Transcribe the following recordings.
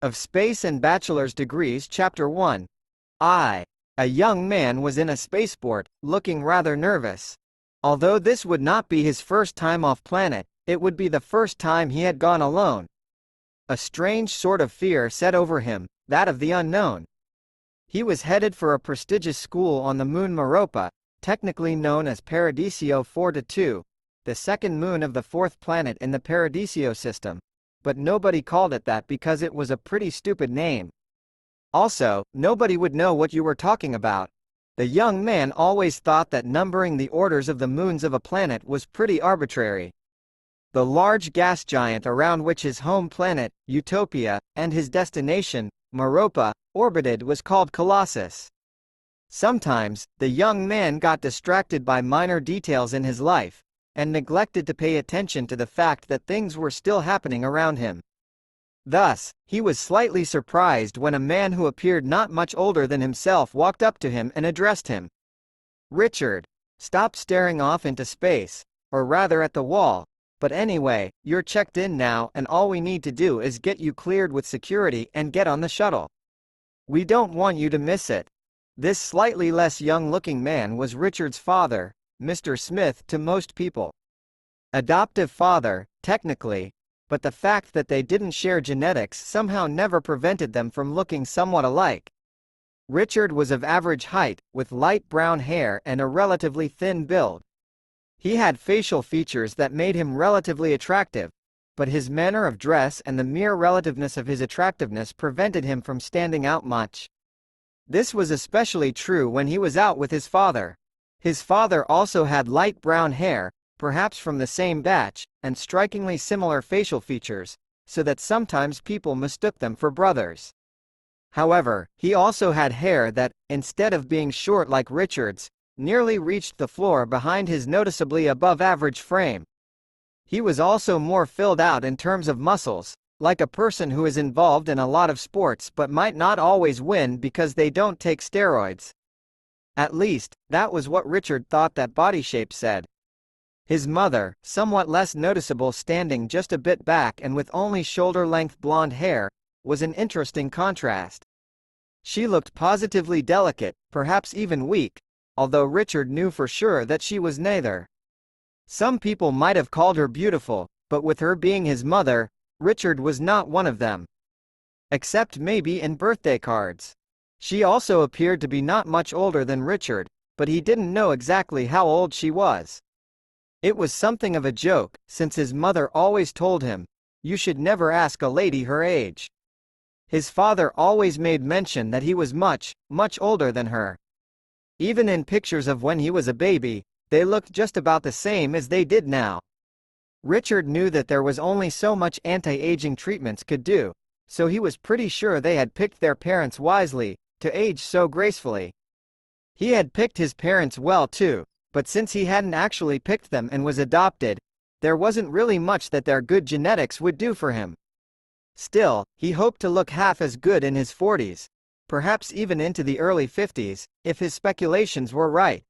Of Space and Bachelor's Degrees Chapter 1. A young man was in a spaceport, looking rather nervous. Although this would not be his first time off planet, it would be the first time he had gone alone. A strange sort of fear set over him, that of the unknown. He was headed for a prestigious school on the moon Europa, technically known as Paradiso 4-2, the second moon of the fourth planet in the Paradiso system. But nobody called it that because it was a pretty stupid name. Also, nobody would know what you were talking about. The young man always thought that numbering the orders of the moons of a planet was pretty arbitrary. The large gas giant around which his home planet, Utopia, and his destination, Meropa, orbited was called Colossus. Sometimes, the young man got distracted by minor details in his life, and neglected to pay attention to the fact that things were still happening around him. Thus, he was slightly surprised when a man who appeared not much older than himself walked up to him and addressed him. "Richard, stop staring off into space, or rather at the wall, but anyway, you're checked in now and all we need to do is get you cleared with security and get on the shuttle. We don't want you to miss it." This slightly less young-looking man was Richard's father, Mr. Smith to most people. Adoptive father, technically, but the fact that they didn't share genetics somehow never prevented them from looking somewhat alike. Richard was of average height, with light brown hair and a relatively thin build. He had facial features that made him relatively attractive, but his manner of dress and the mere relativeness of his attractiveness prevented him from standing out much. This was especially true when he was out with his father. His father also had light brown hair, perhaps from the same batch, and strikingly similar facial features, so that sometimes people mistook them for brothers. However, he also had hair that, instead of being short like Richard's, nearly reached the floor behind his noticeably above-average frame. He was also more filled out in terms of muscles, like a person who is involved in a lot of sports but might not always win because they don't take steroids. At least, that was what Richard thought that body shape said. His mother, somewhat less noticeable standing just a bit back and with only shoulder-length blonde hair, was an interesting contrast. She looked positively delicate, perhaps even weak, although Richard knew for sure that she was neither. Some people might have called her beautiful, but with her being his mother, Richard was not one of them. Except maybe in birthday cards. She also appeared to be not much older than Richard, but he didn't know exactly how old she was. It was something of a joke, since his mother always told him, "You should never ask a lady her age." His father always made mention that he was much, much older than her. Even in pictures of when he was a baby, they looked just about the same as they did now. Richard knew that there was only so much anti-aging treatments could do, so he was pretty sure they had picked their parents wisely, to age so gracefully. He had picked his parents well too, but since he hadn't actually picked them and was adopted, there wasn't really much that their good genetics would do for him. Still, he hoped to look half as good in his 40s, perhaps even into the early 50s, if his speculations were right.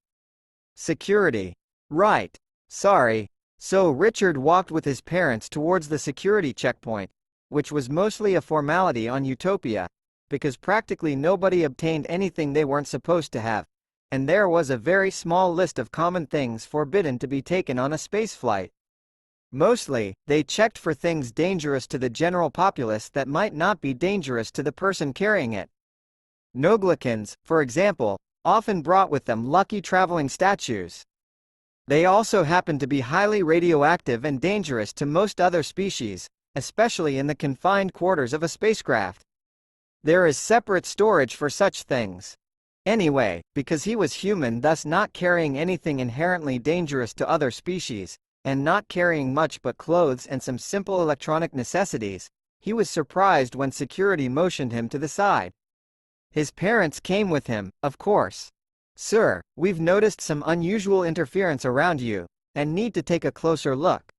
Security. Right. Sorry. So Richard walked with his parents towards the security checkpoint, which was mostly a formality on Utopia, because practically nobody obtained anything they weren't supposed to have, and there was a very small list of common things forbidden to be taken on a spaceflight. Mostly, they checked for things dangerous to the general populace that might not be dangerous to the person carrying it. Noblicans, for example, often brought with them lucky traveling statues. They also happened to be highly radioactive and dangerous to most other species, especially in the confined quarters of a spacecraft. There is separate storage for such things. Anyway, because he was human, thus not carrying anything inherently dangerous to other species, and not carrying much but clothes and some simple electronic necessities, he was surprised when security motioned him to the side. His parents came with him, of course. "Sir, we've noticed some unusual interference around you, and need to take a closer look.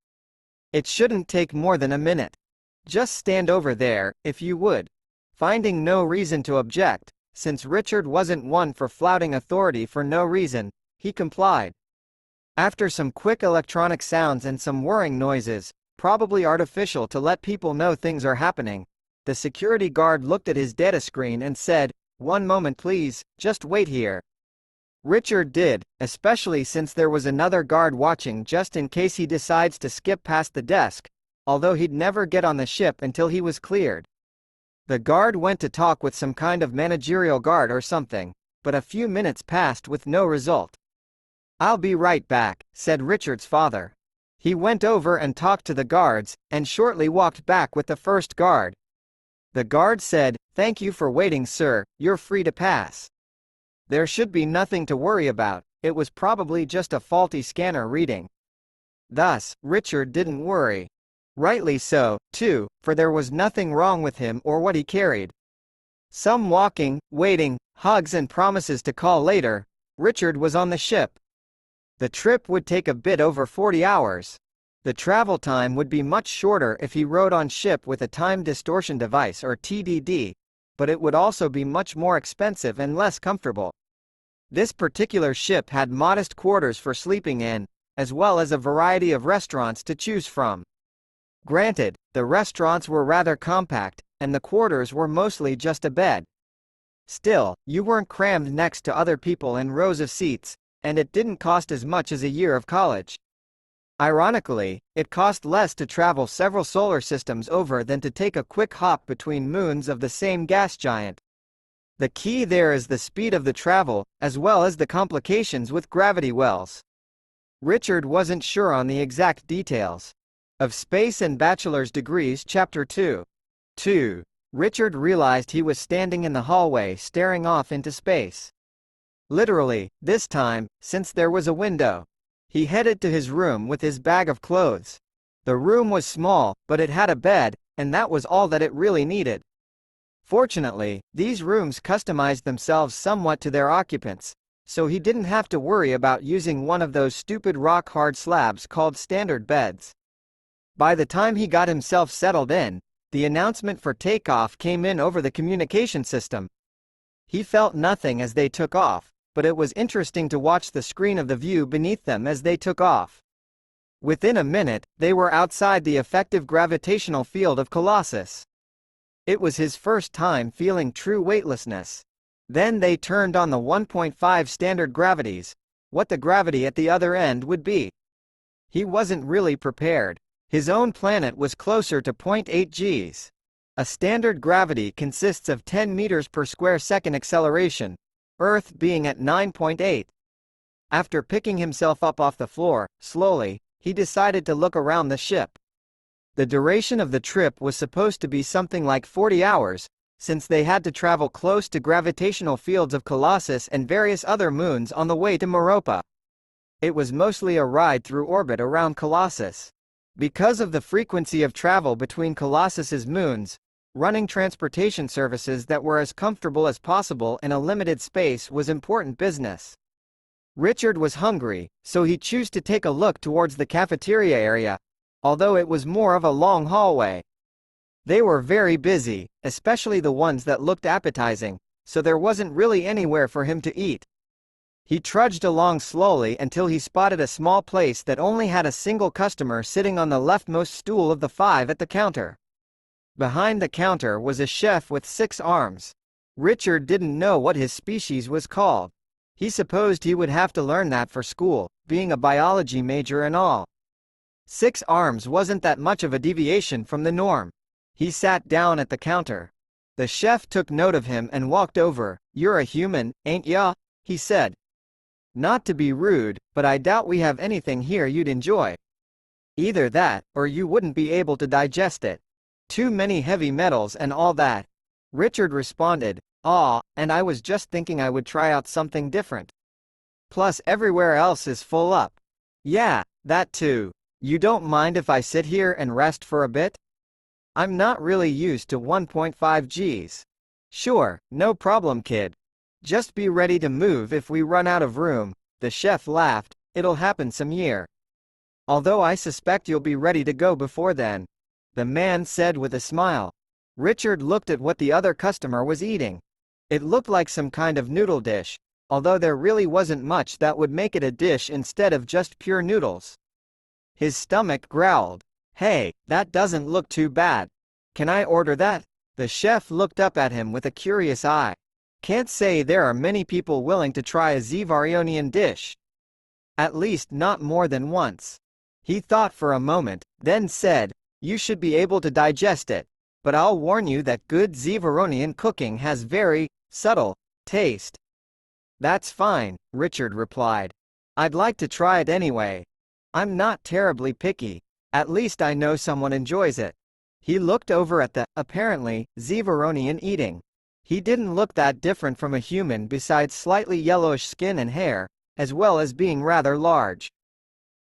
It shouldn't take more than a minute. Just stand over there, if you would." Finding no reason to object, since Richard wasn't one for flouting authority for no reason, he complied. After some quick electronic sounds and some whirring noises, probably artificial to let people know things are happening, The security guard looked at his data screen and said, "One moment please, just wait here." Richard did, especially since there was another guard watching just in case he decides to skip past the desk, although he'd never get on the ship until he was cleared. The guard went to talk with some kind of managerial guard or something, but a few minutes passed with no result. "I'll be right back," said Richard's father. He went over and talked to the guards, and shortly walked back with the first guard. The guard said, "Thank you for waiting, sir, you're free to pass." There should be nothing to worry about, it was probably just a faulty scanner reading. Thus, Richard didn't worry. Rightly so, too, for there was nothing wrong with him or what he carried. Some walking, waiting, hugs and promises to call later, Richard was on the ship. The trip would take a bit over 40 hours. The travel time would be much shorter if he rode on ship with a time distortion device or TDD, but it would also be much more expensive and less comfortable. This particular ship had modest quarters for sleeping in, as well as a variety of restaurants to choose from. Granted, the restaurants were rather compact, and the quarters were mostly just a bed. Still, you weren't crammed next to other people in rows of seats, and it didn't cost as much as a year of college. Ironically, it cost less to travel several solar systems over than to take a quick hop between moons of the same gas giant. The key there is the speed of the travel, as well as the complications with gravity wells. Richard wasn't sure on the exact details. Of Space and Bachelor's Degrees Chapter 2. Richard realized he was standing in the hallway staring off into space. Literally, this time, since there was a window. He headed to his room with his bag of clothes. The room was small, but it had a bed, and that was all that it really needed. Fortunately, these rooms customized themselves somewhat to their occupants, so he didn't have to worry about using one of those stupid rock-hard slabs called standard beds. By the time he got himself settled in, the announcement for takeoff came in over the communication system. He felt nothing as they took off, but it was interesting to watch the screen of the view beneath them as they took off. Within a minute, they were outside the effective gravitational field of Colossus. It was his first time feeling true weightlessness. Then they turned on the 1.5 standard gravities, what the gravity at the other end would be. He wasn't really prepared. His own planet was closer to 0.8 Gs. A standard gravity consists of 10 meters per square second acceleration, Earth being at 9.8. After picking himself up off the floor, slowly, he decided to look around the ship. The duration of the trip was supposed to be something like 40 hours, since they had to travel close to gravitational fields of Colossus and various other moons on the way to Meropa. It was mostly a ride through orbit around Colossus. Because of the frequency of travel between Colossus's moons, running transportation services that were as comfortable as possible in a limited space was important business. Richard was hungry, so he chose to take a look towards the cafeteria area, although it was more of a long hallway. They were very busy, especially the ones that looked appetizing, so there wasn't really anywhere for him to eat. He trudged along slowly until he spotted a small place that only had a single customer sitting on the leftmost stool of the 5 at the counter. Behind the counter was a chef with 6 arms. Richard didn't know what his species was called. He supposed he would have to learn that for school, being a biology major and all. 6 arms wasn't that much of a deviation from the norm. He sat down at the counter. The chef took note of him and walked over. "You're a human, ain't ya?" he said. "Not to be rude, but I doubt we have anything here you'd enjoy." "Either that, or you wouldn't be able to digest it. Too many heavy metals and all that." Richard responded, "Aw, and I was just thinking I would try out something different. Plus everywhere else is full up." "Yeah, that too. You don't mind if I sit here and rest for a bit? I'm not really used to 1.5 Gs. "Sure, no problem, kid. Just be ready to move if we run out of room." The chef laughed. "It'll happen some year. Although I suspect you'll be ready to go before then," the man said with a smile. Richard looked at what the other customer was eating. It looked like some kind of noodle dish, although there really wasn't much that would make it a dish instead of just pure noodles. His stomach growled. "Hey, that doesn't look too bad. Can I order that?" The chef looked up at him with a curious eye. Can't say there are many people willing to try a Zivarionian dish. At least not more than once. He thought for a moment, then said, "You should be able to digest it, but I'll warn you that good Zivaronian cooking has very subtle taste." "That's fine," Richard replied. "I'd like to try it anyway. I'm not terribly picky. At least I know someone enjoys it." He looked over at the, apparently, Zivaronian eating. He didn't look that different from a human besides slightly yellowish skin and hair, as well as being rather large.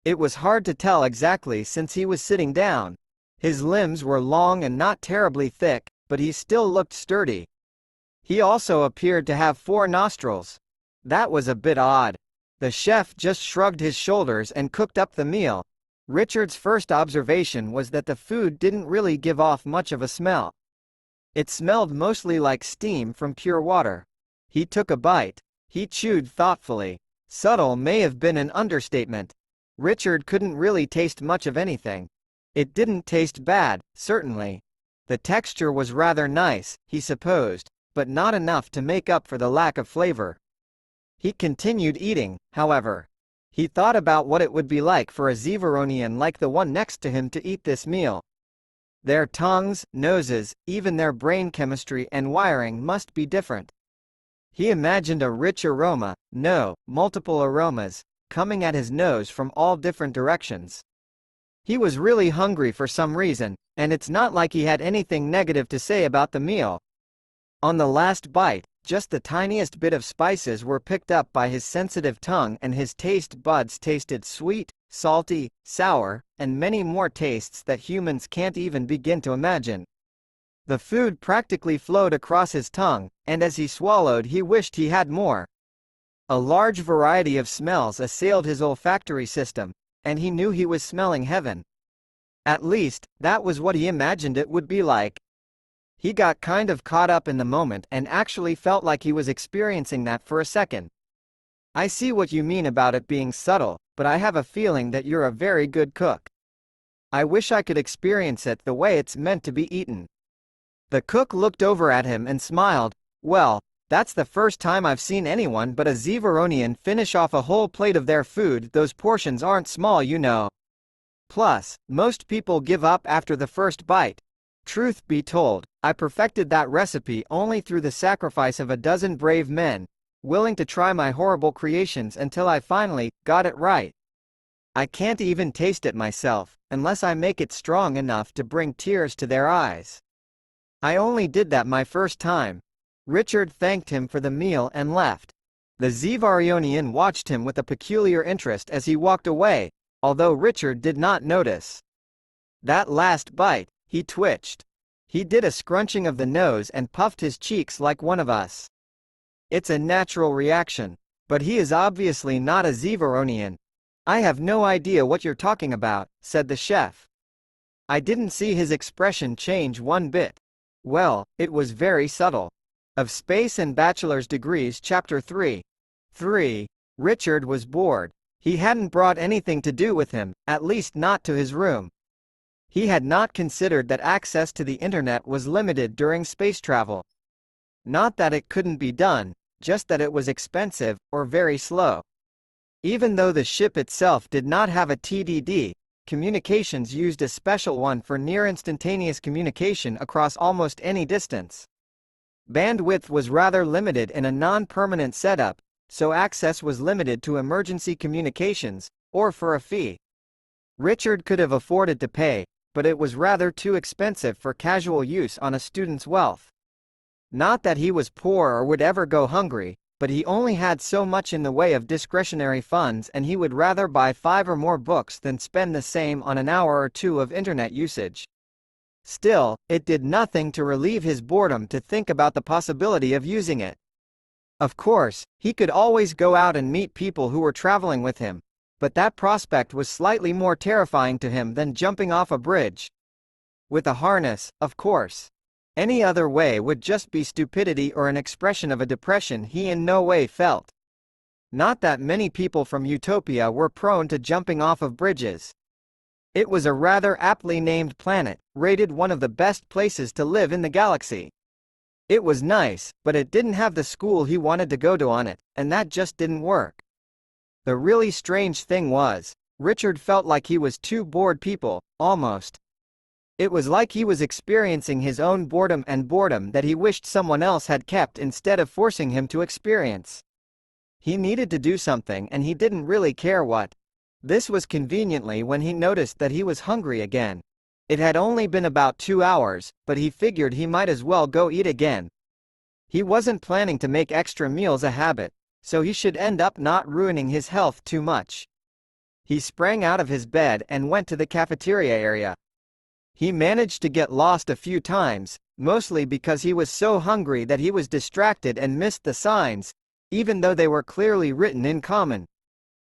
It was hard to tell exactly since he was sitting down. His limbs were long and not terribly thick, but he still looked sturdy. He also appeared to have 4 nostrils. That was a bit odd. The chef just shrugged his shoulders and cooked up the meal. Richard's first observation was that the food didn't really give off much of a smell. It smelled mostly like steam from pure water. He took a bite. He chewed thoughtfully. Subtle may have been an understatement. Richard couldn't really taste much of anything. It didn't taste bad, certainly. The texture was rather nice, he supposed, but not enough to make up for the lack of flavor. He continued eating, however. He thought about what it would be like for a Zivaronian like the one next to him to eat this meal. Their tongues, noses, even their brain chemistry and wiring must be different. He imagined a rich aroma, no, multiple aromas, coming at his nose from all different directions. He was really hungry for some reason, and it's not like he had anything negative to say about the meal. On the last bite, just the tiniest bit of spices were picked up by his sensitive tongue and his taste buds tasted sweet, salty, sour, and many more tastes that humans can't even begin to imagine. The food practically flowed across his tongue, and as he swallowed he wished he had more. A large variety of smells assailed his olfactory system, and he knew he was smelling heaven. At least, that was what he imagined it would be like. He got kind of caught up in the moment and actually felt like he was experiencing that for a second. "I see what you mean about it being subtle, but I have a feeling that you're a very good cook. I wish I could experience it the way it's meant to be eaten." The cook looked over at him and smiled. "Well, that's the first time I've seen anyone but a Zivaronian finish off a whole plate of their food. Those portions aren't small, you know. Plus, most people give up after the first bite. Truth be told, I perfected that recipe only through the sacrifice of a dozen brave men, willing to try my horrible creations until I finally got it right. I can't even taste it myself, unless I make it strong enough to bring tears to their eyes. I only did that my first time." Richard thanked him for the meal and left. The Zivarionian watched him with a peculiar interest as he walked away, although Richard did not notice. That last bite, he twitched. He did a scrunching of the nose and puffed his cheeks like one of us. It's a natural reaction. But he is obviously not a Zivaronian. "I have no idea what you're talking about," said the chef. I didn't see his expression change one bit. Well, it was very subtle. Of Space and Bachelor's Degrees Chapter 3. 3. Richard was bored. He hadn't brought anything to do with him, at least not to his room. He had not considered that access to the internet was limited during space travel. Not that it couldn't be done, just that it was expensive, or very slow. Even though the ship itself did not have a TDD, communications used a special one for near-instantaneous communication across almost any distance. Bandwidth was rather limited in a non-permanent setup, so access was limited to emergency communications, or for a fee. Richard could have afforded to pay, but it was rather too expensive for casual use on a student's wealth. Not that he was poor or would ever go hungry, but he only had so much in the way of discretionary funds and he would rather buy 5 or more books than spend the same on an hour or 2 of internet usage. Still, it did nothing to relieve his boredom to think about the possibility of using it. Of course, he could always go out and meet people who were traveling with him, but that prospect was slightly more terrifying to him than jumping off a bridge. With a harness, of course. Any other way would just be stupidity or an expression of a depression he in no way felt. Not that many people from Utopia were prone to jumping off of bridges. It was a rather aptly named planet, rated one of the best places to live in the galaxy. It was nice, but it didn't have the school he wanted to go to on it, and that just didn't work. The really strange thing was, Richard felt like he was two bored people, almost. It was like he was experiencing his own boredom and boredom that he wished someone else had kept instead of forcing him to experience. He needed to do something and he didn't really care what. This was conveniently when he noticed that he was hungry again. It had only been about 2 hours, but he figured he might as well go eat again. He wasn't planning to make extra meals a habit, so he should end up not ruining his health too much. He sprang out of his bed and went to the cafeteria area. He managed to get lost a few times, mostly because he was so hungry that he was distracted and missed the signs, even though they were clearly written in common.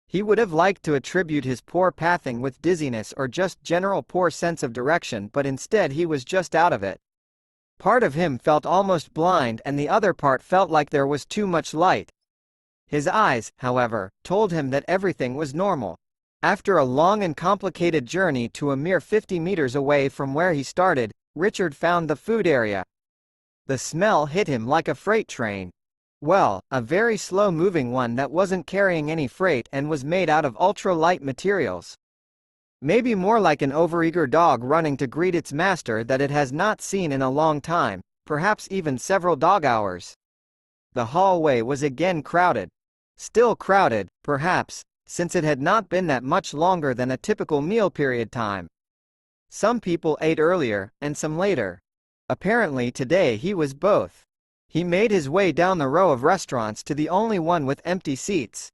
He would have liked to attribute his poor pathing with dizziness or just general poor sense of direction, but instead he was just out of it. Part of him felt almost blind and the other part felt like there was too much light. His eyes, however, told him that everything was normal. After a long and complicated journey to a mere 50 meters away from where he started, Richard found the food area. The smell hit him like a freight train. Well, a very slow-moving one that wasn't carrying any freight and was made out of ultra-light materials. Maybe more like an overeager dog running to greet its master that it has not seen in a long time, perhaps even several dog hours. The hallway was again crowded. Still crowded, perhaps, since it had not been that much longer than a typical meal period time. Some people ate earlier, and some later. Apparently today he was both. He made his way down the row of restaurants to the only one with empty seats.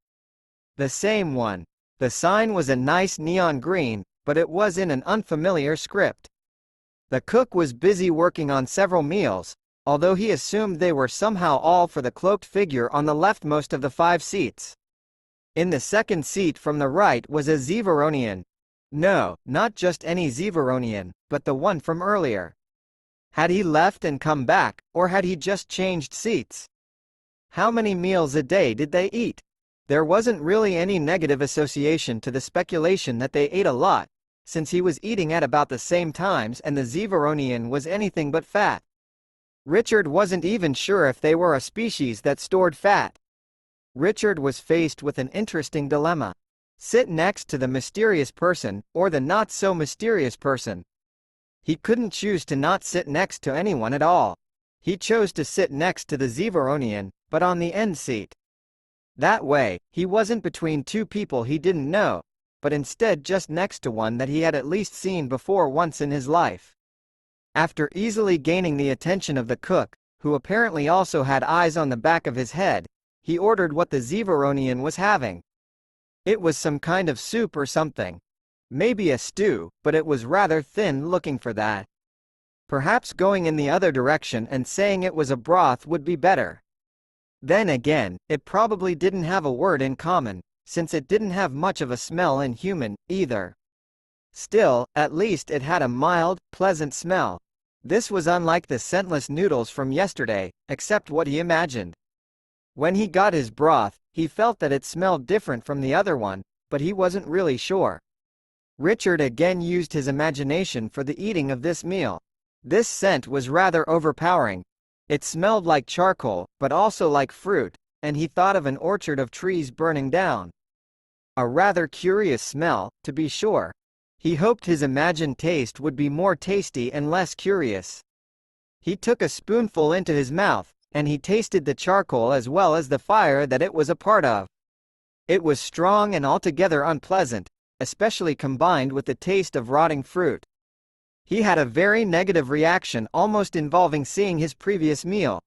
The same one. The sign was a nice neon green, but it was in an unfamiliar script. The cook was busy working on several meals, although he assumed they were somehow all for the cloaked figure on the leftmost of the 5 seats. In the second seat from the right was a Zevaronian. No, not just any Zevaronian, but the one from earlier. Had he left and come back, or had he just changed seats? How many meals a day did they eat? There wasn't really any negative association to the speculation that they ate a lot, since he was eating at about the same times and the Zevaronian was anything but fat. Richard wasn't even sure if they were a species that stored fat. Richard was faced with an interesting dilemma. Sit next to the mysterious person, or the not-so-mysterious person. He couldn't choose to not sit next to anyone at all. He chose to sit next to the Zevaronian, but on the end seat. That way, he wasn't between two people he didn't know, but instead just next to one that he had at least seen before once in his life. After easily gaining the attention of the cook, who apparently also had eyes on the back of his head, he ordered what the Zevaronian was having. It was some kind of soup or something. Maybe a stew, but it was rather thin looking for that. Perhaps going in the other direction and saying it was a broth would be better. Then again, it probably didn't have a word in common, since it didn't have much of a smell in human, either. Still, at least it had a mild, pleasant smell. This was unlike the scentless noodles from yesterday, except what he imagined. When he got his broth, he felt that it smelled different from the other one, but he wasn't really sure. Richard again used his imagination for the eating of this meal. This scent was rather overpowering. It smelled like charcoal, but also like fruit, and he thought of an orchard of trees burning down. A rather curious smell, to be sure. He hoped his imagined taste would be more tasty and less curious. He took a spoonful into his mouth, and he tasted the charcoal as well as the fire that it was a part of. It was strong and altogether unpleasant, especially combined with the taste of rotting fruit. He had a very negative reaction almost involving seeing his previous meal.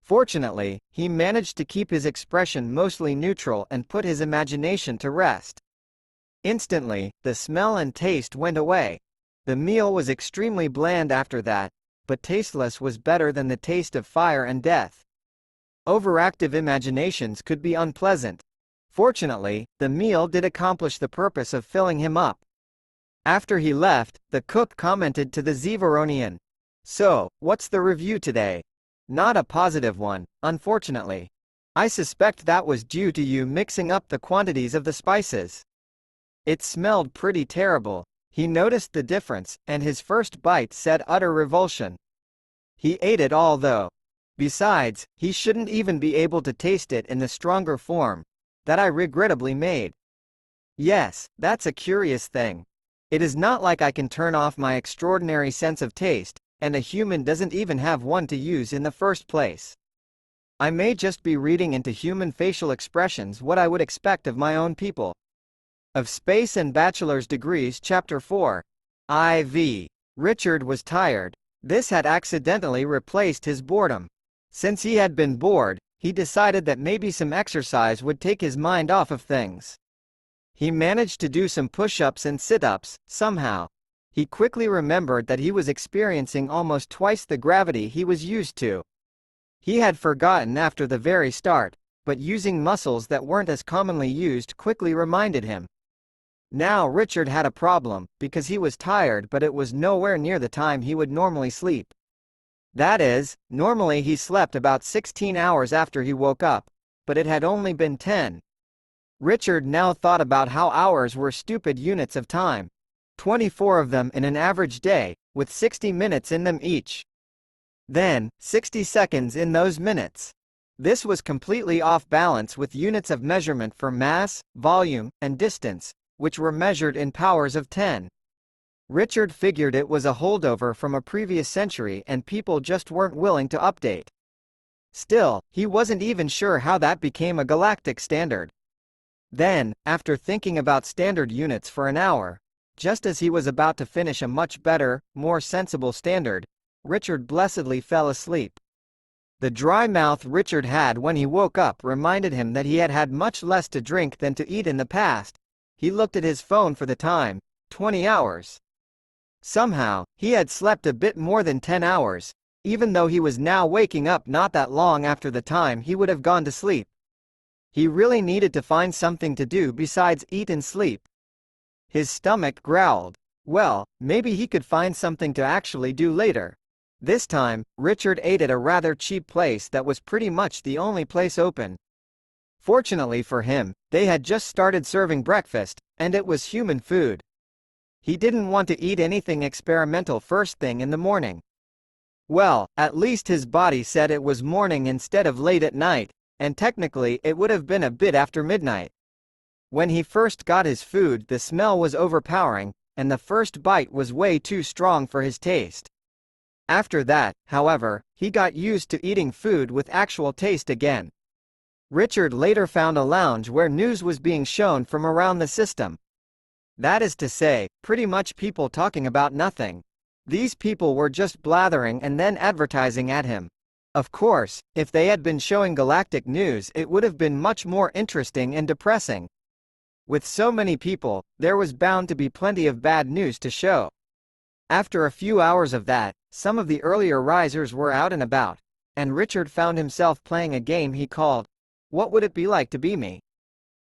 Fortunately, he managed to keep his expression mostly neutral and put his imagination to rest. Instantly, the smell and taste went away. The meal was extremely bland after that, but tasteless was better than the taste of fire and death. Overactive imaginations could be unpleasant. Fortunately, the meal did accomplish the purpose of filling him up. After he left, the cook commented to the Zevaronian, "So, what's the review today?" "Not a positive one, unfortunately. I suspect that was due to you mixing up the quantities of the spices. It smelled pretty terrible." He noticed the difference, and his first bite said utter revulsion. He ate it all though. Besides, he shouldn't even be able to taste it in the stronger form that I regrettably made. Yes, that's a curious thing. It is not like I can turn off my extraordinary sense of taste, and a human doesn't even have one to use in the first place. I may just be reading into human facial expressions what I would expect of my own people. Of Space and Bachelor's Degrees Chapter 4. IV. Richard was tired. This had accidentally replaced his boredom. Since he had been bored, he decided that maybe some exercise would take his mind off of things. He managed to do some push-ups and sit-ups, somehow. He quickly remembered that he was experiencing almost twice the gravity he was used to. He had forgotten after the very start, but using muscles that weren't as commonly used quickly reminded him. Now Richard had a problem, because he was tired but it was nowhere near the time he would normally sleep. That is, normally he slept about 16 hours after he woke up, but it had only been 10. Richard now thought about how hours were stupid units of time. 24 of them in an average day, with 60 minutes in them each. Then, 60 seconds in those minutes. This was completely off balance with units of measurement for mass, volume, and distance, which were measured in powers of 10. Richard figured it was a holdover from a previous century and people just weren't willing to update. Still, he wasn't even sure how that became a galactic standard. Then, after thinking about standard units for an hour, just as he was about to finish a much better, more sensible standard, Richard blessedly fell asleep. The dry mouth Richard had when he woke up reminded him that he had had much less to drink than to eat in the past. He looked at his phone for the time, 20 hours. Somehow, he had slept a bit more than 10 hours, even though he was now waking up not that long after the time he would have gone to sleep. He really needed to find something to do besides eat and sleep. His stomach growled. Well, maybe he could find something to actually do later. This time, Richard ate at a rather cheap place that was pretty much the only place open. Fortunately for him, they had just started serving breakfast, and it was human food. He didn't want to eat anything experimental first thing in the morning. Well, at least his body said it was morning instead of late at night, and technically it would have been a bit after midnight. When he first got his food, the smell was overpowering, and the first bite was way too strong for his taste. After that, however, he got used to eating food with actual taste again. Richard later found a lounge where news was being shown from around the system. That is to say, pretty much people talking about nothing. These people were just blathering and then advertising at him. Of course, if they had been showing galactic news it would have been much more interesting and depressing. With so many people, there was bound to be plenty of bad news to show. After a few hours of that, some of the earlier risers were out and about, and Richard found himself playing a game he called, "What Would It Be Like to Be Me?"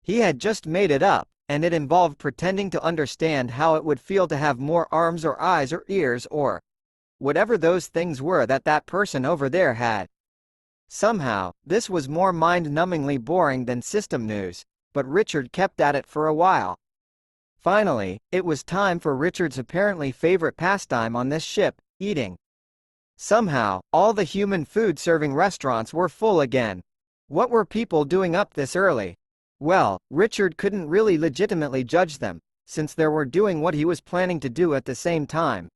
He had just made it up, and it involved pretending to understand how it would feel to have more arms or eyes or ears or whatever those things were that that person over there had. Somehow, this was more mind-numbingly boring than system news, but Richard kept at it for a while. Finally, it was time for Richard's apparently favorite pastime on this ship, eating. Somehow, all the human food-serving restaurants were full again. What were people doing up this early? Well, Richard couldn't really legitimately judge them, since they were doing what he was planning to do at the same time.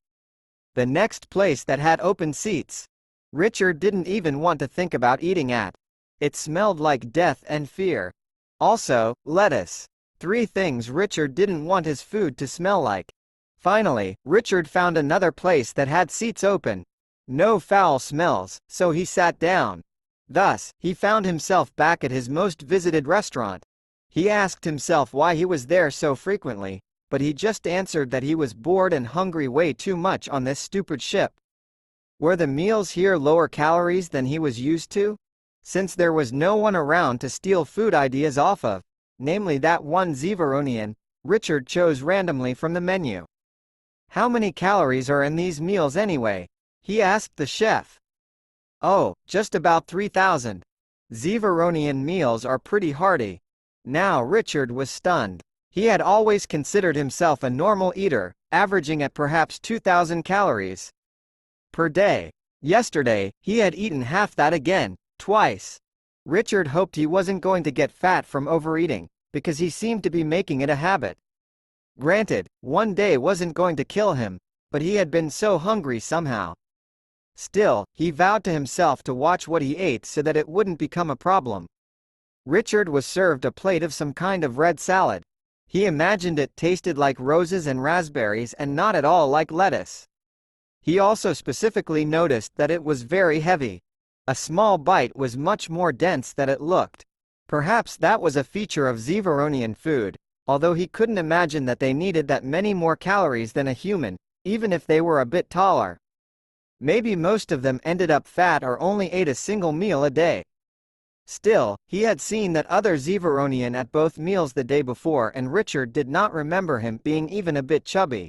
The next place that had open seats. Richard didn't even want to think about eating at. It smelled like death and fear. Also, lettuce. 3 things Richard didn't want his food to smell like. Finally, Richard found another place that had seats open. No foul smells, so he sat down. Thus, he found himself back at his most visited restaurant. He asked himself why he was there so frequently, but he just answered that he was bored and hungry way too much on this stupid ship. Were the meals here lower calories than he was used to? Since there was no one around to steal food ideas off of, namely that one zonian, Richard chose randomly from the menu. "How many calories are in these meals anyway?" he asked the chef. "Oh, just about 3,000. Zonian meals are pretty hearty." Now Richard was stunned. He had always considered himself a normal eater, averaging at perhaps 2,000 calories per day. Yesterday, he had eaten half that again, twice. Richard hoped he wasn't going to get fat from overeating, because he seemed to be making it a habit. Granted, one day wasn't going to kill him, but he had been so hungry somehow. Still, he vowed to himself to watch what he ate so that it wouldn't become a problem. Richard was served a plate of some kind of red salad. He imagined it tasted like roses and raspberries and not at all like lettuce. He also specifically noticed that it was very heavy. A small bite was much more dense than it looked. Perhaps that was a feature of Zevaronian food, although he couldn't imagine that they needed that many more calories than a human, even if they were a bit taller. Maybe most of them ended up fat or only ate a single meal a day. Still, he had seen that other Zevaronian at both meals the day before, and Richard did not remember him being even a bit chubby.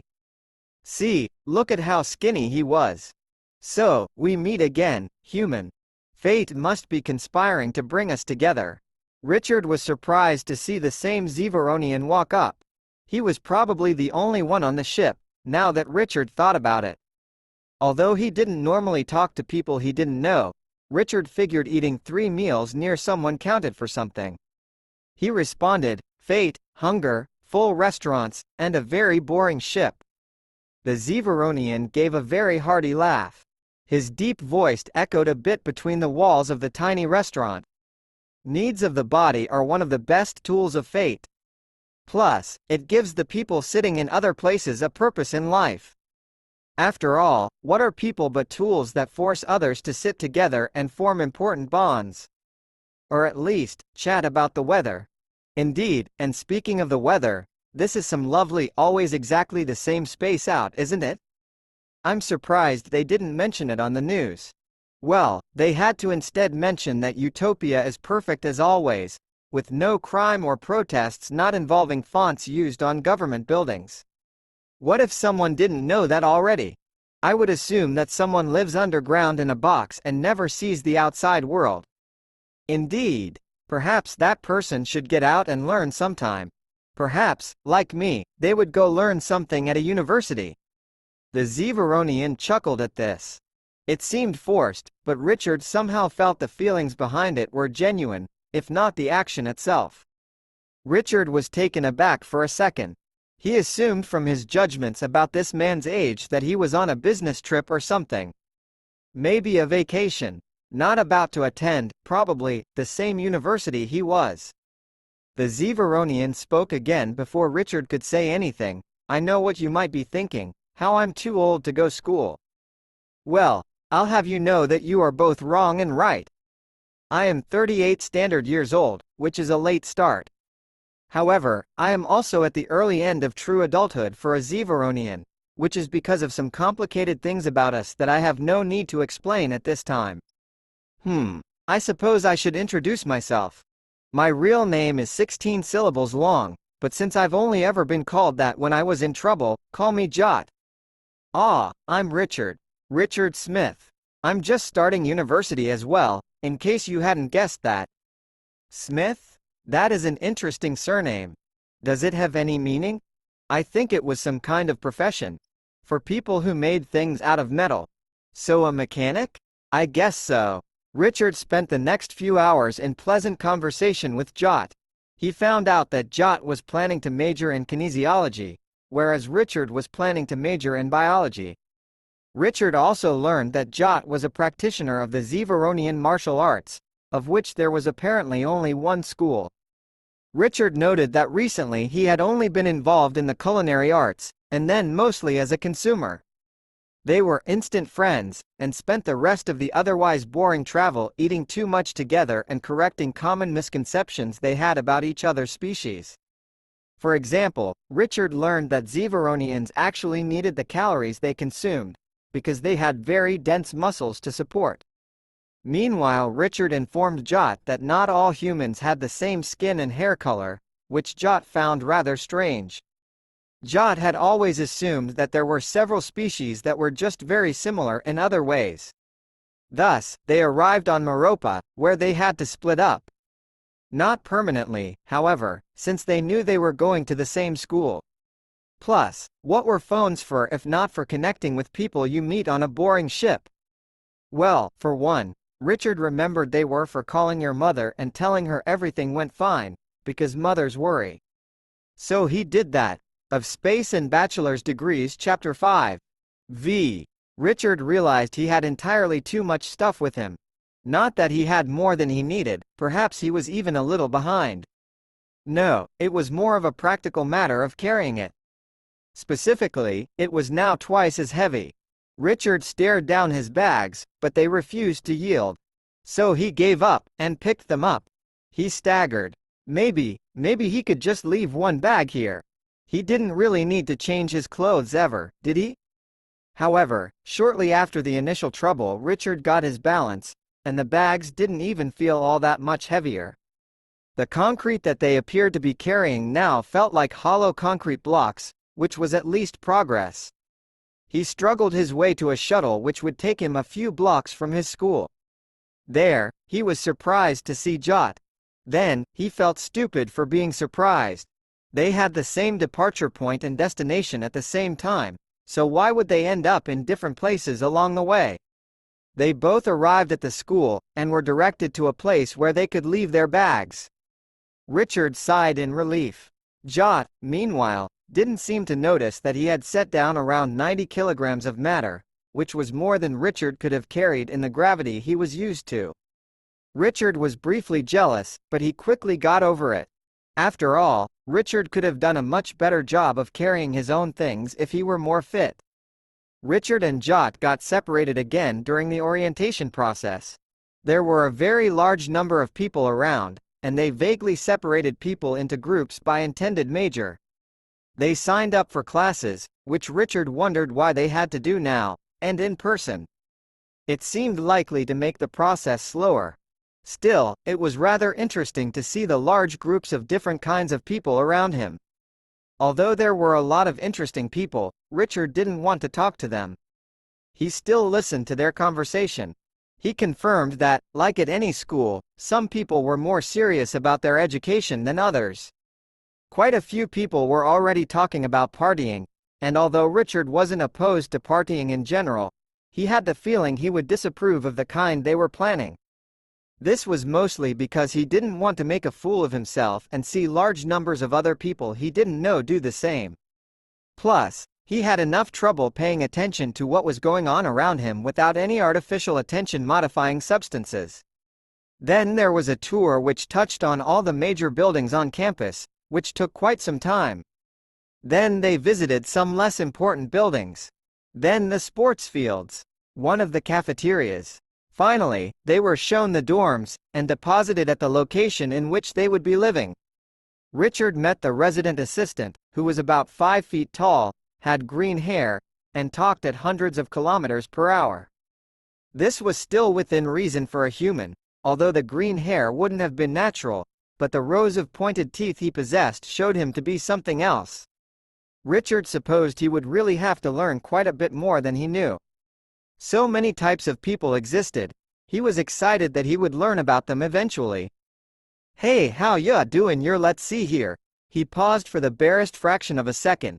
See, look at how skinny he was. So, we meet again, human. Fate must be conspiring to bring us together. Richard was surprised to see the same Zevaronian walk up. He was probably the only one on the ship, now that Richard thought about it. Although he didn't normally talk to people he didn't know, Richard figured eating 3 meals near someone counted for something. He responded, fate, hunger, full restaurants, and a very boring ship. The Zevaronian gave a very hearty laugh. His deep voice echoed a bit between the walls of the tiny restaurant. Needs of the body are one of the best tools of fate. Plus, it gives the people sitting in other places a purpose in life. After all, what are people but tools that force others to sit together and form important bonds? Or at least, chat about the weather. Indeed, and speaking of the weather, this is some lovely, always exactly the same space out, isn't it? I'm surprised they didn't mention it on the news. Well, they had to instead mention that utopia is perfect as always, with no crime or protests not involving fonts used on government buildings. What if someone didn't know that already? I would assume that someone lives underground in a box and never sees the outside world. Indeed, perhaps that person should get out and learn sometime. Perhaps, like me, they would go learn something at a university. The Zevaronian chuckled at this. It seemed forced, but Richard somehow felt the feelings behind it were genuine, if not the action itself. Richard was taken aback for a second. He assumed from his judgments about this man's age that he was on a business trip or something. Maybe a vacation. Not about to attend, probably, the same university he was. The Zevaronian spoke again before Richard could say anything. I know what you might be thinking, how I'm too old to go school. Well, I'll have you know that you are both wrong and right. I am 38 standard years old, which is a late start. However, I am also at the early end of true adulthood for a Zevaronian, which is because of some complicated things about us that I have no need to explain at this time. I suppose I should introduce myself. My real name is 16 syllables long, but since I've only ever been called that when I was in trouble, call me Jot. I'm Richard. Richard Smith. I'm just starting university as well, in case you hadn't guessed that. Smith? That is an interesting surname. Does it have any meaning? I think it was some kind of profession. For people who made things out of metal. So a mechanic? I guess so. Richard spent the next few hours in pleasant conversation with Jot. He found out that Jot was planning to major in kinesiology, whereas Richard was planning to major in biology. Richard also learned that Jot was a practitioner of the Zevaronian martial arts, of which there was apparently only one school. Richard noted that recently he had only been involved in the culinary arts, and then mostly as a consumer. They were instant friends, and spent the rest of the otherwise boring travel eating too much together and correcting common misconceptions they had about each other's species. For example, Richard learned that Zevaronians actually needed the calories they consumed, because they had very dense muscles to support. Meanwhile, Richard informed Jot that not all humans had the same skin and hair color, which Jot found rather strange. Jot had always assumed that there were several species that were just very similar in other ways. Thus, they arrived on Meropa, where they had to split up. Not permanently, however, since they knew they were going to the same school. Plus, what were phones for if not for connecting with people you meet on a boring ship? Well, for one, Richard remembered they were for calling your mother and telling her everything went fine, because mothers worry. So he did that. Of Space and Bachelor's Degrees Chapter 5. V. Richard realized he had entirely too much stuff with him. Not that he had more than he needed, perhaps he was even a little behind. No, it was more of a practical matter of carrying it. Specifically, it was now twice as heavy. Richard stared down his bags, but they refused to yield. So he gave up, and picked them up. He staggered. Maybe he could just leave one bag here. He didn't really need to change his clothes ever, did he? However, shortly after the initial trouble, Richard got his balance, and the bags didn't even feel all that much heavier. The concrete that they appeared to be carrying now felt like hollow concrete blocks, which was at least progress. He struggled his way to a shuttle which would take him a few blocks from his school. There, he was surprised to see Jot. Then, he felt stupid for being surprised. They had the same departure point and destination at the same time, so why would they end up in different places along the way? They both arrived at the school, and were directed to a place where they could leave their bags. Richard sighed in relief. Jot, meanwhile, didn't seem to notice that he had set down around 90 kilograms of matter, which was more than Richard could have carried in the gravity he was used to. Richard was briefly jealous, but he quickly got over it. After all, Richard could have done a much better job of carrying his own things if he were more fit. Richard and Jot got separated again during the orientation process. There were a very large number of people around, and they vaguely separated people into groups by intended major. They signed up for classes, which Richard wondered why they had to do now, and in person. It seemed likely to make the process slower. Still, it was rather interesting to see the large groups of different kinds of people around him. Although there were a lot of interesting people, Richard didn't want to talk to them. He still listened to their conversation. He confirmed that, like at any school, some people were more serious about their education than others. Quite a few people were already talking about partying, and although Richard wasn't opposed to partying in general, he had the feeling he would disapprove of the kind they were planning. This was mostly because he didn't want to make a fool of himself and see large numbers of other people he didn't know do the same. Plus, he had enough trouble paying attention to what was going on around him without any artificial attention-modifying substances. Then there was a tour which touched on all the major buildings on campus, which took quite some time. Then they visited some less important buildings. Then the sports fields. One of the cafeterias. Finally, they were shown the dorms, and deposited at the location in which they would be living. Richard met the resident assistant, who was about 5 feet tall, had green hair, and talked at hundreds of kilometers per hour. This was still within reason for a human, although the green hair wouldn't have been natural, but the rows of pointed teeth he possessed showed him to be something else. Richard supposed he would really have to learn quite a bit more than he knew. So many types of people existed. He was excited that he would learn about them eventually. "Hey, how ya doing? Let's see here." He paused for the barest fraction of a second.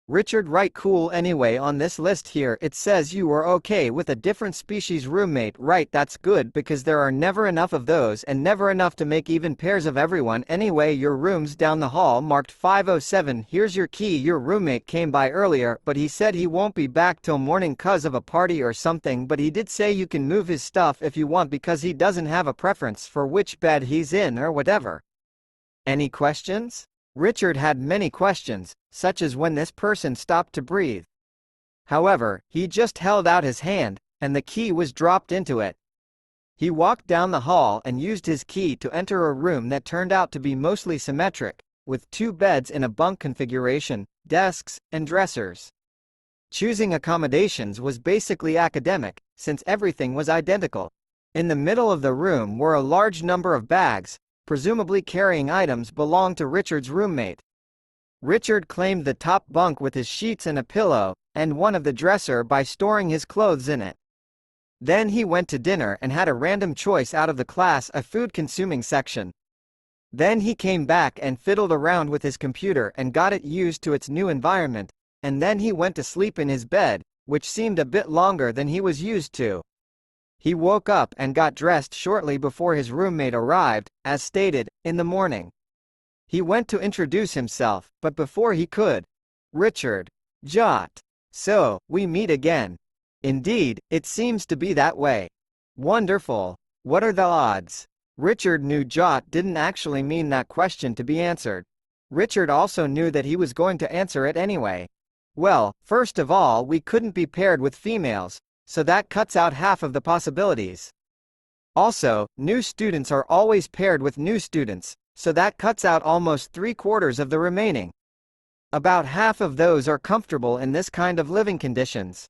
"Richard, right, cool. Anyway, on this list here it says you were okay with a different species roommate, right? That's good because there are never enough of those and never enough to make even pairs of everyone. Anyway, your room's down the hall marked 507. Here's your key. Your roommate came by earlier, but he said he won't be back till morning 'cause of a party or something, but he did say you can move his stuff if you want because he doesn't have a preference for which bed he's in or whatever." Any questions? Richard had many questions, such as when this person stopped to breathe. However, he just held out his hand, and the key was dropped into it. He walked down the hall and used his key to enter a room that turned out to be mostly symmetric, with 2 beds in a bunk configuration, desks, and dressers. Choosing accommodations was basically academic, since everything was identical. In the middle of the room were a large number of bags, presumably carrying items belonged to Richard's roommate. Richard claimed the top bunk with his sheets and a pillow, and one of the dresser by storing his clothes in it. Then he went to dinner and had a random choice out of the class a food-consuming section. Then he came back and fiddled around with his computer and got it used to its new environment, and then he went to sleep in his bed, which seemed a bit longer than he was used to. He woke up and got dressed shortly before his roommate arrived, as stated, in the morning. He went to introduce himself, but before he could, "Richard. Jot. So, we meet again." "Indeed, it seems to be that way." "Wonderful. What are the odds?" Richard knew Jot didn't actually mean that question to be answered. Richard also knew that he was going to answer it anyway. "Well, first of all, we couldn't be paired with females, so that cuts out half of the possibilities. Also, new students are always paired with new students, so that cuts out almost 3/4 of the remaining. About half of those are comfortable in this kind of living conditions.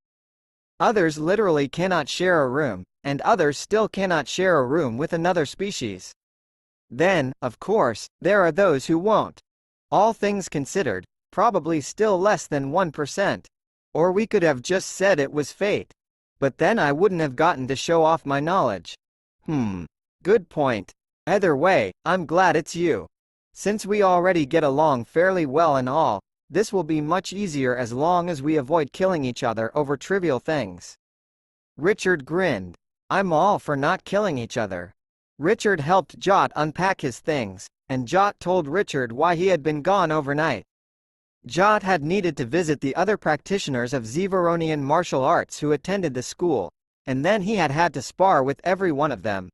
Others literally cannot share a room, and others still cannot share a room with another species. Then, of course, there are those who won't. All things considered, probably still less than 1%. Or we could have just said it was fate. But then I wouldn't have gotten to show off my knowledge." Good point. Either way, I'm glad it's you. Since we already get along fairly well and all, this will be much easier as long as we avoid killing each other over trivial things." Richard grinned. "I'm all for not killing each other." Richard helped Jot unpack his things, and Jot told Richard why he had been gone overnight. Jot had needed to visit the other practitioners of Zevaronian martial arts who attended the school, and then he had had to spar with every one of them.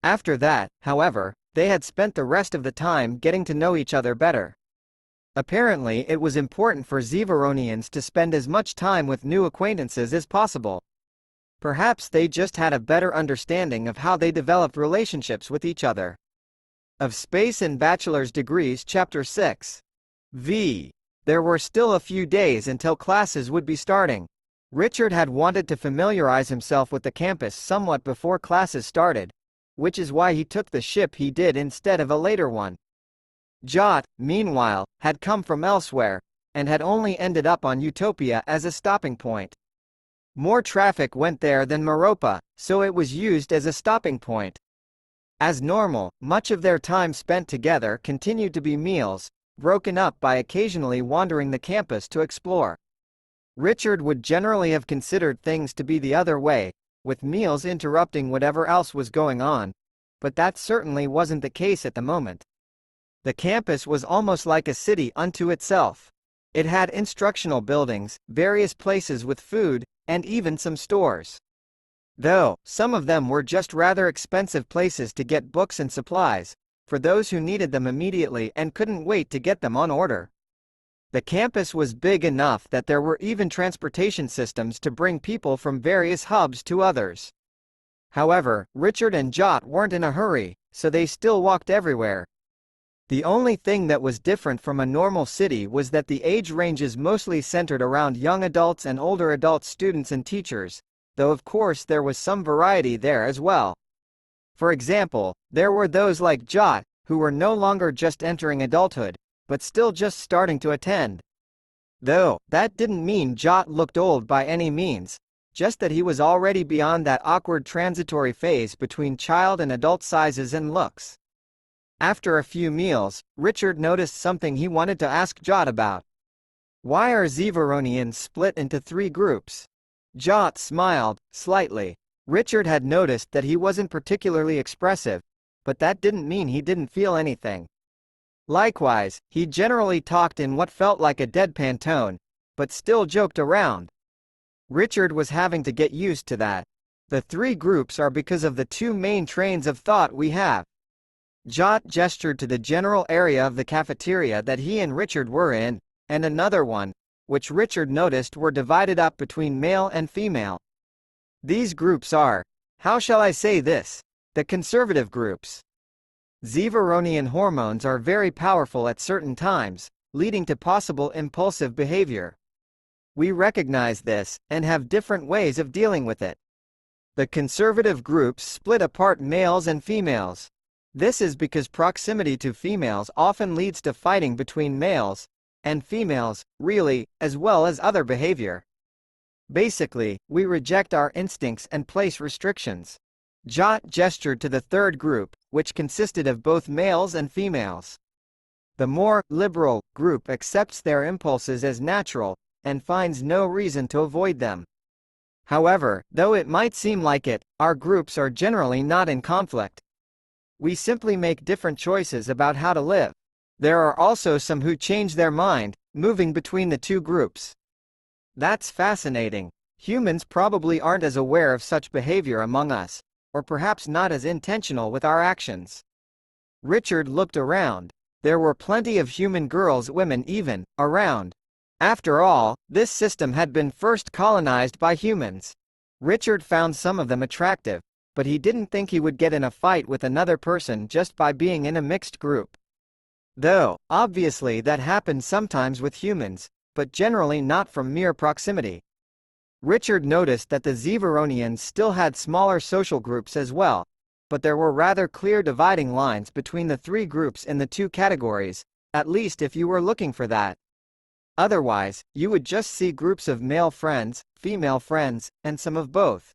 After that, however, they had spent the rest of the time getting to know each other better. Apparently it was important for Zevaronians to spend as much time with new acquaintances as possible. Perhaps they just had a better understanding of how they developed relationships with each other. Of Space and Bachelor's Degrees Chapter 6. V. There were still a few days until classes would be starting. Richard had wanted to familiarize himself with the campus somewhat before classes started, which is why he took the ship he did instead of a later one. Jot, meanwhile, had come from elsewhere, and had only ended up on Utopia as a stopping point. More traffic went there than Meropa, so it was used as a stopping point. As normal, much of their time spent together continued to be meals, broken up by occasionally wandering the campus to explore. Richard would generally have considered things to be the other way, with meals interrupting whatever else was going on, but that certainly wasn't the case at the moment. The campus was almost like a city unto itself. It had instructional buildings, various places with food, and even some stores. Though, some of them were just rather expensive places to get books and supplies, for those who needed them immediately and couldn't wait to get them on order. The campus was big enough that there were even transportation systems to bring people from various hubs to others. However, Richard and Jot weren't in a hurry, so they still walked everywhere. The only thing that was different from a normal city was that the age ranges mostly centered around young adults and older adult students and teachers, though of course there was some variety there as well. For example, there were those like Jot, who were no longer just entering adulthood, but still just starting to attend. Though, that didn't mean Jot looked old by any means, just that he was already beyond that awkward transitory phase between child and adult sizes and looks. After a few meals, Richard noticed something he wanted to ask Jot about. "Why are Zevaronians split into 3 groups?" Jot smiled, slightly. Richard had noticed that he wasn't particularly expressive, but that didn't mean he didn't feel anything. Likewise, he generally talked in what felt like a deadpan tone, but still joked around. Richard was having to get used to that. The 3 groups are because of the 2 main trains of thought we have. Jot gestured to the general area of the cafeteria that he and Richard were in, and another one, which Richard noticed were divided up between male and female. These groups are, how shall I say this, the conservative groups. Zevaronian hormones are very powerful at certain times, leading to possible impulsive behavior. We recognize this, and have different ways of dealing with it. The conservative groups split apart males and females. This is because proximity to females often leads to fighting between males and females, really, as well as other behavior. Basically, we reject our instincts and place restrictions. Jot gestured to the third group, which consisted of both males and females. The more liberal group accepts their impulses as natural, and finds no reason to avoid them. However, though it might seem like it, our groups are generally not in conflict. We simply make different choices about how to live. There are also some who change their mind, moving between the two groups. That's fascinating. Humans probably aren't as aware of such behavior among us, or perhaps not as intentional with our actions. Richard looked around. There were plenty of human girls, women even, around. After all, this system had been first colonized by humans. Richard found some of them attractive, but he didn't think he would get in a fight with another person just by being in a mixed group. Though, obviously that happened sometimes with humans, but generally not from mere proximity. Richard noticed that the Zeveronians still had smaller social groups as well, but there were rather clear dividing lines between the three groups in the two categories, at least if you were looking for that. Otherwise, you would just see groups of male friends, female friends, and some of both.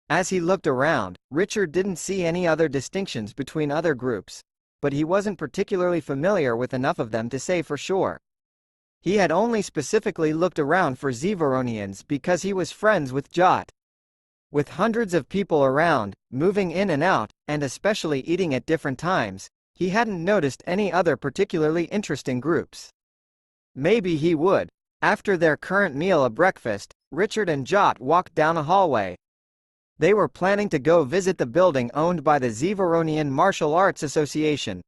As he looked around, Richard didn't see any other distinctions between other groups, but he wasn't particularly familiar with enough of them to say for sure. He had only specifically looked around for Zeveronians because he was friends with Jot. With hundreds of people around, moving in and out, and especially eating at different times, he hadn't noticed any other particularly interesting groups. Maybe he would. After their current meal of breakfast, Richard and Jot walked down a hallway. They were planning to go visit the building owned by the Zeveronian Martial Arts Association.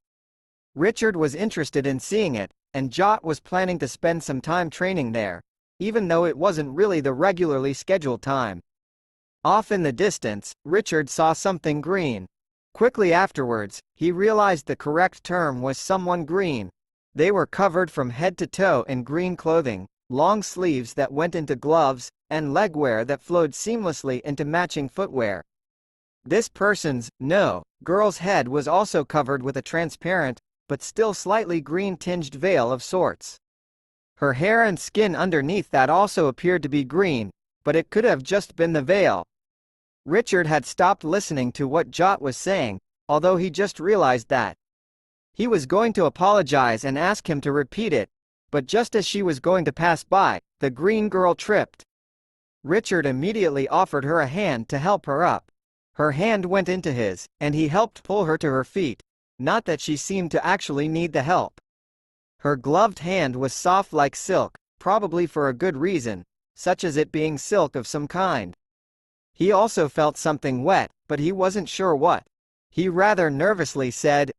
Richard was interested in seeing it, and Jot was planning to spend some time training there, even though it wasn't really the regularly scheduled time. Off in the distance, Richard saw something green. Quickly afterwards, he realized the correct term was someone green. They were covered from head to toe in green clothing, long sleeves that went into gloves, and legwear that flowed seamlessly into matching footwear. This person's, no, girl's head was also covered with a transparent, but still slightly green-tinged veil of sorts. Her hair and skin underneath that also appeared to be green, but it could have just been the veil. Richard had stopped listening to what Jot was saying, although he just realized that. He was going to apologize and ask him to repeat it, but just as she was going to pass by, the green girl tripped. Richard immediately offered her a hand to help her up. Her hand went into his, and he helped pull her to her feet, not that she seemed to actually need the help. Her gloved hand was soft like silk, probably for a good reason, such as it being silk of some kind. He also felt something wet, but he wasn't sure what. He rather nervously said,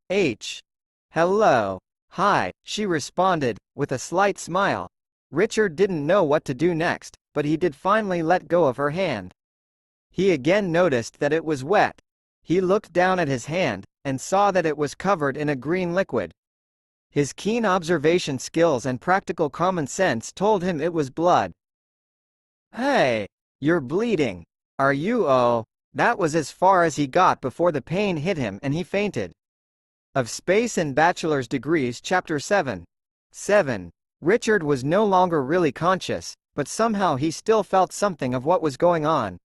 "Hello." "Hi," she responded, with a slight smile. Richard didn't know what to do next, but he did finally let go of her hand. He again noticed that it was wet. He looked down at his hand, and saw that it was covered in a green liquid. His keen observation skills and practical common sense told him it was blood. "Hey, you're bleeding. Are you?" "Oh." That was as far as he got before the pain hit him and he fainted. Of Space and Bachelor's Degrees Chapter 7. Richard was no longer really conscious, but somehow he still felt something of what was going on.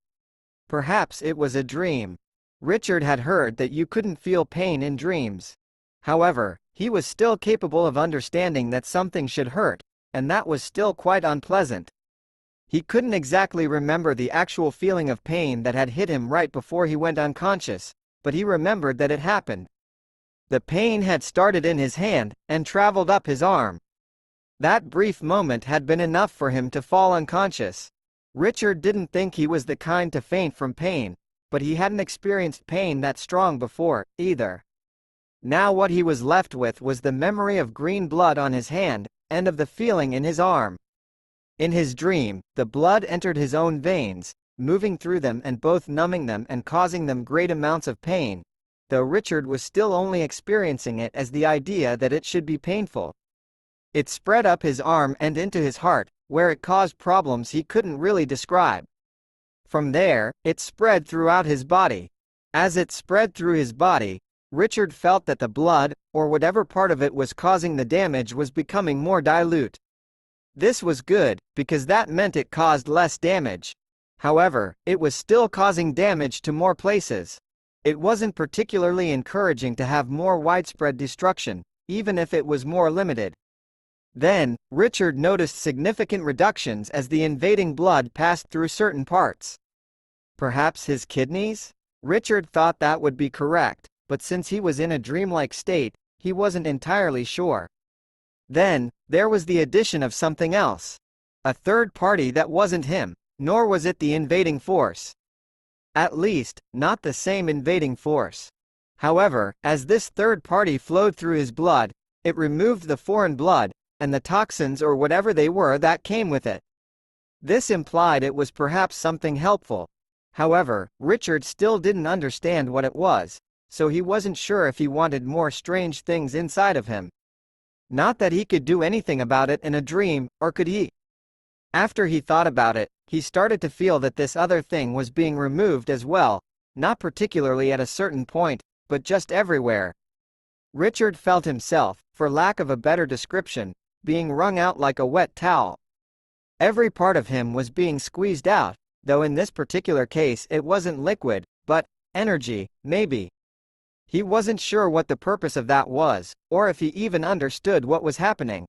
Perhaps it was a dream. Richard had heard that you couldn't feel pain in dreams. However, he was still capable of understanding that something should hurt, and that was still quite unpleasant. He couldn't exactly remember the actual feeling of pain that had hit him right before he went unconscious, but he remembered that it happened. The pain had started in his hand, and traveled up his arm. That brief moment had been enough for him to fall unconscious. Richard didn't think he was the kind to faint from pain, but he hadn't experienced pain that strong before, either. Now what he was left with was the memory of green blood on his hand, and of the feeling in his arm. In his dream, the blood entered his own veins, moving through them and both numbing them and causing them great amounts of pain, though Richard was still only experiencing it as the idea that it should be painful. It spread up his arm and into his heart, where it caused problems he couldn't really describe. From there, it spread throughout his body. As it spread through his body, Richard felt that the blood, or whatever part of it was causing the damage, was becoming more dilute. This was good, because that meant it caused less damage. However, it was still causing damage to more places. It wasn't particularly encouraging to have more widespread destruction, even if it was more limited. Then, Richard noticed significant reductions as the invading blood passed through certain parts. Perhaps his kidneys? Richard thought that would be correct, but since he was in a dreamlike state, he wasn't entirely sure. Then, there was the addition of something else. A third party that wasn't him, nor was it the invading force. At least, not the same invading force. However, as this third party flowed through his blood, it removed the foreign blood, and the toxins or whatever they were that came with it. This implied it was perhaps something helpful. However, Richard still didn't understand what it was, so he wasn't sure if he wanted more strange things inside of him. Not that he could do anything about it in a dream, or could he? After he thought about it, he started to feel that this other thing was being removed as well, not particularly at a certain point, but just everywhere. Richard felt himself, for lack of a better description, being wrung out like a wet towel. Every part of him was being squeezed out, though in this particular case it wasn't liquid, but energy, maybe. He wasn't sure what the purpose of that was, or if he even understood what was happening.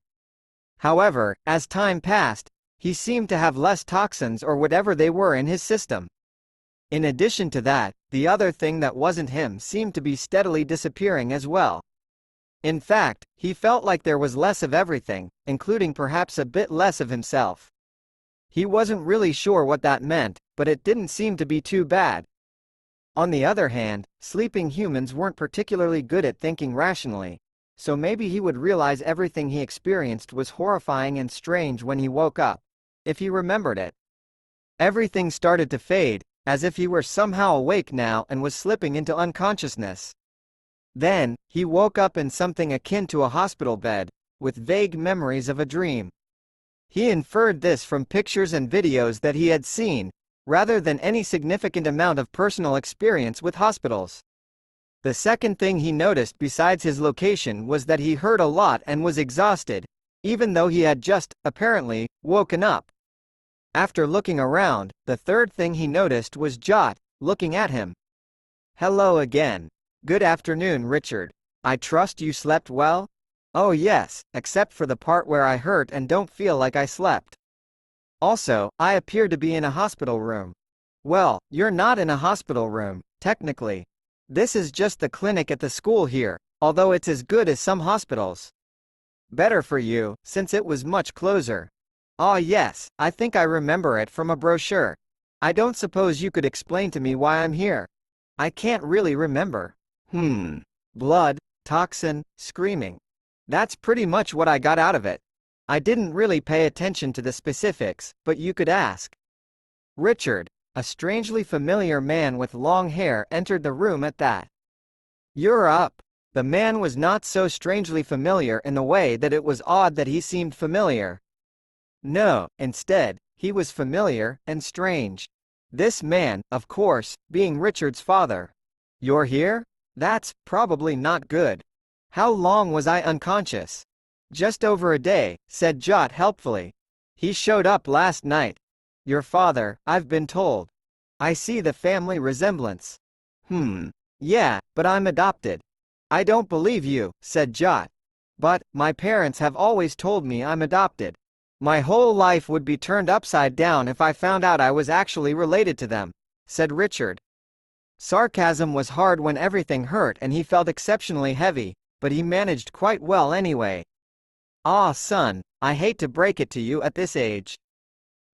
However, as time passed, he seemed to have less toxins or whatever they were in his system. In addition to that, the other thing that wasn't him seemed to be steadily disappearing as well. In fact, he felt like there was less of everything, including perhaps a bit less of himself. He wasn't really sure what that meant, but it didn't seem to be too bad. On the other hand, sleeping humans weren't particularly good at thinking rationally, so maybe he would realize everything he experienced was horrifying and strange when he woke up, if he remembered it. Everything started to fade, as if he were somehow awake now and was slipping into unconsciousness. Then, he woke up in something akin to a hospital bed, with vague memories of a dream. He inferred this from pictures and videos that he had seen, rather than any significant amount of personal experience with hospitals. The second thing he noticed besides his location was that he heard a lot and was exhausted, even though he had just, apparently, woken up. After looking around, the third thing he noticed was Jot, looking at him. "Hello again. Good afternoon, Richard. I trust you slept well?" "Oh yes, except for the part where I hurt and don't feel like I slept. Also, I appear to be in a hospital room." "Well, you're not in a hospital room, technically. This is just the clinic at the school here, although it's as good as some hospitals. Better for you, since it was much closer." "Ah yes, I think I remember it from a brochure. I don't suppose you could explain to me why I'm here?" "I can't really remember." Blood, toxin, screaming. That's pretty much what I got out of it. I didn't really pay attention to the specifics, but you could ask." Richard, a strangely familiar man with long hair, entered the room at that. "You're up." The man was not so strangely familiar in the way that it was odd that he seemed familiar. No, instead, he was familiar and strange. This man, of course, being Richard's father. "You're here? That's probably not good. How long was I unconscious?" "Just over a day," said Jot helpfully. "He showed up last night." "Your father, I've been told. I see the family resemblance." Yeah, but I'm adopted." "I don't believe you," said Jot. "But, my parents have always told me I'm adopted. My whole life would be turned upside down if I found out I was actually related to them," said Richard. Sarcasm was hard when everything hurt and he felt exceptionally heavy, but he managed quite well anyway. "Ah son, I hate to break it to you at this age.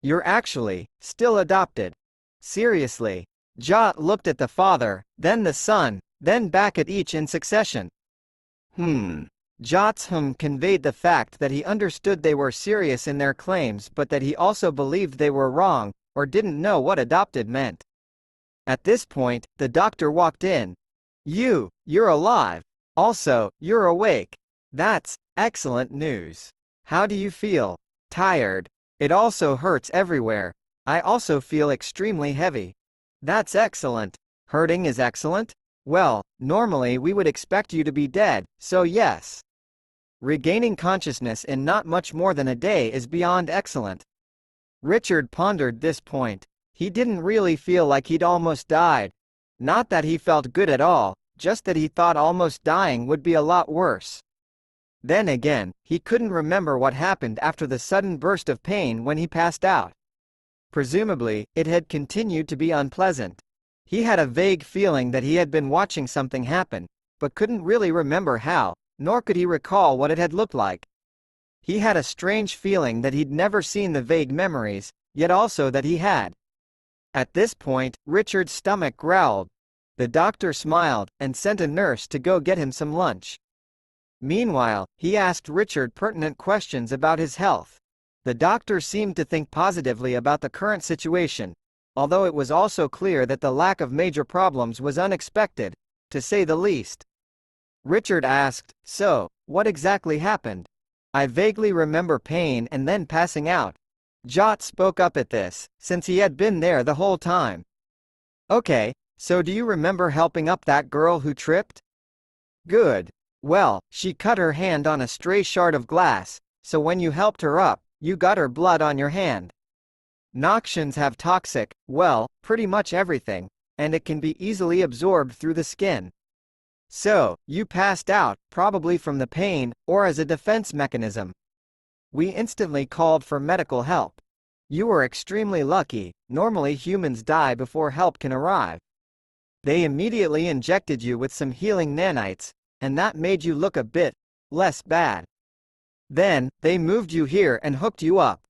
You're actually still adopted." "Seriously?" Jot looked at the father, then the son, then back at each in succession. Jot's conveyed the fact that he understood they were serious in their claims but that he also believed they were wrong, or didn't know what adopted meant. At this point, the doctor walked in. You're alive. Also, you're awake. That's excellent news. How do you feel?" "Tired. It also hurts everywhere. I also feel extremely heavy." "That's excellent. Hurting is excellent? Well, normally we would expect you to be dead, so yes. Regaining consciousness in not much more than a day is beyond excellent." Richard pondered this point. He didn't really feel like he'd almost died. Not that he felt good at all, just that he thought almost dying would be a lot worse. Then again, he couldn't remember what happened after the sudden burst of pain when he passed out. Presumably, it had continued to be unpleasant. He had a vague feeling that he had been watching something happen, but couldn't really remember how, nor could he recall what it had looked like. He had a strange feeling that he'd never seen the vague memories, yet also that he had. At this point, Richard's stomach growled. The doctor smiled, and sent a nurse to go get him some lunch. Meanwhile, he asked Richard pertinent questions about his health. The doctor seemed to think positively about the current situation, although it was also clear that the lack of major problems was unexpected, to say the least. Richard asked, "So, what exactly happened?" "I vaguely remember pain and then passing out." Jot spoke up at this, since he had been there the whole time. "Okay, so do you remember helping up that girl who tripped?" "Good. Well, she cut her hand on a stray shard of glass, so when you helped her up, you got her blood on your hand. Noxians have toxic, well, pretty much everything, and it can be easily absorbed through the skin. So, you passed out, probably from the pain, or as a defense mechanism. We instantly called for medical help. You were extremely lucky, normally humans die before help can arrive. They immediately injected you with some healing nanites, and that made you look a bit less bad. Then, they moved you here and hooked you up."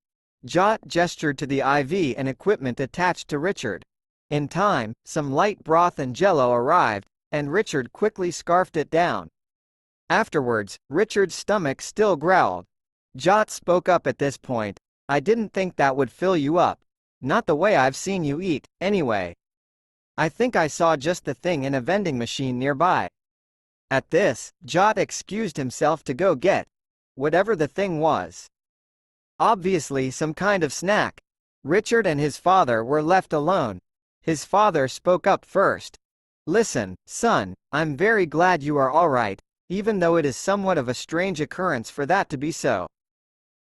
Jot gestured to the IV and equipment attached to Richard. In time, some light broth and jello arrived, and Richard quickly scarfed it down. Afterwards, Richard's stomach still growled. Jot spoke up at this point. "I didn't think that would fill you up. Not the way I've seen you eat, anyway. I think I saw just the thing in a vending machine nearby." At this, Jot excused himself to go get whatever the thing was. Obviously some kind of snack. Richard and his father were left alone. His father spoke up first. "Listen, son, I'm very glad you are all right, even though it is somewhat of a strange occurrence for that to be so.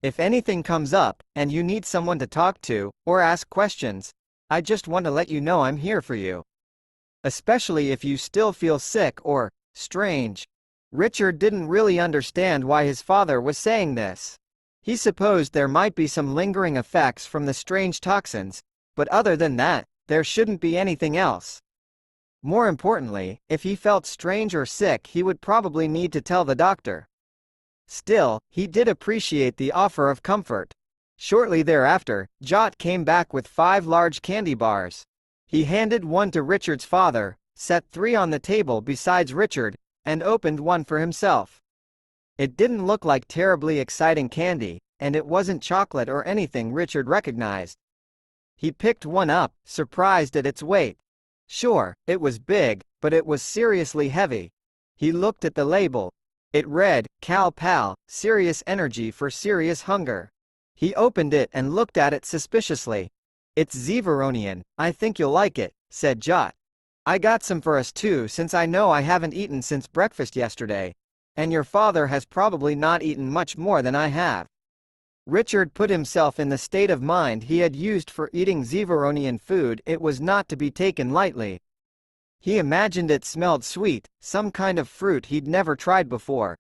If anything comes up, and you need someone to talk to, or ask questions, I just want to let you know I'm here for you. Especially if you still feel sick or strange." Richard didn't really understand why his father was saying this. He supposed there might be some lingering effects from the strange toxins, but other than that, there shouldn't be anything else. More importantly, if he felt strange or sick, he would probably need to tell the doctor. Still, he did appreciate the offer of comfort. Shortly thereafter, Jot came back with 5 large candy bars. He handed one to Richard's father, set 3 on the table besides Richard, and opened one for himself. It didn't look like terribly exciting candy, and it wasn't chocolate or anything Richard recognized. He picked one up, surprised at its weight. Sure, it was big, but it was seriously heavy. He looked at the label. It read, "Cal Pal, serious energy for serious hunger." He opened it and looked at it suspiciously. "It's zonian, I think you'll like it," said Jot. "I got some for us too, since I know I haven't eaten since breakfast yesterday. And your father has probably not eaten much more than I have." Richard put himself in the state of mind he had used for eating zonian food. It was not to be taken lightly. He imagined it smelled sweet, some kind of fruit he'd never tried before.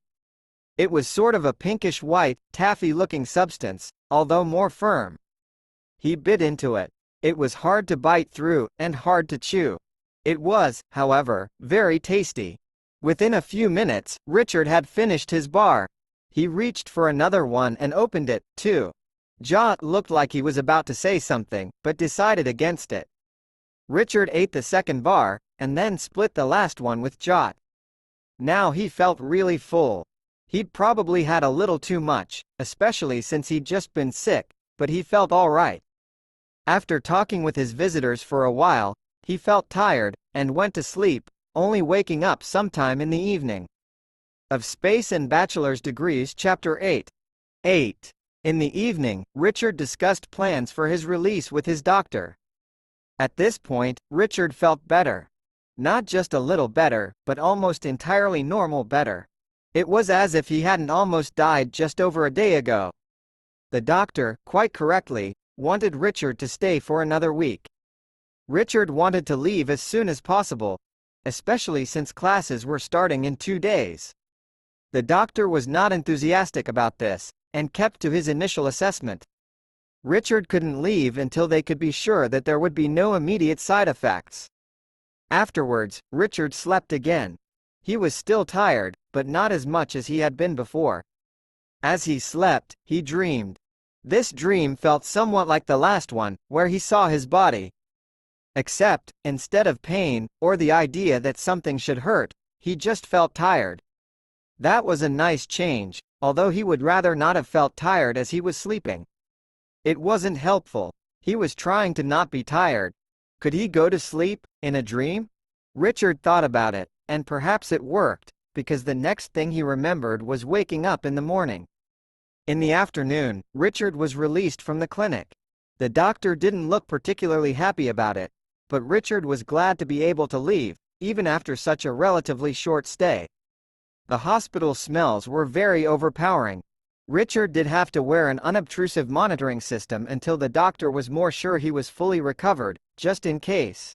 It was sort of a pinkish-white, taffy-looking substance, although more firm. He bit into it. It was hard to bite through, and hard to chew. It was, however, very tasty. Within a few minutes, Richard had finished his bar. He reached for another one and opened it, too. Jot looked like he was about to say something, but decided against it. Richard ate the second bar, and then split the last one with Jot. Now he felt really full. He'd probably had a little too much, especially since he'd just been sick, but he felt all right. After talking with his visitors for a while, he felt tired, and went to sleep, only waking up sometime in the evening. Of Space and Bachelor's Degrees Chapter 8. 8. In the evening, Richard discussed plans for his release with his doctor. At this point, Richard felt better. Not just a little better, but almost entirely normal better. It was as if he hadn't almost died just over a day ago. The doctor, quite correctly, wanted Richard to stay for another week. Richard wanted to leave as soon as possible, especially since classes were starting in 2 days. The doctor was not enthusiastic about this, and kept to his initial assessment. Richard couldn't leave until they could be sure that there would be no immediate side effects. Afterwards, Richard slept again. He was still tired, but not as much as he had been before. As he slept, he dreamed. This dream felt somewhat like the last one, where he saw his body. Except, instead of pain, or the idea that something should hurt, he just felt tired. That was a nice change, although he would rather not have felt tired as he was sleeping. It wasn't helpful. He was trying to not be tired. Could he go to sleep, in a dream? Richard thought about it, and perhaps it worked, because the next thing he remembered was waking up in the morning. In the afternoon, Richard was released from the clinic. The doctor didn't look particularly happy about it, but Richard was glad to be able to leave, even after such a relatively short stay. The hospital smells were very overpowering. Richard did have to wear an unobtrusive monitoring system until the doctor was more sure he was fully recovered, just in case.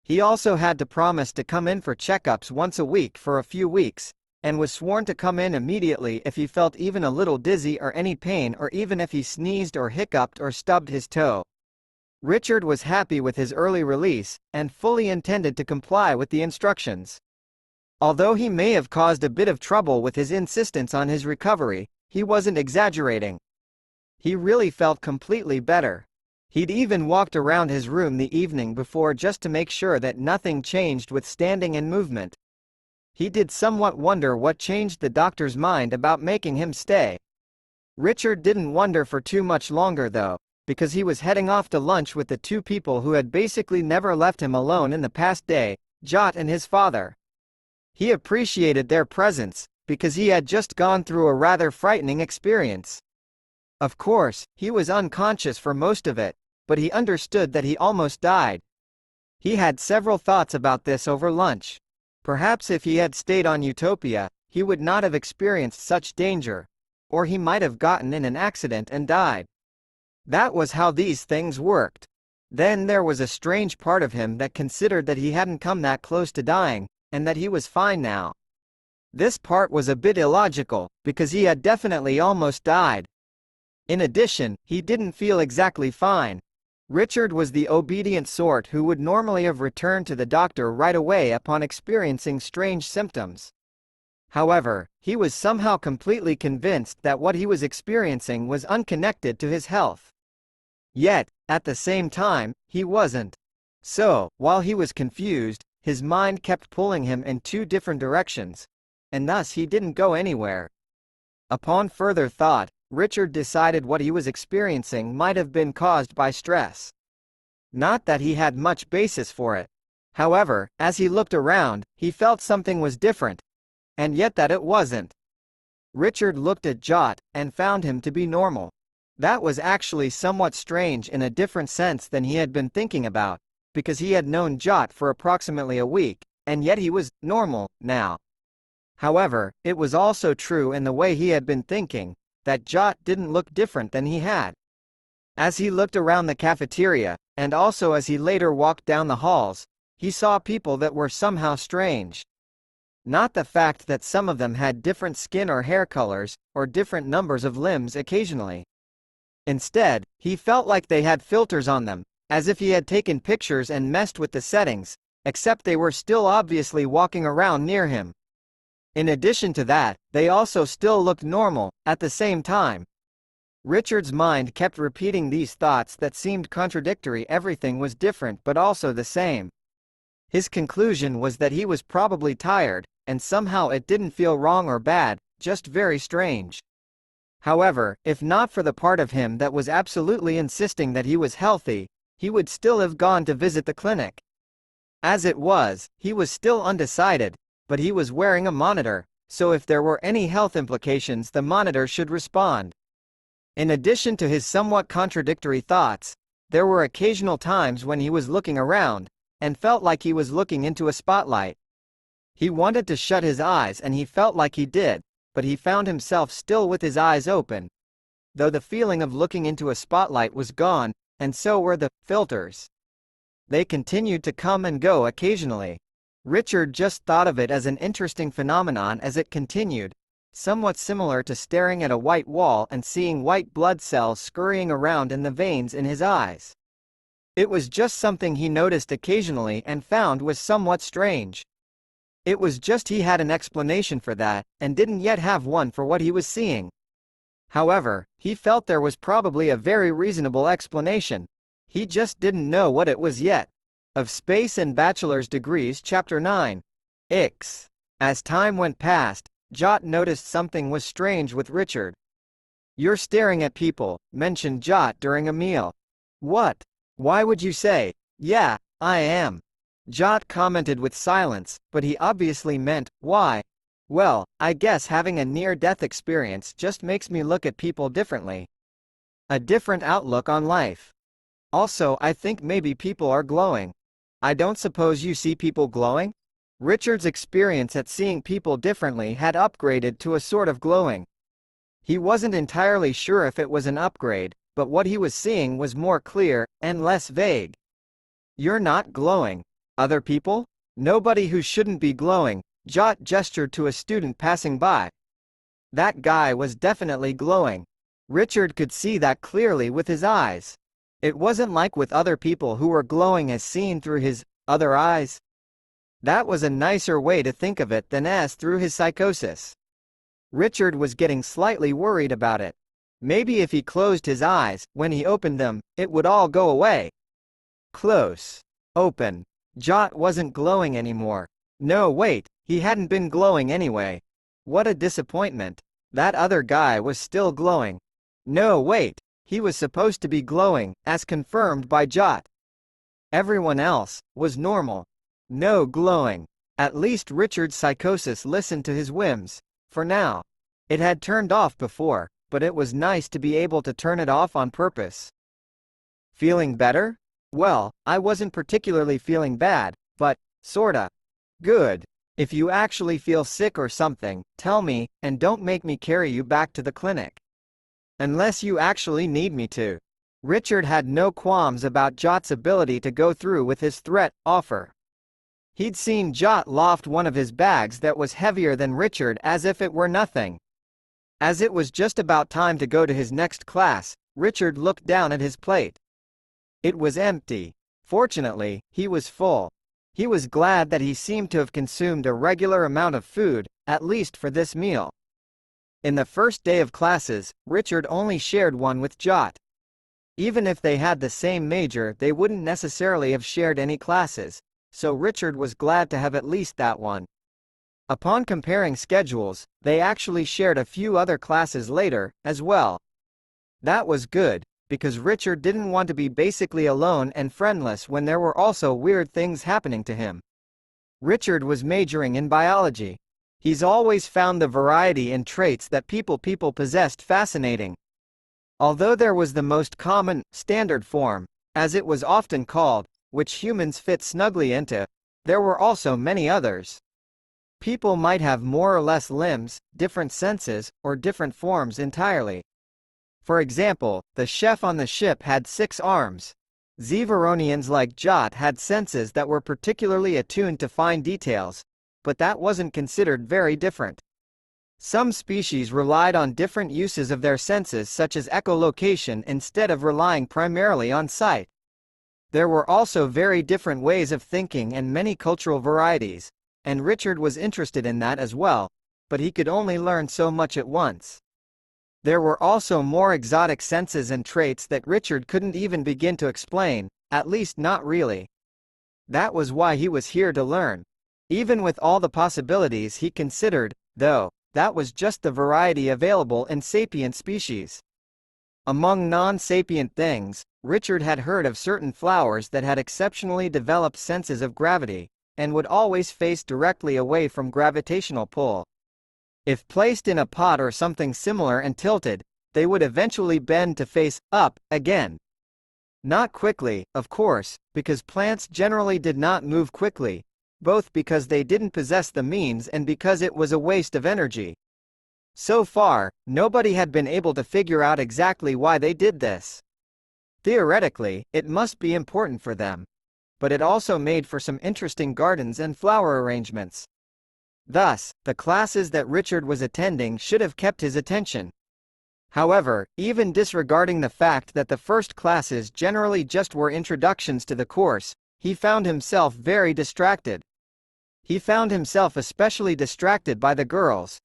He also had to promise to come in for checkups once a week for a few weeks, and was sworn to come in immediately if he felt even a little dizzy or any pain, or even if he sneezed or hiccuped or stubbed his toe. Richard was happy with his early release, and fully intended to comply with the instructions. Although he may have caused a bit of trouble with his insistence on his recovery, he wasn't exaggerating. He really felt completely better. He'd even walked around his room the evening before just to make sure that nothing changed with standing and movement. He did somewhat wonder what changed the doctor's mind about making him stay. Richard didn't wonder for too much longer though, because he was heading off to lunch with the two people who had basically never left him alone in the past day, Jot and his father. He appreciated their presence, because he had just gone through a rather frightening experience. Of course, he was unconscious for most of it, but he understood that he almost died. He had several thoughts about this over lunch. Perhaps if he had stayed on Utopia, he would not have experienced such danger, or he might have gotten in an accident and died. That was how these things worked. Then there was a strange part of him that considered that he hadn't come that close to dying, and that he was fine now. This part was a bit illogical, because he had definitely almost died. In addition, he didn't feel exactly fine. Richard was the obedient sort who would normally have returned to the doctor right away upon experiencing strange symptoms. However, he was somehow completely convinced that what he was experiencing was unconnected to his health. Yet, at the same time, he wasn't. So, while he was confused, his mind kept pulling him in two different directions, and thus he didn't go anywhere. Upon further thought, Richard decided what he was experiencing might have been caused by stress. Not that he had much basis for it. However, as he looked around, he felt something was different, and yet that it wasn't. Richard looked at Jot, and found him to be normal. That was actually somewhat strange in a different sense than he had been thinking about, because he had known Jot for approximately a week, and yet he was normal now. However, it was also true in the way he had been thinking, that Jot didn't look different than he had. As he looked around the cafeteria, and also as he later walked down the halls, he saw people that were somehow strange. Not the fact that some of them had different skin or hair colors, or different numbers of limbs occasionally. Instead, he felt like they had filters on them, as if he had taken pictures and messed with the settings, except they were still obviously walking around near him. In addition to that, they also still looked normal, at the same time. Richard's mind kept repeating these thoughts that seemed contradictory. Everything was different but also the same. His conclusion was that he was probably tired, and somehow it didn't feel wrong or bad, just very strange. However, if not for the part of him that was absolutely insisting that he was healthy, he would still have gone to visit the clinic. As it was, he was still undecided, but he was wearing a monitor, so if there were any health implications, the monitor should respond. In addition to his somewhat contradictory thoughts, there were occasional times when he was looking around, and felt like he was looking into a spotlight. He wanted to shut his eyes and he felt like he did, but he found himself still with his eyes open. Though the feeling of looking into a spotlight was gone, and so were the filters. They continued to come and go occasionally. Richard just thought of it as an interesting phenomenon as it continued, somewhat similar to staring at a white wall and seeing white blood cells scurrying around in the veins in his eyes. It was just something he noticed occasionally and found was somewhat strange. It was just he had an explanation for that, and didn't yet have one for what he was seeing. However, he felt there was probably a very reasonable explanation. He just didn't know what it was yet. Of Space and Bachelor's Degrees Chapter 9. Ix. As time went past, Jot noticed something was strange with Richard. "You're staring at people," mentioned Jot during a meal. "What? Why would you say?" "Yeah, I am." Jot commented with silence, but he obviously meant, "Why?" "Well, I guess having a near-death experience just makes me look at people differently. A different outlook on life. Also, I think maybe people are glowing." "I don't suppose you see people glowing?" Richard's experience at seeing people differently had upgraded to a sort of glowing. He wasn't entirely sure if it was an upgrade, but what he was seeing was more clear, and less vague. "You're not glowing. Other people? Nobody who shouldn't be glowing." Jot gestured to a student passing by. That guy was definitely glowing. Richard could see that clearly with his eyes. It wasn't like with other people who were glowing as seen through his other eyes. That was a nicer way to think of it than as through his psychosis. Richard was getting slightly worried about it. Maybe if he closed his eyes, when he opened them, it would all go away. Close. Open. Jot wasn't glowing anymore. No, wait, he hadn't been glowing anyway. What a disappointment. That other guy was still glowing. No, wait, he was supposed to be glowing, as confirmed by Jot. Everyone else was normal. No glowing. At least Richard's psychosis listened to his whims, for now. It had turned off before, but it was nice to be able to turn it off on purpose. Feeling better? Well, I wasn't particularly feeling bad, but, sorta. Good. If you actually feel sick or something, tell me, and don't make me carry you back to the clinic. Unless you actually need me to. Richard had no qualms about Jot's ability to go through with his threat offer. He'd seen Jot loft one of his bags that was heavier than Richard as if it were nothing. As it was just about time to go to his next class, Richard looked down at his plate. It was empty. Fortunately, he was full. He was glad that he seemed to have consumed a regular amount of food, at least for this meal. In the first day of classes, Richard only shared one with Jot. Even if they had the same major, they wouldn't necessarily have shared any classes, so Richard was glad to have at least that one. Upon comparing schedules, they actually shared a few other classes later, as well. That was good, because Richard didn't want to be basically alone and friendless when there were also weird things happening to him. Richard was majoring in biology. He's always found the variety in traits that people possessed fascinating. Although there was the most common, standard form, as it was often called, which humans fit snugly into, there were also many others. People might have more or less limbs, different senses, or different forms entirely. For example, the chef on the ship had 6 arms. Zeveronians like Jot had senses that were particularly attuned to fine details, but that wasn't considered very different. Some species relied on different uses of their senses such as echolocation instead of relying primarily on sight. There were also very different ways of thinking and many cultural varieties, and Richard was interested in that as well, but he could only learn so much at once. There were also more exotic senses and traits that Richard couldn't even begin to explain, at least not really. That was why he was here to learn. Even with all the possibilities he considered, though, that was just the variety available in sapient species. Among non-sapient things, Richard had heard of certain flowers that had exceptionally developed senses of gravity, and would always face directly away from gravitational pull. If placed in a pot or something similar and tilted, they would eventually bend to face up again. Not quickly, of course, because plants generally did not move quickly, both because they didn't possess the means and because it was a waste of energy. So far, nobody had been able to figure out exactly why they did this. Theoretically, it must be important for them. but it also made for some interesting gardens and flower arrangements. Thus, the classes that Richard was attending should have kept his attention. However, even disregarding the fact that the first classes generally just were introductions to the course, he found himself very distracted. He found himself especially distracted by the girls.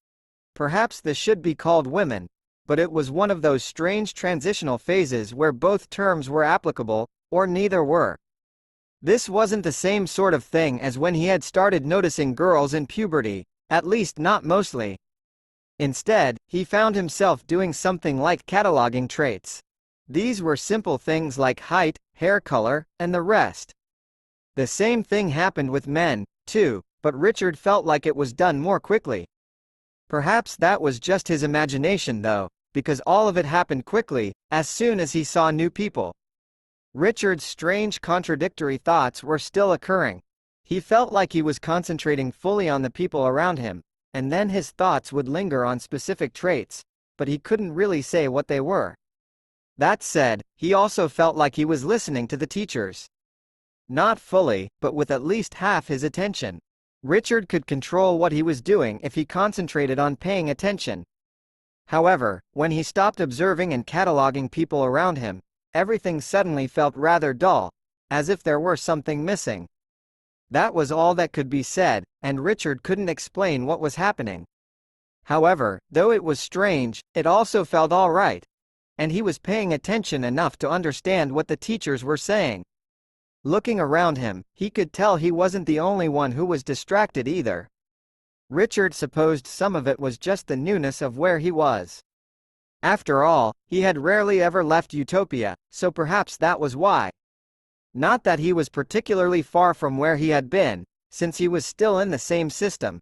Perhaps this should be called women, but it was one of those strange transitional phases where both terms were applicable, or neither were. This wasn't the same sort of thing as when he had started noticing girls in puberty, at least not mostly. Instead, he found himself doing something like cataloging traits. These were simple things like height, hair color, and the rest. The same thing happened with men, too, but Richard felt like it was done more quickly. Perhaps that was just his imagination though, because all of it happened quickly, as soon as he saw new people. Richard's strange contradictory thoughts were still occurring. He felt like he was concentrating fully on the people around him, and then his thoughts would linger on specific traits, but he couldn't really say what they were. That said, he also felt like he was listening to the teachers. Not fully, but with at least half his attention. Richard could control what he was doing if he concentrated on paying attention. However, when he stopped observing and cataloging people around him, everything suddenly felt rather dull, as if there were something missing. That was all that could be said, and Richard couldn't explain what was happening. However, though it was strange, it also felt all right, and he was paying attention enough to understand what the teachers were saying. Looking around him, he could tell he wasn't the only one who was distracted either. Richard supposed some of it was just the newness of where he was. After all, he had rarely ever left Utopia, so perhaps that was why. Not that he was particularly far from where he had been, since he was still in the same system,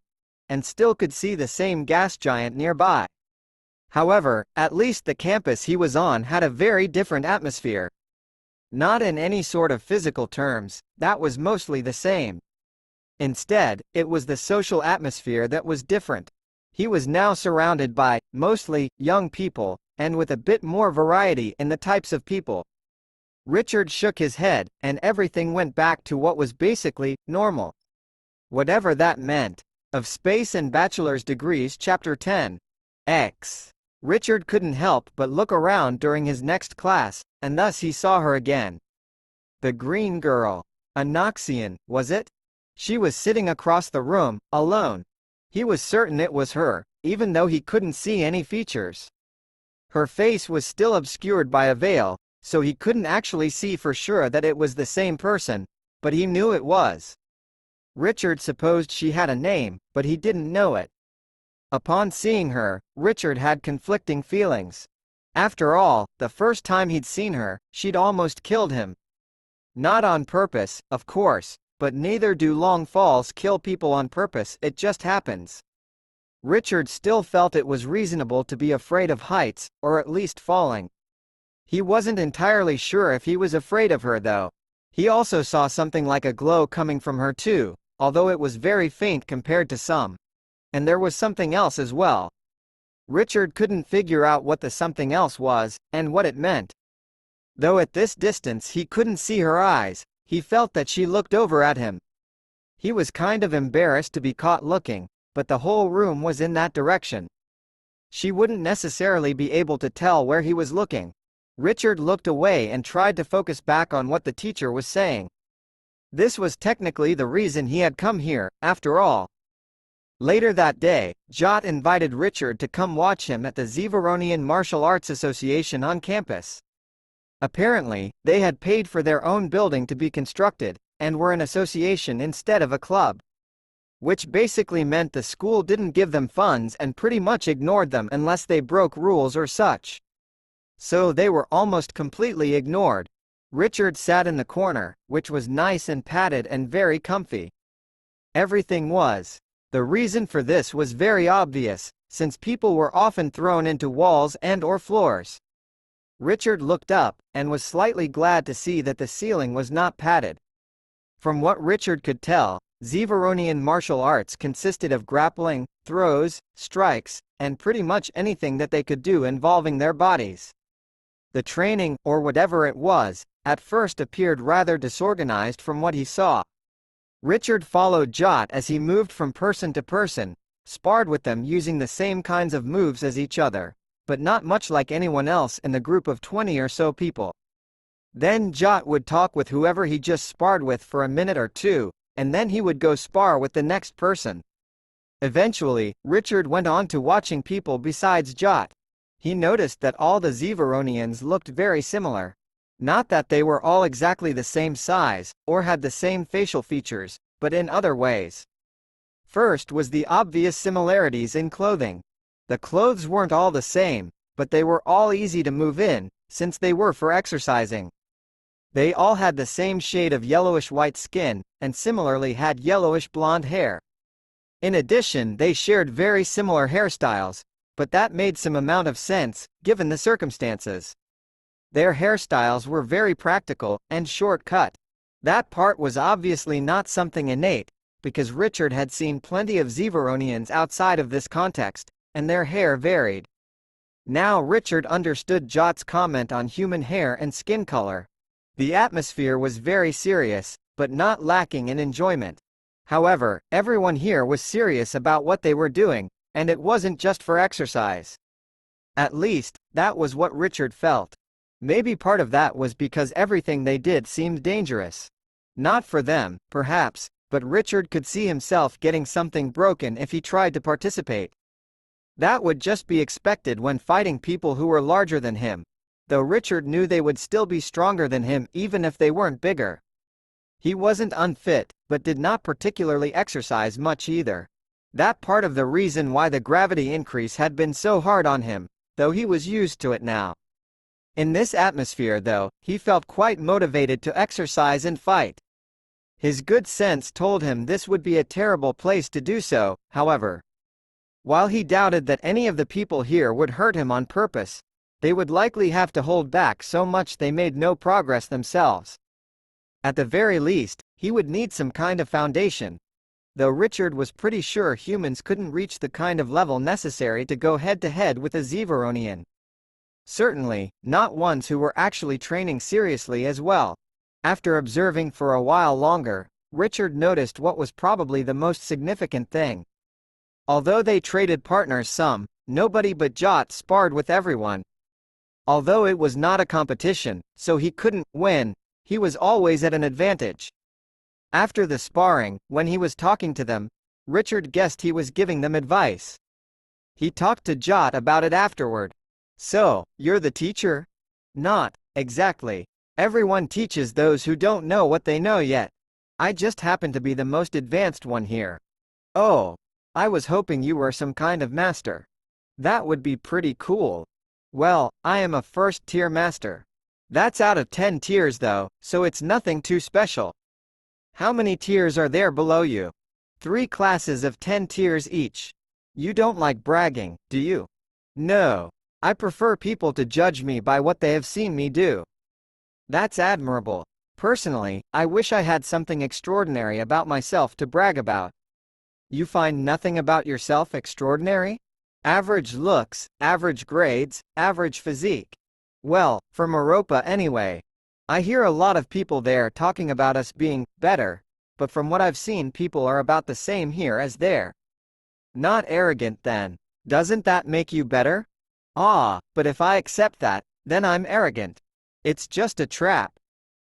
and still could see the same gas giant nearby. However, at least the campus he was on had a very different atmosphere. Not in any sort of physical terms, that was mostly the same. Instead, it was the social atmosphere that was different. He was now surrounded by, mostly, young people, and with a bit more variety in the types of people. Richard shook his head, and everything went back to what was basically normal. Whatever that meant. Of Space and Bachelor's Degrees Chapter 10. X. Richard couldn't help but look around during his next class, and thus he saw her again. The green girl. A Knoxian, was it? She was sitting across the room, alone. He was certain it was her, even though he couldn't see any features. Her face was still obscured by a veil, so he couldn't actually see for sure that it was the same person, but he knew it was. Richard supposed she had a name, but he didn't know it. Upon seeing her, Richard had conflicting feelings. After all, the first time he'd seen her, she'd almost killed him. Not on purpose, of course, but neither do long falls kill people on purpose, it just happens. Richard still felt it was reasonable to be afraid of heights, or at least falling. He wasn't entirely sure if he was afraid of her though. He also saw something like a glow coming from her too, although it was very faint compared to some. And there was something else as well. Richard couldn't figure out what the something else was, and what it meant. Though at this distance he couldn't see her eyes, he felt that she looked over at him. He was kind of embarrassed to be caught looking, but the whole room was in that direction. She wouldn't necessarily be able to tell where he was looking. Richard looked away and tried to focus back on what the teacher was saying. This was technically the reason he had come here, after all. Later that day, Jot invited Richard to come watch him at the Zonian Martial Arts Association on campus. Apparently, they had paid for their own building to be constructed, and were an association instead of a club. Which basically meant the school didn't give them funds and pretty much ignored them unless they broke rules or such. So they were almost completely ignored. Richard sat in the corner, which was nice and padded and very comfy. Everything was. The reason for this was very obvious, since people were often thrown into walls and or floors. Richard looked up, and was slightly glad to see that the ceiling was not padded. From what Richard could tell, Zonian martial arts consisted of grappling, throws, strikes, and pretty much anything that they could do involving their bodies. The training, or whatever it was, at first appeared rather disorganized from what he saw. Richard followed Jot as he moved from person to person, sparred with them using the same kinds of moves as each other, but not much like anyone else in the group of 20 or so people. Then Jot would talk with whoever he just sparred with for a minute or two, and then he would go spar with the next person. Eventually, Richard went on to watching people besides Jot. He noticed that all the Zeveronians looked very similar. Not that they were all exactly the same size, or had the same facial features, but in other ways. First was the obvious similarities in clothing. The clothes weren't all the same, but they were all easy to move in, since they were for exercising. They all had the same shade of yellowish-white skin, and similarly had yellowish-blonde hair. In addition, they shared very similar hairstyles, but that made some amount of sense, given the circumstances. Their hairstyles were very practical, and short-cut. That part was obviously not something innate, because Richard had seen plenty of Zeveronians outside of this context, and their hair varied. Now Richard understood Jot's comment on human hair and skin color. The atmosphere was very serious, but not lacking in enjoyment. However, everyone here was serious about what they were doing, and it wasn't just for exercise. At least, that was what Richard felt. Maybe part of that was because everything they did seemed dangerous. Not for them, perhaps, but Richard could see himself getting something broken if he tried to participate. That would just be expected when fighting people who were larger than him, though Richard knew they would still be stronger than him even if they weren't bigger. He wasn't unfit, but did not particularly exercise much either. That part of the reason why the gravity increase had been so hard on him, though he was used to it now. In this atmosphere though, he felt quite motivated to exercise and fight. His good sense told him this would be a terrible place to do so, however. While he doubted that any of the people here would hurt him on purpose, they would likely have to hold back so much they made no progress themselves. At the very least, he would need some kind of foundation. Though Richard was pretty sure humans couldn't reach the kind of level necessary to go head-to-head with a Zeveronian. Certainly, not ones who were actually training seriously as well. After observing for a while longer, Richard noticed what was probably the most significant thing. Although they traded partners some, nobody but Jot sparred with everyone. Although it was not a competition, so he couldn't win, he was always at an advantage. After the sparring, when he was talking to them, Richard guessed he was giving them advice. He talked to Jot about it afterward. "So, you're the teacher?" "Not exactly. Everyone teaches those who don't know what they know yet. I just happen to be the most advanced one here." "Oh, I was hoping you were some kind of master." "That would be pretty cool." "Well, I am a first-tier master. That's out of 10 tiers though, so it's nothing too special." "How many tiers are there below you?" 3 classes of 10 tiers each." "You don't like bragging, do you?" "No. I prefer people to judge me by what they have seen me do." "That's admirable. Personally, I wish I had something extraordinary about myself to brag about." "You find nothing about yourself extraordinary?" "Average looks, average grades, average physique." "Well, for Meropa anyway. I hear a lot of people there talking about us being better, but from what I've seen people are about the same here as there." "Not arrogant then. Doesn't that make you better?" "Ah, but if I accept that, then I'm arrogant. It's just a trap."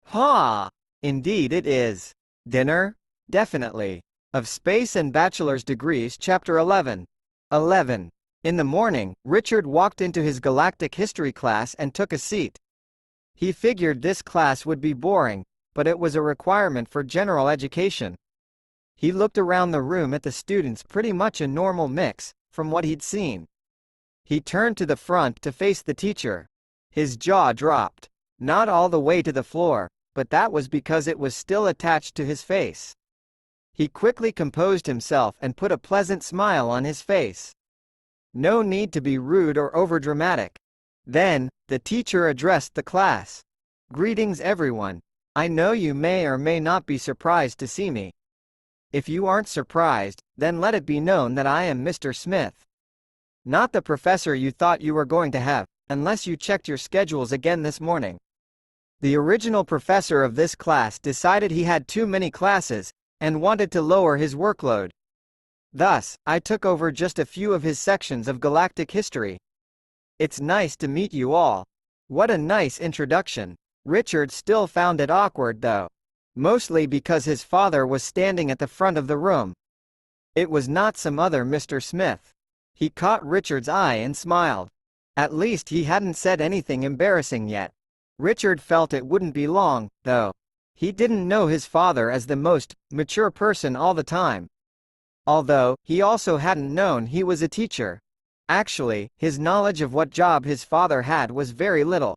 "Ha! Indeed it is. Dinner?" "Definitely." Of Space and Bachelor's Degrees Chapter 11. 11. In the morning, Richard walked into his galactic history class and took a seat. He figured this class would be boring, but it was a requirement for general education. He looked around the room at the students, pretty much a normal mix, from what he'd seen. He turned to the front to face the teacher. His jaw dropped. Not all the way to the floor, but that was because it was still attached to his face. He quickly composed himself and put a pleasant smile on his face. No need to be rude or overdramatic. Then, the teacher addressed the class. "Greetings everyone. I know you may or may not be surprised to see me. If you aren't surprised, then let it be known that I am Mr. Smith. Not the professor you thought you were going to have, unless you checked your schedules again this morning." The original professor of this class decided he had too many classes, and wanted to lower his workload. Thus, I took over just a few of his sections of galactic history. It's nice to meet you all. What a nice introduction. Richard still found it awkward though. Mostly because his father was standing at the front of the room. It was not some other Mr. Smith. He caught Richard's eye and smiled. At least he hadn't said anything embarrassing yet. Richard felt it wouldn't be long, though. He didn't know his father as the most mature person all the time. Although, he also hadn't known he was a teacher. Actually, his knowledge of what job his father had was very little.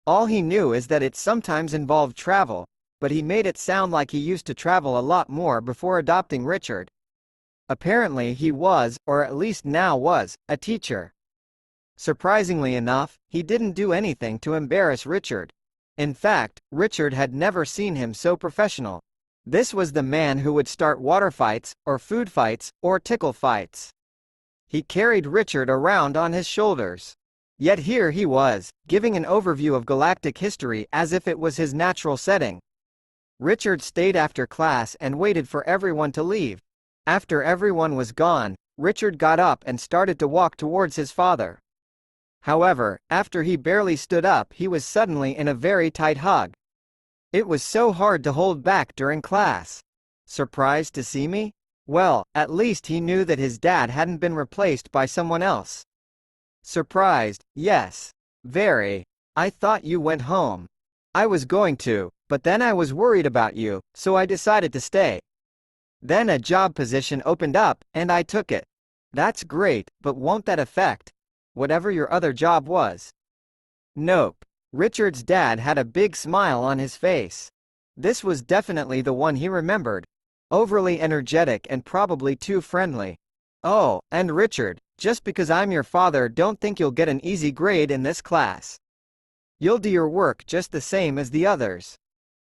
All he knew is that it sometimes involved travel, but he made it sound like he used to travel a lot more before adopting Richard. Apparently he was, or at least now was, a teacher. Surprisingly enough, he didn't do anything to embarrass Richard. In fact, Richard had never seen him so professional. This was the man who would start water fights, or food fights, or tickle fights. He carried Richard around on his shoulders. Yet here he was, giving an overview of galactic history as if it was his natural setting. Richard stayed after class and waited for everyone to leave. After everyone was gone, Richard got up and started to walk towards his father. However, after he barely stood up, he was suddenly in a very tight hug. It was so hard to hold back during class. Surprised to see me? Well, at least he knew that his dad hadn't been replaced by someone else. Surprised, yes. Very. I thought you went home. I was going to, but then I was worried about you, so I decided to stay. Then a job position opened up, and I took it. That's great, but won't that affect whatever your other job was? Nope. Richard's dad had a big smile on his face. This was definitely the one he remembered. Overly energetic and probably too friendly. Oh, and Richard, just because I'm your father, don't think you'll get an easy grade in this class. You'll do your work just the same as the others.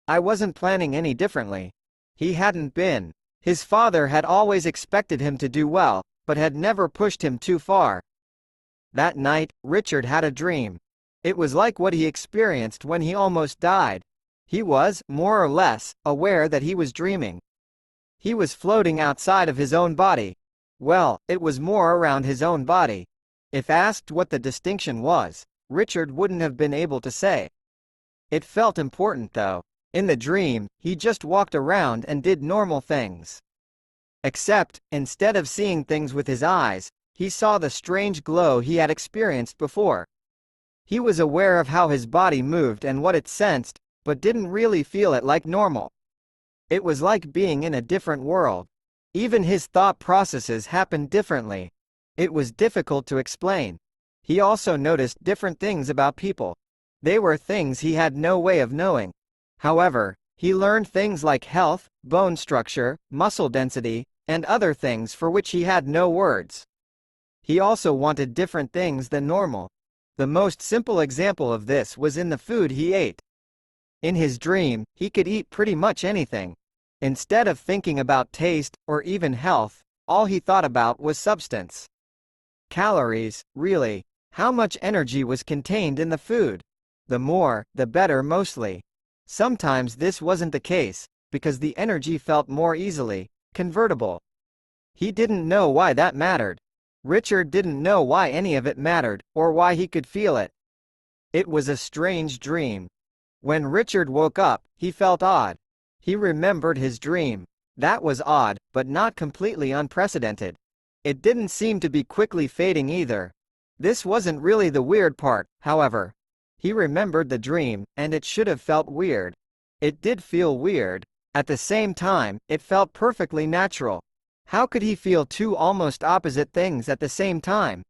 I wasn't planning any differently. He hadn't been. His father had always expected him to do well, but had never pushed him too far. That night, Richard had a dream. It was like what he experienced when he almost died. He was, more or less, aware that he was dreaming. He was floating outside of his own body. Well, it was more around his own body. If asked what the distinction was, Richard wouldn't have been able to say. It felt important though. In the dream, he just walked around and did normal things. Except, instead of seeing things with his eyes, he saw the strange glow he had experienced before. He was aware of how his body moved and what it sensed, but didn't really feel it like normal. It was like being in a different world. Even his thought processes happened differently. It was difficult to explain. He also noticed different things about people. They were things he had no way of knowing. However, he learned things like health, bone structure, muscle density, and other things for which he had no words. He also wanted different things than normal. The most simple example of this was in the food he ate. In his dream, he could eat pretty much anything. Instead of thinking about taste, or even health, all he thought about was substance. Calories, really. How much energy was contained in the food? The more, the better mostly. Sometimes this wasn't the case, because the energy felt more easily convertible. He didn't know why that mattered. Richard didn't know why any of it mattered, or why he could feel it. It was a strange dream. When Richard woke up, he felt odd. He remembered his dream. That was odd, but not completely unprecedented. It didn't seem to be quickly fading either. This wasn't really the weird part, however. He remembered the dream, and it should have felt weird. It did feel weird. At the same time, it felt perfectly natural. How could he feel two almost opposite things at the same time?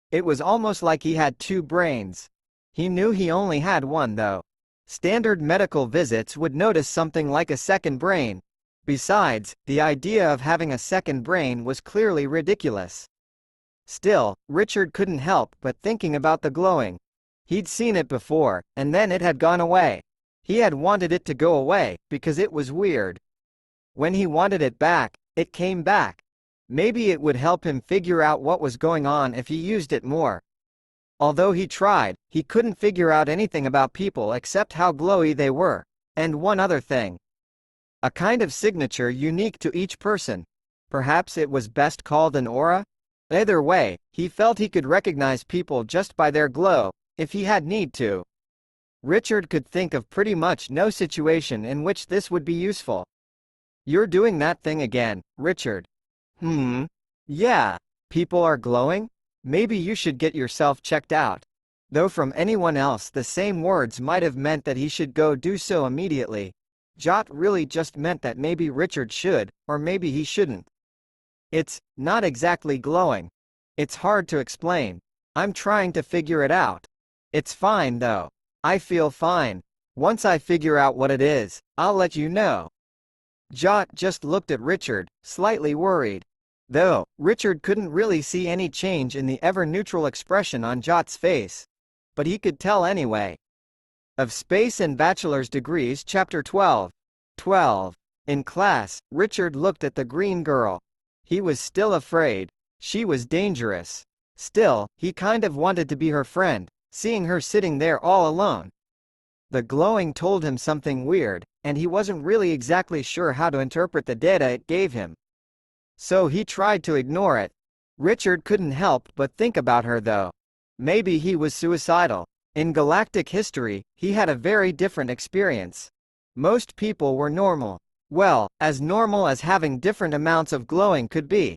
It was almost like he had two brains. He knew he only had one though. Standard medical visits would notice something like a second brain. Besides, the idea of having a second brain was clearly ridiculous. Still, Richard couldn't help but thinking about the glowing. He'd seen it before, and then it had gone away. He had wanted it to go away, because it was weird. When he wanted it back, it came back. Maybe it would help him figure out what was going on if he used it more. Although he tried, he couldn't figure out anything about people except how glowy they were. And one other thing. A kind of signature unique to each person. Perhaps it was best called an aura? Either way, he felt he could recognize people just by their glow, if he had need to. Richard could think of pretty much no situation in which this would be useful. You're doing that thing again, Richard. Yeah. People are glowing? Maybe you should get yourself checked out. Though from anyone else the same words might have meant that he should go do so immediately. Jot really just meant that maybe Richard should, or maybe he shouldn't. It's not exactly glowing. It's hard to explain. I'm trying to figure it out. It's fine though. I feel fine. Once I figure out what it is, I'll let you know. Jot just looked at Richard, slightly worried. Though, Richard couldn't really see any change in the ever-neutral expression on Jot's face. But he could tell anyway. Of Space and Bachelor's Degrees Chapter 12. In class, Richard looked at the green girl. He was still afraid. She was dangerous. Still, he kind of wanted to be her friend, seeing her sitting there all alone. The glowing told him something weird, and he wasn't really exactly sure how to interpret the data it gave him. So he tried to ignore it. Richard couldn't help but think about her though. Maybe he was suicidal. In galactic history, he had a very different experience. Most people were normal. Well, as normal as having different amounts of glowing could be.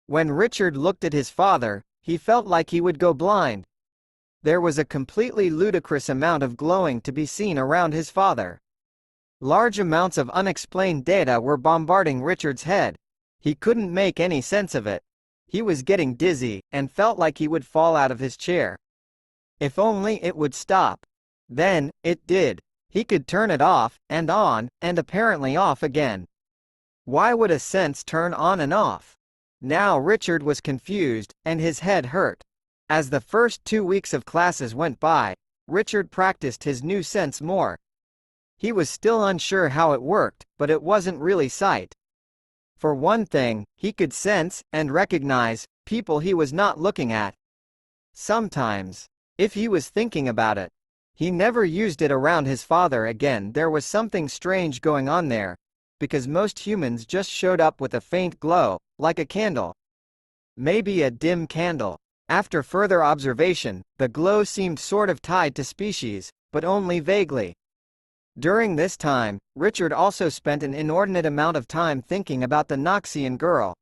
When Richard looked at his father, he felt like he would go blind. There was a completely ludicrous amount of glowing to be seen around his father. Large amounts of unexplained data were bombarding Richard's head. He couldn't make any sense of it. He was getting dizzy, and felt like he would fall out of his chair. If only it would stop. Then, it did. He could turn it off, and on, and apparently off again. Why would a sense turn on and off? Now Richard was confused, and his head hurt. As the first 2 weeks of classes went by, Richard practiced his new sense more. He was still unsure how it worked, but it wasn't really sight. For one thing, he could sense, and recognize, people he was not looking at. Sometimes, if he was thinking about it. He never used it around his father again. There was something strange going on there, because most humans just showed up with a faint glow, like a candle. Maybe a dim candle. After further observation, the glow seemed sort of tied to species, but only vaguely. During this time, Richard also spent an inordinate amount of time thinking about the Knoxian girl.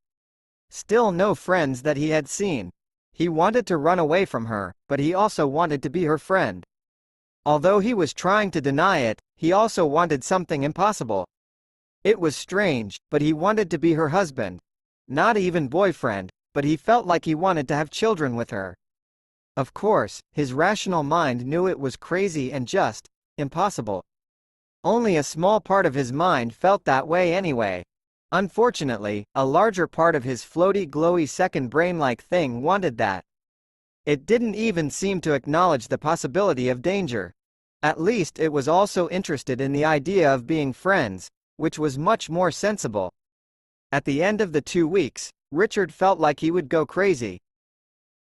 Still no friends that he had seen. He wanted to run away from her, but he also wanted to be her friend. Although he was trying to deny it, he also wanted something impossible. It was strange, but he wanted to be her husband. Not even boyfriend, but he felt like he wanted to have children with her. Of course, his rational mind knew it was crazy and just impossible. Only a small part of his mind felt that way anyway. Unfortunately, a larger part of his floaty, glowy second brain-like thing wanted that. It didn't even seem to acknowledge the possibility of danger. At least it was also interested in the idea of being friends, which was much more sensible. At the end of the 2 weeks, Richard felt like he would go crazy.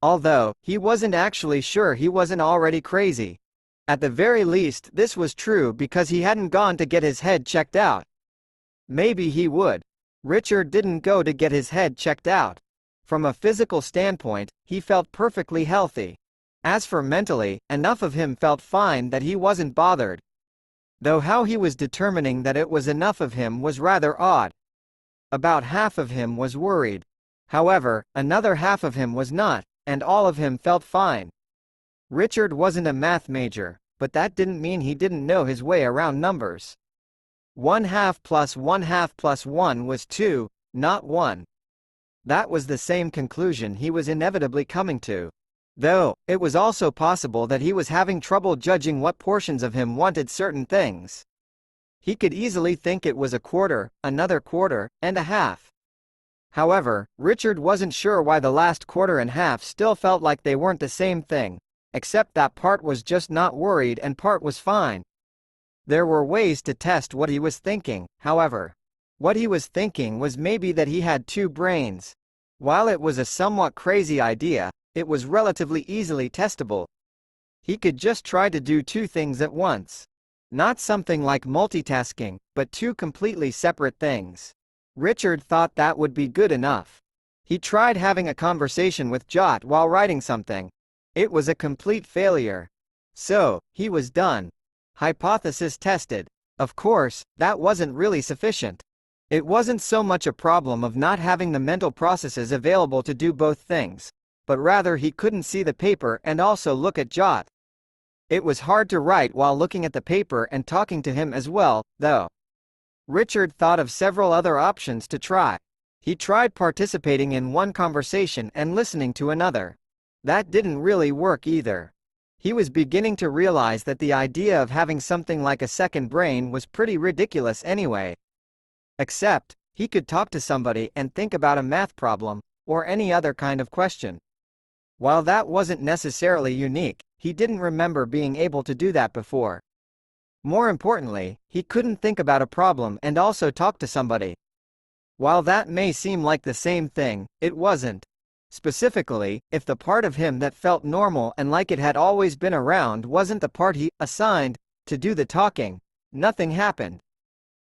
Although, he wasn't actually sure he wasn't already crazy. At the very least, this was true because he hadn't gone to get his head checked out. Maybe he would. Richard didn't go to get his head checked out. From a physical standpoint, he felt perfectly healthy. As for mentally, enough of him felt fine that he wasn't bothered. Though how he was determining that it was enough of him was rather odd. About half of him was worried. However, another half of him was not, and all of him felt fine. Richard wasn't a math major, but that didn't mean he didn't know his way around numbers. 1/2 plus 1/2 plus 1 was 2, not 1. That was the same conclusion he was inevitably coming to. Though, it was also possible that he was having trouble judging what portions of him wanted certain things. He could easily think it was a quarter, another quarter, and a half. However, Richard wasn't sure why the last quarter and half still felt like they weren't the same thing, except that part was just not worried and part was fine. There were ways to test what he was thinking, however. What he was thinking was maybe that he had 2 brains. While it was a somewhat crazy idea, it was relatively easily testable. He could just try to do two things at once. Not something like multitasking, but two completely separate things. Richard thought that would be good enough. He tried having a conversation with Jot while writing something. It was a complete failure. So, he was done. Hypothesis tested. Of course, that wasn't really sufficient. It wasn't so much a problem of not having the mental processes available to do both things, but rather he couldn't see the paper and also look at Jot. It was hard to write while looking at the paper and talking to him as well, though. Richard thought of several other options to try. He tried participating in one conversation and listening to another. That didn't really work either. He was beginning to realize that the idea of having something like a second brain was pretty ridiculous anyway. Except, he could talk to somebody and think about a math problem, or any other kind of question. While that wasn't necessarily unique, he didn't remember being able to do that before. More importantly, he couldn't think about a problem and also talk to somebody. While that may seem like the same thing, it wasn't. Specifically, if the part of him that felt normal and like it had always been around wasn't the part he assigned to do the talking, nothing happened.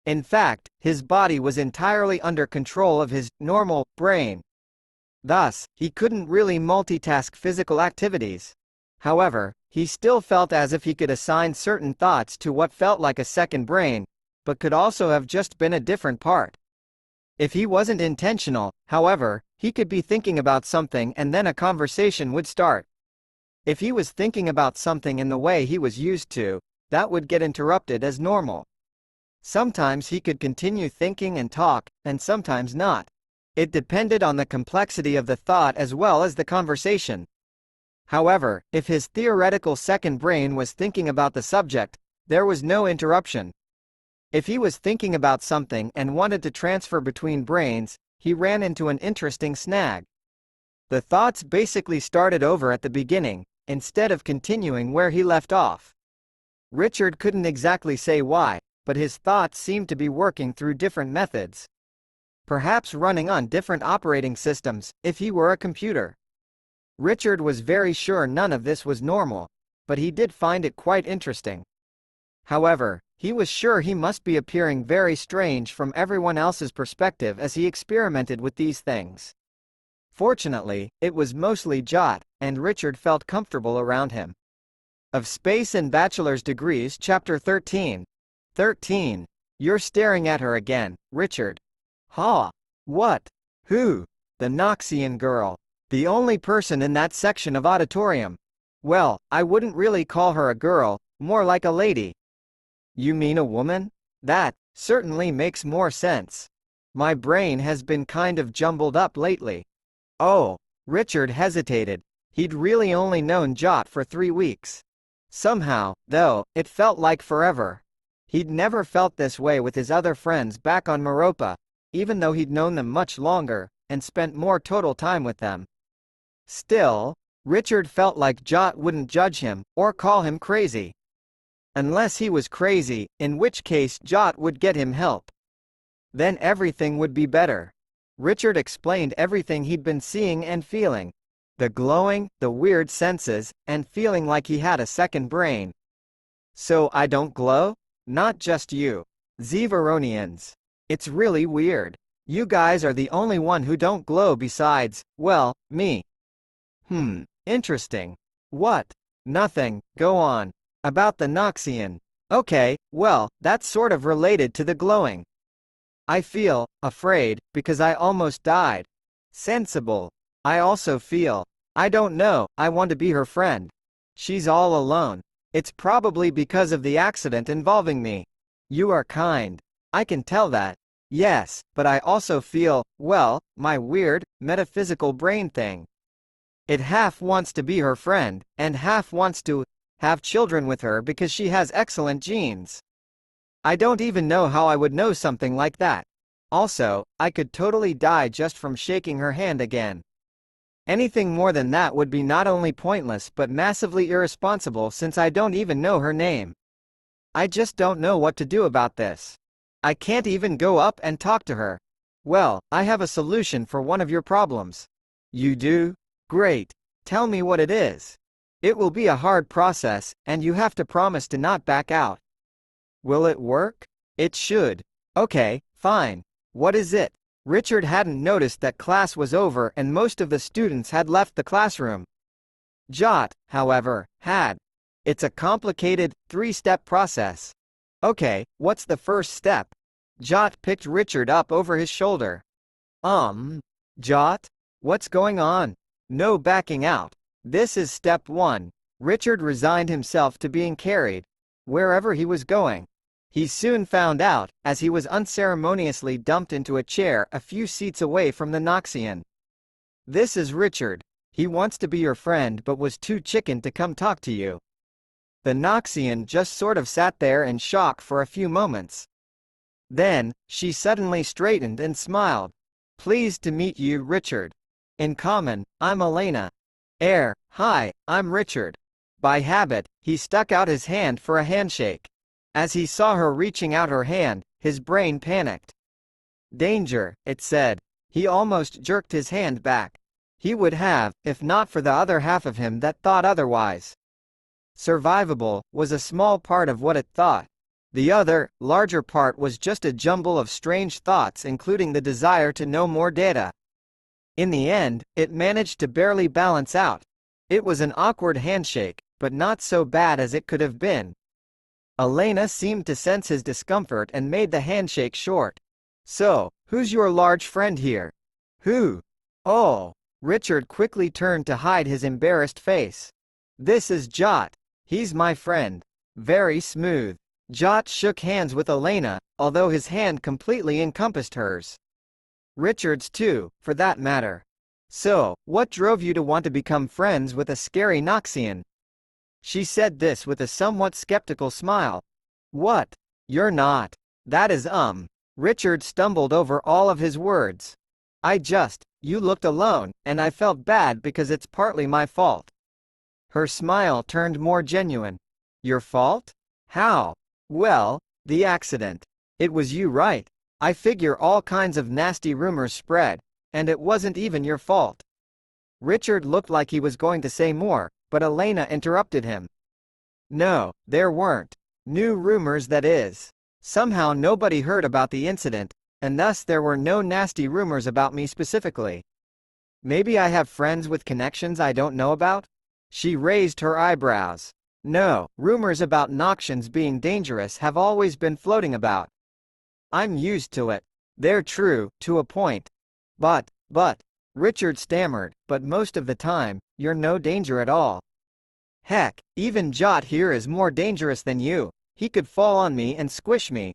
In fact, his body was entirely under control of his normal brain. Thus, he couldn't really multitask physical activities. However, he still felt as if he could assign certain thoughts to what felt like a second brain, but could also have just been a different part. If he wasn't intentional, however, he could be thinking about something and then a conversation would start. If he was thinking about something in the way he was used to, that would get interrupted as normal. Sometimes he could continue thinking and talk, and sometimes not. It depended on the complexity of the thought as well as the conversation. However, if his theoretical second brain was thinking about the subject, there was no interruption. If he was thinking about something and wanted to transfer between brains, he ran into an interesting snag. The thoughts basically started over at the beginning, instead of continuing where he left off. Richard couldn't exactly say why, but his thoughts seemed to be working through different methods. Perhaps running on different operating systems, if he were a computer. Richard was very sure none of this was normal, but he did find it quite interesting. However, he was sure he must be appearing very strange from everyone else's perspective as he experimented with these things. Fortunately, it was mostly Jot, and Richard felt comfortable around him. Of Space and Bachelor's Degrees, Chapter 13. 13. You're staring at her again, Richard. Huh? What? Who? The Knoxian girl. The only person in that section of auditorium. Well, I wouldn't really call her a girl, more like a lady. You mean a woman? That certainly makes more sense. My brain has been kind of jumbled up lately. Oh, Richard hesitated. He'd really only known Jot for 3 weeks. Somehow, though, it felt like forever. He'd never felt this way with his other friends back on Meropa, even though he'd known them much longer, and spent more total time with them. Still, Richard felt like Jot wouldn't judge him, or call him crazy. Unless he was crazy, in which case Jot would get him help. Then everything would be better. Richard explained everything he'd been seeing and feeling. The glowing, the weird senses, and feeling like he had a second brain. So I don't glow? Not just you. Zeveronians. It's really weird. You guys are the only one who don't glow besides, well, me. Interesting. What? Nothing, go on. About the Knoxian. Okay, well, that's sort of related to the glowing. I feel afraid because I almost died. Sensible. I also feel, I don't know, I want to be her friend. She's all alone. It's probably because of the accident involving me. You are kind. I can tell that. Yes, but I also feel, well, my weird, metaphysical brain thing. It half wants to be her friend, and half wants to have children with her because she has excellent genes. I don't even know how I would know something like that. Also, I could totally die just from shaking her hand again. Anything more than that would be not only pointless but massively irresponsible since I don't even know her name. I just don't know what to do about this. I can't even go up and talk to her. Well, I have a solution for one of your problems. You do? Great. Tell me what it is. It will be a hard process, and you have to promise to not back out. Will it work? It should. Okay, fine. What is it? Richard hadn't noticed that class was over and most of the students had left the classroom. Jot, however, had. It's a complicated, three-step process. Okay, what's the first step? Jot picked Richard up over his shoulder. Jot? What's going on? No backing out. This is step one. Richard resigned himself to being carried wherever he was going. He soon found out, as he was unceremoniously dumped into a chair a few seats away from the Knoxian. This is Richard. He wants to be your friend but was too chicken to come talk to you. The Knoxian just sort of sat there in shock for a few moments. Then, she suddenly straightened and smiled. Pleased to meet you, Richard. In common, I'm Elena. Hi, I'm Richard. By habit, he stuck out his hand for a handshake. As he saw her reaching out her hand, his brain panicked. Danger, it said. He almost jerked his hand back. He would have, if not for the other half of him that thought otherwise. Survivable was a small part of what it thought. The other, larger part was just a jumble of strange thoughts, including the desire to know more data. In the end, it managed to barely balance out. It was an awkward handshake, but not so bad as it could have been. Elena seemed to sense his discomfort and made the handshake short. So, who's your large friend here? Who? Oh. Richard quickly turned to hide his embarrassed face. This is Jot. He's my friend. Very smooth. Jot shook hands with Elena, although his hand completely encompassed hers. Richard's too, for that matter. So, what drove you to want to become friends with a scary Knoxian? She said this with a somewhat skeptical smile. What? You're not. That is Richard stumbled over all of his words. You looked alone, and I felt bad because it's partly my fault. Her smile turned more genuine. Your fault? How? Well, the accident. It was you, right? I figure all kinds of nasty rumors spread, and it wasn't even your fault. Richard looked like he was going to say more, but Elena interrupted him. No, there weren't. New rumors, that is. Somehow nobody heard about the incident, and thus there were no nasty rumors about me specifically. Maybe I have friends with connections I don't know about? She raised her eyebrows. No, rumors about Noxians being dangerous have always been floating about. I'm used to it. They're true, to a point. But, Richard stammered, but most of the time, you're no danger at all. Heck, even Jot here is more dangerous than you. He could fall on me and squish me.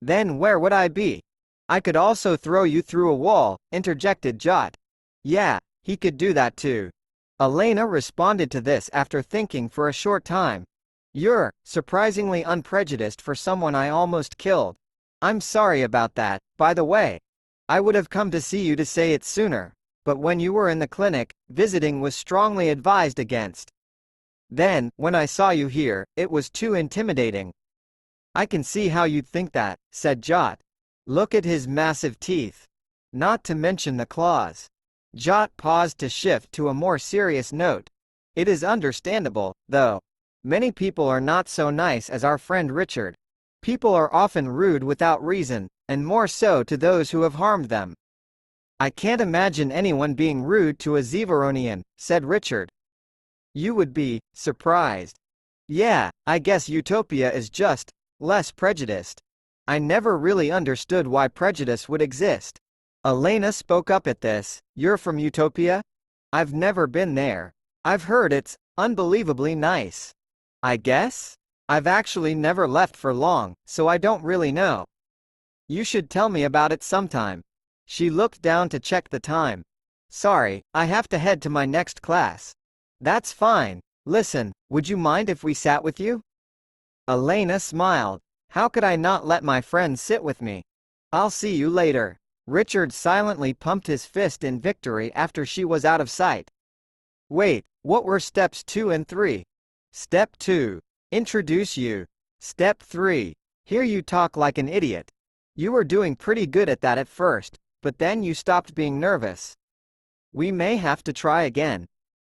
Then where would I be? I could also throw you through a wall, interjected Jot. Yeah, he could do that too. Elena responded to this after thinking for a short time. You're surprisingly unprejudiced for someone I almost killed. I'm sorry about that, by the way. I would have come to see you to say it sooner, but when you were in the clinic, visiting was strongly advised against. Then, when I saw you here, it was too intimidating. I can see how you'd think that, said Jot. Look at his massive teeth. Not to mention the claws. Jot paused to shift to a more serious note. It is understandable, though. Many people are not so nice as our friend Richard. People are often rude without reason, and more so to those who have harmed them. I can't imagine anyone being rude to a Zevaronian, said Richard. You would be surprised. Yeah, I guess Utopia is just less prejudiced. I never really understood why prejudice would exist. Elena spoke up at this. You're from Utopia? I've never been there. I've heard it's unbelievably nice. I guess? I've actually never left for long, so I don't really know. You should tell me about it sometime. She looked down to check the time. Sorry, I have to head to my next class. That's fine. Listen, would you mind if we sat with you? Elena smiled. How could I not let my friend sit with me? I'll see you later. Richard silently pumped his fist in victory after she was out of sight. Wait, what were steps 2 and 3? Step 2. Introduce you. Step 3. Hear you talk like an idiot. You were doing pretty good at that at first, but then you stopped being nervous. We may have to try again.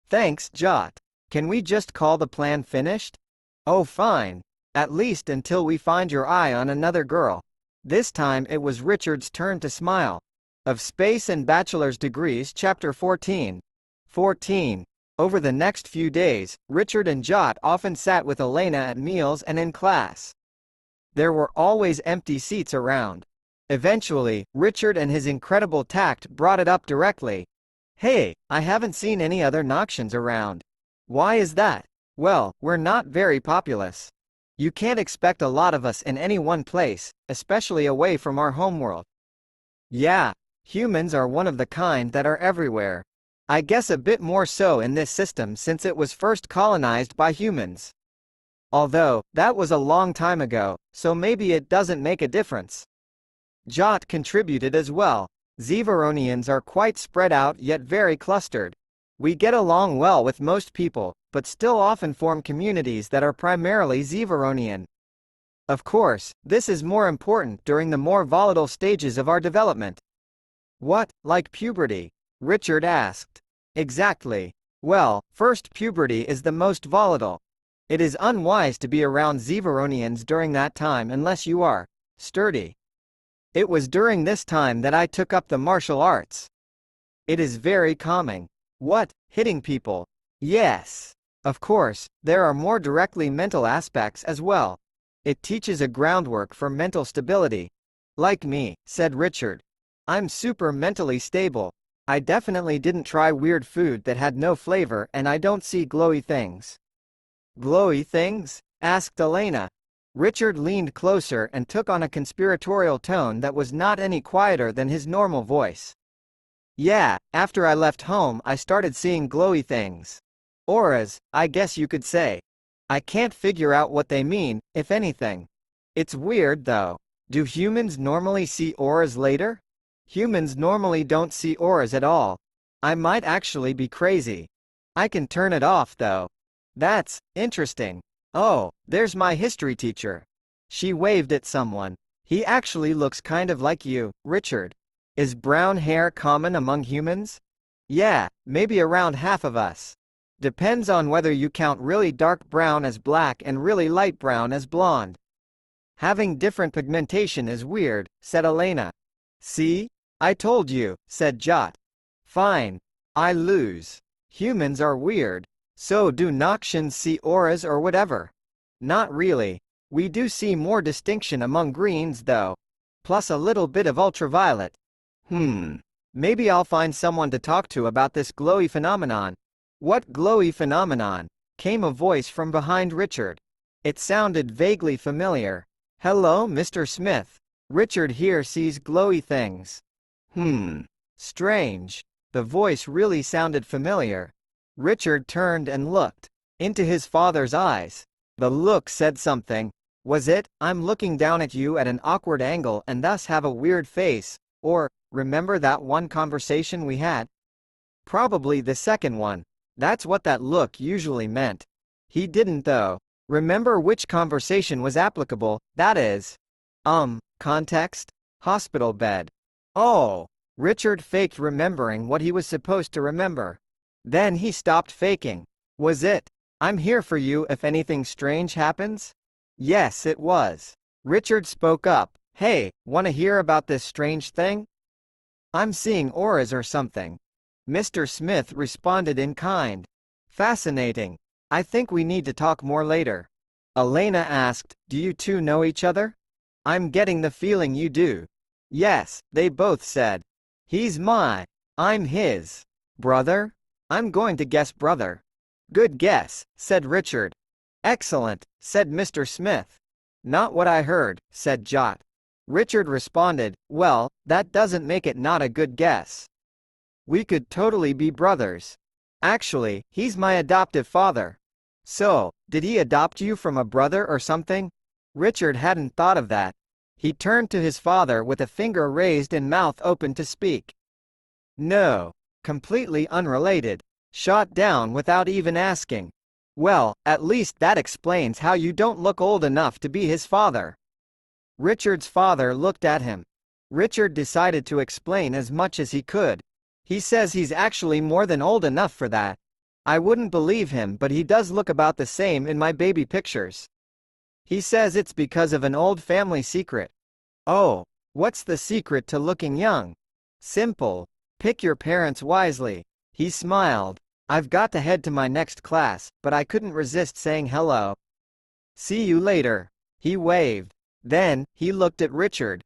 Thanks, Jot. Can we just call the plan finished? Oh fine. At least until we find your eye on another girl. This time it was Richard's turn to smile. Of Space and Bachelor's Degrees Chapter 14. 14. Over the next few days, Richard and Jot often sat with Elena at meals and in class. There were always empty seats around. Eventually, Richard and his incredible tact brought it up directly. Hey, I haven't seen any other Noxians around. Why is that? Well, we're not very populous. You can't expect a lot of us in any one place, especially away from our homeworld. Yeah, humans are one of the kind that are everywhere. I guess a bit more so in this system since it was first colonized by humans. Although, that was a long time ago, so maybe it doesn't make a difference. Jot contributed as well. Zevaronians are quite spread out yet very clustered. We get along well with most people, but still often form communities that are primarily Zevaronian. Of course, this is more important during the more volatile stages of our development. What, like puberty? Richard asked. Exactly. Well, first puberty is the most volatile. It is unwise to be around Zevaronians during that time unless you are sturdy. It was during this time that I took up the martial arts. It is very calming. What, hitting people? Yes. Of course, there are more directly mental aspects as well. It teaches a groundwork for mental stability. Like me, said Richard. I'm super mentally stable. I definitely didn't try weird food that had no flavor and I don't see glowy things. Glowy things? Asked Elena. Richard leaned closer and took on a conspiratorial tone that was not any quieter than his normal voice. Yeah, after I left home I started seeing glowy things. Auras, I guess you could say. I can't figure out what they mean, if anything. It's weird though. Do humans normally see auras later? Humans normally don't see auras at all. I might actually be crazy. I can turn it off though. That's interesting. Oh, there's my history teacher. She waved at someone. He actually looks kind of like you, Richard. Is brown hair common among humans? Yeah, maybe around half of us. Depends on whether you count really dark brown as black and really light brown as blonde. Having different pigmentation is weird, said Elena. See? I told you, said Jot. Fine. I lose. Humans are weird. So do Noxians see auras or whatever? Not really. We do see more distinction among greens though. Plus a little bit of ultraviolet. Maybe I'll find someone to talk to about this glowy phenomenon. What glowy phenomenon? Came a voice from behind Richard. It sounded vaguely familiar. Hello, Mr. Smith. Richard here sees glowy things. Strange. The voice really sounded familiar. Richard turned and looked into his father's eyes. The look said something. Was it, I'm looking down at you at an awkward angle and thus have a weird face, or, remember that one conversation we had? Probably the second one. That's what that look usually meant. He didn't though. Remember which conversation was applicable, that is. Context? Hospital bed. Oh. Richard faked remembering what he was supposed to remember. Then he stopped faking. Was it? I'm here for you if anything strange happens? Yes, it was. Richard spoke up. Hey, wanna hear about this strange thing? I'm seeing auras or something. Mr. Smith responded in kind. Fascinating. I think we need to talk more later. Elena asked, do you two know each other? I'm getting the feeling you do. Yes, they both said. He's I'm his. Brother? I'm going to guess brother. Good guess, said Richard. Excellent, said Mr. Smith. Not what I heard, said Jot. Richard responded, well, that doesn't make it not a good guess. We could totally be brothers. Actually, he's my adoptive father. So, did he adopt you from a brother or something? Richard hadn't thought of that. He turned to his father with a finger raised and mouth open to speak. No. Completely unrelated. Shot down without even asking. Well, at least that explains how you don't look old enough to be his father. Richard's father looked at him. Richard decided to explain as much as he could. He says he's actually more than old enough for that. I wouldn't believe him, but he does look about the same in my baby pictures. He says it's because of an old family secret. Oh, what's the secret to looking young? Simple. Pick your parents wisely. He smiled. I've got to head to my next class, but I couldn't resist saying hello. See you later. He waved. Then, he looked at Richard.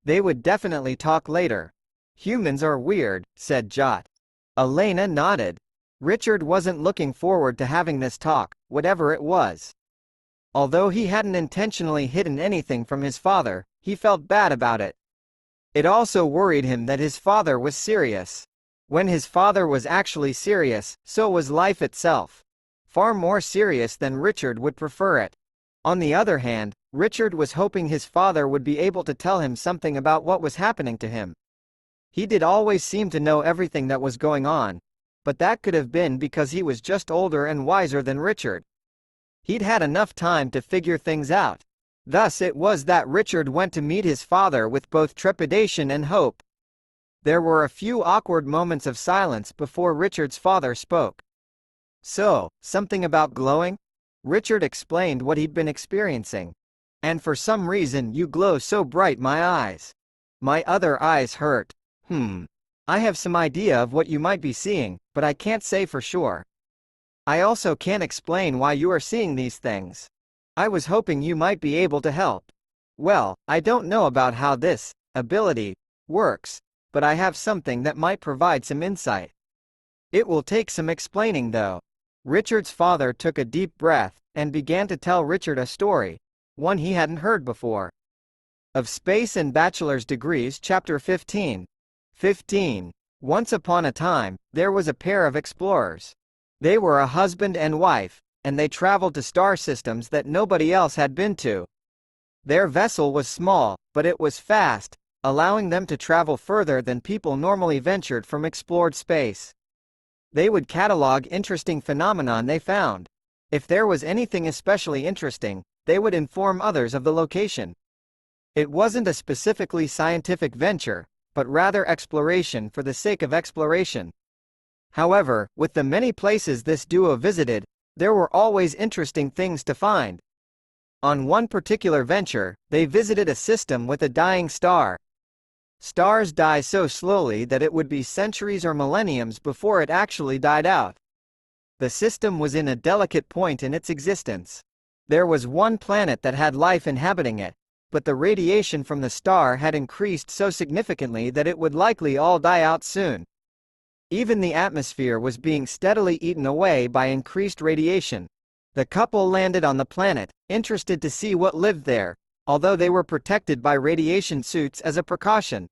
They would definitely talk later. Humans are weird, said Jot. Elena nodded. Richard wasn't looking forward to having this talk, whatever it was. Although he hadn't intentionally hidden anything from his father, he felt bad about it. It also worried him that his father was serious. When his father was actually serious, so was life itself. Far more serious than Richard would prefer it. On the other hand, Richard was hoping his father would be able to tell him something about what was happening to him. He did always seem to know everything that was going on, but that could have been because he was just older and wiser than Richard. He'd had enough time to figure things out. Thus it was that Richard went to meet his father with both trepidation and hope. There were a few awkward moments of silence before Richard's father spoke. So, something about glowing? Richard explained what he'd been experiencing. And for some reason you glow so bright my eyes. My other eyes hurt. I have some idea of what you might be seeing, but I can't say for sure. I also can't explain why you are seeing these things. I was hoping you might be able to help. Well, I don't know about how this ability works, but I have something that might provide some insight. It will take some explaining though. Richard's father took a deep breath, and began to tell Richard a story, one he hadn't heard before. Of Space and Bachelor's Degrees, Chapter 15. 15. Once upon a time, there was a pair of explorers. They were a husband and wife, and they traveled to star systems that nobody else had been to. Their vessel was small, but it was fast, allowing them to travel further than people normally ventured from explored space. They would catalog interesting phenomenon they found. If there was anything especially interesting, they would inform others of the location. It wasn't a specifically scientific venture, but rather exploration for the sake of exploration. However, with the many places this duo visited, there were always interesting things to find. On one particular venture, they visited a system with a dying star. Stars die so slowly that it would be centuries or millenniums before it actually died out. The system was in a delicate point in its existence. There was one planet that had life inhabiting it, but the radiation from the star had increased so significantly that it would likely all die out soon. Even the atmosphere was being steadily eaten away by increased radiation. The couple landed on the planet, interested to see what lived there, although they were protected by radiation suits as a precaution.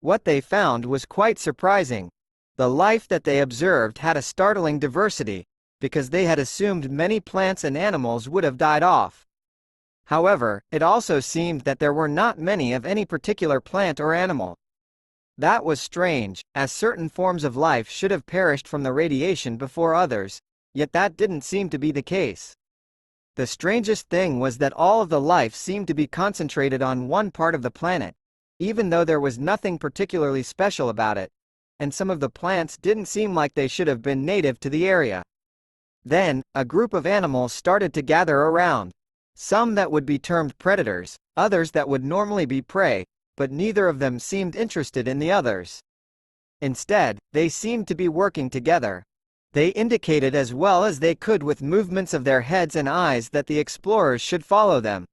What they found was quite surprising. The life that they observed had a startling diversity, because they had assumed many plants and animals would have died off. However, it also seemed that there were not many of any particular plant or animal. That was strange, as certain forms of life should have perished from the radiation before others, yet that didn't seem to be the case. The strangest thing was that all of the life seemed to be concentrated on one part of the planet, even though there was nothing particularly special about it, and some of the plants didn't seem like they should have been native to the area. Then, a group of animals started to gather around. Some that would be termed predators, others that would normally be prey, but neither of them seemed interested in the others. Instead, they seemed to be working together. They indicated as well as they could with movements of their heads and eyes that the explorers should follow them.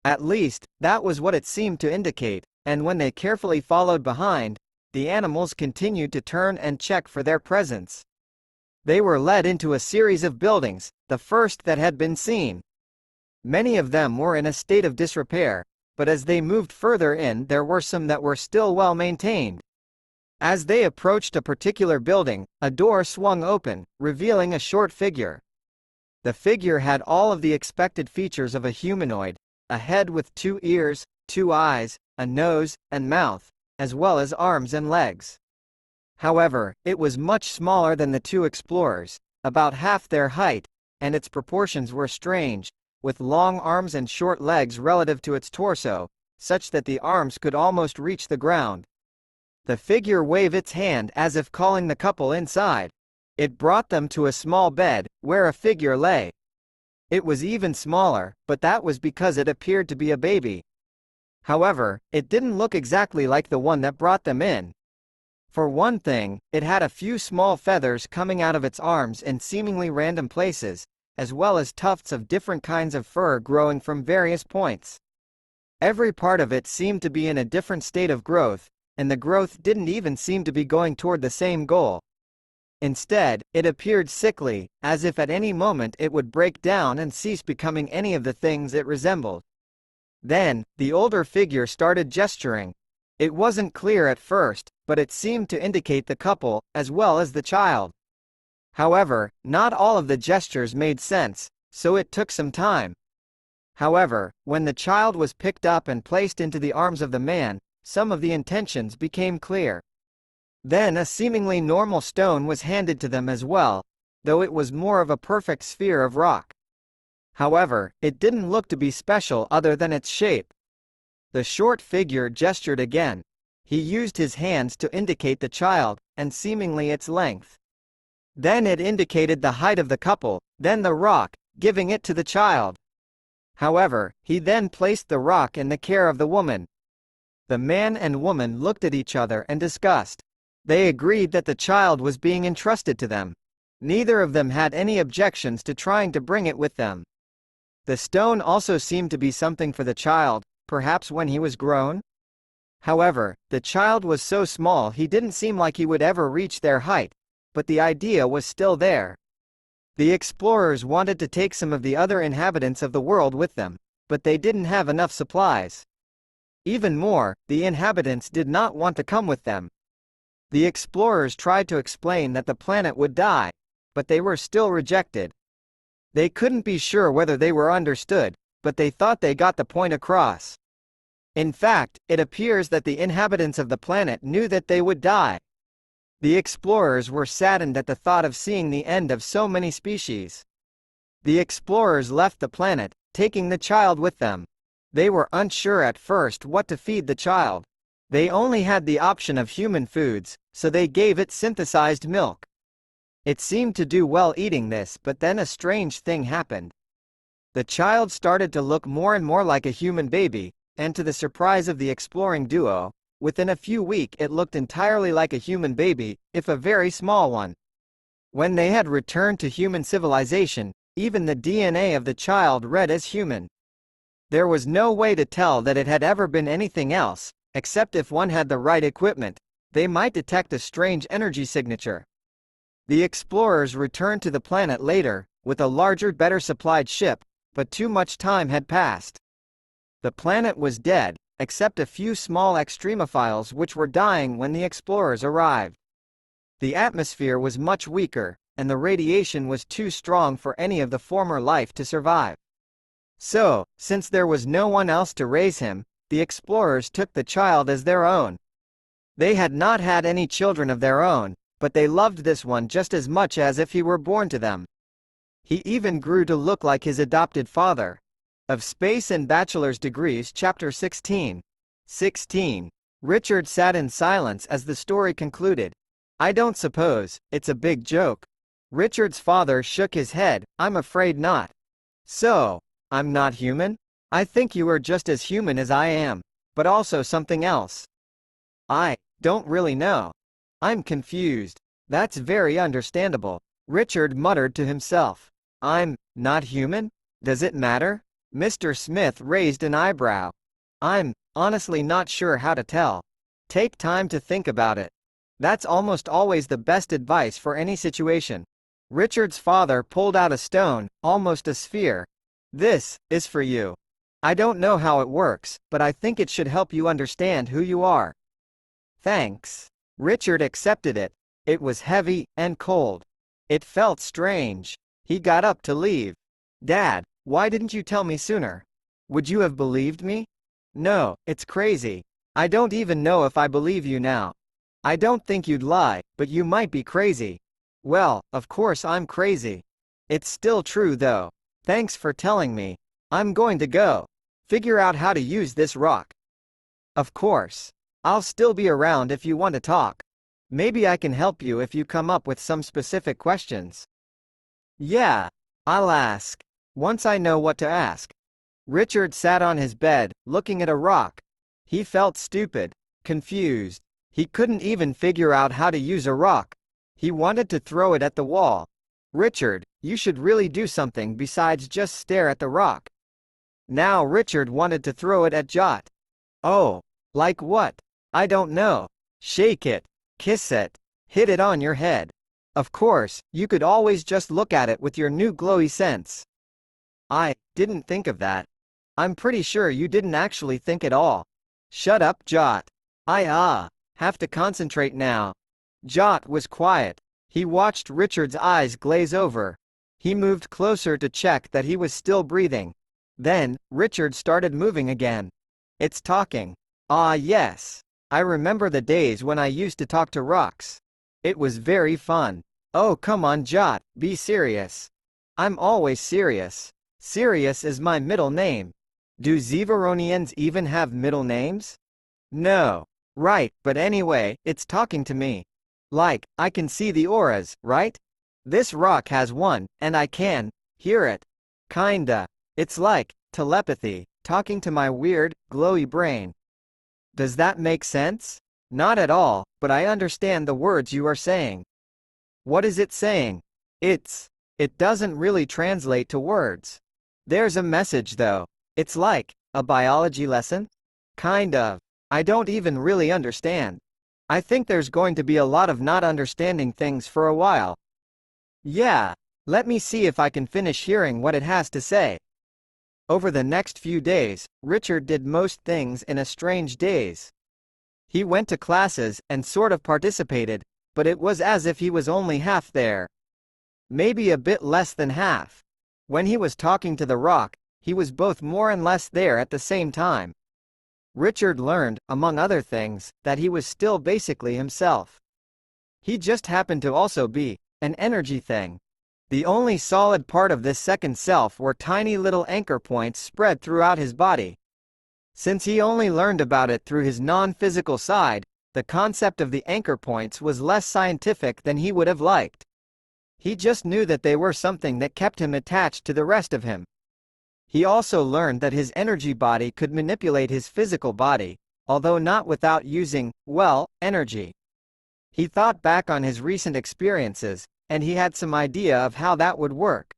At least, that was what it seemed to indicate, and when they carefully followed behind, the animals continued to turn and check for their presence. They were led into a series of buildings, the first that had been seen. Many of them were in a state of disrepair, but as they moved further in there were some that were still well maintained. As they approached a particular building, a door swung open, revealing a short figure. The figure had all of the expected features of a humanoid, a head with 2 ears, 2 eyes, a nose, and mouth, as well as arms and legs. However, it was much smaller than the 2 explorers, about half their height, and its proportions were strange, with long arms and short legs relative to its torso, such that the arms could almost reach the ground. The figure waved its hand as if calling the couple inside. It brought them to a small bed, where a figure lay. It was even smaller, but that was because it appeared to be a baby. However, it didn't look exactly like the one that brought them in. For one thing, it had a few small feathers coming out of its arms in seemingly random places, as well as tufts of different kinds of fur growing from various points. Every part of it seemed to be in a different state of growth, and the growth didn't even seem to be going toward the same goal. Instead, it appeared sickly, as if at any moment it would break down and cease becoming any of the things it resembled. Then, the older figure started gesturing. It wasn't clear at first, but it seemed to indicate the couple, as well as the child. However, not all of the gestures made sense, so it took some time. However, when the child was picked up and placed into the arms of the man, some of the intentions became clear. Then a seemingly normal stone was handed to them as well, though it was more of a perfect sphere of rock. However, it didn't look to be special other than its shape. The short figure gestured again. He used his hands to indicate the child, and seemingly its length. Then it indicated the height of the couple, then the rock, giving it to the child. However, he then placed the rock in the care of the woman. The man and woman looked at each other and discussed. They agreed that the child was being entrusted to them. Neither of them had any objections to trying to bring it with them. The stone also seemed to be something for the child, perhaps when he was grown? However, the child was so small he didn't seem like he would ever reach their height, but the idea was still there. The explorers wanted to take some of the other inhabitants of the world with them, but they didn't have enough supplies. Even more, the inhabitants did not want to come with them. The explorers tried to explain that the planet would die, but they were still rejected. They couldn't be sure whether they were understood, but they thought they got the point across. In fact, it appears that the inhabitants of the planet knew that they would die. The explorers were saddened at the thought of seeing the end of so many species. The explorers left the planet, taking the child with them. They were unsure at first what to feed the child. They only had the option of human foods, so they gave it synthesized milk. It seemed to do well eating this, but then a strange thing happened. The child started to look more and more like a human baby, and to the surprise of the exploring duo, within a few weeks it looked entirely like a human baby, if a very small one. When they had returned to human civilization, even the DNA of the child read as human. There was no way to tell that it had ever been anything else, except if one had the right equipment, they might detect a strange energy signature. The explorers returned to the planet later, with a larger, better supplied ship, but too much time had passed. The planet was dead, except a few small extremophiles which were dying when the explorers arrived. The atmosphere was much weaker, and the radiation was too strong for any of the former life to survive. So, since there was no one else to raise him, the explorers took the child as their own. They had not had any children of their own, but they loved this one just as much as if he were born to them. He even grew to look like his adopted father. Of Space and Bachelor's Degrees Chapter 16. Richard sat in silence as the story concluded. I don't suppose it's a big joke. Richard's father shook his head. I'm afraid not. So, I'm not human? I think you are just as human as I am, but also something else. I don't really know. I'm confused. That's very understandable. Richard muttered to himself. I'm not human? Does it matter? Mr. Smith raised an eyebrow. I'm honestly not sure how to tell. Take time to think about it. That's almost always the best advice for any situation. Richard's father pulled out a stone, almost a sphere. This is for you. I don't know how it works, but I think it should help you understand who you are. Thanks. Richard accepted it. It was heavy and cold. It felt strange. He got up to leave. Dad, why didn't you tell me sooner? Would you have believed me? No, it's crazy. I don't even know if I believe you now. I don't think you'd lie, but you might be crazy. Well, of course I'm crazy. It's still true though. Thanks for telling me. I'm going to go figure out how to use this rock. Of course. I'll still be around if you want to talk. Maybe I can help you if you come up with some specific questions. Yeah, I'll ask. Once I know what to ask. Richard sat on his bed, looking at a rock. He felt stupid, confused. He couldn't even figure out how to use a rock. He wanted to throw it at the wall. Richard, you should really do something besides just stare at the rock. Now Richard wanted to throw it at Jot. Oh, like what? I don't know. Shake it, kiss it, hit it on your head. Of course, you could always just look at it with your new glowy sense. I didn't think of that. I'm pretty sure you didn't actually think at all. Shut up, Jot. I have to concentrate now. Jot was quiet. He watched Richard's eyes glaze over. He moved closer to check that he was still breathing. Then, Richard started moving again. It's talking. Ah yes. I remember the days when I used to talk to rocks. It was very fun. Oh come on Jot, be serious. I'm always serious. Serious is my middle name. Do Zevaronians even have middle names? No. Right, but anyway, it's talking to me. Like, I can see the auras, right? This rock has one, and I can hear it. Kinda. It's like telepathy, talking to my weird, glowy brain. Does that make sense? Not at all, but I understand the words you are saying. What is it saying? It doesn't really translate to words. There's a message though. It's like a biology lesson? Kind of. I don't even really understand. I think there's going to be a lot of not understanding things for a while. Yeah, let me see if I can finish hearing what it has to say. Over the next few days, Richard did most things in a strange daze. He went to classes and sort of participated, but it was as if he was only half there. Maybe a bit less than half. When he was talking to the rock, he was both more and less there at the same time. Richard learned, among other things, that he was still basically himself. He just happened to also be an energy thing. The only solid part of this second self were tiny little anchor points spread throughout his body. Since he only learned about it through his non-physical side, the concept of the anchor points was less scientific than he would have liked. He just knew that they were something that kept him attached to the rest of him. He also learned that his energy body could manipulate his physical body, although not without using, well, energy. He thought back on his recent experiences, and he had some idea of how that would work.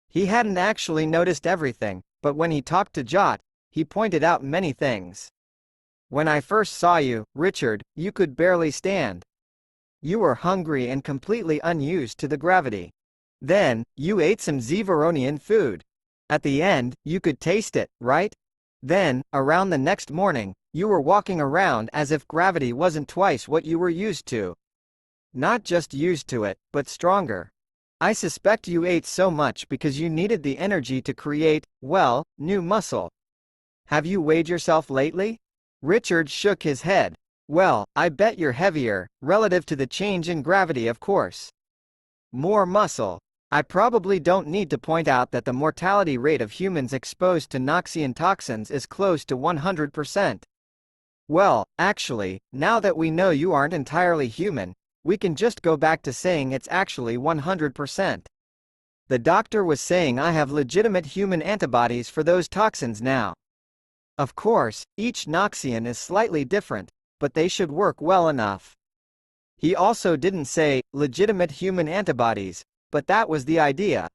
He hadn't actually noticed everything, but when he talked to Jot, he pointed out many things. When I first saw you, Richard, you could barely stand. You were hungry and completely unused to the gravity. Then, you ate some Zevaronian food. At the end, you could taste it, right? Then, around the next morning, you were walking around as if gravity wasn't twice what you were used to. Not just used to it, but stronger. I suspect you ate so much because you needed the energy to create, well, new muscle. Have you weighed yourself lately? Richard shook his head. Well, I bet you're heavier, relative to the change in gravity of course. More muscle. I probably don't need to point out that the mortality rate of humans exposed to Knoxian toxins is close to 100%. Well, actually, now that we know you aren't entirely human, we can just go back to saying it's actually 100%. The doctor was saying I have legitimate human antibodies for those toxins now. Of course, each Knoxian is slightly different, but they should work well enough. He also didn't say legitimate human antibodies, but that was the idea.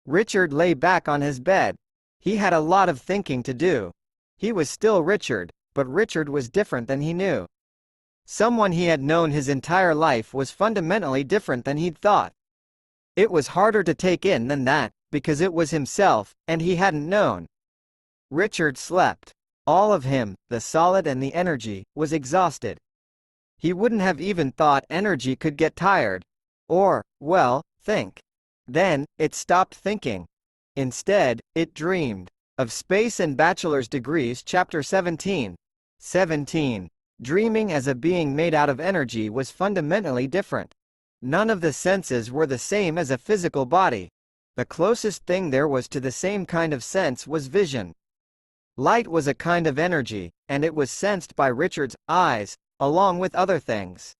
Richard lay back on his bed. He had a lot of thinking to do. He was still Richard, but Richard was different than he knew. Someone he had known his entire life was fundamentally different than he'd thought. It was harder to take in than that, because it was himself, and he hadn't known. Richard slept. All of him, the solid and the energy, was exhausted. He wouldn't have even thought energy could get tired. Or, well, think. Then, it stopped thinking. Instead, it dreamed. Of Space and Bachelor's Degrees Chapter 17. 17. Dreaming as a being made out of energy was fundamentally different. None of the senses were the same as a physical body. The closest thing there was to the same kind of sense was vision. Light was a kind of energy, and it was sensed by Richard's eyes, along with other things.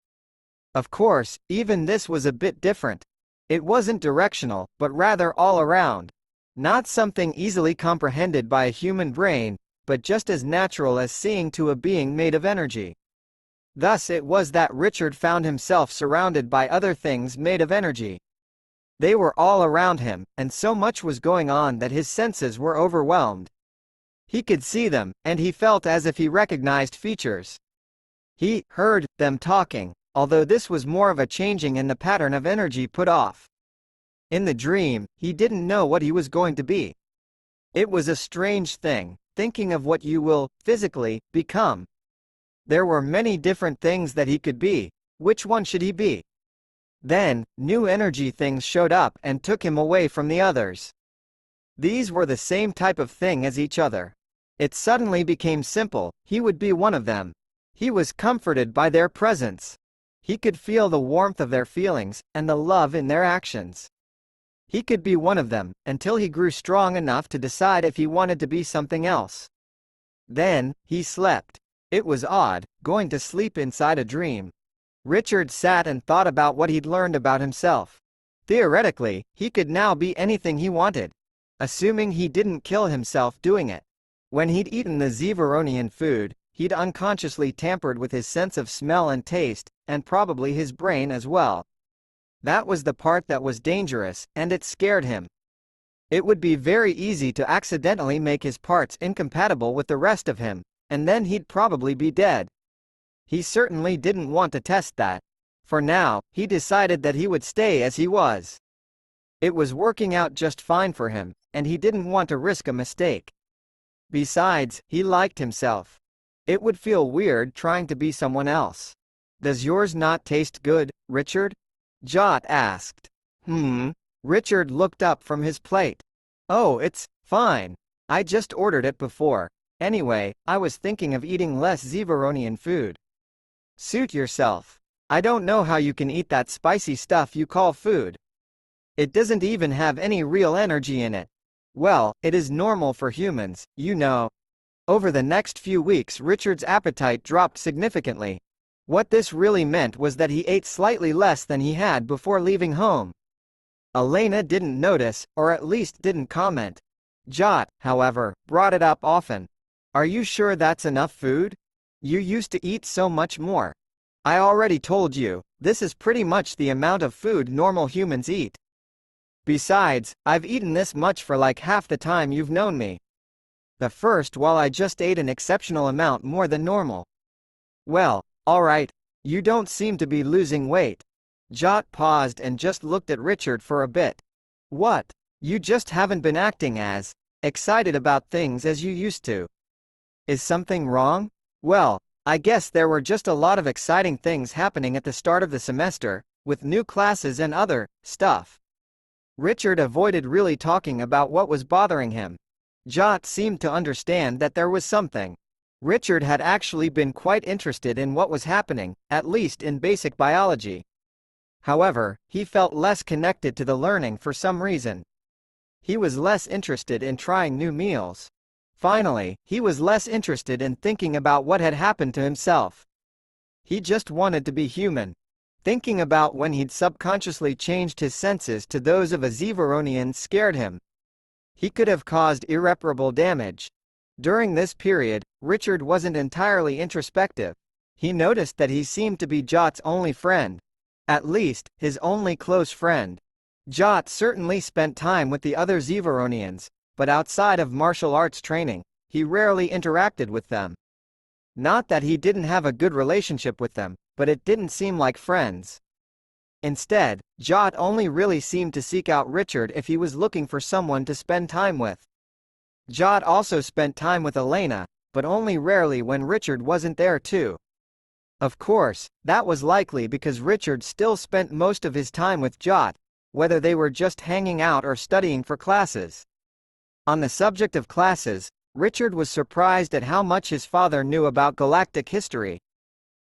Of course, even this was a bit different. It wasn't directional, but rather all around. Not something easily comprehended by a human brain, but just as natural as seeing to a being made of energy. Thus it was that Richard found himself surrounded by other things made of energy. They were all around him, and so much was going on that his senses were overwhelmed. He could see them, and he felt as if he recognized features. He heard them talking, although this was more of a changing in the pattern of energy put off. In the dream, he didn't know what he was going to be. It was a strange thing, thinking of what you will, physically, become. There were many different things that he could be. Which one should he be? Then, new energy things showed up and took him away from the others. These were the same type of thing as each other. It suddenly became simple, he would be one of them. He was comforted by their presence. He could feel the warmth of their feelings, and the love in their actions. He could be one of them, until he grew strong enough to decide if he wanted to be something else. Then, he slept. It was odd, going to sleep inside a dream. Richard sat and thought about what he'd learned about himself. Theoretically, he could now be anything he wanted. Assuming he didn't kill himself doing it. When he'd eaten the Zeveronian food, he'd unconsciously tampered with his sense of smell and taste, and probably his brain as well. That was the part that was dangerous, and it scared him. It would be very easy to accidentally make his parts incompatible with the rest of him, and then he'd probably be dead. He certainly didn't want to test that. For now, he decided that he would stay as he was. It was working out just fine for him, and he didn't want to risk a mistake. Besides, he liked himself. It would feel weird trying to be someone else. "Does yours not taste good, Richard?" Jot asked. Richard looked up from his plate. "Oh, it's fine. I just ordered it before. Anyway, I was thinking of eating less Zeveronian food." "Suit yourself. I don't know how you can eat that spicy stuff you call food. It doesn't even have any real energy in it." "Well, it is normal for humans, you know." Over the next few weeks Richard's appetite dropped significantly. What this really meant was that he ate slightly less than he had before leaving home. Elena didn't notice, or at least didn't comment. Jot, however, brought it up often. "Are you sure that's enough food? You used to eat so much more. I already told you, this is pretty much the amount of food normal humans eat. Besides, I've eaten this much for like half the time you've known me. The first while I just ate an exceptional amount more than normal." "Well, all right. You don't seem to be losing weight." Jot paused and just looked at Richard for a bit. "What? You just haven't been acting as excited about things as you used to. Is something wrong?" "Well, I guess there were just a lot of exciting things happening at the start of the semester, with new classes and other stuff." Richard avoided really talking about what was bothering him. Jot seemed to understand that there was something. Richard had actually been quite interested in what was happening, at least in basic biology. However, he felt less connected to the learning for some reason. He was less interested in trying new meals. Finally, he was less interested in thinking about what had happened to himself. He just wanted to be human. Thinking about when he'd subconsciously changed his senses to those of a Zeveronian scared him. He could have caused irreparable damage. During this period, Richard wasn't entirely introspective. He noticed that he seemed to be Jot's only friend. At least, his only close friend. Jot certainly spent time with the other Zeveronians, but outside of martial arts training, he rarely interacted with them. Not that he didn't have a good relationship with them, but it didn't seem like friends. Instead, Jot only really seemed to seek out Richard if he was looking for someone to spend time with. Jot also spent time with Elena, but only rarely when Richard wasn't there too. Of course, that was likely because Richard still spent most of his time with Jot, whether they were just hanging out or studying for classes. On the subject of classes, Richard was surprised at how much his father knew about galactic history.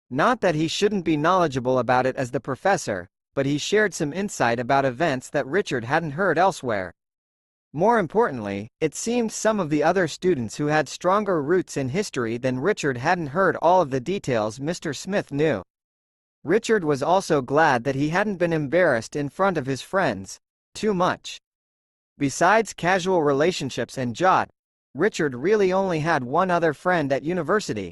Not that he shouldn't be knowledgeable about it as the professor, but he shared some insight about events that Richard hadn't heard elsewhere. More importantly, it seemed some of the other students who had stronger roots in history than Richard hadn't heard all of the details Mr. Smith knew. Richard was also glad that he hadn't been embarrassed in front of his friends too much. Besides casual relationships and Jot, Richard really only had one other friend at university.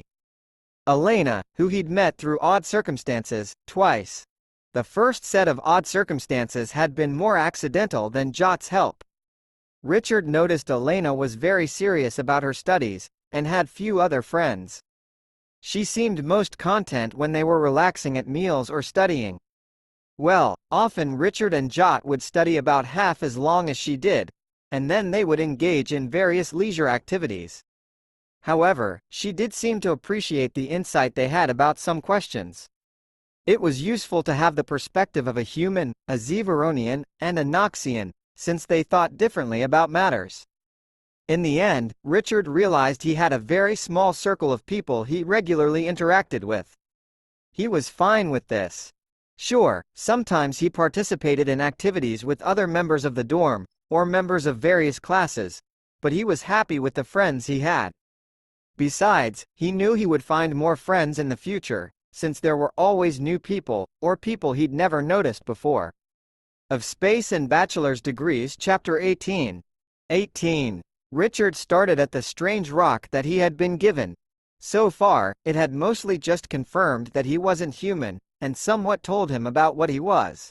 Elena, who he'd met through odd circumstances, twice. The first set of odd circumstances had been more accidental than Jot's help. Richard noticed Elena was very serious about her studies, and had few other friends. She seemed most content when they were relaxing at meals or studying. Well, often Richard and Jot would study about half as long as she did, and then they would engage in various leisure activities. However, she did seem to appreciate the insight they had about some questions. It was useful to have the perspective of a human, a Zonian, and a Knoxian, since they thought differently about matters. In the end, Richard realized he had a very small circle of people he regularly interacted with. He was fine with this. Sure, sometimes he participated in activities with other members of the dorm, or members of various classes, but he was happy with the friends he had. Besides, he knew he would find more friends in the future, since there were always new people, or people he'd never noticed before. Of Space and Bachelor's Degrees Chapter 18. Richard started at the strange rock that he had been given. So far, it had mostly just confirmed that he wasn't human, and somewhat told him about what he was.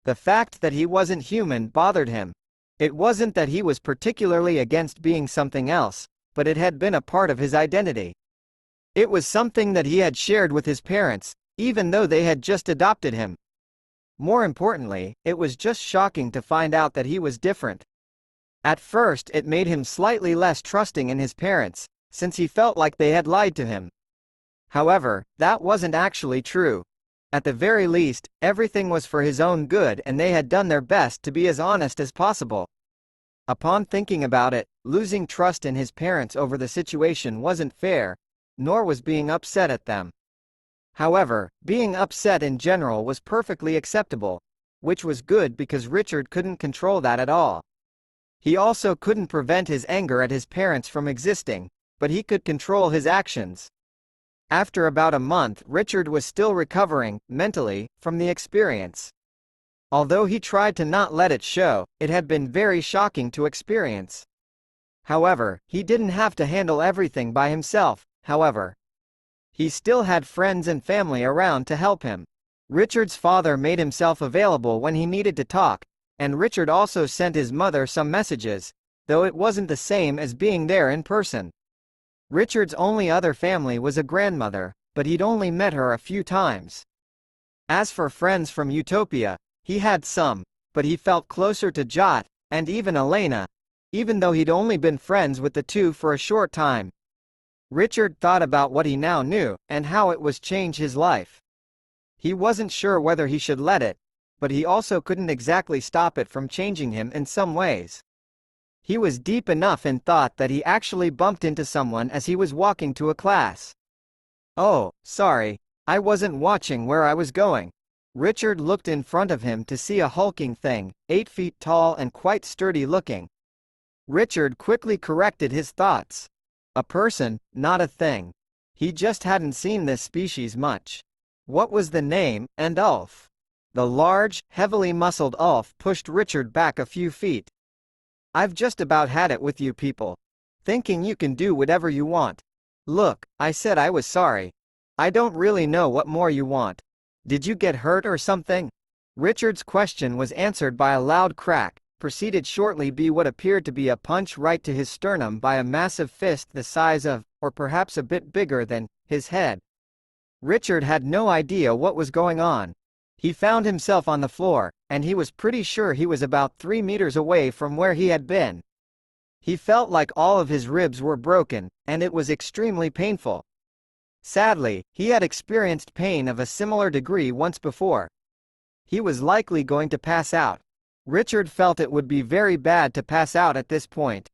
The fact that he wasn't human bothered him. It wasn't that he was particularly against being something else, but it had been a part of his identity. It was something that he had shared with his parents, even though they had just adopted him. More importantly, it was just shocking to find out that he was different. At first it made him slightly less trusting in his parents, since he felt like they had lied to him. However, that wasn't actually true. At the very least, everything was for his own good and they had done their best to be as honest as possible. Upon thinking about it, losing trust in his parents over the situation wasn't fair, nor was being upset at them. However, being upset in general was perfectly acceptable, which was good because Richard couldn't control that at all. He also couldn't prevent his anger at his parents from existing, but he could control his actions. After about a month, Richard was still recovering, mentally, from the experience. Although he tried to not let it show, it had been very shocking to experience. However, he didn't have to handle everything by himself, however. He still had friends and family around to help him. Richard's father made himself available when he needed to talk, and Richard also sent his mother some messages, though it wasn't the same as being there in person. Richard's only other family was a grandmother, but he'd only met her a few times. As for friends from Utopia, he had some, but he felt closer to Jot, and even Elena, even though he'd only been friends with the two for a short time. Richard thought about what he now knew, and how it was changed his life. He wasn't sure whether he should let it, but he also couldn't exactly stop it from changing him in some ways. He was deep enough in thought that he actually bumped into someone as he was walking to a class. "Oh, sorry, I wasn't watching where I was going." Richard looked in front of him to see a hulking thing, 8 feet tall and quite sturdy looking. Richard quickly corrected his thoughts. A person, not a thing. He just hadn't seen this species much. What was the name? And Ulf. The large, heavily muscled Ulf pushed Richard back a few feet. "I've just about had it with you people. Thinking you can do whatever you want. Look, I said I was sorry. I don't really know what more you want. Did you get hurt or something?" Richard's question was answered by a loud crack, preceded shortly by what appeared to be a punch right to his sternum by a massive fist the size of, or perhaps a bit bigger than, his head. Richard had no idea what was going on. He found himself on the floor, and he was pretty sure he was about 3 meters away from where he had been. He felt like all of his ribs were broken, and it was extremely painful. Sadly, he had experienced pain of a similar degree once before. He was likely going to pass out. Richard felt it would be very bad to pass out at this point.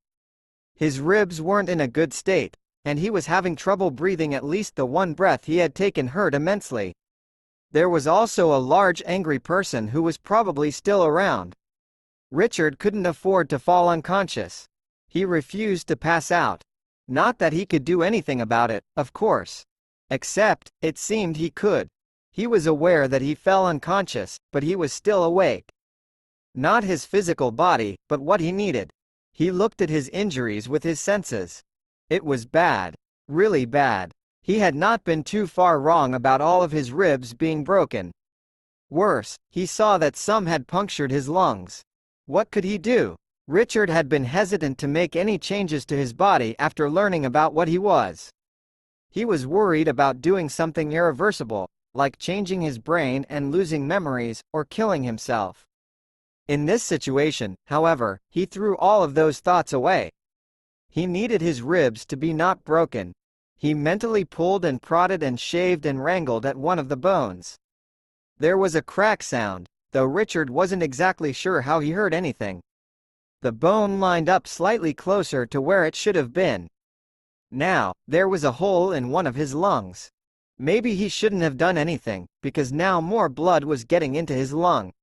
His ribs weren't in a good state, and he was having trouble breathing. At least the one breath he had taken hurt immensely. There was also a large angry person who was probably still around. Richard couldn't afford to fall unconscious. He refused to pass out. Not that he could do anything about it, of course. Except, it seemed he could. He was aware that he fell unconscious, but he was still awake. Not his physical body, but what he needed. He looked at his injuries with his senses. It was bad. Really bad. He had not been too far wrong about all of his ribs being broken. Worse, he saw that some had punctured his lungs. What could he do? Richard had been hesitant to make any changes to his body after learning about what he was. He was worried about doing something irreversible, like changing his brain and losing memories, or killing himself. In this situation, however, he threw all of those thoughts away. He needed his ribs to be not broken. He mentally pulled and prodded and shaved and wrangled at one of the bones. There was a crack sound, though Richard wasn't exactly sure how he heard anything. The bone lined up slightly closer to where it should have been. Now, there was a hole in one of his lungs. Maybe he shouldn't have done anything, because now more blood was getting into his lung.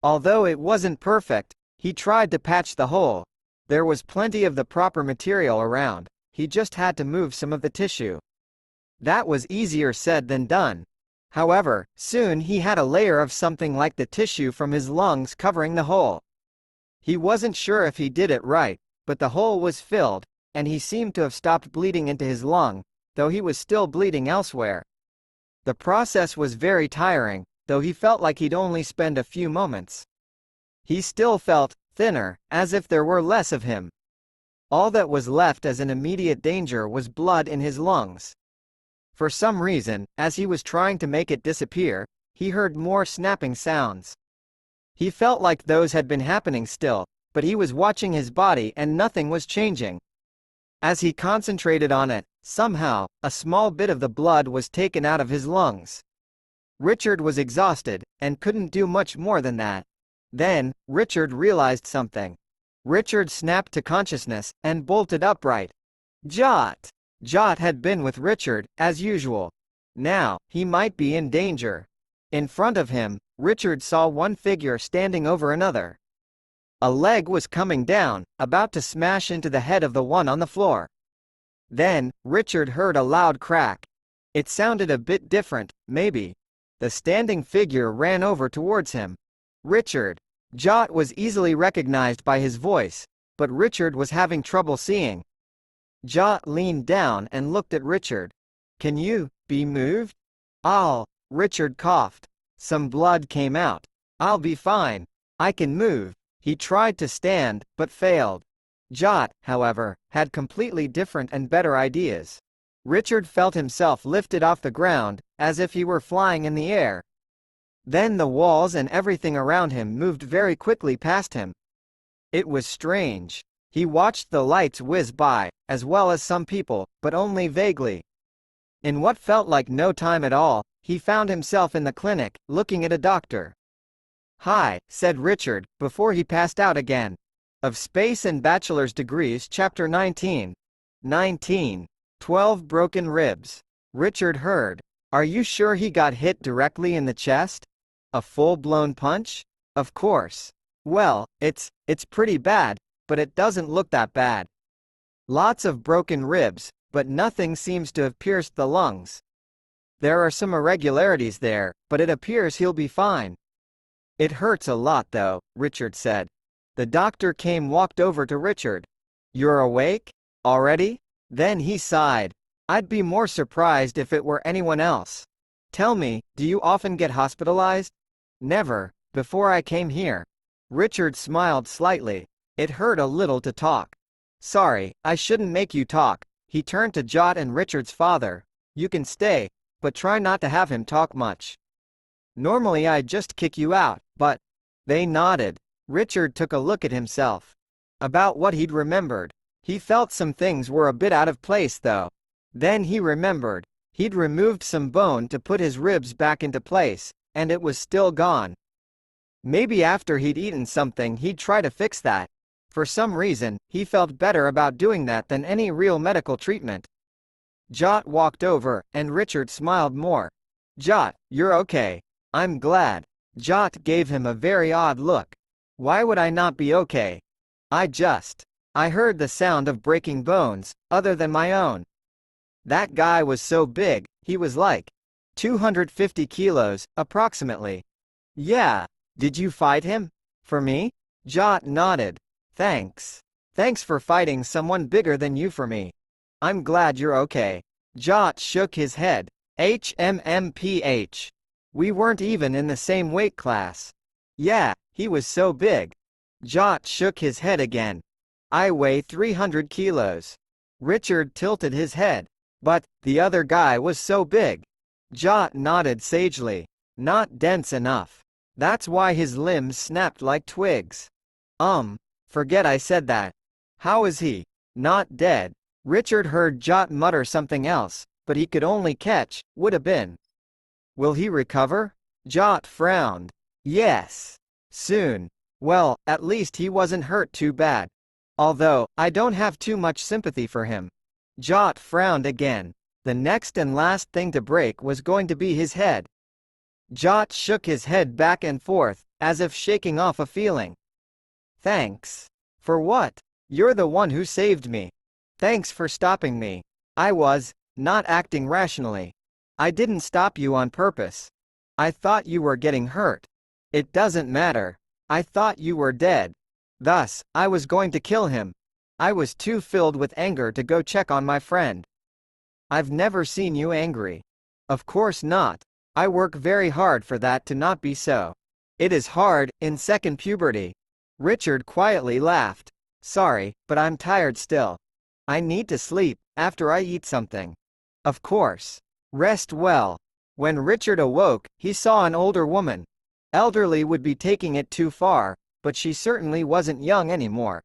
Although it wasn't perfect, he tried to patch the hole. There was plenty of the proper material around. He just had to move some of the tissue. That was easier said than done. However, soon he had a layer of something like the tissue from his lungs covering the hole. He wasn't sure if he did it right, but the hole was filled, and he seemed to have stopped bleeding into his lung, though he was still bleeding elsewhere. The process was very tiring, though he felt like he'd only spend a few moments. He still felt thinner, as if there were less of him. All that was left as an immediate danger was blood in his lungs. For some reason, as he was trying to make it disappear, he heard more snapping sounds. He felt like those had been happening still, but he was watching his body and nothing was changing. As he concentrated on it, somehow, a small bit of the blood was taken out of his lungs. Richard was exhausted, and couldn't do much more than that. Then, Richard realized something. Richard snapped to consciousness, and bolted upright. Jot! Jot had been with Richard, as usual. Now, he might be in danger. In front of him, Richard saw one figure standing over another. A leg was coming down, about to smash into the head of the one on the floor. Then, Richard heard a loud crack. It sounded a bit different, maybe. The standing figure ran over towards him. Richard. Jot was easily recognized by his voice, but Richard was having trouble seeing. Jot leaned down and looked at Richard. Can you be moved? Richard coughed. Some blood came out. I'll be fine. I can move. He tried to stand, but failed. Jot, however, had completely different and better ideas. Richard felt himself lifted off the ground, as if he were flying in the air. Then the walls and everything around him moved very quickly past him. It was strange. He watched the lights whiz by, as well as some people, but only vaguely. In what felt like no time at all, he found himself in the clinic, looking at a doctor. "Hi," said Richard, before he passed out again. Of Space and Bachelor's Degrees Chapter 19. 12 Broken Ribs. Richard heard. Are you sure he got hit directly in the chest? A full-blown punch? Of course. Well, it's pretty bad, but it doesn't look that bad. Lots of broken ribs, but nothing seems to have pierced the lungs. There are some irregularities there, but it appears he'll be fine. It hurts a lot though, Richard said. The doctor walked over to Richard. You're awake? Already? Then he sighed. I'd be more surprised if it were anyone else. Tell me, do you often get hospitalized? Never, before I came here. Richard smiled slightly. It hurt a little to talk. Sorry, I shouldn't make you talk. He turned to Jot and Richard's father. You can stay, but try not to have him talk much. Normally I'd just kick you out, but... They nodded. Richard took a look at himself. About what he'd remembered. He felt some things were a bit out of place though. Then he remembered. He'd removed some bone to put his ribs back into place, and it was still gone. Maybe after he'd eaten something he'd try to fix that. For some reason, he felt better about doing that than any real medical treatment. Jot walked over, and Richard smiled more. Jot, you're okay. I'm glad. Jot gave him a very odd look. Why would I not be okay? I heard the sound of breaking bones, other than my own. That guy was so big, he was like 250 kilos, approximately. Yeah. Did you fight him? For me? Jot nodded. Thanks. Thanks for fighting someone bigger than you for me. I'm glad you're okay. Jot shook his head. HMMPH. We weren't even in the same weight class. Yeah, he was so big. Jot shook his head again. I weigh 300 kilos. Richard tilted his head. But, the other guy was so big. Jot nodded sagely. Not dense enough. That's why his limbs snapped like twigs. Forget I said that. How is he? Not dead. Richard heard Jot mutter something else, but he could only catch, would have been. Will he recover? Jot frowned. Yes. Soon. Well, at least he wasn't hurt too bad. Although, I don't have too much sympathy for him. Jot frowned again. The next and last thing to break was going to be his head. Jot shook his head back and forth, as if shaking off a feeling. Thanks. For what? You're the one who saved me. Thanks for stopping me. I was not acting rationally. I didn't stop you on purpose. I thought you were getting hurt. It doesn't matter. I thought you were dead. Thus, I was going to kill him. I was too filled with anger to go check on my friend. I've never seen you angry. Of course not. I work very hard for that to not be so. It is hard, in second puberty. Richard quietly laughed. Sorry, but I'm tired still. I need to sleep, after I eat something. Of course. Rest well. When Richard awoke, he saw an older woman. Elderly would be taking it too far, but she certainly wasn't young anymore.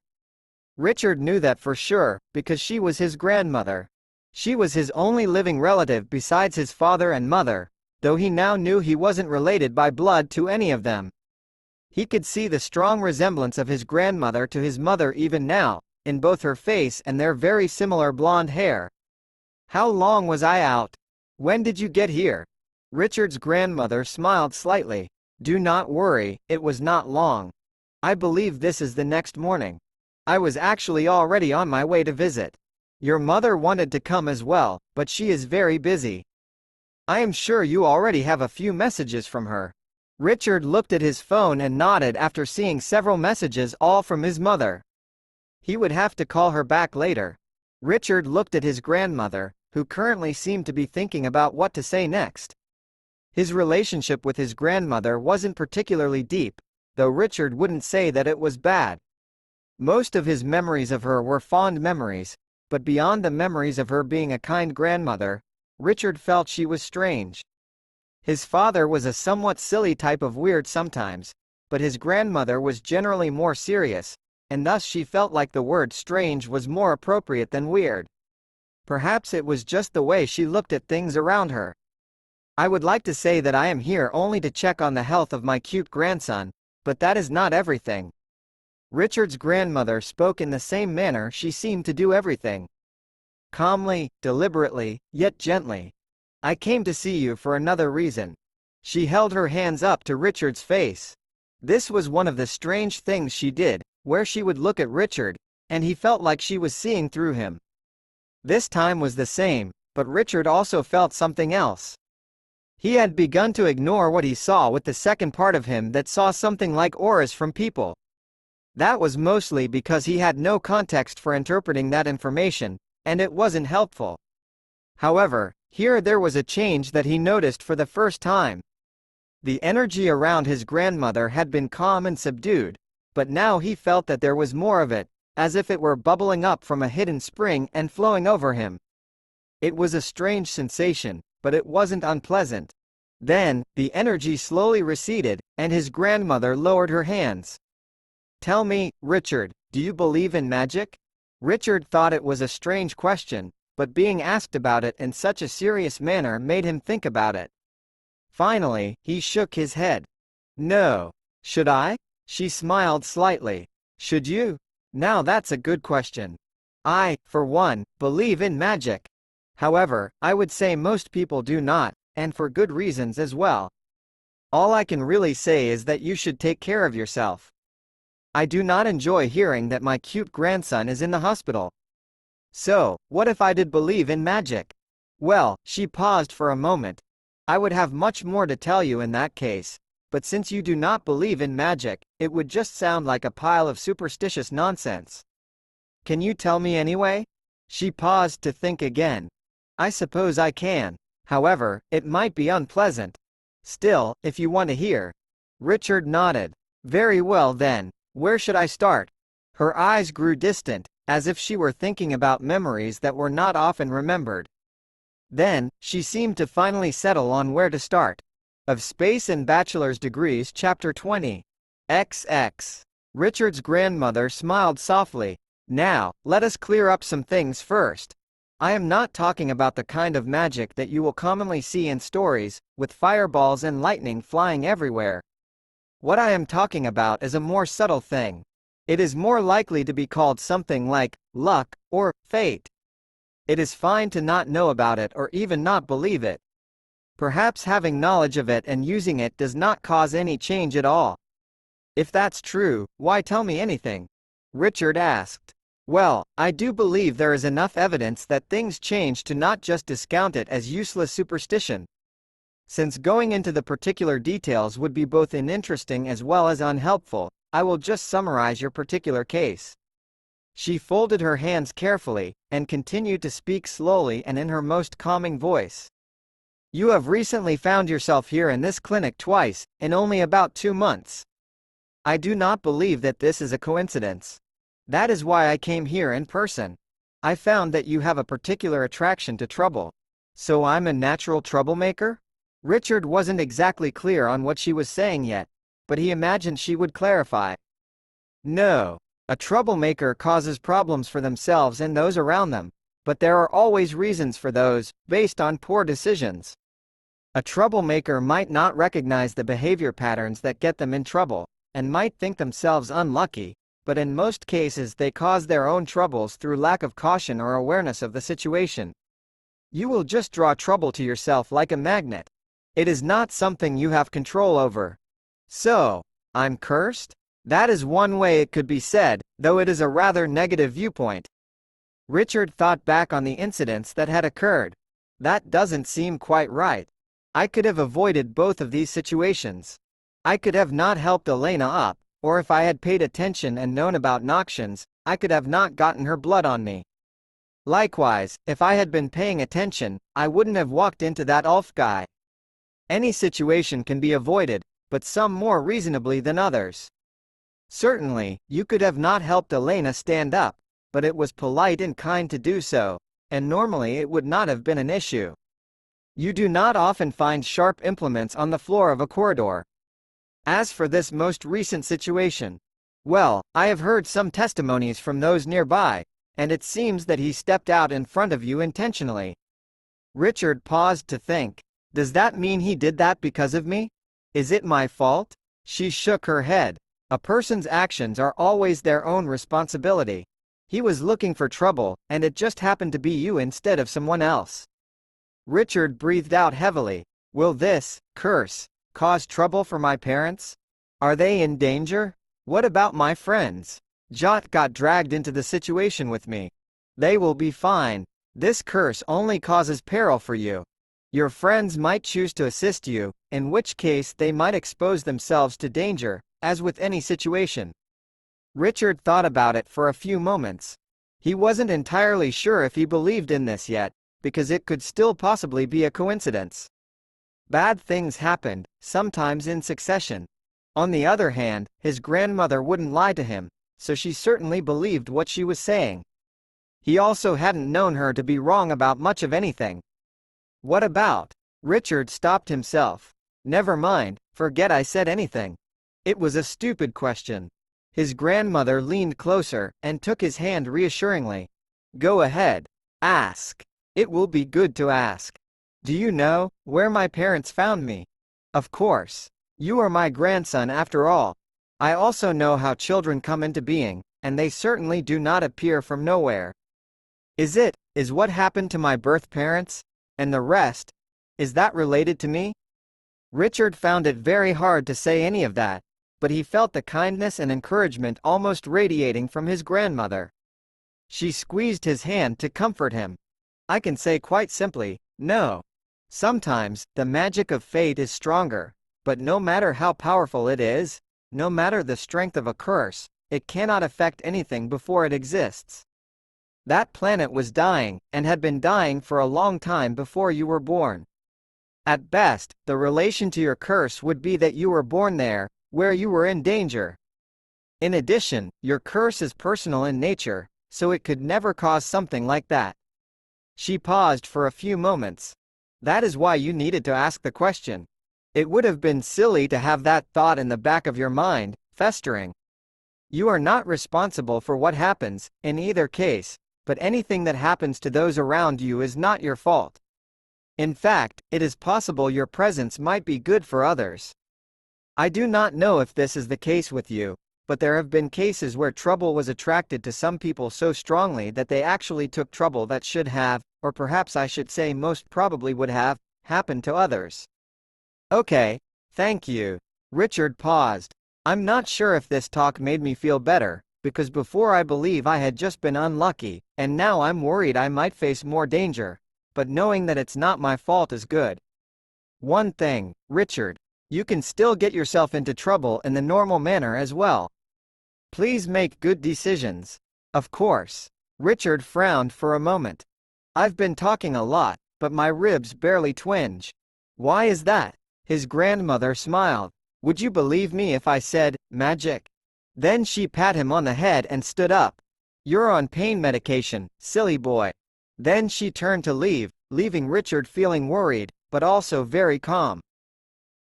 Richard knew that for sure, because she was his grandmother. She was his only living relative besides his father and mother, though he now knew he wasn't related by blood to any of them. He could see the strong resemblance of his grandmother to his mother even now, in both her face and their very similar blonde hair. How long was I out? When did you get here? Richard's grandmother smiled slightly. Do not worry, it was not long. I believe this is the next morning. I was actually already on my way to visit. Your mother wanted to come as well, but she is very busy. I am sure you already have a few messages from her. Richard looked at his phone and nodded after seeing several messages, all from his mother. He would have to call her back later. Richard looked at his grandmother, who currently seemed to be thinking about what to say next. His relationship with his grandmother wasn't particularly deep, though Richard wouldn't say that it was bad. Most of his memories of her were fond memories, but beyond the memories of her being a kind grandmother, Richard felt she was strange. His father was a somewhat silly type of weird sometimes, but his grandmother was generally more serious, and thus she felt like the word strange was more appropriate than weird. Perhaps it was just the way she looked at things around her. I would like to say that I am here only to check on the health of my cute grandson, but that is not everything. Richard's grandmother spoke in the same manner she seemed to do everything. Calmly, deliberately, yet gently. I came to see you for another reason. She held her hands up to Richard's face. This was one of the strange things she did, where she would look at Richard, and he felt like she was seeing through him. This time was the same, but Richard also felt something else. He had begun to ignore what he saw with the second part of him that saw something like auras from people. That was mostly because he had no context for interpreting that information, and it wasn't helpful. However, here there was a change that he noticed for the first time. The energy around his grandmother had been calm and subdued, but now he felt that there was more of it, as if it were bubbling up from a hidden spring and flowing over him. It was a strange sensation, but it wasn't unpleasant. Then, the energy slowly receded, and his grandmother lowered her hands. Tell me, Richard, do you believe in magic? Richard thought it was a strange question, but being asked about it in such a serious manner made him think about it. Finally, he shook his head. No. Should I? She smiled slightly. Should you? Now that's a good question. I, for one, believe in magic. However, I would say most people do not, and for good reasons as well. All I can really say is that you should take care of yourself. I do not enjoy hearing that my cute grandson is in the hospital. So, what if I did believe in magic? Well, she paused for a moment. I would have much more to tell you in that case, but since you do not believe in magic, it would just sound like a pile of superstitious nonsense. Can you tell me anyway? She paused to think again. I suppose I can. However, it might be unpleasant. Still, if you want to hear. Richard nodded. Very well then, where should I start? Her eyes grew distant, as if she were thinking about memories that were not often remembered. Then, she seemed to finally settle on where to start. Of Space and Bachelor's Degrees Chapter 20. XX. Richard's grandmother smiled softly. Now, let us clear up some things first. I am not talking about the kind of magic that you will commonly see in stories, with fireballs and lightning flying everywhere. What I am talking about is a more subtle thing. It is more likely to be called something like luck or fate. It is fine to not know about it or even not believe it. Perhaps having knowledge of it and using it does not cause any change at all. If that's true, why tell me anything? Richard asked. Well, I do believe there is enough evidence that things change to not just discount it as useless superstition. Since going into the particular details would be both uninteresting as well as unhelpful, I will just summarize your particular case. She folded her hands carefully, and continued to speak slowly and in her most calming voice. You have recently found yourself here in this clinic twice, in only about 2 months. I do not believe that this is a coincidence. That is why I came here in person. I found that you have a particular attraction to trouble. So I'm a natural troublemaker? Richard wasn't exactly clear on what she was saying yet, but he imagined she would clarify. No. A troublemaker causes problems for themselves and those around them, but there are always reasons for those, based on poor decisions. A troublemaker might not recognize the behavior patterns that get them in trouble, and might think themselves unlucky, but in most cases they cause their own troubles through lack of caution or awareness of the situation. You will just draw trouble to yourself like a magnet. It is not something you have control over. So, I'm cursed? That is one way it could be said, though it is a rather negative viewpoint. Richard thought back on the incidents that had occurred. That doesn't seem quite right. I could have avoided both of these situations. I could have not helped Elena up, or if I had paid attention and known about Knoxians, I could have not gotten her blood on me. Likewise, if I had been paying attention, I wouldn't have walked into that Ulf guy. Any situation can be avoided, but some more reasonably than others. Certainly, you could have not helped Elena stand up, but it was polite and kind to do so, and normally it would not have been an issue. You do not often find sharp implements on the floor of a corridor. As for this most recent situation, well, I have heard some testimonies from those nearby, and it seems that he stepped out in front of you intentionally. Richard paused to think. Does that mean he did that because of me? Is it my fault? She shook her head. A person's actions are always their own responsibility. He was looking for trouble, and it just happened to be you instead of someone else. Richard breathed out heavily. Will this curse cause trouble for my parents? Are they in danger? What about my friends? Jot got dragged into the situation with me. They will be fine. This curse only causes peril for you. Your friends might choose to assist you, in which case they might expose themselves to danger, as with any situation. Richard thought about it for a few moments. He wasn't entirely sure if he believed in this yet, because it could still possibly be a coincidence. Bad things happened, sometimes in succession. On the other hand, his grandmother wouldn't lie to him, so she certainly believed what she was saying. He also hadn't known her to be wrong about much of anything. What about? Richard stopped himself. Never mind, forget I said anything. It was a stupid question. His grandmother leaned closer, and took his hand reassuringly. Go ahead. Ask. It will be good to ask. Do you know where my parents found me? Of course. You are my grandson after all. I also know how children come into being, and they certainly do not appear from nowhere. Is what happened to my birth parents? And the rest? Is that related to me? Richard found it very hard to say any of that, but he felt the kindness and encouragement almost radiating from his grandmother. She squeezed his hand to comfort him. I can say quite simply, no. Sometimes, the magic of fate is stronger, but no matter how powerful it is, no matter the strength of a curse, it cannot affect anything before it exists. That planet was dying, and had been dying for a long time before you were born. At best, the relation to your curse would be that you were born there, where you were in danger. In addition, your curse is personal in nature, so it could never cause something like that. She paused for a few moments. That is why you needed to ask the question. It would have been silly to have that thought in the back of your mind, festering. You are not responsible for what happens, in either case, but anything that happens to those around you is not your fault. In fact, it is possible your presence might be good for others. I do not know if this is the case with you, but there have been cases where trouble was attracted to some people so strongly that they actually took trouble that should have, or perhaps I should say most probably would have, happened to others. Okay, thank you. Richard paused. I'm not sure if this talk made me feel better, because before I believe I had just been unlucky, and now I'm worried I might face more danger, but knowing that it's not my fault is good. One thing, Richard, you can still get yourself into trouble in the normal manner as well. Please make good decisions. Of course. Richard frowned for a moment. I've been talking a lot, but my ribs barely twinge. Why is that? His grandmother smiled. Would you believe me if I said, magic? Then she pat him on the head and stood up. You're on pain medication, silly boy. Then she turned to leave, leaving Richard feeling worried, but also very calm.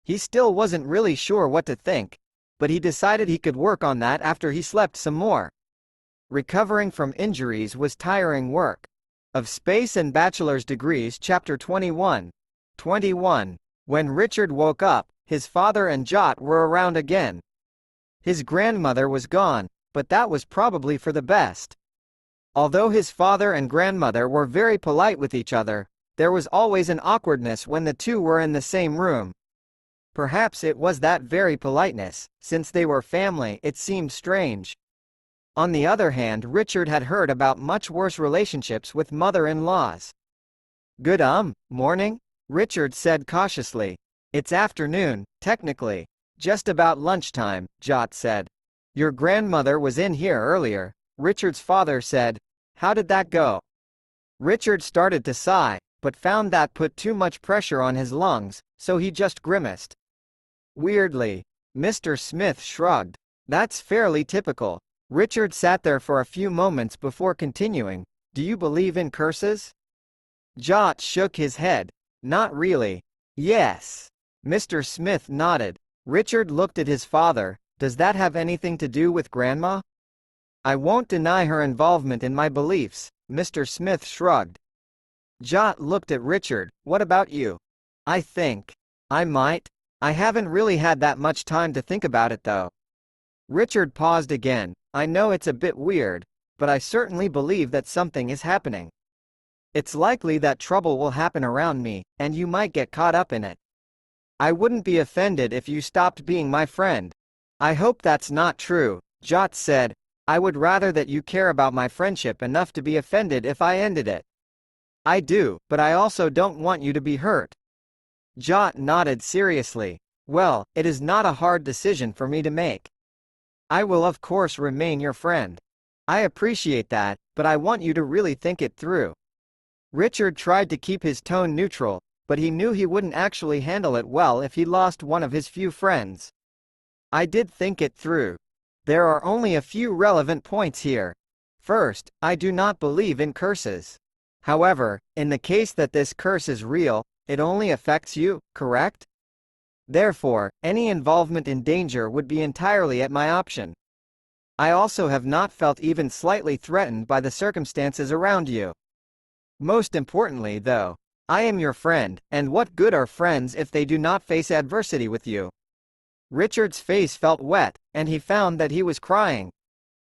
He still wasn't really sure what to think, but he decided he could work on that after he slept some more. Recovering from injuries was tiring work. Of Space and Bachelor's Degrees Chapter 21. 21. When Richard woke up, his father and Jot were around again. His grandmother was gone, but that was probably for the best. Although his father and grandmother were very polite with each other, there was always an awkwardness when the two were in the same room. Perhaps it was that very politeness, since they were family, it seemed strange. On the other hand, Richard had heard about much worse relationships with mother-in-laws. Good morning? Richard said cautiously. It's afternoon, technically. Just about lunchtime, Jot said. Your grandmother was in here earlier, Richard's father said. How did that go? Richard started to sigh, but found that put too much pressure on his lungs, so he just grimaced. Weirdly. Mr. Smith shrugged. That's fairly typical. Richard sat there for a few moments before continuing. Do you believe in curses? Jot shook his head. Not really. Yes. Mr. Smith nodded. Richard looked at his father. Does that have anything to do with Grandma? I won't deny her involvement in my beliefs, Mr. Smith shrugged. Jot looked at Richard. What about you? I think I might. I haven't really had that much time to think about it though. Richard paused again. I know it's a bit weird, but I certainly believe that something is happening. It's likely that trouble will happen around me, and you might get caught up in it. I wouldn't be offended if you stopped being my friend. I hope that's not true, Jot said. I would rather that you care about my friendship enough to be offended if I ended it. I do, but I also don't want you to be hurt. Jot nodded seriously. Well, it is not a hard decision for me to make. I will of course remain your friend. I appreciate that, but I want you to really think it through. Richard tried to keep his tone neutral, but he knew he wouldn't actually handle it well if he lost one of his few friends. I did think it through. There are only a few relevant points here. First, I do not believe in curses. However, in the case that this curse is real, it only affects you, correct? Therefore, any involvement in danger would be entirely at my option. I also have not felt even slightly threatened by the circumstances around you. Most importantly, though, I am your friend, and what good are friends if they do not face adversity with you? Richard's face felt wet, and he found that he was crying.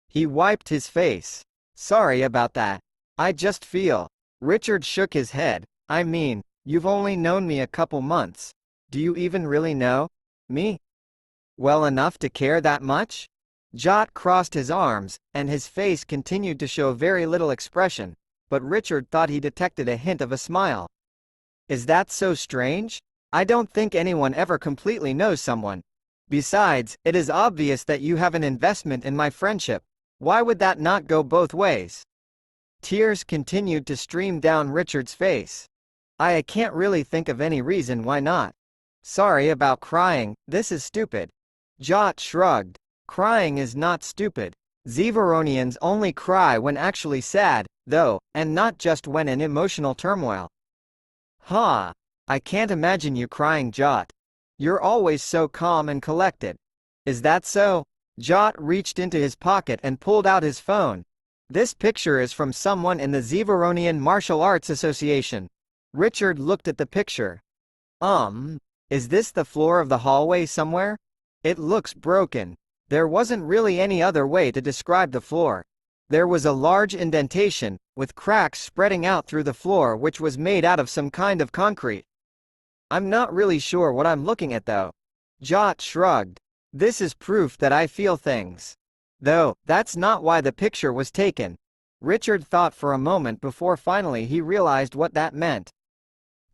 He wiped his face. Sorry about that. I just feel. Richard shook his head. I mean, you've only known me a couple months. Do you even really know me well enough to care that much? Jot crossed his arms, and his face continued to show very little expression, but Richard thought he detected a hint of a smile. Is that so strange? I don't think anyone ever completely knows someone. Besides, it is obvious that you have an investment in my friendship. Why would that not go both ways? Tears continued to stream down Richard's face. I can't really think of any reason why not. Sorry about crying, this is stupid. Jot shrugged. Crying is not stupid. Zevaronians only cry when actually sad, though, and not just when in emotional turmoil. Huh. I can't imagine you crying, Jot. You're always so calm and collected. Is that so? Jot reached into his pocket and pulled out his phone. This picture is from someone in the Zevaronian Martial Arts Association. Richard looked at the picture. Is this the floor of the hallway somewhere? It looks broken. There wasn't really any other way to describe the floor. There was a large indentation, with cracks spreading out through the floor which was made out of some kind of concrete. I'm not really sure what I'm looking at though. Jot shrugged. This is proof that I feel things. Though, that's not why the picture was taken. Richard thought for a moment before finally he realized what that meant.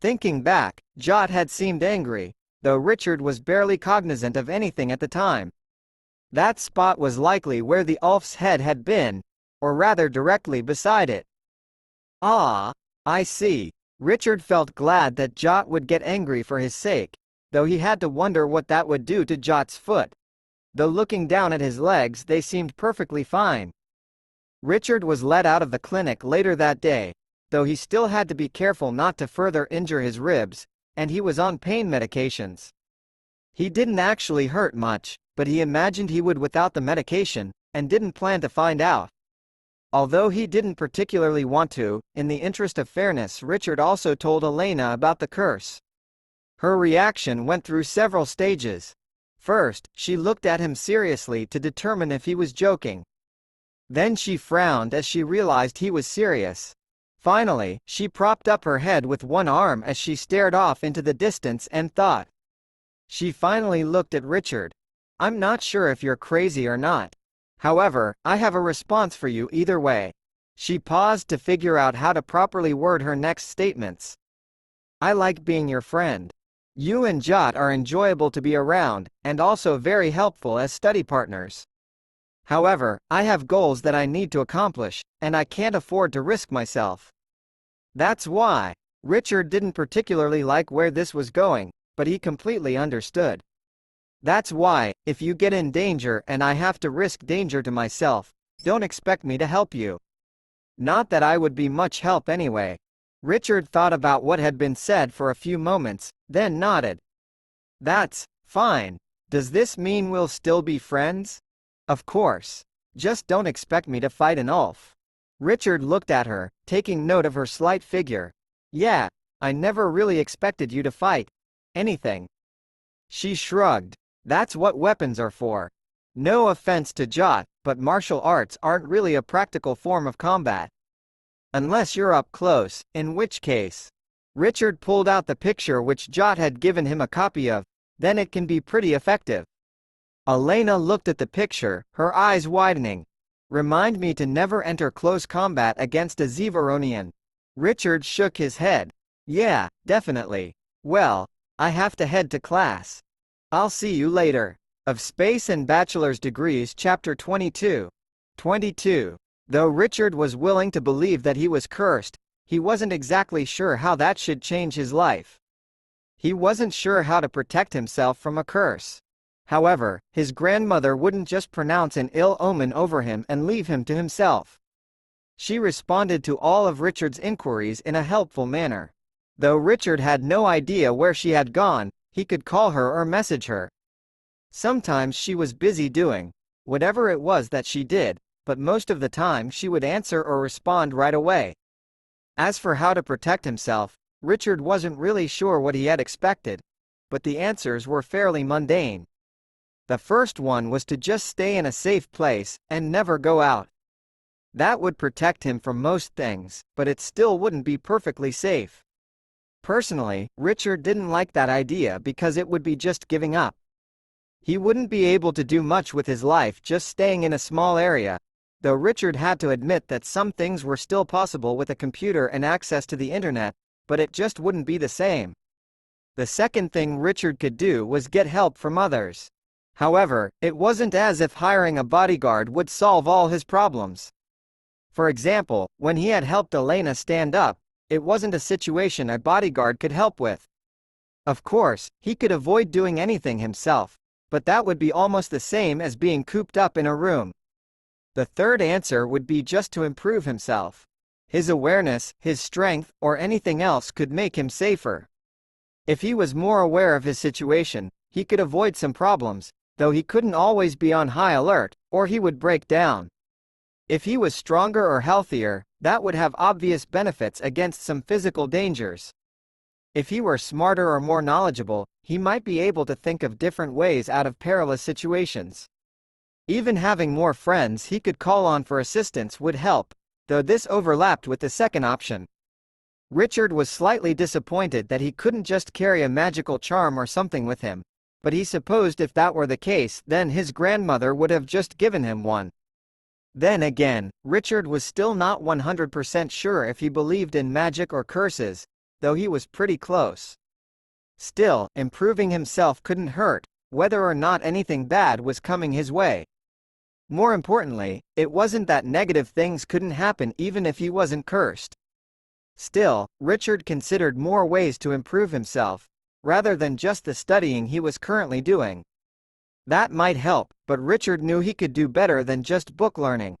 Thinking back, Jot had seemed angry, though Richard was barely cognizant of anything at the time. That spot was likely where the Ulf's head had been, or rather directly beside it. Ah, I see. Richard felt glad that Jot would get angry for his sake, though he had to wonder what that would do to Jot's foot. Though looking down at his legs they seemed perfectly fine. Richard was let out of the clinic later that day, though he still had to be careful not to further injure his ribs, and he was on pain medications. He didn't actually hurt much, but he imagined he would without the medication, and didn't plan to find out. Although he didn't particularly want to, in the interest of fairness Richard also told Elena about the curse. Her reaction went through several stages. First, she looked at him seriously to determine if he was joking. Then she frowned as she realized he was serious. Finally, she propped up her head with one arm as she stared off into the distance and thought. She finally looked at Richard. I'm not sure if you're crazy or not. However, I have a response for you either way. She paused to figure out how to properly word her next statements. I like being your friend. You and Jot are enjoyable to be around, and also very helpful as study partners. However, I have goals that I need to accomplish, and I can't afford to risk myself. That's why. Richard didn't particularly like where this was going, but he completely understood. That's why, if you get in danger and I have to risk danger to myself, don't expect me to help you. Not that I would be much help anyway. Richard thought about what had been said for a few moments, then nodded. That's fine. Does this mean we'll still be friends? Of course. Just don't expect me to fight an Ulf. Richard looked at her, taking note of her slight figure. Yeah, I never really expected you to fight anything. She shrugged. That's what weapons are for. No offense to Jot, but martial arts aren't really a practical form of combat. Unless you're up close, in which case. Richard pulled out the picture which Jot had given him a copy of, then it can be pretty effective. Elena looked at the picture, her eyes widening. Remind me to never enter close combat against a Zevaronian. Richard shook his head. Yeah, definitely. Well, I have to head to class. I'll see you later. Of Space and Bachelor's Degrees Chapter 22. 22. Though Richard was willing to believe that he was cursed, he wasn't exactly sure how that should change his life. He wasn't sure how to protect himself from a curse. However, his grandmother wouldn't just pronounce an ill omen over him and leave him to himself. She responded to all of Richard's inquiries in a helpful manner. Though Richard had no idea where she had gone, he could call her or message her. Sometimes she was busy doing whatever it was that she did, but most of the time she would answer or respond right away. As for how to protect himself, Richard wasn't really sure what he had expected, but the answers were fairly mundane. The first one was to just stay in a safe place and never go out. That would protect him from most things, but it still wouldn't be perfectly safe. Personally, Richard didn't like that idea because it would be just giving up. He wouldn't be able to do much with his life just staying in a small area, though Richard had to admit that some things were still possible with a computer and access to the internet, but it just wouldn't be the same. The second thing Richard could do was get help from others. However, it wasn't as if hiring a bodyguard would solve all his problems. For example, when he had helped Elena stand up, it wasn't a situation a bodyguard could help with. Of course, he could avoid doing anything himself, but that would be almost the same as being cooped up in a room. The third answer would be just to improve himself. His awareness, his strength, or anything else could make him safer. If he was more aware of his situation, he could avoid some problems, though he couldn't always be on high alert, or he would break down. If he was stronger or healthier, that would have obvious benefits against some physical dangers. If he were smarter or more knowledgeable, he might be able to think of different ways out of perilous situations. Even having more friends he could call on for assistance would help, though this overlapped with the second option. Richard was slightly disappointed that he couldn't just carry a magical charm or something with him, but he supposed if that were the case, then his grandmother would have just given him one. Then again, Richard was still not 100% sure if he believed in magic or curses, though he was pretty close. Still, improving himself couldn't hurt, whether or not anything bad was coming his way. More importantly, it wasn't that negative things couldn't happen even if he wasn't cursed. Still, Richard considered more ways to improve himself, rather than just the studying he was currently doing. That might help, but Richard knew he could do better than just book learning.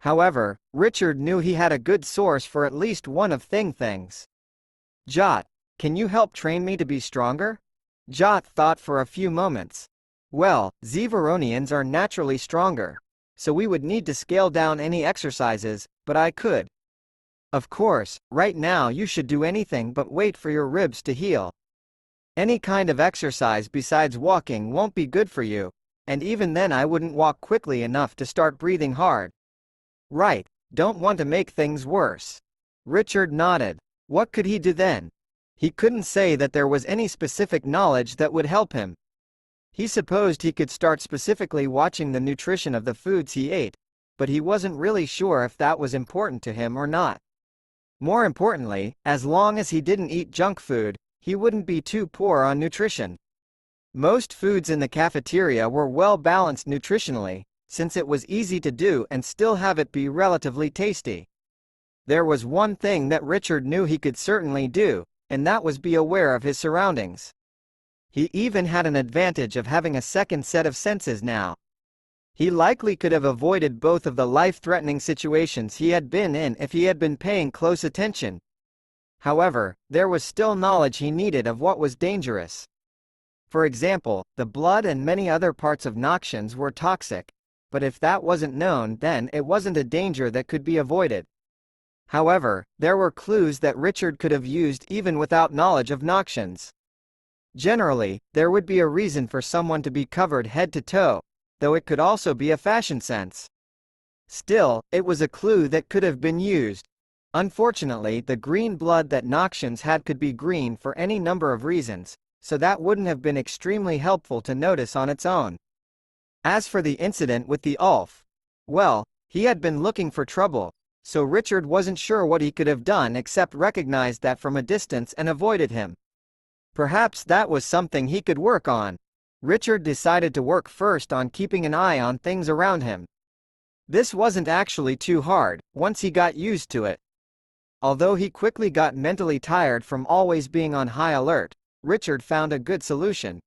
However, Richard knew he had a good source for at least one of things. Jot, can you help train me to be stronger? Jot thought for a few moments. Well, Zevaronians are naturally stronger, so we would need to scale down any exercises, but I could. Of course, right now you should do anything but wait for your ribs to heal. Any kind of exercise besides walking won't be good for you, and even then I wouldn't walk quickly enough to start breathing hard. Right, don't want to make things worse. Richard nodded. What could he do then? He couldn't say that there was any specific knowledge that would help him. He supposed he could start specifically watching the nutrition of the foods he ate, but he wasn't really sure if that was important to him or not. More importantly, as long as he didn't eat junk food, he wouldn't be too poor on nutrition. Most foods in the cafeteria were well balanced nutritionally, since it was easy to do and still have it be relatively tasty. There was one thing that Richard knew he could certainly do, and that was be aware of his surroundings. He even had an advantage of having a second set of senses now. He likely could have avoided both of the life-threatening situations he had been in if he had been paying close attention. However, there was still knowledge he needed of what was dangerous. For example, the blood and many other parts of Knoxians were toxic, but if that wasn't known, then it wasn't a danger that could be avoided. However, there were clues that Richard could have used even without knowledge of Knoxians. Generally, there would be a reason for someone to be covered head to toe, though it could also be a fashion sense. Still, it was a clue that could have been used. Unfortunately, the green blood that Knoxians had could be green for any number of reasons, so that wouldn't have been extremely helpful to notice on its own. As for the incident with the Ulf, well, he had been looking for trouble, so Richard wasn't sure what he could have done except recognize that from a distance and avoided him. Perhaps that was something he could work on. Richard decided to work first on keeping an eye on things around him. This wasn't actually too hard, once he got used to it. Although he quickly got mentally tired from always being on high alert, Richard found a good solution.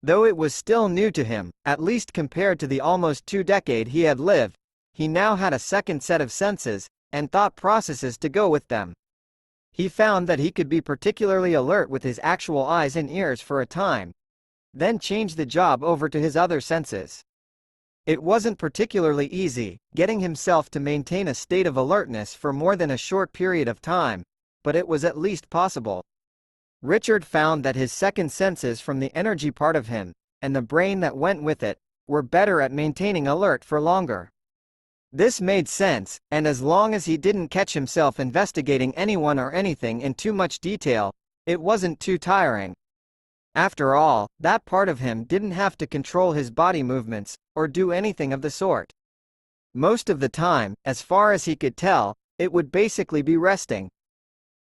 Though it was still new to him, at least compared to the almost 2 decades he had lived, he now had a second set of senses, and thought processes to go with them. He found that he could be particularly alert with his actual eyes and ears for a time, then change the job over to his other senses. It wasn't particularly easy, getting himself to maintain a state of alertness for more than a short period of time, but it was at least possible. Richard found that his second senses from the energy part of him, and the brain that went with it, were better at maintaining alert for longer. This made sense, and as long as he didn't catch himself investigating anyone or anything in too much detail, it wasn't too tiring. After all, that part of him didn't have to control his body movements, or do anything of the sort. Most of the time, as far as he could tell, it would basically be resting.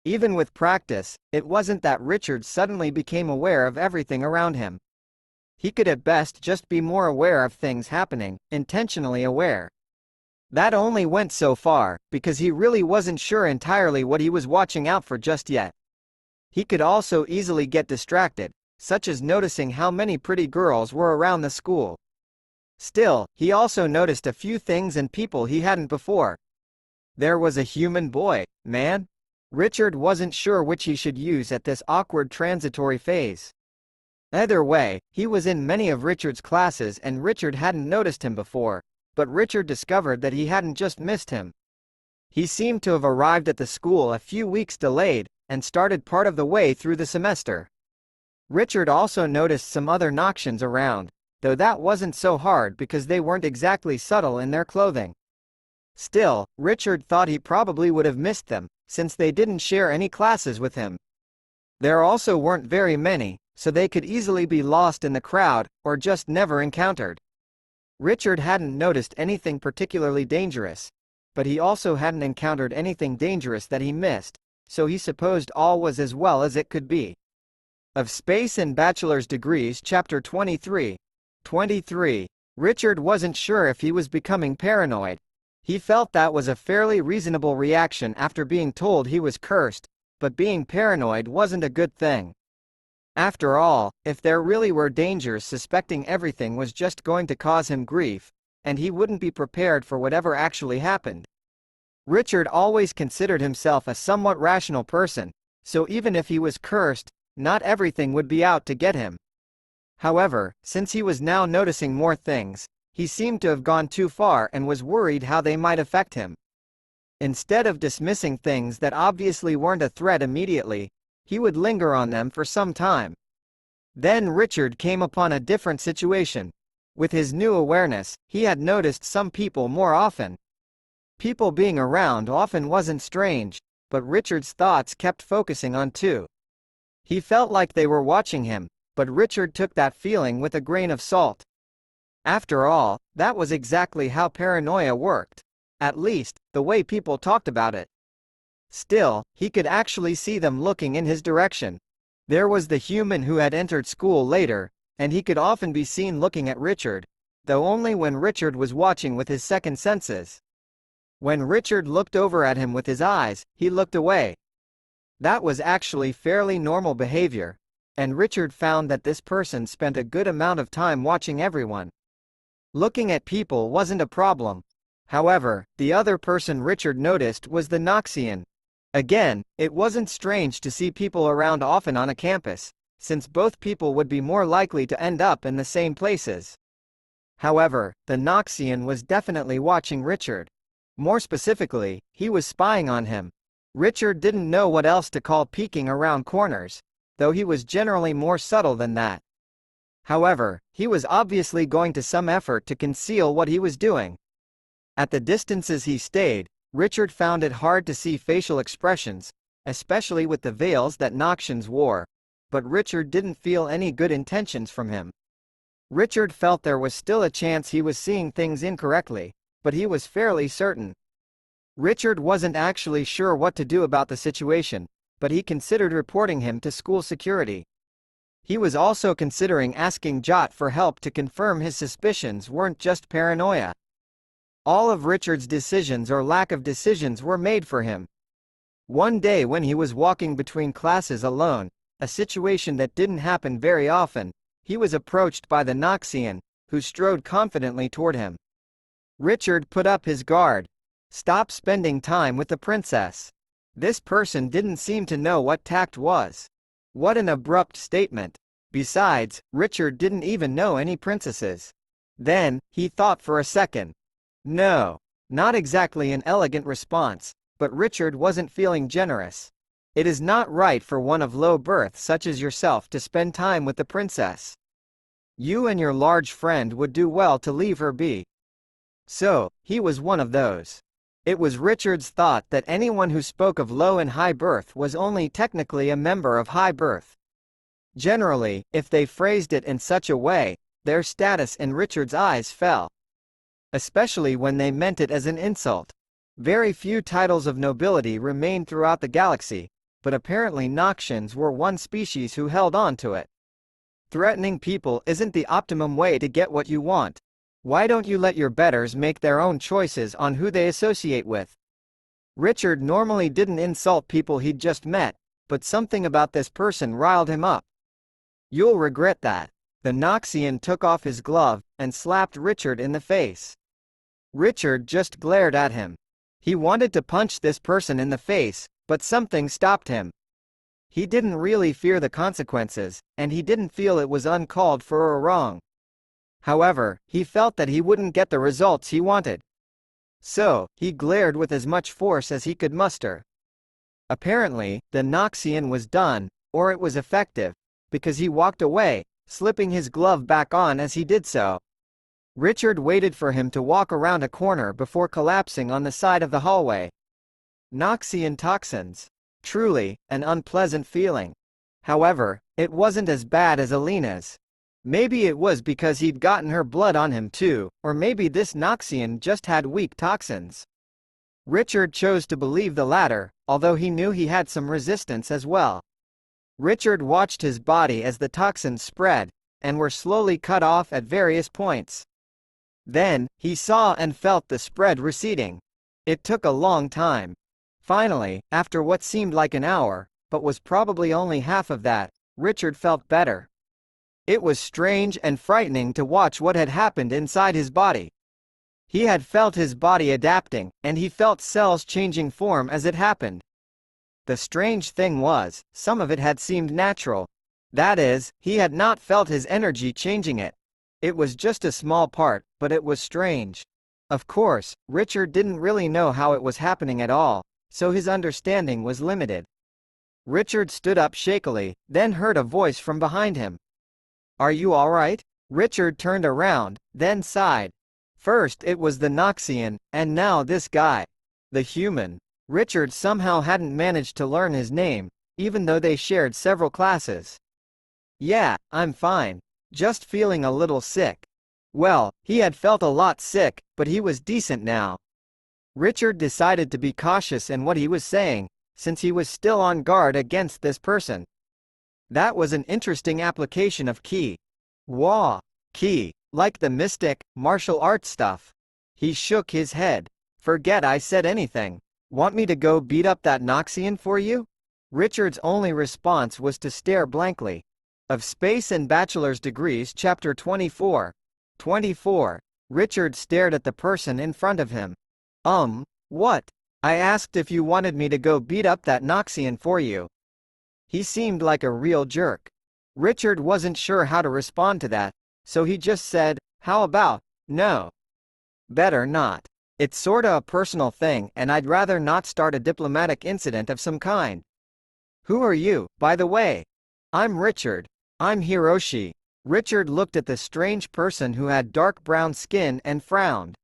Even with practice, it wasn't that Richard suddenly became aware of everything around him. He could at best just be more aware of things happening, intentionally aware. That only went so far, because he really wasn't sure entirely what he was watching out for just yet. He could also easily get distracted, such as noticing how many pretty girls were around the school. Still, he also noticed a few things and people he hadn't before. There was a human boy, man. Richard wasn't sure which he should use at this awkward transitory phase. Either way, he was in many of Richard's classes and Richard hadn't noticed him before, but Richard discovered that he hadn't just missed him. He seemed to have arrived at the school a few weeks delayed, and started part of the way through the semester. Richard also noticed some other Knoxians around, though that wasn't so hard because they weren't exactly subtle in their clothing. Still, Richard thought he probably would have missed them, since they didn't share any classes with him. There also weren't very many, so they could easily be lost in the crowd, or just never encountered. Richard hadn't noticed anything particularly dangerous, but he also hadn't encountered anything dangerous that he missed, so he supposed all was as well as it could be. Of Space and Bachelor's Degrees Chapter 23. 23. Richard wasn't sure if he was becoming paranoid. He felt that was a fairly reasonable reaction after being told he was cursed, but being paranoid wasn't a good thing. After all, if there really were dangers, suspecting everything was just going to cause him grief, and he wouldn't be prepared for whatever actually happened. Richard always considered himself a somewhat rational person, so even if he was cursed, not everything would be out to get him. However, since he was now noticing more things, he seemed to have gone too far and was worried how they might affect him. Instead of dismissing things that obviously weren't a threat immediately, he would linger on them for some time. Then Richard came upon a different situation. With his new awareness, he had noticed some people more often. People being around often wasn't strange, but Richard's thoughts kept focusing on two. He felt like they were watching him, but Richard took that feeling with a grain of salt. After all, that was exactly how paranoia worked. At least, the way people talked about it. Still, he could actually see them looking in his direction. There was the human who had entered school later, and he could often be seen looking at Richard, though only when Richard was watching with his second senses. When Richard looked over at him with his eyes, he looked away. That was actually fairly normal behavior, and Richard found that this person spent a good amount of time watching everyone. Looking at people wasn't a problem. However, the other person Richard noticed was the Knoxian. Again, it wasn't strange to see people around often on a campus, since both people would be more likely to end up in the same places. However, the Knoxian was definitely watching Richard. More specifically, he was spying on him. Richard didn't know what else to call peeking around corners, though he was generally more subtle than that. However, he was obviously going to some effort to conceal what he was doing. At the distances he stayed, Richard found it hard to see facial expressions, especially with the veils that Knoxians wore, but Richard didn't feel any good intentions from him. Richard felt there was still a chance he was seeing things incorrectly, but he was fairly certain. Richard wasn't actually sure what to do about the situation, but he considered reporting him to school security. He was also considering asking Jot for help to confirm his suspicions weren't just paranoia. All of Richard's decisions or lack of decisions were made for him. One day when he was walking between classes alone, a situation that didn't happen very often, he was approached by the Knoxian, who strode confidently toward him. Richard put up his guard. Stop spending time with the princess. This person didn't seem to know what tact was. What an abrupt statement. Besides, Richard didn't even know any princesses. Then, he thought for a second. No, not exactly an elegant response, but Richard wasn't feeling generous. It is not right for one of low birth such as yourself to spend time with the princess. You and your large friend would do well to leave her be. So, he was one of those. It was Richard's thought that anyone who spoke of low and high birth was only technically a member of high birth. Generally, if they phrased it in such a way, their status in Richard's eyes fell. Especially when they meant it as an insult. Very few titles of nobility remained throughout the galaxy, but apparently Noxians were one species who held on to it. Threatening people isn't the optimum way to get what you want. Why don't you let your betters make their own choices on who they associate with? Richard normally didn't insult people he'd just met, but something about this person riled him up. You'll regret that. The Knoxian took off his glove and slapped Richard in the face. Richard just glared at him. He wanted to punch this person in the face, but something stopped him. He didn't really fear the consequences, and he didn't feel it was uncalled for or wrong. However, he felt that he wouldn't get the results he wanted. So, he glared with as much force as he could muster. Apparently, the Knoxian was done, or it was effective, because he walked away, slipping his glove back on as he did so. Richard waited for him to walk around a corner before collapsing on the side of the hallway. Knoxian toxins. Truly, an unpleasant feeling. However, it wasn't as bad as Elena's. Maybe it was because he'd gotten her blood on him too, or maybe this Knoxian just had weak toxins. Richard chose to believe the latter, although he knew he had some resistance as well. Richard watched his body as the toxins spread, and were slowly cut off at various points. Then, he saw and felt the spread receding. It took a long time. Finally, after what seemed like an hour, but was probably only half of that, Richard felt better. It was strange and frightening to watch what had happened inside his body. He had felt his body adapting, and he felt cells changing form as it happened. The strange thing was, some of it had seemed natural. That is, he had not felt his energy changing it. It was just a small part, but it was strange. Of course, Richard didn't really know how it was happening at all, so his understanding was limited. Richard stood up shakily, then heard a voice from behind him. "Are you all right?" Richard turned around, then sighed. First it was the Knoxian, and now this guy. The human. Richard somehow hadn't managed to learn his name, even though they shared several classes. "Yeah, I'm fine. Just feeling a little sick." Well, he had felt a lot sick, but he was decent now. Richard decided to be cautious in what he was saying, since he was still on guard against this person. That was an interesting application of ki. Wah. Ki. Like the mystic, martial arts stuff. He shook his head. "Forget I said anything. Want me to go beat up that Knoxian for you?" Richard's only response was to stare blankly. Of Space and Bachelor's Degrees Chapter 24. 24. Richard stared at the person in front of him. What? I asked if you wanted me to go beat up that Knoxian for you." He seemed like a real jerk. Richard wasn't sure how to respond to that, so he just said, "How about, no?" Better not. It's sorta a personal thing and I'd rather not start a diplomatic incident of some kind. "Who are you, by the way?" "I'm Richard. I'm Hiroshi." Richard looked at the strange person who had dark brown skin and frowned.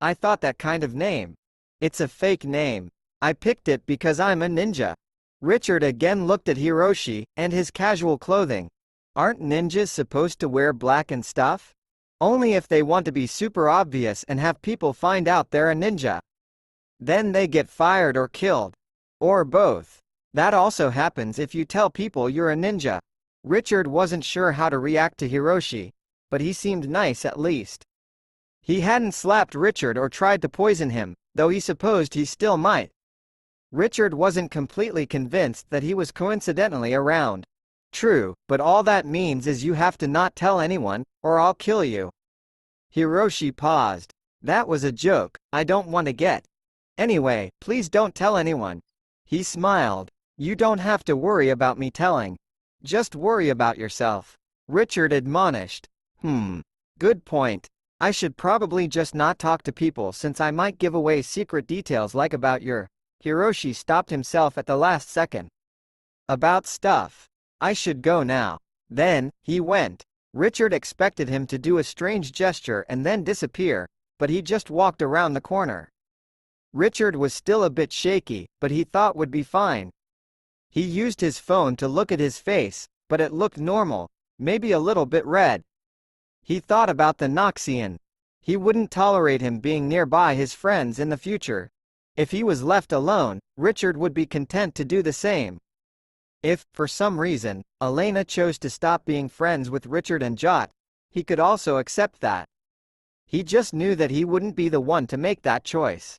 I thought that kind of name. It's a fake name. I picked it because I'm a ninja." Richard again looked at Hiroshi and his casual clothing. Aren't ninjas supposed to wear black and stuff? Only if they want to be super obvious and have people find out they're a ninja. Then they get fired or killed. Or both. That also happens if you tell people you're a ninja. Richard wasn't sure how to react to Hiroshi, but he seemed nice at least. He hadn't slapped Richard or tried to poison him, though he supposed he still might. Richard wasn't completely convinced that he was coincidentally around. True, but all that means is you have to not tell anyone, or I'll kill you. Hiroshi paused. That was a joke, I don't want to get. Anyway, please don't tell anyone. He smiled. You don't have to worry about me telling. Just worry about yourself. Richard admonished. Good point. I should probably just not talk to people since I might give away secret details like about your... Hiroshi stopped himself at the last second. About stuff. I should go now. Then, he went. Richard expected him to do a strange gesture and then disappear, but he just walked around the corner. Richard was still a bit shaky, but he thought would be fine. He used his phone to look at his face, but it looked normal, maybe a little bit red. He thought about the Knoxian. He wouldn't tolerate him being nearby his friends in the future. If he was left alone, Richard would be content to do the same. If, for some reason, Elena chose to stop being friends with Richard and Jot, he could also accept that. He just knew that he wouldn't be the one to make that choice.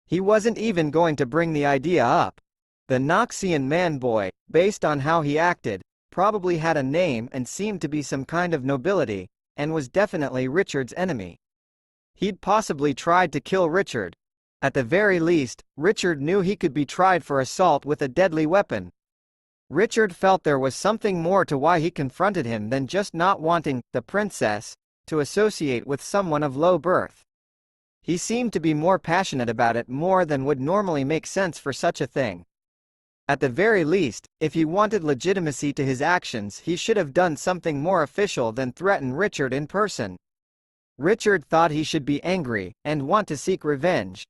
He wasn't even going to bring the idea up. The Knoxian man-boy, based on how he acted, probably had a name and seemed to be some kind of nobility, and was definitely Richard's enemy. He'd possibly tried to kill Richard. At the very least, Richard knew he could be tried for assault with a deadly weapon. Richard felt there was something more to why he confronted him than just not wanting the princess to associate with someone of low birth. He seemed to be more passionate about it more than would normally make sense for such a thing. At the very least, if he wanted legitimacy to his actions, he should have done something more official than threaten Richard in person. Richard thought he should be angry and want to seek revenge.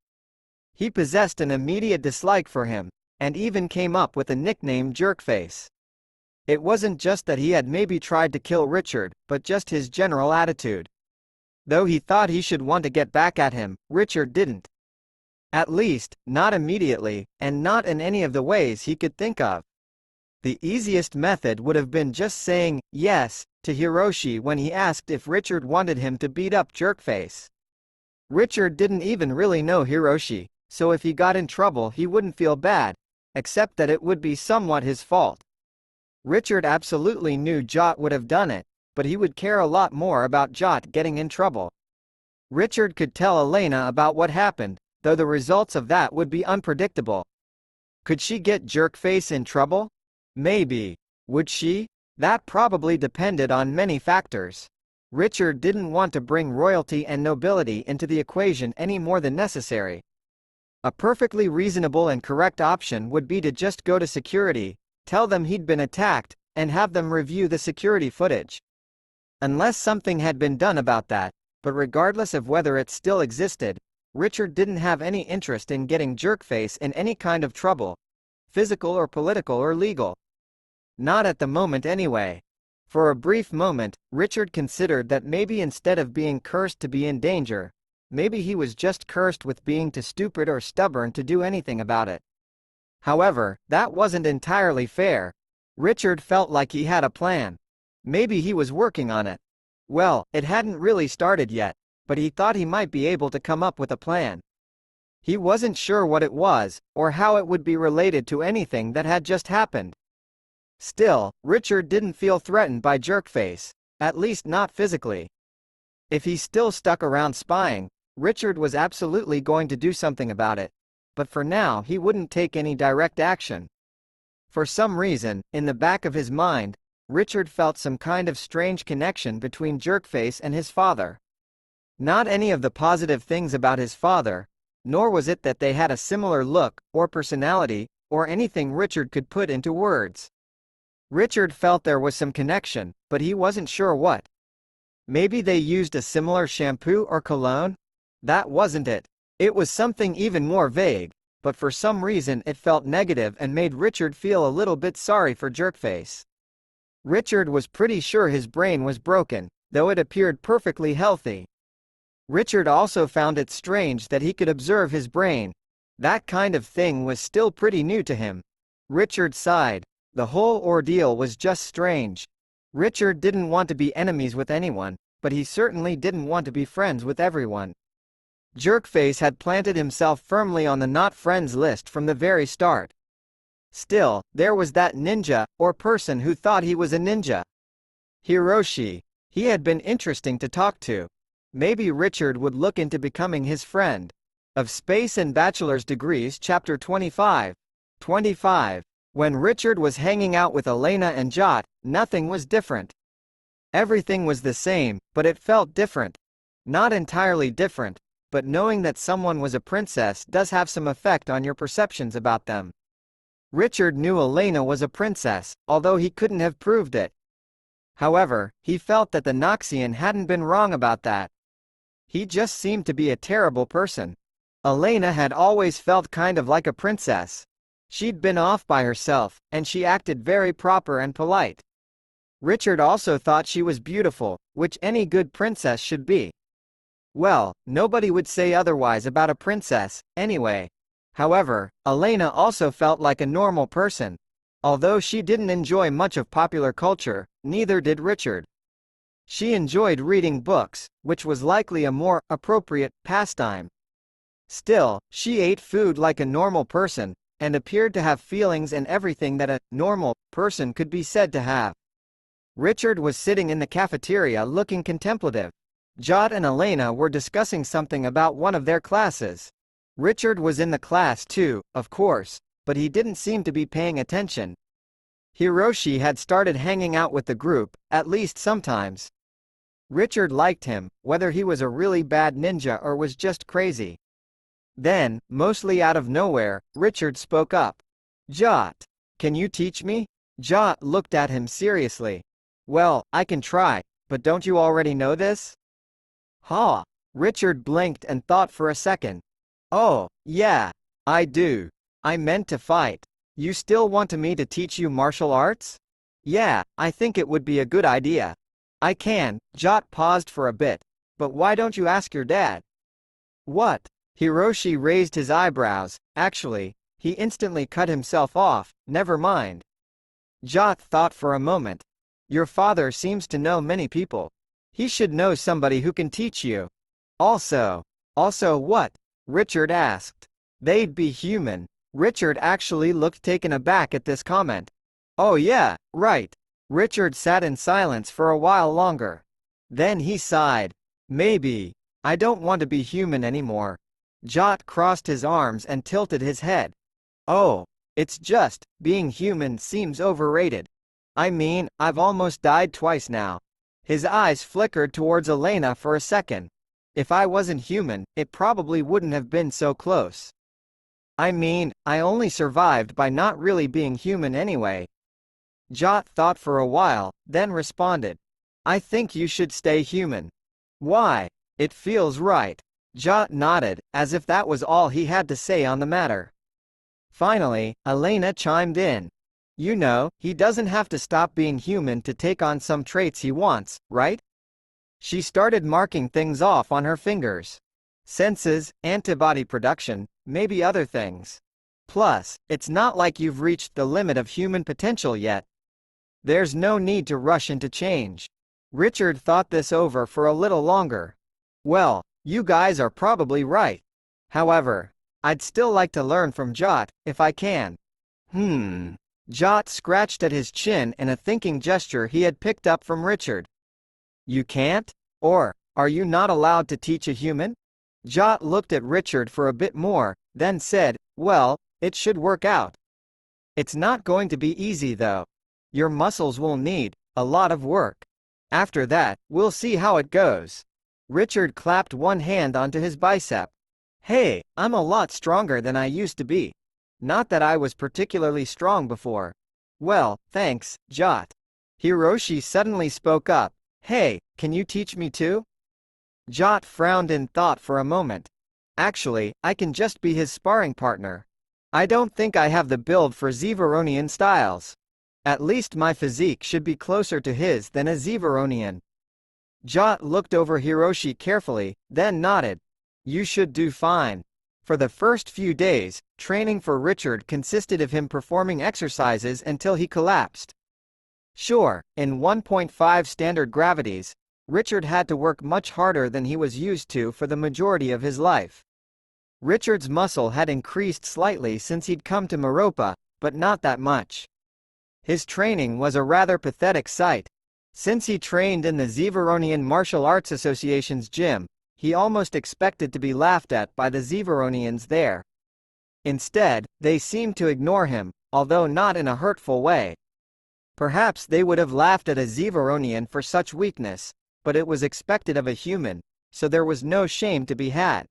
He possessed an immediate dislike for him, and even came up with a nickname Jerkface. It wasn't just that he had maybe tried to kill Richard, but just his general attitude. Though he thought he should want to get back at him, Richard didn't. At least, not immediately, and not in any of the ways he could think of. The easiest method would have been just saying yes to Hiroshi when he asked if Richard wanted him to beat up Jerkface. Richard didn't even really know Hiroshi, so if he got in trouble he wouldn't feel bad, except that it would be somewhat his fault. Richard absolutely knew Jot would have done it, but he would care a lot more about Jot getting in trouble. Richard could tell Elena about what happened, though the results of that would be unpredictable. Could she get Jerkface in trouble? Maybe. Would she? That probably depended on many factors. Richard didn't want to bring royalty and nobility into the equation any more than necessary. A perfectly reasonable and correct option would be to just go to security, tell them he'd been attacked, and have them review the security footage. Unless something had been done about that, but regardless of whether it still existed, Richard didn't have any interest in getting Jerkface in any kind of trouble, physical or political or legal. Not at the moment anyway. For a brief moment, Richard considered that maybe instead of being cursed to be in danger, maybe he was just cursed with being too stupid or stubborn to do anything about it. However, that wasn't entirely fair. Richard felt like he had a plan. Maybe he was working on it. Well, it hadn't really started yet, but he thought he might be able to come up with a plan. He wasn't sure what it was, or how it would be related to anything that had just happened. Still, Richard didn't feel threatened by Jerkface, at least not physically. If he still stuck around spying, Richard was absolutely going to do something about it, but for now he wouldn't take any direct action. For some reason, in the back of his mind, Richard felt some kind of strange connection between Jerkface and his father. Not any of the positive things about his father, nor was it that they had a similar look, or personality, or anything Richard could put into words. Richard felt there was some connection, but he wasn't sure what. Maybe they used a similar shampoo or cologne? That wasn't it. It was something even more vague, but for some reason it felt negative and made Richard feel a little bit sorry for Jerkface. Richard was pretty sure his brain was broken, though it appeared perfectly healthy. Richard also found it strange that he could observe his brain. That kind of thing was still pretty new to him. Richard sighed. The whole ordeal was just strange. Richard didn't want to be enemies with anyone, but he certainly didn't want to be friends with everyone. Jerkface had planted himself firmly on the not friends list from the very start. Still, there was that ninja, or person who thought he was a ninja. Hiroshi. He had been interesting to talk to. Maybe Richard would look into becoming his friend. Of Space and Bachelor's Degrees Chapter 25. 25. When Richard was hanging out with Elena and Jot, nothing was different. Everything was the same, but it felt different. Not entirely different, but knowing that someone was a princess does have some effect on your perceptions about them. Richard knew Elena was a princess, although he couldn't have proved it. However, he felt that the Knoxian hadn't been wrong about that. He just seemed to be a terrible person. Elena had always felt kind of like a princess. She'd been off by herself, and she acted very proper and polite. Richard also thought she was beautiful, which any good princess should be. Well, nobody would say otherwise about a princess, anyway. However, Elena also felt like a normal person. Although she didn't enjoy much of popular culture, neither did Richard. She enjoyed reading books, which was likely a more appropriate pastime. Still, she ate food like a normal person, and appeared to have feelings and everything that a normal person could be said to have. Richard was sitting in the cafeteria looking contemplative. Jot and Elena were discussing something about one of their classes. Richard was in the class too, of course, but he didn't seem to be paying attention. Hiroshi had started hanging out with the group, at least sometimes. Richard liked him, whether he was a really bad ninja or was just crazy. Then, mostly out of nowhere, Richard spoke up. "Jot, can you teach me?" Jot looked at him seriously. "Well, I can try, but don't you already know this?" "Huh?" Richard blinked and thought for a second. "Oh, yeah, I do. I meant to fight. You still want me to teach you martial arts?" "Yeah, I think it would be a good idea." "I can." Jot paused for a bit. "But why don't you ask your dad?" "What?" Hiroshi raised his eyebrows. Actually, he instantly cut himself off. "Never mind." Jot thought for a moment. "Your father seems to know many people. He should know somebody who can teach you." Also what?" Richard asked. "They'd be human." Richard actually looked taken aback at this comment. "Oh yeah, right." Richard sat in silence for a while longer. Then he sighed. "Maybe. I don't want to be human anymore." Jot crossed his arms and tilted his head. "Oh, it's just, being human seems overrated. I mean, I've almost died twice now." His eyes flickered towards Elena for a second. "If I wasn't human, it probably wouldn't have been so close. I mean, I only survived by not really being human anyway." Jot thought for a while, then responded. "I think you should stay human." "Why?" "It feels right." Jot nodded, as if that was all he had to say on the matter. Finally, Elena chimed in. "You know, he doesn't have to stop being human to take on some traits he wants, right?" She started marking things off on her fingers. Senses, antibody production, maybe other things. Plus, it's not like you've reached the limit of human potential yet. There's no need to rush into change. Richard thought this over for a little longer. "Well, you guys are probably right. However, I'd still like to learn from Jot, if I can." Jot scratched at his chin in a thinking gesture he had picked up from Richard. "You can't? Or, are you not allowed to teach a human?" Jot looked at Richard for a bit more, then said, "Well, it should work out. It's not going to be easy though. Your muscles will need a lot of work. After that, we'll see how it goes." Richard clapped one hand onto his bicep. "Hey, I'm a lot stronger than I used to be. Not that I was particularly strong before." "Well, thanks, Jot." Hiroshi suddenly spoke up. "Hey, can you teach me too?" Jot frowned in thought for a moment. "Actually, I can just be his sparring partner. I don't think I have the build for Zevaronian styles. At least my physique should be closer to his than a Zevaronian." Jot looked over Hiroshi carefully, then nodded. "You should do fine." For the first few days, training for Richard consisted of him performing exercises until he collapsed. Sure, in 1.5 standard gravities, Richard had to work much harder than he was used to for the majority of his life. Richard's muscle had increased slightly since he'd come to Meropa, but not that much. His training was a rather pathetic sight. Since he trained in the Zevaronian Martial Arts Association's gym, he almost expected to be laughed at by the Zevaronians there. Instead, they seemed to ignore him, although not in a hurtful way. Perhaps they would have laughed at a Zevaronian for such weakness, but it was expected of a human, so there was no shame to be had.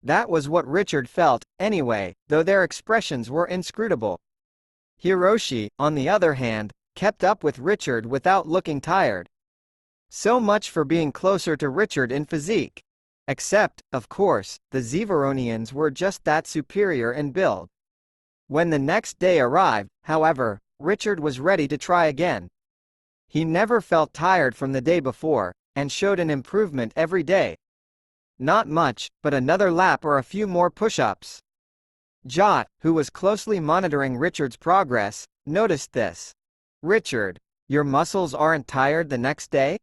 That was what Richard felt, anyway, though their expressions were inscrutable. Hiroshi, on the other hand, kept up with Richard without looking tired. So much for being closer to Richard in physique. Except, of course, the Zevaronians were just that superior in build. When the next day arrived, however, Richard was ready to try again. He never felt tired from the day before, and showed an improvement every day. Not much, but another lap or a few more push-ups. Jot, who was closely monitoring Richard's progress, noticed this. "Richard, your muscles aren't tired the next day?"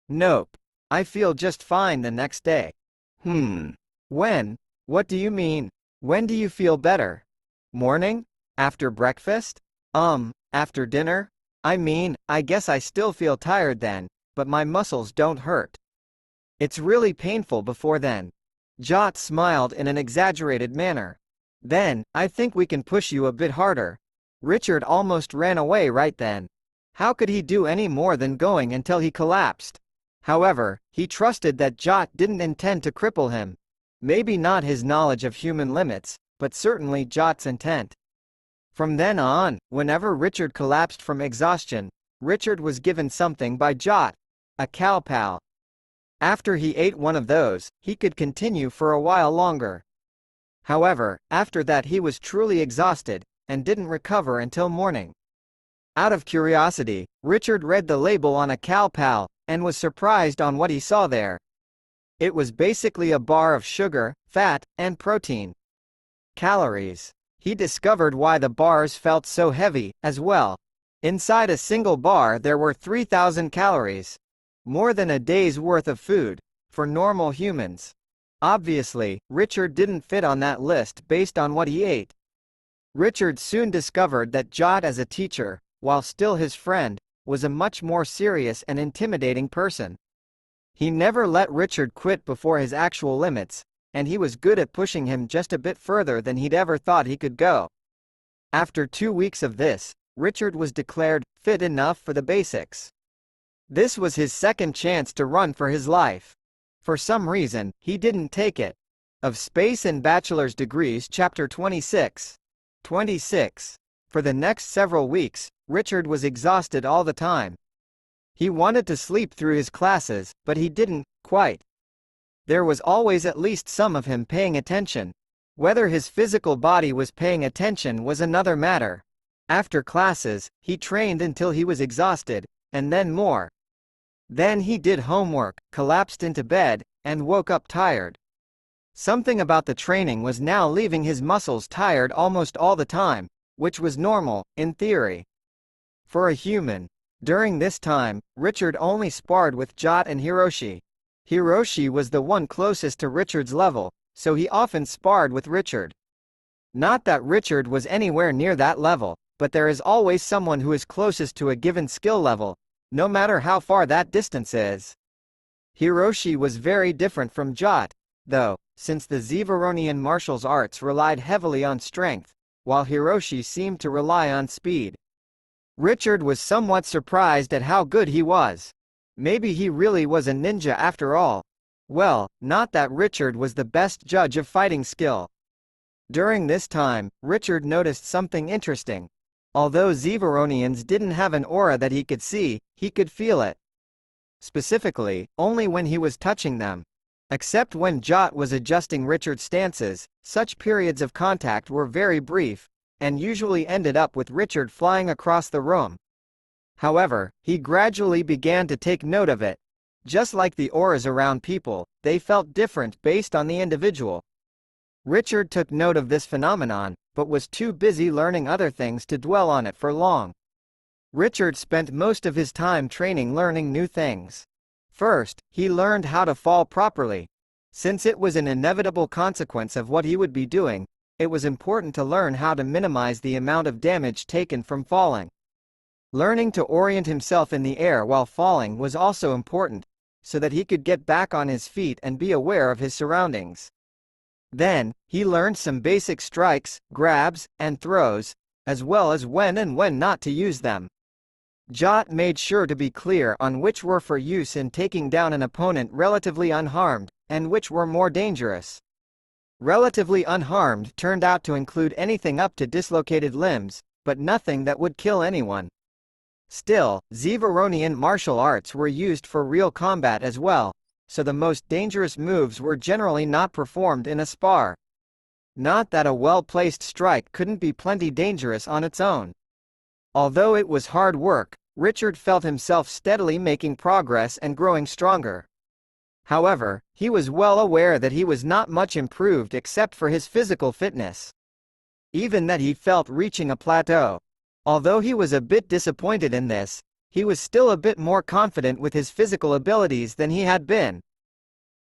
"Nope. I feel just fine the next day." When? What do you mean? When do you feel better? Morning? After breakfast? After dinner? I mean, I guess I still feel tired then, but my muscles don't hurt. It's really painful before then." Jot smiled in an exaggerated manner. "Then, I think we can push you a bit harder." Richard almost ran away right then. How could he do any more than going until he collapsed? However, he trusted that Jot didn't intend to cripple him. Maybe not his knowledge of human limits, but certainly Jot's intent. From then on, whenever Richard collapsed from exhaustion, Richard was given something by Jot, a cow pal. After he ate one of those, he could continue for a while longer. However, after that he was truly exhausted, and didn't recover until morning. Out of curiosity, Richard read the label on a cow pal, and was surprised on what he saw there. It was basically a bar of sugar, fat, and protein. Calories. He discovered why the bars felt so heavy, as well. Inside a single bar there were 3,000 calories. More than a day's worth of food, for normal humans. Obviously, Richard didn't fit on that list based on what he ate. Richard soon discovered that Jot as a teacher, while still his friend, was a much more serious and intimidating person. He never let Richard quit before his actual limits, and he was good at pushing him just a bit further than he'd ever thought he could go. After 2 weeks of this, Richard was declared fit enough for the basics. This was his second chance to run for his life. For some reason, he didn't take it. Of Space and Bachelor's Degrees Chapter 26. 26. For the next several weeks, Richard was exhausted all the time. He wanted to sleep through his classes, but he didn't, quite. There was always at least some of him paying attention. Whether his physical body was paying attention was another matter. After classes, he trained until he was exhausted, and then more. Then he did homework, collapsed into bed, and woke up tired. Something about the training was now leaving his muscles tired almost all the time, which was normal, in theory. For a human. During this time, Richard only sparred with Jot and Hiroshi. Hiroshi was the one closest to Richard's level, so he often sparred with Richard. Not that Richard was anywhere near that level, but there is always someone who is closest to a given skill level, no matter how far that distance is. Hiroshi was very different from Jot, though, since the Zonian martial arts relied heavily on strength, while Hiroshi seemed to rely on speed. Richard was somewhat surprised at how good he was. Maybe he really was a ninja after all. Well, not that Richard was the best judge of fighting skill. During this time, Richard noticed something interesting. Although Zonians didn't have an aura that he could see, he could feel it. Specifically, only when he was touching them. Except when Jot was adjusting Richard's stances, such periods of contact were very brief, and usually ended up with Richard flying across the room. However, he gradually began to take note of it. Just like the auras around people, they felt different based on the individual. Richard took note of this phenomenon, but was too busy learning other things to dwell on it for long. Richard spent most of his time training learning new things. First, he learned how to fall properly. Since it was an inevitable consequence of what he would be doing, it was important to learn how to minimize the amount of damage taken from falling. Learning to orient himself in the air while falling was also important, so that he could get back on his feet and be aware of his surroundings. Then, he learned some basic strikes, grabs, and throws, as well as when and when not to use them. Jot made sure to be clear on which were for use in taking down an opponent relatively unharmed, and which were more dangerous. Relatively unharmed turned out to include anything up to dislocated limbs, but nothing that would kill anyone. Still, Zonian martial arts were used for real combat as well, so the most dangerous moves were generally not performed in a spar. Not that a well-placed strike couldn't be plenty dangerous on its own. Although it was hard work, Richard felt himself steadily making progress and growing stronger. However, he was well aware that he was not much improved except for his physical fitness. even that he felt reaching a plateau. Although he was a bit disappointed in this, he was still a bit more confident with his physical abilities than he had been.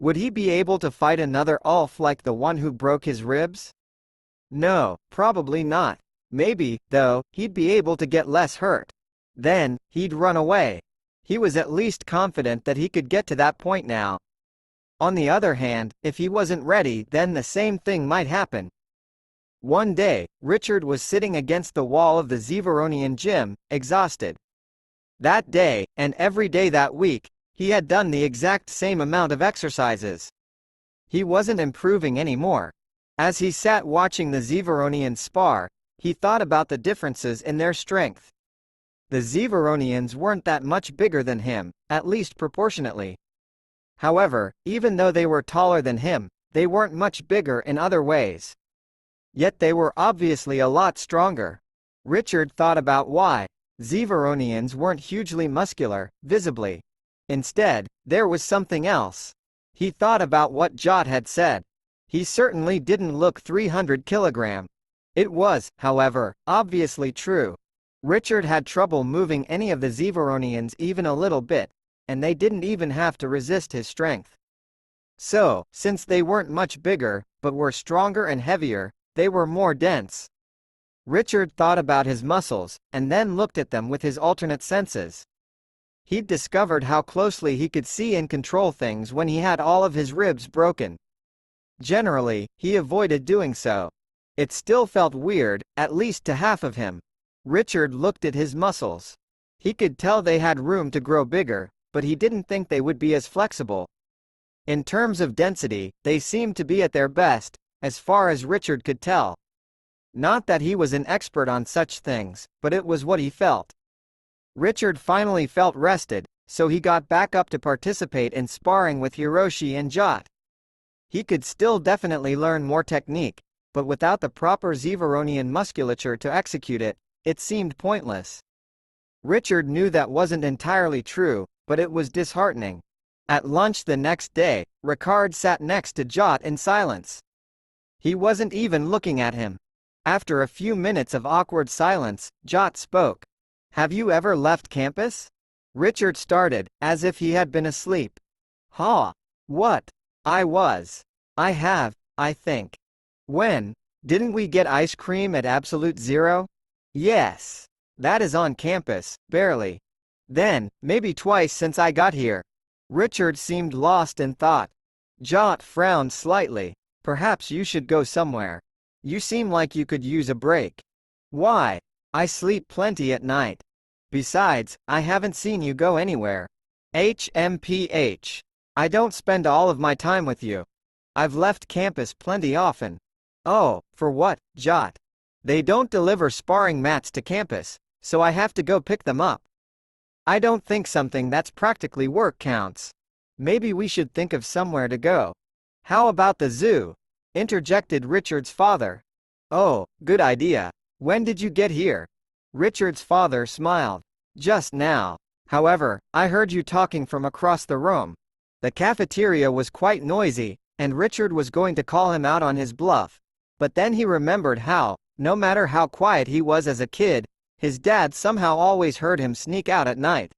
Would he be able to fight another Ulf like the one who broke his ribs? No, probably not. Maybe, though, he'd be able to get less hurt. Then, he'd run away. He was at least confident that he could get to that point now. On the other hand, if he wasn't ready, then the same thing might happen. One day, Richard was sitting against the wall of the Zeveronian gym, exhausted. That day, and every day that week, he had done the exact same amount of exercises. He wasn't improving anymore. As he sat watching the Zeveronians spar, he thought about the differences in their strength. The Zeveronians weren't that much bigger than him, at least proportionately. However, even though they were taller than him, they weren't much bigger in other ways. Yet they were obviously a lot stronger. Richard thought about why. Zeveronians weren't hugely muscular, visibly. Instead, there was something else. He thought about what Jot had said. He certainly didn't look 300 kilograms. It was, however, obviously true. Richard had trouble moving any of the Zeveronians even a little bit, and they didn't even have to resist his strength. So, since they weren't much bigger, but were stronger and heavier, they were more dense. Richard thought about his muscles, and then looked at them with his alternate senses. He'd discovered how closely he could see and control things when he had all of his ribs broken. Generally, he avoided doing so. It still felt weird, at least to half of him. Richard looked at his muscles. He could tell they had room to grow bigger, but he didn't think they would be as flexible. In terms of density, they seemed to be at their best, as far as Richard could tell. Not that he was an expert on such things, but it was what he felt. Richard finally felt rested, so he got back up to participate in sparring with Hiroshi and Jot. He could still definitely learn more technique, but without the proper Zeveronian musculature to execute it, it seemed pointless. Richard knew that wasn't entirely true, but it was disheartening. At lunch the next day, Ricard sat next to Jot in silence. He wasn't even looking at him. After a few minutes of awkward silence, Jot spoke. "Have you ever left campus?" Richard started, as if he had been asleep. "Huh? What? I was. I have, I think." "When? Didn't we get ice cream at Absolute Zero?" "Yes. That is on campus, barely. Then, maybe twice since I got here." Richard seemed lost in thought. Jot frowned slightly. "Perhaps you should go somewhere. You seem like you could use a break." "Why? I sleep plenty at night. Besides, I haven't seen you go anywhere." "HMPH. I don't spend all of my time with you. I've left campus plenty often." "Oh, for what, Jot?" "They don't deliver sparring mats to campus, so I have to go pick them up." "I don't think something that's practically work counts. Maybe we should think of somewhere to go." "How about the zoo?" interjected Richard's father. "Oh, good idea. When did you get here?" Richard's father smiled. "Just now. However, I heard you talking from across the room." The cafeteria was quite noisy, and Richard was going to call him out on his bluff. But then he remembered how, no matter how quiet he was as a kid, his dad somehow always heard him sneak out at night.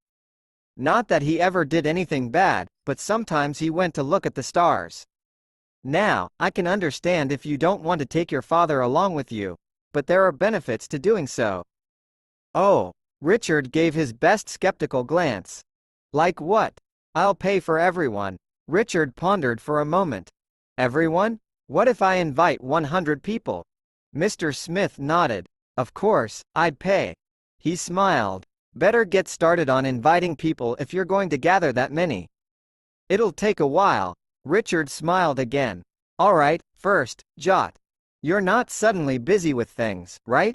Not that he ever did anything bad, but sometimes he went to look at the stars. "Now, I can understand if you don't want to take your father along with you, but there are benefits to doing so." "Oh." Richard gave his best skeptical glance. "Like what?" "I'll pay for everyone." Richard pondered for a moment. "Everyone? What if I invite 100 people?" Mr. Smith nodded. "Of course, I'd pay." He smiled. "Better get started on inviting people if you're going to gather that many." "It'll take a while." Richard smiled again. "All right, first, Jot. You're not suddenly busy with things, right?"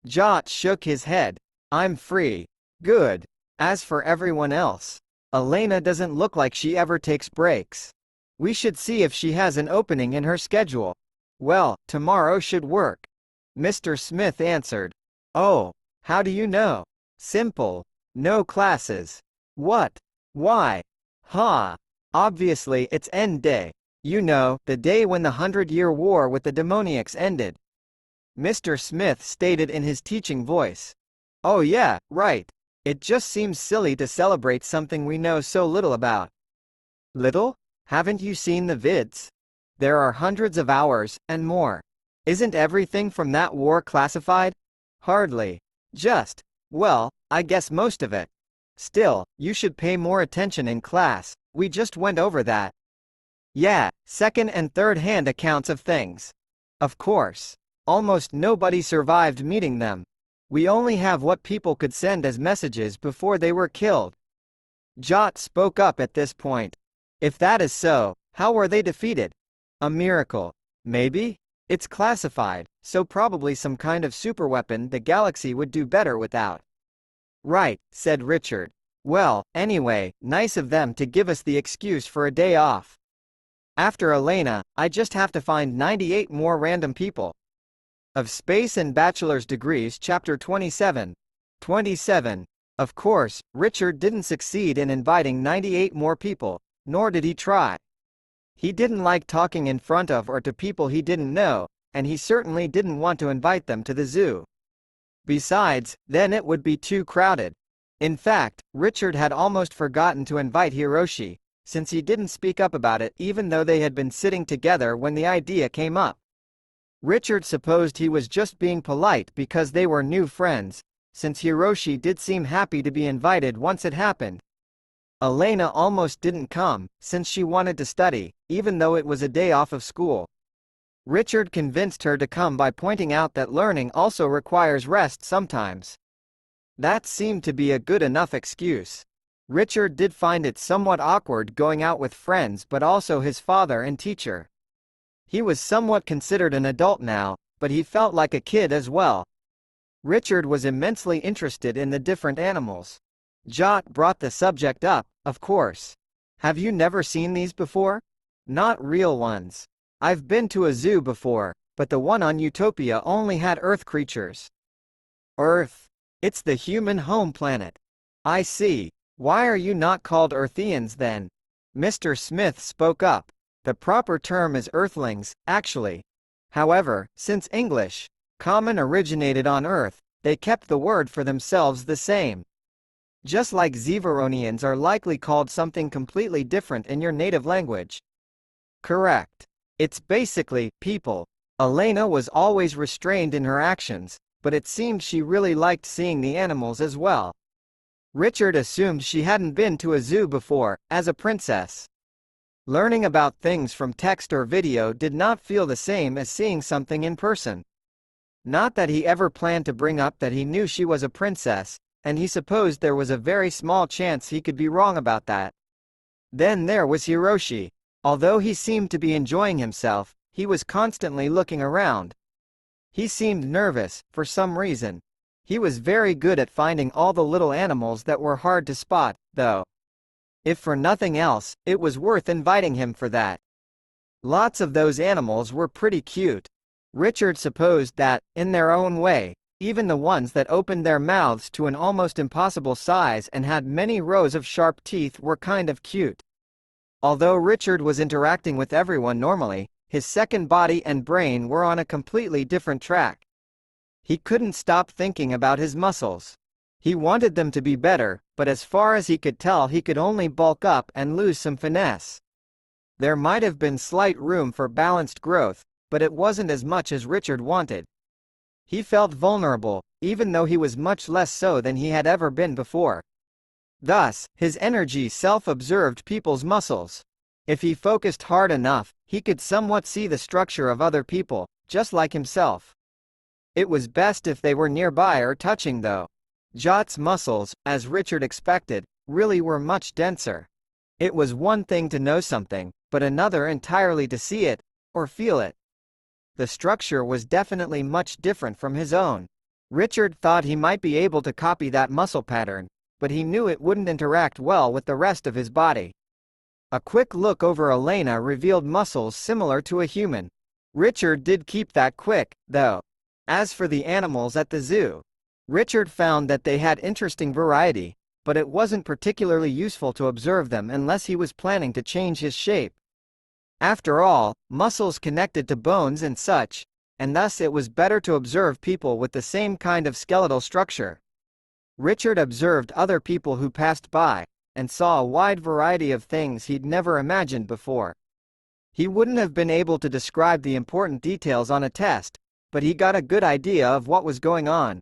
Jot shook his head. "I'm free." "Good. As for everyone else, Elena doesn't look like she ever takes breaks. We should see if she has an opening in her schedule." "Well, tomorrow should work," Mr. Smith answered. "Oh, how do you know?" "Simple. No classes." "What? Why?" "Huh. Obviously it's end day. You know, the day when the 100-Year War with the demoniacs ended." Mr. Smith stated in his teaching voice. Oh yeah, right. It just seems silly to celebrate something we know so little about. Little? Haven't you seen the vids? There are hundreds of hours, and more. Isn't everything from that war classified? Hardly. Just, well, I guess most of it. Still, you should pay more attention in class, we just went over that. Yeah, second and third hand accounts of things. Of course. Almost nobody survived meeting them. We only have what people could send as messages before they were killed. Jot spoke up at this point. If that is so, how were they defeated? A miracle. Maybe? It's classified, so probably some kind of superweapon the galaxy would do better without. Right, said Richard. Well, anyway, nice of them to give us the excuse for a day off. After Elena, I just have to find 98 more random people. Of Space and Bachelor's Degrees Chapter 27. 27. Of course, Richard didn't succeed in inviting 98 more people, nor did he try. He didn't like talking in front of or to people he didn't know, and he certainly didn't want to invite them to the zoo. Besides, then it would be too crowded. In fact, Richard had almost forgotten to invite Hiroshi, since he didn't speak up about it even though they had been sitting together when the idea came up. Richard supposed he was just being polite because they were new friends, since Hiroshi did seem happy to be invited once it happened. Elena almost didn't come, since she wanted to study, even though it was a day off of school. Richard convinced her to come by pointing out that learning also requires rest sometimes. That seemed to be a good enough excuse. Richard did find it somewhat awkward going out with friends but also his father and teacher. He was somewhat considered an adult now, but he felt like a kid as well. Richard was immensely interested in the different animals. Jot brought the subject up, of course. Have you never seen these before? Not real ones. I've been to a zoo before, but the one on Utopia only had Earth creatures. Earth? It's the human home planet. I see. Why are you not called Earthians then? Mr. Smith spoke up. The proper term is Earthlings, actually. However, since English, common originated on Earth, they kept the word for themselves the same. Just like Zevaronians are likely called something completely different in your native language. Correct. It's basically people. Elena was always restrained in her actions, but it seemed she really liked seeing the animals as well. Richard assumed she hadn't been to a zoo before, as a princess. Learning about things from text or video did not feel the same as seeing something in person. Not that he ever planned to bring up that he knew she was a princess, and he supposed there was a very small chance he could be wrong about that. Then there was Hiroshi. Although he seemed to be enjoying himself, he was constantly looking around. He seemed nervous, for some reason. He was very good at finding all the little animals that were hard to spot, though. If for nothing else, it was worth inviting him for that. Lots of those animals were pretty cute. Richard supposed that, in their own way, even the ones that opened their mouths to an almost impossible size and had many rows of sharp teeth were kind of cute. Although Richard was interacting with everyone normally, his second body and brain were on a completely different track. He couldn't stop thinking about his muscles. He wanted them to be better, but as far as he could tell he could only bulk up and lose some finesse. There might have been slight room for balanced growth, but it wasn't as much as Richard wanted. He felt vulnerable, even though he was much less so than he had ever been before. Thus, his energy self-observed people's muscles. If he focused hard enough, he could somewhat see the structure of other people, just like himself. It was best if they were nearby or touching though. Jot's muscles, as Richard expected, really were much denser. It was one thing to know something, but another entirely to see it, or feel it. The structure was definitely much different from his own. Richard thought he might be able to copy that muscle pattern, but he knew it wouldn't interact well with the rest of his body. A quick look over Elena revealed muscles similar to a human. Richard did keep that quick, though. As for the animals at the zoo, Richard found that they had interesting variety, but it wasn't particularly useful to observe them unless he was planning to change his shape. After all, muscles connected to bones and such, and thus it was better to observe people with the same kind of skeletal structure. Richard observed other people who passed by, and saw a wide variety of things he'd never imagined before. He wouldn't have been able to describe the important details on a test, but he got a good idea of what was going on.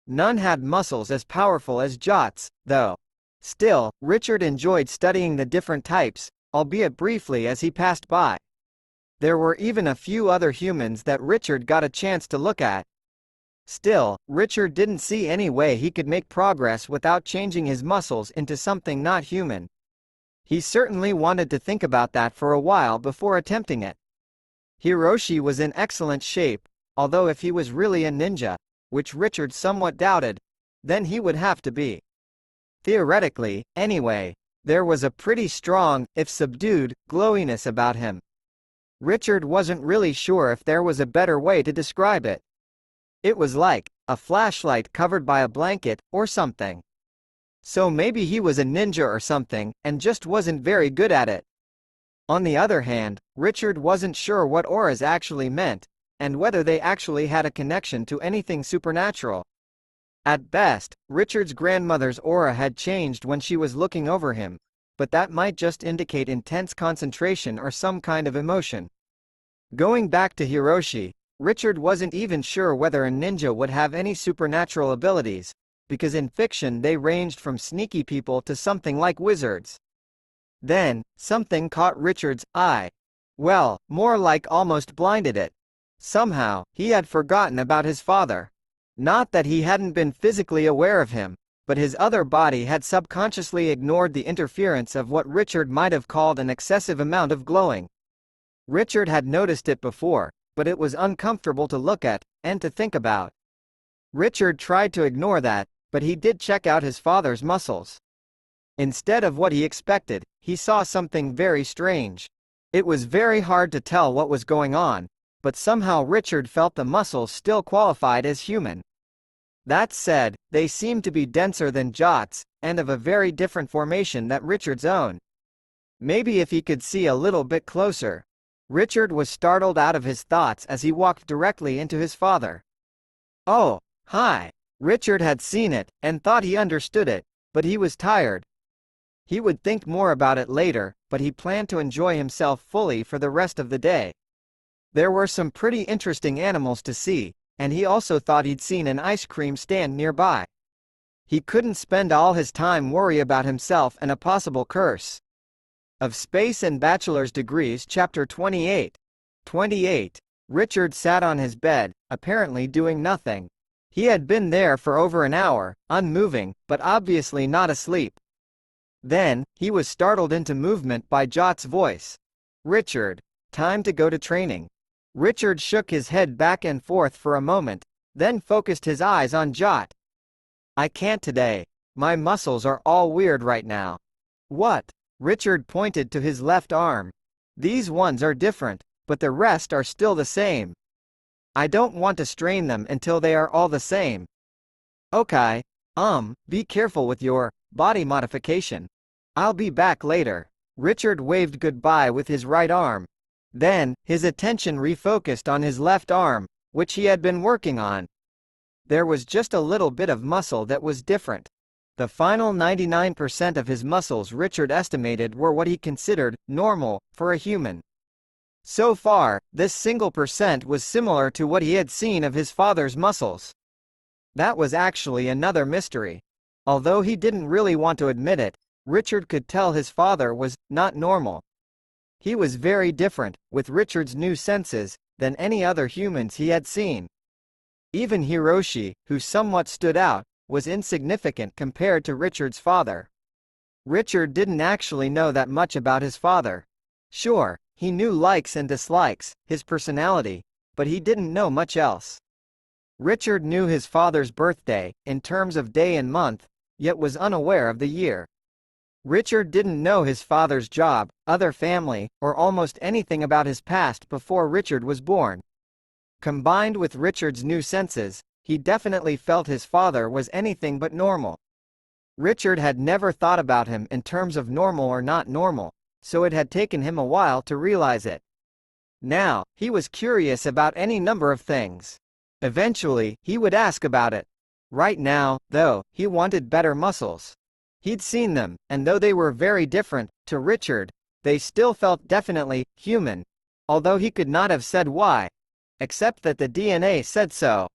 None had muscles as powerful as Jot's, though. Still, Richard enjoyed studying the different types, albeit briefly as he passed by. There were even a few other humans that Richard got a chance to look at. Still, Richard didn't see any way he could make progress without changing his muscles into something not human. He certainly wanted to think about that for a while before attempting it. Hiroshi was in excellent shape, although if he was really a ninja, which Richard somewhat doubted, then he would have to be. Theoretically, anyway, there was a pretty strong, if subdued, glowiness about him. Richard wasn't really sure if there was a better way to describe it. It was like a flashlight covered by a blanket, or something. So maybe he was a ninja or something, and just wasn't very good at it. On the other hand, Richard wasn't sure what auras actually meant, and whether they actually had a connection to anything supernatural. At best, Richard's grandmother's aura had changed when she was looking over him, but that might just indicate intense concentration or some kind of emotion. Going back to Hiroshi, Richard wasn't even sure whether a ninja would have any supernatural abilities, because in fiction they ranged from sneaky people to something like wizards. Then, something caught Richard's eye. Well, more like almost blinded it. Somehow, he had forgotten about his father. Not that he hadn't been physically aware of him, but his other body had subconsciously ignored the interference of what Richard might have called an excessive amount of glowing. Richard had noticed it before, but it was uncomfortable to look at, and to think about. Richard tried to ignore that, but he did check out his father's muscles. Instead of what he expected, he saw something very strange. It was very hard to tell what was going on, but somehow Richard felt the muscles still qualified as human. That said, they seemed to be denser than Jot's, and of a very different formation than Richard's own. Maybe if he could see a little bit closer. Richard was startled out of his thoughts as he walked directly into his father. Oh, hi. Richard had seen it, and thought he understood it, but he was tired. He would think more about it later, but he planned to enjoy himself fully for the rest of the day. There were some pretty interesting animals to see, and he also thought he'd seen an ice cream stand nearby. He couldn't spend all his time worry about himself and a possible curse. Of Space and Bachelor's Degrees Chapter 28. 28. Richard sat on his bed, apparently doing nothing. He had been there for over an hour, unmoving, but obviously not asleep. Then, he was startled into movement by Jot's voice. Richard, time to go to training. Richard shook his head back and forth for a moment, then focused his eyes on Jot. I can't today. My muscles are all weird right now. What? Richard pointed to his left arm. These ones are different, but the rest are still the same. I don't want to strain them until they are all the same. Okay. Be careful with your body modification. I'll be back later. Richard waved goodbye with his right arm. Then, his attention refocused on his left arm, which he had been working on. There was just a little bit of muscle that was different. The final 99% of his muscles Richard estimated were what he considered normal for a human. So far, this single percent was similar to what he had seen of his father's muscles. That was actually another mystery. Although he didn't really want to admit it, Richard could tell his father was not normal. He was very different, with Richard's new senses, than any other humans he had seen. Even Hiroshi, who somewhat stood out, was insignificant compared to Richard's father. Richard didn't actually know that much about his father. Sure, he knew likes and dislikes, his personality, but he didn't know much else. Richard knew his father's birthday, in terms of day and month, yet was unaware of the year. Richard didn't know his father's job, other family, or almost anything about his past before Richard was born. Combined with Richard's new senses, he definitely felt his father was anything but normal. Richard had never thought about him in terms of normal or not normal, so it had taken him a while to realize it. Now, he was curious about any number of things. Eventually, he would ask about it. Right now, though, he wanted better muscles. He'd seen them, and though they were very different, to Richard, they still felt definitely human, although he could not have said why, except that the DNA said so.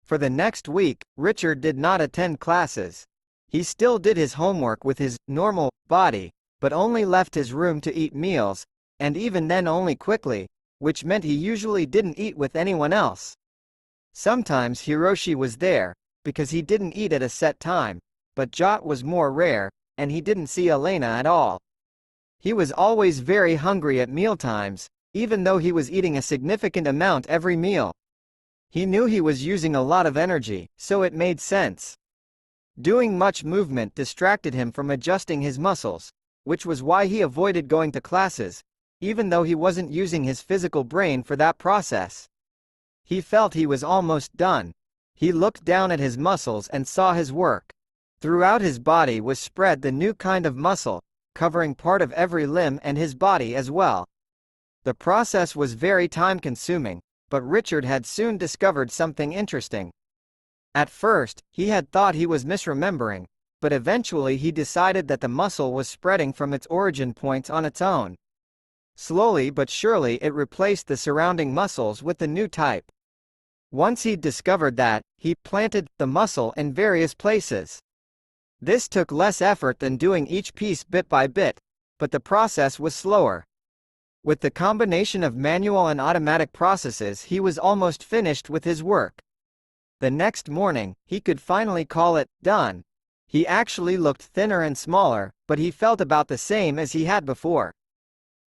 For the next week, Richard did not attend classes. He still did his homework with his normal body, but only left his room to eat meals, and even then only quickly, which meant he usually didn't eat with anyone else. Sometimes Hiroshi was there, because he didn't eat at a set time, but Jot was more rare, and he didn't see Elena at all. He was always very hungry at mealtimes, even though he was eating a significant amount every meal. He knew he was using a lot of energy, so it made sense. Doing much movement distracted him from adjusting his muscles, which was why he avoided going to classes, even though he wasn't using his physical brain for that process. He felt he was almost done. He looked down at his muscles and saw his work. Throughout his body was spread the new kind of muscle, covering part of every limb and his body as well. The process was very time-consuming, but Richard had soon discovered something interesting. At first, he had thought he was misremembering, but eventually he decided that the muscle was spreading from its origin points on its own. Slowly but surely it replaced the surrounding muscles with the new type. Once he'd discovered that, he planted the muscle in various places. This took less effort than doing each piece bit by bit, but the process was slower. With the combination of manual and automatic processes, he was almost finished with his work. The next morning, he could finally call it done. He actually looked thinner and smaller, but he felt about the same as he had before.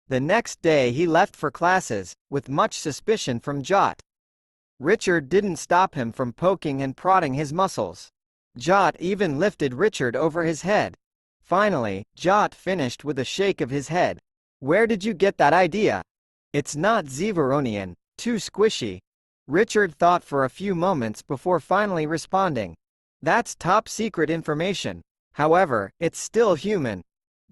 The next day he left for classes, with much suspicion from Jot. Richard didn't stop him from poking and prodding his muscles. Jot even lifted Richard over his head. Finally, Jot finished with a shake of his head. "Where did you get that idea? It's not zonian, too squishy." Richard thought for a few moments before finally responding. "That's top secret information. However, it's still human."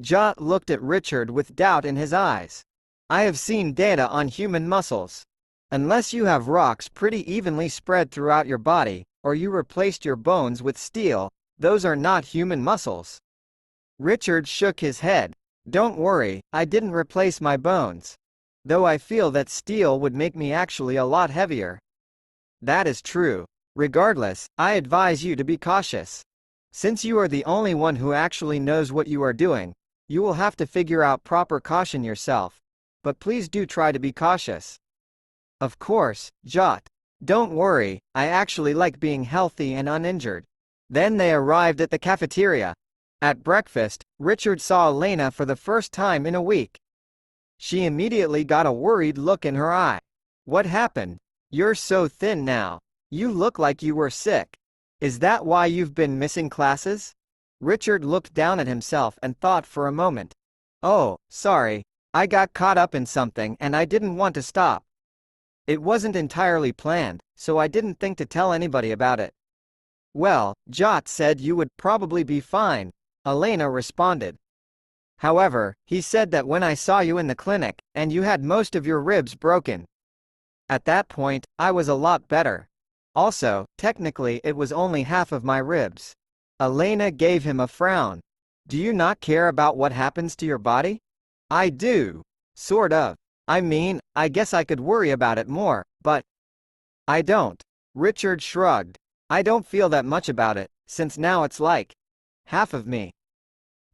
Jot looked at Richard with doubt in his eyes. "I have seen data on human muscles. Unless you have rocks pretty evenly spread throughout your body, or you replaced your bones with steel, those are not human muscles." Richard shook his head. "Don't worry, I didn't replace my bones. Though I feel that steel would make me actually a lot heavier." "That is true. Regardless, I advise you to be cautious. Since you are the only one who actually knows what you are doing, you will have to figure out proper caution yourself. But please do try to be cautious." "Of course, Jot. Don't worry, I actually like being healthy and uninjured." Then they arrived at the cafeteria. At breakfast, Richard saw Elena for the first time in a week. She immediately got a worried look in her eye. "What happened? You're so thin now. You look like you were sick. Is that why you've been missing classes?" Richard looked down at himself and thought for a moment. "Oh, sorry. I got caught up in something and I didn't want to stop. It wasn't entirely planned, so I didn't think to tell anybody about it." "Well, Jot said you would probably be fine," Elena responded. "However, he said that when I saw you in the clinic, and you had most of your ribs broken. At that point, I was a lot better. Also, technically it was only half of my ribs." Elena gave him a frown. "Do you not care about what happens to your body?" "I do. Sort of. I mean, I guess I could worry about it more, but I don't." Richard shrugged. "I don't feel that much about it, since now it's like half of me.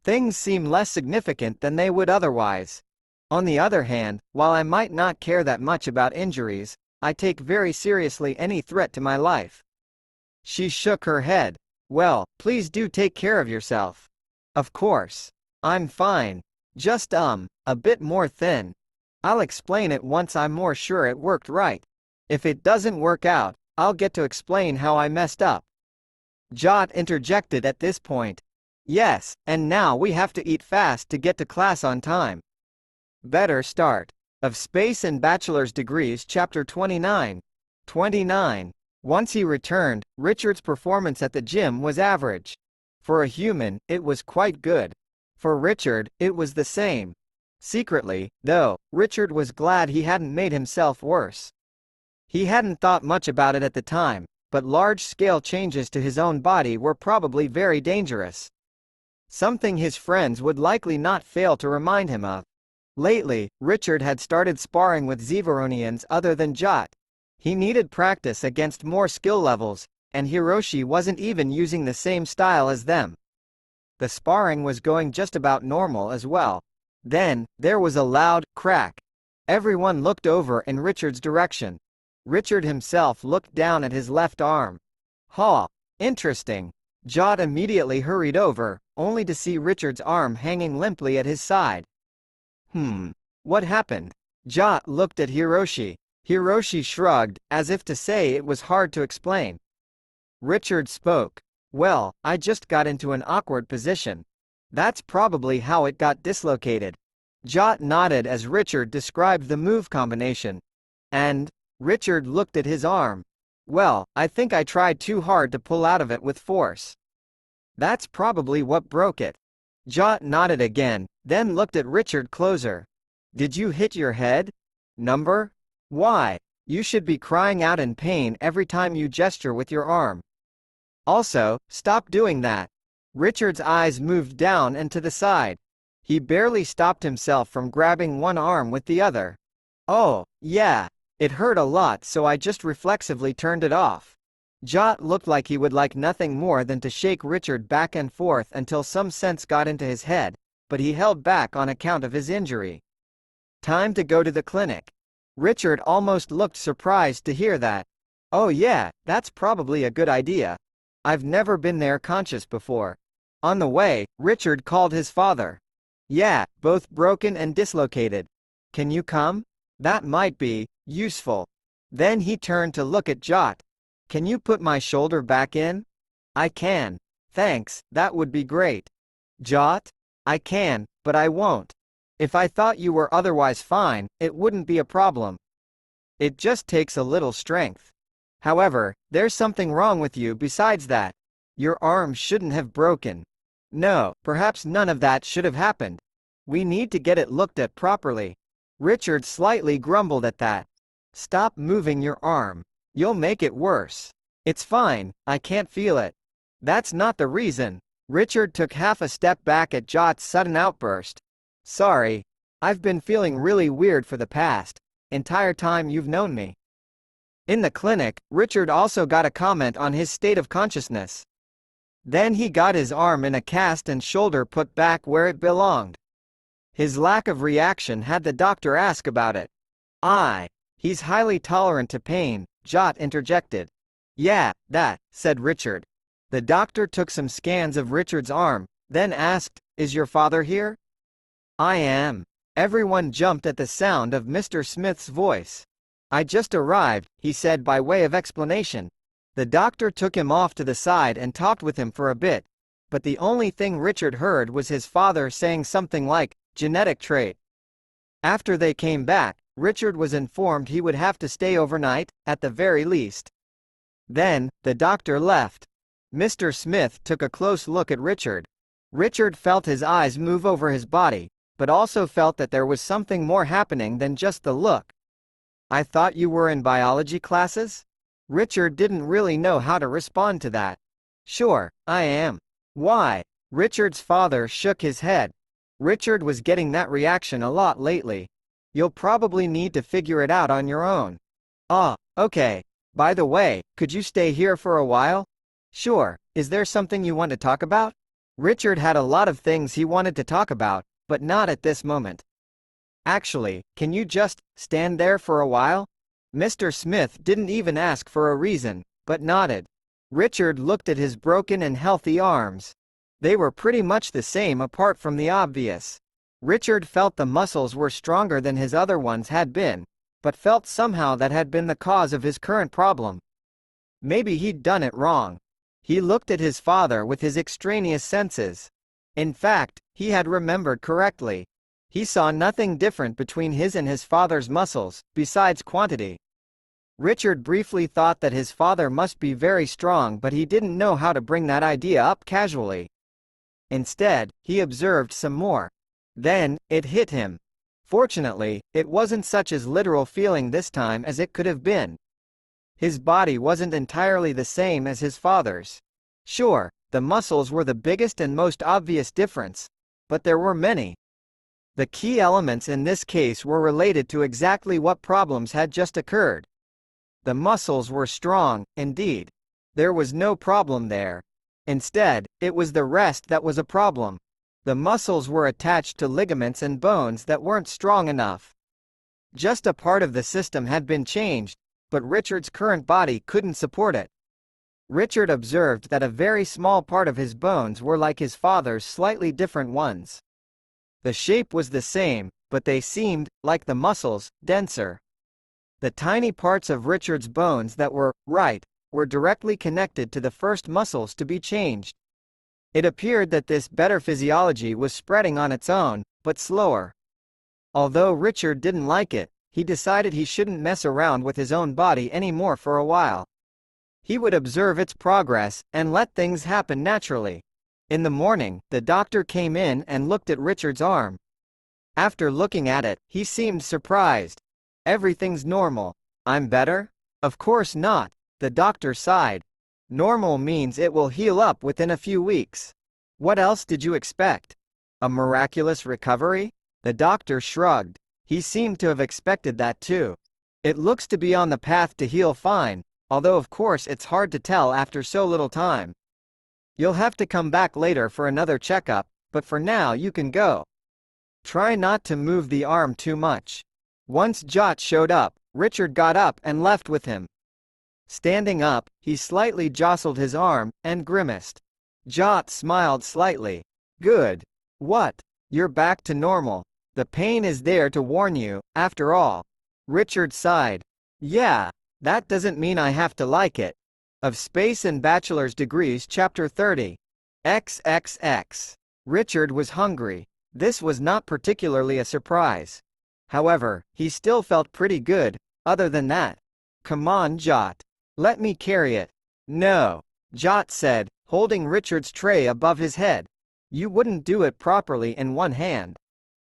Things seem less significant than they would otherwise. On the other hand, while I might not care that much about injuries, I take very seriously any threat to my life." She shook her head. "Well, please do take care of yourself." "Of course. I'm fine. Just a bit more thin. I'll explain it once I'm more sure it worked right. If it doesn't work out, I'll get to explain how I messed up." Jot interjected at this point. "Yes, and now we have to eat fast to get to class on time." Better start. Of Space and Bachelor's Degrees Chapter 29. 29. Once he returned, Richard's performance at the gym was average. For a human, it was quite good. For Richard, it was the same. Secretly, though, Richard was glad he hadn't made himself worse. He hadn't thought much about it at the time, but large-scale changes to his own body were probably very dangerous. Something his friends would likely not fail to remind him of. Lately, Richard had started sparring with Zonians other than Jot. He needed practice against more skill levels, and Hiroshi wasn't even using the same style as them. The sparring was going just about normal as well. Then, there was a loud crack. Everyone looked over in Richard's direction. Richard himself looked down at his left arm. "Huh, interesting." Jot immediately hurried over, only to see Richard's arm hanging limply at his side. What happened?" Jot looked at Hiroshi. Hiroshi shrugged, as if to say it was hard to explain. Richard spoke. "Well, I just got into an awkward position. That's probably how it got dislocated." Jot nodded as Richard described the move combination. "And?" Richard looked at his arm. "Well, I think I tried too hard to pull out of it with force. That's probably what broke it." Jot nodded again, then looked at Richard closer. "Did you hit your head? Number? Why? You should be crying out in pain every time you gesture with your arm. Also, stop doing that." Richard's eyes moved down and to the side. He barely stopped himself from grabbing one arm with the other. "Oh, yeah. It hurt a lot, so I just reflexively turned it off." Jot looked like he would like nothing more than to shake Richard back and forth until some sense got into his head, but he held back on account of his injury. "Time to go to the clinic." Richard almost looked surprised to hear that. "Oh yeah, that's probably a good idea. I've never been there conscious before." On the way, Richard called his father. "Yeah, both broken and dislocated. Can you come? That might be useful." Then he turned to look at Jot. "Can you put my shoulder back in?" "I can. Thanks, that would be great." "Jot?" "I can, but I won't. If I thought you were otherwise fine, it wouldn't be a problem. It just takes a little strength. However, there's something wrong with you besides that. Your arm shouldn't have broken. No, perhaps none of that should have happened. We need to get it looked at properly." Richard slightly grumbled at that. "Stop moving your arm. You'll make it worse." "It's fine, I can't feel it." "That's not the reason." Richard took half a step back at Jot's sudden outburst. "Sorry. I've been feeling really weird for the past entire time you've known me." In the clinic, Richard also got a comment on his state of consciousness. Then he got his arm in a cast and shoulder put back where it belonged. His lack of reaction had the doctor ask about it. He's highly tolerant to pain," Jot interjected. "Yeah, that," said Richard. The doctor took some scans of Richard's arm, then asked, "Is your father here?" "I am." Everyone jumped at the sound of Mr. Smith's voice. "I just arrived," he said by way of explanation. The doctor took him off to the side and talked with him for a bit, but the only thing Richard heard was his father saying something like, "genetic trait." After they came back, Richard was informed he would have to stay overnight, at the very least. Then, the doctor left. Mr. Smith took a close look at Richard. Richard felt his eyes move over his body, but also felt that there was something more happening than just the look. "I thought you were in biology classes?" Richard didn't really know how to respond to that. "Sure, I am." "Why?" Richard's father shook his head. Richard was getting that reaction a lot lately. "You'll probably need to figure it out on your own." Okay. By the way, could you stay here for a while?" "Sure. Is there something you want to talk about?" Richard had a lot of things he wanted to talk about, but not at this moment. "Actually, can you just stand there for a while?" Mr. Smith didn't even ask for a reason, but nodded. Richard looked at his broken and healthy arms. They were pretty much the same apart from the obvious. Richard felt the muscles were stronger than his other ones had been, but felt somehow that had been the cause of his current problem. Maybe he'd done it wrong. He looked at his father with his extraneous senses. In fact, he had remembered correctly. He saw nothing different between his and his father's muscles, besides quantity. Richard briefly thought that his father must be very strong, but he didn't know how to bring that idea up casually. Instead, he observed some more. Then, it hit him. Fortunately, it wasn't such as literal feeling this time as it could have been. His body wasn't entirely the same as his father's. Sure, the muscles were the biggest and most obvious difference, but there were many. The key elements in this case were related to exactly what problems had just occurred. The muscles were strong, indeed. There was no problem there. Instead, it was the rest that was a problem. The muscles were attached to ligaments and bones that weren't strong enough. Just a part of the system had been changed, but Richard's current body couldn't support it. Richard observed that a very small part of his bones were like his father's slightly different ones. The shape was the same, but they seemed, like the muscles, denser. The tiny parts of Richard's bones that were right were directly connected to the first muscles to be changed. It appeared that this better physiology was spreading on its own, but slower. Although Richard didn't like it, he decided he shouldn't mess around with his own body anymore for a while. He would observe its progress and let things happen naturally. In the morning, the doctor came in and looked at Richard's arm. After looking at it, he seemed surprised. "Everything's normal." "I'm better?" "Of course not," the doctor sighed. "Normal means it will heal up within a few weeks. What else did you expect? A miraculous recovery?" The doctor shrugged. He seemed to have expected that too. "It looks to be on the path to heal fine, although of course it's hard to tell after so little time. You'll have to come back later for another checkup, but for now you can go. Try not to move the arm too much." Once Jot showed up, Richard got up and left with him. Standing up, he slightly jostled his arm, and grimaced. Jot smiled slightly. "Good. What? You're back to normal. The pain is there to warn you, after all." Richard sighed. "Yeah, that doesn't mean I have to like it." Of Space and Bachelor's Degrees Chapter 30. XXX. Richard was hungry. This was not particularly a surprise. However, he still felt pretty good, other than that. "Come on, Jot. Let me carry it." "No," Jot said, holding Richard's tray above his head. "You wouldn't do it properly in one hand.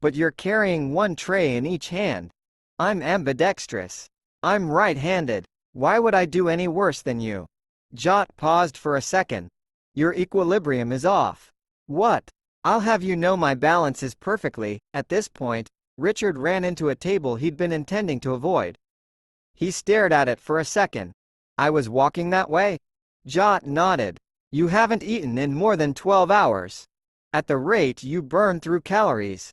But you're carrying one tray in each hand. I'm ambidextrous. I'm right-handed. Why would I do any worse than you?" Jot paused for a second. "Your equilibrium is off." "What?" "I'll have you know my balance is perfectly." At this point, Richard ran into a table he'd been intending to avoid. He stared at it for a second. "I was walking that way?" Jot nodded. "You haven't eaten in more than 12 hours. At the rate you burn through calories.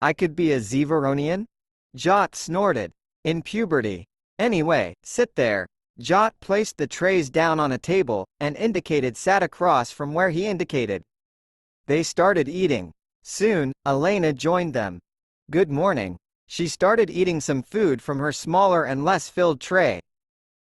I could be a Zeveronian?" Jot snorted. "In puberty. Anyway, sit there." Jot placed the trays down on a table, and sat across from where he indicated. They started eating. Soon, Elena joined them. "Good morning." She started eating some food from her smaller and less filled tray.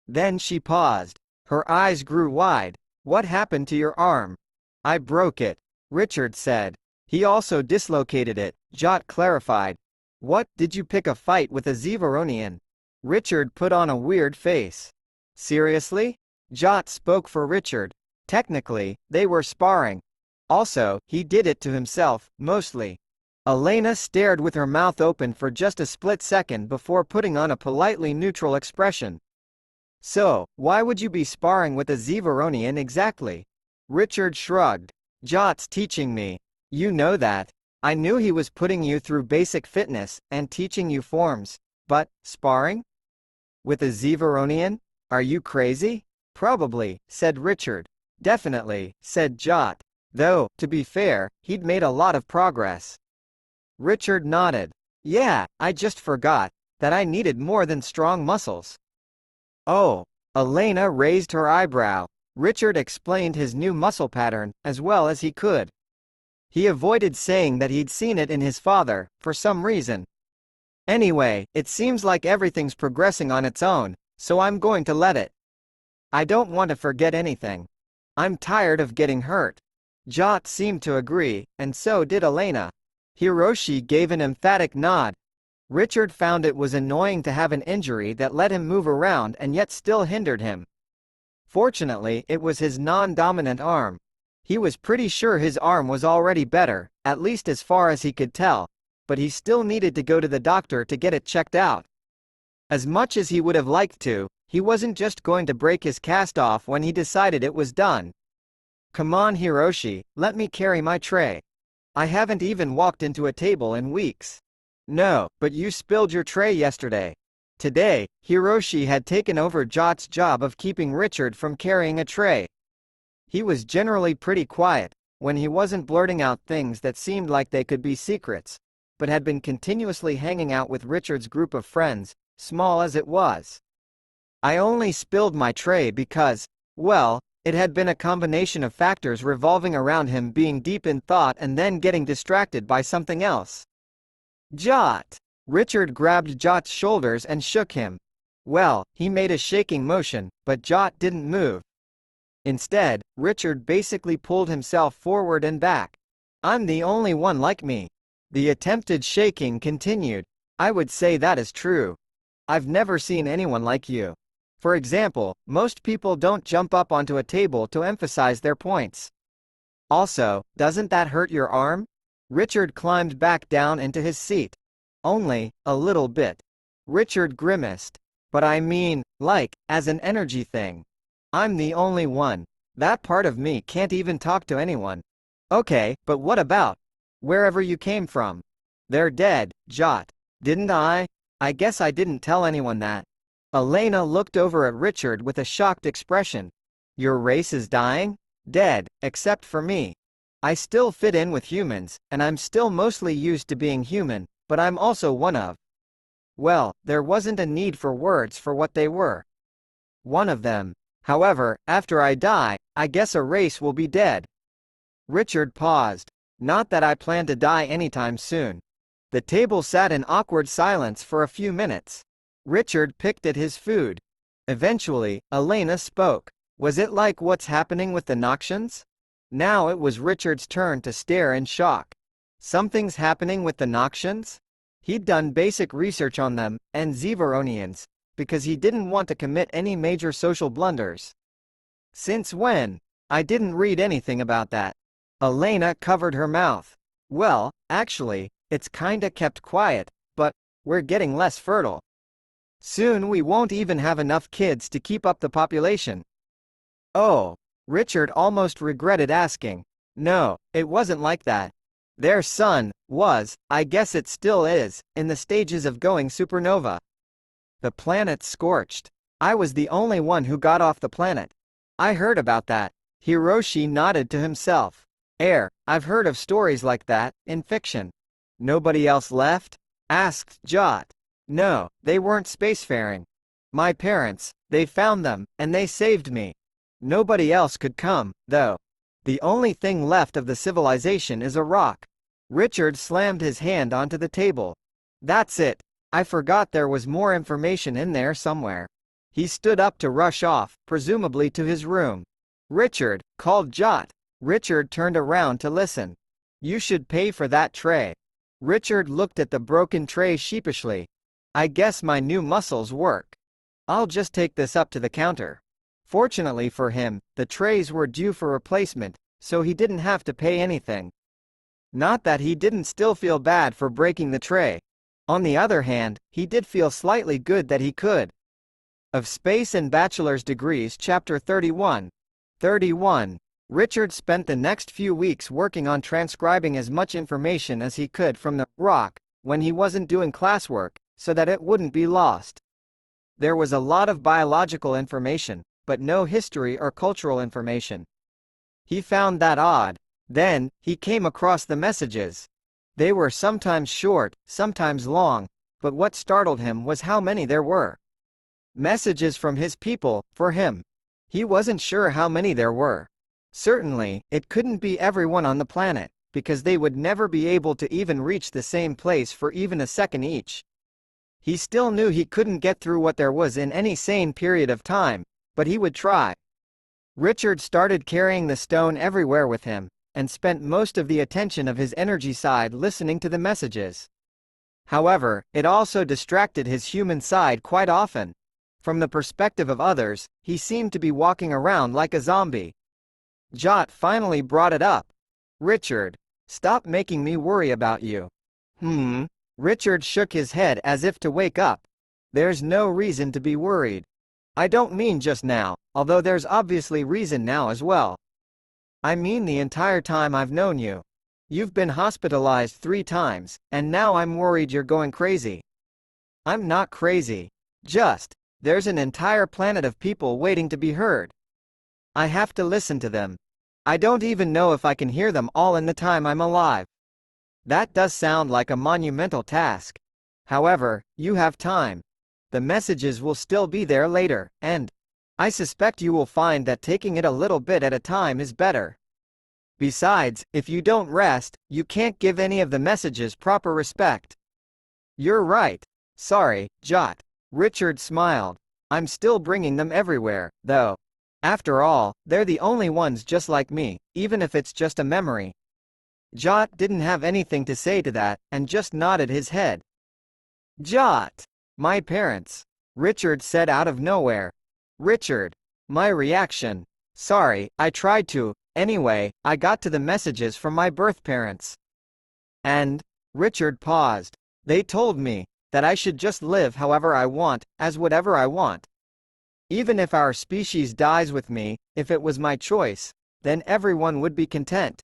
Then she paused. Her eyes grew wide. "What happened to your arm?" "I broke it," Richard said. "He also dislocated it," Jot clarified. "What, did you pick a fight with a Zeveronian?" Richard put on a weird face. "Seriously?" Jot spoke for Richard. Technically, they were sparring. Also, he did it to himself, mostly. Elena stared with her mouth open for just a split second before putting on a politely neutral expression. "So, why would you be sparring with a Zeveronian exactly?" Richard shrugged. "Jot's teaching me. You know that. I knew he was putting you through basic fitness, and teaching you forms. But, sparring? With a Zeveronian? Are you crazy?" "Probably," said Richard. "Definitely," said Jot. Though, to be fair, he'd made a lot of progress. Richard nodded. "Yeah, I just forgot that I needed more than strong muscles." "Oh." Elena raised her eyebrow. Richard explained his new muscle pattern, as well as he could. He avoided saying that he'd seen it in his father, for some reason. "Anyway, it seems like everything's progressing on its own, so I'm going to let it. I don't want to forget anything. I'm tired of getting hurt." Jot seemed to agree, and so did Elena. Hiroshi gave an emphatic nod. Richard found it was annoying to have an injury that let him move around and yet still hindered him. Fortunately, it was his non-dominant arm. He was pretty sure his arm was already better, at least as far as he could tell, but he still needed to go to the doctor to get it checked out. As much as he would have liked to, he wasn't just going to break his cast off when he decided it was done. Come on Hiroshi, let me carry my tray. I haven't even walked into a table in weeks. No, but you spilled your tray yesterday. Today, Hiroshi had taken over Jot's job of keeping Richard from carrying a tray. He was generally pretty quiet, when he wasn't blurting out things that seemed like they could be secrets, but had been continuously hanging out with Richard's group of friends, small as it was. I only spilled my tray because, well, it had been a combination of factors revolving around him being deep in thought and then getting distracted by something else. Jot! Richard grabbed Jot's shoulders and shook him. Well, he made a shaking motion, but Jot didn't move. Instead, Richard basically pulled himself forward and back. I'm the only one like me. The attempted shaking continued. I would say that is true. I've never seen anyone like you. For example, most people don't jump up onto a table to emphasize their points. Also, doesn't that hurt your arm? Richard climbed back down into his seat. Only, a little bit. Richard grimaced. But I mean, like, as an energy thing. I'm the only one. That part of me can't even talk to anyone. Okay, but what about wherever you came from? They're dead, Jot. Didn't I? I guess I didn't tell anyone that. Elena looked over at Richard with a shocked expression. Your race is dying? Dead, except for me. I still fit in with humans, and I'm still mostly used to being human, but I'm also one of. Well, there wasn't a need for words for what they were. One of them. However, after I die, I guess a race will be dead. Richard paused. Not that I plan to die anytime soon. The table sat in awkward silence for a few minutes. Richard picked at his food. Eventually, Elena spoke. Was it like what's happening with the Knoxians? Now it was Richard's turn to stare in shock. Something's happening with the Knoxians? He'd done basic research on them, and Zevaronians, because he didn't want to commit any major social blunders. Since when? I didn't read anything about that. Elena covered her mouth. Well, actually, it's kinda kept quiet, but we're getting less fertile. Soon we won't even have enough kids to keep up the population. Oh, Richard almost regretted asking. No, it wasn't like that. Their sun was, I guess it still is, in the stages of going supernova. The planet scorched. I was the only one who got off the planet. I heard about that. Hiroshi nodded to himself. I've heard of stories like that, in fiction. Nobody else left? Asked Jot. No, they weren't spacefaring. My parents, they found them, and they saved me. Nobody else could come, though. The only thing left of the civilization is a rock. Richard slammed his hand onto the table. That's it. I forgot there was more information in there somewhere. He stood up to rush off, presumably to his room. Richard, called Jot. Richard turned around to listen. You should pay for that tray. Richard looked at the broken tray sheepishly. I guess my new muscles work. I'll just take this up to the counter. Fortunately for him, the trays were due for replacement, so he didn't have to pay anything. Not that he didn't still feel bad for breaking the tray. On the other hand, he did feel slightly good that he could. Of Space and Bachelor's Degrees Chapter 31. 31. Richard spent the next few weeks working on transcribing as much information as he could from the rock, when he wasn't doing classwork, so that it wouldn't be lost. There was a lot of biological information, but no history or cultural information. He found that odd. Then, he came across the messages. They were sometimes short, sometimes long, but what startled him was how many there were. Messages from his people, for him. He wasn't sure how many there were. Certainly, it couldn't be everyone on the planet, because they would never be able to even reach the same place for even a second each. He still knew he couldn't get through what there was in any sane period of time, but he would try. Richard started carrying the stone everywhere with him, and spent most of the attention of his energy side listening to the messages. However, it also distracted his human side quite often. From the perspective of others, he seemed to be walking around like a zombie. Jot finally brought it up. Richard, stop making me worry about you. Hmm. Richard shook his head as if to wake up. There's no reason to be worried. I don't mean just now, although there's obviously reason now as well. I mean the entire time I've known you. You've been hospitalized 3 times, and now I'm worried you're going crazy. I'm not crazy. Just, there's an entire planet of people waiting to be heard. I have to listen to them. I don't even know if I can hear them all in the time I'm alive. That does sound like a monumental task. However, you have time. The messages will still be there later, and I suspect you will find that taking it a little bit at a time is better. Besides, if you don't rest, you can't give any of the messages proper respect. You're right. Sorry, Jot. Richard smiled. I'm still bringing them everywhere, though. After all, they're the only ones just like me, even if it's just a memory. Jot didn't have anything to say to that, and just nodded his head. Jot. My parents. Richard said out of nowhere. Richard. My reaction. Sorry, I tried to. Anyway, I got to the messages from my birth parents. And? Richard paused. They told me that I should just live however I want, as whatever I want. Even if our species dies with me, if it was my choice, then everyone would be content.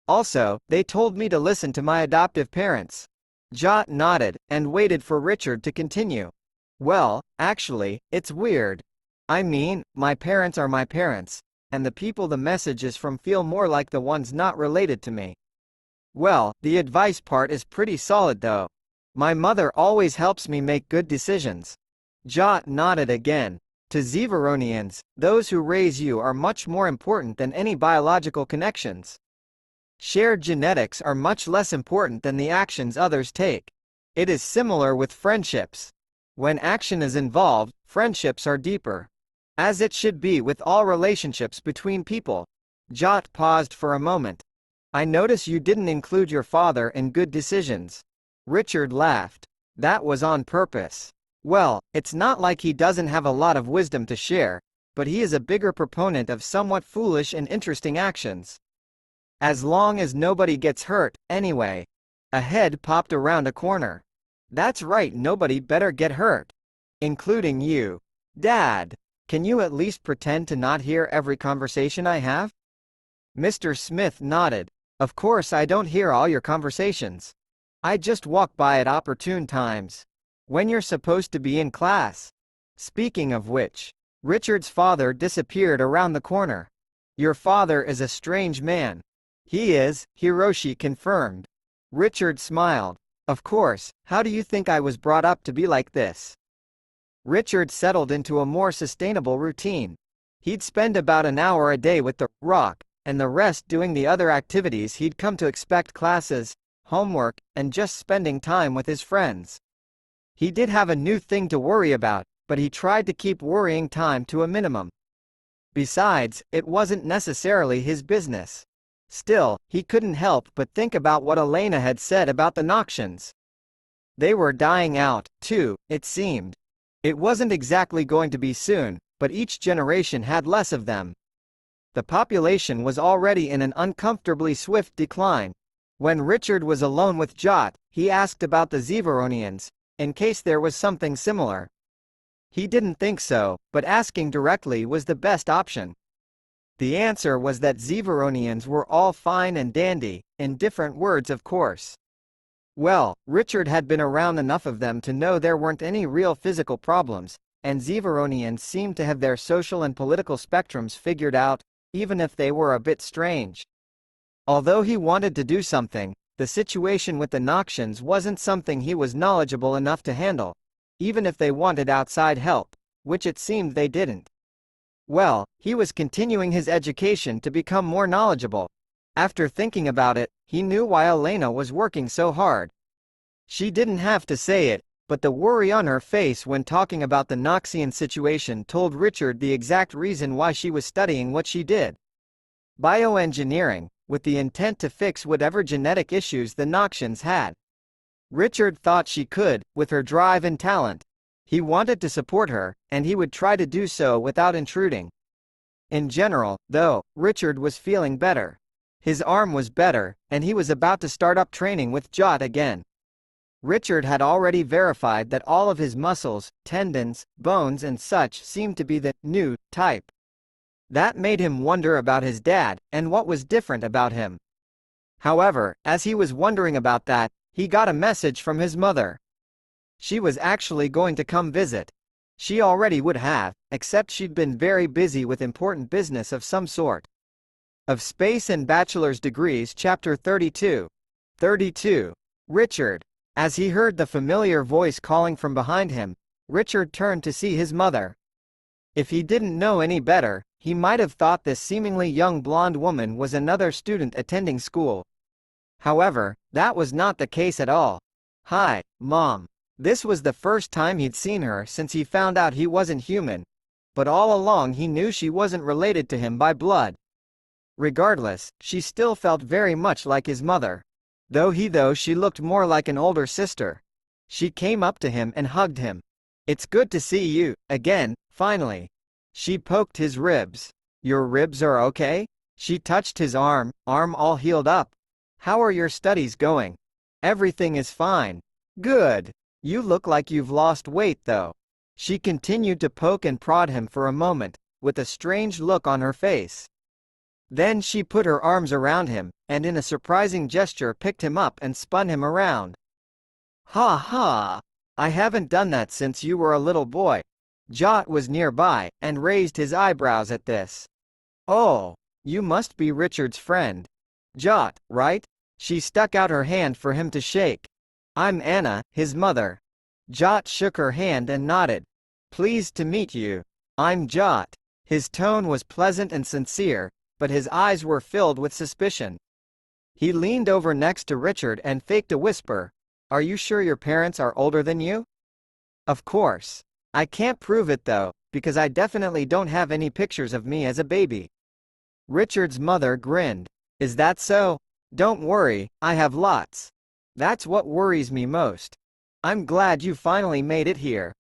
Also, they told me to listen to my adoptive parents. Jot nodded, and waited for Richard to continue. Well, actually, it's weird. I mean, my parents are my parents, and the people the message is from feel more like the ones not related to me. Well, the advice part is pretty solid though. My mother always helps me make good decisions. Jot nodded again. To Zeveronians, those who raise you are much more important than any biological connections. Shared genetics are much less important than the actions others take. It is similar with friendships. When action is involved, friendships are deeper. As it should be with all relationships between people. Jot paused for a moment. I notice you didn't include your father in good decisions. Richard laughed. That was on purpose. Well, it's not like he doesn't have a lot of wisdom to share, but he is a bigger proponent of somewhat foolish and interesting actions. As long as nobody gets hurt, anyway. A head popped around a corner. That's right, nobody better get hurt. Including you. Dad. Can you at least pretend to not hear every conversation I have? Mr. Smith nodded. Of course I don't hear all your conversations. I just walk by at opportune times. When you're supposed to be in class. Speaking of which, Richard's father disappeared around the corner. Your father is a strange man. He is, Hiroshi confirmed. Richard smiled. Of course, how do you think I was brought up to be like this? Richard settled into a more sustainable routine. He'd spend about an hour a day with the rock, and the rest doing the other activities he'd come to expect: classes, homework, and just spending time with his friends. He did have a new thing to worry about, but he tried to keep worrying time to a minimum. Besides, it wasn't necessarily his business. Still, he couldn't help but think about what Elena had said about the Knoxians. They were dying out, too, it seemed. It wasn't exactly going to be soon, but each generation had less of them. The population was already in an uncomfortably swift decline. When Richard was alone with Jot, he asked about the Zeveronians, in case there was something similar. He didn't think so, but asking directly was the best option. The answer was that Zeveronians were all fine and dandy, in different words of course. Well, Richard had been around enough of them to know there weren't any real physical problems, and Zeveronians seemed to have their social and political spectrums figured out, even if they were a bit strange. Although he wanted to do something, the situation with the Knoxians wasn't something he was knowledgeable enough to handle, even if they wanted outside help, which it seemed they didn't. Well, he was continuing his education to become more knowledgeable. After thinking about it, he knew why Elena was working so hard. She didn't have to say it, but the worry on her face when talking about the Knoxian situation told Richard the exact reason why she was studying what she did. Bioengineering, with the intent to fix whatever genetic issues the Knoxians had. Richard thought she could, with her drive and talent. He wanted to support her, and he would try to do so without intruding. In general, though, Richard was feeling better. His arm was better, and he was about to start up training with Jot again. Richard had already verified that all of his muscles, tendons, bones and such seemed to be the new type. That made him wonder about his dad, and what was different about him. However, as he was wondering about that, he got a message from his mother. She was actually going to come visit. She already would have, except she'd been very busy with important business of some sort. Of Space and Bachelor's Degrees Chapter 32. 32. Richard. As he heard the familiar voice calling from behind him, Richard turned to see his mother. If he didn't know any better, he might have thought this seemingly young blonde woman was another student attending school. However, that was not the case at all. "Hi, Mom." This was the first time he'd seen her since he found out he wasn't human, but all along he knew she wasn't related to him by blood. Regardless, she still felt very much like his mother. Though she looked more like an older sister. She came up to him and hugged him. "It's good to see you, again, finally." She poked his ribs. "Your ribs are okay?" She touched his arm all healed up. "How are your studies going?" "Everything is fine." "Good. You look like you've lost weight though." She continued to poke and prod him for a moment, with a strange look on her face. Then she put her arms around him, and in a surprising gesture picked him up and spun him around. "Ha ha! I haven't done that since you were a little boy." Jot was nearby, and raised his eyebrows at this. "Oh, you must be Richard's friend. Jot, right?" She stuck out her hand for him to shake. "I'm Anna, his mother." Jot shook her hand and nodded. "Pleased to meet you. I'm Jot." His tone was pleasant and sincere, but his eyes were filled with suspicion. He leaned over next to Richard and faked a whisper. "Are you sure your parents are older than you?" "Of course. I can't prove it though, because I definitely don't have any pictures of me as a baby." Richard's mother grinned. "Is that so? Don't worry, I have lots. That's what worries me most. I'm glad you finally made it here."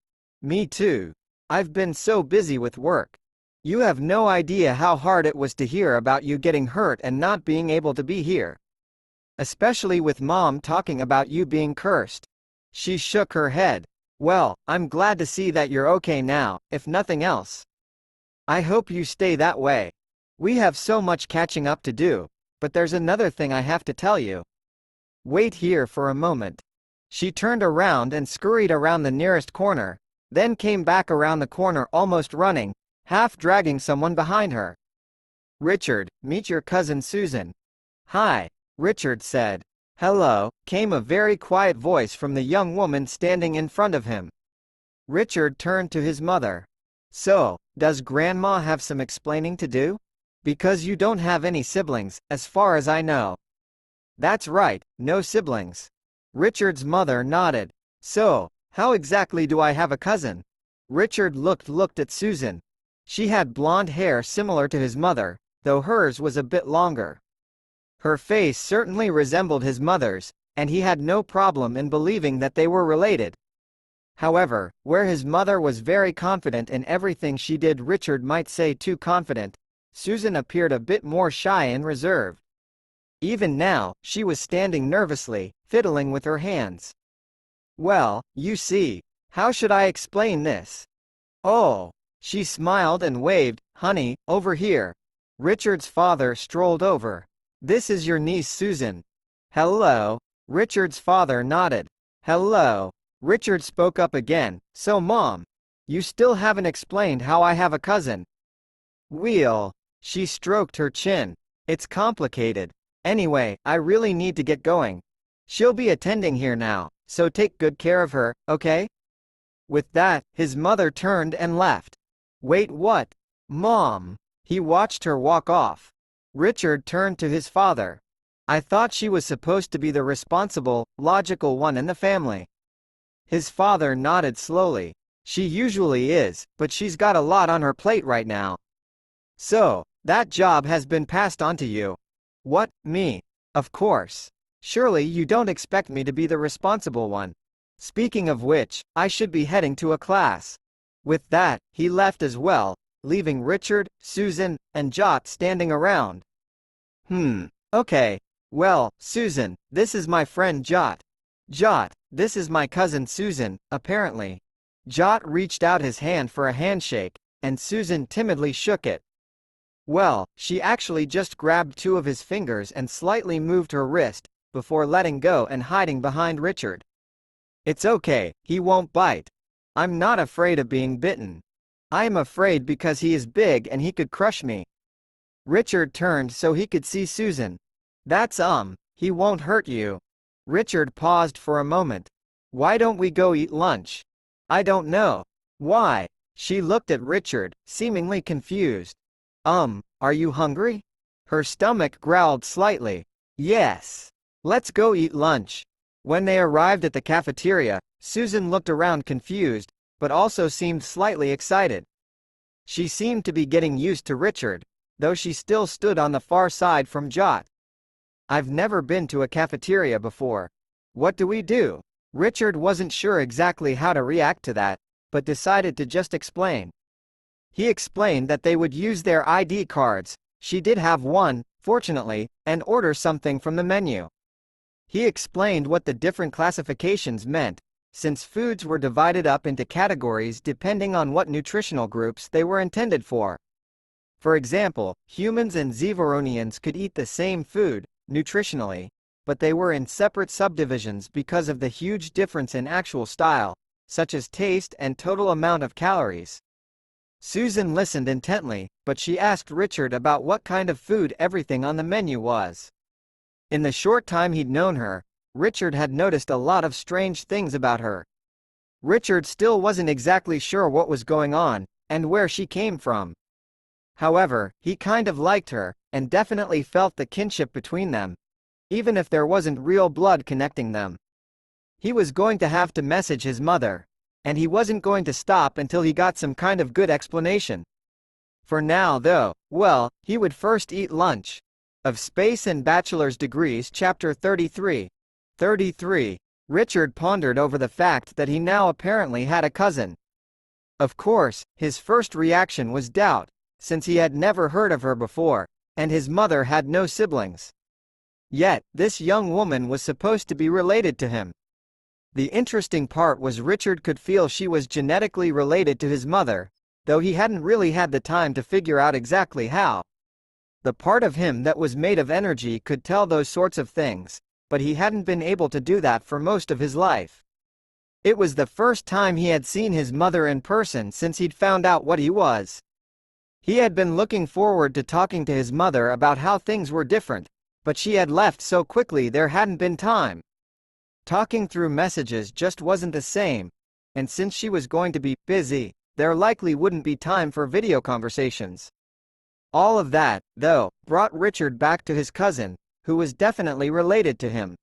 "Me too. I've been so busy with work. You have no idea how hard it was to hear about you getting hurt and not being able to be here. Especially with Mom talking about you being cursed." She shook her head. "Well, I'm glad to see that you're okay now, if nothing else. I hope you stay that way. We have so much catching up to do, but there's another thing I have to tell you." "Wait here for a moment." She turned around and scurried around the nearest corner, then came back around the corner almost running, half dragging someone behind her. "Richard, meet your cousin Susan." "Hi," Richard said. "Hello," came a very quiet voice from the young woman standing in front of him. Richard turned to his mother. "So, does Grandma have some explaining to do? Because you don't have any siblings, as far as I know." "That's right, no siblings." Richard's mother nodded. "So, how exactly do I have a cousin?" Richard looked at Susan. She had blonde hair similar to his mother, though hers was a bit longer. Her face certainly resembled his mother's, and he had no problem in believing that they were related. However, where his mother was very confident in everything she did, Richard might say too confident, Susan appeared a bit more shy and reserved. Even now, she was standing nervously, fiddling with her hands. "Well, you see, how should I explain this?" "Oh." She smiled and waved. "Honey, over here." Richard's father strolled over. "This is your niece Susan." "Hello." Richard's father nodded. "Hello." Richard spoke up again. "So Mom, you still haven't explained how I have a cousin." "Well." She stroked her chin. "It's complicated. Anyway, I really need to get going. She'll be attending here now, so take good care of her, okay?" With that, his mother turned and left. "Wait, what? Mom?" He watched her walk off. Richard turned to his father. "I thought she was supposed to be the responsible, logical one in the family." His father nodded slowly. "She usually is, but she's got a lot on her plate right now." "So, that job has been passed on to you." "What, me?" "Of course. Surely you don't expect me to be the responsible one. Speaking of which, I should be heading to a class." With that, he left as well, leaving Richard, Susan, and Jot standing around. Okay. Well, Susan, this is my friend Jot." "Jot, This is my cousin Susan, apparently. Jot reached out his hand for a handshake, and Susan timidly shook it. Well, she actually just grabbed two of his fingers and slightly moved her wrist, before letting go and hiding behind Richard. It's okay, he won't bite. I'm not afraid of being bitten. I am afraid because he is big and he could crush me. Richard turned so he could see Susan. That's he won't hurt you. Richard paused for a moment. Why don't we go eat lunch? I don't know. Why? She looked at Richard, seemingly confused. Are you hungry? Her stomach growled slightly. Yes. Let's go eat lunch. When they arrived at the cafeteria, Susan looked around confused, but also seemed slightly excited. She seemed to be getting used to Richard, though she still stood on the far side from Jot. I've never been to a cafeteria before. What do we do? Richard wasn't sure exactly how to react to that, but decided to just explain. He explained that they would use their ID cards, she did have one, fortunately, and order something from the menu. He explained what the different classifications meant, since foods were divided up into categories depending on what nutritional groups they were intended for. For example, humans and Zevoronians could eat the same food, nutritionally, but they were in separate subdivisions because of the huge difference in actual style, such as taste and total amount of calories. Susan listened intently, but she asked Richard about what kind of food everything on the menu was. In the short time he'd known her, Richard had noticed a lot of strange things about her. Richard still wasn't exactly sure what was going on, and where she came from. However, he kind of liked her, and definitely felt the kinship between them, even if there wasn't real blood connecting them. He was going to have to message his mother, and he wasn't going to stop until he got some kind of good explanation. For now though, well, he would first eat lunch. Of Space and Bachelor's Degrees Chapter 33. 33. Richard pondered over the fact that he now apparently had a cousin. Of course, his first reaction was doubt, since he had never heard of her before, and his mother had no siblings. Yet, this young woman was supposed to be related to him. The interesting part was Richard could feel she was genetically related to his mother, though he hadn't really had the time to figure out exactly how. The part of him that was made of energy could tell those sorts of things, but he hadn't been able to do that for most of his life. It was the first time he had seen his mother in person since he'd found out what he was. He had been looking forward to talking to his mother about how things were different, but she had left so quickly there hadn't been time. Talking through messages just wasn't the same, and since she was going to be busy, there likely wouldn't be time for video conversations. All of that, though, brought Richard back to his cousin, who was definitely related to him.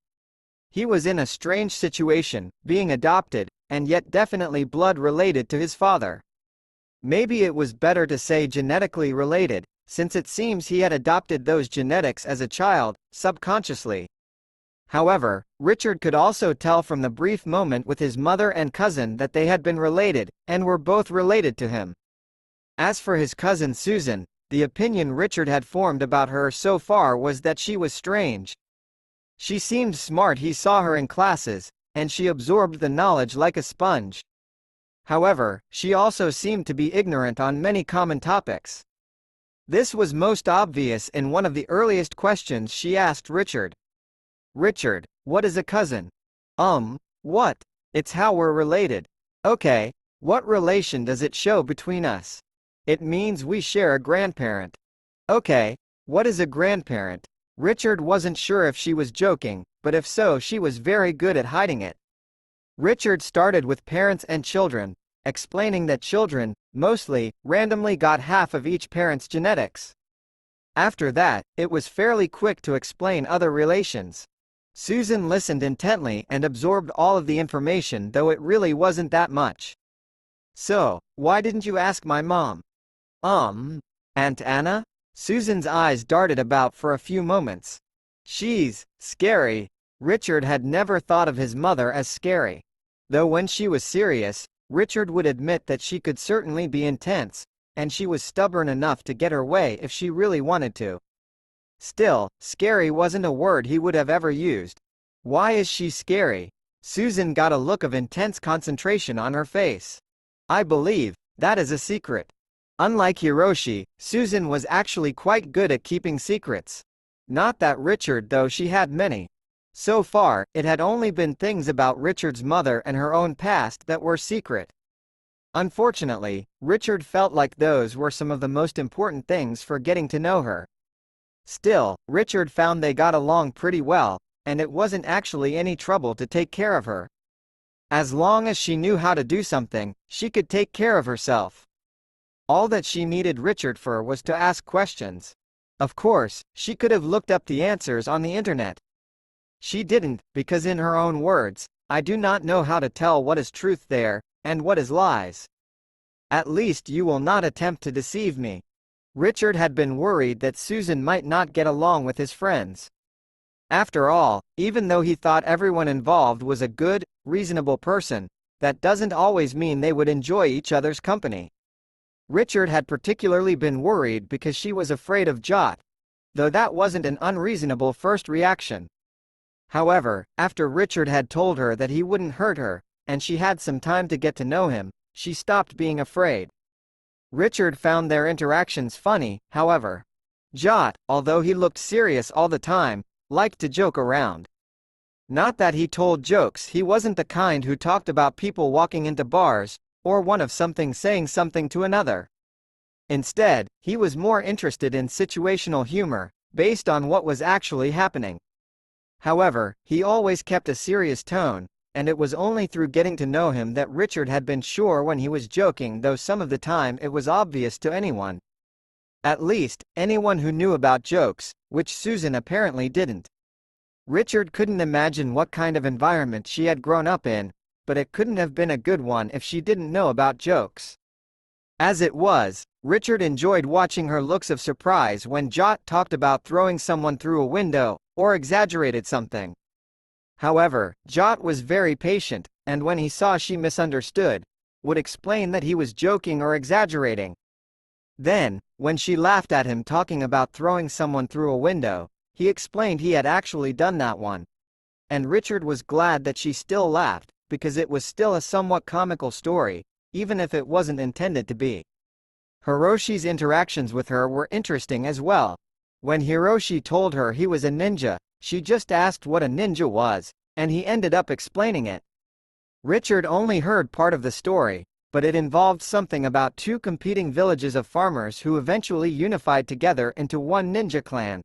He was in a strange situation, being adopted, and yet definitely blood related to his father. Maybe it was better to say genetically related, since it seems he had adopted those genetics as a child, subconsciously. However, Richard could also tell from the brief moment with his mother and cousin that they had been related, and were both related to him. As for his cousin Susan, the opinion Richard had formed about her so far was that she was strange. She seemed smart. He saw her in classes, and she absorbed the knowledge like a sponge. However, she also seemed to be ignorant on many common topics. This was most obvious in one of the earliest questions she asked Richard. Richard, what is a cousin? What? It's how we're related. Okay, what relation does it show between us? It means we share a grandparent. Okay, what is a grandparent? Richard wasn't sure if she was joking, but if so, she was very good at hiding it. Richard started with parents and children, explaining that children, mostly, randomly got half of each parent's genetics. After that, it was fairly quick to explain other relations. Susan listened intently and absorbed all of the information, though it really wasn't that much. So, why didn't you ask my mom? Aunt Anna? Susan's eyes darted about for a few moments. She's scary. Richard had never thought of his mother as scary. Though when she was serious, Richard would admit that she could certainly be intense, and she was stubborn enough to get her way if she really wanted to. Still, scary wasn't a word he would have ever used. Why is she scary? Susan got a look of intense concentration on her face. I believe that is a secret. Unlike Hiroshi, Susan was actually quite good at keeping secrets. Not that Richard, though she had many. So far, it had only been things about Richard's mother and her own past that were secret. Unfortunately, Richard felt like those were some of the most important things for getting to know her. Still, Richard found they got along pretty well, and it wasn't actually any trouble to take care of her. As long as she knew how to do something, she could take care of herself. All that she needed Richard for was to ask questions. Of course, she could have looked up the answers on the internet. She didn't, because in her own words, I do not know how to tell what is truth there, and what is lies. At least you will not attempt to deceive me. Richard had been worried that Susan might not get along with his friends. After all, even though he thought everyone involved was a good, reasonable person, that doesn't always mean they would enjoy each other's company. Richard had particularly been worried because she was afraid of Jot, though that wasn't an unreasonable first reaction. However, after Richard had told her that he wouldn't hurt her, and she had some time to get to know him, she stopped being afraid. Richard found their interactions funny, however. Jot, although he looked serious all the time, liked to joke around. Not that he told jokes, he wasn't the kind who talked about people walking into bars, or one of something saying something to another. Instead, he was more interested in situational humor, based on what was actually happening. However, he always kept a serious tone, and it was only through getting to know him that Richard had been sure when he was joking, though some of the time it was obvious to anyone. At least, anyone who knew about jokes, which Susan apparently didn't. Richard couldn't imagine what kind of environment she had grown up in, but it couldn't have been a good one if she didn't know about jokes. As it was, Richard enjoyed watching her looks of surprise when Jot talked about throwing someone through a window, or exaggerated something. However, Jot was very patient, and when he saw she misunderstood, would explain that he was joking or exaggerating. Then, when she laughed at him talking about throwing someone through a window, he explained he had actually done that one. And Richard was glad that she still laughed, because it was still a somewhat comical story, even if it wasn't intended to be. Hiroshi's interactions with her were interesting as well. When Hiroshi told her he was a ninja, she just asked what a ninja was, and he ended up explaining it. Richard only heard part of the story, but it involved something about two competing villages of farmers who eventually unified together into one ninja clan.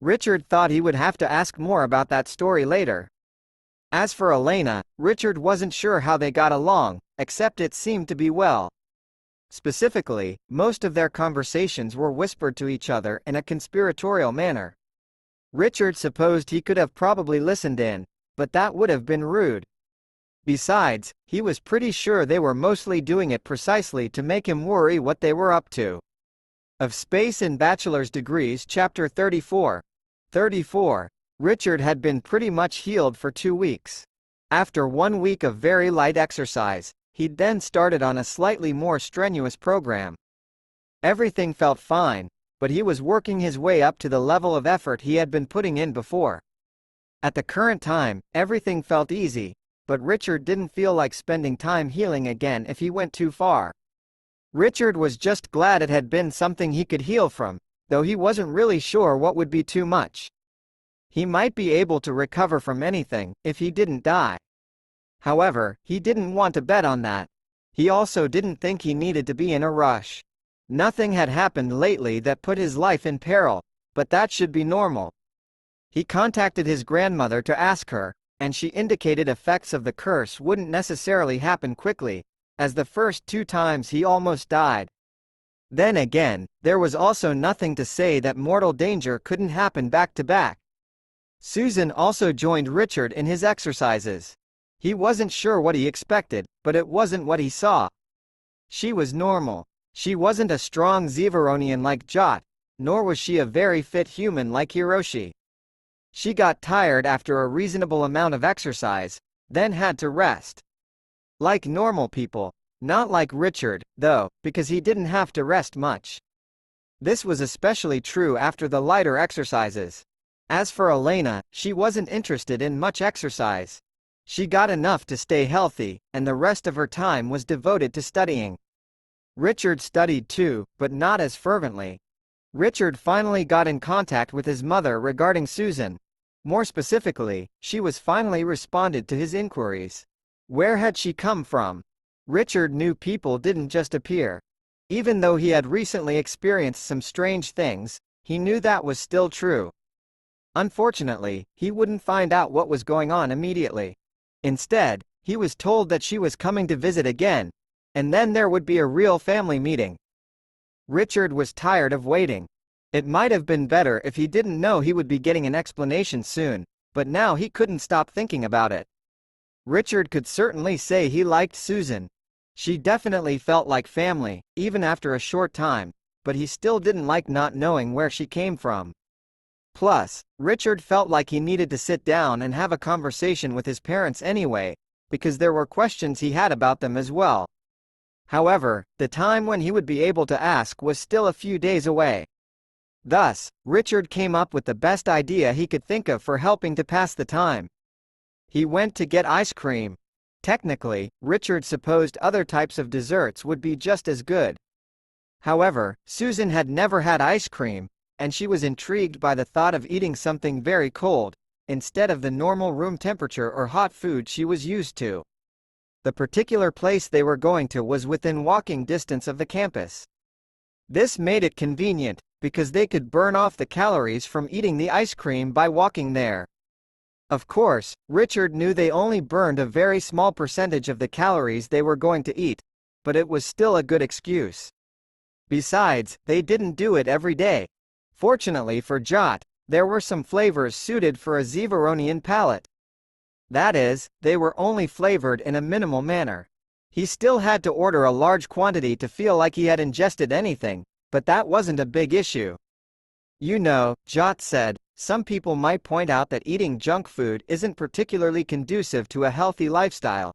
Richard thought he would have to ask more about that story later. As for Elena, Richard wasn't sure how they got along, except it seemed to be well. Specifically, most of their conversations were whispered to each other in a conspiratorial manner. Richard supposed he could have probably listened in, but that would have been rude. Besides, he was pretty sure they were mostly doing it precisely to make him worry what they were up to. Of Space in Bachelor's Degrees Chapter 34. 34. Richard had been pretty much healed for 2 weeks. After 1 week of very light exercise, he'd then started on a slightly more strenuous program. Everything felt fine, but he was working his way up to the level of effort he had been putting in before. At the current time, everything felt easy, but Richard didn't feel like spending time healing again if he went too far. Richard was just glad it had been something he could heal from, though he wasn't really sure what would be too much. He might be able to recover from anything, if he didn't die. However, he didn't want to bet on that. He also didn't think he needed to be in a rush. Nothing had happened lately that put his life in peril, but that should be normal. He contacted his grandmother to ask her, and she indicated effects of the curse wouldn't necessarily happen quickly, as the first 2 times he almost died. Then again, there was also nothing to say that mortal danger couldn't happen back to back. Susan also joined Richard in his exercises. He wasn't sure what he expected, but it wasn't what he saw. She was normal. She wasn't a strong Zevaronian like Jot, nor was she a very fit human like Hiroshi. She got tired after a reasonable amount of exercise, then had to rest. Like normal people, not like Richard, though, because he didn't have to rest much. This was especially true after the lighter exercises. As for Elena, she wasn't interested in much exercise. She got enough to stay healthy, and the rest of her time was devoted to studying. Richard studied too, but not as fervently. Richard finally got in contact with his mother regarding Susan. More specifically, she was finally responded to his inquiries. Where had she come from? Richard knew people didn't just appear. Even though he had recently experienced some strange things, he knew that was still true. Unfortunately, he wouldn't find out what was going on immediately. Instead, he was told that she was coming to visit again, and then there would be a real family meeting. Richard was tired of waiting. It might have been better if he didn't know he would be getting an explanation soon, but now he couldn't stop thinking about it. Richard could certainly say he liked Susan. She definitely felt like family, even after a short time, but he still didn't like not knowing where she came from. Plus, Richard felt like he needed to sit down and have a conversation with his parents anyway, because there were questions he had about them as well. However, the time when he would be able to ask was still a few days away. Thus, Richard came up with the best idea he could think of for helping to pass the time. He went to get ice cream. Technically, Richard supposed other types of desserts would be just as good. However, Susan had never had ice cream, and she was intrigued by the thought of eating something very cold, instead of the normal room temperature or hot food she was used to. The particular place they were going to was within walking distance of the campus. This made it convenient, because they could burn off the calories from eating the ice cream by walking there. Of course, Richard knew they only burned a very small percentage of the calories they were going to eat, but it was still a good excuse. Besides, they didn't do it every day. Fortunately for Jot, there were some flavors suited for a Zevaronian palate. That is, they were only flavored in a minimal manner. He still had to order a large quantity to feel like he had ingested anything, but that wasn't a big issue. You know, Jot said, some people might point out that eating junk food isn't particularly conducive to a healthy lifestyle.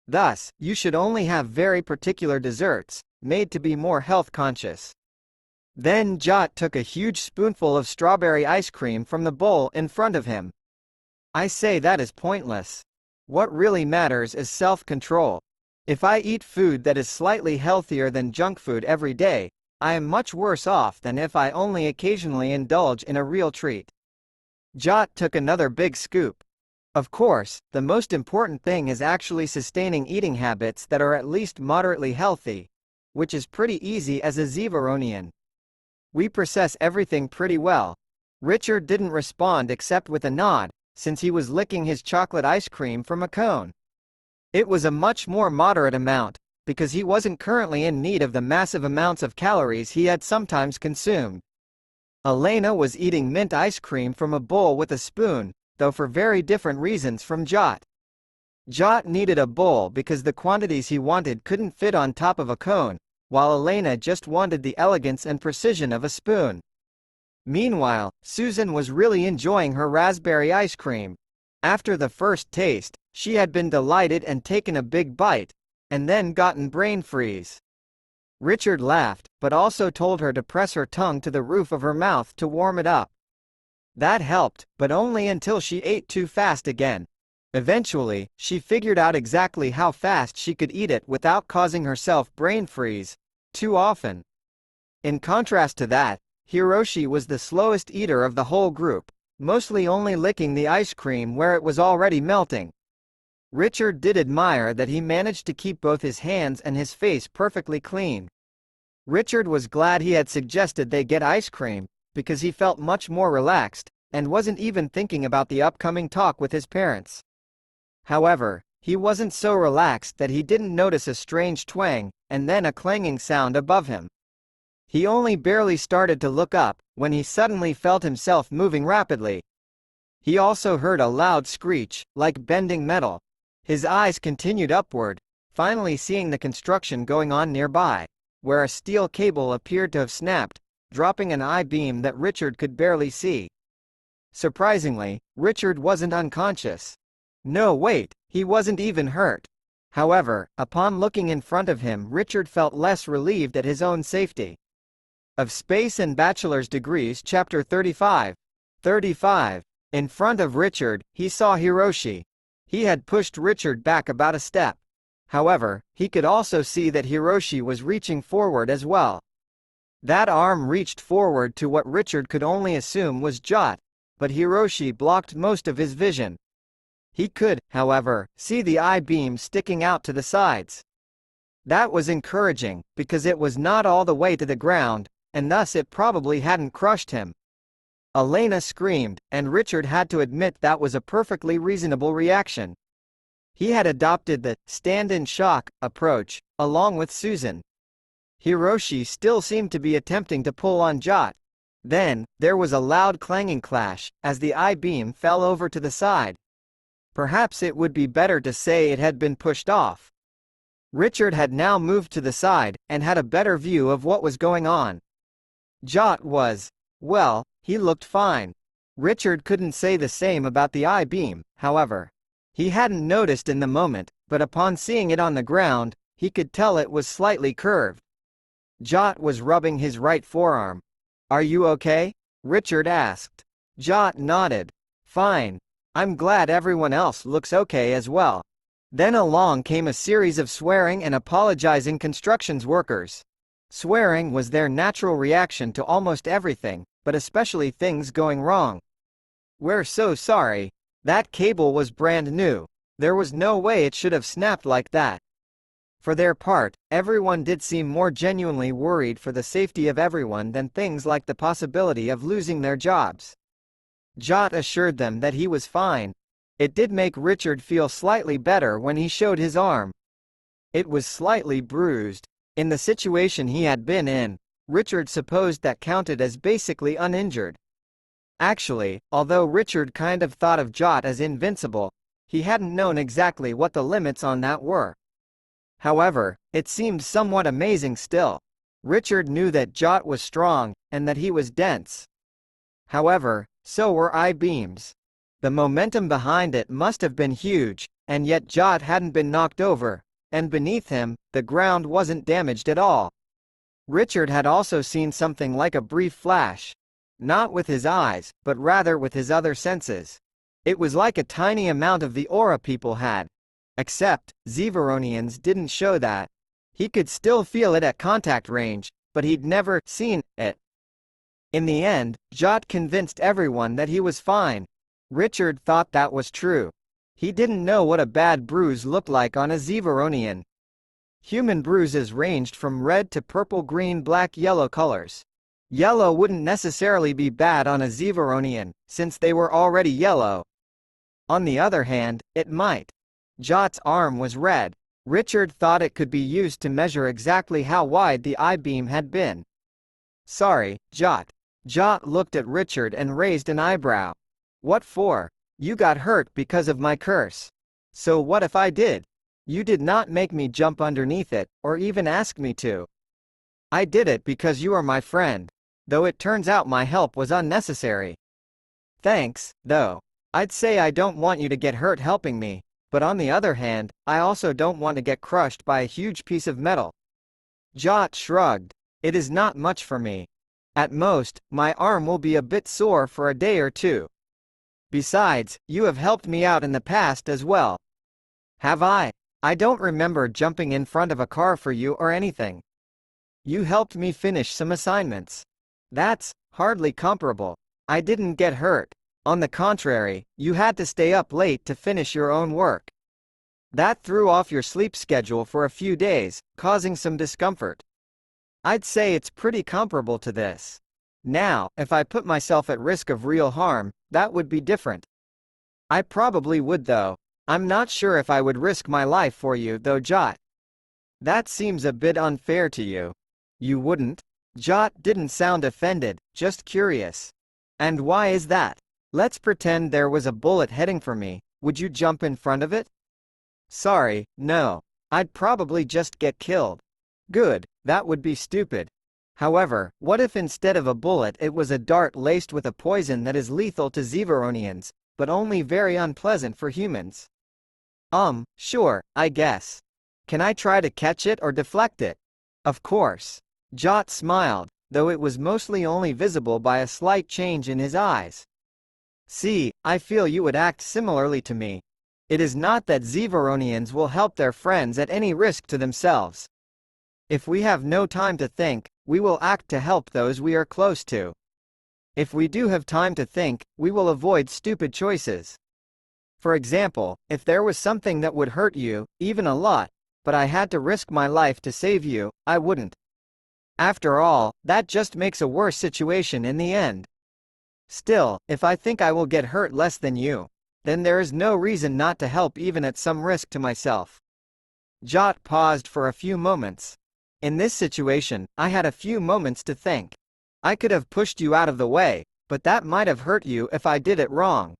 Thus, you should only have very particular desserts, made to be more health conscious. Then Jot took a huge spoonful of strawberry ice cream from the bowl in front of him. I say that is pointless. What really matters is self-control. If I eat food that is slightly healthier than junk food every day, I am much worse off than if I only occasionally indulge in a real treat. Jot took another big scoop. Of course, the most important thing is actually sustaining eating habits that are at least moderately healthy, which is pretty easy as a Zevaronian. We process everything pretty well. Richard didn't respond except with a nod, since he was licking his chocolate ice cream from a cone. It was a much more moderate amount, because he wasn't currently in need of the massive amounts of calories he had sometimes consumed. Elena was eating mint ice cream from a bowl with a spoon, though for very different reasons from Jot. Jot needed a bowl because the quantities he wanted couldn't fit on top of a cone, while Elena just wanted the elegance and precision of a spoon. Meanwhile, Susan was really enjoying her raspberry ice cream. After the first taste, she had been delighted and taken a big bite, and then gotten brain freeze. Richard laughed, but also told her to press her tongue to the roof of her mouth to warm it up. That helped, but only until she ate too fast again. Eventually, she figured out exactly how fast she could eat it without causing herself brain freeze too often. In contrast to that, Hiroshi was the slowest eater of the whole group, mostly only licking the ice cream where it was already melting. Richard did admire that he managed to keep both his hands and his face perfectly clean. Richard was glad he had suggested they get ice cream, because he felt much more relaxed, and wasn't even thinking about the upcoming talk with his parents. However, he wasn't so relaxed that he didn't notice a strange twang, and then a clanging sound above him. He only barely started to look up, when he suddenly felt himself moving rapidly. He also heard a loud screech, like bending metal. His eyes continued upward, finally seeing the construction going on nearby, where a steel cable appeared to have snapped, dropping an I-beam that Richard could barely see. Surprisingly, Richard wasn't unconscious. No, wait, he wasn't even hurt. However, upon looking in front of him, Richard felt less relieved at his own safety. Of Space and Bachelor's Degrees, Chapter 35. In front of Richard, he saw Hiroshi. He had pushed Richard back about a step. However, he could also see that Hiroshi was reaching forward as well. That arm reached forward to what Richard could only assume was Jot, but Hiroshi blocked most of his vision. He could, however, see the I-beam sticking out to the sides. That was encouraging, because it was not all the way to the ground, and thus it probably hadn't crushed him. Elena screamed, and Richard had to admit that was a perfectly reasonable reaction. He had adopted the stand-in-shock approach, along with Susan. Hiroshi still seemed to be attempting to pull on Jot. Then, there was a loud clanging clash, as the I-beam fell over to the side. Perhaps it would be better to say it had been pushed off. Richard had now moved to the side, and had a better view of what was going on. Jot was, well, he looked fine. Richard couldn't say the same about the I-beam, however. He hadn't noticed in the moment, but upon seeing it on the ground, he could tell it was slightly curved. Jot was rubbing his right forearm. "Are you okay?" Richard asked. Jot nodded. "Fine. I'm glad everyone else looks okay as well." Then along came a series of swearing and apologizing constructions workers. Swearing was their natural reaction to almost everything, but especially things going wrong. "We're so sorry. That cable was brand new. There was no way it should have snapped like that." For their part, everyone did seem more genuinely worried for the safety of everyone than things like the possibility of losing their jobs. Jot assured them that he was fine. It did make Richard feel slightly better when he showed his arm. It was slightly bruised. In the situation he had been in, Richard supposed that counted as basically uninjured. Actually, although Richard kind of thought of Jot as invincible, he hadn't known exactly what the limits on that were. However, it seemed somewhat amazing still. Richard knew that Jot was strong, and that he was dense. However, so were I-beams. The momentum behind it must have been huge, and yet Jot hadn't been knocked over, and beneath him, the ground wasn't damaged at all. Richard had also seen something like a brief flash. Not with his eyes, but rather with his other senses. It was like a tiny amount of the aura people had. Except, Zeveronians didn't show that. He could still feel it at contact range, but he'd never seen it. In the end, Jot convinced everyone that he was fine. Richard thought that was true. He didn't know what a bad bruise looked like on a Zeveronian. Human bruises ranged from red to purple, green, black, yellow colors. Yellow wouldn't necessarily be bad on a Zeveronian, since they were already yellow. On the other hand, it might. Jot's arm was red. Richard thought it could be used to measure exactly how wide the I-beam had been. "Sorry, Jot." Jot looked at Richard and raised an eyebrow. "What for? You got hurt because of my curse. So what if I did? You did not make me jump underneath it, or even ask me to. I did it because you are my friend. Though it turns out my help was unnecessary. Thanks, though. I'd say I don't want you to get hurt helping me, but on the other hand, I also don't want to get crushed by a huge piece of metal." Jot shrugged. "It is not much for me. At most, my arm will be a bit sore for a day or two. Besides, you have helped me out in the past as well." "Have I? I don't remember jumping in front of a car for you or anything. You helped me finish some assignments. That's hardly comparable. I didn't get hurt. On the contrary, you had to stay up late to finish your own work. That threw off your sleep schedule for a few days, causing some discomfort. I'd say it's pretty comparable to this. Now, if I put myself at risk of real harm, that would be different. I probably would though. I'm not sure if I would risk my life for you though, Jot. That seems a bit unfair to you. You wouldn't?" Jot didn't sound offended, just curious. "And why is that? Let's pretend there was a bullet heading for me. Would you jump in front of it?" "Sorry, no. I'd probably just get killed." "Good, that would be stupid. However, what if instead of a bullet it was a dart laced with a poison that is lethal to Zeveronians, but only very unpleasant for humans?" Sure, I guess. Can I try to catch it or deflect it?" "Of course." Jot smiled, though it was mostly only visible by a slight change in his eyes. "See, I feel you would act similarly to me. It is not that Zevaronians will help their friends at any risk to themselves. If we have no time to think, we will act to help those we are close to. If we do have time to think, we will avoid stupid choices. For example, if there was something that would hurt you, even a lot, but I had to risk my life to save you, I wouldn't. After all, that just makes a worse situation in the end. Still, if I think I will get hurt less than you, then there is no reason not to help even at some risk to myself. Jot paused for a few moments. In this situation, I had a few moments to think. I could have pushed you out of the way, but that might have hurt you if I did it wrong.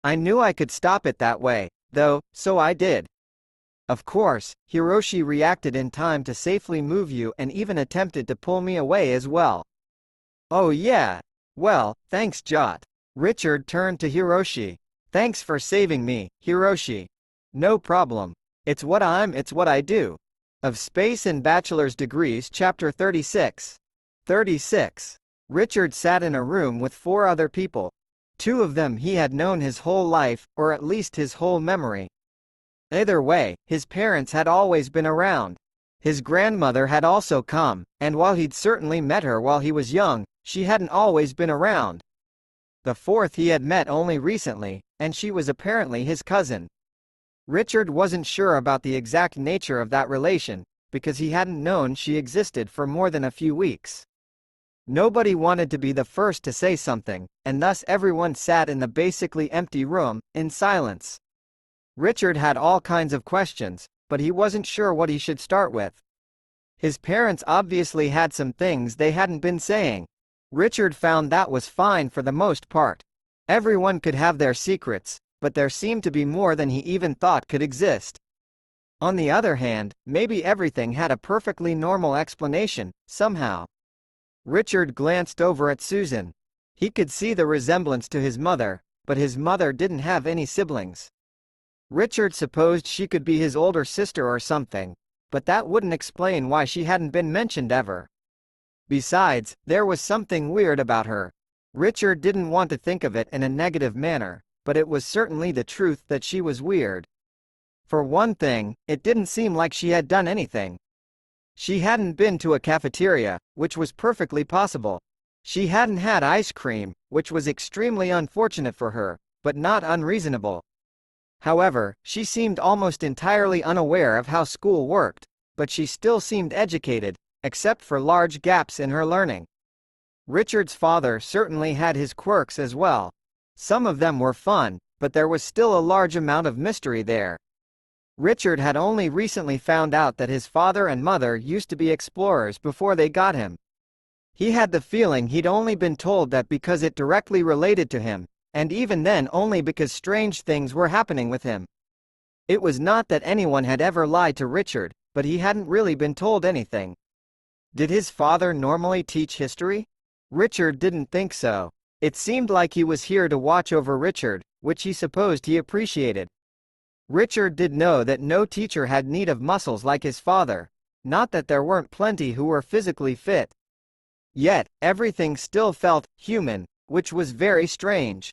I knew I could stop it that way, though, so I did. Of course, Hiroshi reacted in time to safely move you and even attempted to pull me away as well. Oh yeah. Well, thanks Jot. Richard turned to Hiroshi. Thanks for saving me, Hiroshi. No problem. It's what I do. Of Space and Bachelor's Degrees Chapter 36. 36. Richard sat in a room with 4 other people. 2 of them he had known his whole life, or at least his whole memory. Either way, his parents had always been around. His grandmother had also come, and while he'd certainly met her while he was young, she hadn't always been around. The 4th he had met only recently, and she was apparently his cousin. Richard wasn't sure about the exact nature of that relation, because he hadn't known she existed for more than a few weeks. Nobody wanted to be the first to say something, and thus everyone sat in the basically empty room, in silence. Richard had all kinds of questions, but he wasn't sure what he should start with. His parents obviously had some things they hadn't been saying. Richard found that was fine for the most part. Everyone could have their secrets, but there seemed to be more than he even thought could exist. On the other hand, maybe everything had a perfectly normal explanation, somehow. Richard glanced over at Susan. He could see the resemblance to his mother, but his mother didn't have any siblings. Richard supposed she could be his older sister or something, but that wouldn't explain why she hadn't been mentioned ever. Besides, there was something weird about her. Richard didn't want to think of it in a negative manner, but it was certainly the truth that she was weird. For one thing, it didn't seem like she had done anything. She hadn't been to a cafeteria, which was perfectly possible. She hadn't had ice cream, which was extremely unfortunate for her, but not unreasonable. However, she seemed almost entirely unaware of how school worked, but she still seemed educated, except for large gaps in her learning. Richard's father certainly had his quirks as well. Some of them were fun, but there was still a large amount of mystery there. Richard had only recently found out that his father and mother used to be explorers before they got him. He had the feeling he'd only been told that because it directly related to him, and even then only because strange things were happening with him. It was not that anyone had ever lied to Richard, but he hadn't really been told anything. Did his father normally teach history? Richard didn't think so. It seemed like he was here to watch over Richard, which he supposed he appreciated. Richard did know that no teacher had need of muscles like his father, not that there weren't plenty who were physically fit. Yet, everything still felt human, which was very strange.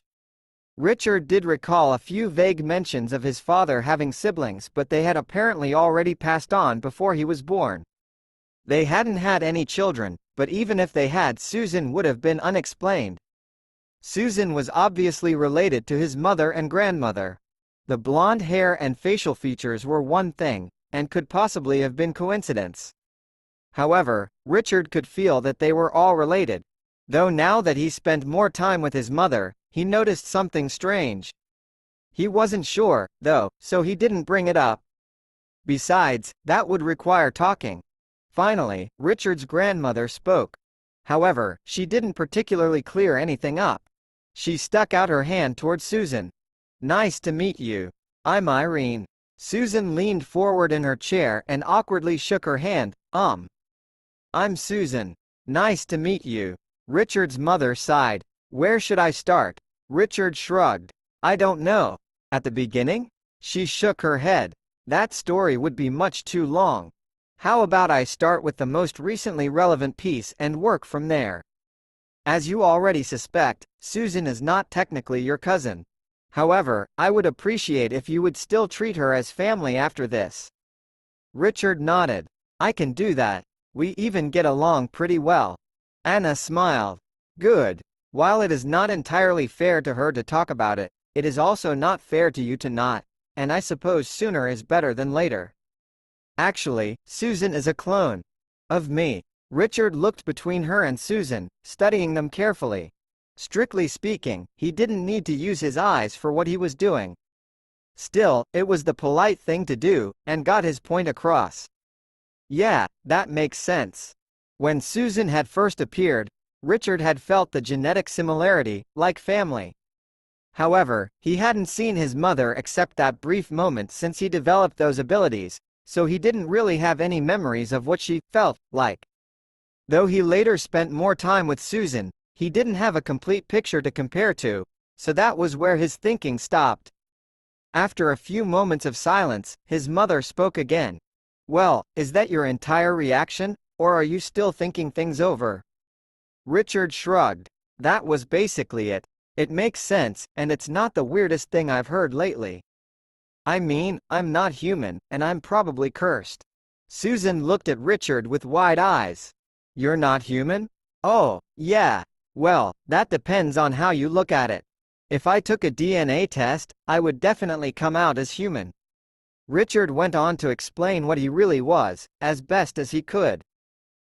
Richard did recall a few vague mentions of his father having siblings, but they had apparently already passed on before he was born. They hadn't had any children, but even if they had, Susan would have been unexplained. Susan was obviously related to his mother and grandmother. The blonde hair and facial features were one thing, and could possibly have been coincidence. However, Richard could feel that they were all related. Though now that he spent more time with his mother, he noticed something strange. He wasn't sure, though, so he didn't bring it up. Besides, that would require talking. Finally, Richard's grandmother spoke. However, she didn't particularly clear anything up. She stuck out her hand toward Susan. "Nice to meet you. I'm Irene." Susan leaned forward in her chair and awkwardly shook her hand. I'm Susan. Nice to meet you." Richard's mother sighed. "Where should I start?" Richard shrugged. "I don't know. At the beginning?" She shook her head. "That story would be much too long. How about I start with the most recently relevant piece and work from there?" As you already suspect, Susan is not technically your cousin. However, I would appreciate if you would still treat her as family after this. Richard nodded. I can do that. We even get along pretty well. Anna smiled. Good. While it is not entirely fair to her to talk about it, it is also not fair to you to not, and I suppose sooner is better than later. Actually, Susan is a clone of me. Richard looked between her and Susan, studying them carefully. Strictly speaking, he didn't need to use his eyes for what he was doing. Still, it was the polite thing to do, and got his point across. Yeah, that makes sense. When Susan had first appeared, Richard had felt the genetic similarity, like family. However, he hadn't seen his mother except that brief moment since he developed those abilities, so he didn't really have any memories of what she felt like. Though he later spent more time with Susan, he didn't have a complete picture to compare to, so that was where his thinking stopped. After a few moments of silence, his mother spoke again. Well, is that your entire reaction, or are you still thinking things over? Richard shrugged. That was basically it. It makes sense, and it's not the weirdest thing I've heard lately. I mean, I'm not human, and I'm probably cursed. Susan looked at Richard with wide eyes. You're not human? Oh, yeah. Well, that depends on how you look at it. If I took a DNA test, I would definitely come out as human. Richard went on to explain what he really was, as best as he could.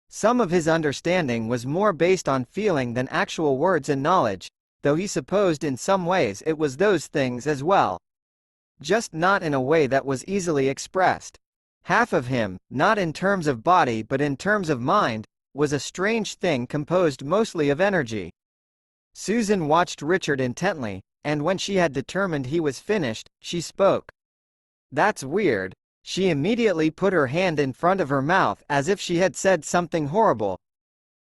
Some of his understanding was more based on feeling than actual words and knowledge, though he supposed in some ways it was those things as well. Just not in a way that was easily expressed. Half of him, not in terms of body but in terms of mind, was a strange thing composed mostly of energy. Susan watched Richard intently, and when she had determined he was finished, she spoke. That's weird. She immediately put her hand in front of her mouth as if she had said something horrible.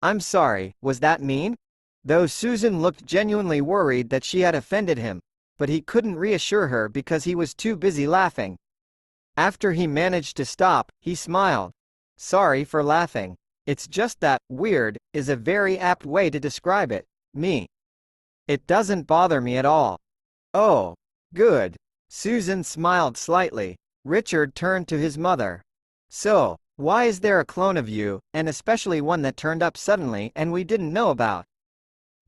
I'm sorry, was that mean? Though Susan looked genuinely worried that she had offended him, but he couldn't reassure her because he was too busy laughing. After he managed to stop, he smiled. Sorry for laughing. It's just that, weird, is a very apt way to describe it. Me. It doesn't bother me at all. Oh, good. Susan smiled slightly. Richard turned to his mother. So, why is there a clone of you, and especially one that turned up suddenly and we didn't know about?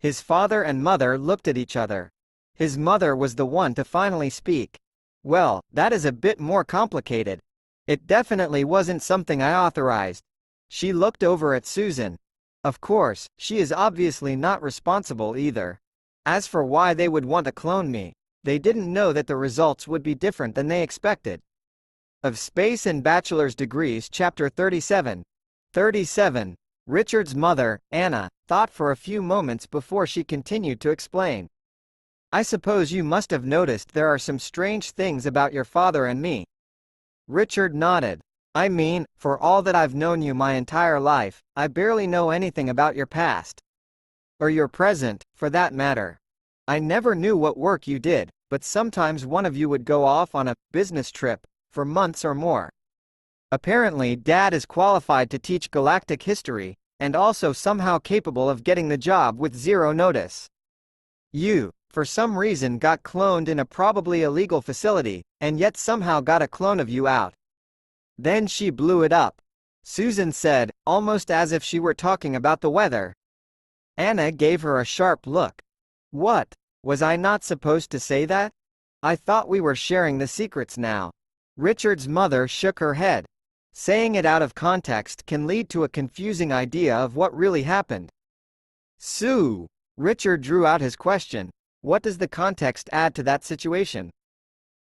His father and mother looked at each other. His mother was the one to finally speak. Well, that is a bit more complicated. It definitely wasn't something I authorized. She looked over at Susan. Of course, she is obviously not responsible either. As for why they would want to clone me, they didn't know that the results would be different than they expected. Of Space and Bachelor's Degrees Chapter 37. 37. Richard's mother, Anna, thought for a few moments before she continued to explain. I suppose you must have noticed there are some strange things about your father and me. Richard nodded. I mean, for all that I've known you my entire life, I barely know anything about your past. Or your present, for that matter. I never knew what work you did, but sometimes one of you would go off on a business trip, for months or more. Apparently Dad is qualified to teach galactic history, and also somehow capable of getting the job with zero notice. You, for some reason, got cloned in a probably illegal facility, and yet somehow got a clone of you out. Then she blew it up. Susan said, almost as if she were talking about the weather. Anna gave her a sharp look. What? Was I not supposed to say that? I thought we were sharing the secrets now. Richard's mother shook her head. Saying it out of context can lead to a confusing idea of what really happened. Sue! Richard drew out his question. What does the context add to that situation?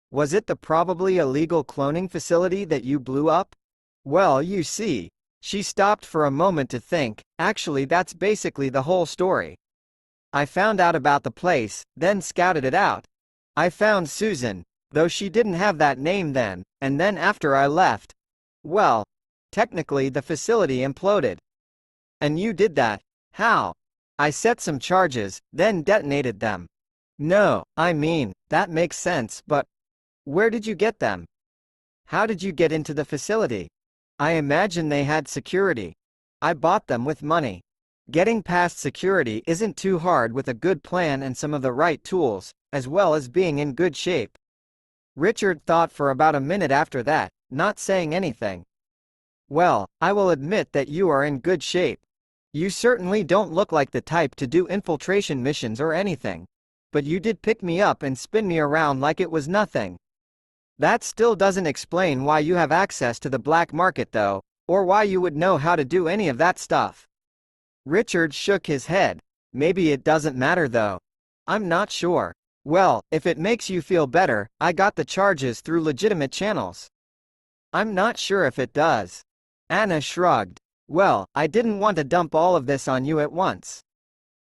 Was it the probably illegal cloning facility that you blew up? Well, you see. She stopped for a moment to think. Actually, that's basically the whole story. I found out about the place, then scouted it out. I found Susan, though she didn't have that name then, and then after I left, well, technically the facility imploded. And you did that. How? I set some charges, then detonated them. No, I mean, that makes sense, but where did you get them? How did you get into the facility? I imagine they had security. I bought them with money. Getting past security isn't too hard with a good plan and some of the right tools, as well as being in good shape. Richard thought for about a minute after that, not saying anything. Well, I will admit that you are in good shape. You certainly don't look like the type to do infiltration missions or anything. But you did pick me up and spin me around like it was nothing. That still doesn't explain why you have access to the black market though, or why you would know how to do any of that stuff. Richard shook his head. Maybe it doesn't matter though. I'm not sure. Well, if it makes you feel better, I got the charges through legitimate channels. I'm not sure if it does. Anna shrugged. Well, I didn't want to dump all of this on you at once.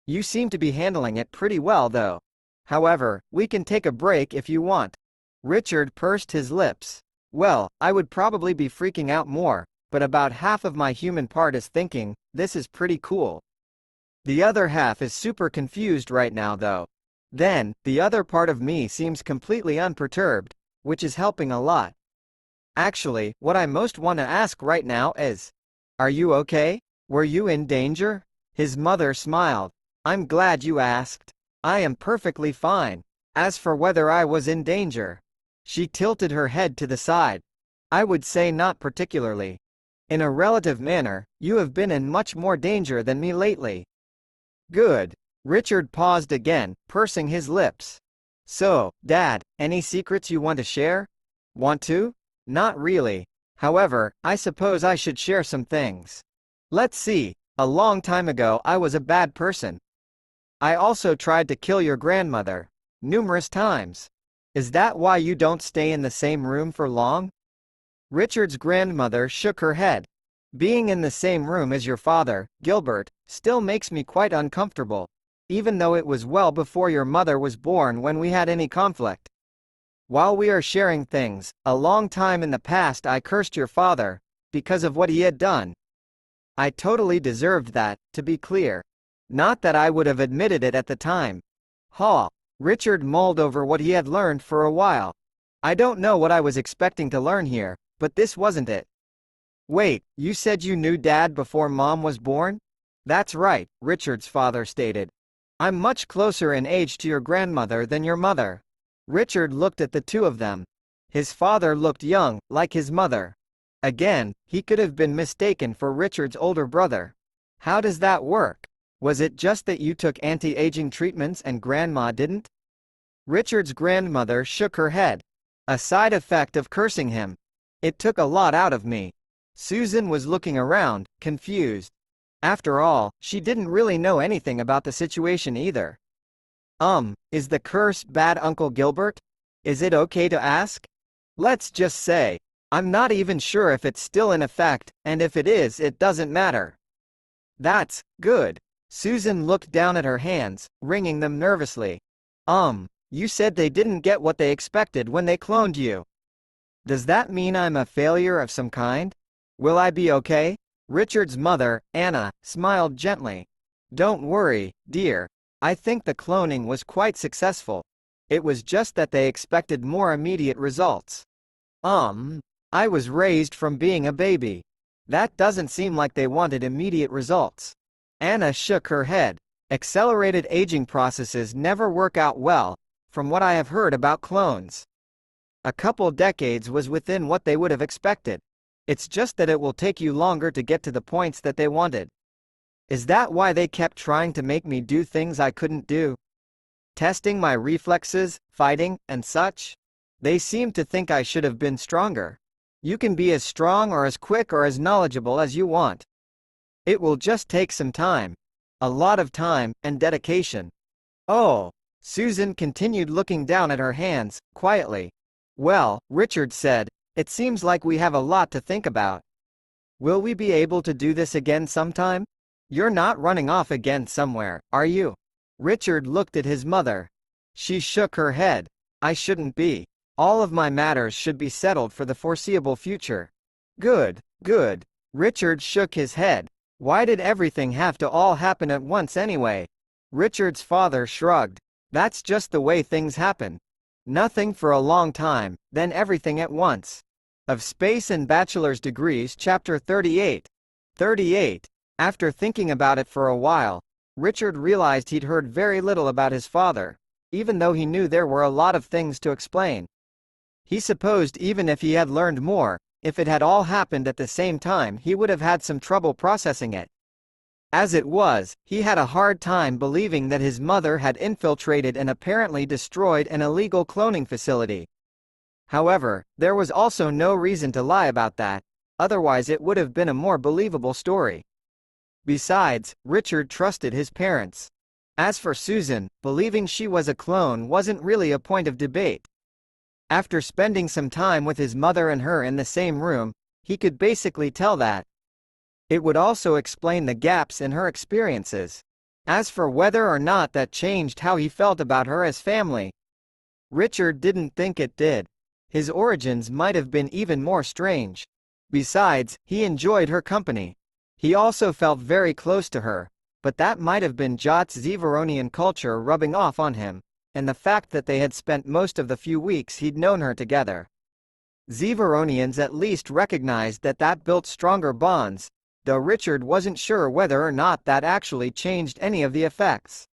You seem to be handling it pretty well though. However, we can take a break if you want. Richard pursed his lips. Well, I would probably be freaking out more, but about half of my human part is thinking, this is pretty cool. The other half is super confused right now though. Then, the other part of me seems completely unperturbed, which is helping a lot. Actually, what I most want to ask right now is, are you okay? Were you in danger? His mother smiled. I'm glad you asked. I am perfectly fine. As for whether I was in danger, she tilted her head to the side. I would say not particularly. In a relative manner, you have been in much more danger than me lately. Good. Richard paused again, pursing his lips. So, Dad, any secrets you want to share? Want to? Not really. However, I suppose I should share some things. Let's see. A long time ago I was a bad person. I also tried to kill your grandmother. Numerous times. Is that why you don't stay in the same room for long? Richard's grandmother shook her head. Being in the same room as your father, Gilbert, still makes me quite uncomfortable, even though it was well before your mother was born when we had any conflict. While we are sharing things, a long time in the past I cursed your father, because of what he had done. I totally deserved that, to be clear. Not that I would have admitted it at the time. Richard mulled over what he had learned for a while. I don't know what I was expecting to learn here, but this wasn't it. Wait, you said you knew Dad before Mom was born? That's right, Richard's father stated. I'm much closer in age to your grandmother than your mother. Richard looked at the two of them. His father looked young, like his mother. Again, he could have been mistaken for Richard's older brother. How does that work? Was it just that you took anti-aging treatments and Grandma didn't? Richard's grandmother shook her head. A side effect of cursing him. It took a lot out of me. Susan was looking around, confused. After all, she didn't really know anything about the situation either. Is the curse bad, Uncle Gilbert? Is it okay to ask? Let's just say, I'm not even sure if it's still in effect, and if it is, it doesn't matter. That's good. Susan looked down at her hands, wringing them nervously. You said they didn't get what they expected when they cloned you. Does that mean I'm a failure of some kind? Will I be okay? Richard's mother, Anna, smiled gently. Don't worry, dear. I think the cloning was quite successful. It was just that they expected more immediate results. I was raised from being a baby. That doesn't seem like they wanted immediate results. Anna shook her head. Accelerated aging processes never work out well, from what I have heard about clones. A couple decades was within what they would have expected. It's just that it will take you longer to get to the points that they wanted. Is that why they kept trying to make me do things I couldn't do? Testing my reflexes, fighting, and such? They seemed to think I should have been stronger. You can be as strong or as quick or as knowledgeable as you want. It will just take some time. A lot of time, and dedication. Oh, Susan continued looking down at her hands, quietly. Well, Richard said, it seems like we have a lot to think about. Will we be able to do this again sometime? You're not running off again somewhere, are you? Richard looked at his mother. She shook her head. I shouldn't be. All of my matters should be settled for the foreseeable future. Good, good. Richard shook his head. Why did everything have to all happen at once anyway? Richard's father shrugged. That's just the way things happen. Nothing for a long time, then everything at once. Of Space and Bachelor's Degrees, Chapter 38. 38. After thinking about it for a while, Richard realized he'd heard very little about his father. even though he knew there were a lot of things to explain. He supposed even if he had learned more, if it had all happened at the same time, he would have had some trouble processing it. As it was, he had a hard time believing that his mother had infiltrated and apparently destroyed an illegal cloning facility. However, there was also no reason to lie about that, otherwise it would have been a more believable story. Besides, Richard trusted his parents. As for Susan, believing she was a clone wasn't really a point of debate. After spending some time with his mother and her in the same room, he could basically tell that. It would also explain the gaps in her experiences. As for whether or not that changed how he felt about her as family, Richard didn't think it did. His origins might have been even more strange. Besides, he enjoyed her company. He also felt very close to her, but that might have been Jot's Zevaronian culture rubbing off on him, and the fact that they had spent most of the few weeks he'd known her together. Zevaronians at least recognized that built stronger bonds, though Richard wasn't sure whether or not that actually changed any of the effects.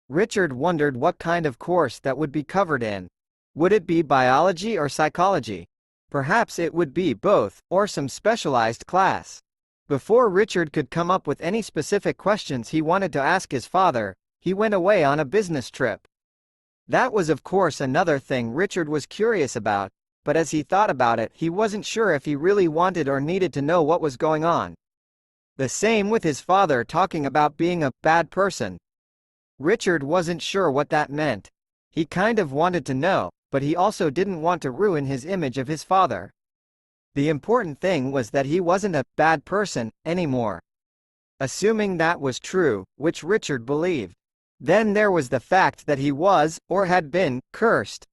Richard wondered what kind of course that would be covered in. Would it be biology or psychology? Perhaps it would be both, or some specialized class. Before Richard could come up with any specific questions he wanted to ask his father, he went away on a business trip. That was of course another thing Richard was curious about, but as he thought about it, he wasn't sure if he really wanted or needed to know what was going on. The same with his father talking about being a bad person. Richard wasn't sure what that meant. He kind of wanted to know, but he also didn't want to ruin his image of his father. The important thing was that he wasn't a bad person anymore. Assuming that was true, which Richard believed, then there was the fact that he was, or had been, cursed.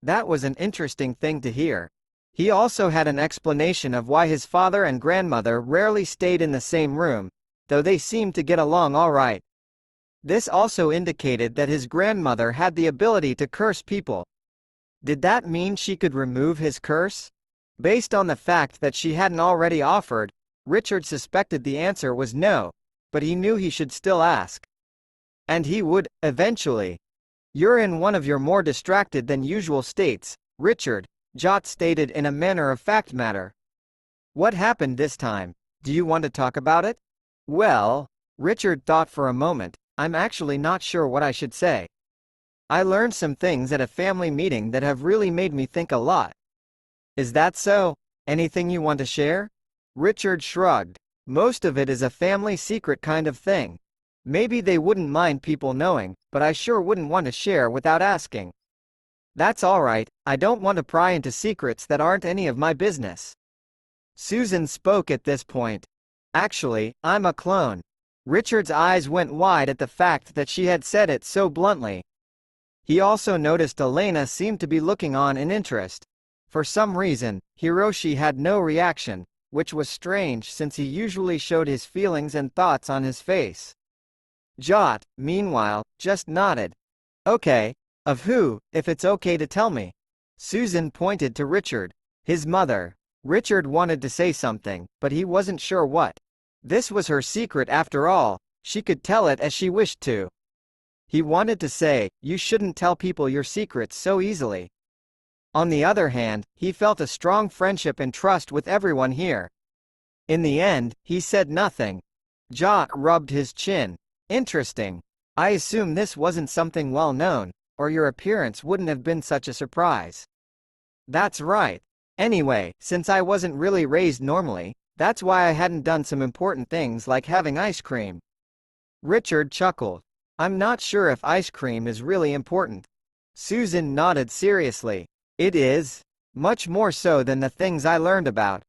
That was an interesting thing to hear. He also had an explanation of why his father and grandmother rarely stayed in the same room, though they seemed to get along all right. This also indicated that his grandmother had the ability to curse people. Did that mean she could remove his curse? Based on the fact that she hadn't already offered, Richard suspected the answer was no, but he knew he should still ask. And he would, eventually. "You're in one of your more distracted than usual states, Richard," Jot stated in a matter-of-fact manner. "What happened this time? Do you want to talk about it?" "Well," Richard thought for a moment, "I'm actually not sure what I should say. I learned some things at a family meeting that have really made me think a lot." "Is that so? Anything you want to share?" Richard shrugged. "Most of it is a family secret kind of thing. Maybe they wouldn't mind people knowing, but I sure wouldn't want to share without asking." "That's all right, I don't want to pry into secrets that aren't any of my business." Susan spoke at this point. "Actually, I'm a clone." Richard's eyes went wide at the fact that she had said it so bluntly. He also noticed Elena seemed to be looking on in interest. For some reason, Hiroshi had no reaction, which was strange since he usually showed his feelings and thoughts on his face. Jot, meanwhile, just nodded. "Okay. Of who, if it's okay to tell me?" Susan pointed to Richard. His mother. Richard wanted to say something, but he wasn't sure what. This was her secret after all, she could tell it as she wished to. He wanted to say, "You shouldn't tell people your secrets so easily." On the other hand, he felt a strong friendship and trust with everyone here. In the end, he said nothing. Jot rubbed his chin. "Interesting. I assume this wasn't something well known, or your appearance wouldn't have been such a surprise." "That's right. Anyway, since I wasn't really raised normally, that's why I hadn't done some important things like having ice cream." Richard chuckled. "I'm not sure if ice cream is really important." Susan nodded seriously. "It is. Much more so than the things I learned about.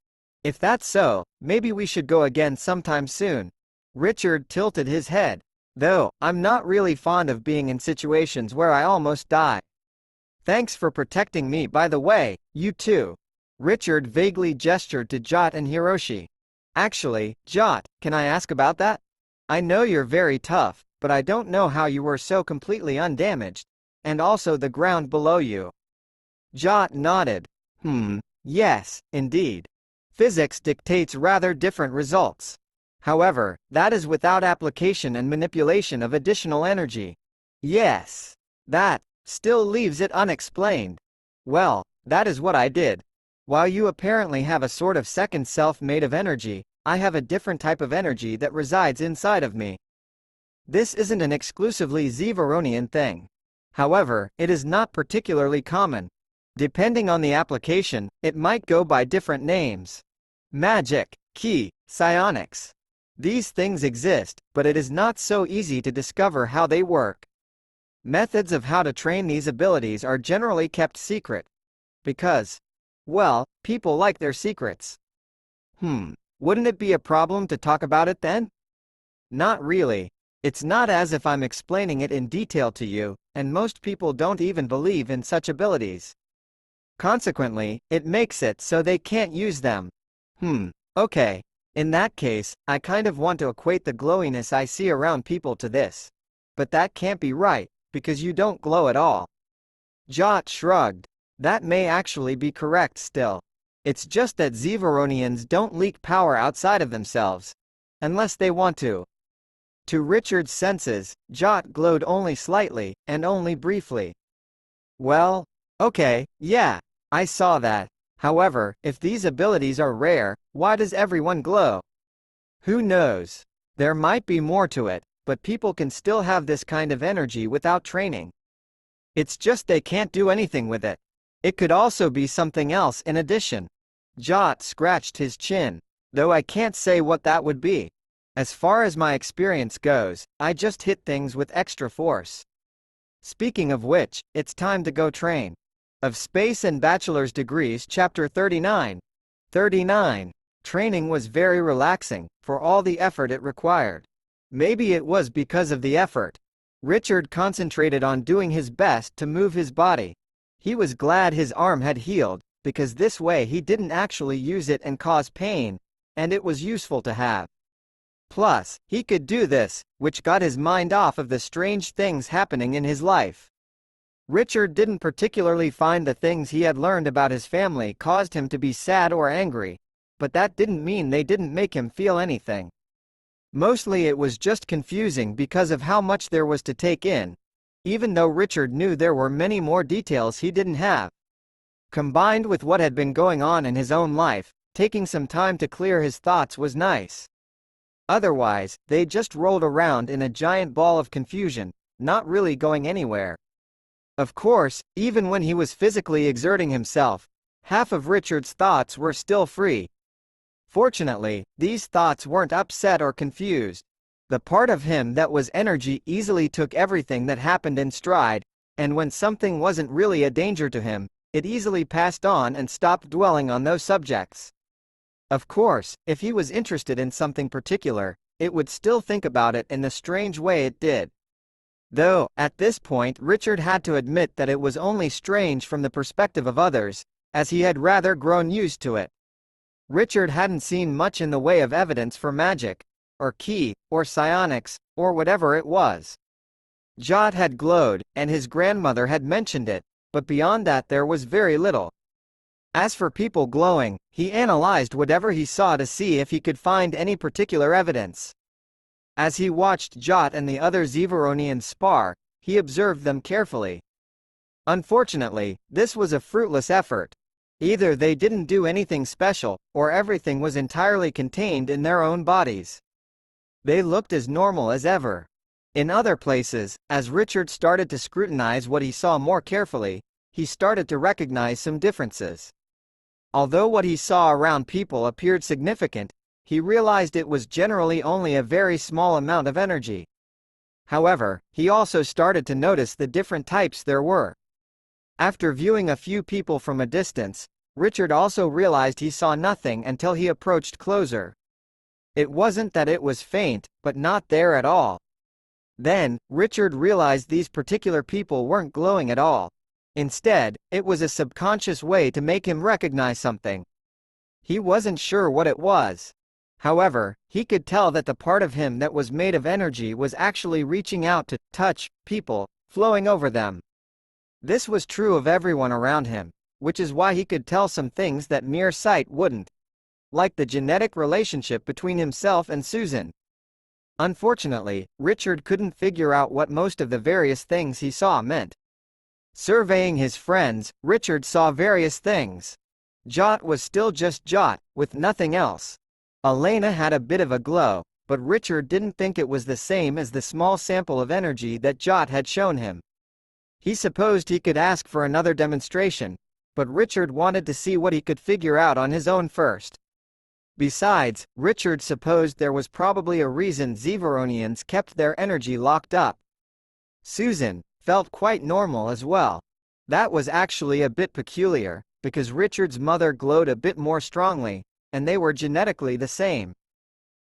If that's so, maybe we should go again sometime soon." Richard tilted his head. "Though, I'm not really fond of being in situations where I almost die." "Thanks for protecting me, by the way, you too." Richard vaguely gestured to Jot and Hiroshi. "Actually, Jot, can I ask about that? I know you're very tough, but I don't know how you were so completely undamaged. And also the ground below you." Jot nodded. Yes, indeed. Physics dictates rather different results. However, that is without application and manipulation of additional energy." "Yes. That still leaves it unexplained. Well, that is what I did. While you apparently have a sort of second self made of energy, I have a different type of energy that resides inside of me. This isn't an exclusively Zevaronian thing. However, it is not particularly common. Depending on the application, it might go by different names. Magic, ki, psionics. These things exist, but it is not so easy to discover how they work. Methods of how to train these abilities are generally kept secret. Because, well, people like their secrets. Wouldn't it be a problem to talk about it then? Not really. It's not as if I'm explaining it in detail to you, and most people don't even believe in such abilities. Consequently, it makes it so they can't use them. Okay. In that case, I kind of want to equate the glowiness I see around people to this. But that can't be right, because you don't glow at all. Jot shrugged. That may actually be correct still. It's just that Zevaronians don't leak power outside of themselves. Unless they want to. To Richard's senses, Jot glowed only slightly, and only briefly. Well, okay, yeah, I saw that. However, if these abilities are rare, why does everyone glow? Who knows? There might be more to it, but people can still have this kind of energy without training. It's just they can't do anything with it. It could also be something else in addition. Jot scratched his chin. Though I can't say what that would be. As far as my experience goes, I just hit things with extra force. Speaking of which, it's time to go train. Of Space and Bachelor's Degrees Chapter 39. 39. Training was very relaxing, for all the effort it required. Maybe it was because of the effort. Richard concentrated on doing his best to move his body. He was glad his arm had healed, because this way he didn't actually use it and cause pain, and it was useful to have. Plus, he could do this, which got his mind off of the strange things happening in his life. Richard didn't particularly find the things he had learned about his family caused him to be sad or angry, but that didn't mean they didn't make him feel anything. Mostly it was just confusing because of how much there was to take in, even though Richard knew there were many more details he didn't have. Combined with what had been going on in his own life, taking some time to clear his thoughts was nice. Otherwise, they just rolled around in a giant ball of confusion, not really going anywhere. Of course, even when he was physically exerting himself, half of Richard's thoughts were still free. Fortunately, these thoughts weren't upset or confused. The part of him that was energy easily took everything that happened in stride, and when something wasn't really a danger to him, it easily passed on and stopped dwelling on those subjects. Of course, if he was interested in something particular, it would still think about it in the strange way it did. Though, at this point Richard had to admit that it was only strange from the perspective of others, as he had rather grown used to it. Richard hadn't seen much in the way of evidence for magic, or ki, or psionics, or whatever it was. Jot had glowed, and his grandmother had mentioned it, but beyond that there was very little. As for people glowing, he analyzed whatever he saw to see if he could find any particular evidence. As he watched Jot and the other Zevaronians spar, he observed them carefully. Unfortunately, this was a fruitless effort. Either they didn't do anything special, or everything was entirely contained in their own bodies. They looked as normal as ever. In other places, as Richard started to scrutinize what he saw more carefully, he started to recognize some differences. Although what he saw around people appeared significant, he realized it was generally only a very small amount of energy. However, he also started to notice the different types there were. After viewing a few people from a distance, Richard also realized he saw nothing until he approached closer. It wasn't that it was faint, but not there at all. Then, Richard realized these particular people weren't glowing at all. Instead, it was a subconscious way to make him recognize something. He wasn't sure what it was. However, he could tell that the part of him that was made of energy was actually reaching out to touch people, flowing over them. This was true of everyone around him, which is why he could tell some things that mere sight wouldn't. Like the genetic relationship between himself and Susan. Unfortunately, Richard couldn't figure out what most of the various things he saw meant. Surveying his friends, Richard saw various things. Jot was still just Jot, with nothing else. Elena had a bit of a glow, but Richard didn't think it was the same as the small sample of energy that Jot had shown him. He supposed he could ask for another demonstration, but Richard wanted to see what he could figure out on his own first. Besides, Richard supposed there was probably a reason Zeveronians kept their energy locked up. Susan felt quite normal as well. That was actually a bit peculiar, because Richard's mother glowed a bit more strongly, and they were genetically the same.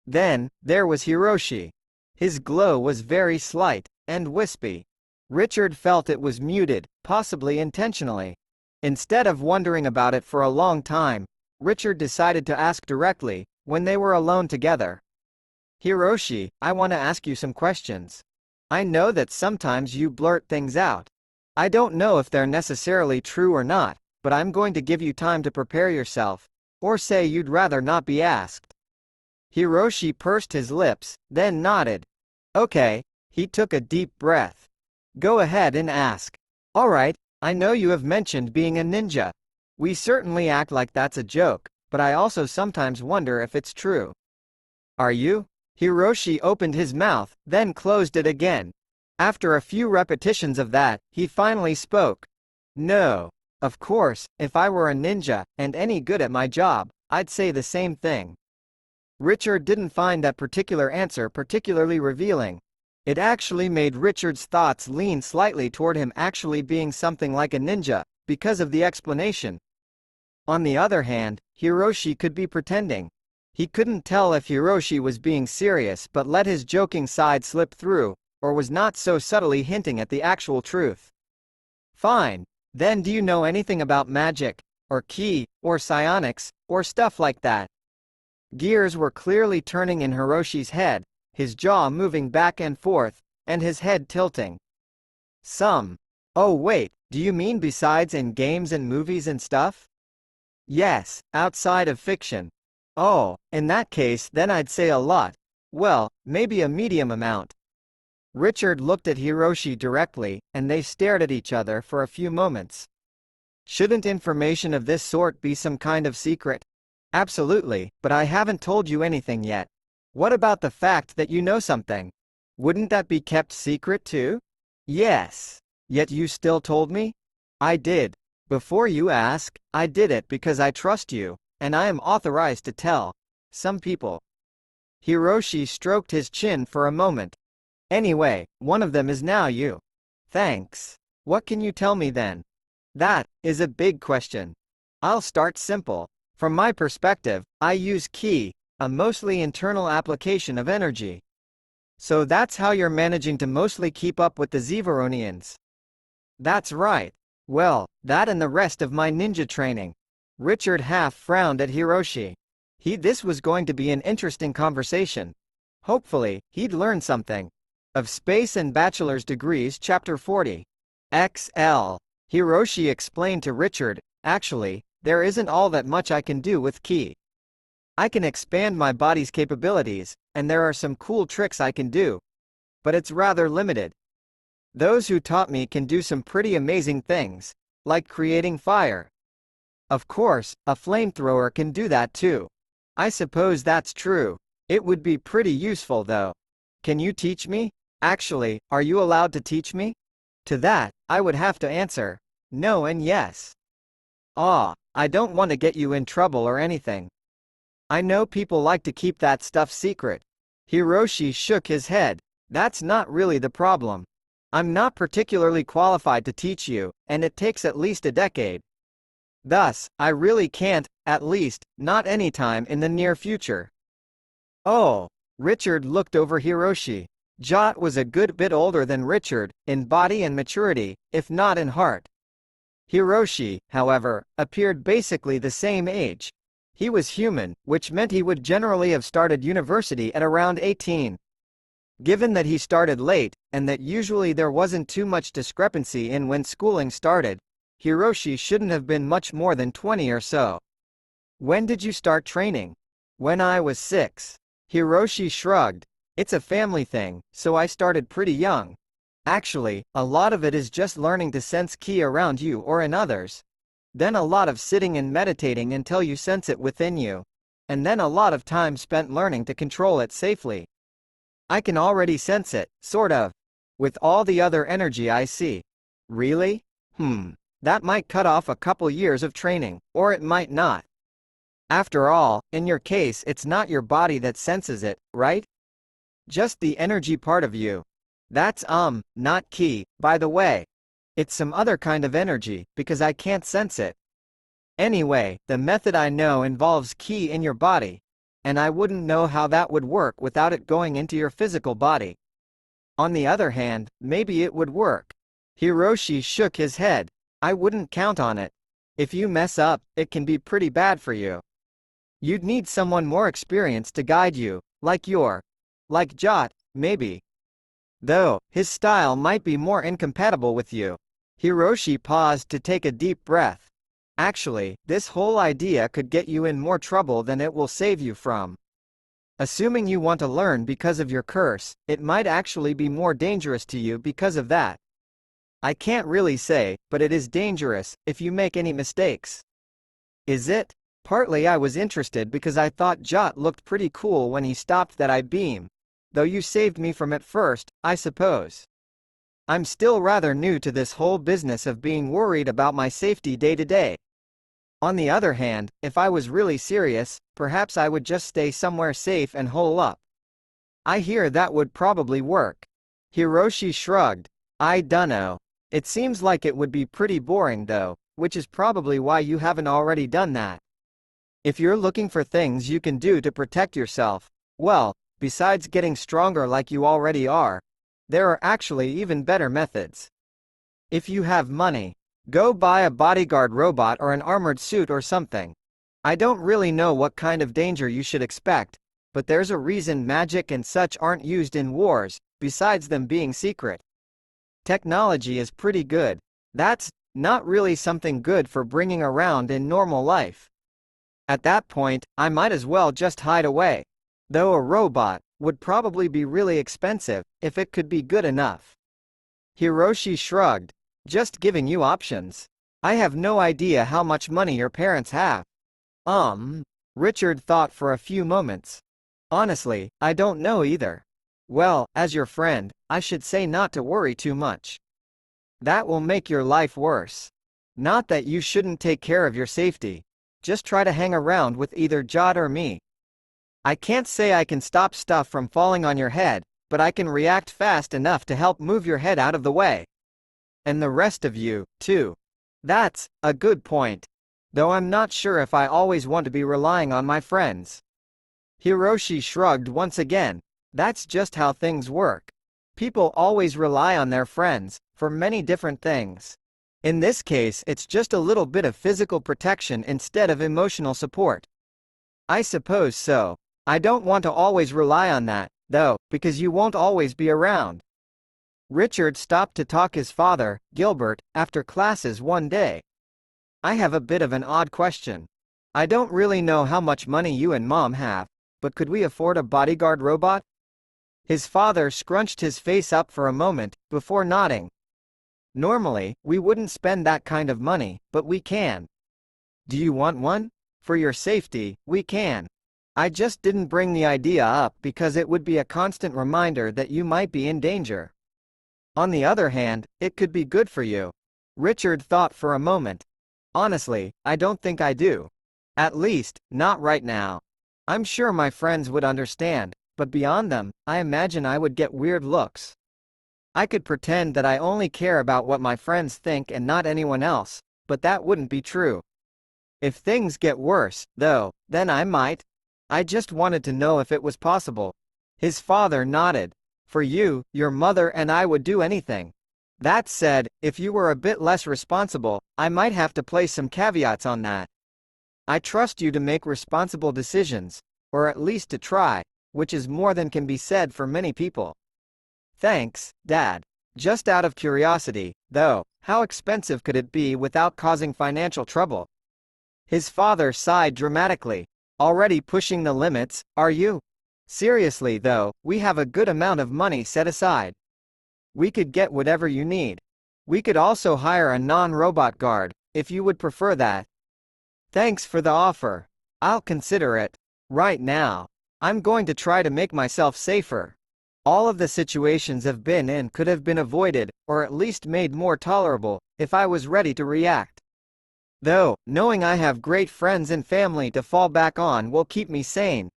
Then, there was Hiroshi. His glow was very slight, and wispy. Richard felt it was muted, possibly intentionally. Instead of wondering about it for a long time, Richard decided to ask directly, when they were alone together. Hiroshi, I want to ask you some questions. I know that sometimes you blurt things out. I don't know if they're necessarily true or not, but I'm going to give you time to prepare yourself, or say you'd rather not be asked. Hiroshi pursed his lips, then nodded. Okay, he took a deep breath. Go ahead and ask. Alright, I know you have mentioned being a ninja. We certainly act like that's a joke, but I also sometimes wonder if it's true. Are you? Hiroshi opened his mouth, then closed it again. After a few repetitions of that, he finally spoke. No. Of course, if I were a ninja, and any good at my job, I'd say the same thing. Richard didn't find that particular answer particularly revealing. It actually made Richard's thoughts lean slightly toward him actually being something like a ninja, because of the explanation. On the other hand, Hiroshi could be pretending. He couldn't tell if Hiroshi was being serious but let his joking side slip through, or was not so subtly hinting at the actual truth. Fine. Then do you know anything about magic, or ki, or psionics, or stuff like that? Gears were clearly turning in Hiroshi's head, his jaw moving back and forth, and his head tilting. Some. Oh wait, do you mean besides in games and movies and stuff? Yes, outside of fiction. Oh, in that case then I'd say a lot. Well, maybe a medium amount. Richard looked at Hiroshi directly, and they stared at each other for a few moments. Shouldn't information of this sort be some kind of secret? Absolutely, but I haven't told you anything yet. What about the fact that you know something? Wouldn't that be kept secret too? Yes. Yet you still told me? I did. Before you ask, I did it because I trust you, and I am authorized to tell some people. Hiroshi stroked his chin for a moment. Anyway, one of them is now you. Thanks. What can you tell me then? That is a big question. I'll start simple. From my perspective, I use ki, a mostly internal application of energy. So that's how you're managing to mostly keep up with the Zeveronians. That's right. Well, that and the rest of my ninja training. Richard half frowned at Hiroshi. This was going to be an interesting conversation. Hopefully, he'd learn something. Of Space and Bachelor's Degrees Chapter 40. XL. Hiroshi explained to Richard, actually, there isn't all that much I can do with ki. I can expand my body's capabilities, and there are some cool tricks I can do. But it's rather limited. Those who taught me can do some pretty amazing things, like creating fire. Of course, a flamethrower can do that too. I suppose that's true. It would be pretty useful though. Can you teach me? Actually, are you allowed to teach me? To that, I would have to answer no and yes. I don't want to get you in trouble or anything. I know people like to keep that stuff secret. Hiroshi shook his head. That's not really the problem. I'm not particularly qualified to teach you, and it takes at least a decade. Thus, I really can't, at least, not anytime in the near future. Oh. Richard looked over Hiroshi. Jot was a good bit older than Richard, in body and maturity, if not in heart. Hiroshi, however, appeared basically the same age. He was human, which meant he would generally have started university at around 18. Given that he started late, and that usually there wasn't too much discrepancy in when schooling started, Hiroshi shouldn't have been much more than 20 or so. When did you start training? When I was 6. Hiroshi shrugged. It's a family thing, so I started pretty young. Actually, a lot of it is just learning to sense ki around you or in others. Then a lot of sitting and meditating until you sense it within you. And then a lot of time spent learning to control it safely. I can already sense it, sort of. With all the other energy I see. Really? That might cut off a couple years of training, or it might not. After all, in your case it's not your body that senses it, right? Just the energy part of you. That's not ki, by the way. It's some other kind of energy, because I can't sense it. Anyway, the method I know involves ki in your body. And I wouldn't know how that would work without it going into your physical body. On the other hand, maybe it would work. Hiroshi shook his head. I wouldn't count on it. If you mess up, it can be pretty bad for you. You'd need someone more experienced to guide you, like Jot, maybe. Though, his style might be more incompatible with you. Hiroshi paused to take a deep breath. Actually, this whole idea could get you in more trouble than it will save you from. Assuming you want to learn because of your curse, it might actually be more dangerous to you because of that. I can't really say, but it is dangerous, if you make any mistakes. Is it? Partly I was interested because I thought Jot looked pretty cool when he stopped that I-beam. Though you saved me from it first, I suppose. I'm still rather new to this whole business of being worried about my safety day to day. On the other hand, if I was really serious, perhaps I would just stay somewhere safe and hole up. I hear that would probably work. Hiroshi shrugged. I dunno. It seems like it would be pretty boring though, which is probably why you haven't already done that. If you're looking for things you can do to protect yourself, well, besides getting stronger like you already are, there are actually even better methods. If you have money, go buy a bodyguard robot or an armored suit or something. I don't really know what kind of danger you should expect, but there's a reason magic and such aren't used in wars, besides them being secret. Technology is pretty good. That's not really something good for bringing around in normal life. At that point, I might as well just hide away. Though a robot would probably be really expensive, if it could be good enough. Hiroshi shrugged. Just giving you options. I have no idea how much money your parents have. Richard thought for a few moments. Honestly, I don't know either. Well, as your friend, I should say not to worry too much. That will make your life worse. Not that you shouldn't take care of your safety. Just try to hang around with either Jot or me. I can't say I can stop stuff from falling on your head, but I can react fast enough to help move your head out of the way. And the rest of you, too. That's a good point. Though I'm not sure if I always want to be relying on my friends. Hiroshi shrugged once again. That's just how things work. People always rely on their friends, for many different things. In this case, it's just a little bit of physical protection instead of emotional support. I suppose so. I don't want to always rely on that, though, because you won't always be around. Richard stopped to talk his father, Gilbert, after classes one day. I have a bit of an odd question. I don't really know how much money you and Mom have, but could we afford a bodyguard robot? His father scrunched his face up for a moment, before nodding. Normally, we wouldn't spend that kind of money, but we can. Do you want one? For your safety, we can. I just didn't bring the idea up because it would be a constant reminder that you might be in danger. On the other hand, it could be good for you. Richard thought for a moment. Honestly, I don't think I do. At least, not right now. I'm sure my friends would understand, but beyond them, I imagine I would get weird looks. I could pretend that I only care about what my friends think and not anyone else, but that wouldn't be true. If things get worse, though, then I might. I just wanted to know if it was possible. His father nodded. For you, your mother and I would do anything. That said, if you were a bit less responsible, I might have to place some caveats on that. I trust you to make responsible decisions, or at least to try, which is more than can be said for many people. Thanks, Dad. Just out of curiosity, though, how expensive could it be without causing financial trouble? His father sighed dramatically. Already pushing the limits, are you? Seriously though, we have a good amount of money set aside. We could get whatever you need. We could also hire a non-robot guard, if you would prefer that. Thanks for the offer. I'll consider it. Right now, I'm going to try to make myself safer. All of the situations I've been in could have been avoided, or at least made more tolerable, if I was ready to react. Though, knowing I have great friends and family to fall back on will keep me sane.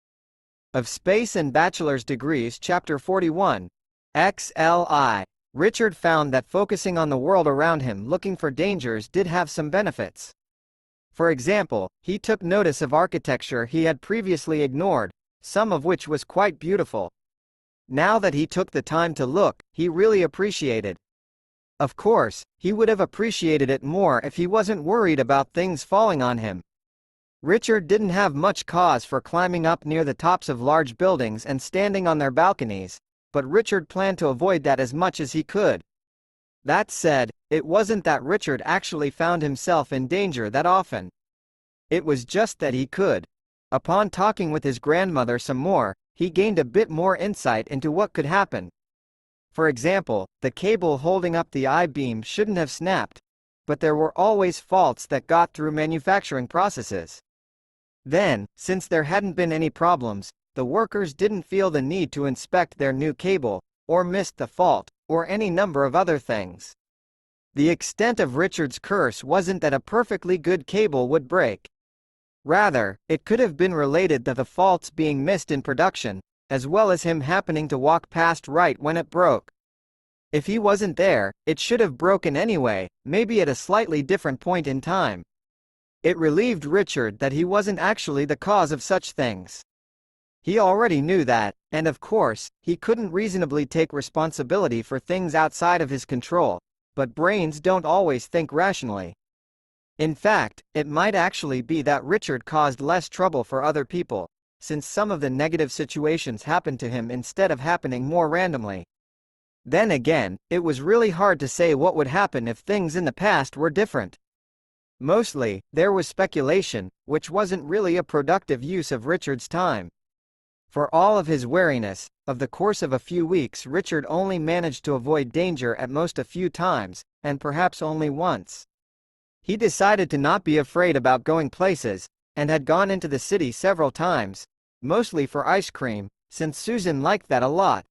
Of Space and Bachelor's Degrees Chapter 41. XLI. Richard found that focusing on the world around him looking for dangers did have some benefits. For example, he took notice of architecture he had previously ignored, some of which was quite beautiful. Now that he took the time to look, he really appreciated. Of course, he would have appreciated it more if he wasn't worried about things falling on him. Richard didn't have much cause for climbing up near the tops of large buildings and standing on their balconies, but Richard planned to avoid that as much as he could. That said, it wasn't that Richard actually found himself in danger that often. It was just that he could. Upon talking with his grandmother some more, he gained a bit more insight into what could happen. For example, the cable holding up the I-beam shouldn't have snapped, but there were always faults that got through manufacturing processes. Then, since there hadn't been any problems, the workers didn't feel the need to inspect their new cable, or missed the fault, or any number of other things. The extent of Richard's curse wasn't that a perfectly good cable would break. Rather, it could have been related to the faults being missed in production, as well as him happening to walk past right when it broke. If he wasn't there, it should have broken anyway, maybe at a slightly different point in time. It relieved Richard that he wasn't actually the cause of such things. He already knew that, and of course, he couldn't reasonably take responsibility for things outside of his control, but brains don't always think rationally. In fact, it might actually be that Richard caused less trouble for other people, since some of the negative situations happened to him instead of happening more randomly. Then again, it was really hard to say what would happen if things in the past were different. Mostly, there was speculation, which wasn't really a productive use of Richard's time. For all of his wariness, of the course of a few weeks Richard only managed to avoid danger at most a few times, and perhaps only once. He decided to not be afraid about going places, and had gone into the city several times, mostly for ice cream, since Susan liked that a lot.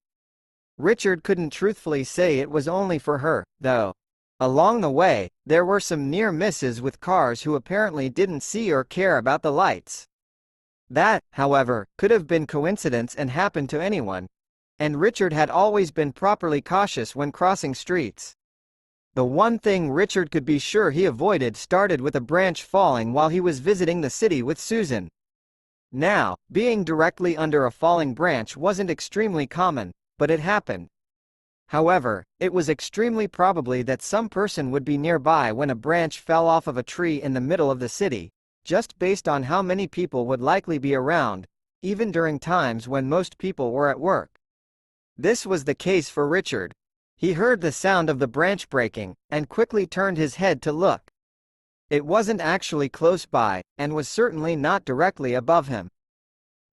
Richard couldn't truthfully say it was only for her, though. Along the way, there were some near misses with cars who apparently didn't see or care about the lights. That, however, could have been coincidence and happened to anyone. And Richard had always been properly cautious when crossing streets. The one thing Richard could be sure he avoided started with a branch falling while he was visiting the city with Susan. Now, being directly under a falling branch wasn't extremely common, but it happened. However, it was extremely probably that some person would be nearby when a branch fell off of a tree in the middle of the city, just based on how many people would likely be around, even during times when most people were at work. This was the case for Richard. He heard the sound of the branch breaking, and quickly turned his head to look. It wasn't actually close by, and was certainly not directly above him.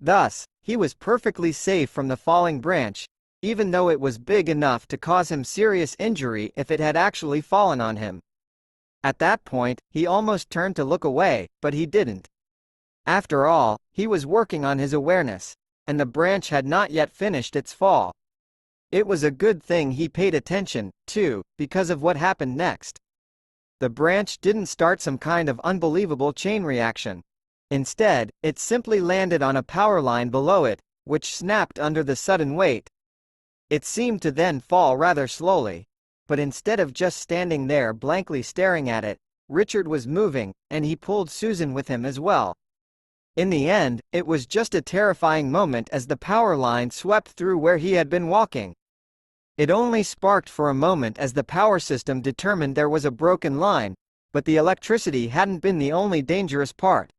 Thus, he was perfectly safe from the falling branch, even though it was big enough to cause him serious injury if it had actually fallen on him. At that point, he almost turned to look away, but he didn't. After all, he was working on his awareness, and the branch had not yet finished its fall. It was a good thing he paid attention, too, because of what happened next. The branch didn't start some kind of unbelievable chain reaction. Instead, it simply landed on a power line below it, which snapped under the sudden weight. It seemed to then fall rather slowly. But instead of just standing there blankly staring at it, Richard was moving, and he pulled Susan with him as well. In the end, it was just a terrifying moment as the power line swept through where he had been walking. It only sparked for a moment as the power system determined there was a broken line, but the electricity hadn't been the only dangerous part.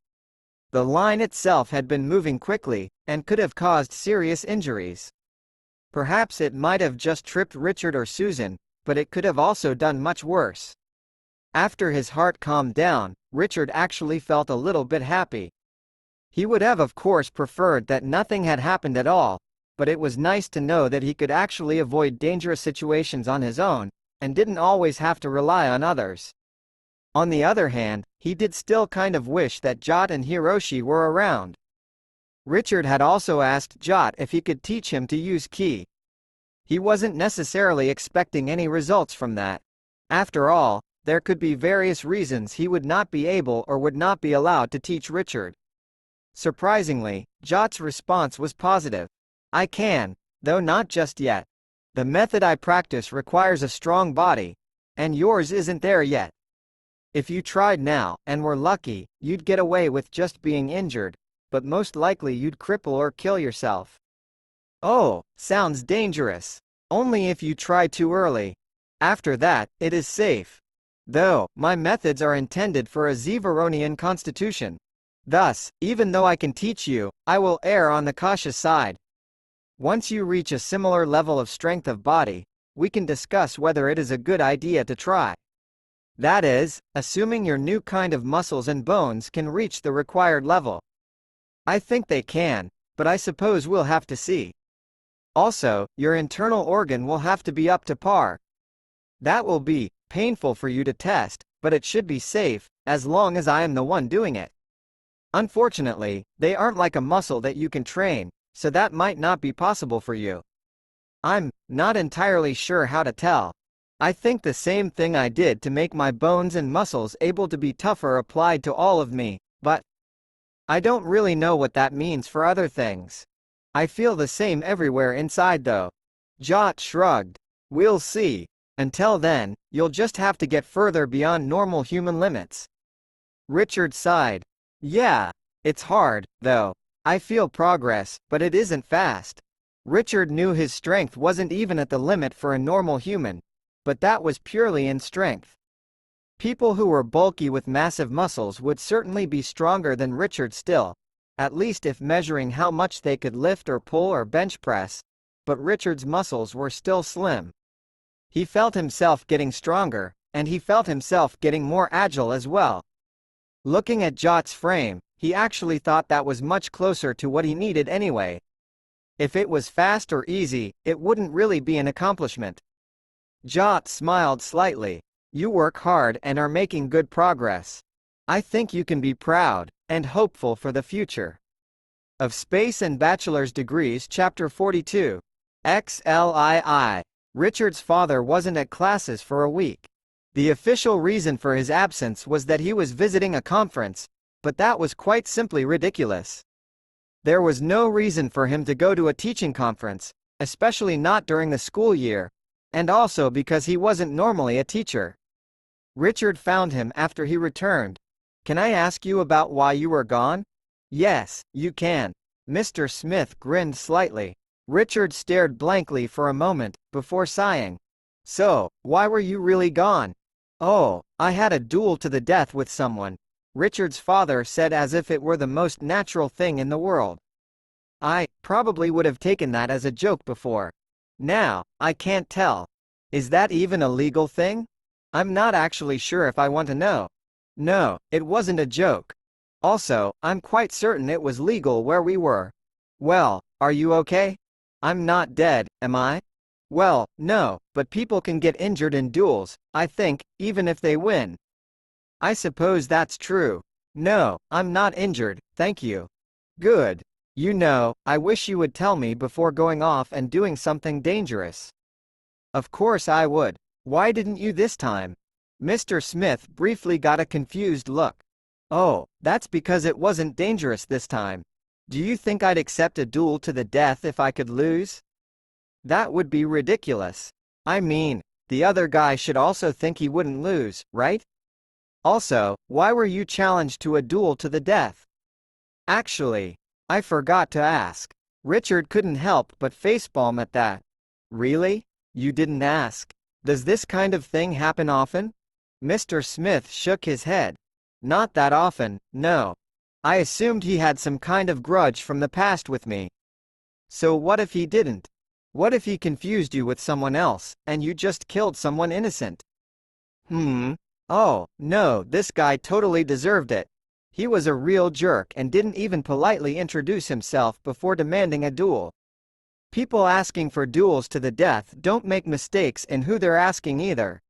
The line itself had been moving quickly, and could have caused serious injuries. Perhaps it might have just tripped Richard or Susan, but it could have also done much worse. After his heart calmed down, Richard actually felt a little bit happy. He would have of course preferred that nothing had happened at all, but it was nice to know that he could actually avoid dangerous situations on his own, and didn't always have to rely on others. On the other hand, he did still kind of wish that Jot and Hiroshi were around. Richard had also asked Jot if he could teach him to use ki. He wasn't necessarily expecting any results from that. After all, there could be various reasons he would not be able or would not be allowed to teach Richard. Surprisingly, Jot's response was positive. I can, though not just yet. The method I practice requires a strong body, and yours isn't there yet. If you tried now, and were lucky, you'd get away with just being injured, but most likely you'd cripple or kill yourself. Oh, sounds dangerous. Only if you try too early. After that, it is safe. Though, my methods are intended for a Zevaronian constitution. Thus, even though I can teach you, I will err on the cautious side. Once you reach a similar level of strength of body, we can discuss whether it is a good idea to try. That is, assuming your new kind of muscles and bones can reach the required level. I think they can, but I suppose we'll have to see. Also, your internal organ will have to be up to par. That will be painful for you to test, but it should be safe, as long as I am the one doing it. Unfortunately, they aren't like a muscle that you can train, so that might not be possible for you. I'm not entirely sure how to tell. I think the same thing I did to make my bones and muscles able to be tougher applied to all of me, but I don't really know what that means for other things. I feel the same everywhere inside though. Jot shrugged. We'll see. Until then, you'll just have to get further beyond normal human limits. Richard sighed. Yeah, it's hard, though. I feel progress, but it isn't fast. Richard knew his strength wasn't even at the limit for a normal human, but that was purely in strength. People who were bulky with massive muscles would certainly be stronger than Richard still, at least if measuring how much they could lift or pull or bench press, but Richard's muscles were still slim. He felt himself getting stronger, and he felt himself getting more agile as well. Looking at Jot's frame, he actually thought that was much closer to what he needed anyway. If it was fast or easy, it wouldn't really be an accomplishment. Jot smiled slightly. You work hard and are making good progress. I think you can be proud, and hopeful for the future. Of Space and Bachelor's Degrees Chapter 42. XLII. Richard's father wasn't at classes for a week. The official reason for his absence was that he was visiting a conference, but that was quite simply ridiculous. There was no reason for him to go to a teaching conference, especially not during the school year, and also because he wasn't normally a teacher. Richard found him after he returned. Can I ask you about why you were gone? Yes, you can. Mr. Smith grinned slightly. Richard stared blankly for a moment, before sighing. So, why were you really gone? Oh, I had a duel to the death with someone, Richard's father said as if it were the most natural thing in the world. I probably would have taken that as a joke before. Now, I can't tell. Is that even a legal thing? I'm not actually sure if I want to know. No, it wasn't a joke. Also, I'm quite certain it was legal where we were. Well, are you okay? I'm not dead, am I? Well, no, but people can get injured in duels, I think, even if they win. I suppose that's true. No, I'm not injured, thank you. Good. You know, I wish you would tell me before going off and doing something dangerous. Of course I would. Why didn't you this time? Mr. Smith briefly got a confused look. Oh, that's because it wasn't dangerous this time. Do you think I'd accept a duel to the death if I could lose? That would be ridiculous. I mean, the other guy should also think he wouldn't lose, right? Also, why were you challenged to a duel to the death? Actually, I forgot to ask. Richard couldn't help but facepalm at that. Really? You didn't ask? Does this kind of thing happen often? Mr. Smith shook his head. Not that often, no. I assumed he had some kind of grudge from the past with me. So what if he didn't? What if he confused you with someone else, and you just killed someone innocent? Oh, no, this guy totally deserved it. He was a real jerk and didn't even politely introduce himself before demanding a duel. People asking for duels to the death don't make mistakes in who they're asking either.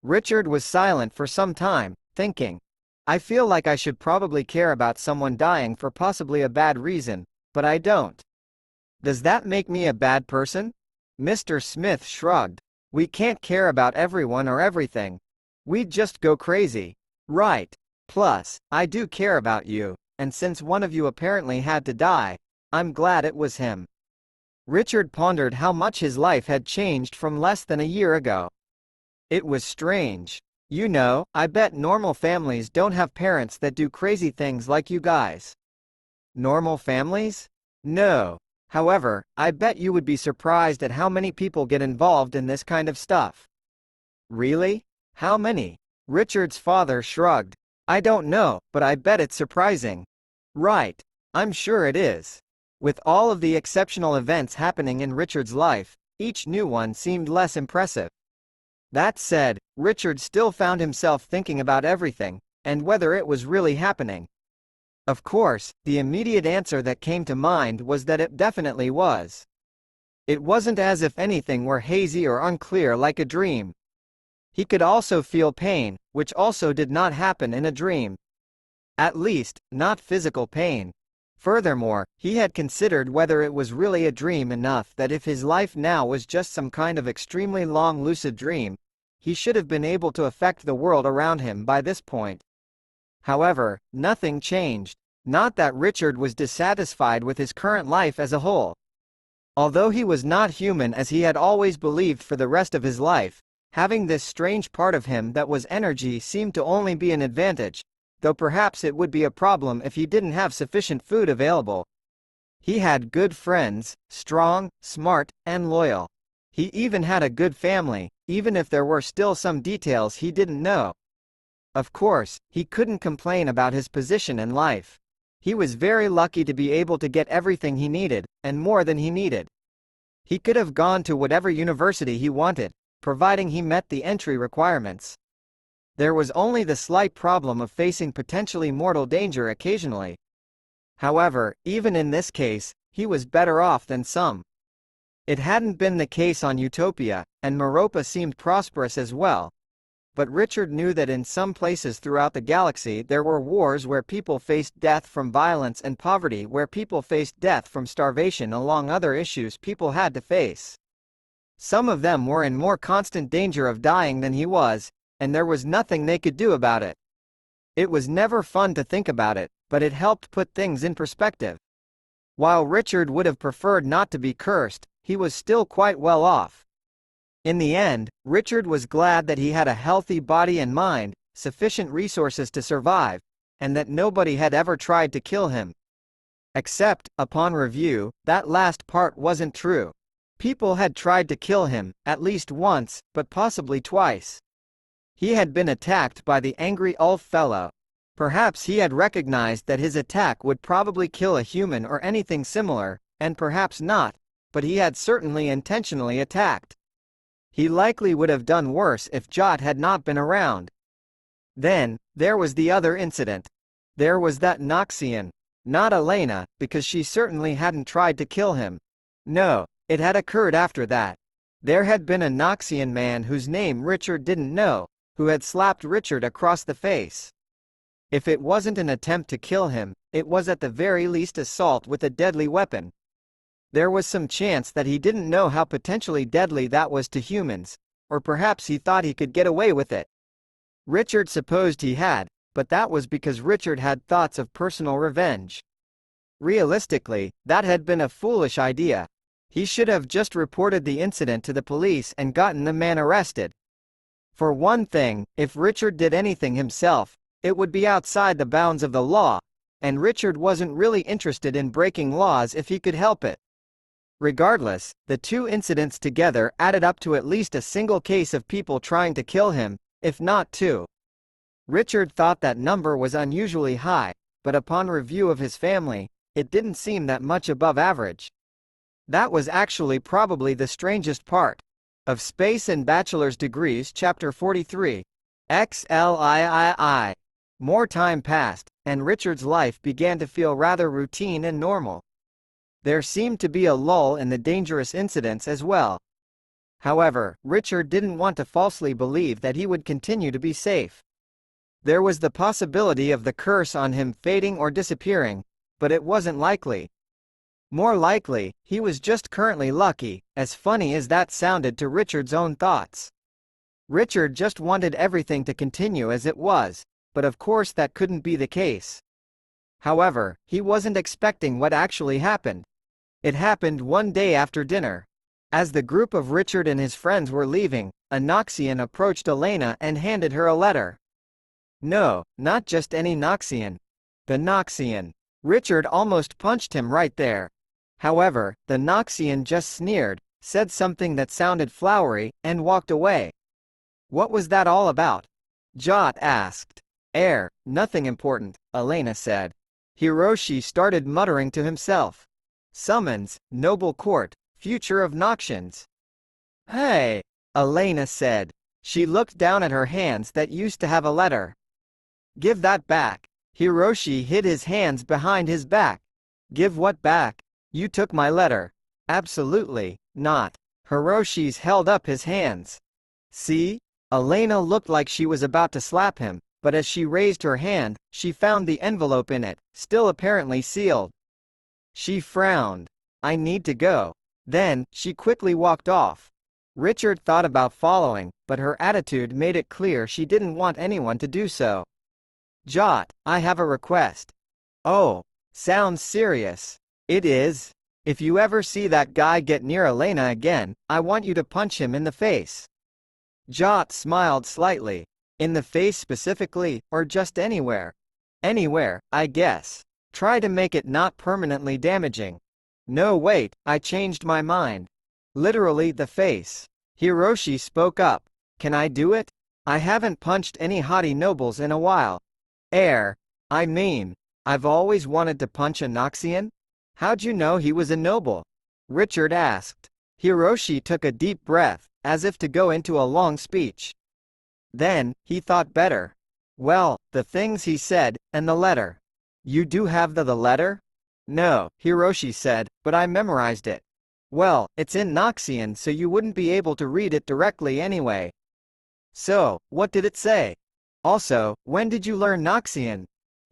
Richard was silent for some time, thinking. I feel like I should probably care about someone dying for possibly a bad reason, but I don't. Does that make me a bad person? Mr. Smith shrugged. We can't care about everyone or everything. We'd just go crazy. Right. Plus, I do care about you, and since one of you apparently had to die, I'm glad it was him. Richard pondered how much his life had changed from less than a year ago. It was strange. You know, I bet normal families don't have parents that do crazy things like you guys. Normal families? No. However, I bet you would be surprised at how many people get involved in this kind of stuff. Really? How many? Richard's father shrugged. I don't know, but I bet it's surprising. Right. I'm sure it is. With all of the exceptional events happening in Richard's life, each new one seemed less impressive. That said, Richard still found himself thinking about everything, and whether it was really happening. Of course, the immediate answer that came to mind was that it definitely was. It wasn't as if anything were hazy or unclear like a dream. He could also feel pain, which also did not happen in a dream. At least, not physical pain. Furthermore, he had considered whether it was really a dream enough that if his life now was just some kind of extremely long lucid dream, he should have been able to affect the world around him by this point. However, nothing changed. Not that Richard was dissatisfied with his current life as a whole. Although he was not human as he had always believed for the rest of his life, having this strange part of him that was energy seemed to only be an advantage, though perhaps it would be a problem if he didn't have sufficient food available. He had good friends, strong, smart, and loyal. He even had a good family, even if there were still some details he didn't know. Of course, he couldn't complain about his position in life. He was very lucky to be able to get everything he needed, and more than he needed. He could have gone to whatever university he wanted, providing he met the entry requirements. There was only the slight problem of facing potentially mortal danger occasionally. However, even in this case, he was better off than some. It hadn't been the case on Utopia, and Meropa seemed prosperous as well. But Richard knew that in some places throughout the galaxy there were wars where people faced death from violence and poverty where people faced death from starvation along other issues people had to face. Some of them were in more constant danger of dying than he was, and there was nothing they could do about it. It was never fun to think about it, but it helped put things in perspective. While Richard would have preferred not to be cursed, he was still quite well off. In the end, Richard was glad that he had a healthy body and mind, sufficient resources to survive, and that nobody had ever tried to kill him. Except, upon review, that last part wasn't true. People had tried to kill him, at least once, but possibly twice. He had been attacked by the angry Ulf fellow. Perhaps he had recognized that his attack would probably kill a human or anything similar, and perhaps not, but he had certainly intentionally attacked. He likely would have done worse if Jot had not been around. Then, there was the other incident. There was that Knoxian. Not Elena, because she certainly hadn't tried to kill him. No, it had occurred after that. There had been a Knoxian man whose name Richard didn't know, who had slapped Richard across the face. If it wasn't an attempt to kill him, it was at the very least assault with a deadly weapon. There was some chance that he didn't know how potentially deadly that was to humans, or perhaps he thought he could get away with it. Richard supposed he had, but that was because Richard had thoughts of personal revenge. Realistically, that had been a foolish idea. He should have just reported the incident to the police and gotten the man arrested. For one thing, if Richard did anything himself, it would be outside the bounds of the law, and Richard wasn't really interested in breaking laws if he could help it. Regardless, the two incidents together added up to at least a single case of people trying to kill him, if not two. Richard thought that number was unusually high, but upon review of his family, it didn't seem that much above average. That was actually probably the strangest part. Of Space and Bachelor's Degrees Chapter 43. XLIII. More time passed, and Richard's life began to feel rather routine and normal. There seemed to be a lull in the dangerous incidents as well. However, Richard didn't want to falsely believe that he would continue to be safe. There was the possibility of the curse on him fading or disappearing, but it wasn't likely. More likely, he was just currently lucky, as funny as that sounded to Richard's own thoughts. Richard just wanted everything to continue as it was, but of course that couldn't be the case. However, he wasn't expecting what actually happened. It happened one day after dinner. As the group of Richard and his friends were leaving, a Knoxian approached Elena and handed her a letter. No, not just any Knoxian. The Knoxian. Richard almost punched him right there. However, the Knoxian just sneered, said something that sounded flowery, and walked away. What was that all about? Jot asked. Nothing important, Elena said. Hiroshi started muttering to himself. Summons, noble court, future of Noxians. Hey, Elena said. She looked down at her hands that used to have a letter. Give that back. Hiroshi hid his hands behind his back. Give what back? You took my letter. Absolutely not. Hiroshi's held up his hands. See? Elena looked like she was about to slap him, but as she raised her hand, she found the envelope in it, still apparently sealed. She frowned. I need to go. Then, she quickly walked off. Richard thought about following, but her attitude made it clear she didn't want anyone to do so. Jot, I have a request. Oh, sounds serious. It is. If you ever see that guy get near Elena again, I want you to punch him in the face. Jot smiled slightly. In the face specifically, or just anywhere? Anywhere, I guess. Try to make it not permanently damaging. No wait, I changed my mind. Literally the face. Hiroshi spoke up. Can I do it? I haven't punched any haughty nobles in a while. I mean, I've always wanted to punch a Knoxian? How'd you know he was a noble? Richard asked. Hiroshi took a deep breath, as if to go into a long speech. Then, he thought better. Well, the things he said, and the letter. You do have the letter? No, Hiroshi said, but I memorized it. Well, it's in Knoxian so you wouldn't be able to read it directly anyway. So, what did it say? Also, when did you learn Knoxian?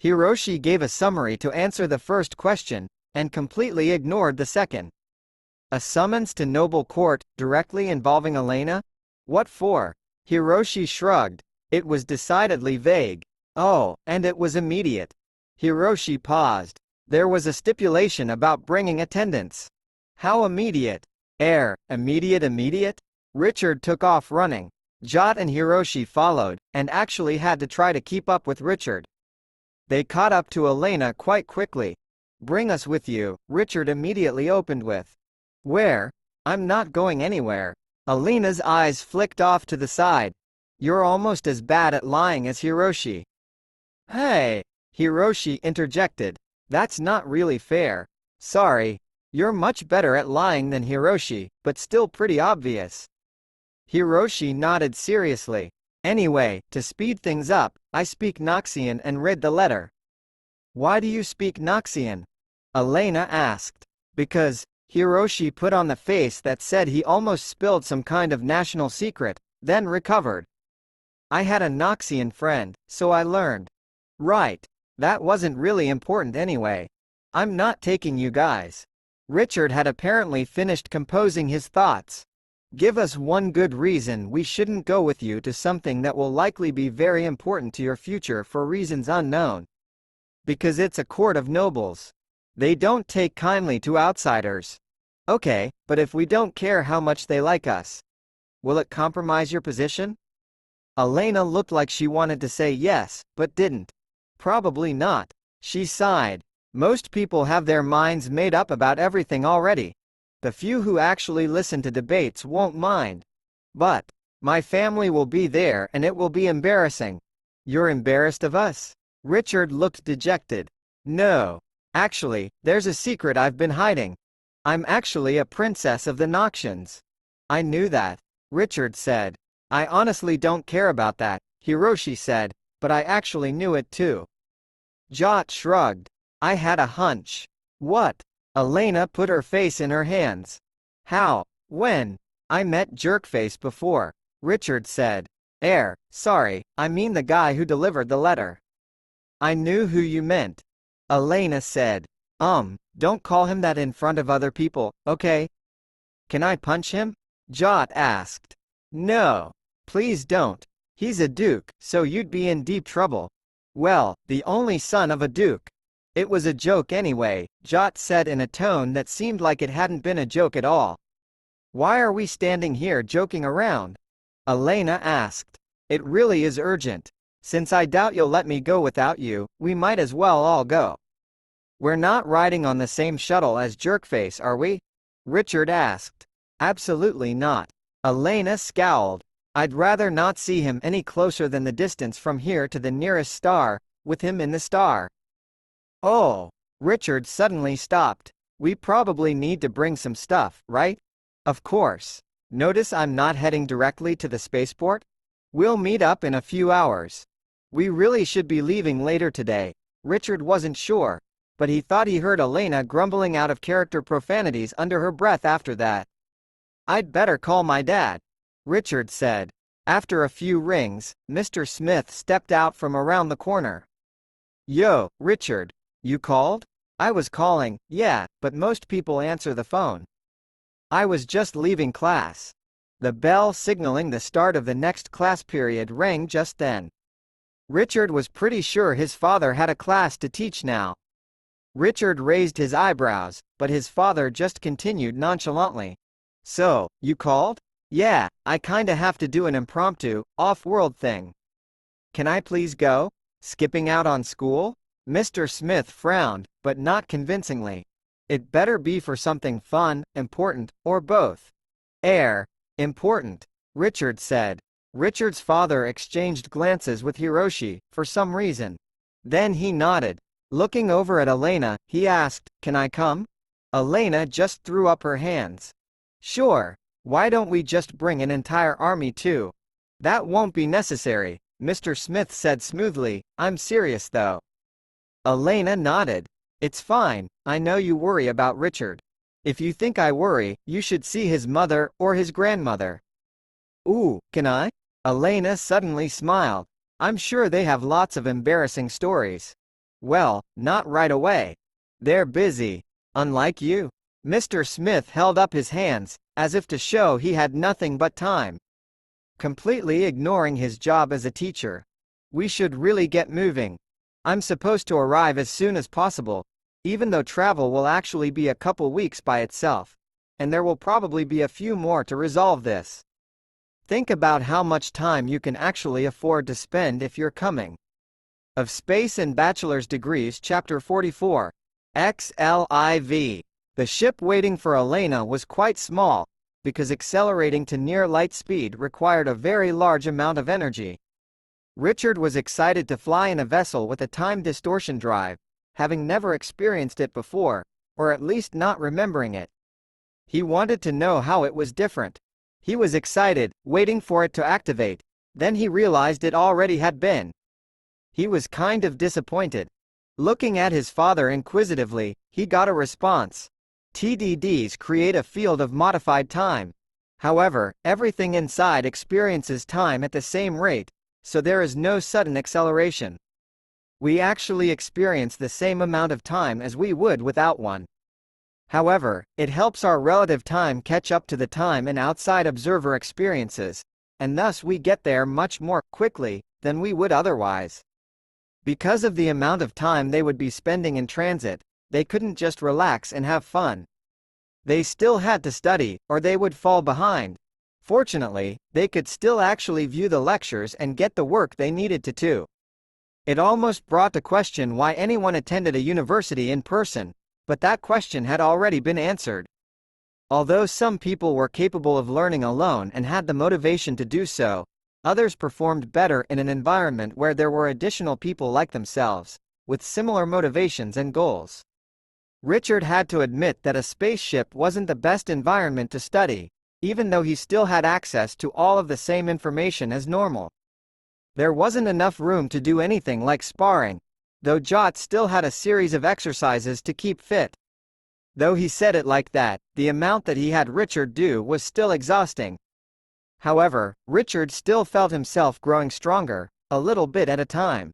Hiroshi gave a summary to answer the first question, and completely ignored the second. A summons to noble court, directly involving Elena? What for? Hiroshi shrugged. It was decidedly vague. Oh, and it was immediate. Hiroshi paused. There was a stipulation about bringing attendants. How immediate? Immediate? Richard took off running. Jot and Hiroshi followed, and actually had to try to keep up with Richard. They caught up to Elena quite quickly. Bring us with you, Richard immediately opened with. Where? I'm not going anywhere. Elena's eyes flicked off to the side. You're almost as bad at lying as Hiroshi. Hey! Hiroshi interjected. That's not really fair. Sorry. You're much better at lying than Hiroshi, but still pretty obvious. Hiroshi nodded seriously. Anyway, to speed things up, I speak Knoxian and read the letter. Why do you speak Knoxian? Elena asked. Because, Hiroshi put on the face that said he almost spilled some kind of national secret, then recovered. I had a Knoxian friend, so I learned. Right. That wasn't really important anyway. I'm not taking you guys. Richard had apparently finished composing his thoughts. Give us one good reason we shouldn't go with you to something that will likely be very important to your future for reasons unknown. Because it's a court of nobles. They don't take kindly to outsiders. Okay, but if we don't care how much they like us, will it compromise your position? Elena looked like she wanted to say yes, but didn't. Probably not. She sighed. Most people have their minds made up about everything already. The few who actually listen to debates won't mind. But, my family will be there and it will be embarrassing. You're embarrassed of us? Richard looked dejected. No. Actually, there's a secret I've been hiding. I'm actually a princess of the Noxians. I knew that. Richard said. I honestly don't care about that, Hiroshi said, but I actually knew it too. Jot shrugged. I had a hunch. What? Elena put her face in her hands. How? When? I met Jerkface before, Richard said. Sorry, I mean the guy who delivered the letter. I knew who you meant. Elena said. Don't call him that in front of other people, okay? Can I punch him? Jot asked. No. Please don't. He's a duke, so you'd be in deep trouble. Well, the only son of a duke. It was a joke anyway, Jot said in a tone that seemed like it hadn't been a joke at all. Why are we standing here joking around? Elena asked. It really is urgent. Since I doubt you'll let me go without you, we might as well all go. We're not riding on the same shuttle as Jerkface, are we? Richard asked. Absolutely not. Elena scowled. I'd rather not see him any closer than the distance from here to the nearest star, with him in the star. Oh, Richard suddenly stopped. We probably need to bring some stuff, right? Of course. Notice I'm not heading directly to the spaceport? We'll meet up in a few hours. We really should be leaving later today. Richard wasn't sure, but he thought he heard Elena grumbling out of character profanities under her breath after that. I'd better call my dad, Richard said. After a few rings, Mr. Smith stepped out from around the corner. Yo, Richard. You called? I was calling, yeah, but most people answer the phone. I was just leaving class. The bell signaling the start of the next class period rang just then. Richard was pretty sure his father had a class to teach now. Richard raised his eyebrows, but his father just continued nonchalantly. So, you called? Yeah, I kinda have to do an impromptu, off-world thing. Can I please go? Skipping out on school? Mr. Smith frowned, but not convincingly. It better be for something fun, important, or both. Important, Richard said. Richard's father exchanged glances with Hiroshi, for some reason. Then he nodded. Looking over at Elena, he asked, Can I come? Elena just threw up her hands. Sure. Why don't we just bring an entire army too? That won't be necessary, Mr. Smith said smoothly. I'm serious though. Elena nodded. It's fine, I know you worry about Richard. If you think I worry, you should see his mother or his grandmother. Ooh, can I? Elena suddenly smiled. I'm sure they have lots of embarrassing stories. Well, not right away. They're busy. Unlike you. Mr. Smith held up his hands, as if to show he had nothing but time. Completely ignoring his job as a teacher. We should really get moving. I'm supposed to arrive as soon as possible, even though travel will actually be a couple weeks by itself, and there will probably be a few more to resolve this. Think about how much time you can actually afford to spend if you're coming. Of Space and Bachelor's Degrees Chapter 44. XLIV. The ship waiting for Elena was quite small, because accelerating to near light speed required a very large amount of energy. Richard was excited to fly in a vessel with a time distortion drive, having never experienced it before, or at least not remembering it. He wanted to know how it was different. He was excited, waiting for it to activate. Then he realized it already had been. He was kind of disappointed. Looking at his father inquisitively, he got a response. TDDs create a field of modified time. However, everything inside experiences time at the same rate, so there is no sudden acceleration. We actually experience the same amount of time as we would without one. However, it helps our relative time catch up to the time an outside observer experiences, and thus we get there much more quickly than we would otherwise. Because of the amount of time they would be spending in transit, they couldn't just relax and have fun. They still had to study, or they would fall behind. Fortunately, they could still actually view the lectures and get the work they needed to too. It almost brought to question why anyone attended a university in person, but that question had already been answered. Although some people were capable of learning alone and had the motivation to do so, others performed better in an environment where there were additional people like themselves, with similar motivations and goals. Richard had to admit that a spaceship wasn't the best environment to study, even though he still had access to all of the same information as normal. There wasn't enough room to do anything like sparring, though Jot still had a series of exercises to keep fit. Though he said it like that, the amount that he had Richard do was still exhausting. However, Richard still felt himself growing stronger, a little bit at a time.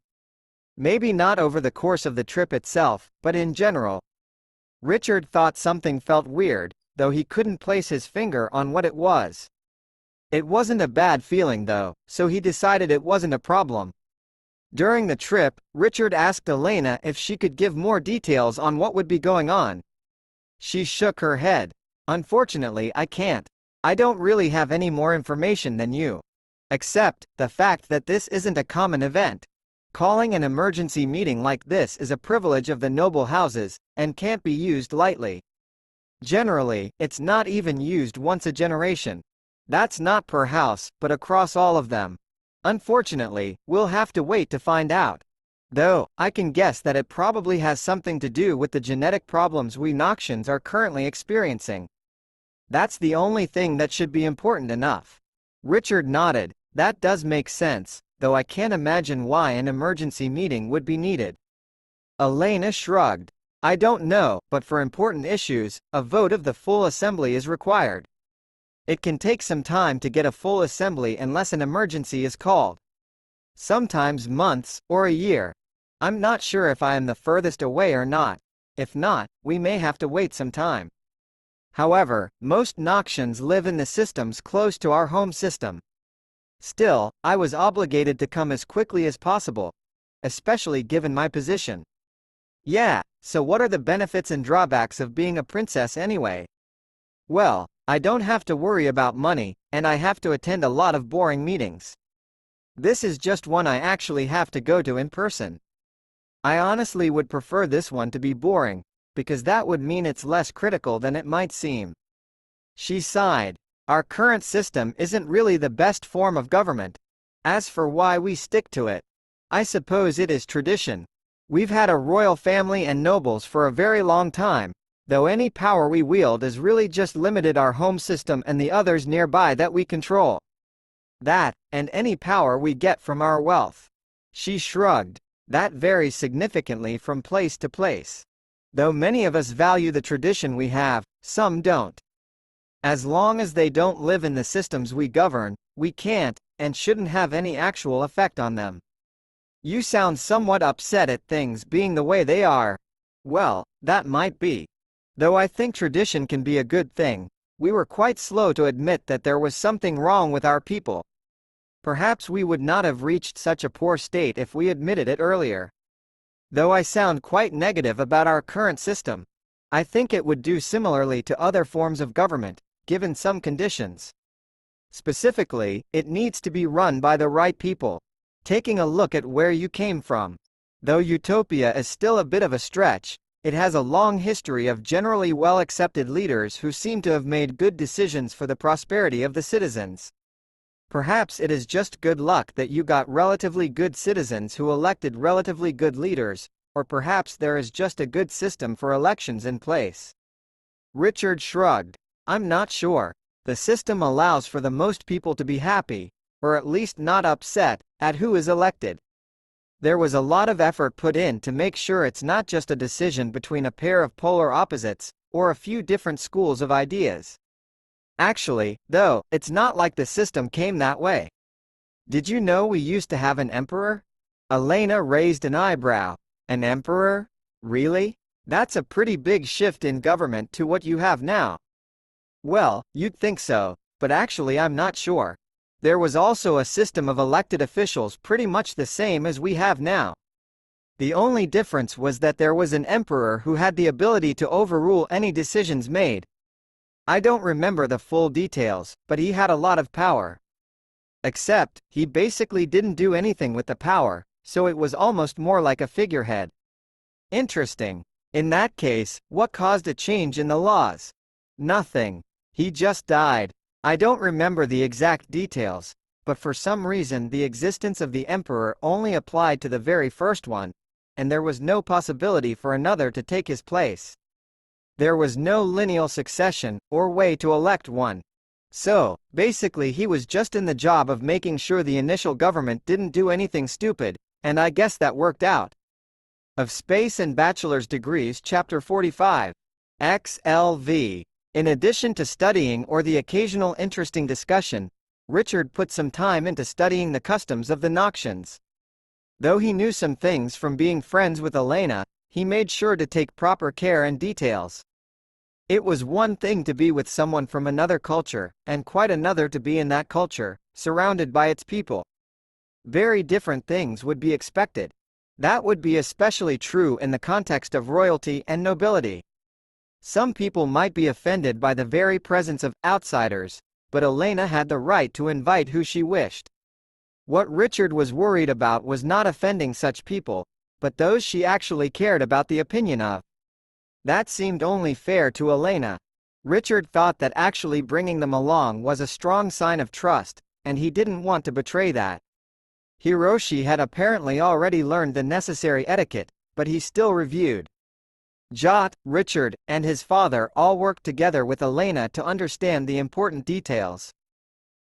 Maybe not over the course of the trip itself, but in general. Richard thought something felt weird, though he couldn't place his finger on what it was. It wasn't a bad feeling though, so he decided it wasn't a problem. During the trip, Richard asked Elena if she could give more details on what would be going on. She shook her head. Unfortunately, I can't. I don't really have any more information than you. Except the fact that this isn't a common event. Calling an emergency meeting like this is a privilege of the noble houses, and can't be used lightly. Generally, it's not even used once a generation. That's not per house, but across all of them. Unfortunately, we'll have to wait to find out. Though, I can guess that it probably has something to do with the genetic problems we Knoxians are currently experiencing. That's the only thing that should be important enough. Richard nodded. That does make sense, though I can't imagine why an emergency meeting would be needed. Elena shrugged. I don't know, but for important issues, a vote of the full assembly is required. It can take some time to get a full assembly unless an emergency is called. Sometimes months, or a year. I'm not sure if I am the furthest away or not. If not, we may have to wait some time. However, most Knoxians live in the systems close to our home system. Still, I was obligated to come as quickly as possible, especially given my position. Yeah, so what are the benefits and drawbacks of being a princess anyway? Well, I don't have to worry about money, and I have to attend a lot of boring meetings. This is just one I actually have to go to in person. I honestly would prefer this one to be boring, because that would mean it's less critical than it might seem. She sighed. Our current system isn't really the best form of government. As for why we stick to it, I suppose it is tradition. We've had a royal family and nobles for a very long time, though any power we wield is really just limited our home system and the others nearby that we control. That, and any power we get from our wealth. She shrugged. That varies significantly from place to place. Though many of us value the tradition we have, some don't. As long as they don't live in the systems we govern, we can't, and shouldn't have any actual effect on them. You sound somewhat upset at things being the way they are. Well, that might be. Though I think tradition can be a good thing, we were quite slow to admit that there was something wrong with our people. Perhaps we would not have reached such a poor state if we admitted it earlier. Though I sound quite negative about our current system, I think it would do similarly to other forms of government, given some conditions. Specifically, it needs to be run by the right people. Taking a look at where you came from. Though utopia is still a bit of a stretch, it has a long history of generally well-accepted leaders who seem to have made good decisions for the prosperity of the citizens. Perhaps it is just good luck that you got relatively good citizens who elected relatively good leaders, or perhaps there is just a good system for elections in place. Richard shrugged. I'm not sure. The system allows for the most people to be happy, or at least not upset, at who is elected. There was a lot of effort put in to make sure it's not just a decision between a pair of polar opposites, or a few different schools of ideas. Actually, though, it's not like the system came that way. Did you know we used to have an emperor? Elena raised an eyebrow. An emperor? Really? That's a pretty big shift in government to what you have now. Well, you'd think so, but actually I'm not sure. There was also a system of elected officials pretty much the same as we have now. The only difference was that there was an emperor who had the ability to overrule any decisions made. I don't remember the full details, but he had a lot of power. Except, he basically didn't do anything with the power, so it was almost more like a figurehead. Interesting. In that case, what caused a change in the laws? Nothing. He just died. I don't remember the exact details, but for some reason the existence of the emperor only applied to the very first one, and there was no possibility for another to take his place. There was no lineal succession, or way to elect one. So, basically he was just in the job of making sure the initial government didn't do anything stupid, and I guess that worked out. Of Space and Bachelor's Degrees Chapter 45. XLV. In addition to studying or the occasional interesting discussion, Richard put some time into studying the customs of the Knoxians. Though he knew some things from being friends with Elena, he made sure to take proper care and details. It was one thing to be with someone from another culture, and quite another to be in that culture, surrounded by its people. Very different things would be expected. That would be especially true in the context of royalty and nobility. Some people might be offended by the very presence of outsiders, but Elena had the right to invite who she wished. What Richard was worried about was not offending such people, but those she actually cared about the opinion of. That seemed only fair to Elena. Richard thought that actually bringing them along was a strong sign of trust, and he didn't want to betray that. Hiroshi had apparently already learned the necessary etiquette, but he still reviewed. Jot, Richard, and his father all worked together with Elena to understand the important details.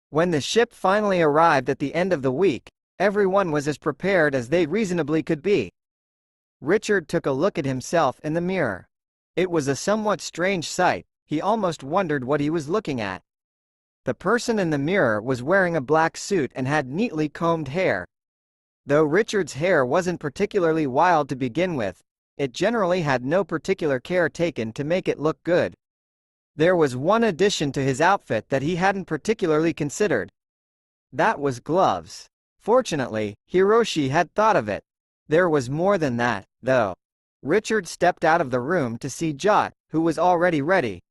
When the ship finally arrived at the end of the week, everyone was as prepared as they reasonably could be. Richard took a look at himself in the mirror. It was a somewhat strange sight. He almost wondered what he was looking at. The person in the mirror was wearing a black suit and had neatly combed hair. Though Richard's hair wasn't particularly wild to begin with, it generally had no particular care taken to make it look good. There was one addition to his outfit that he hadn't particularly considered. That was gloves. Fortunately, Hiroshi had thought of it. There was more than that, though. Richard stepped out of the room to see Jot, who was already ready.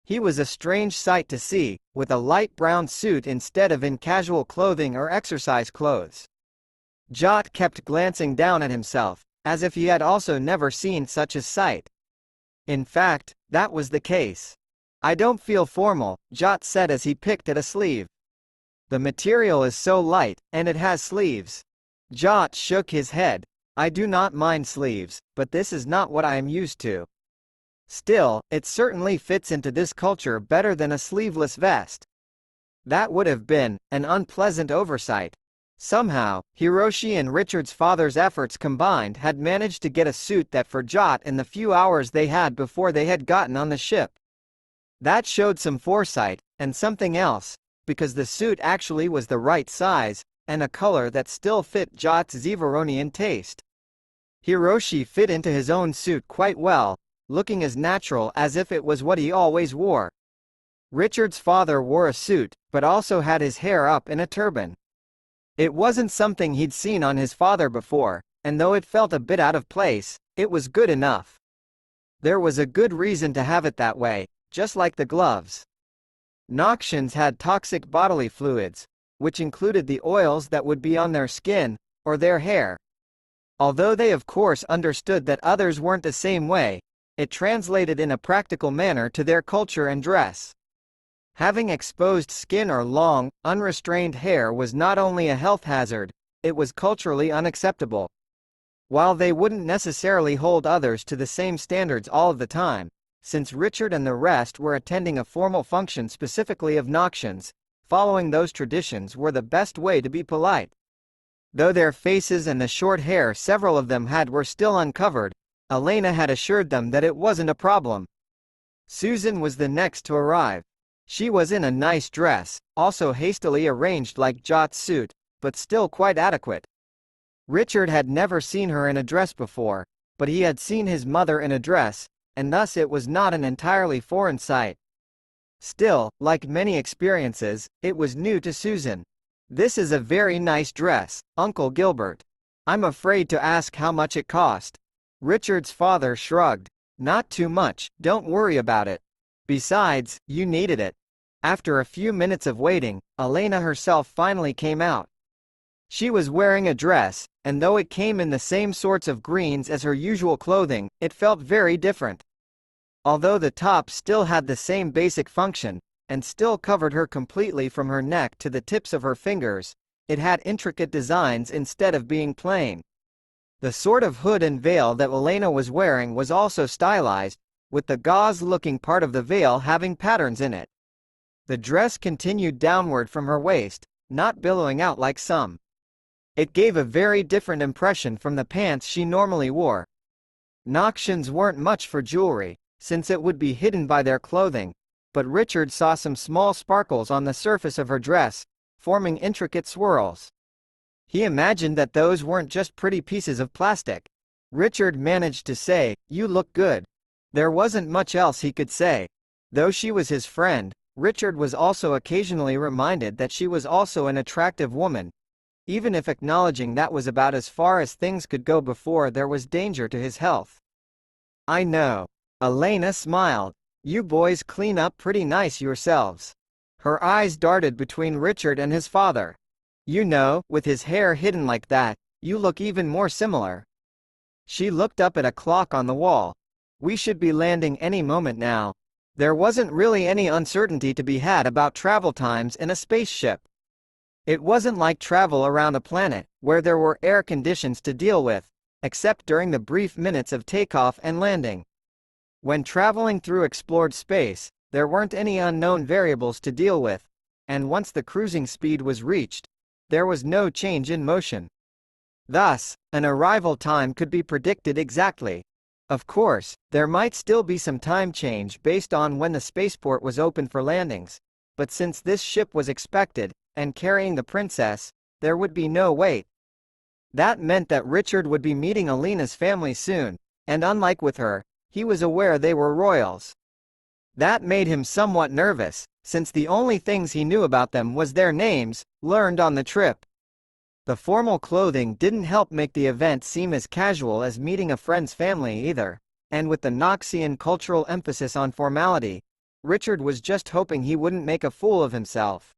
He was a strange sight to see, with a light brown suit instead of in casual clothing or exercise clothes. Jot kept glancing down at himself, as if he had also never seen such a sight. In fact, that was the case. "I don't feel formal," Jot said as he picked at a sleeve. "The material is so light, and it has sleeves." Jot shook his head. "I do not mind sleeves, but this is not what I am used to. Still, it certainly fits into this culture better than a sleeveless vest." That would have been an unpleasant oversight. Somehow, Hiroshi and Richard's father's efforts combined had managed to get a suit that for Jot in the few hours they had before they had gotten on the ship. That showed some foresight, and something else, because the suit actually was the right size, and a color that still fit Jot's Zevaronian taste. Hiroshi fit into his own suit quite well, looking as natural as if it was what he always wore. Richard's father wore a suit, but also had his hair up in a turban. It wasn't something he'd seen on his father before, and though it felt a bit out of place, it was good enough. There was a good reason to have it that way, just like the gloves. Knoxians had toxic bodily fluids, which included the oils that would be on their skin, or their hair. Although they of course understood that others weren't the same way, it translated in a practical manner to their culture and dress. Having exposed skin or long, unrestrained hair was not only a health hazard, it was culturally unacceptable. While they wouldn't necessarily hold others to the same standards all of the time, since Richard and the rest were attending a formal function specifically of Knoxians, following those traditions were the best way to be polite. Though their faces and the short hair several of them had were still uncovered, Elena had assured them that it wasn't a problem. Susan was the next to arrive. She was in a nice dress, also hastily arranged like Jot's suit, but still quite adequate. Richard had never seen her in a dress before, but he had seen his mother in a dress, and thus it was not an entirely foreign sight. Still, like many experiences, it was new to Susan. "This is a very nice dress, Uncle Gilbert. I'm afraid to ask how much it cost." Richard's father shrugged. "Not too much, don't worry about it. Besides, you needed it." After a few minutes of waiting, Elena herself finally came out. She was wearing a dress, and though it came in the same sorts of greens as her usual clothing, it felt very different. Although the top still had the same basic function, and still covered her completely from her neck to the tips of her fingers, it had intricate designs instead of being plain. The sort of hood and veil that Elena was wearing was also stylized, with the gauze-looking part of the veil having patterns in it. The dress continued downward from her waist, not billowing out like some. It gave a very different impression from the pants she normally wore. Knoxians weren't much for jewelry, since it would be hidden by their clothing, but Richard saw some small sparkles on the surface of her dress, forming intricate swirls. He imagined that those weren't just pretty pieces of plastic. Richard managed to say, "You look good." There wasn't much else he could say. Though she was his friend, Richard was also occasionally reminded that she was also an attractive woman, even if acknowledging that was about as far as things could go before there was danger to his health. "I know." Elena smiled. "You boys clean up pretty nice yourselves." Her eyes darted between Richard and his father. "You know, with his hair hidden like that, you look even more similar." She looked up at a clock on the wall. "We should be landing any moment now." There wasn't really any uncertainty to be had about travel times in a spaceship. It wasn't like travel around a planet, where there were air conditions to deal with, except during the brief minutes of takeoff and landing. When traveling through explored space, there weren't any unknown variables to deal with, and once the cruising speed was reached, there was no change in motion. Thus, an arrival time could be predicted exactly. Of course, there might still be some time change based on when the spaceport was open for landings, but since this ship was expected, and carrying the princess, there would be no wait. That meant that Richard would be meeting Elena's family soon, and unlike with her, he was aware they were royals. That made him somewhat nervous, since the only things he knew about them was their names, learned on the trip. The formal clothing didn't help make the event seem as casual as meeting a friend's family either, and with the Knoxian cultural emphasis on formality, Richard was just hoping he wouldn't make a fool of himself.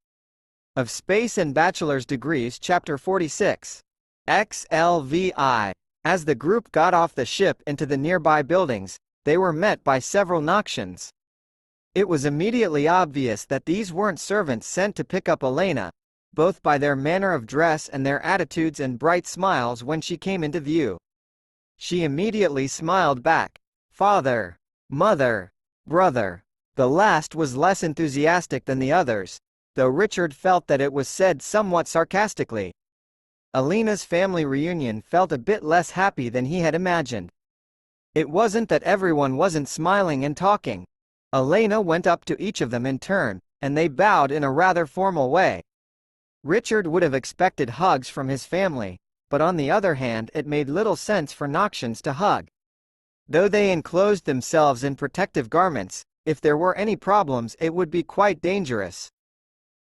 Of Space and Bachelor's Degrees Chapter 46. XLVI. As the group got off the ship into the nearby buildings, they were met by several Knoxians. It was immediately obvious that these weren't servants sent to pick up Elena, both by their manner of dress and their attitudes and bright smiles when she came into view. She immediately smiled back. "Father, mother, brother." The last was less enthusiastic than the others, though Richard felt that it was said somewhat sarcastically. Elena's family reunion felt a bit less happy than he had imagined. It wasn't that everyone wasn't smiling and talking. Elena went up to each of them in turn, and they bowed in a rather formal way. Richard would have expected hugs from his family, but on the other hand it made little sense for Knoxians to hug. Though they enclosed themselves in protective garments, if there were any problems it would be quite dangerous.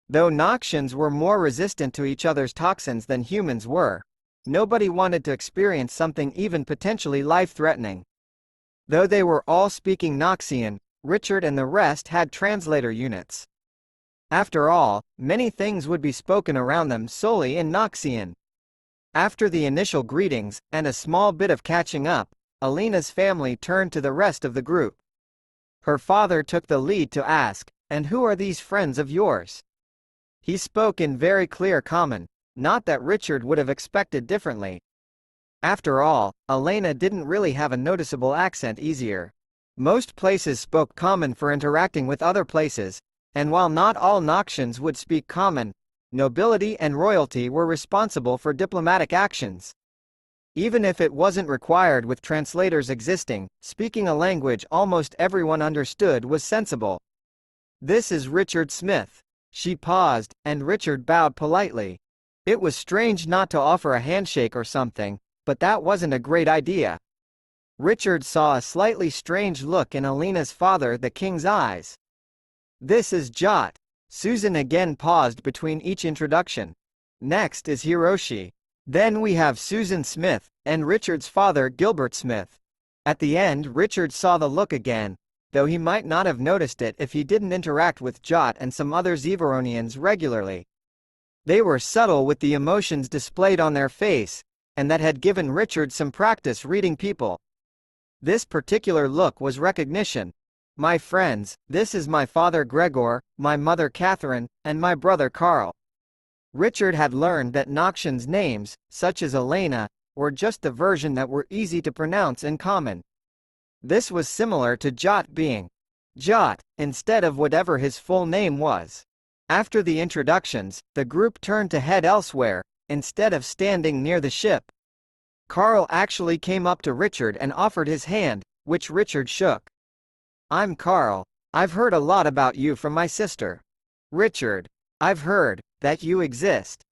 Though Knoxians were more resistant to each other's toxins than humans were, nobody wanted to experience something even potentially life-threatening. Though they were all speaking Knoxian, Richard and the rest had translator units. After all, many things would be spoken around them solely in Knoxian. After the initial greetings, and a small bit of catching up, Elena's family turned to the rest of the group. Her father took the lead to ask, "And who are these friends of yours?" He spoke in very clear common, not that Richard would have expected differently. After all, Elena didn't really have a noticeable accent easier. Most places spoke common for interacting with other places, and while not all Knoxians would speak common, nobility and royalty were responsible for diplomatic actions. Even if it wasn't required with translators existing, speaking a language almost everyone understood was sensible. "This is Richard Smith." She paused, and Richard bowed politely. It was strange not to offer a handshake or something, but that wasn't a great idea. Richard saw a slightly strange look in Elena's father the king's eyes. "This is Jot." Susan again paused between each introduction. "Next is Hiroshi. Then we have Susan Smith, and Richard's father Gilbert Smith." At the end Richard saw the look again, though he might not have noticed it if he didn't interact with Jot and some other Zeveronians regularly. They were subtle with the emotions displayed on their face, and that had given Richard some practice reading people. This particular look was recognition. "My friends, this is my father Gregor, my mother Catherine, and my brother Carl." Richard had learned that Knoxians' names, such as Elena, were just the version that were easy to pronounce in common. This was similar to Jot being Jot, instead of whatever his full name was. After the introductions, the group turned to head elsewhere, instead of standing near the ship. Carl actually came up to Richard and offered his hand, which Richard shook. I'm Carl. I've heard a lot about you from my sister. Richard. I've heard that you exist.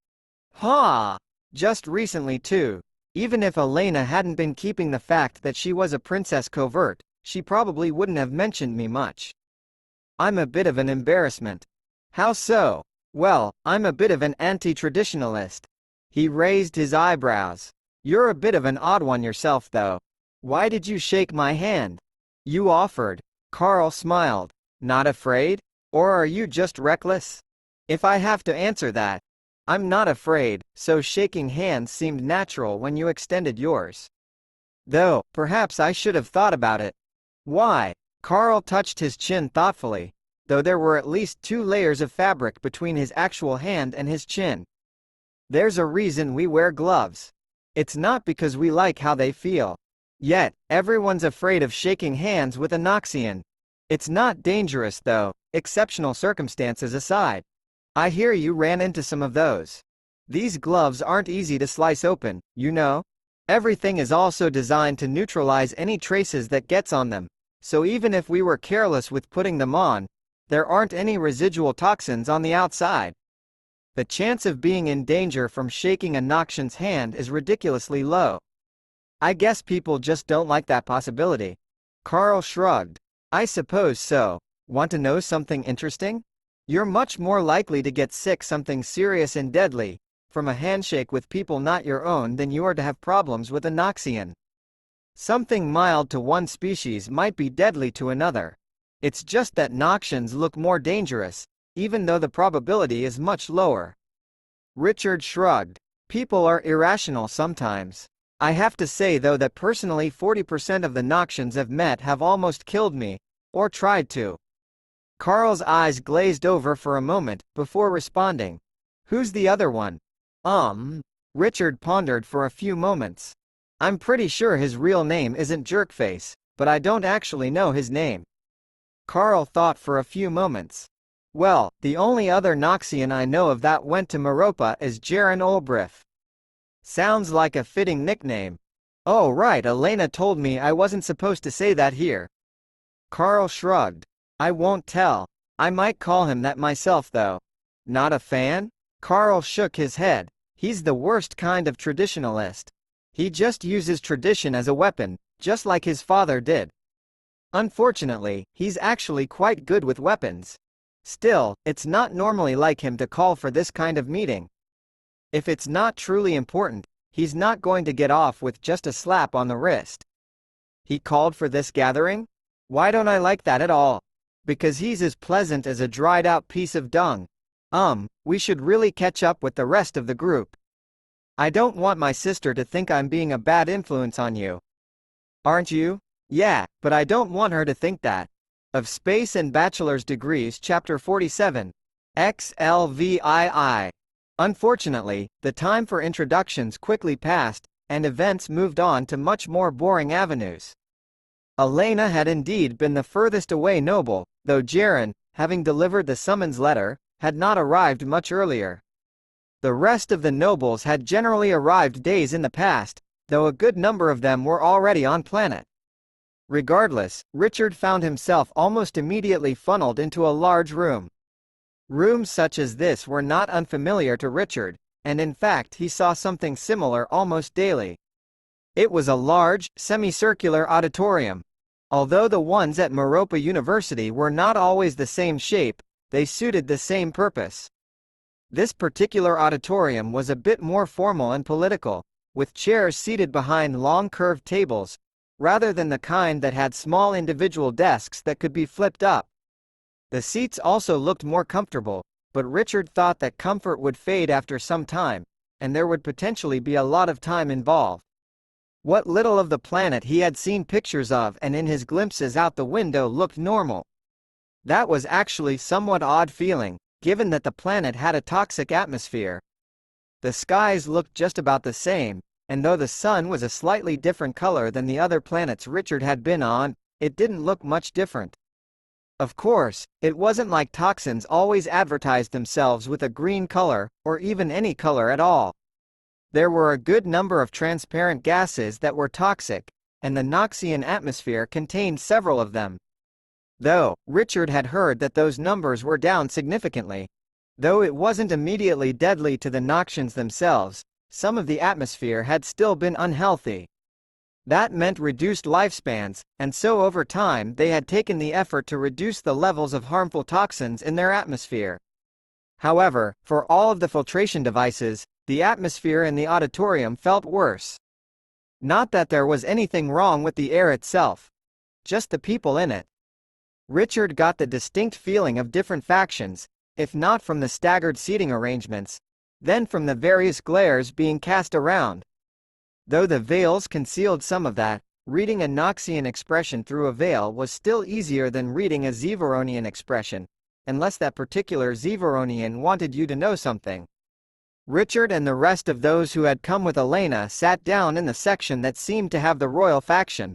Ha! Just recently too. Even if Elena hadn't been keeping the fact that she was a princess covert, she probably wouldn't have mentioned me much. I'm a bit of an embarrassment. How so? Well, I'm a bit of an anti-traditionalist. He raised his eyebrows. You're a bit of an odd one yourself though. Why did you shake my hand? You offered. Carl smiled. Not afraid? Or are you just reckless? If I have to answer that, I'm not afraid, so shaking hands seemed natural when you extended yours. Though, perhaps I should have thought about it. Why? Carl touched his chin thoughtfully, though there were at least 2 layers of fabric between his actual hand and his chin. There's a reason we wear gloves. It's not because we like how they feel. Yet, everyone's afraid of shaking hands with a Knoxian. It's not dangerous though, exceptional circumstances aside. I hear you ran into some of those. These gloves aren't easy to slice open, you know? Everything is also designed to neutralize any traces that gets on them, so even if we were careless with putting them on, there aren't any residual toxins on the outside. The chance of being in danger from shaking a Noxian's hand is ridiculously low. I guess people just don't like that possibility. Carl shrugged. I suppose so. Want to know something interesting? You're much more likely to get sick something serious and deadly from a handshake with people not your own than you are to have problems with a Noxian. Something mild to one species might be deadly to another. It's just that Noxians look more dangerous, even though the probability is much lower. Richard shrugged. People are irrational sometimes. I have to say though that personally 40% of the Noxians I've met have almost killed me, or tried to. Carl's eyes glazed over for a moment, before responding. Who's the other one? Richard pondered for a few moments. I'm pretty sure his real name isn't Jerkface, but I don't actually know his name. Carl thought for a few moments. Well, the only other Noxian I know of that went to Meropa is Jaren Olbrith. Sounds like a fitting nickname. Oh right, Elena told me I wasn't supposed to say that here. Carl shrugged. I won't tell. I might call him that myself though. Not a fan? Carl shook his head. He's the worst kind of traditionalist. He just uses tradition as a weapon, just like his father did. Unfortunately, he's actually quite good with weapons. Still, it's not normally like him to call for this kind of meeting. If it's not truly important, he's not going to get off with just a slap on the wrist. He called for this gathering? Why don't I like that at all? Because he's as pleasant as a dried-out piece of dung. We should really catch up with the rest of the group. I don't want my sister to think I'm being a bad influence on you. Aren't you? Yeah, but I don't want her to think that. Of Space and Bachelor's Degrees Chapter 47. XLVII. Unfortunately, the time for introductions quickly passed, and events moved on to much more boring avenues. Elena had indeed been the furthest away noble, though Jaren, having delivered the summons letter, had not arrived much earlier. The rest of the nobles had generally arrived days in the past, though a good number of them were already on planet. Regardless, Richard found himself almost immediately funneled into a large room. Rooms such as this were not unfamiliar to Richard, and in fact he saw something similar almost daily. It was a large, semicircular auditorium. Although the ones at Meropa University were not always the same shape, they suited the same purpose. This particular auditorium was a bit more formal and political, with chairs seated behind long curved tables, rather than the kind that had small individual desks that could be flipped up. The seats also looked more comfortable, but Richard thought that comfort would fade after some time, and there would potentially be a lot of time involved. What little of the planet he had seen pictures of and in his glimpses out the window looked normal. That was actually somewhat odd feeling, given that the planet had a toxic atmosphere. The skies looked just about the same, and though the sun was a slightly different color than the other planets Richard had been on, it didn't look much different. Of course, it wasn't like toxins always advertised themselves with a green color, or even any color at all. There were a good number of transparent gases that were toxic, and the Knoxian atmosphere contained several of them. Though, Richard had heard that those numbers were down significantly. Though it wasn't immediately deadly to the Noxians themselves, some of the atmosphere had still been unhealthy. That meant reduced lifespans, and so over time they had taken the effort to reduce the levels of harmful toxins in their atmosphere. However, for all of the filtration devices, the atmosphere in the auditorium felt worse. Not that there was anything wrong with the air itself. Just the people in it. Richard got the distinct feeling of different factions, if not from the staggered seating arrangements, then from the various glares being cast around. Though the veils concealed some of that, reading a Knoxian expression through a veil was still easier than reading a Zevaronian expression, unless that particular Zevaronian wanted you to know something. Richard and the rest of those who had come with Elena sat down in the section that seemed to have the royal faction.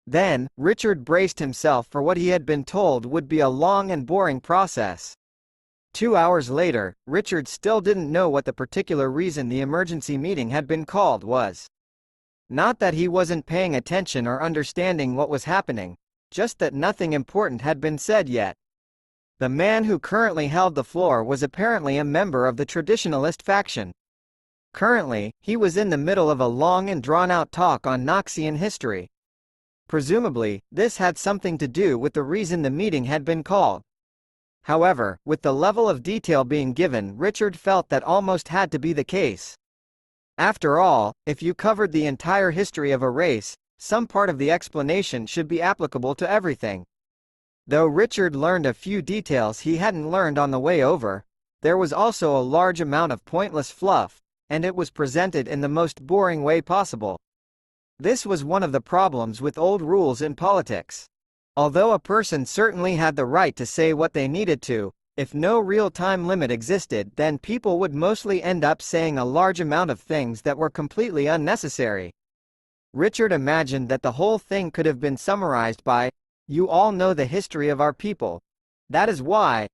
Then, Richard braced himself for what he had been told would be a long and boring process. 2 hours later, Richard still didn't know what the particular reason the emergency meeting had been called was. Not that he wasn't paying attention or understanding what was happening, just that nothing important had been said yet. The man who currently held the floor was apparently a member of the traditionalist faction. Currently, he was in the middle of a long and drawn-out talk on Knoxian history. Presumably, this had something to do with the reason the meeting had been called. However, with the level of detail being given, Richard felt that almost had to be the case. After all, if you covered the entire history of a race, some part of the explanation should be applicable to everything. Though Richard learned a few details he hadn't learned on the way over, there was also a large amount of pointless fluff, and it was presented in the most boring way possible. This was one of the problems with old rules in politics. Although a person certainly had the right to say what they needed to, if no real time limit existed, then people would mostly end up saying a large amount of things that were completely unnecessary. Richard imagined that the whole thing could have been summarized by, "You all know the history of our people. That is why,"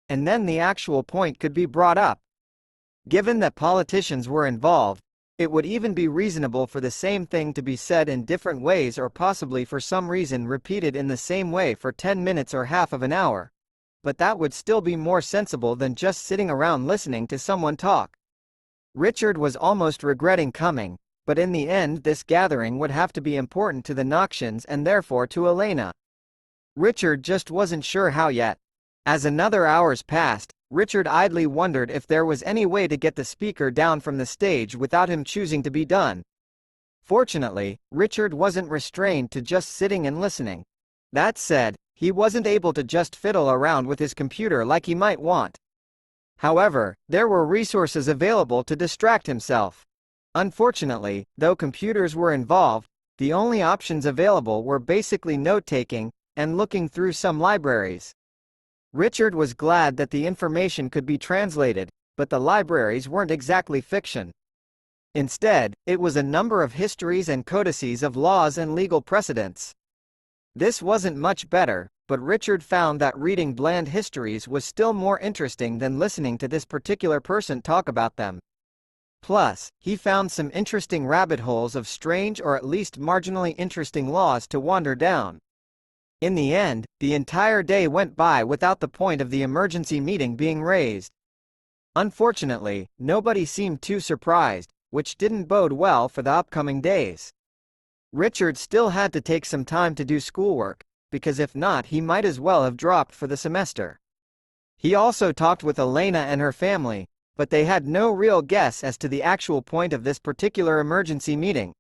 and then the actual point could be brought up. Given that politicians were involved, it would even be reasonable for the same thing to be said in different ways, or possibly for some reason repeated in the same way for 10 minutes or half of an hour. But that would still be more sensible than just sitting around listening to someone talk. Richard was almost regretting coming, but in the end this gathering would have to be important to the Noxians and therefore to Elena. Richard just wasn't sure how yet. As another hours passed, Richard idly wondered if there was any way to get the speaker down from the stage without him choosing to be done. Fortunately, Richard wasn't restrained to just sitting and listening. That said, he wasn't able to just fiddle around with his computer like he might want. However, there were resources available to distract himself. Unfortunately, though computers were involved, the only options available were basically note-taking and looking through some libraries. Richard was glad that the information could be translated, but the libraries weren't exactly fiction. Instead, it was a number of histories and codices of laws and legal precedents. This wasn't much better, but Richard found that reading bland histories was still more interesting than listening to this particular person talk about them. Plus, he found some interesting rabbit holes of strange or at least marginally interesting laws to wander down. In the end, the entire day went by without the point of the emergency meeting being raised. Unfortunately, nobody seemed too surprised, which didn't bode well for the upcoming days. Richard still had to take some time to do schoolwork, because if not he might as well have dropped for the semester. He also talked with Elena and her family, but they had no real guess as to the actual point of this particular emergency meeting.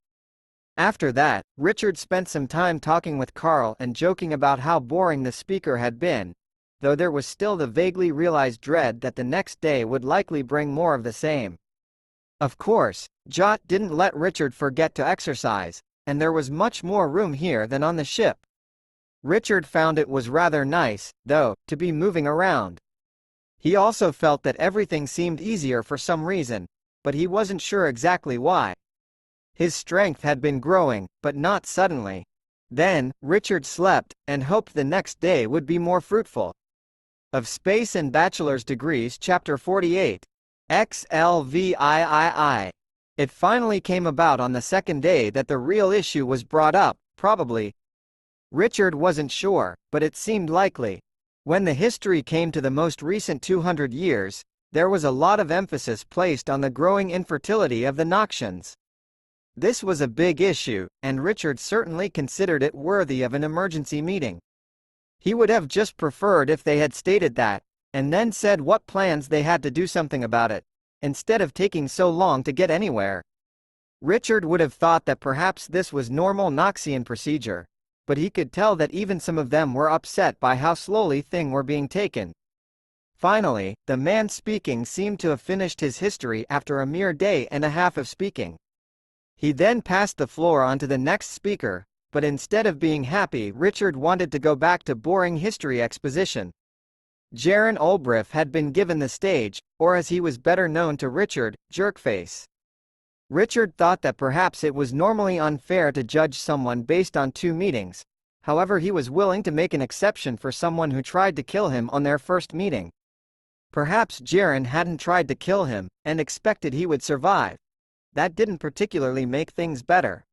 After that, Richard spent some time talking with Carl and joking about how boring the speaker had been, though there was still the vaguely realized dread that the next day would likely bring more of the same. Of course, Jot didn't let Richard forget to exercise, and there was much more room here than on the ship. Richard found it was rather nice, though, to be moving around. He also felt that everything seemed easier for some reason, but he wasn't sure exactly why. His strength had been growing, but not suddenly. Then, Richard slept, and hoped the next day would be more fruitful. Of Space and Bachelor's Degrees Chapter 48. XLVIII. It finally came about on the second day that the real issue was brought up, probably. Richard wasn't sure, but it seemed likely. When the history came to the most recent 200 years, there was a lot of emphasis placed on the growing infertility of the Knoxians. This was a big issue, and Richard certainly considered it worthy of an emergency meeting. He would have just preferred if they had stated that, and then said what plans they had to do something about it, instead of taking so long to get anywhere. Richard would have thought that perhaps this was normal Knoxian procedure, but he could tell that even some of them were upset by how slowly things were being taken. Finally, the man speaking seemed to have finished his history after a mere day and a half of speaking. He then passed the floor on to the next speaker, but instead of being happy, Richard wanted to go back to boring history exposition. Jaron Olbriff had been given the stage, or as he was better known to Richard, Jerkface. Richard thought that perhaps it was normally unfair to judge someone based on 2 meetings, however he was willing to make an exception for someone who tried to kill him on their first meeting. Perhaps Jaron hadn't tried to kill him, and expected he would survive. That didn't particularly make things better.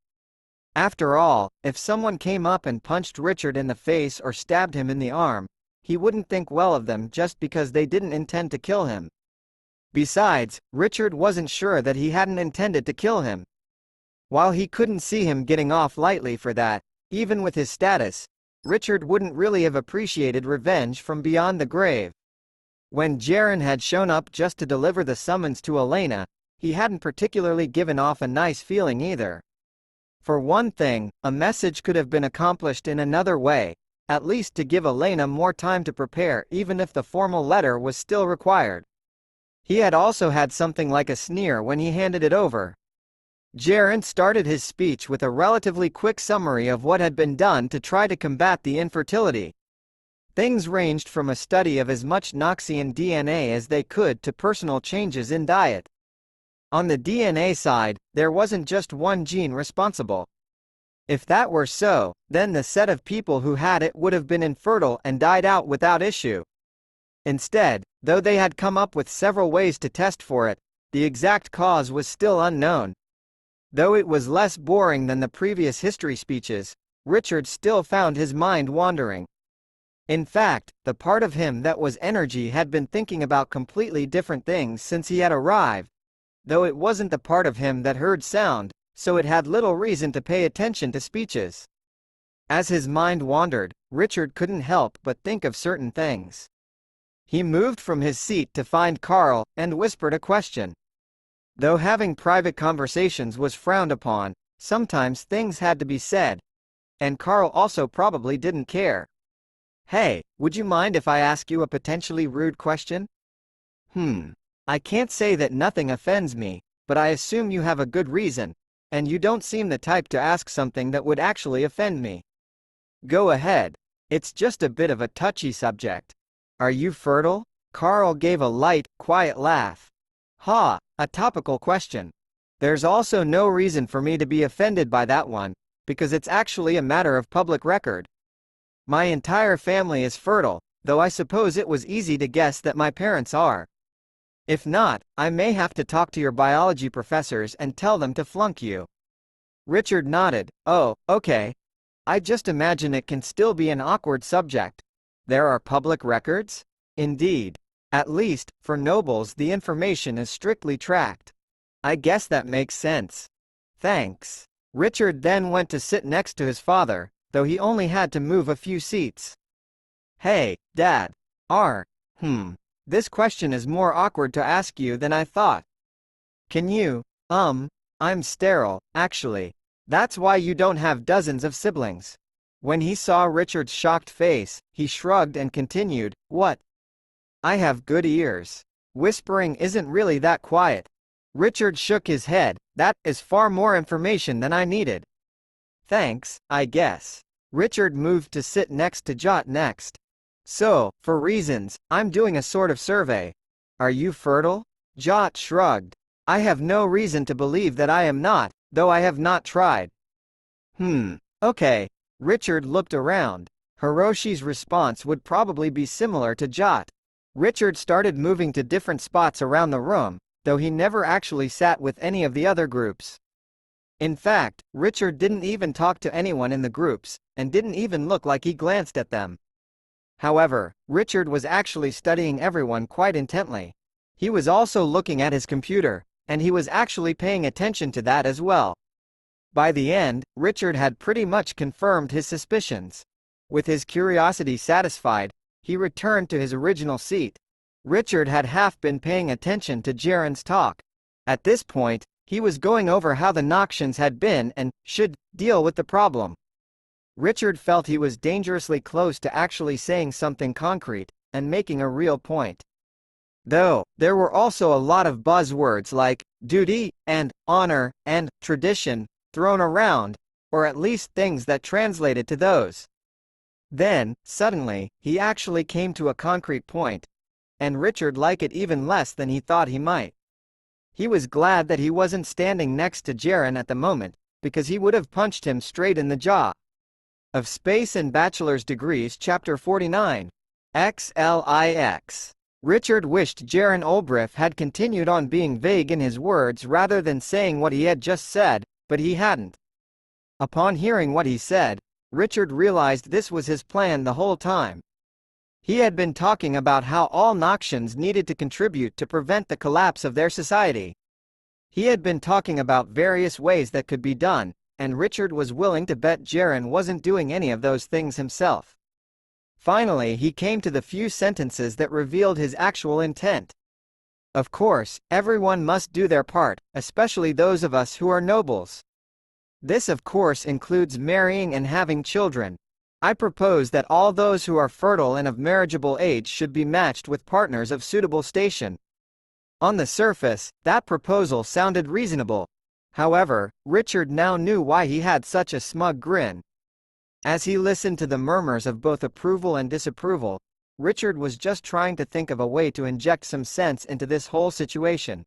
After all, if someone came up and punched Richard in the face or stabbed him in the arm, he wouldn't think well of them just because they didn't intend to kill him. Besides, Richard wasn't sure that he hadn't intended to kill him. While he couldn't see him getting off lightly for that, even with his status, Richard wouldn't really have appreciated revenge from beyond the grave. When Jaron had shown up just to deliver the summons to Elena, he hadn't particularly given off a nice feeling either. For one thing, a message could have been accomplished in another way, at least to give Elena more time to prepare even if the formal letter was still required. He had also had something like a sneer when he handed it over. Jaron started his speech with a relatively quick summary of what had been done to try to combat the infertility. Things ranged from a study of as much Knoxian DNA as they could to personal changes in diet. On the DNA side, there wasn't just one gene responsible. If that were so, then the set of people who had it would have been infertile and died out without issue. Instead, though they had come up with several ways to test for it, the exact cause was still unknown. Though it was less boring than the previous history speeches, Richard still found his mind wandering. In fact, the part of him that was energy had been thinking about completely different things since he had arrived, though it wasn't the part of him that heard sound, so it had little reason to pay attention to speeches. As his mind wandered, Richard couldn't help but think of certain things. He moved from his seat to find Carl, and whispered a question. Though having private conversations was frowned upon, sometimes things had to be said. And Carl also probably didn't care. "Hey, would you mind if I ask you a potentially rude question?" I can't say that nothing offends me, but I assume you have a good reason, and you don't seem the type to ask something that would actually offend me." "Go ahead. It's just a bit of a touchy subject. Are you fertile?" Carl gave a light, quiet laugh. "Ha, a topical question. There's also no reason for me to be offended by that one, because it's actually a matter of public record. My entire family is fertile, though I suppose it was easy to guess that my parents are. If not, I may have to talk to your biology professors and tell them to flunk you." Richard nodded. "Oh, okay. I just imagine it can still be an awkward subject. There are public records?" "Indeed. At least, for nobles the information is strictly tracked." "I guess that makes sense. Thanks." Richard then went to sit next to his father, though he only had to move a few seats. "Hey, Dad. This question is more awkward to ask you than I thought. Can you, I'm sterile, actually. That's why you don't have dozens of siblings." When he saw Richard's shocked face, he shrugged and continued, "What? I have good ears. Whispering isn't really that quiet." Richard shook his head. "That is far more information than I needed." "Thanks, I guess." Richard moved to sit next to Jot next. "So, for reasons, I'm doing a sort of survey. Are you fertile?" Jot shrugged. "I have no reason to believe that I am not, though I have not tried." Okay." Richard looked around. Hiroshi's response would probably be similar to Jot. Richard started moving to different spots around the room, though he never actually sat with any of the other groups. In fact, Richard didn't even talk to anyone in the groups, and didn't even look like he glanced at them. However, Richard was actually studying everyone quite intently. He was also looking at his computer, and he was actually paying attention to that as well. By the end, Richard had pretty much confirmed his suspicions. With his curiosity satisfied, he returned to his original seat. Richard had half been paying attention to Jaren's talk. At this point, he was going over how the Knoxians had been and should deal with the problem. Richard felt he was dangerously close to actually saying something concrete and making a real point. Though, there were also a lot of buzzwords like duty and honor and tradition thrown around, or at least things that translated to those. Then, suddenly, he actually came to a concrete point, and Richard liked it even less than he thought he might. He was glad that he wasn't standing next to Jaren at the moment, because he would have punched him straight in the jaw. Of Space and Bachelor's Degrees Chapter 49. XLIX. Richard wished Jaren Olbrich had continued on being vague in his words rather than saying what he had just said, but he hadn't. Upon hearing what he said, Richard realized this was his plan the whole time. He had been talking about how all Knoxians needed to contribute to prevent the collapse of their society. He had been talking about various ways that could be done, and Richard was willing to bet Jaren wasn't doing any of those things himself. Finally, he came to the few sentences that revealed his actual intent. Of course, everyone must do their part, especially those of us who are nobles. This of course includes marrying and having children. I propose that all those who are fertile and of marriageable age should be matched with partners of suitable station. On the surface, that proposal sounded reasonable. However, Richard now knew why he had such a smug grin. As he listened to the murmurs of both approval and disapproval, Richard was just trying to think of a way to inject some sense into this whole situation.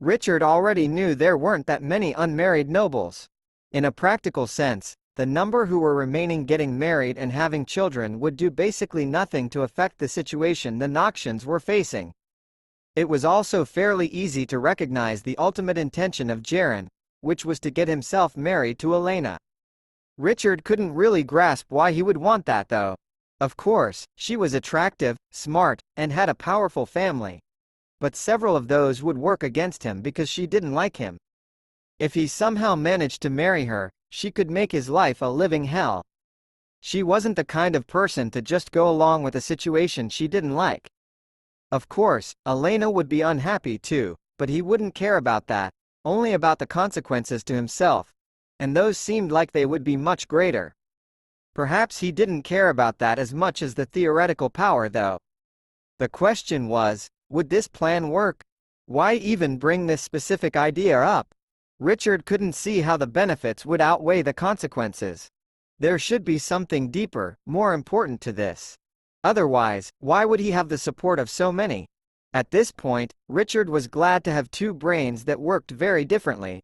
Richard already knew there weren't that many unmarried nobles. In a practical sense, the number who were remaining getting married and having children would do basically nothing to affect the situation the Knoxians were facing. It was also fairly easy to recognize the ultimate intention of Jaren, which was to get himself married to Elena. Richard couldn't really grasp why he would want that though. Of course, she was attractive, smart, and had a powerful family. But several of those would work against him because she didn't like him. If he somehow managed to marry her, she could make his life a living hell. She wasn't the kind of person to just go along with a situation she didn't like. Of course, Elena would be unhappy too, but he wouldn't care about that, only about the consequences to himself, and those seemed like they would be much greater. Perhaps he didn't care about that as much as the theoretical power though. The question was, would this plan work? Why even bring this specific idea up? Richard couldn't see how the benefits would outweigh the consequences. There should be something deeper, more important to this. Otherwise, why would he have the support of so many? At this point, Richard was glad to have two brains that worked very differently.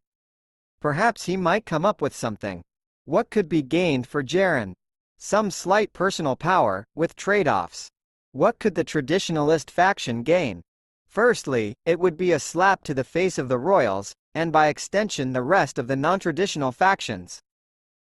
Perhaps he might come up with something. What could be gained for Jaren? Some slight personal power, with trade-offs. What could the traditionalist faction gain? Firstly, it would be a slap to the face of the royals, and by extension the rest of the non-traditional factions.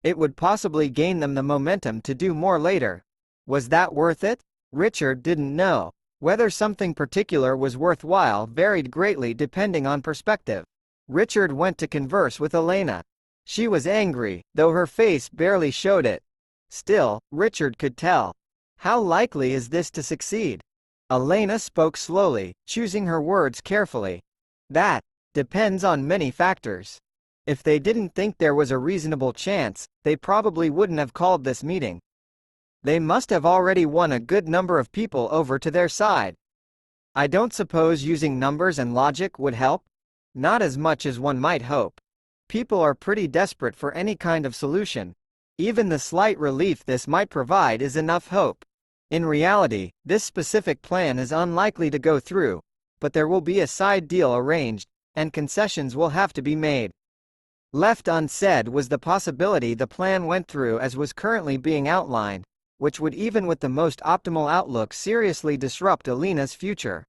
It would possibly gain them the momentum to do more later. Was that worth it? Richard didn't know. Whether something particular was worthwhile varied greatly depending on perspective. Richard went to converse with Elena. She was angry, though her face barely showed it. Still, Richard could tell. How likely is this to succeed? Elena spoke slowly, choosing her words carefully. That depends on many factors. If they didn't think there was a reasonable chance, they probably wouldn't have called this meeting. They must have already won a good number of people over to their side. I don't suppose using numbers and logic would help? Not as much as one might hope. People are pretty desperate for any kind of solution. Even the slight relief this might provide is enough hope. In reality, this specific plan is unlikely to go through, but there will be a side deal arranged, and concessions will have to be made. Left unsaid was the possibility the plan went through as was currently being outlined, which would even with the most optimal outlook seriously disrupt Elena's future.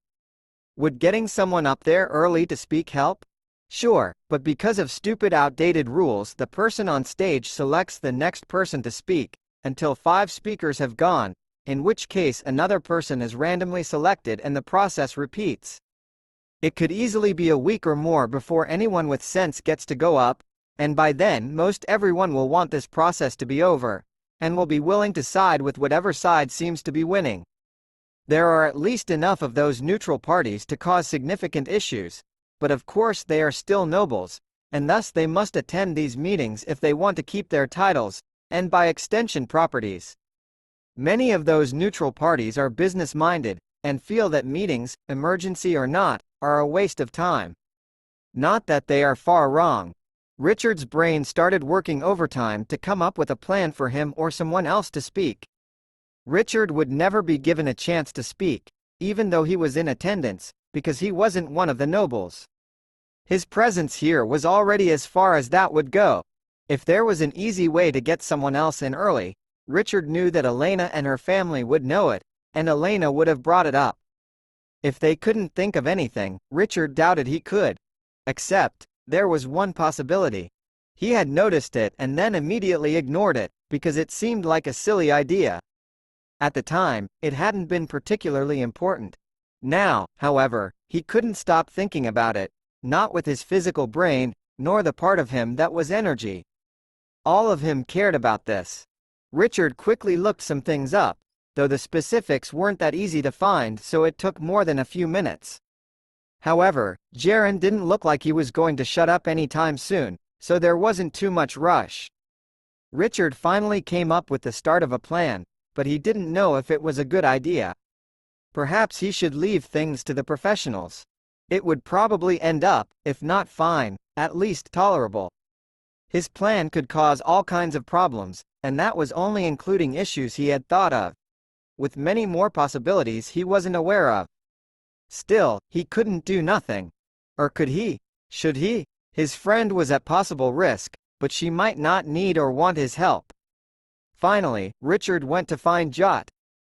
Would getting someone up there early to speak help? Sure, but because of stupid outdated rules, the person on stage selects the next person to speak, until 5 speakers have gone, in which case another person is randomly selected and the process repeats. It could easily be a week or more before anyone with sense gets to go up, and by then most everyone will want this process to be over, and will be willing to side with whatever side seems to be winning. There are at least enough of those neutral parties to cause significant issues, but of course they are still nobles, and thus they must attend these meetings if they want to keep their titles, and by extension properties. Many of those neutral parties are business-minded, and feel that meetings, emergency or not, are a waste of time. Not that they are far wrong. Richard's brain started working overtime to come up with a plan for him or someone else to speak. Richard would never be given a chance to speak, even though he was in attendance, because he wasn't one of the nobles. His presence here was already as far as that would go. If there was an easy way to get someone else in early, Richard knew that Elena and her family would know it, and Elena would have brought it up. If they couldn't think of anything, Richard doubted he could. Except, there was one possibility. He had noticed it and then immediately ignored it, because it seemed like a silly idea. At the time, it hadn't been particularly important. Now, however, he couldn't stop thinking about it, not with his physical brain, nor the part of him that was energy. All of him cared about this. Richard quickly looked some things up, though the specifics weren't that easy to find, so it took more than a few minutes. However, Jaren didn't look like he was going to shut up anytime soon, so there wasn't too much rush. Richard finally came up with the start of a plan, but he didn't know if it was a good idea. Perhaps he should leave things to the professionals. It would probably end up, if not fine, at least tolerable. His plan could cause all kinds of problems, and that was only including issues he had thought of, with many more possibilities he wasn't aware of. Still, he couldn't do nothing. Or could he? Should he? His friend was at possible risk, but she might not need or want his help. Finally, Richard went to find Jot.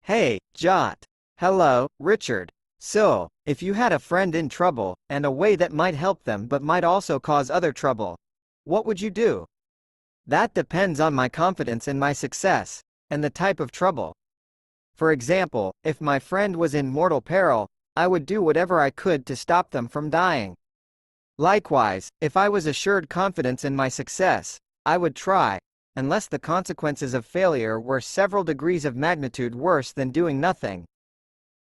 "Hey, Jot." "Hello, Richard. So, if you had a friend in trouble, and a way that might help them but might also cause other trouble, what would you do?" "That depends on my confidence in my success, and the type of trouble. For example, if my friend was in mortal peril, I would do whatever I could to stop them from dying. Likewise, if I was assured confidence in my success, I would try, unless the consequences of failure were several degrees of magnitude worse than doing nothing."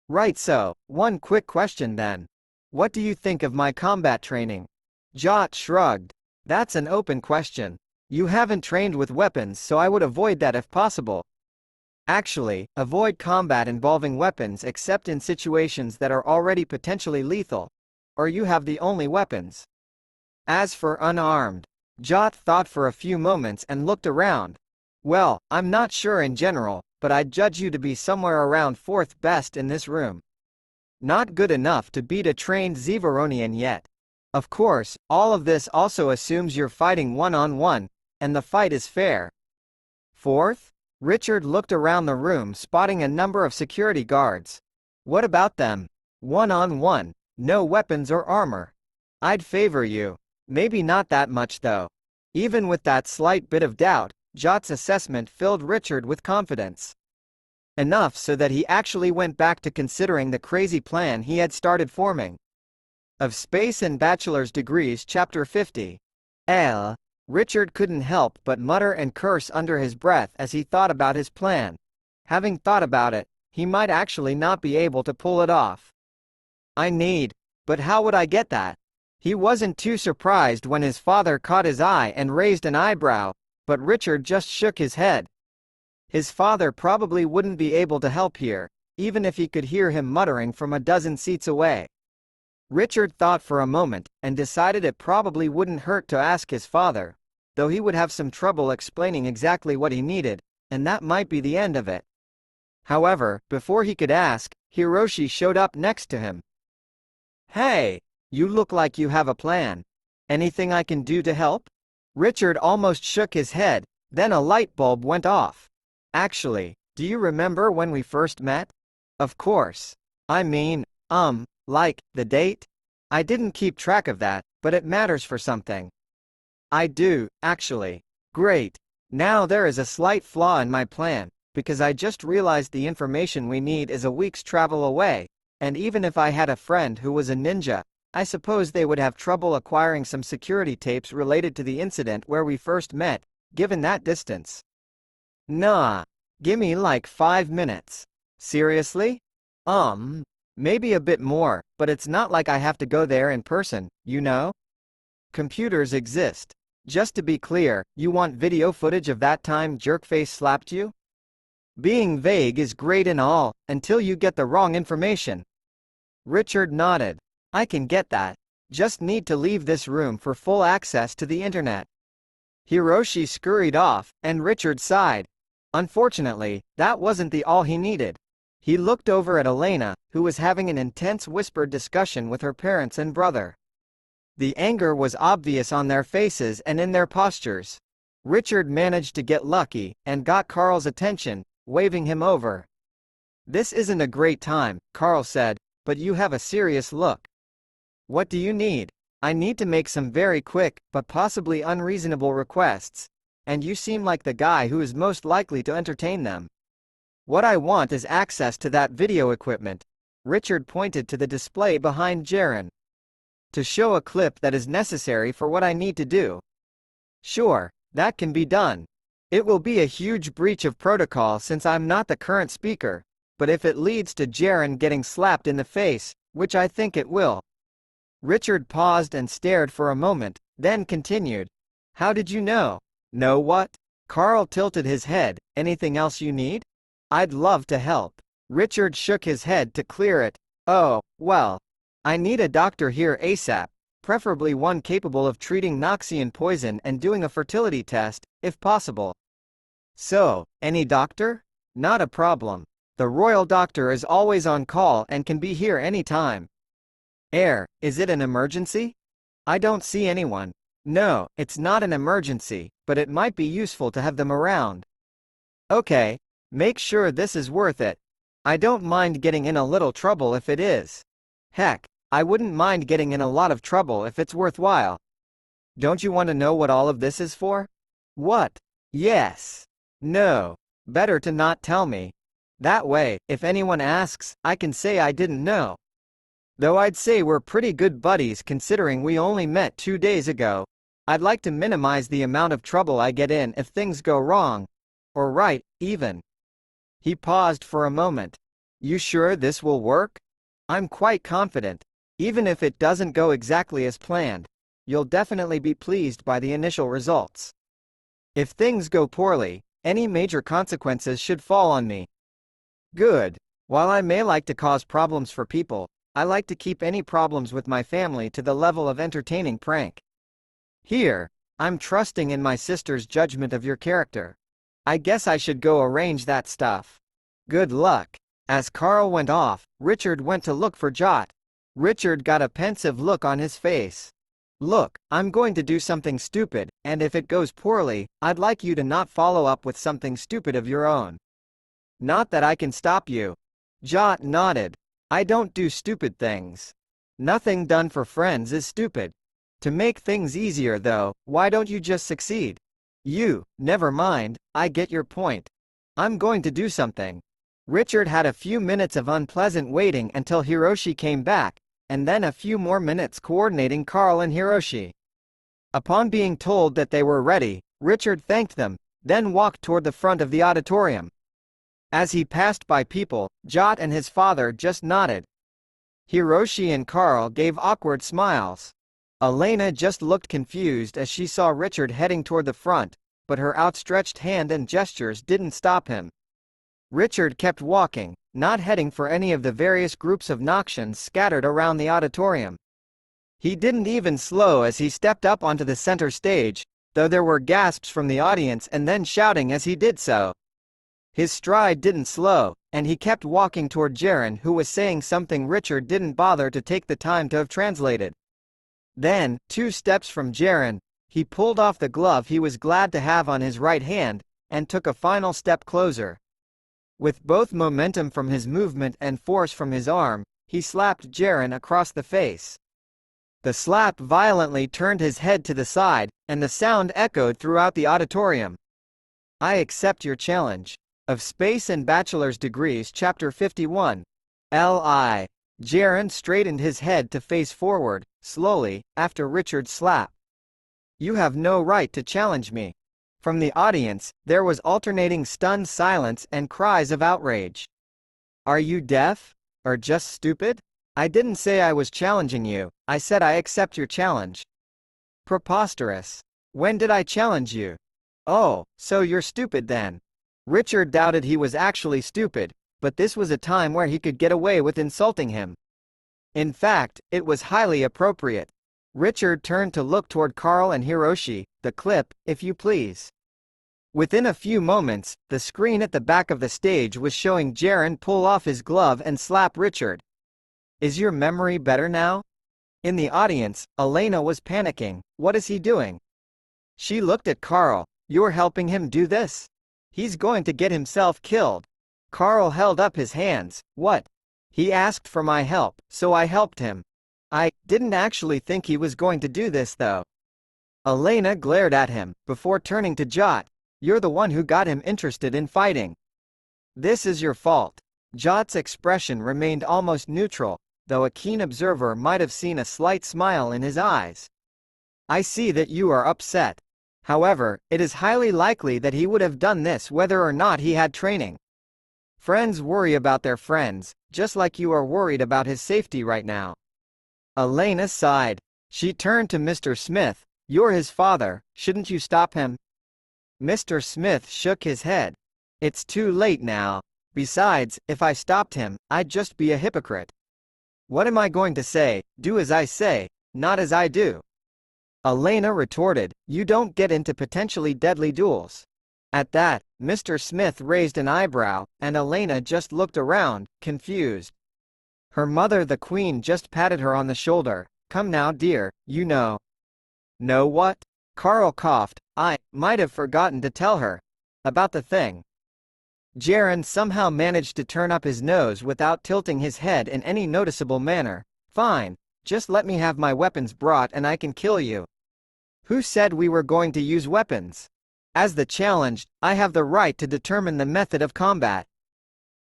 "Right, so, one quick question then. What do you think of my combat training?" Jot shrugged. "That's an open question. You haven't trained with weapons, so I would avoid that if possible." Actually, avoid combat involving weapons except in situations that are already potentially lethal, or you have the only weapons. As for unarmed, Jot thought for a few moments and looked around. "Well, I'm not sure in general, but I'd judge you to be somewhere around 4th best in this room. Not good enough to beat a trained Zevaronian yet. Of course, all of this also assumes you're fighting one-on-one, and the fight is fair." "4th? Richard looked around the room, spotting a number of security guards. "What about them? One-on-one, no weapons or armor. I'd favor you. Maybe not that much though." Even with that slight bit of doubt, Jot's assessment filled Richard with confidence. Enough so that he actually went back to considering the crazy plan he had started forming. Of Space and Bachelor's Degrees Chapter 50. Richard couldn't help but mutter and curse under his breath as he thought about his plan. Having thought about it, he might actually not be able to pull it off. But how would I get that?" He wasn't too surprised when his father caught his eye and raised an eyebrow, but Richard just shook his head. His father probably wouldn't be able to help here, even if he could hear him muttering from a dozen seats away. Richard thought for a moment, and decided it probably wouldn't hurt to ask his father, though he would have some trouble explaining exactly what he needed, and that might be the end of it. However, before he could ask, Hiroshi showed up next to him. "Hey, you look like you have a plan. Anything I can do to help?" Richard almost shook his head, then a light bulb went off. "Actually, do you remember when we first met?" "Of course. I mean, like, the date? I didn't keep track of that, but it matters for something. I do, actually. Great. Now there is a slight flaw in my plan, because I just realized the information we need is a week's travel away, and even if I had a friend who was a ninja, I suppose they would have trouble acquiring some security tapes related to the incident where we first met, given that distance. Nah. Gimme like 5 minutes. Seriously? Maybe a bit more, but it's not like I have to go there in person, you know? Computers exist. Just to be clear, you want video footage of that time Jerkface slapped you? Being vague is great and all, until you get the wrong information. Richard nodded. I can get that. Just need to leave this room for full access to the internet. Hiroshi scurried off, and Richard sighed. Unfortunately, that wasn't the all he needed. He looked over at Elena, who was having an intense whispered discussion with her parents and brother. The anger was obvious on their faces and in their postures. Richard managed to get lucky, and got Carl's attention, waving him over. This isn't a great time, Carl said, but you have a serious look. What do you need? I need to make some very quick, but possibly unreasonable requests, and you seem like the guy who is most likely to entertain them. What I want is access to that video equipment. Richard pointed to the display behind Jaren. To show a clip that is necessary for what I need to do. Sure, that can be done. It will be a huge breach of protocol since I'm not the current speaker, but if it leads to Jaren getting slapped in the face, which I think it will. Richard paused and stared for a moment, then continued. How did you know? Know what? Carl tilted his head. Anything else you need? I'd love to help. Richard shook his head to clear it. Oh, well. I need a doctor here ASAP, preferably one capable of treating Knoxian poison and doing a fertility test, if possible. So, any doctor? Not a problem. The royal doctor is always on call and can be here any time. Is it an emergency? I don't see anyone. No, it's not an emergency, but it might be useful to have them around. Okay. Make sure this is worth it. I don't mind getting in a little trouble if it is. Heck, I wouldn't mind getting in a lot of trouble if it's worthwhile. Don't you want to know what all of this is for? What? Yes. No. Better to not tell me. That way, if anyone asks, I can say I didn't know. Though I'd say we're pretty good buddies considering we only met 2 days ago. I'd like to minimize the amount of trouble I get in if things go wrong. Or right, even. He paused for a moment. You sure this will work? I'm quite confident. Even if it doesn't go exactly as planned, you'll definitely be pleased by the initial results. If things go poorly, any major consequences should fall on me. Good. While I may like to cause problems for people, I like to keep any problems with my family to the level of entertaining prank. Here, I'm trusting in my sister's judgment of your character. I guess I should go arrange that stuff. Good luck. As Carl went off, Richard went to look for Jot. Richard got a pensive look on his face. Look, I'm going to do something stupid, and if it goes poorly, I'd like you to not follow up with something stupid of your own. Not that I can stop you. Jot nodded. I don't do stupid things. Nothing done for friends is stupid. To make things easier though, why don't you just succeed? Never mind, I get your point. I'm going to do something. Richard had a few minutes of unpleasant waiting until Hiroshi came back, and then a few more minutes coordinating Carl and Hiroshi. Upon being told that they were ready, Richard thanked them, then walked toward the front of the auditorium. As he passed by people, Jot and his father just nodded. Hiroshi and Carl gave awkward smiles. Elena just looked confused as she saw Richard heading toward the front, but her outstretched hand and gestures didn't stop him. Richard kept walking, not heading for any of the various groups of Knoxians scattered around the auditorium. He didn't even slow as he stepped up onto the center stage, though there were gasps from the audience and then shouting as he did so. His stride didn't slow, and he kept walking toward Jaren, who was saying something Richard didn't bother to take the time to have translated. Then, 2 steps from Jaren, he pulled off the glove he was glad to have on his right hand, and took a final step closer. With both momentum from his movement and force from his arm, he slapped Jaren across the face. The slap violently turned his head to the side, and the sound echoed throughout the auditorium. I accept your challenge. Of Space and Bachelor's Degrees Chapter 51. L.I. Jaren straightened his head to face forward, slowly, after Richard's slap. You have no right to challenge me. From the audience, there was alternating stunned silence and cries of outrage. Are you deaf? Or just stupid? I didn't say I was challenging you, I said I accept your challenge. Preposterous. When did I challenge you? Oh, so you're stupid then. Richard doubted he was actually stupid, but this was a time where he could get away with insulting him. In fact, it was highly appropriate. Richard turned to look toward Carl and Hiroshi. The clip, if you please. Within a few moments, the screen at the back of the stage was showing Jaren pull off his glove and slap Richard. Is your memory better now? In the audience, Elena was panicking. What is he doing? She looked at Carl. You're helping him do this? He's going to get himself killed. Carl held up his hands. What? He asked for my help, so I helped him. I didn't actually think he was going to do this though. Elena glared at him, before turning to Jot. You're the one who got him interested in fighting. This is your fault. Jot's expression remained almost neutral, though a keen observer might have seen a slight smile in his eyes. I see that you are upset. However, it is highly likely that he would have done this whether or not he had training. Friends worry about their friends, just like you are worried about his safety right now. Elena sighed. She turned to Mr. Smith. You're his father, shouldn't you stop him? Mr. Smith shook his head. It's too late now. Besides, if I stopped him, I'd just be a hypocrite. What am I going to say? Do as I say, not as I do. Elena retorted, you don't get into potentially deadly duels. At that, Mr. Smith raised an eyebrow, and Elena just looked around, confused. Her mother the Queen just patted her on the shoulder. Come now dear, you know. Know what? Carl coughed. I might have forgotten to tell her. About the thing. Jaren somehow managed to turn up his nose without tilting his head in any noticeable manner. Fine. Just let me have my weapons brought and I can kill you. Who said we were going to use weapons? As the challenged, I have the right to determine the method of combat.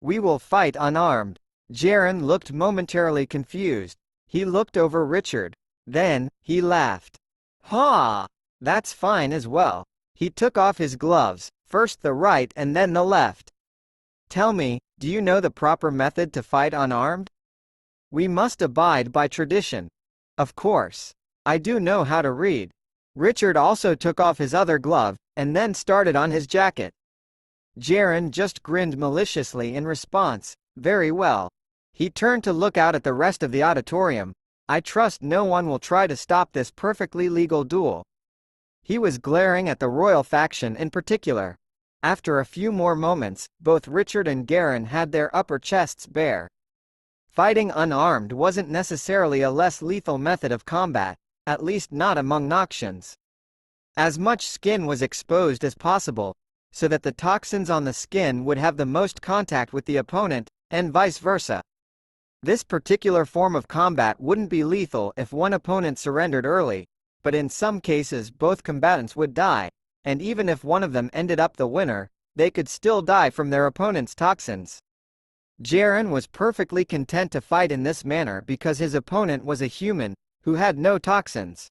We will fight unarmed. Jaren looked momentarily confused. He looked over Richard. Then, he laughed. Ha! That's fine as well. He took off his gloves, first the right and then the left. Tell me, do you know the proper method to fight unarmed? We must abide by tradition. Of course. I do know how to read. Richard also took off his other glove, and then started on his jacket. Jaren just grinned maliciously in response. Very well. He turned to look out at the rest of the auditorium. I trust no one will try to stop this perfectly legal duel. He was glaring at the royal faction in particular. After a few more moments, both Richard and Jaren had their upper chests bare. Fighting unarmed wasn't necessarily a less lethal method of combat, at least not among Knoxians. As much skin was exposed as possible, so that the toxins on the skin would have the most contact with the opponent, and vice versa. This particular form of combat wouldn't be lethal if one opponent surrendered early, but in some cases both combatants would die, and even if one of them ended up the winner, they could still die from their opponent's toxins. Jaren was perfectly content to fight in this manner because his opponent was a human, who had no toxins.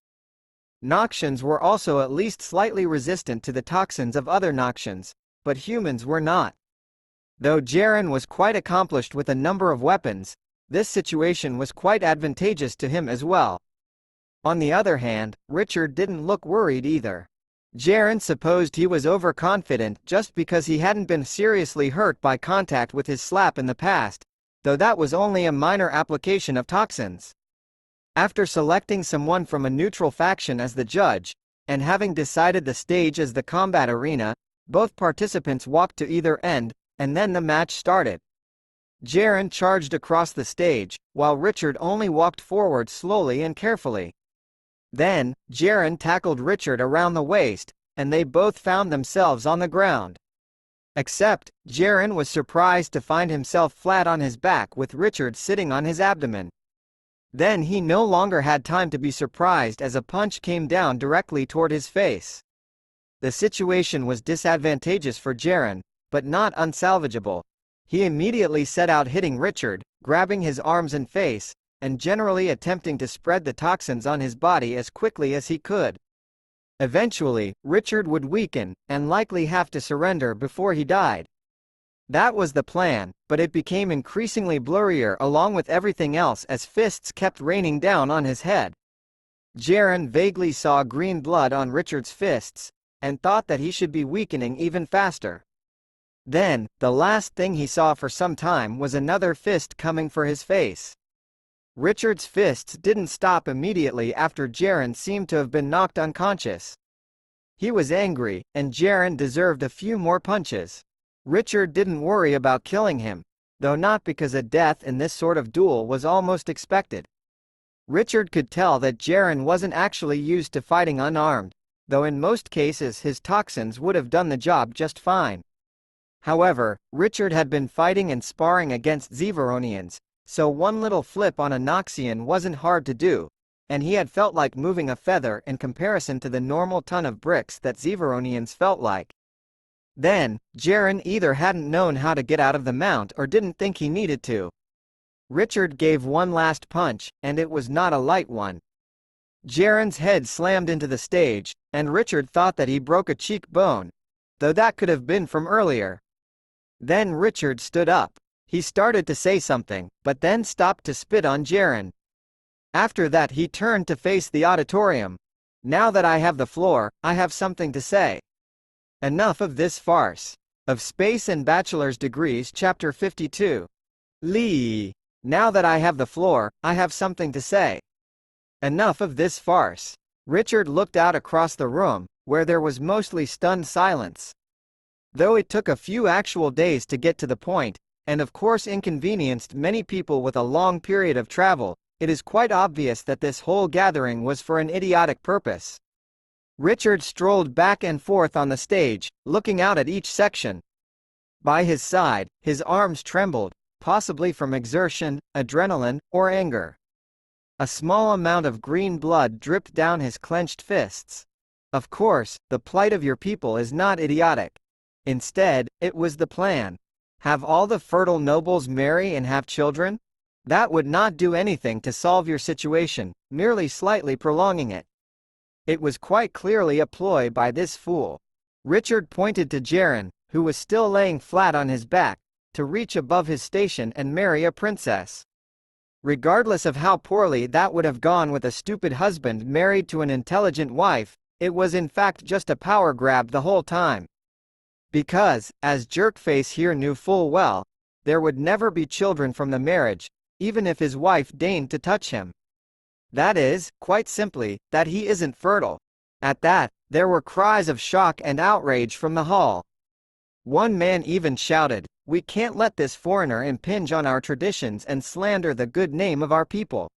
Knoxians were also at least slightly resistant to the toxins of other Knoxians, but humans were not. Though Jaren was quite accomplished with a number of weapons, this situation was quite advantageous to him as well. On the other hand, Richard didn't look worried either. Jaren supposed he was overconfident just because he hadn't been seriously hurt by contact with his slap in the past, though that was only a minor application of toxins. After selecting someone from a neutral faction as the judge, and having decided the stage as the combat arena, both participants walked to either end, and then the match started. Jaren charged across the stage, while Richard only walked forward slowly and carefully. Then, Jaren tackled Richard around the waist, and they both found themselves on the ground. Except, Jaren was surprised to find himself flat on his back with Richard sitting on his abdomen. Then he no longer had time to be surprised as a punch came down directly toward his face. The situation was disadvantageous for Jaren, but not unsalvageable. He immediately set out hitting Richard, grabbing his arms and face, and generally attempting to spread the toxins on his body as quickly as he could. Eventually, Richard would weaken, and likely have to surrender before he died. That was the plan, but it became increasingly blurrier along with everything else as fists kept raining down on his head. Jaren vaguely saw green blood on Richard's fists, and thought that he should be weakening even faster. Then, the last thing he saw for some time was another fist coming for his face. Richard's fists didn't stop immediately after Jaren seemed to have been knocked unconscious. He was angry, and Jaren deserved a few more punches. Richard didn't worry about killing him, though not because a death in this sort of duel was almost expected. Richard could tell that Jaren wasn't actually used to fighting unarmed, though in most cases his toxins would have done the job just fine. However, Richard had been fighting and sparring against Zeveronians, so one little flip on a Knoxian wasn't hard to do, and he had felt like moving a feather in comparison to the normal ton of bricks that Zeveronians felt like. Then, Jaren either hadn't known how to get out of the mount or didn't think he needed to. Richard gave one last punch, and it was not a light one. Jaren's head slammed into the stage, and Richard thought that he broke a cheekbone, though that could have been from earlier. Then Richard stood up. He started to say something, but then stopped to spit on Jaren. After that he turned to face the auditorium. "Now that I have the floor, I have something to say. Enough of this farce." Of Space and Bachelor's Degrees Chapter 52. Lee. Now that I have the floor, I have something to say. Enough of this farce. Richard looked out across the room, where there was mostly stunned silence. Though it took a few actual days to get to the point, and of course inconvenienced many people with a long period of travel, it is quite obvious that this whole gathering was for an idiotic purpose. Richard strolled back and forth on the stage, looking out at each section. By his side, his arms trembled, possibly from exertion, adrenaline, or anger. A small amount of green blood dripped down his clenched fists. Of course, the plight of your people is not idiotic. Instead, it was the plan. Have all the fertile nobles marry and have children? That would not do anything to solve your situation, merely slightly prolonging it. It was quite clearly a ploy by this fool. Richard pointed to Jaren, who was still laying flat on his back, to reach above his station and marry a princess. Regardless of how poorly that would have gone with a stupid husband married to an intelligent wife, it was in fact just a power grab the whole time. Because, as Jerkface here knew full well, there would never be children from the marriage, even if his wife deigned to touch him. That is, quite simply, that he isn't fertile. At that, there were cries of shock and outrage from the hall. One man even shouted, "We can't let this foreigner impinge on our traditions and slander the good name of our people."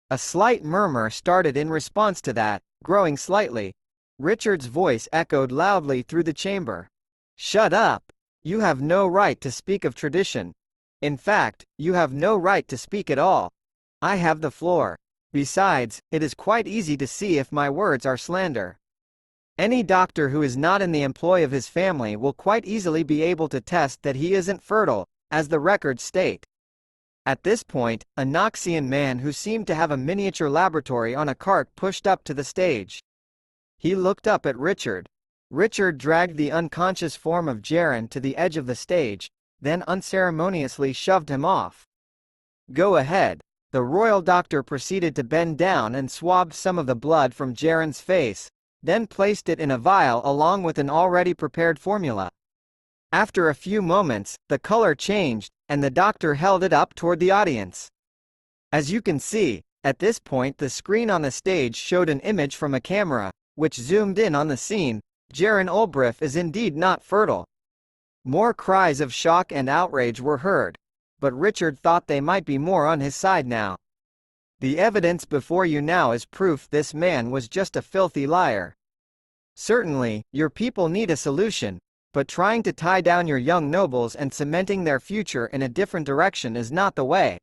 A slight murmur started in response to that, growing slightly. Richard's voice echoed loudly through the chamber. "Shut up! You have no right to speak of tradition. In fact, you have no right to speak at all. I have the floor. Besides, it is quite easy to see if my words are slander. Any doctor who is not in the employ of his family will quite easily be able to test that he isn't fertile, as the records state." At this point, a Knoxian man who seemed to have a miniature laboratory on a cart pushed up to the stage. He looked up at Richard. Richard dragged the unconscious form of Jaren to the edge of the stage, then unceremoniously shoved him off. "Go ahead." The royal doctor proceeded to bend down and swab some of the blood from Jaren's face, then placed it in a vial along with an already prepared formula. After a few moments, the color changed, and the doctor held it up toward the audience. As you can see, at this point the screen on the stage showed an image from a camera, which zoomed in on the scene. Jaren Olbrich is indeed not fertile. More cries of shock and outrage were heard, but Richard thought they might be more on his side now. "The evidence before you now is proof this man was just a filthy liar. Certainly, your people need a solution, but trying to tie down your young nobles and cementing their future in a different direction is not the way.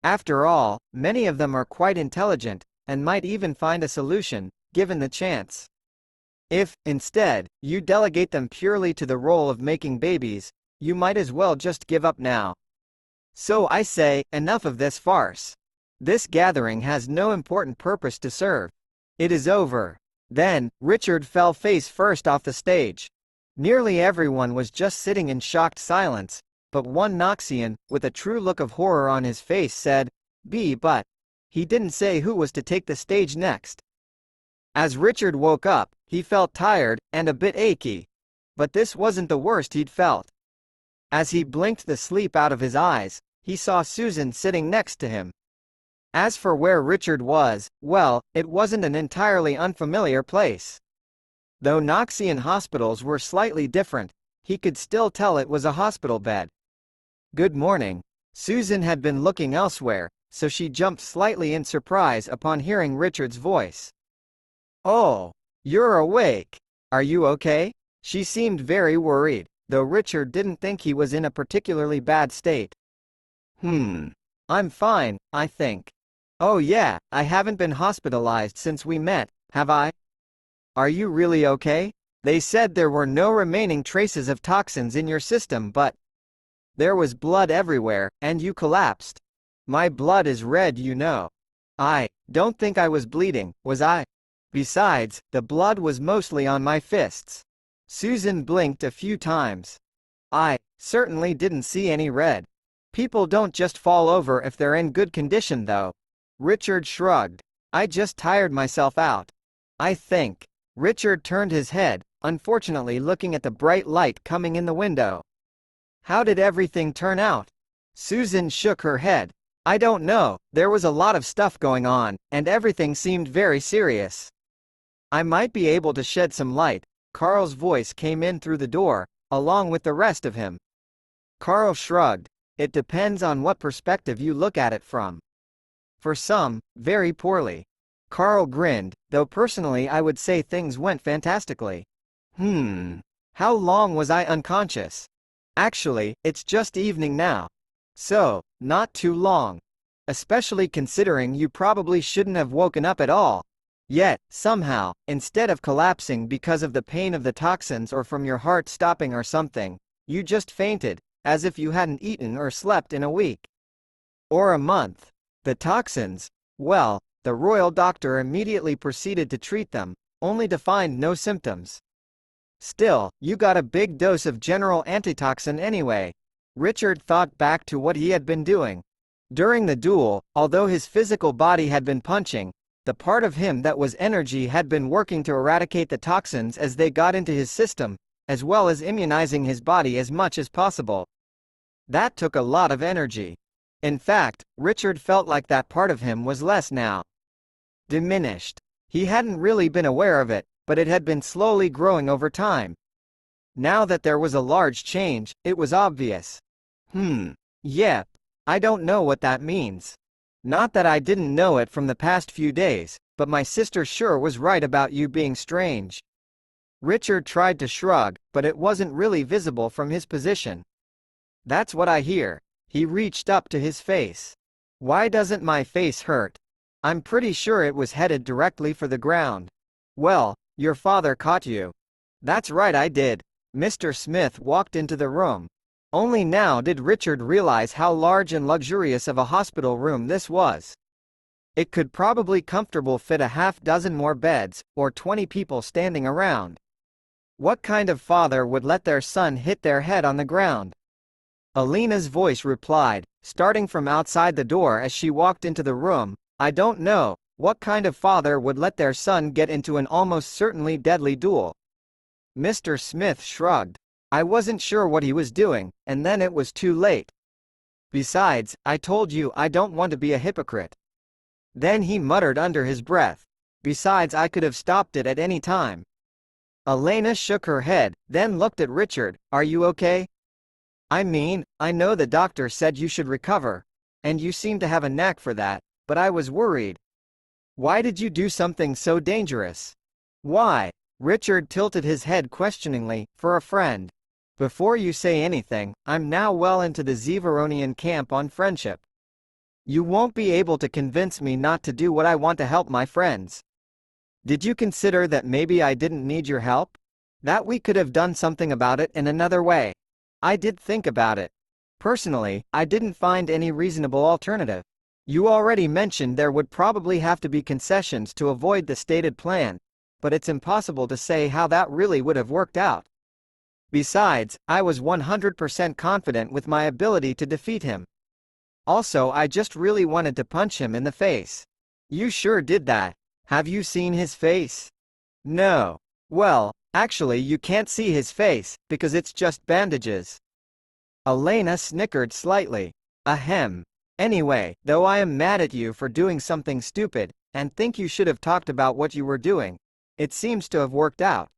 After all, many of them are quite intelligent, and might even find a solution, given the chance. If, instead, you delegate them purely to the role of making babies, you might as well just give up now. So I say, enough of this farce. This gathering has no important purpose to serve. It is over. Then, Richard fell face first off the stage. Nearly everyone was just sitting in shocked silence, but one Knoxian, with a true look of horror on his face, said, but he didn't say who was to take the stage next. As Richard woke up, he felt tired, and a bit achy. But this wasn't the worst he'd felt. As he blinked the sleep out of his eyes, he saw Susan sitting next to him. As for where Richard was, well, it wasn't an entirely unfamiliar place. Though Knoxian hospitals were slightly different, he could still tell it was a hospital bed. Good morning. Susan had been looking elsewhere, so she jumped slightly in surprise upon hearing Richard's voice. Oh, you're awake. Are you okay? She seemed very worried, though Richard didn't think he was in a particularly bad state. I'm fine, I think. Oh yeah, I haven't been hospitalized since we met, have I? Are you really okay? They said there were no remaining traces of toxins in your system, but there was blood everywhere, and you collapsed. My blood is red, you know. I don't think I was bleeding, was I? Besides, the blood was mostly on my fists. Susan blinked a few times. I certainly didn't see any red. People don't just fall over if they're in good condition, though. Richard shrugged. I just tired myself out. I think. Richard turned his head, unfortunately looking at the bright light coming in the window. How did everything turn out? Susan shook her head. I don't know, there was a lot of stuff going on, and everything seemed very serious. I might be able to shed some light. Carl's voice came in through the door, along with the rest of him. Carl shrugged. It depends on what perspective you look at it from. For some, very poorly. Carl grinned, though personally I would say things went fantastically. How long was I unconscious? Actually, it's just evening now. So, not too long. Especially considering you probably shouldn't have woken up at all. Yet, somehow, instead of collapsing because of the pain of the toxins or from your heart stopping or something, you just fainted, as if you hadn't eaten or slept in a week. Or a month. The toxins, well, the royal doctor immediately proceeded to treat them, only to find no symptoms. Still, you got a big dose of general antitoxin anyway. Richard thought back to what he had been doing. During the duel, although his physical body had been punching, the part of him that was energy had been working to eradicate the toxins as they got into his system, as well as immunizing his body as much as possible. That took a lot of energy. In fact, Richard felt like that part of him was less now. Diminished. He hadn't really been aware of it, but it had been slowly growing over time. Now that there was a large change, it was obvious. Yep. I don't know what that means. Not that I didn't know it from the past few days, but my sister sure was right about you being strange. Richard tried to shrug, but it wasn't really visible from his position. That's what I hear. He reached up to his face. Why doesn't my face hurt? I'm pretty sure it was headed directly for the ground. Well, your father caught you. That's right, I did. Mr. Smith walked into the room. Only now did Richard realize how large and luxurious of a hospital room this was. It could probably comfortably fit a half-dozen more beds, or 20 people standing around. What kind of father would let their son hit their head on the ground? Elena's voice replied, starting from outside the door as she walked into the room, I don't know. What kind of father would let their son get into an almost certainly deadly duel? Mr. Smith shrugged. I wasn't sure what he was doing, and then it was too late. Besides, I told you I don't want to be a hypocrite. Then he muttered under his breath. Besides, I could have stopped it at any time. Elena shook her head, then looked at Richard. Are you okay? I mean, I know the doctor said you should recover, and you seem to have a knack for that, but I was worried. Why did you do something so dangerous? Why? Richard tilted his head questioningly, for a friend. Before you say anything, I'm now well into the Zeveronian camp on friendship. You won't be able to convince me not to do what I want to help my friends. Did you consider that maybe I didn't need your help? That we could have done something about it in another way. I did think about it. Personally, I didn't find any reasonable alternative. You already mentioned there would probably have to be concessions to avoid the stated plan, but it's impossible to say how that really would have worked out. Besides, I was 100% confident with my ability to defeat him. Also, I just really wanted to punch him in the face. You sure did that. Have you seen his face? No. Well, actually you can't see his face, because it's just bandages. Elena snickered slightly. Ahem. Anyway, though I am mad at you for doing something stupid, and think you should have talked about what you were doing, it seems to have worked out.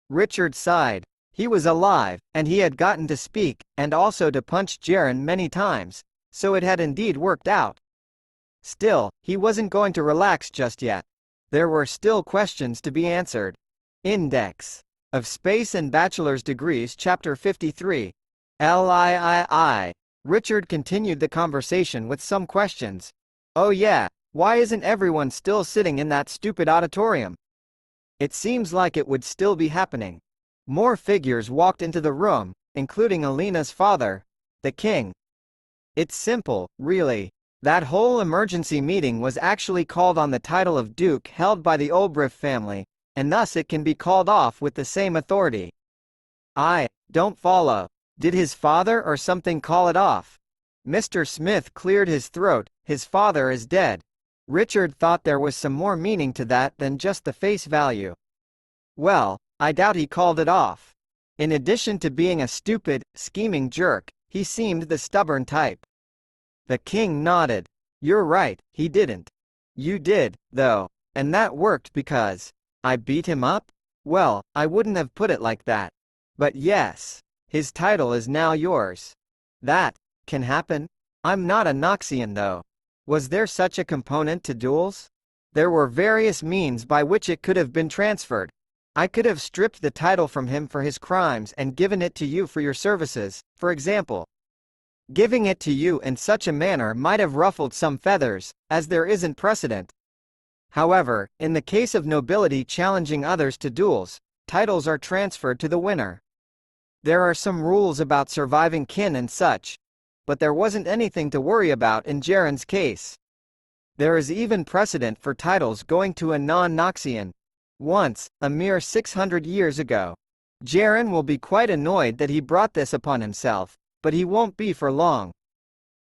Richard sighed. He was alive, and he had gotten to speak, and also to punch Jaren many times, so it had indeed worked out. Still, he wasn't going to relax just yet. There were still questions to be answered. Index of Space and Bachelor's Degrees Chapter 53. LIII. Richard continued the conversation with some questions. Oh yeah, why isn't everyone still sitting in that stupid auditorium? It seems like it would still be happening. More figures walked into the room, including Elena's father, the king. It's simple, really. That whole emergency meeting was actually called on the title of Duke held by the Olbriff family, and thus it can be called off with the same authority. I don't follow. Did his father or something call it off? Mr. Smith cleared his throat. His father is dead. Richard thought there was some more meaning to that than just the face value. Well, I doubt he called it off. In addition to being a stupid, scheming jerk, he seemed the stubborn type. The king nodded. You're right, he didn't. You did, though, and that worked because I beat him up? Well, I wouldn't have put it like that. But yes. His title is now yours. That can happen? I'm not a Knoxian though. Was there such a component to duels? There were various means by which it could have been transferred. I could have stripped the title from him for his crimes and given it to you for your services, for example. Giving it to you in such a manner might have ruffled some feathers, as there isn't precedent. However, in the case of nobility challenging others to duels, titles are transferred to the winner. There are some rules about surviving kin and such, but there wasn't anything to worry about in Jaren's case. There is even precedent for titles going to a non-Knoxian. Once, a mere 600 years ago. Jaren will be quite annoyed that he brought this upon himself, but he won't be for long.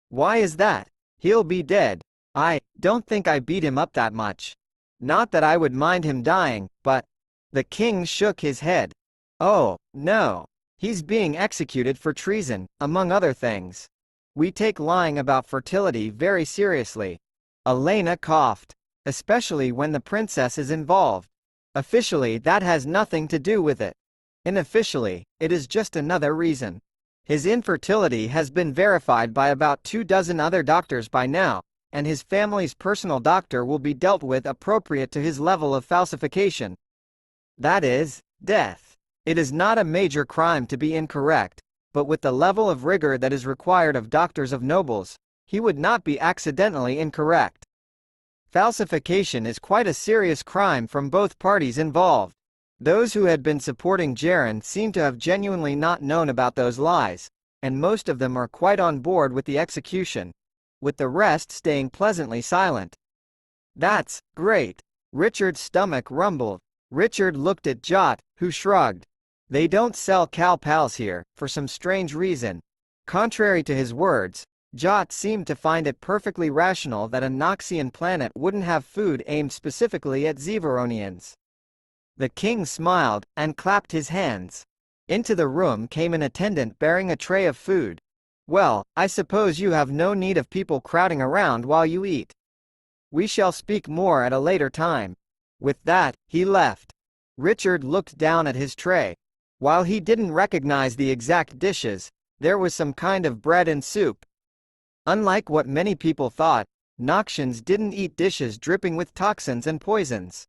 Why is that? He'll be dead. I don't think I beat him up that much. Not that I would mind him dying, but... The king shook his head. Oh, no. He's being executed for treason, among other things. We take lying about fertility very seriously. Elena coughed. Especially when the princess is involved. Officially, that has nothing to do with it. Unofficially, it is just another reason. His infertility has been verified by about 24 other doctors by now, and his family's personal doctor will be dealt with appropriate to his level of falsification. That is, death. It is not a major crime to be incorrect, but with the level of rigor that is required of doctors of nobles, he would not be accidentally incorrect. Falsification is quite a serious crime from both parties involved. Those who had been supporting Jaren seem to have genuinely not known about those lies, and most of them are quite on board with the execution, with the rest staying pleasantly silent. That's great. Richard's stomach rumbled. Richard looked at Jot, who shrugged. They don't sell cow pals here, for some strange reason. Contrary to his words, Jot seemed to find it perfectly rational that a Knoxian planet wouldn't have food aimed specifically at Zeveronians. The king smiled, and clapped his hands. Into the room came an attendant bearing a tray of food. Well, I suppose you have no need of people crowding around while you eat. We shall speak more at a later time. With that, he left. Richard looked down at his tray. While he didn't recognize the exact dishes, there was some kind of bread and soup. Unlike what many people thought, Knoxians didn't eat dishes dripping with toxins and poisons.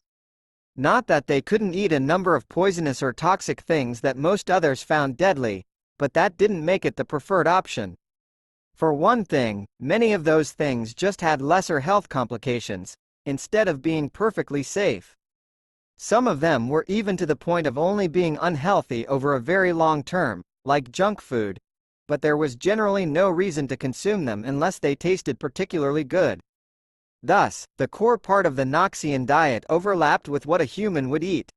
Not that they couldn't eat a number of poisonous or toxic things that most others found deadly, but that didn't make it the preferred option. For one thing, many of those things just had lesser health complications, instead of being perfectly safe. Some of them were even to the point of only being unhealthy over a very long term, like junk food, but there was generally no reason to consume them unless they tasted particularly good. Thus, the core part of the Knoxian diet overlapped with what a human would eat.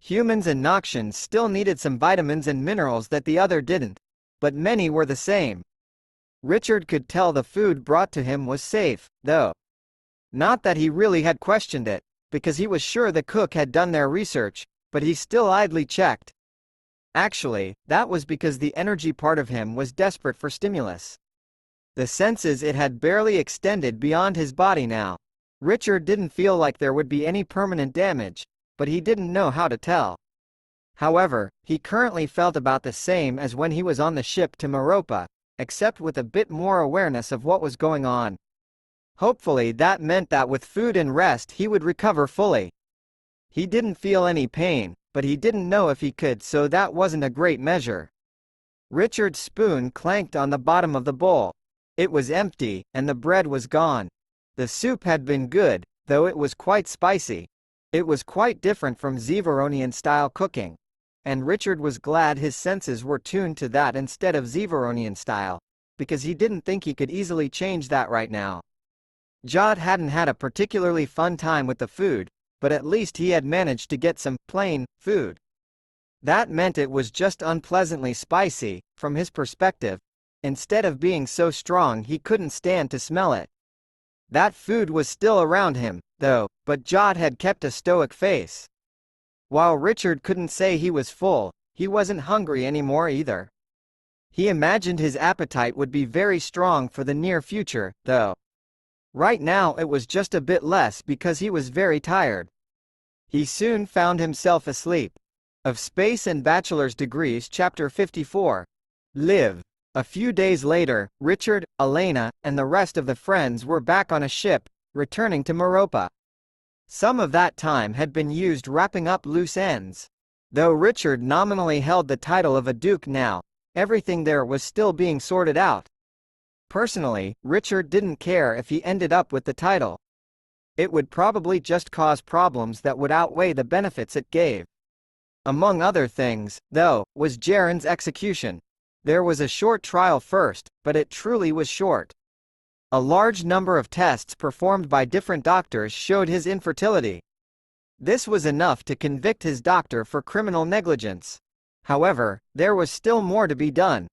Humans and Noxians still needed some vitamins and minerals that the other didn't, but many were the same. Richard could tell the food brought to him was safe, though. Not that he really had questioned it, because he was sure the cook had done their research, but he still idly checked. Actually, that was because the energy part of him was desperate for stimulus. The senses it had barely extended beyond his body now. Richard didn't feel like there would be any permanent damage, but he didn't know how to tell. However, he currently felt about the same as when he was on the ship to Meropa, except with a bit more awareness of what was going on. Hopefully that meant that with food and rest he would recover fully. He didn't feel any pain, but he didn't know if he could, so that wasn't a great measure. Richard's spoon clanked on the bottom of the bowl. It was empty, and the bread was gone. The soup had been good, though it was quite spicy. It was quite different from Zevaronian-style cooking, and Richard was glad his senses were tuned to that instead of Zevaronian style, because he didn't think he could easily change that right now. Jod hadn't had a particularly fun time with the food, but at least he had managed to get some plain food. That meant it was just unpleasantly spicy, from his perspective, instead of being so strong he couldn't stand to smell it. That food was still around him, though, but Jod had kept a stoic face. While Richard couldn't say he was full, he wasn't hungry anymore either. He imagined his appetite would be very strong for the near future, though. Right now it was just a bit less because he was very tired. He soon found himself asleep. Of Space and Bachelor's Degrees Chapter 54. Live. A few days later, Richard, Elena, and the rest of the friends were back on a ship, returning to Meropa. Some of that time had been used wrapping up loose ends. Though Richard nominally held the title of a duke now, everything there was still being sorted out. Personally, Richard didn't care if he ended up with the title. It would probably just cause problems that would outweigh the benefits it gave. Among other things, though, was Jaren's execution. There was a short trial first, but it truly was short. A large number of tests performed by different doctors showed his infertility. This was enough to convict his doctor for criminal negligence. However, there was still more to be done.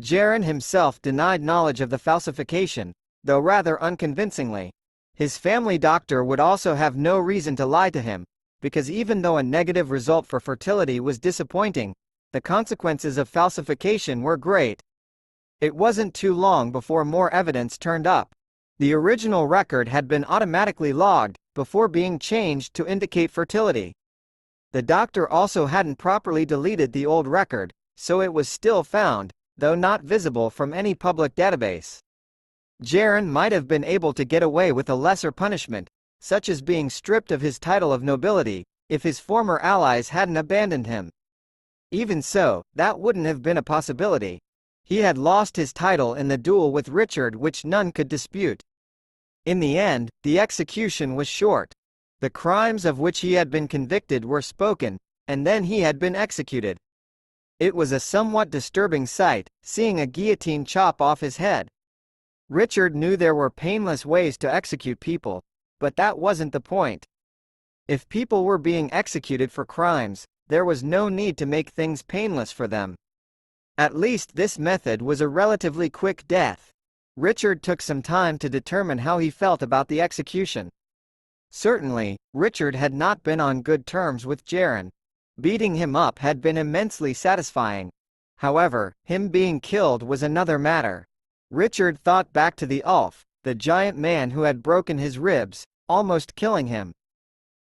Jaren himself denied knowledge of the falsification, though rather unconvincingly. His family doctor would also have no reason to lie to him, because even though a negative result for fertility was disappointing, the consequences of falsification were great. It wasn't too long before more evidence turned up. The original record had been automatically logged, before being changed to indicate fertility. The doctor also hadn't properly deleted the old record, so it was still found, though not visible from any public database. Jaren might have been able to get away with a lesser punishment, such as being stripped of his title of nobility, if his former allies hadn't abandoned him. Even so, that wouldn't have been a possibility. He had lost his title in the duel with Richard, which none could dispute. In the end, the execution was short. The crimes of which he had been convicted were spoken, and then he had been executed. It was a somewhat disturbing sight, seeing a guillotine chop off his head. Richard knew there were painless ways to execute people, but that wasn't the point. If people were being executed for crimes, there was no need to make things painless for them. At least this method was a relatively quick death. Richard took some time to determine how he felt about the execution. Certainly, Richard had not been on good terms with Jaren. Beating him up had been immensely satisfying. However, him being killed was another matter. Richard thought back to the Ulf, the giant man who had broken his ribs, almost killing him.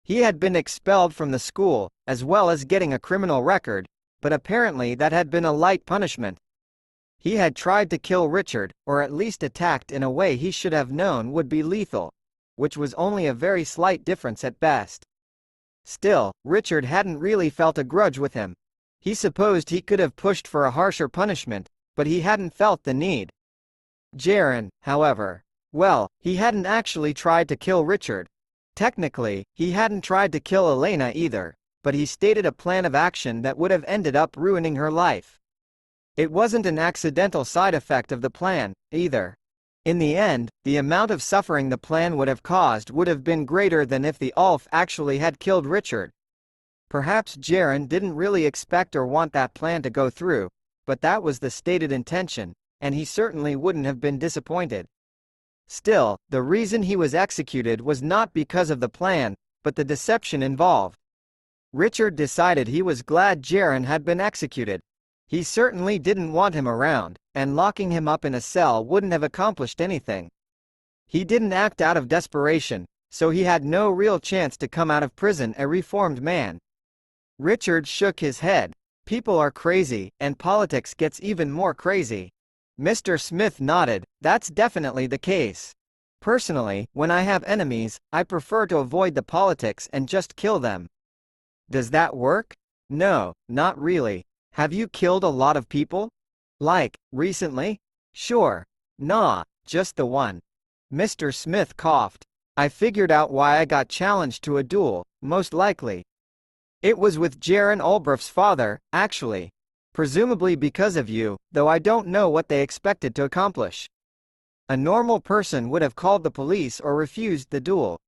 He had been expelled from the school, as well as getting a criminal record, but apparently that had been a light punishment. He had tried to kill Richard, or at least attacked in a way he should have known would be lethal, which was only a very slight difference at best. Still, Richard hadn't really felt a grudge with him. He supposed he could have pushed for a harsher punishment, but he hadn't felt the need. Jaren, however, well, he hadn't actually tried to kill Richard. Technically, he hadn't tried to kill Elena either, but he stated a plan of action that would have ended up ruining her life. It wasn't an accidental side effect of the plan, either. In the end, the amount of suffering the plan would have caused would have been greater than if the Ulf actually had killed Richard. Perhaps Jaren didn't really expect or want that plan to go through, but that was the stated intention, and he certainly wouldn't have been disappointed. Still, the reason he was executed was not because of the plan, but the deception involved. Richard decided he was glad Jaren had been executed. He certainly didn't want him around, and locking him up in a cell wouldn't have accomplished anything. He didn't act out of desperation, so he had no real chance to come out of prison a reformed man. Richard shook his head. People are crazy, and politics gets even more crazy. Mr. Smith nodded. That's definitely the case. Personally, when I have enemies, I prefer to avoid the politics and just kill them. Does that work? No, not really. Have you killed a lot of people? Like, recently? Sure. Nah, just the one. Mr. Smith coughed. I figured out why I got challenged to a duel, most likely. It was with Jaren Ulbreth's father, actually. Presumably because of you, though I don't know what they expected to accomplish. A normal person would have called the police or refused the duel.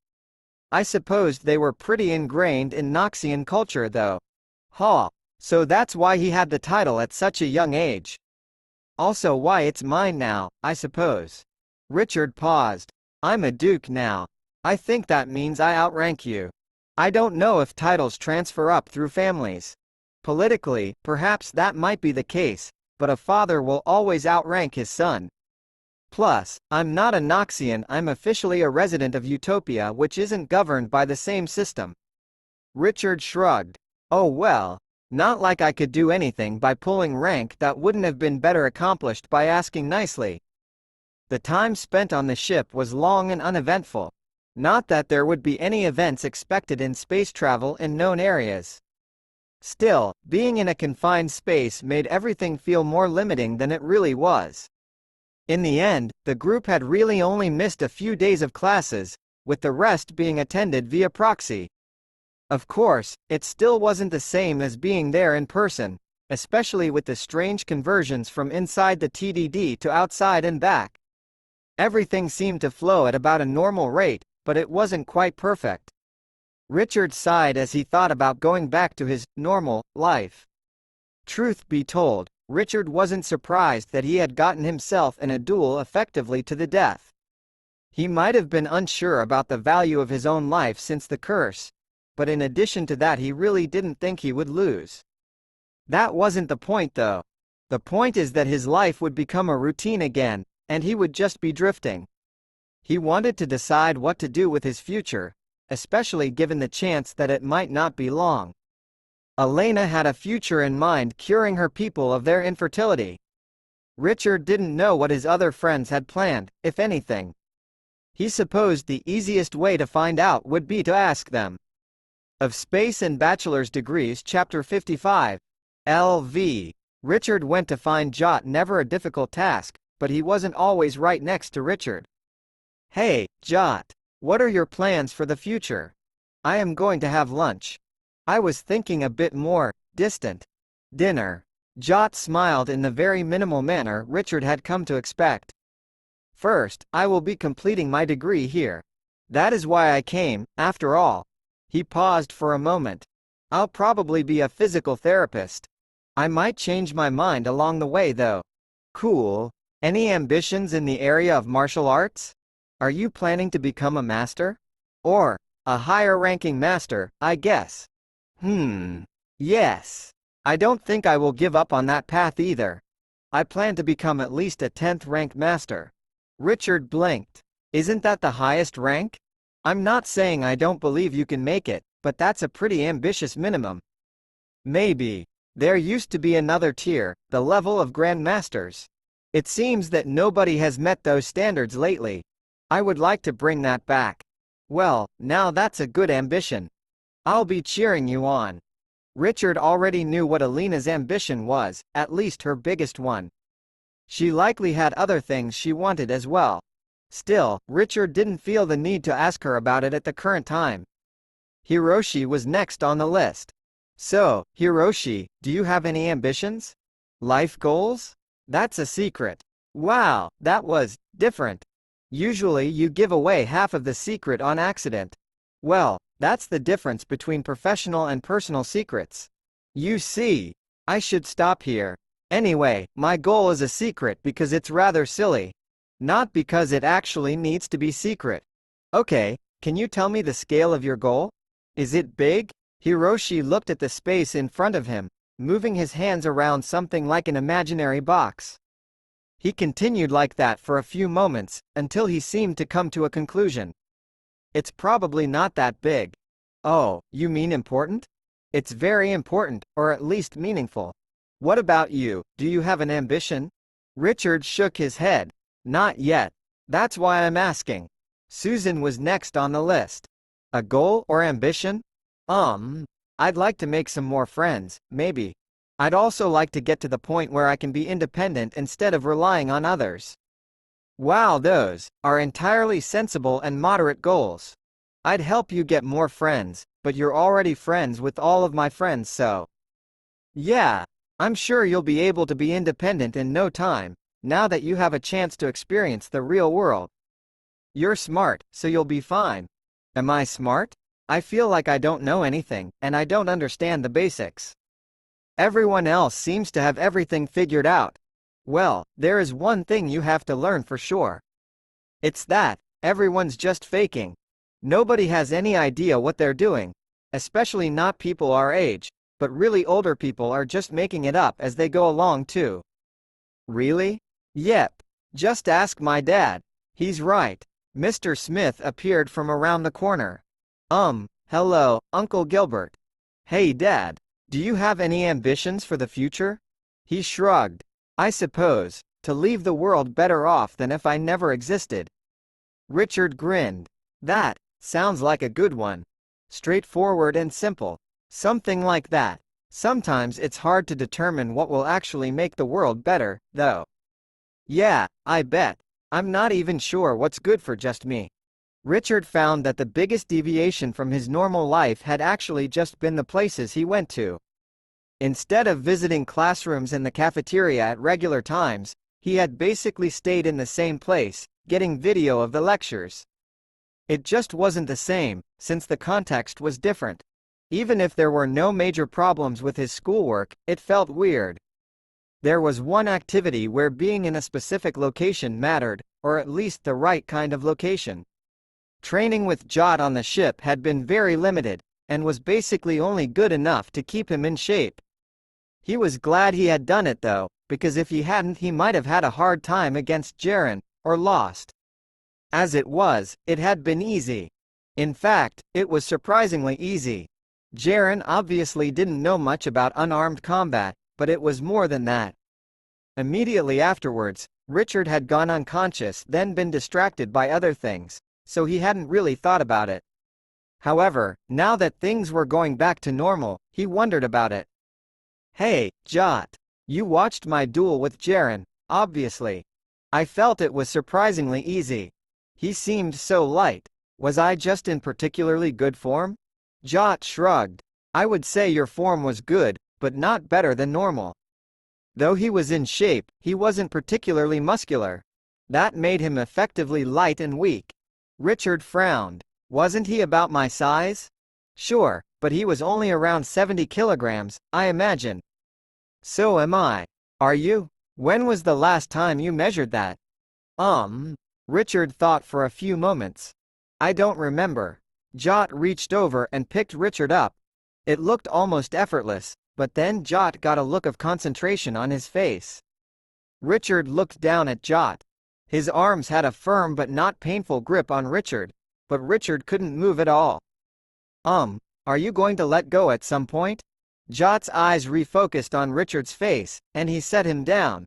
I supposed they were pretty ingrained in Knoxian culture though. Ha! So that's why he had the title at such a young age. Also why it's mine now, I suppose. Richard paused. I'm a duke now. I think that means I outrank you. I don't know if titles transfer up through families. Politically, perhaps that might be the case, but a father will always outrank his son. Plus, I'm not a Knoxian, I'm officially a resident of Utopia which isn't governed by the same system. Richard shrugged. Oh well, not like I could do anything by pulling rank that wouldn't have been better accomplished by asking nicely. The time spent on the ship was long and uneventful. Not that there would be any events expected in space travel in known areas. Still, being in a confined space made everything feel more limiting than it really was. In the end, the group had really only missed a few days of classes, with the rest being attended via proxy. Of course, it still wasn't the same as being there in person, especially with the strange conversions from inside the TDD to outside and back. Everything seemed to flow at about a normal rate, but it wasn't quite perfect. Richard sighed as he thought about going back to his normal life. Truth be told, Richard wasn't surprised that he had gotten himself in a duel effectively to the death. He might have been unsure about the value of his own life since the curse, but in addition to that he really didn't think he would lose. That wasn't the point though. The point is that his life would become a routine again, and he would just be drifting. He wanted to decide what to do with his future, especially given the chance that it might not be long. Elena had a future in mind, curing her people of their infertility. Richard didn't know what his other friends had planned, if anything. He supposed the easiest way to find out would be to ask them. Of Space and Bachelor's Degrees Chapter 55. LV. Richard went to find Jot never a difficult task, but he wasn't always right next to Richard. Hey, Jot. What are your plans for the future? I am going to have lunch. I was thinking a bit more distant. Dinner. Jot smiled in the very minimal manner Richard had come to expect. First, I will be completing my degree here. That is why I came, after all. He paused for a moment. I'll probably be a physical therapist. I might change my mind along the way though. Cool. Any ambitions in the area of martial arts? Are you planning to become a master? Or a higher-ranking master, I guess. Yes. I don't think I will give up on that path either. I plan to become at least a 10th rank master. Richard blinked. Isn't that the highest rank? I'm not saying I don't believe you can make it, but that's a pretty ambitious minimum. Maybe. There used to be another tier, the level of Grandmasters. It seems that nobody has met those standards lately. I would like to bring that back. Well, now that's a good ambition. I'll be cheering you on. Richard already knew what Elena's ambition was, at least her biggest one. She likely had other things she wanted as well. Still, Richard didn't feel the need to ask her about it at the current time. Hiroshi was next on the list. So, Hiroshi, do you have any ambitions? Life goals? That's a secret. Wow, that was different. Usually you give away half of the secret on accident. Well, that's the difference between professional and personal secrets. You see, I should stop here. Anyway, my goal is a secret because it's rather silly. Not because it actually needs to be secret. Okay, can you tell me the scale of your goal? Is it big? Hiroshi looked at the space in front of him, moving his hands around something like an imaginary box. He continued like that for a few moments, until he seemed to come to a conclusion. It's probably not that big. Oh, you mean important? It's very important, or at least meaningful. What about you, do you have an ambition? Richard shook his head. Not yet. That's why I'm asking. Susan was next on the list. A goal or ambition? I'd like to make some more friends, maybe. I'd also like to get to the point where I can be independent instead of relying on others. Wow, those are entirely sensible and moderate goals. I'd help you get more friends, but you're already friends with all of my friends, so. Yeah, I'm sure you'll be able to be independent in no time, now that you have a chance to experience the real world. You're smart, so you'll be fine. Am I smart? I feel like I don't know anything, and I don't understand the basics. Everyone else seems to have everything figured out. Well, there is one thing you have to learn for sure. It's that everyone's just faking. Nobody has any idea what they're doing, especially not people our age, but really older people are just making it up as they go along too. Really? Yep. Just ask my dad. He's right. Mr. Smith appeared from around the corner. Hello, Uncle Gilbert. Hey Dad, do you have any ambitions for the future? He shrugged. I suppose, to leave the world better off than if I never existed. Richard grinned. That sounds like a good one. Straightforward and simple. Something like that. Sometimes it's hard to determine what will actually make the world better, though. Yeah, I bet. I'm not even sure what's good for just me. Richard found that the biggest deviation from his normal life had actually just been the places he went to. Instead of visiting classrooms and the cafeteria at regular times, he had basically stayed in the same place, getting video of the lectures. It just wasn't the same, since the context was different. Even if there were no major problems with his schoolwork, it felt weird. There was one activity where being in a specific location mattered, or at least the right kind of location. Training with Jot on the ship had been very limited, and was basically only good enough to keep him in shape. He was glad he had done it though, because if he hadn't he might have had a hard time against Jaren, or lost. As it was, it had been easy. In fact, it was surprisingly easy. Jaren obviously didn't know much about unarmed combat, but it was more than that. Immediately afterwards, Richard had gone unconscious, then been distracted by other things, so he hadn't really thought about it. However, now that things were going back to normal, he wondered about it. Hey, Jot. You watched my duel with Jaren, obviously. I felt it was surprisingly easy. He seemed so light. Was I just in particularly good form? Jot shrugged. I would say your form was good, but not better than normal. Though he was in shape, he wasn't particularly muscular. That made him effectively light and weak. Richard frowned. Wasn't he about my size? Sure, but he was only around 70 kilograms, I imagine. So am I. Are you? When was the last time you measured that? Richard thought for a few moments. I don't remember. Jot reached over and picked Richard up. It looked almost effortless, but then Jot got a look of concentration on his face. Richard looked down at Jot. His arms had a firm but not painful grip on Richard, but Richard couldn't move at all. Are you going to let go at some point? Jot's eyes refocused on Richard's face, and he set him down.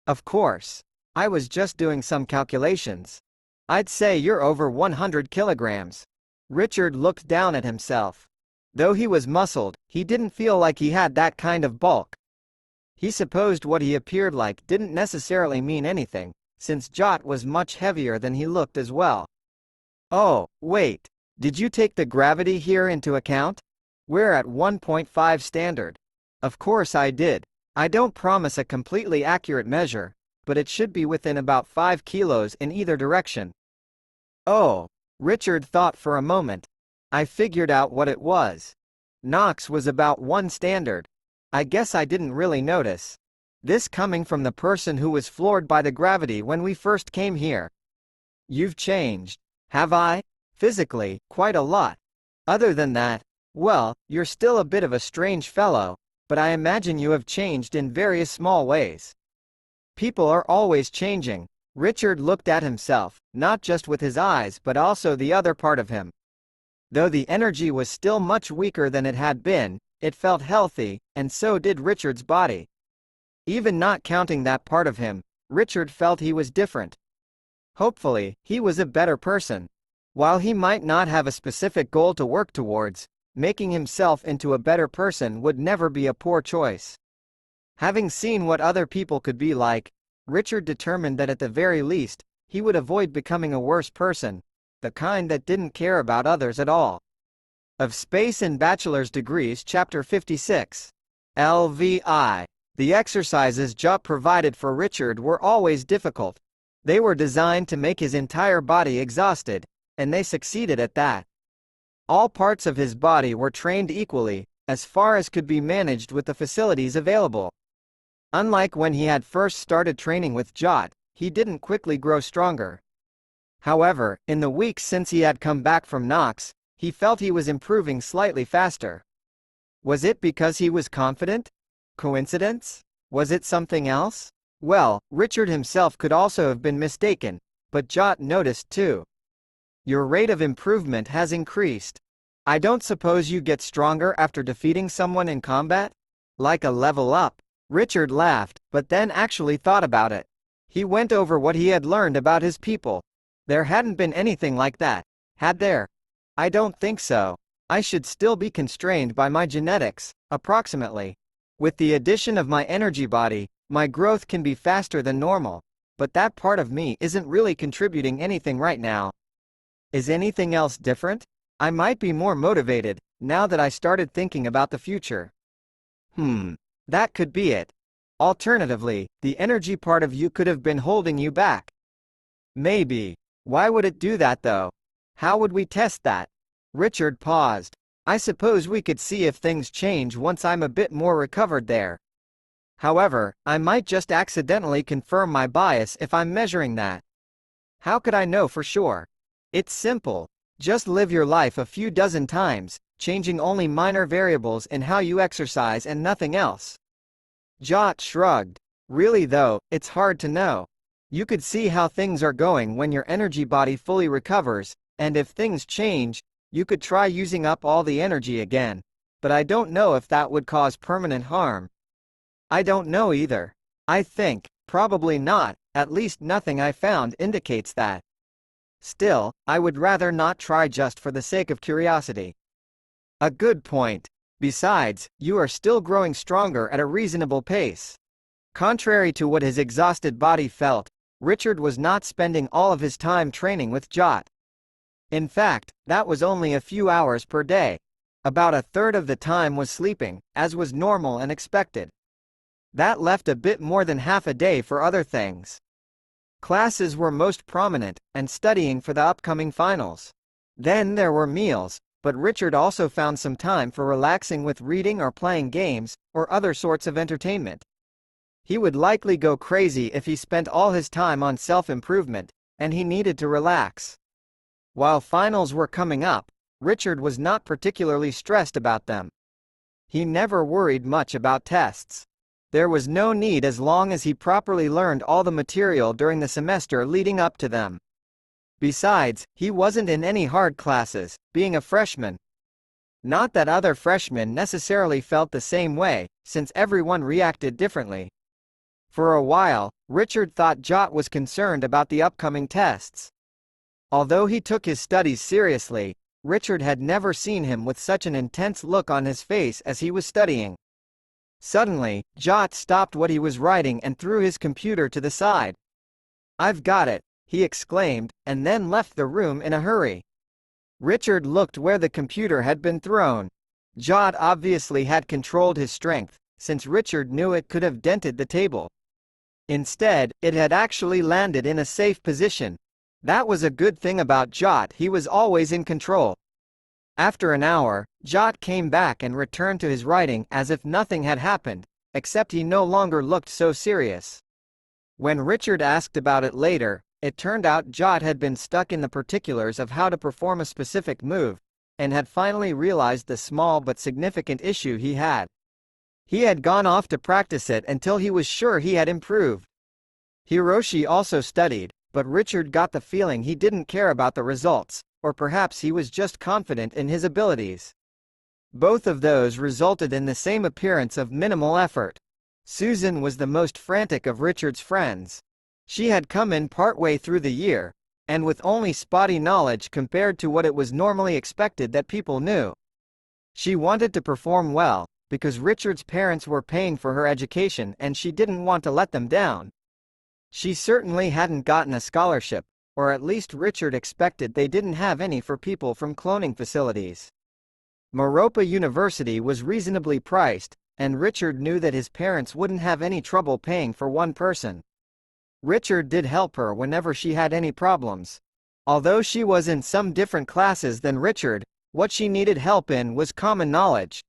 Of course. I was just doing some calculations. I'd say you're over 100 kilograms. Richard looked down at himself. Though he was muscled, he didn't feel like he had that kind of bulk. He supposed what he appeared like didn't necessarily mean anything, since Jot was much heavier than he looked as well. Oh, wait. Did you take the gravity here into account? We're at 1.5 standard. Of course I did. I don't promise a completely accurate measure, but it should be within about 5 kilos in either direction. Oh, Richard thought for a moment. I figured out what it was. Knox was about 1 standard. I guess I didn't really notice. This coming from the person who was floored by the gravity when we first came here. You've changed. Have I? Physically, quite a lot. Other than that, well, you're still a bit of a strange fellow, but I imagine you have changed in various small ways. People are always changing. Richard looked at himself, not just with his eyes but also the other part of him. Though the energy was still much weaker than it had been, it felt healthy, and so did Richard's body. Even not counting that part of him, Richard felt he was different. Hopefully, he was a better person. While he might not have a specific goal to work towards, making himself into a better person would never be a poor choice. Having seen what other people could be like, Richard determined that at the very least, he would avoid becoming a worse person, the kind that didn't care about others at all. Of Space and Bachelor's Degrees Chapter 56. LVI. The exercises Jot provided for Richard were always difficult. They were designed to make his entire body exhausted, and they succeeded at that. All parts of his body were trained equally, as far as could be managed with the facilities available. Unlike when he had first started training with Jot, he didn't quickly grow stronger. However, in the weeks since he had come back from Knox, he felt he was improving slightly faster. Was it because he was confident? Coincidence? Was it something else? Well, Richard himself could also have been mistaken, but Jot noticed too. Your rate of improvement has increased. I don't suppose you get stronger after defeating someone in combat? Like a level up? Richard laughed, but then actually thought about it. He went over what he had learned about his people. There hadn't been anything like that, had there? I don't think so. I should still be constrained by my genetics, approximately. With the addition of my energy body, my growth can be faster than normal, but that part of me isn't really contributing anything right now. Is anything else different? I might be more motivated, now that I started thinking about the future. That could be it. Alternatively, the energy part of you could have been holding you back. Maybe. Why would it do that though? How would we test that? Richard paused. I suppose we could see if things change once I'm a bit more recovered there. However, I might just accidentally confirm my bias if I'm measuring that. How could I know for sure? It's simple. Just live your life a few dozen times, changing only minor variables in how you exercise and nothing else. Jot shrugged. Really though, it's hard to know. You could see how things are going when your energy body fully recovers, and if things change, you could try using up all the energy again. But I don't know if that would cause permanent harm. I don't know either. I think, probably not, at least nothing I found indicates that. Still, I would rather not try just for the sake of curiosity. A good point. Besides, you are still growing stronger at a reasonable pace. Contrary to what his exhausted body felt, Richard was not spending all of his time training with Jot. In fact, that was only a few hours per day. About a third of the time was sleeping, as was normal and expected. That left a bit more than half a day for other things. Classes were most prominent, and studying for the upcoming finals. Then there were meals, but Richard also found some time for relaxing with reading or playing games, or other sorts of entertainment. He would likely go crazy if he spent all his time on self-improvement, and he needed to relax. While finals were coming up, Richard was not particularly stressed about them. He never worried much about tests. There was no need as long as he properly learned all the material during the semester leading up to them. Besides, he wasn't in any hard classes, being a freshman. Not that other freshmen necessarily felt the same way, since everyone reacted differently. For a while, Richard thought Jot was concerned about the upcoming tests. Although he took his studies seriously, Richard had never seen him with such an intense look on his face as he was studying. Suddenly, Jot stopped what he was writing and threw his computer to the side. "I've got it," he exclaimed, and then left the room in a hurry. Richard looked where the computer had been thrown. Jot obviously had controlled his strength, since Richard knew it could have dented the table. Instead, it had actually landed in a safe position. That was a good thing about Jot, he was always in control. After an hour, Jot came back and returned to his writing as if nothing had happened, except he no longer looked so serious. When Richard asked about it later, it turned out Jot had been stuck in the particulars of how to perform a specific move, and had finally realized the small but significant issue he had. He had gone off to practice it until he was sure he had improved. Hiroshi also studied, but Richard got the feeling he didn't care about the results, or perhaps he was just confident in his abilities. Both of those resulted in the same appearance of minimal effort. Susan was the most frantic of Richard's friends. She had come in partway through the year, and with only spotty knowledge compared to what it was normally expected that people knew. She wanted to perform well, because Richard's parents were paying for her education and she didn't want to let them down. She certainly hadn't gotten a scholarship, or at least Richard expected they didn't have any for people from cloning facilities. Meropa University was reasonably priced, and Richard knew that his parents wouldn't have any trouble paying for one person. Richard did help her whenever she had any problems. Although she was in some different classes than Richard, what she needed help in was common knowledge.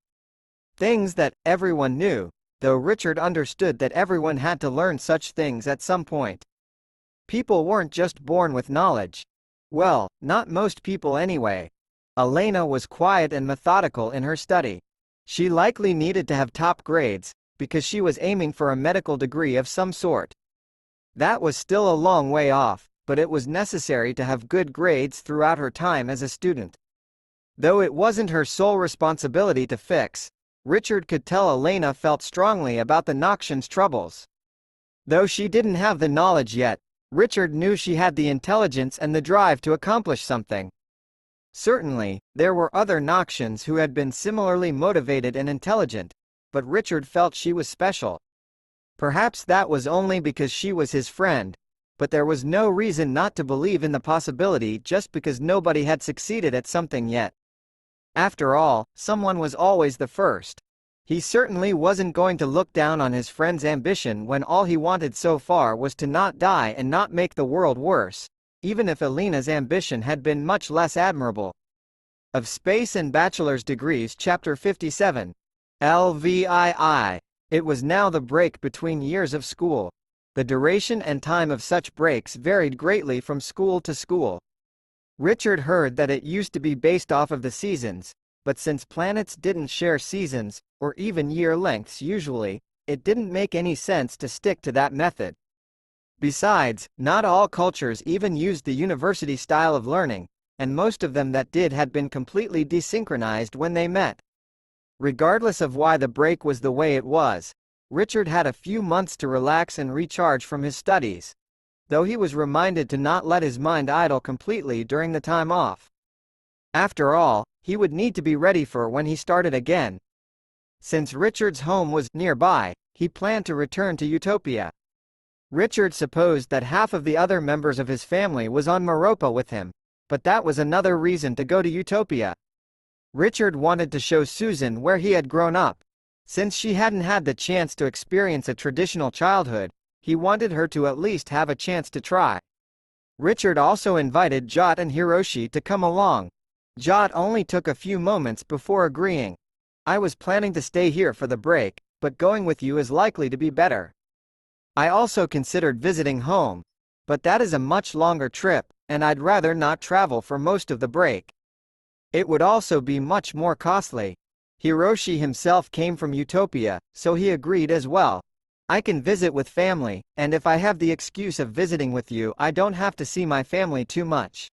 Things that everyone knew, though Richard understood that everyone had to learn such things at some point. People weren't just born with knowledge. Well, not most people anyway. Elena was quiet and methodical in her study. She likely needed to have top grades, because she was aiming for a medical degree of some sort. That was still a long way off, but it was necessary to have good grades throughout her time as a student. Though it wasn't her sole responsibility to fix, Richard could tell Elena felt strongly about the Knoxians' troubles. Though she didn't have the knowledge yet, Richard knew she had the intelligence and the drive to accomplish something. Certainly, there were other Knoxians who had been similarly motivated and intelligent, but Richard felt she was special. Perhaps that was only because she was his friend, but there was no reason not to believe in the possibility just because nobody had succeeded at something yet. After all, someone was always the first. He certainly wasn't going to look down on his friend's ambition when all he wanted so far was to not die and not make the world worse, even if Elena's ambition had been much less admirable. Of Space and Bachelor's Degrees Chapter 57. LVII. It was now the break between years of school. The duration and time of such breaks varied greatly from school to school. Richard heard that it used to be based off of the seasons, but since planets didn't share seasons, or even year lengths usually, it didn't make any sense to stick to that method. Besides, not all cultures even used the university style of learning, and most of them that did had been completely desynchronized when they met. Regardless of why the break was the way it was, Richard had a few months to relax and recharge from his studies, though he was reminded to not let his mind idle completely during the time off. After all, he would need to be ready for when he started again. Since Richard's home was nearby, he planned to return to Utopia. Richard supposed that half of the other members of his family was on Meropa with him, but that was another reason to go to Utopia. Richard wanted to show Susan where he had grown up. Since she hadn't had the chance to experience a traditional childhood, he wanted her to at least have a chance to try. Richard also invited Jot and Hiroshi to come along. Jot only took a few moments before agreeing. "I was planning to stay here for the break, but going with you is likely to be better. I also considered visiting home, but that is a much longer trip, and I'd rather not travel for most of the break. It would also be much more costly." Hiroshi himself came from Utopia, so he agreed as well. "I can visit with family, and if I have the excuse of visiting with you, I don't have to see my family too much."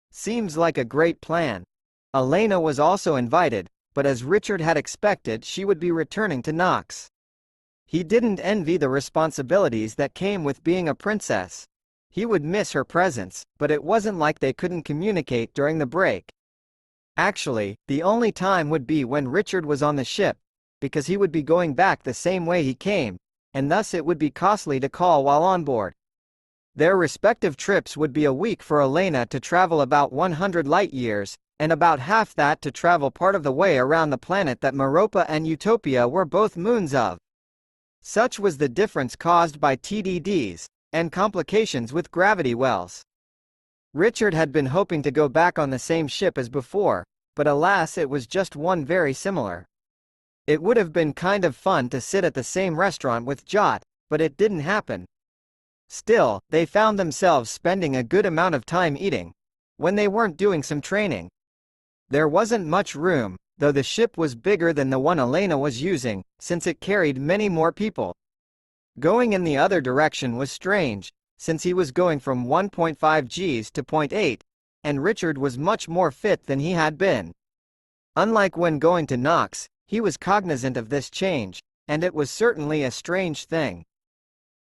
Seems like a great plan. Elena was also invited, but as Richard had expected, she would be returning to Knox. He didn't envy the responsibilities that came with being a princess. He would miss her presence, but it wasn't like they couldn't communicate during the break. Actually, the only time would be when Richard was on the ship, because he would be going back the same way he came, and thus it would be costly to call while on board. Their respective trips would be a week for Elena to travel about 100 light-years, and about half that to travel part of the way around the planet that Meropa and Utopia were both moons of. Such was the difference caused by TDDs, and complications with gravity wells. Richard had been hoping to go back on the same ship as before, but alas, it was just one very similar. It would have been kind of fun to sit at the same restaurant with Jot, but it didn't happen. Still, they found themselves spending a good amount of time eating, when they weren't doing some training. There wasn't much room, though the ship was bigger than the one Elena was using, since it carried many more people. Going in the other direction was strange, since he was going from 1.5 Gs to 0.8, and Richard was much more fit than he had been. Unlike when going to Knox, he was cognizant of this change, and it was certainly a strange thing.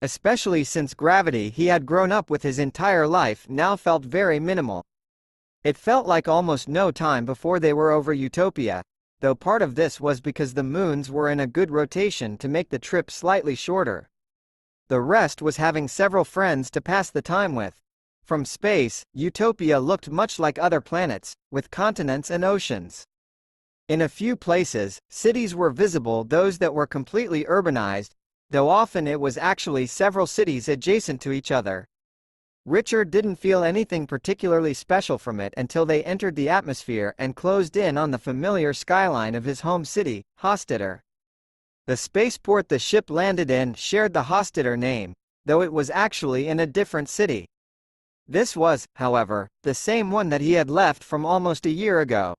Especially since gravity he had grown up with his entire life now felt very minimal. It felt like almost no time before they were over Utopia, though part of this was because the moons were in a good rotation to make the trip slightly shorter. The rest was having several friends to pass the time with. From space, Utopia looked much like other planets, with continents and oceans. In a few places, cities were visible, those that were completely urbanized, though often it was actually several cities adjacent to each other. Richard didn't feel anything particularly special from it until they entered the atmosphere and closed in on the familiar skyline of his home city, Hostetter. The spaceport the ship landed in shared the Hostetter name, though it was actually in a different city. This was, however, the same one that he had left from almost a year ago.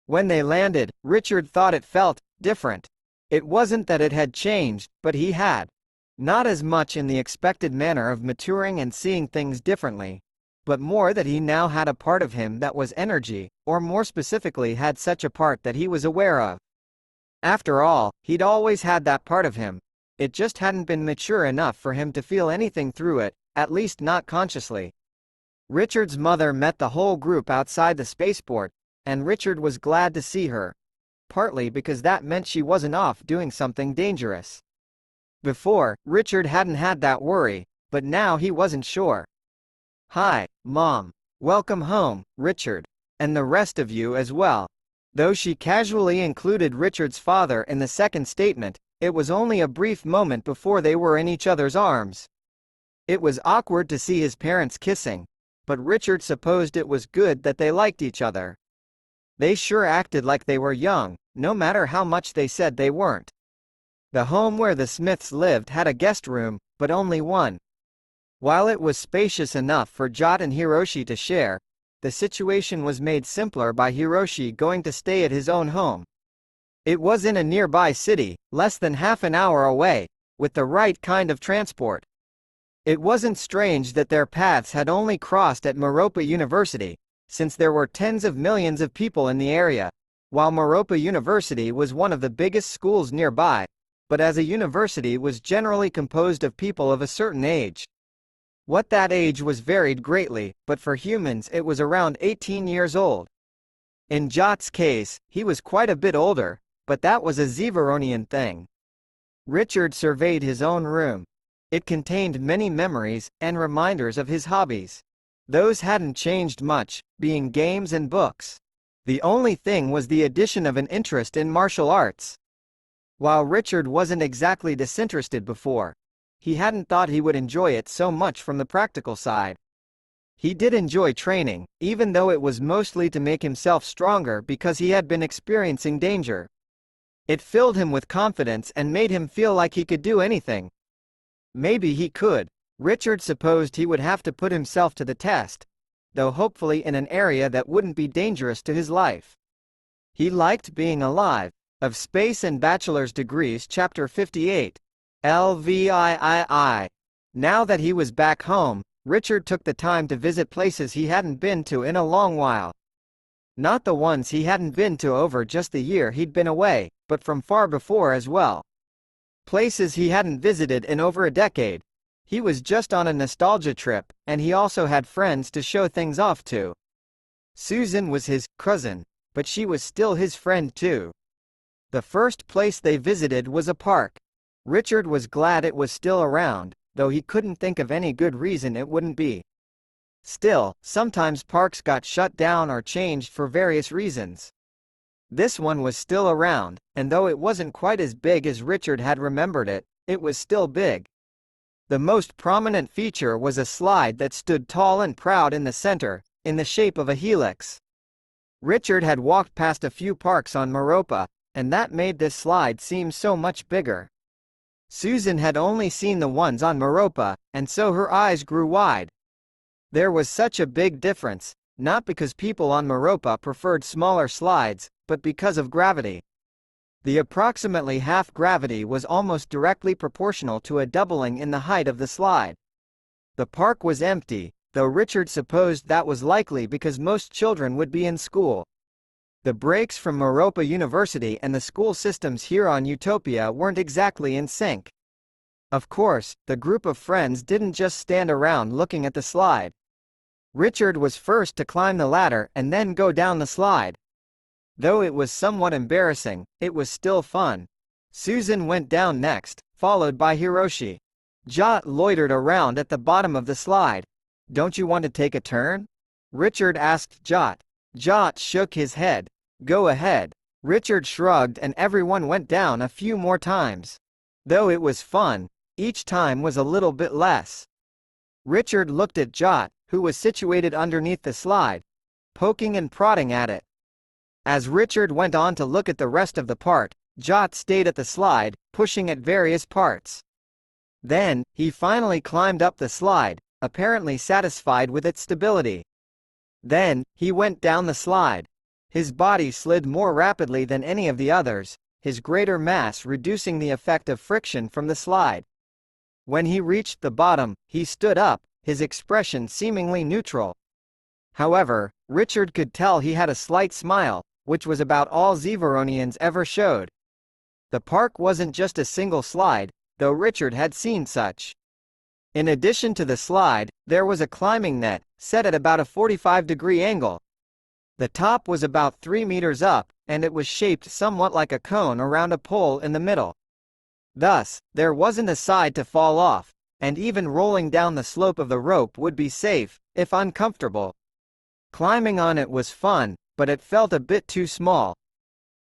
When they landed, Richard thought it felt different. It wasn't that it had changed, but he had. Not as much in the expected manner of maturing and seeing things differently, but more that he now had a part of him that was energy, or more specifically had such a part that he was aware of. After all, he'd always had that part of him. It just hadn't been mature enough for him to feel anything through it, at least not consciously. Richard's mother met the whole group outside the spaceport, and Richard was glad to see her. Partly because that meant she wasn't off doing something dangerous. Before, Richard hadn't had that worry, but now he wasn't sure. "Hi, Mom. Welcome home, Richard. And the rest of you as well." Though she casually included Richard's father in the second statement, it was only a brief moment before they were in each other's arms. It was awkward to see his parents kissing, but Richard supposed it was good that they liked each other. They sure acted like they were young, no matter how much they said they weren't. The home where the Smiths lived had a guest room, but only one. While it was spacious enough for Jot and Hiroshi to share, the situation was made simpler by Hiroshi going to stay at his own home. It was in a nearby city, less than half an hour away, with the right kind of transport. It wasn't strange that their paths had only crossed at Meropa University, since there were tens of millions of people in the area, while Meropa University was one of the biggest schools nearby, but as a university was generally composed of people of a certain age. What that age was varied greatly, but for humans it was around 18 years old. In Jot's case, he was quite a bit older, but that was a Zevaronian thing. Richard surveyed his own room. It contained many memories and reminders of his hobbies. Those hadn't changed much, being games and books. The only thing was the addition of an interest in martial arts. While Richard wasn't exactly disinterested before, he hadn't thought he would enjoy it so much from the practical side. He did enjoy training, even though it was mostly to make himself stronger because he had been experiencing danger. It filled him with confidence and made him feel like he could do anything. Maybe he could. Richard supposed he would have to put himself to the test, though hopefully in an area that wouldn't be dangerous to his life. He liked being alive. Of Space and Bachelor's Degrees Chapter 58. LVIII. Now that he was back home, Richard took the time to visit places he hadn't been to in a long while. Not the ones he hadn't been to over just the year he'd been away, but from far before as well. Places he hadn't visited in over a decade. He was just on a nostalgia trip, and he also had friends to show things off to. Susan was his cousin, but she was still his friend too. The first place they visited was a park. Richard was glad it was still around, though he couldn't think of any good reason it wouldn't be. Still, sometimes parks got shut down or changed for various reasons. This one was still around, and though it wasn't quite as big as Richard had remembered it, it was still big. The most prominent feature was a slide that stood tall and proud in the center, in the shape of a helix. Richard had walked past a few parks on Meropa, and that made this slide seem so much bigger. Susan had only seen the ones on Meropa, and so her eyes grew wide. There was such a big difference, not because people on Meropa preferred smaller slides, but because of gravity. The approximately half gravity was almost directly proportional to a doubling in the height of the slide. The park was empty, though Richard supposed that was likely because most children would be in school. The breaks from Meropa University and the school systems here on Utopia weren't exactly in sync. Of course, the group of friends didn't just stand around looking at the slide. Richard was first to climb the ladder and then go down the slide. Though it was somewhat embarrassing, it was still fun. Susan went down next, followed by Hiroshi. Jot loitered around at the bottom of the slide. "Don't you want to take a turn?" Richard asked Jot. Jot shook his head. "Go ahead." Richard shrugged and everyone went down a few more times. Though it was fun, each time was a little bit less. Richard looked at Jot, who was situated underneath the slide, poking and prodding at it. As Richard went on to look at the rest of the part, Jot stayed at the slide, pushing at various parts. Then, he finally climbed up the slide, apparently satisfied with its stability. Then, he went down the slide. His body slid more rapidly than any of the others, his greater mass reducing the effect of friction from the slide. When he reached the bottom, he stood up, his expression seemingly neutral. However, Richard could tell he had a slight smile, which was about all Zeveronians ever showed. The park wasn't just a single slide, though Richard had seen such. In addition to the slide, there was a climbing net, set at about a 45-degree angle. The top was about 3 meters up, and it was shaped somewhat like a cone around a pole in the middle. Thus, there wasn't a side to fall off, and even rolling down the slope of the rope would be safe, if uncomfortable. Climbing on it was fun, but it felt a bit too small.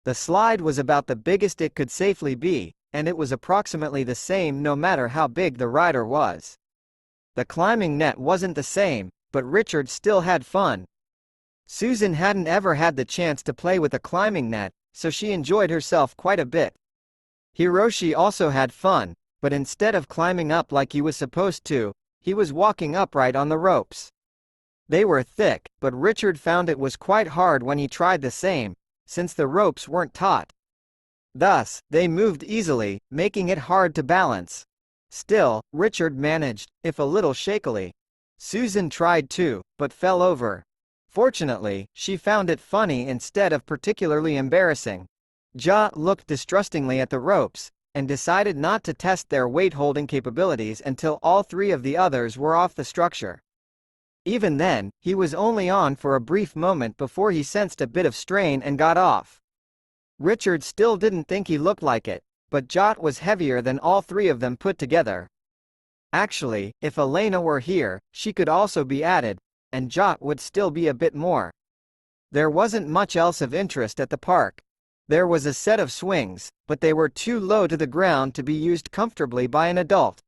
The slide was about the biggest it could safely be, and it was approximately the same no matter how big the rider was. The climbing net wasn't the same, but Richard still had fun. Susan hadn't ever had the chance to play with a climbing net, so she enjoyed herself quite a bit. Hiroshi also had fun, but instead of climbing up like he was supposed to, he was walking upright on the ropes. They were thick, but Richard found it was quite hard when he tried the same, since the ropes weren't taut. Thus, they moved easily, making it hard to balance. Still, Richard managed, if a little shakily. Susan tried too, but fell over. Fortunately, she found it funny instead of particularly embarrassing. Jot looked distrustingly at the ropes, and decided not to test their weight-holding capabilities until all three of the others were off the structure. Even then, he was only on for a brief moment before he sensed a bit of strain and got off. Richard still didn't think he looked like it, but Jot was heavier than all three of them put together. Actually, if Elena were here, she could also be added, and Jot would still be a bit more. There wasn't much else of interest at the park. There was a set of swings, but they were too low to the ground to be used comfortably by an adult.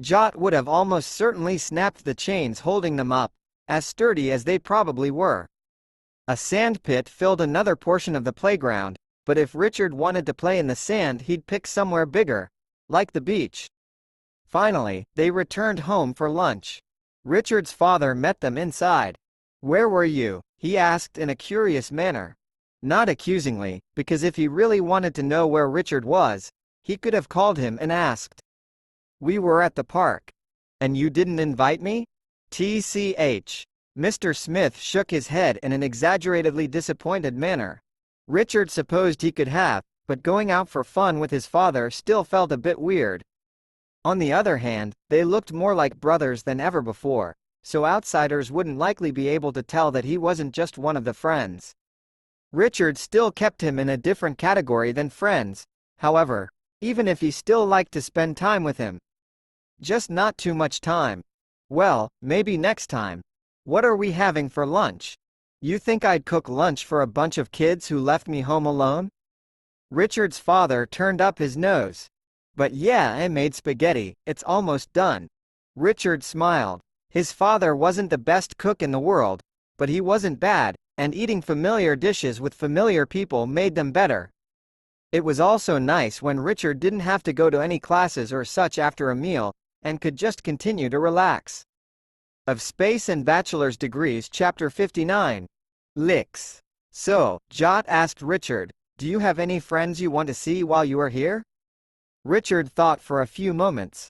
Jot would have almost certainly snapped the chains holding them up, as sturdy as they probably were. A sand pit filled another portion of the playground, but if Richard wanted to play in the sand he'd pick somewhere bigger, like the beach. Finally, they returned home for lunch. Richard's father met them inside. "Where were you?" he asked in a curious manner. Not accusingly, because if he really wanted to know where Richard was, he could have called him and asked. "We were at the park." "And you didn't invite me?" "TCH." Mr. Smith shook his head in an exaggeratedly disappointed manner. Richard supposed he could have, but going out for fun with his father still felt a bit weird. On the other hand, they looked more like brothers than ever before, so outsiders wouldn't likely be able to tell that he wasn't just one of the friends. Richard still kept him in a different category than friends, however, even if he still liked to spend time with him. Just not too much time. Well, maybe next time. What are we having for lunch? You think I'd cook lunch for a bunch of kids who left me home alone? Richard's father turned up his nose. But yeah, I made spaghetti, it's almost done. Richard smiled. His father wasn't the best cook in the world, but he wasn't bad, and eating familiar dishes with familiar people made them better. It was also nice when Richard didn't have to go to any classes or such after a meal, and could just continue to relax. Of Space and Bachelor's Degrees Chapter 59. Licks. So, Jot asked Richard, do you have any friends you want to see while you are here? Richard thought for a few moments.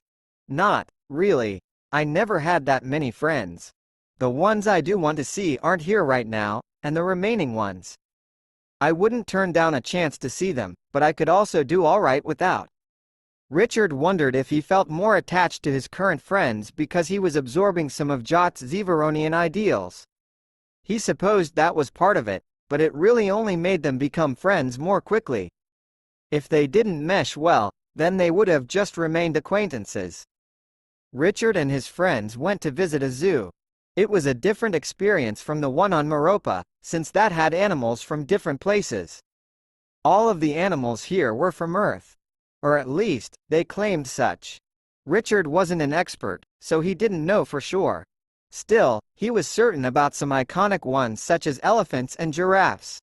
Not really. I never had that many friends. The ones I do want to see aren't here right now, and the remaining ones. I wouldn't turn down a chance to see them, but I could also do alright without. Richard wondered if he felt more attached to his current friends because he was absorbing some of Jot's Zeveronian ideals. He supposed that was part of it, but it really only made them become friends more quickly. If they didn't mesh well, then they would have just remained acquaintances. Richard and his friends went to visit a zoo. It was a different experience from the one on Meropa, since that had animals from different places. All of the animals here were from Earth. Or at least, they claimed such. Richard wasn't an expert, so he didn't know for sure. Still, he was certain about some iconic ones such as elephants and giraffes.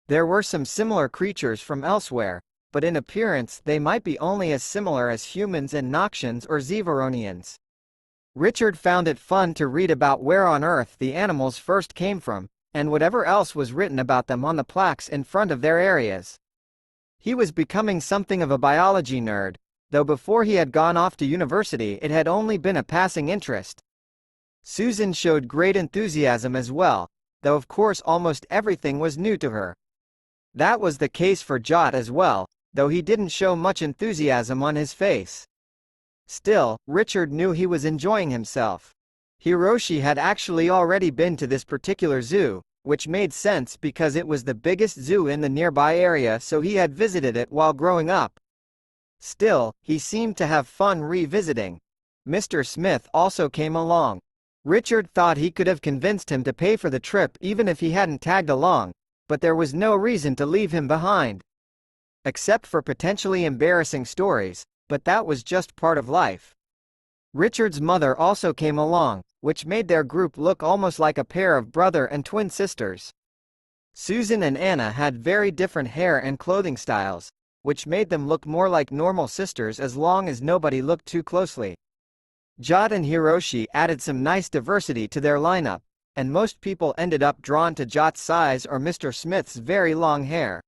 There were some similar creatures from elsewhere, but in appearance they might be only as similar as humans and Noxians or Zeveronians. Richard found it fun to read about where on Earth the animals first came from, and whatever else was written about them on the plaques in front of their areas. He was becoming something of a biology nerd, though before he had gone off to university it had only been a passing interest. Susan showed great enthusiasm as well, though of course almost everything was new to her. That was the case for Jot as well, though he didn't show much enthusiasm on his face. Still, Richard knew he was enjoying himself. Hiroshi had actually already been to this particular zoo, which made sense because it was the biggest zoo in the nearby area, so he had visited it while growing up. Still, he seemed to have fun revisiting. Mr. Smith also came along. Richard thought he could have convinced him to pay for the trip even if he hadn't tagged along, but there was no reason to leave him behind. Except for potentially embarrassing stories, but that was just part of life. Richard's mother also came along, which made their group look almost like a pair of brother and twin sisters. Susan and Anna had very different hair and clothing styles, which made them look more like normal sisters as long as nobody looked too closely. Jot and Hiroshi added some nice diversity to their lineup, and most people ended up drawn to Jot's size or Mr. Smith's very long hair.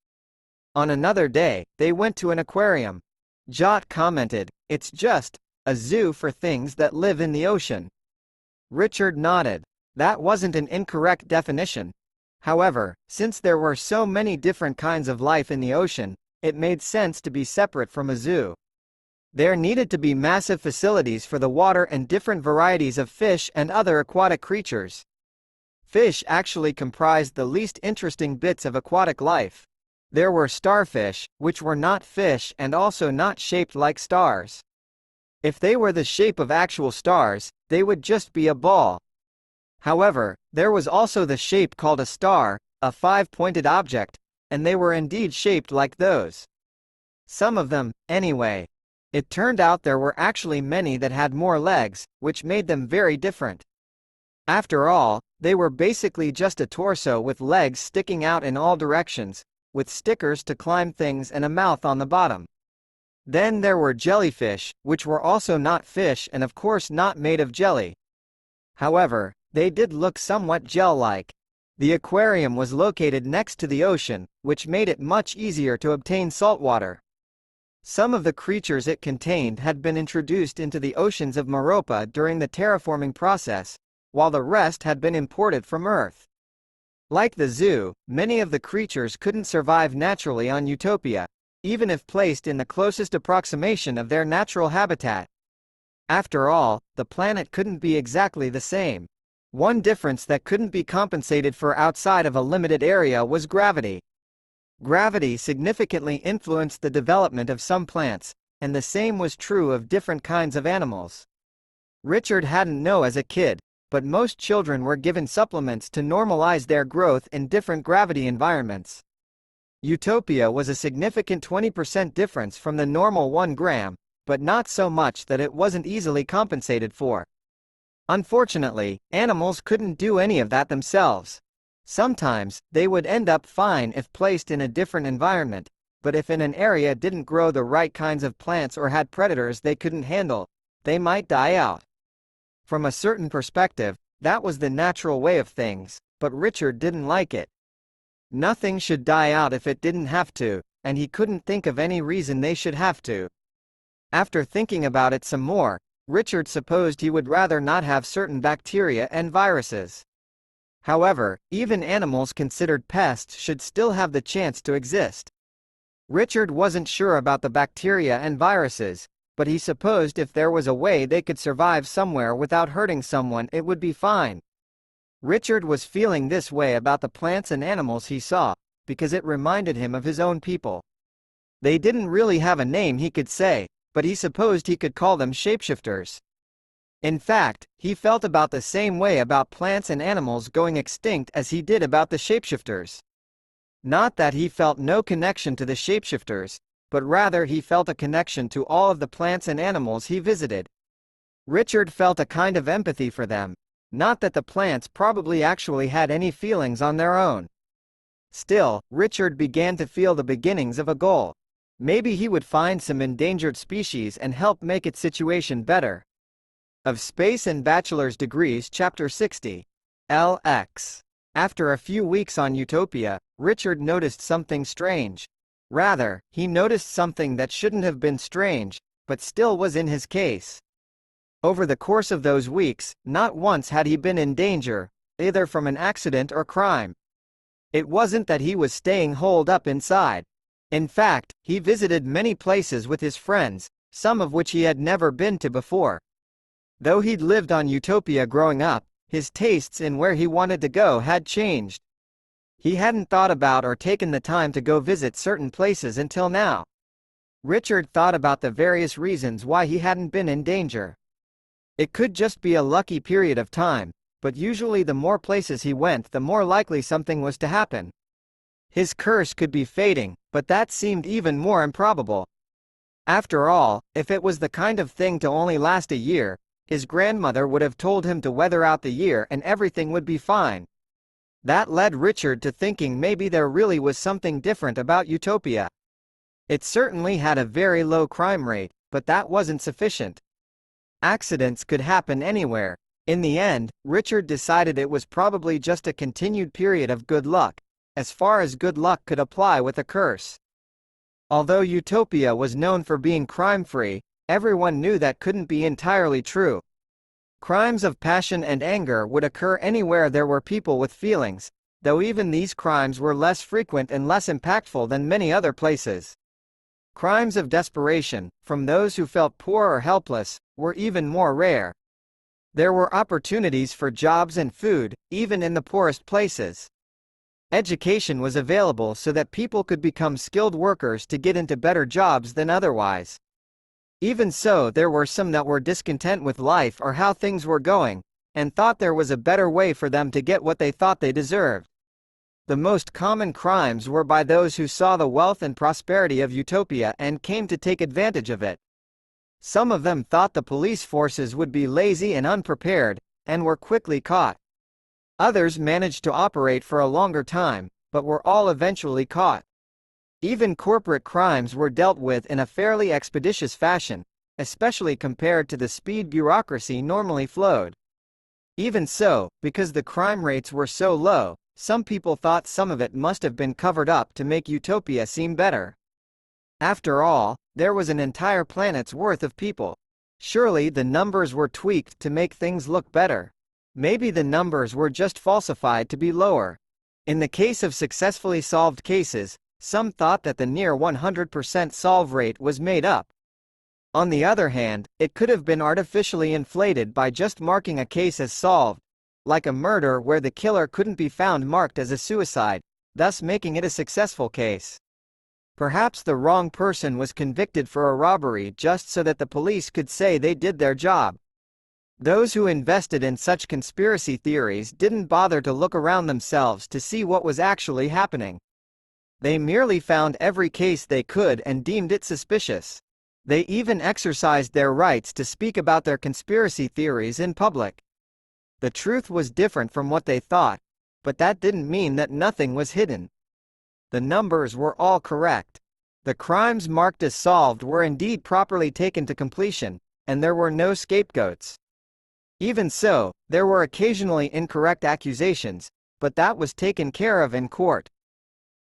On another day, they went to an aquarium. Jot commented, "It's just a zoo for things that live in the ocean." Richard nodded. That wasn't an incorrect definition. However, since there were so many different kinds of life in the ocean, it made sense to be separate from a zoo. There needed to be massive facilities for the water and different varieties of fish and other aquatic creatures. Fish actually comprised the least interesting bits of aquatic life. There were starfish, which were not fish and also not shaped like stars. If they were the shape of actual stars, they would just be a ball. However, there was also the shape called a star, a five-pointed object, and they were indeed shaped like those. Some of them, anyway. It turned out there were actually many that had more legs, which made them very different. After all, they were basically just a torso with legs sticking out in all directions, with stickers to climb things and a mouth on the bottom. Then there were jellyfish, which were also not fish and of course not made of jelly. However, they did look somewhat gel-like. The aquarium was located next to the ocean, which made it much easier to obtain salt water. Some of the creatures it contained had been introduced into the oceans of Meropa during the terraforming process, while the rest had been imported from Earth. Like the zoo, many of the creatures couldn't survive naturally on Utopia, even if placed in the closest approximation of their natural habitat. After all, the planet couldn't be exactly the same. One difference that couldn't be compensated for outside of a limited area was gravity. Gravity significantly influenced the development of some plants, and the same was true of different kinds of animals. Richard hadn't known as a kid, but most children were given supplements to normalize their growth in different gravity environments. Utopia was a significant 20% difference from the normal 1 gram, but not so much that it wasn't easily compensated for. Unfortunately, animals couldn't do any of that themselves. Sometimes, they would end up fine if placed in a different environment, but if in an area didn't grow the right kinds of plants or had predators they couldn't handle, they might die out. From a certain perspective, that was the natural way of things, but Richard didn't like it. Nothing should die out if it didn't have to, and he couldn't think of any reason they should have to. After thinking about it some more, Richard supposed he would rather not have certain bacteria and viruses. However, even animals considered pests should still have the chance to exist. Richard wasn't sure about the bacteria and viruses, but he supposed if there was a way they could survive somewhere without hurting someone, it would be fine. Richard was feeling this way about the plants and animals he saw, because it reminded him of his own people. They didn't really have a name he could say, but he supposed he could call them shapeshifters. In fact, he felt about the same way about plants and animals going extinct as he did about the shapeshifters. Not that he felt no connection to the shapeshifters, but rather he felt a connection to all of the plants and animals he visited. Richard felt a kind of empathy for them, not that the plants probably actually had any feelings on their own. Still, Richard began to feel the beginnings of a goal. Maybe he would find some endangered species and help make its situation better. Of Space and Bachelor's Degrees Chapter 60. LX. After a few weeks on Utopia, Richard noticed something strange. Rather, he noticed something that shouldn't have been strange, but still was in his case. Over the course of those weeks, not once had he been in danger, either from an accident or crime. It wasn't that he was staying holed up inside. In fact, he visited many places with his friends, some of which he had never been to before. Though he'd lived on Utopia growing up, his tastes in where he wanted to go had changed. He hadn't thought about or taken the time to go visit certain places until now. Richard thought about the various reasons why he hadn't been in danger. It could just be a lucky period of time, but usually the more places he went, the more likely something was to happen. His curse could be fading, but that seemed even more improbable. After all, if it was the kind of thing to only last a year, his grandmother would have told him to weather out the year and everything would be fine. That led Richard to thinking maybe there really was something different about Utopia. It certainly had a very low crime rate, but that wasn't sufficient. Accidents could happen anywhere. In the end, Richard decided it was probably just a continued period of good luck, as far as good luck could apply with a curse. Although Utopia was known for being crime-free, everyone knew that couldn't be entirely true. Crimes of passion and anger would occur anywhere there were people with feelings, though even these crimes were less frequent and less impactful than many other places. Crimes of desperation, from those who felt poor or helpless, were even more rare. There were opportunities for jobs and food, even in the poorest places. Education was available so that people could become skilled workers to get into better jobs than otherwise. Even so, there were some that were discontent with life or how things were going, and thought there was a better way for them to get what they thought they deserved. The most common crimes were by those who saw the wealth and prosperity of Utopia and came to take advantage of it. Some of them thought the police forces would be lazy and unprepared, and were quickly caught. Others managed to operate for a longer time, but were all eventually caught. Even corporate crimes were dealt with in a fairly expeditious fashion, especially compared to the speed bureaucracy normally flowed. Even so, because the crime rates were so low, some people thought some of it must have been covered up to make Utopia seem better. After all, there was an entire planet's worth of people. Surely the numbers were tweaked to make things look better. Maybe the numbers were just falsified to be lower. In the case of successfully solved cases, some thought that the near 100% solve rate was made up. On the other hand, it could have been artificially inflated by just marking a case as solved, like a murder where the killer couldn't be found, marked as a suicide, thus making it a successful case. Perhaps the wrong person was convicted for a robbery just so that the police could say they did their job. Those who invested in such conspiracy theories didn't bother to look around themselves to see what was actually happening. They merely found every case they could and deemed it suspicious. They even exercised their rights to speak about their conspiracy theories in public. The truth was different from what they thought, but that didn't mean that nothing was hidden. The numbers were all correct. The crimes marked as solved were indeed properly taken to completion, and there were no scapegoats. Even so, there were occasionally incorrect accusations, but that was taken care of in court.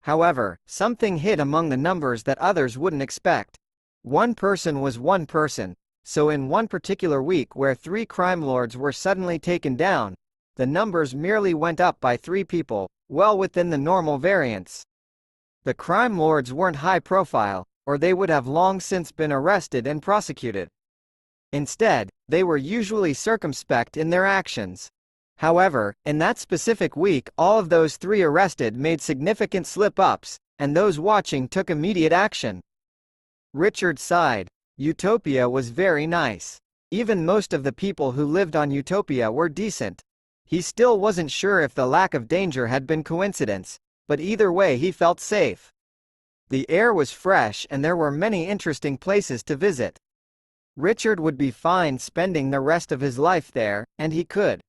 However, something hid among the numbers that others wouldn't expect. One person was one person, so in one particular week where 3 crime lords were suddenly taken down, the numbers merely went up by 3 people, well within the normal variance. The crime lords weren't high profile, or they would have long since been arrested and prosecuted. Instead, they were usually circumspect in their actions. However, in that specific week, all of those 3 arrested made significant slip-ups, and those watching took immediate action. Richard sighed. Utopia was very nice. Even most of the people who lived on Utopia were decent. He still wasn't sure if the lack of danger had been coincidence, but either way he felt safe. The air was fresh and there were many interesting places to visit. Richard would be fine spending the rest of his life there, and he could.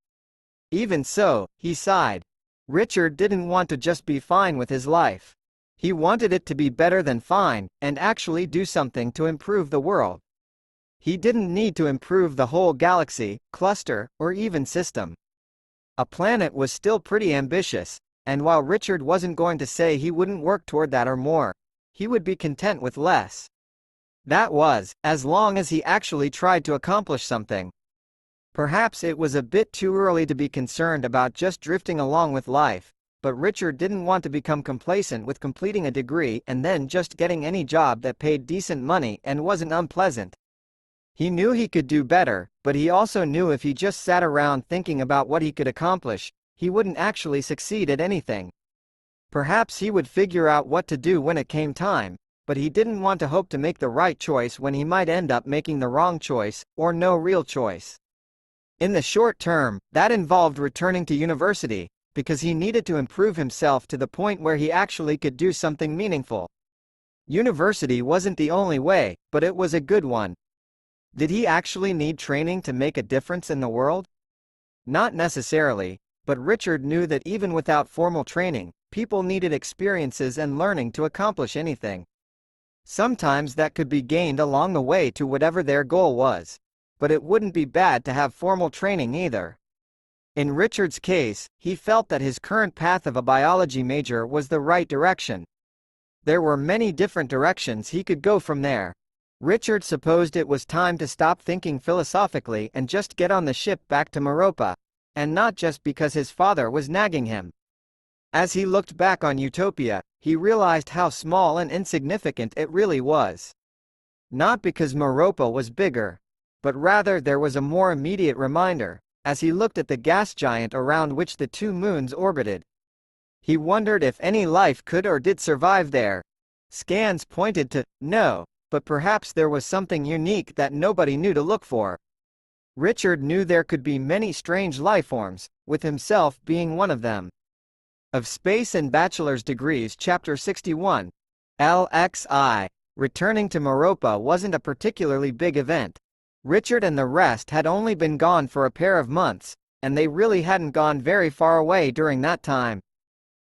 Even so, he sighed. Richard didn't want to just be fine with his life. He wanted it to be better than fine, and actually do something to improve the world. He didn't need to improve the whole galaxy, cluster, or even system. A planet was still pretty ambitious, and while Richard wasn't going to say he wouldn't work toward that or more, he would be content with less. That was, as long as he actually tried to accomplish something. Perhaps it was a bit too early to be concerned about just drifting along with life, but Richard didn't want to become complacent with completing a degree and then just getting any job that paid decent money and wasn't unpleasant. He knew he could do better, but he also knew if he just sat around thinking about what he could accomplish, he wouldn't actually succeed at anything. Perhaps he would figure out what to do when it came time, but he didn't want to hope to make the right choice when he might end up making the wrong choice, or no real choice. In the short term, that involved returning to university, because he needed to improve himself to the point where he actually could do something meaningful. University wasn't the only way, but it was a good one. Did he actually need training to make a difference in the world? Not necessarily, but Richard knew that even without formal training, people needed experiences and learning to accomplish anything. Sometimes that could be gained along the way to whatever their goal was, but it wouldn't be bad to have formal training either. In Richard's case, he felt that his current path of a biology major was the right direction. There were many different directions he could go from there. Richard supposed it was time to stop thinking philosophically and just get on the ship back to Meropa, and not just because his father was nagging him. As he looked back on Utopia, he realized how small and insignificant it really was. Not because Meropa was bigger, but rather there was a more immediate reminder, as he looked at the gas giant around which the 2 moons orbited. He wondered if any life could or did survive there. Scans pointed to no, but perhaps there was something unique that nobody knew to look for. Richard knew there could be many strange lifeforms, with himself being one of them. Of Space and Bachelor's Degrees Chapter 61. LXI. Returning to Meropa wasn't a particularly big event. Richard and the rest had only been gone for a pair of months, and they really hadn't gone very far away during that time.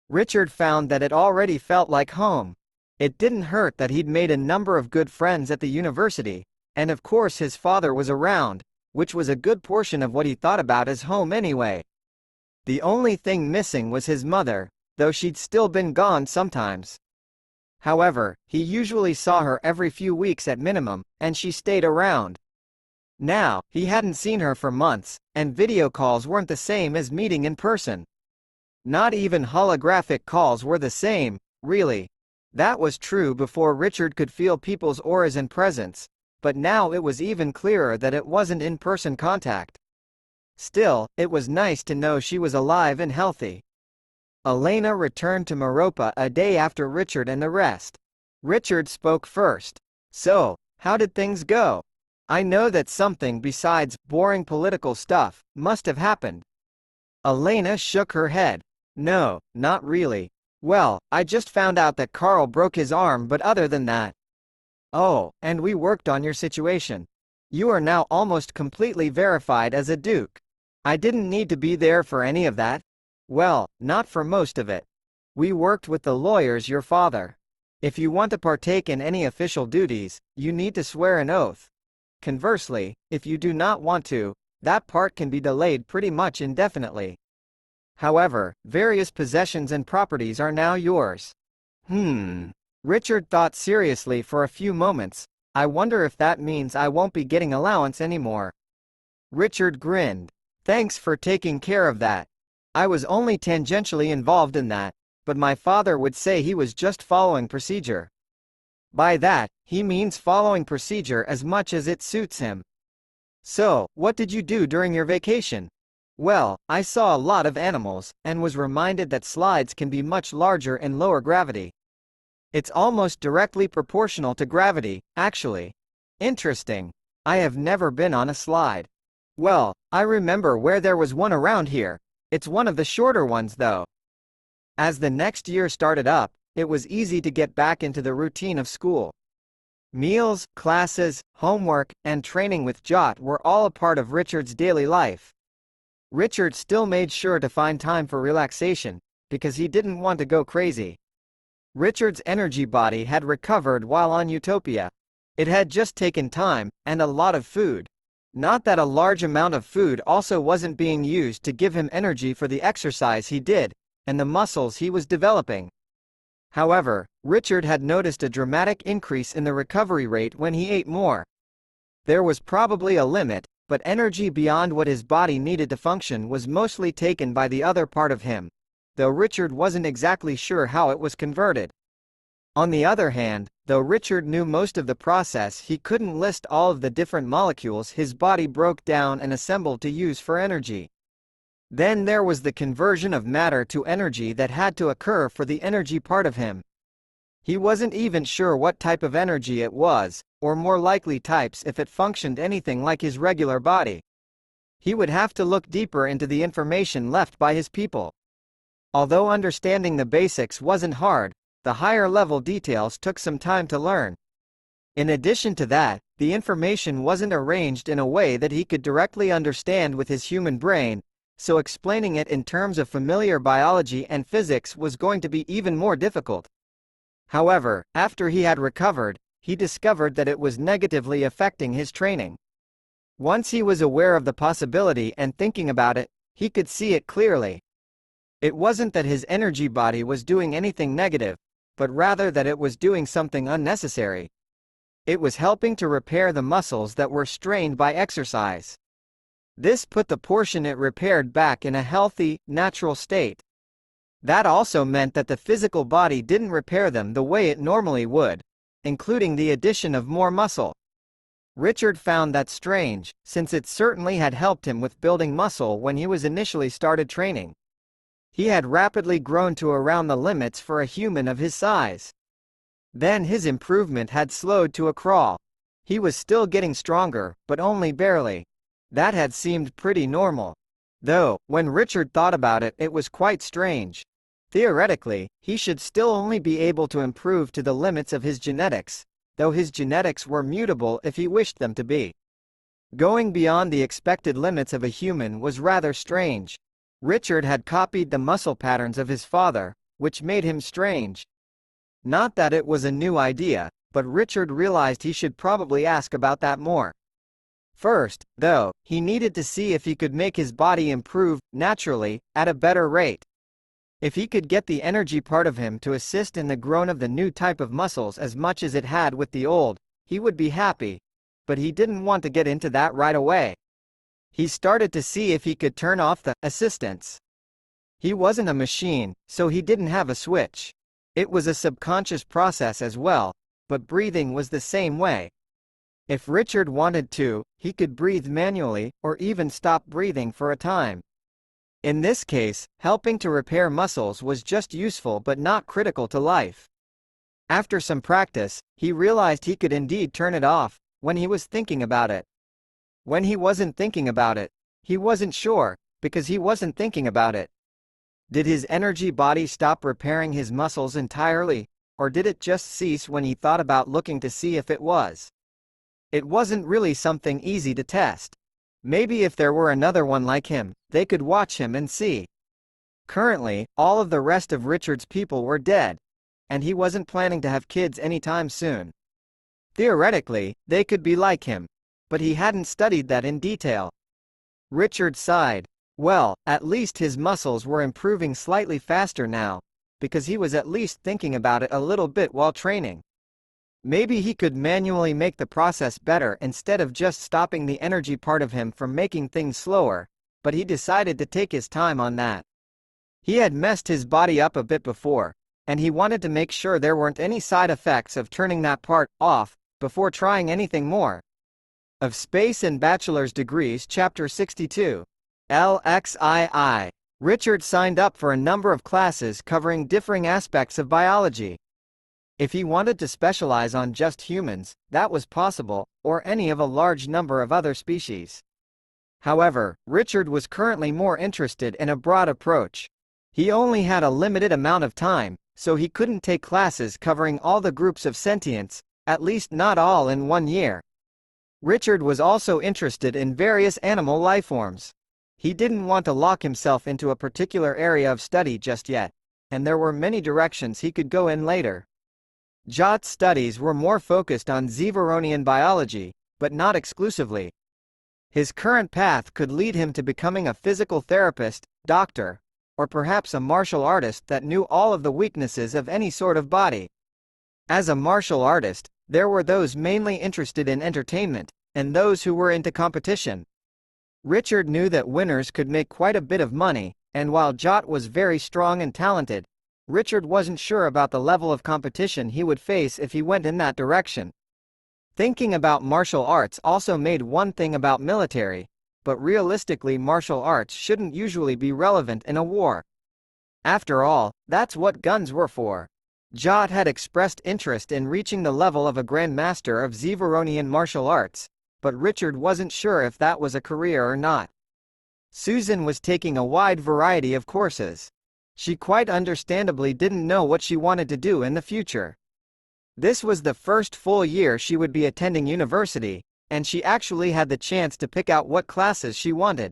Richard found that it already felt like home. It didn't hurt that he'd made a number of good friends at the university, and of course his father was around, which was a good portion of what he thought about as home anyway. The only thing missing was his mother, though she'd still been gone sometimes. However, he usually saw her every few weeks at minimum, and she stayed around. Now, he hadn't seen her for months, and video calls weren't the same as meeting in person. Not even holographic calls were the same, really. That was true before Richard could feel people's auras and presence, but now it was even clearer that it wasn't in-person contact. Still, it was nice to know she was alive and healthy. Elena returned to Meropa a day after Richard and the rest. Richard spoke first. "So, how did things go? I know that something besides boring political stuff must have happened." Elena shook her head. "No, not really. Well, I just found out that Carl broke his arm, but other than that." "Oh, and we worked on your situation. You are now almost completely verified as a duke. I didn't need to be there for any of that. Well, not for most of it. We worked with the lawyers your father. If you want to partake in any official duties, you need to swear an oath. Conversely, if you do not want to, that part can be delayed pretty much indefinitely. However, various possessions and properties are now yours." Richard thought seriously for a few moments. "I wonder if that means I won't be getting allowance anymore." Richard grinned. "Thanks for taking care of that. I was only tangentially involved in that, but my father would say he was just following procedure." By that, he means following procedure as much as it suits him. "So, what did you do during your vacation?" "Well, I saw a lot of animals, and was reminded that slides can be much larger in lower gravity. It's almost directly proportional to gravity, actually." "Interesting. I have never been on a slide." "Well, I remember where there was one around here. It's one of the shorter ones though." As the next year started up, it was easy to get back into the routine of school. Meals, classes, homework, and training with Jot were all a part of Richard's daily life. Richard still made sure to find time for relaxation, because he didn't want to go crazy. Richard's energy body had recovered while on Utopia. It had just taken time, and a lot of food. Not that a large amount of food also wasn't being used to give him energy for the exercise he did, and the muscles he was developing. However, Richard had noticed a dramatic increase in the recovery rate when he ate more. There was probably a limit, but energy beyond what his body needed to function was mostly taken by the other part of him, though Richard wasn't exactly sure how it was converted. On the other hand, though Richard knew most of the process, he couldn't list all of the different molecules his body broke down and assembled to use for energy. Then there was the conversion of matter to energy that had to occur for the energy part of him. He wasn't even sure what type of energy it was, or more likely types if it functioned anything like his regular body. He would have to look deeper into the information left by his people. Although understanding the basics wasn't hard, the higher-level details took some time to learn. In addition to that, the information wasn't arranged in a way that he could directly understand with his human brain, so explaining it in terms of familiar biology and physics was going to be even more difficult. However, after he had recovered, he discovered that it was negatively affecting his training. Once he was aware of the possibility and thinking about it, he could see it clearly. It wasn't that his energy body was doing anything negative, but rather that it was doing something unnecessary. It was helping to repair the muscles that were strained by exercise. This put the portion it repaired back in a healthy, natural state. That also meant that the physical body didn't repair them the way it normally would, including the addition of more muscle. Richard found that strange, since it certainly had helped him with building muscle when he was initially started training. He had rapidly grown to around the limits for a human of his size. Then his improvement had slowed to a crawl. He was still getting stronger, but only barely. That had seemed pretty normal. Though, when Richard thought about it, it was quite strange. Theoretically, he should still only be able to improve to the limits of his genetics, though his genetics were mutable if he wished them to be. Going beyond the expected limits of a human was rather strange. Richard had copied the muscle patterns of his father, which made him strange. Not that it was a new idea, but Richard realized he should probably ask about that more. First, though, he needed to see if he could make his body improve, naturally, at a better rate. If he could get the energy part of him to assist in the growth of the new type of muscles as much as it had with the old, he would be happy. But he didn't want to get into that right away. He started to see if he could turn off the assistance. He wasn't a machine, so he didn't have a switch. It was a subconscious process as well, but breathing was the same way. If Richard wanted to, he could breathe manually, or even stop breathing for a time. In this case, helping to repair muscles was just useful but not critical to life. After some practice, he realized he could indeed turn it off, when he was thinking about it. When he wasn't thinking about it, he wasn't sure, because he wasn't thinking about it. Did his energy body stop repairing his muscles entirely, or did it just cease when he thought about looking to see if it was? It wasn't really something easy to test. Maybe if there were another one like him, they could watch him and see. Currently, all of the rest of Richard's people were dead, and he wasn't planning to have kids anytime soon. Theoretically, they could be like him, but he hadn't studied that in detail. Richard sighed. Well, at least his muscles were improving slightly faster now, because he was at least thinking about it a little bit while training. Maybe he could manually make the process better instead of just stopping the energy part of him from making things slower, but he decided to take his time on that. He had messed his body up a bit before, and he wanted to make sure there weren't any side effects of turning that part off before trying anything more. Of Space and Bachelor's Degrees Chapter 62. LXII. Richard signed up for a number of classes covering differing aspects of biology. If he wanted to specialize on just humans, that was possible, or any of a large number of other species. However, Richard was currently more interested in a broad approach. He only had a limited amount of time, so he couldn't take classes covering all the groups of sentients, at least not all in 1 year. Richard was also interested in various animal lifeforms. He didn't want to lock himself into a particular area of study just yet, and there were many directions he could go in later. Jot's studies were more focused on zonian biology, but not exclusively. His current path could lead him to becoming a physical therapist, doctor, or perhaps a martial artist that knew all of the weaknesses of any sort of body. As a martial artist, there were those mainly interested in entertainment, and those who were into competition. Richard knew that winners could make quite a bit of money, and while Jot was very strong and talented, Richard wasn't sure about the level of competition he would face if he went in that direction. Thinking about martial arts also made one thing about military, but realistically martial arts shouldn't usually be relevant in a war. After all, that's what guns were for. Jot had expressed interest in reaching the level of a grandmaster of zonian martial arts, but Richard wasn't sure if that was a career or not. Susan was taking a wide variety of courses. She quite understandably didn't know what she wanted to do in the future. This was the first full year she would be attending university, and she actually had the chance to pick out what classes she wanted.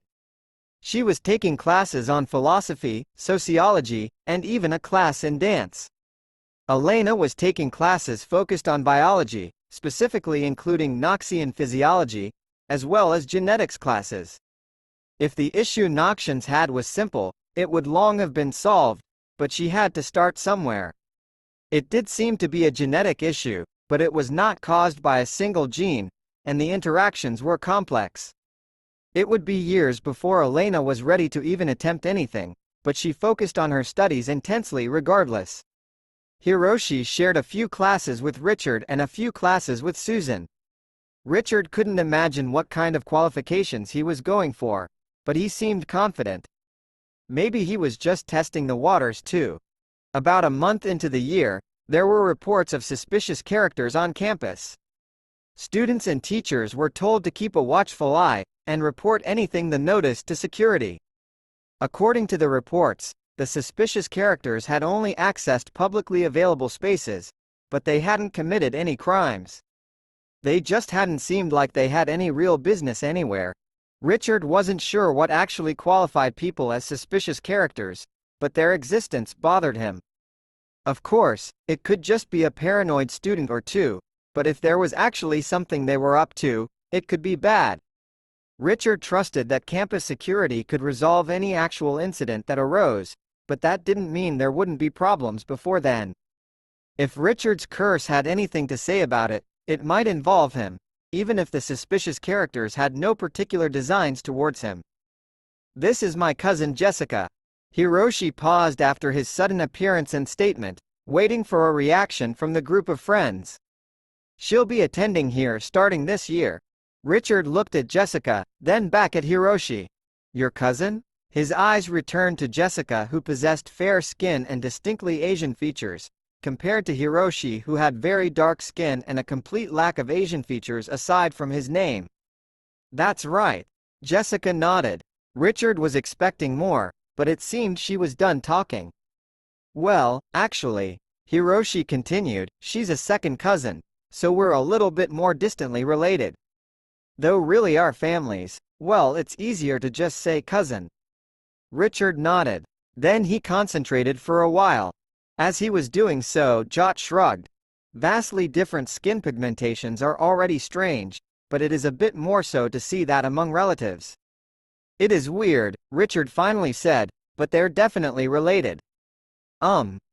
She was taking classes on philosophy, sociology, and even a class in dance. Elena was taking classes focused on biology, specifically including Knoxian physiology, as well as genetics classes. If the issue Knoxians had was simple, it would long have been solved, but she had to start somewhere. It did seem to be a genetic issue, but it was not caused by a single gene, and the interactions were complex. It would be years before Elena was ready to even attempt anything, but she focused on her studies intensely regardless. Hiroshi shared a few classes with Richard and a few classes with Susan. Richard couldn't imagine what kind of qualifications he was going for, but he seemed confident. Maybe he was just testing the waters too. About a month into the year, there were reports of suspicious characters on campus. Students and teachers were told to keep a watchful eye, and report anything they noticed to security. According to the reports, the suspicious characters had only accessed publicly available spaces, but they hadn't committed any crimes. They just hadn't seemed like they had any real business anywhere. Richard wasn't sure what actually qualified people as suspicious characters, but their existence bothered him. Of course, it could just be a paranoid student or two, but if there was actually something they were up to, it could be bad. Richard trusted that campus security could resolve any actual incident that arose, but that didn't mean there wouldn't be problems before then. If Richard's curse had anything to say about it, it might involve him, even if the suspicious characters had no particular designs towards him. "This is my cousin Jessica." Hiroshi paused after his sudden appearance and statement, waiting for a reaction from the group of friends. She'll be attending here starting this year. Richard looked at Jessica, then back at Hiroshi. Your cousin? His eyes returned to Jessica, who possessed fair skin and distinctly Asian features, compared to Hiroshi, who had very dark skin and a complete lack of Asian features aside from his name. That's right. Jessica nodded. Richard was expecting more, but it seemed she was done talking. Well, actually, Hiroshi continued, she's a second cousin, so we're a little bit more distantly related. Though really our families, well, it's easier to just say cousin. Richard nodded. Then he concentrated for a while. As he was doing so, Jot shrugged. Vastly different skin pigmentations are already strange, but it is a bit more so to see that among relatives. It is weird, Richard finally said, but they're definitely related.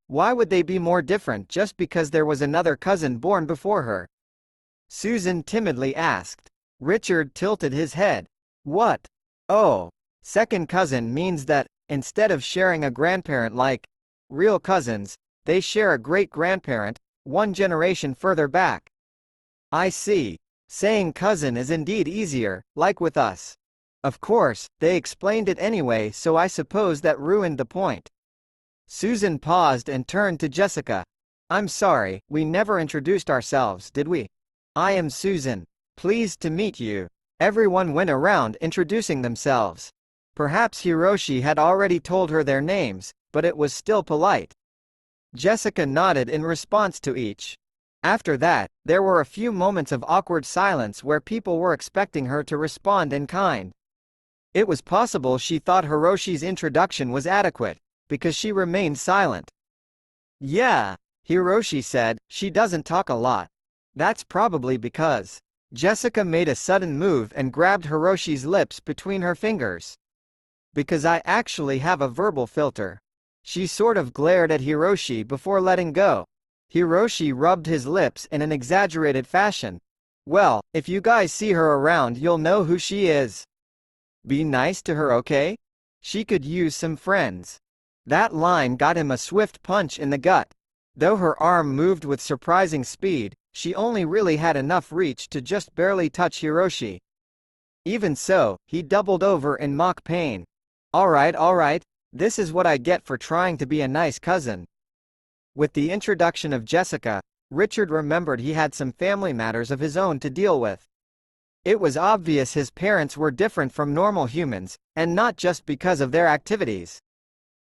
Why would they be more different just because there was another cousin born before her? Susan timidly asked. Richard tilted his head. What? Oh, second cousin means that, instead of sharing a grandparent like real cousins, they share a great-grandparent, one generation further back. I see. Saying cousin is indeed easier, like with us. Of course, they explained it anyway, so I suppose that ruined the point. Susan paused and turned to Jessica. I'm sorry, we never introduced ourselves, did we? I am Susan. Pleased to meet you. Everyone went around introducing themselves. Perhaps Hiroshi had already told her their names, but it was still polite. Jessica nodded in response to each. After that, there were a few moments of awkward silence where people were expecting her to respond in kind. It was possible she thought Hiroshi's introduction was adequate, because she remained silent. Yeah, Hiroshi said, she doesn't talk a lot. That's probably because. Jessica made a sudden move and grabbed Hiroshi's lips between her fingers. Because I actually have a verbal filter. She sort of glared at Hiroshi before letting go. Hiroshi rubbed his lips in an exaggerated fashion. Well, if you guys see her around, you'll know who she is. Be nice to her, okay? She could use some friends. That line got him a swift punch in the gut. Though her arm moved with surprising speed, she only really had enough reach to just barely touch Hiroshi. Even so, he doubled over in mock pain. All right, this is what I get for trying to be a nice cousin. With the introduction of Jessica, Richard remembered he had some family matters of his own to deal with. It was obvious his parents were different from normal humans, and not just because of their activities.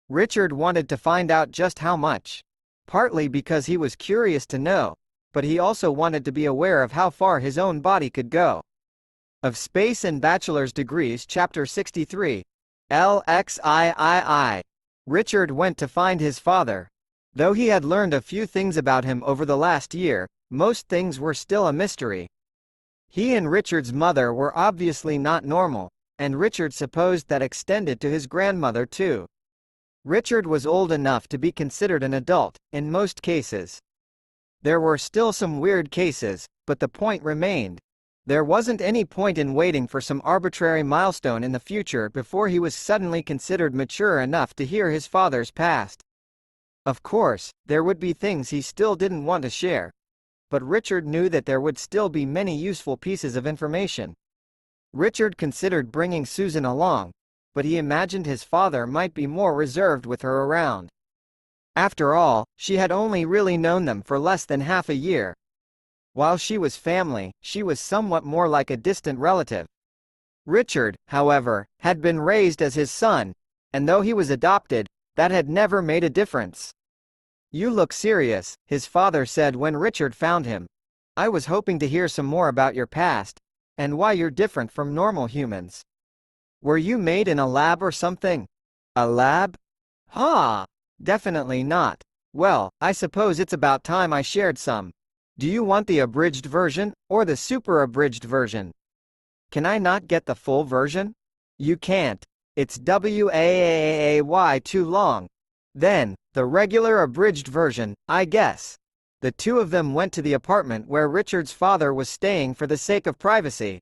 Richard wanted to find out just how much. Partly because he was curious to know, but he also wanted to be aware of how far his own body could go. Of Space and Bachelor's Degrees, Chapter 63. LXIII. Richard went to find his father. Though he had learned a few things about him over the last year, most things were still a mystery. He and Richard's mother were obviously not normal, and Richard supposed that extended to his grandmother too. Richard was old enough to be considered an adult, in most cases. There were still some weird cases, but the point remained. There wasn't any point in waiting for some arbitrary milestone in the future before he was suddenly considered mature enough to hear his father's past. Of course, there would be things he still didn't want to share. But Richard knew that there would still be many useful pieces of information. Richard considered bringing Susan along, but he imagined his father might be more reserved with her around. After all, she had only really known them for less than half a year. While she was family, she was somewhat more like a distant relative. Richard, however, had been raised as his son, and though he was adopted, that had never made a difference. You look serious, his father said when Richard found him. I was hoping to hear some more about your past, and why you're different from normal humans. Were you made in a lab or something? A lab? Definitely not. Well, I suppose it's about time I shared some. Do you want the abridged version, or the super abridged version? Can I not get the full version? You can't. It's WAAAY too long. Then, the regular abridged version, I guess. The two of them went to the apartment where Richard's father was staying for the sake of privacy.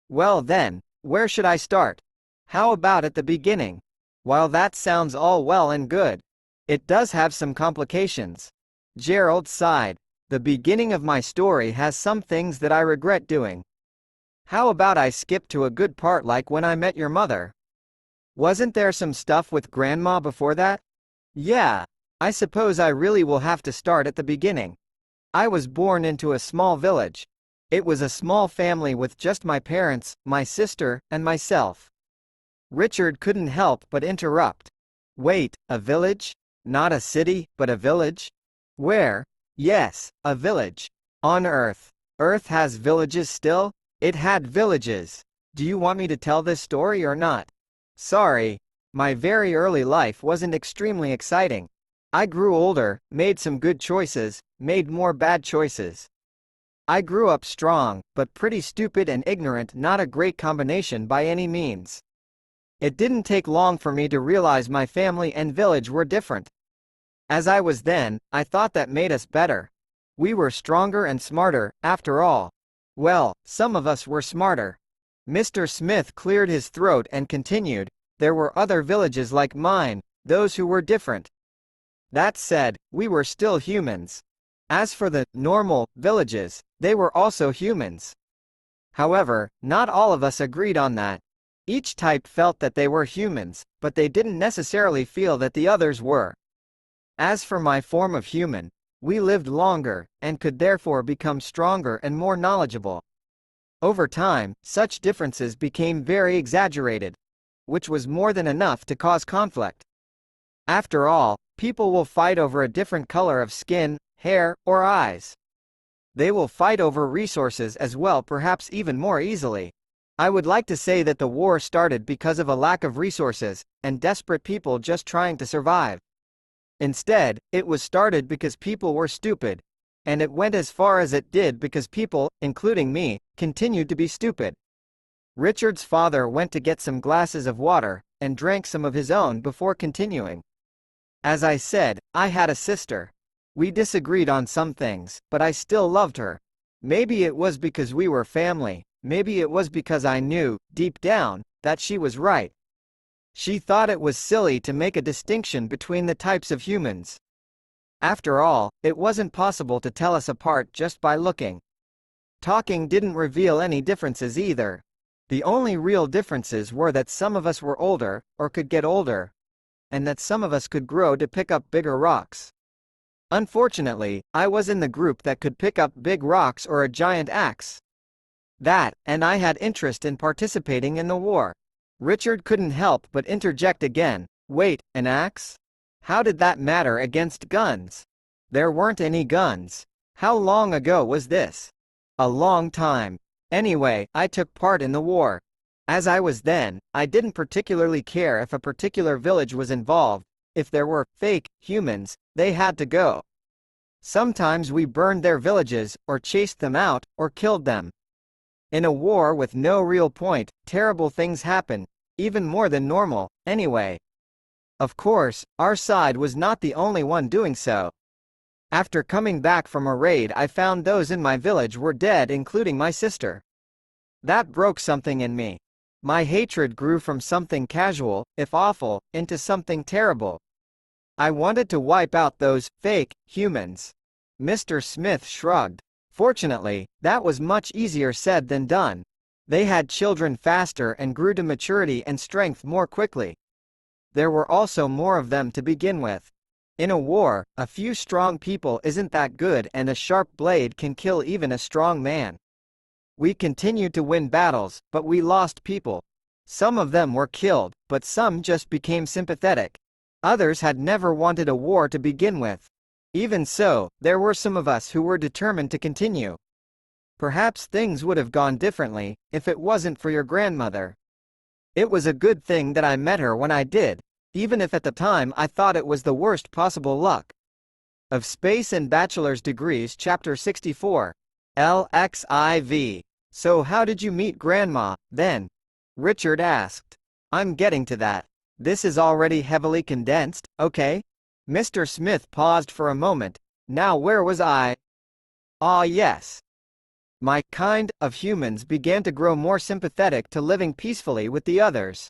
Well then, where should I start? How about at the beginning? While that sounds all well and good, it does have some complications. Gerald sighed. The beginning of my story has some things that I regret doing. How about I skip to a good part like when I met your mother? Wasn't there some stuff with Grandma before that? Yeah. I suppose I really will have to start at the beginning. I was born into a small village. It was a small family with just my parents, my sister, and myself. Richard couldn't help but interrupt. Wait, a village? Not a city, but a village? Where? Yes, a village. On Earth. Earth has villages still? It had villages. Do you want me to tell this story or not? Sorry. My very early life wasn't extremely exciting. I grew older, made some good choices, made more bad choices. I grew up strong, but pretty stupid and ignorant, not a great combination by any means. It didn't take long for me to realize my family and village were different. As I was then, I thought that made us better. We were stronger and smarter, after all. Well, some of us were smarter. Mr. Smith cleared his throat and continued, there were other villages like mine, those who were different. That said, we were still humans. As for the normal villages, they were also humans. However, not all of us agreed on that. Each type felt that they were humans, but they didn't necessarily feel that the others were. As for my form of human, we lived longer, and could therefore become stronger and more knowledgeable. Over time, such differences became very exaggerated, which was more than enough to cause conflict. After all, people will fight over a different color of skin, hair, or eyes. They will fight over resources as well, perhaps even more easily. I would like to say that the war started because of a lack of resources, and desperate people just trying to survive. Instead, it was started because people were stupid. And it went as far as it did because people, including me, continued to be stupid. Richard's father went to get some glasses of water, and drank some of his own before continuing. As I said, I had a sister. We disagreed on some things, but I still loved her. Maybe it was because we were family, maybe it was because I knew, deep down, that she was right. She thought it was silly to make a distinction between the types of humans. After all, it wasn't possible to tell us apart just by looking. Talking didn't reveal any differences either. The only real differences were that some of us were older, or could get older, and that some of us could grow to pick up bigger rocks. Unfortunately, I was in the group that could pick up big rocks or a giant axe. And I had interest in participating in the war. Richard couldn't help but interject again. Wait, an axe? How did that matter against guns? There weren't any guns. How long ago was this? A long time. Anyway, I took part in the war. As I was then, I didn't particularly care if a particular village was involved. If there were fake humans, they had to go. Sometimes we burned their villages, or chased them out, or killed them. In a war with no real point, terrible things happen, even more than normal, anyway. Of course, our side was not the only one doing so. After coming back from a raid, I found those in my village were dead, including my sister. That broke something in me. My hatred grew from something casual, if awful, into something terrible. I wanted to wipe out those fake humans. Mr. Smith shrugged. Fortunately, that was much easier said than done. They had children faster and grew to maturity and strength more quickly. There were also more of them to begin with. In a war, a few strong people isn't that good, and a sharp blade can kill even a strong man. We continued to win battles, but we lost people. Some of them were killed, but some just became sympathetic. Others had never wanted a war to begin with. Even so, there were some of us who were determined to continue. Perhaps things would have gone differently, if it wasn't for your grandmother. It was a good thing that I met her when I did, even if at the time I thought it was the worst possible luck. Of Space and Bachelor's Degrees, Chapter 64. LXIV. So how did you meet Grandma, then? Richard asked. I'm getting to that. This is already heavily condensed, okay? Mr. Smith paused for a moment. Now where was I? Ah yes. My kind of humans began to grow more sympathetic to living peacefully with the others.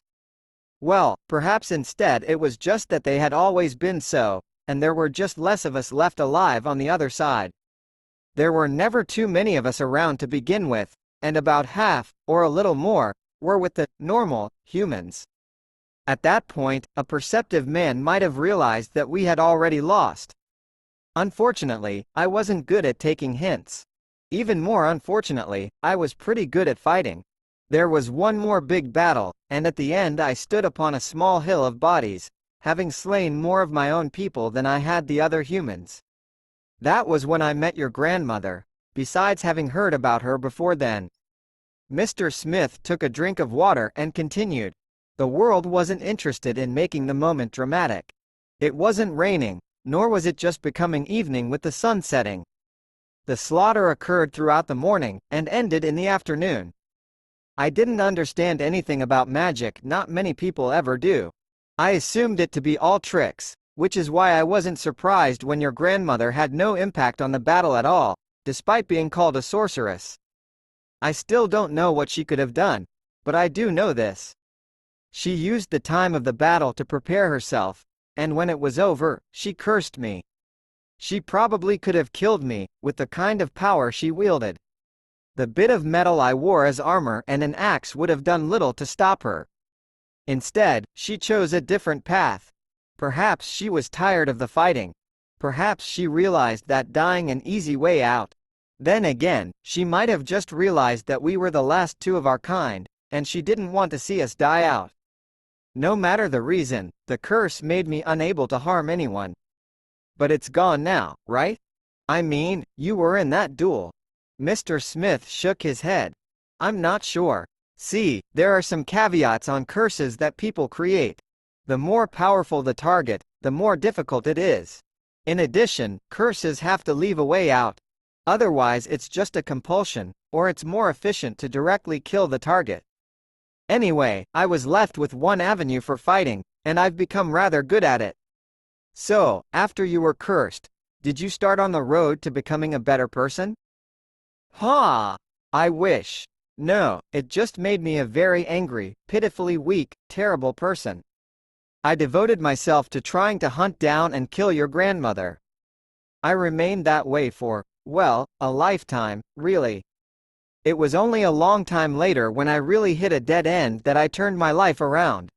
Well, perhaps instead it was just that they had always been so, and there were just less of us left alive on the other side. There were never too many of us around to begin with, and about half, or a little more, were with the normal humans. At that point, a perceptive man might have realized that we had already lost. Unfortunately, I wasn't good at taking hints. Even more unfortunately, I was pretty good at fighting. There was one more big battle, and at the end I stood upon a small hill of bodies, having slain more of my own people than I had the other humans. That was when I met your grandmother, besides having heard about her before then. Mr. Smith took a drink of water and continued. The world wasn't interested in making the moment dramatic. It wasn't raining, nor was it just becoming evening with the sun setting. The slaughter occurred throughout the morning, and ended in the afternoon. I didn't understand anything about magic, not many people ever do. I assumed it to be all tricks, which is why I wasn't surprised when your grandmother had no impact on the battle at all, despite being called a sorceress. I still don't know what she could have done, but I do know this. She used the time of the battle to prepare herself, and when it was over, she cursed me. She probably could have killed me, with the kind of power she wielded. The bit of metal I wore as armor and an axe would have done little to stop her. Instead, she chose a different path. Perhaps she was tired of the fighting. Perhaps she realized that dying an easy way out. Then again, she might have just realized that we were the last two of our kind, and she didn't want to see us die out. No matter the reason, the curse made me unable to harm anyone. But it's gone now, right? I mean, you were in that duel. Mr. Smith shook his head. I'm not sure. See, there are some caveats on curses that people create. The more powerful the target, the more difficult it is. In addition, curses have to leave a way out. Otherwise it's just a compulsion, or it's more efficient to directly kill the target. Anyway, I was left with one avenue for fighting, and I've become rather good at it. So, after you were cursed, did you start on the road to becoming a better person? Ha! I wish. No, it just made me a very angry, pitifully weak, terrible person. I devoted myself to trying to hunt down and kill your grandmother. I remained that way for, well, a lifetime, really. It was only a long time later when I really hit a dead end that I turned my life around.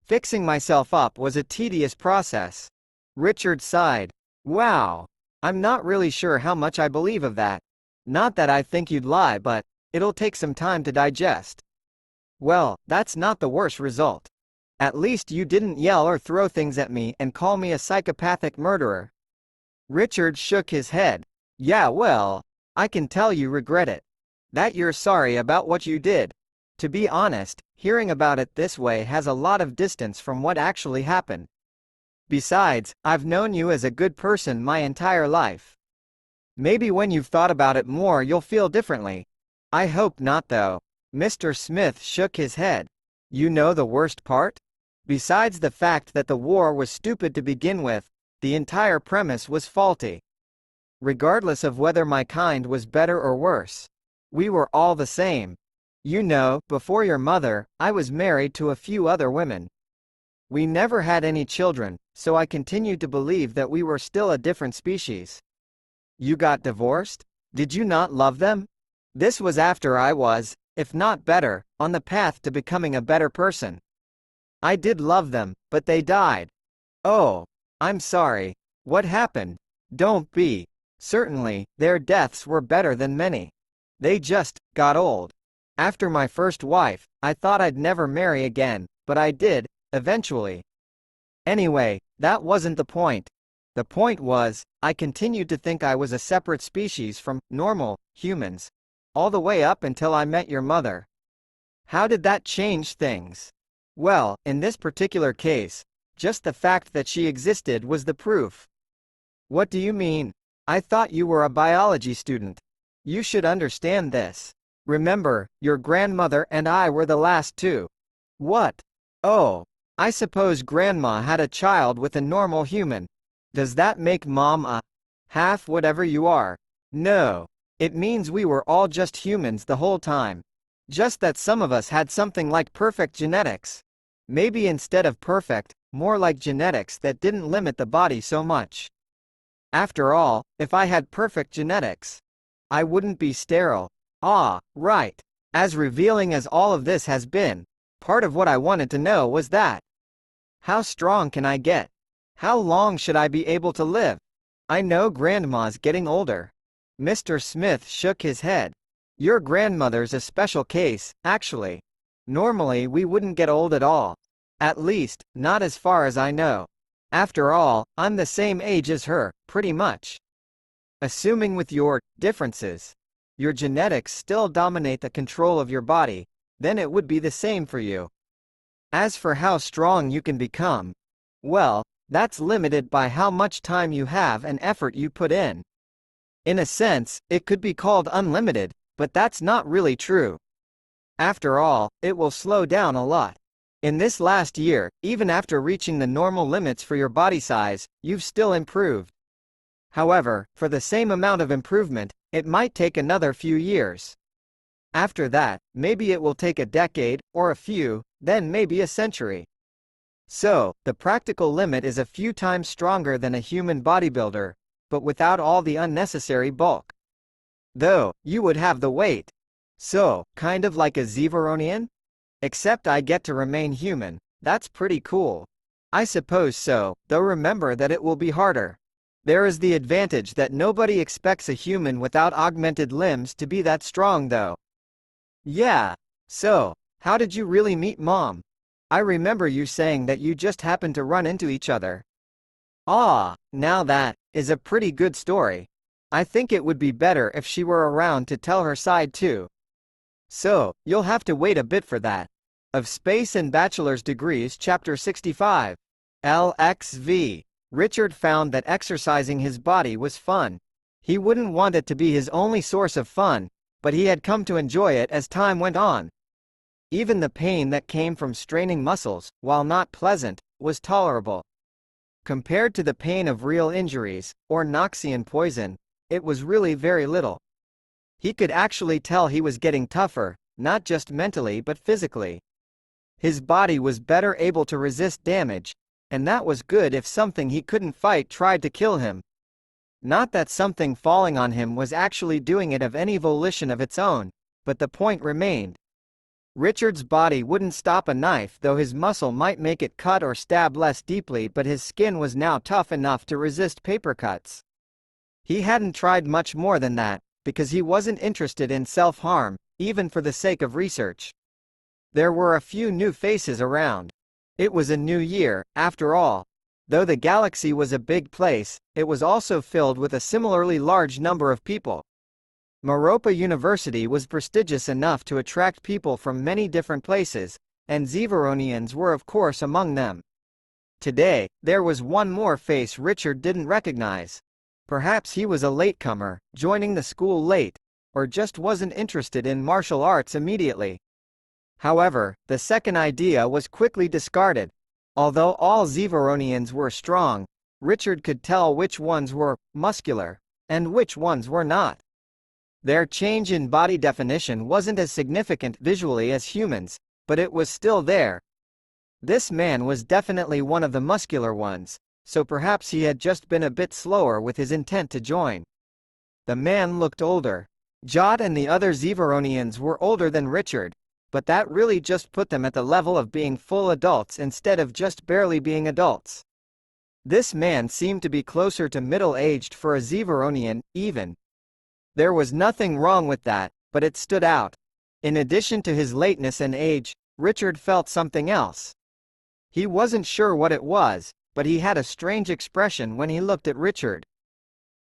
Fixing myself up was a tedious process. Richard sighed. Wow. I'm not really sure how much I believe of that. Not that I think you'd lie, but it'll take some time to digest. Well, that's not the worst result. At least you didn't yell or throw things at me and call me a psychopathic murderer. Richard shook his head. Yeah, well, I can tell you regret it. That you're sorry about what you did. To be honest, hearing about it this way has a lot of distance from what actually happened. Besides, I've known you as a good person my entire life. Maybe when you've thought about it more you'll feel differently. I hope not though. Mr. Smith shook his head. You know the worst part? Besides the fact that the war was stupid to begin with, the entire premise was faulty. Regardless of whether my kind was better or worse, we were all the same. You know, before your mother, I was married to a few other women. We never had any children, so I continued to believe that we were still a different species. You got divorced? Did you not love them? This was after I was, if not better, on the path to becoming a better person. I did love them, but they died. Oh, I'm sorry. What happened? Don't be. Certainly, their deaths were better than many. They just got old. After my first wife, I thought I'd never marry again, but I did, eventually. Anyway, that wasn't the point. The point was, I continued to think I was a separate species from normal humans, all the way up until I met your mother. How did that change things? Well, in this particular case, just the fact that she existed was the proof. What do you mean? I thought you were a biology student. You should understand this. Remember, your grandmother and I were the last two. What? Oh, I suppose Grandma had a child with a normal human. Does that make Mom a half whatever you are? No. It means we were all just humans the whole time. Just that some of us had something like perfect genetics. Maybe instead of perfect, more like genetics that didn't limit the body so much. After all, if I had perfect genetics, I wouldn't be sterile. Ah, right. As revealing as all of this has been, part of what I wanted to know was that. How strong can I get? How long should I be able to live? I know Grandma's getting older. Mr. Smith shook his head. Your grandmother's a special case, actually. Normally we wouldn't get old at all. At least, not as far as I know. After all, I'm the same age as her, pretty much. Assuming with your differences, your genetics still dominate the control of your body, then it would be the same for you. As for how strong you can become, well, that's limited by how much time you have and effort you put in. In a sense, it could be called unlimited, but that's not really true. After all, it will slow down a lot. In this last year, even after reaching the normal limits for your body size, you've still improved. However, for the same amount of improvement, it might take another few years. After that, maybe it will take a decade, or a few, then maybe a century. So, the practical limit is a few times stronger than a human bodybuilder, but without all the unnecessary bulk. Though, you would have the weight. So, kind of like a zonian? Except I get to remain human. That's pretty cool. I suppose so, though remember that it will be harder. There is the advantage that nobody expects a human without augmented limbs to be that strong though. Yeah. So, how did you really meet Mom? I remember you saying that you just happened to run into each other. Ah, now that is a pretty good story. I think it would be better if she were around to tell her side too. So, you'll have to wait a bit for that. Of Space and Bachelor's Degrees Chapter 65. LXV. Richard found that exercising his body was fun. He wouldn't want it to be his only source of fun, but he had come to enjoy it as time went on. Even the pain that came from straining muscles, while not pleasant, was tolerable. Compared to the pain of real injuries, or Knoxian poison, it was really very little. He could actually tell he was getting tougher, not just mentally but physically. His body was better able to resist damage, and that was good if something he couldn't fight tried to kill him. Not that something falling on him was actually doing it of any volition of its own, but the point remained. Richard's body wouldn't stop a knife, though his muscle might make it cut or stab less deeply, but his skin was now tough enough to resist paper cuts. He hadn't tried much more than that, because he wasn't interested in self-harm, even for the sake of research. There were a few new faces around. It was a new year, after all. Though the galaxy was a big place, it was also filled with a similarly large number of people. Meropa University was prestigious enough to attract people from many different places, and Zeveronians were of course among them. Today, there was one more face Richard didn't recognize. Perhaps he was a latecomer, joining the school late, or just wasn't interested in martial arts immediately. However, the second idea was quickly discarded. Although all Zeveronians were strong, Richard could tell which ones were muscular, and which ones were not. Their change in body definition wasn't as significant visually as humans, but it was still there. This man was definitely one of the muscular ones, so perhaps he had just been a bit slower with his intent to join. The man looked older. Jot and the other Zeveronians were older than Richard, but that really just put them at the level of being full adults instead of just barely being adults. This man seemed to be closer to middle-aged for a Zeveronian, even. There was nothing wrong with that, but it stood out. In addition to his lateness and age, Richard felt something else. He wasn't sure what it was, but he had a strange expression when he looked at Richard.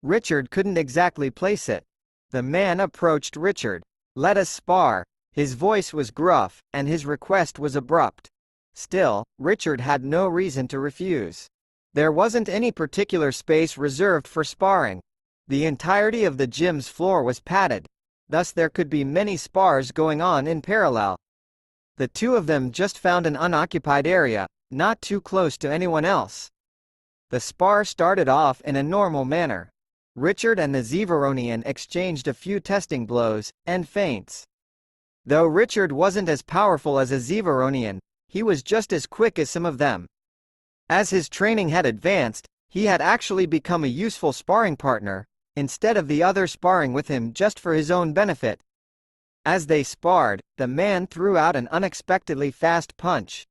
Richard couldn't exactly place it. The man approached Richard. "Let us spar." His voice was gruff, and his request was abrupt. Still, Richard had no reason to refuse. There wasn't any particular space reserved for sparring. The entirety of the gym's floor was padded, thus there could be many spars going on in parallel. The two of them just found an unoccupied area, not too close to anyone else. The spar started off in a normal manner. Richard and the Zeveronian exchanged a few testing blows, and feints. Though Richard wasn't as powerful as a Zeveronian, he was just as quick as some of them. As his training had advanced, He had actually become a useful sparring partner, instead of the other sparring with him just for his own benefit. As they sparred, the man threw out an unexpectedly fast punch.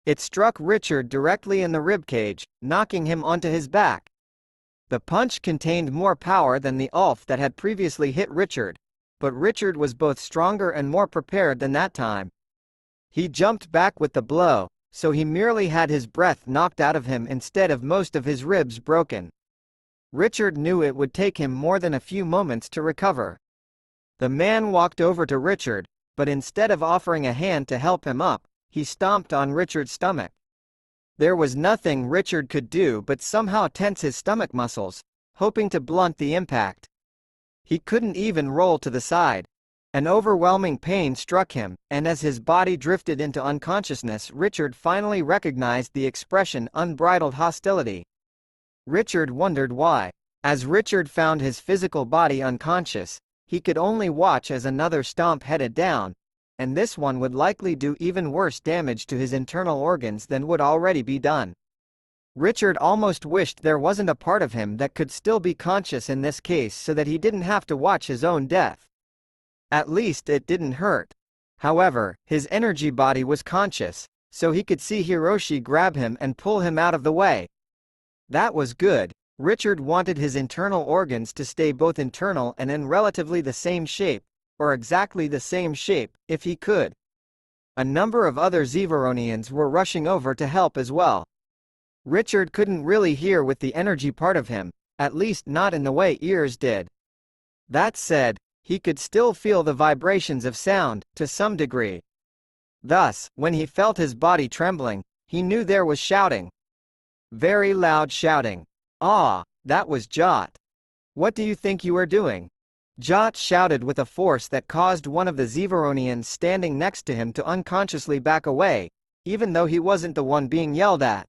It struck Richard directly in the ribcage, knocking him onto his back. The punch contained more power than the ulf that had previously hit Richard, but Richard was both stronger and more prepared than that time. He jumped back with the blow, so he merely had his breath knocked out of him instead of most of his ribs broken. Richard knew it would take him more than a few moments to recover. The man walked over to Richard, but instead of offering a hand to help him up, he stomped on Richard's stomach. There was nothing Richard could do but somehow tense his stomach muscles, hoping to blunt the impact. He couldn't even roll to the side. An overwhelming pain struck him, and as his body drifted into unconsciousness, Richard finally recognized the expression unbridled hostility. Richard wondered why. As Richard found his physical body unconscious, he could only watch as another stomp headed down, and this one would likely do even worse damage to his internal organs than would already be done. Richard almost wished there wasn't a part of him that could still be conscious in this case so that he didn't have to watch his own death. At least it didn't hurt. However, his energy body was conscious, so he could see Hiroshi grab him and pull him out of the way. That was good. Richard wanted his internal organs to stay both internal and in relatively the same shape, or exactly the same shape, if he could. A number of other Zevaronians were rushing over to help as well. Richard couldn't really hear with the energy part of him, at least not in the way ears did. That said, he could still feel the vibrations of sound, to some degree. Thus, when he felt his body trembling, he knew there was shouting. Very loud shouting. "Ah, that was Jot. What do you think you are doing?" Jot shouted with a force that caused one of the Zevaronians standing next to him to unconsciously back away, even though he wasn't the one being yelled at.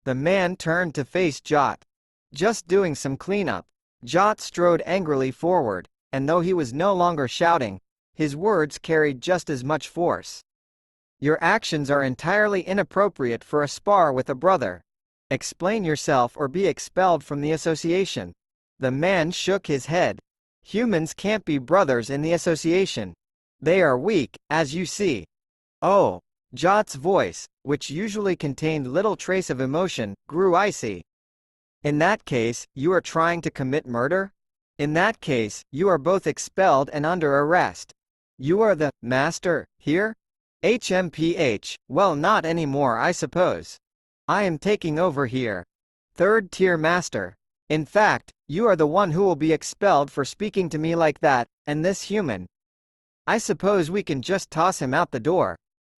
The man turned to face Jot. "Just doing some cleanup." Jot strode angrily forward, and though he was no longer shouting, his words carried just as much force. "Your actions are entirely inappropriate for a spar with a brother. Explain yourself or be expelled from the association." The man shook his head. "Humans can't be brothers in the association. They are weak, as you see." "Oh." Jot's voice, which usually contained little trace of emotion, grew icy. "In that case, you are trying to commit murder? In that case, you are both expelled and under arrest. You are the master here?" "HMPH, well, not anymore, I suppose. I am taking over here. Third-tier master. In fact, you are the one who will be expelled for speaking to me like that, and this human. I suppose we can just toss him out the door."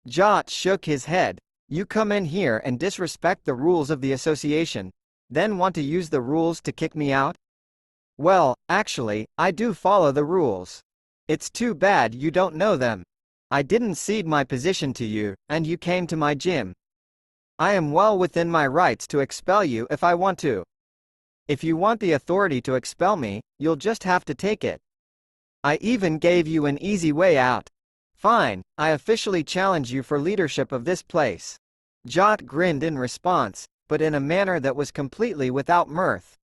Jot shook his head. "You come in here and disrespect the rules of the association, then want to use the rules to kick me out? Well, actually, I do follow the rules. It's too bad you don't know them. I didn't cede my position to you, and you came to my gym. I am well within my rights to expel you if I want to. If you want the authority to expel me, you'll just have to take it. I even gave you an easy way out. Fine, I officially challenge you for leadership of this place." Jot grinned in response, but in a manner that was completely without mirth.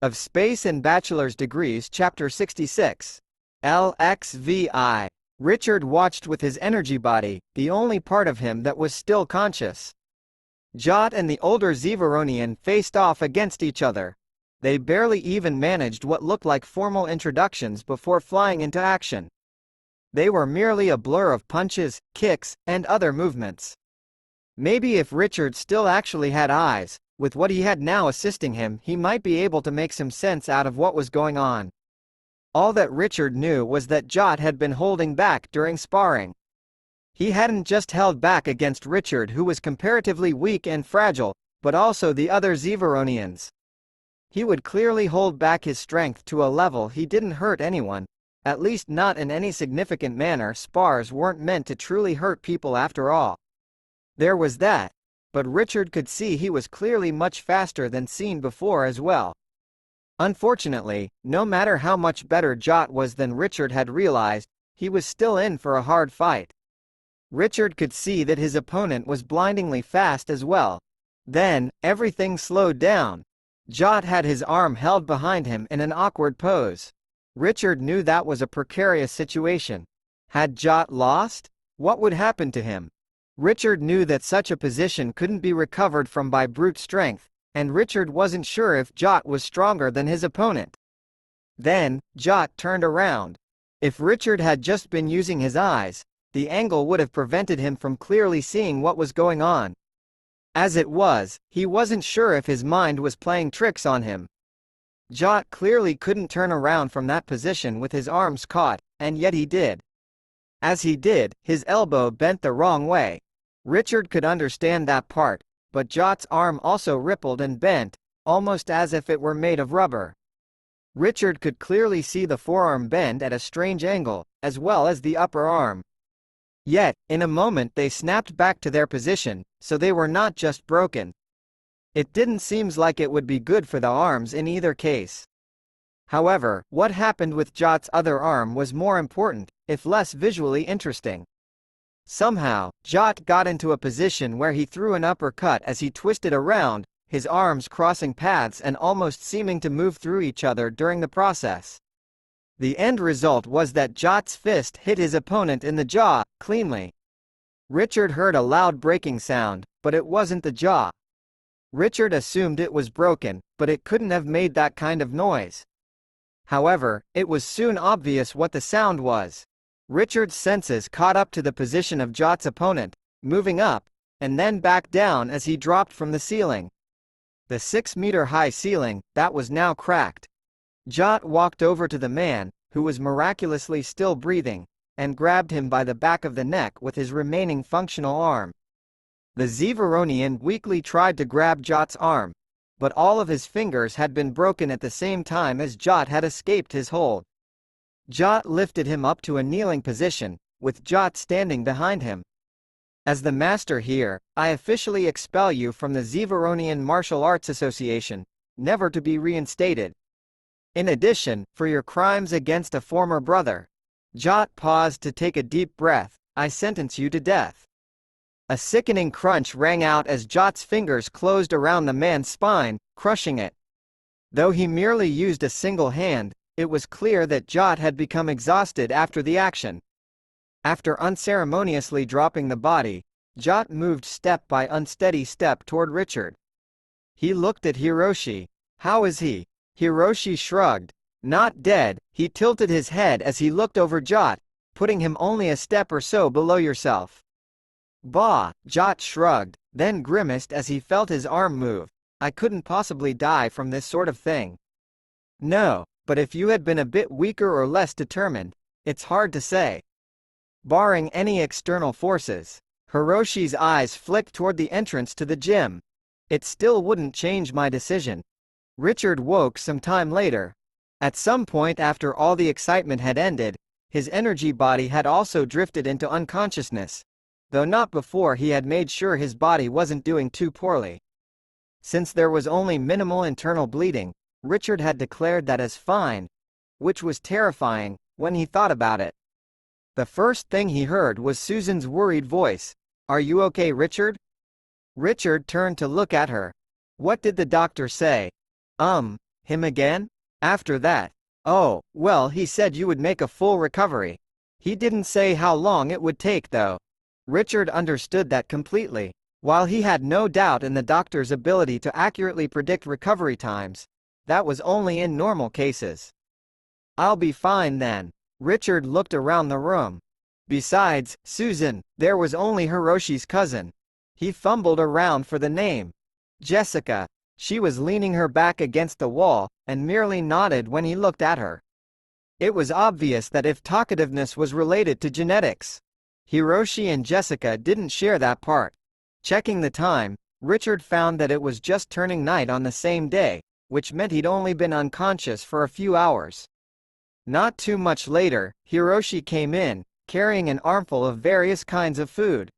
Of Space and Bachelor's Degrees Chapter 66. LXVI. Richard watched with his energy body, the only part of him that was still conscious. Jot and the older Zevaronian faced off against each other. They barely even managed what looked like formal introductions before flying into action. They were merely a blur of punches, kicks, and other movements. Maybe if Richard still actually had eyes, with what he had now assisting him, he might be able to make some sense out of what was going on. All that Richard knew was that Jot had been holding back during sparring. He hadn't just held back against Richard, who was comparatively weak and fragile, but also the other Zevaronians. He would clearly hold back his strength to a level he didn't hurt anyone. At least not in any significant manner. Spars weren't meant to truly hurt people after all. There was that. But Richard could see he was clearly much faster than seen before as well. Unfortunately, no matter how much better Jot was than Richard had realized, he was still in for a hard fight. Richard could see that his opponent was blindingly fast as well. Then, everything slowed down. Jot had his arm held behind him in an awkward pose. Richard knew that was a precarious situation. Had Jot lost? What would happen to him? Richard knew that such a position couldn't be recovered from by brute strength, and Richard wasn't sure if Jot was stronger than his opponent. Then, Jot turned around. If Richard had just been using his eyes, the angle would have prevented him from clearly seeing what was going on. As it was, he wasn't sure if his mind was playing tricks on him. Jot clearly couldn't turn around from that position with his arms caught, and yet he did. As he did, his elbow bent the wrong way. Richard could understand that part, but Jot's arm also rippled and bent, almost as if it were made of rubber. Richard could clearly see the forearm bend at a strange angle, as well as the upper arm. Yet, in a moment they snapped back to their position, so they were not just broken. It didn't seem like it would be good for the arms in either case. However, what happened with Jot's other arm was more important, if less visually interesting. Somehow, Jot got into a position where he threw an uppercut as he twisted around, his arms crossing paths and almost seeming to move through each other during the process. The end result was that Jot's fist hit his opponent in the jaw, cleanly. Richard heard a loud breaking sound, but it wasn't the jaw. Richard assumed it was broken, but it couldn't have made that kind of noise. However, it was soon obvious what the sound was. Richard's senses caught up to the position of Jot's opponent, moving up, and then back down as he dropped from the ceiling. The 6-meter-high ceiling, that was now cracked. Jot walked over to the man, who was miraculously still breathing, and grabbed him by the back of the neck with his remaining functional arm. The zonian weakly tried to grab Jot's arm, but all of his fingers had been broken at the same time as Jot had escaped his hold. Jot lifted him up to a kneeling position, with Jot standing behind him. As the master here, I officially expel you from the Zonian Martial Arts Association, never to be reinstated. In addition, for your crimes against a former brother. Jot paused to take a deep breath. I sentence you to death. A sickening crunch rang out as Jot's fingers closed around the man's spine, crushing it. Though he merely used a single hand, it was clear that Jot had become exhausted after the action. After unceremoniously dropping the body, Jot moved step by unsteady step toward Richard. He looked at Hiroshi. How is he? Hiroshi shrugged. Not dead. He tilted his head as he looked over Jot, putting him only a step or so below yourself. Bah, Jot shrugged, then grimaced as he felt his arm move. I couldn't possibly die from this sort of thing. No, but if you had been a bit weaker or less determined, it's hard to say. Barring any external forces, Hiroshi's eyes flicked toward the entrance to the gym. It still wouldn't change my decision. Richard woke some time later. At some point after all the excitement had ended, his energy body had also drifted into unconsciousness, though not before he had made sure his body wasn't doing too poorly. Since there was only minimal internal bleeding, Richard had declared that as fine, which was terrifying, when he thought about it. The first thing he heard was Susan's worried voice. Are you okay, Richard? Richard turned to look at her. What did the doctor say? Him again? After that? Oh, well, he said you would make a full recovery. He didn't say how long it would take though. Richard understood that completely. While he had no doubt in the doctor's ability to accurately predict recovery times, that was only in normal cases. I'll be fine then. Richard looked around the room. Besides, Susan, there was only Hiroshi's cousin. He fumbled around for the name. Jessica. She was leaning her back against the wall, and merely nodded when he looked at her. It was obvious that if talkativeness was related to genetics, Hiroshi and Jessica didn't share that part. Checking the time, Richard found that it was just turning night on the same day, which meant he'd only been unconscious for a few hours. Not too much later, Hiroshi came in, carrying an armful of various kinds of food.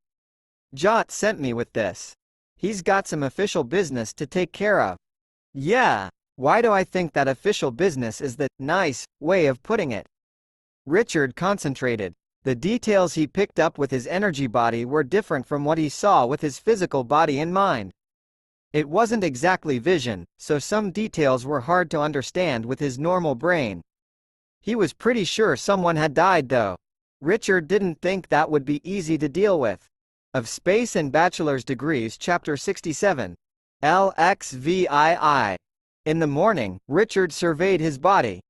Jot sent me with this. He's got some official business to take care of. Yeah, why do I think that official business is the nice way of putting it? Richard concentrated. The details he picked up with his energy body were different from what he saw with his physical body and mind. It wasn't exactly vision, so some details were hard to understand with his normal brain. He was pretty sure someone had died though. Richard didn't think that would be easy to deal with. Of Space and Bachelor's Degrees Chapter 67. LXVII. In the morning, Richard surveyed his body.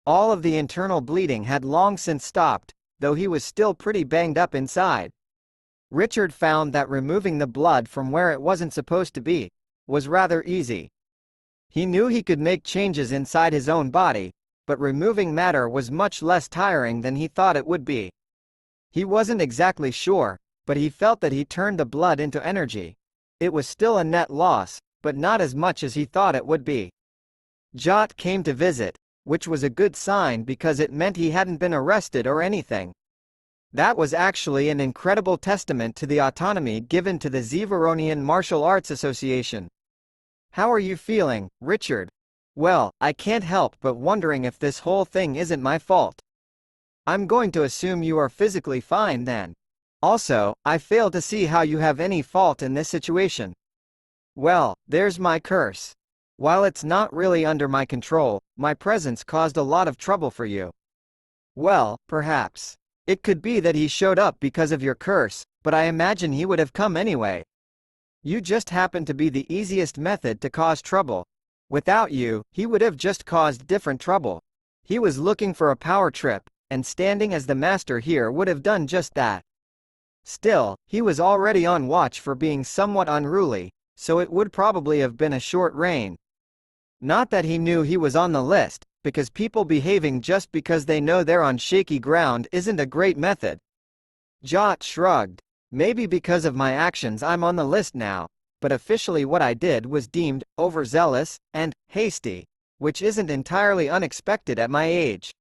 All of the internal bleeding had long since stopped, though he was still pretty banged up inside. Richard found that removing the blood from where it wasn't supposed to be was rather easy. He knew he could make changes inside his own body, but removing matter was much less tiring than he thought it would be. He wasn't exactly sure, but he felt that he turned the blood into energy. It was still a net loss, but not as much as he thought it would be. Jot came to visit, which was a good sign because it meant he hadn't been arrested or anything. That was actually an incredible testament to the autonomy given to the Zonian Martial Arts Association. "How are you feeling, Richard?" "Well, I can't help but wondering if this whole thing isn't my fault." "I'm going to assume you are physically fine then. Also, I fail to see how you have any fault in this situation." "Well, there's my curse. While it's not really under my control, my presence caused a lot of trouble for you." "Well, perhaps. It could be that he showed up because of your curse, but I imagine he would have come anyway. You just happen to be the easiest method to cause trouble. Without you, he would have just caused different trouble. He was looking for a power trip, and standing as the master here would have done just that. Still, he was already on watch for being somewhat unruly, so it would probably have been a short reign. Not that he knew he was on the list, because people behaving just because they know they're on shaky ground isn't a great method." Jot shrugged. "Maybe because of my actions I'm on the list now, but officially what I did was deemed overzealous and hasty, which isn't entirely unexpected at my age.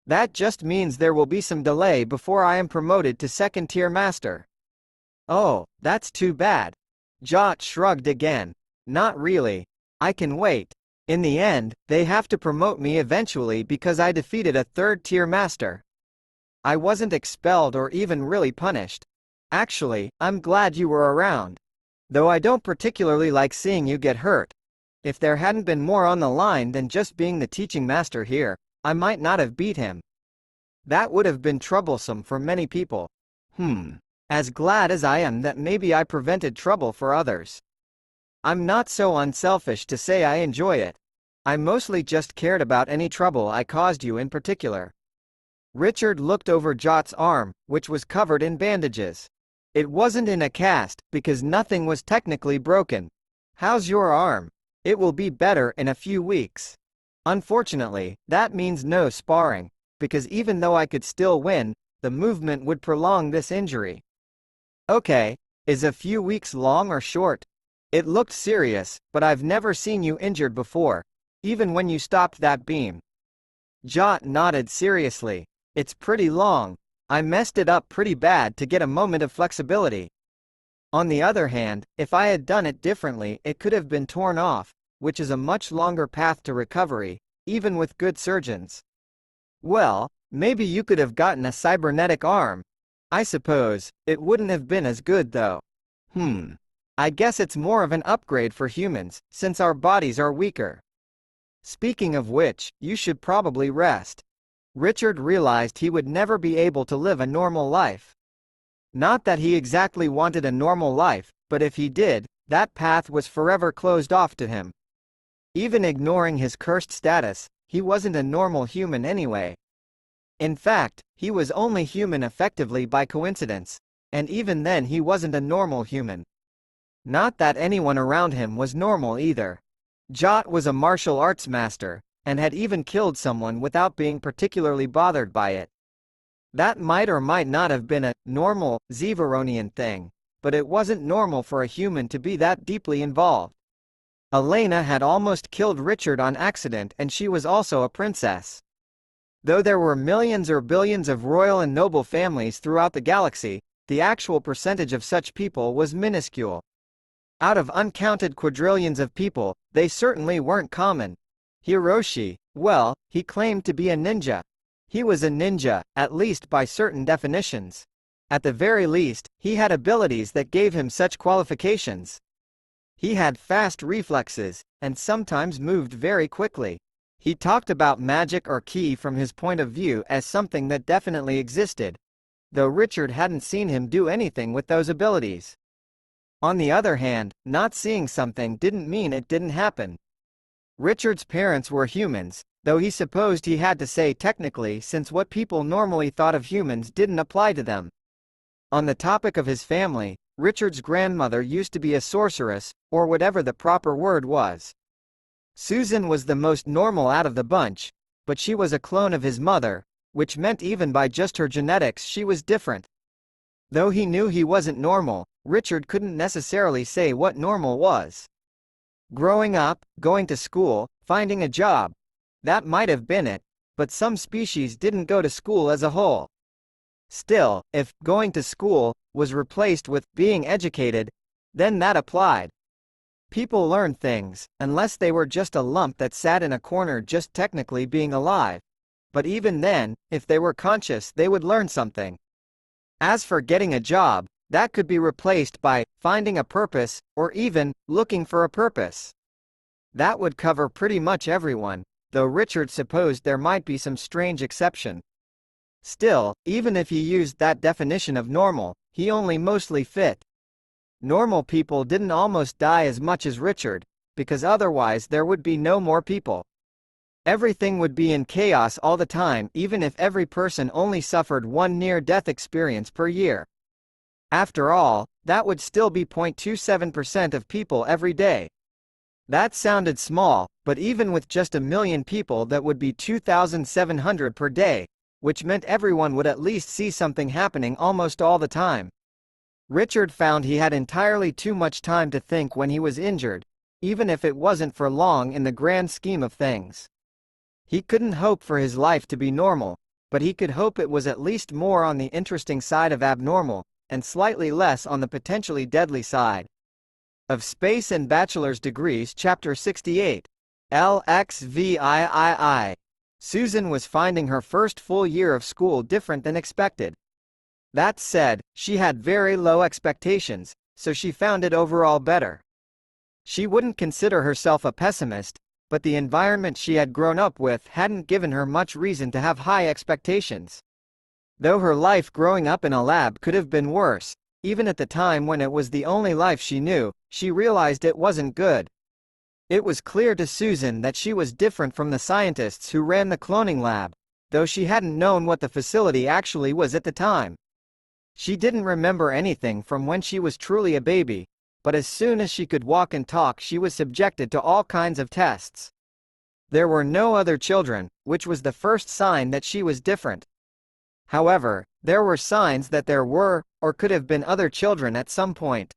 That just means there will be some delay before I am promoted to second-tier master." "Oh, that's too bad." Jot shrugged again. "Not really. I can wait. In the end, they have to promote me eventually because I defeated a third-tier master. I wasn't expelled or even really punished. Actually, I'm glad you were around. Though I don't particularly like seeing you get hurt. If there hadn't been more on the line than just being the teaching master here, I might not have beat him. That would have been troublesome for many people. As glad as I am that maybe I prevented trouble for others. I'm not so unselfish to say I enjoy it. I mostly just cared about any trouble I caused you in particular." Richard looked over Jot's arm, which was covered in bandages. It wasn't in a cast, because nothing was technically broken. "How's your arm?" "It will be better in a few weeks. Unfortunately, that means no sparring, because even though I could still win, the movement would prolong this injury." "Okay, is a few weeks long or short?" It looked serious, but I've never seen you injured before, even when you stopped that beam. Jot nodded seriously. It's pretty long. I messed it up pretty bad to get a moment of flexibility. On the other hand, if I had done it differently, it could have been torn off, which is a much longer path to recovery, even with good surgeons. Well, maybe you could have gotten a cybernetic arm. I suppose, it wouldn't have been as good though. I guess it's more of an upgrade for humans, since our bodies are weaker. Speaking of which, you should probably rest. Richard realized he would never be able to live a normal life. Not that he exactly wanted a normal life, but if he did, that path was forever closed off to him. Even ignoring his cursed status, he wasn't a normal human anyway. In fact, he was only human effectively by coincidence, and even then he wasn't a normal human. Not that anyone around him was normal either. Jot was a martial arts master, and had even killed someone without being particularly bothered by it. That might or might not have been a normal, Zevaronian thing, but it wasn't normal for a human to be that deeply involved. Elena had almost killed Richard on accident, and she was also a princess. Though there were millions or billions of royal and noble families throughout the galaxy, the actual percentage of such people was minuscule. Out of uncounted quadrillions of people, they certainly weren't common. Hiroshi, well, he claimed to be a ninja. He was a ninja, at least by certain definitions. At the very least, he had abilities that gave him such qualifications. He had fast reflexes, and sometimes moved very quickly. He talked about magic or ki from his point of view as something that definitely existed, though Richard hadn't seen him do anything with those abilities. On the other hand, not seeing something didn't mean it didn't happen. Richard's parents were humans, though he supposed he had to say technically since what people normally thought of humans didn't apply to them. On the topic of his family, Richard's grandmother used to be a sorceress, or whatever the proper word was. Susan was the most normal out of the bunch, but she was a clone of his mother, which meant even by just her genetics she was different. Though he knew he wasn't normal, Richard couldn't necessarily say what normal was. Growing up, going to school, finding a job. That might have been it, but some species didn't go to school as a whole. Still, if going to school was replaced with being educated, then that applied. People learned things, unless they were just a lump that sat in a corner just technically being alive. But even then, if they were conscious, they would learn something. As for getting a job, that could be replaced by finding a purpose, or even looking for a purpose. That would cover pretty much everyone, though Richard supposed there might be some strange exception. Still, even if he used that definition of normal, he only mostly fit. Normal people didn't almost die as much as Richard, because otherwise there would be no more people. Everything would be in chaos all the time, even if every person only suffered one near-death experience per year. After all, that would still be 0.27% of people every day. That sounded small, but even with just 1 million people that would be 2,700 per day, which meant everyone would at least see something happening almost all the time. Richard found he had entirely too much time to think when he was injured, even if it wasn't for long in the grand scheme of things. He couldn't hope for his life to be normal, but he could hope it was at least more on the interesting side of abnormal, and slightly less on the potentially deadly side. Of Space and Bachelor's Degrees Chapter 68. LXVIII. Susan was finding her first full year of school different than expected. That said, she had very low expectations, so she found it overall better. She wouldn't consider herself a pessimist, but the environment she had grown up with hadn't given her much reason to have high expectations. Though her life growing up in a lab could have been worse, even at the time when it was the only life she knew, she realized it wasn't good. It was clear to Susan that she was different from the scientists who ran the cloning lab, though she hadn't known what the facility actually was at the time. She didn't remember anything from when she was truly a baby, but as soon as she could walk and talk she was subjected to all kinds of tests. There were no other children, which was the first sign that she was different. However, there were signs that there were, or could have been other children at some point.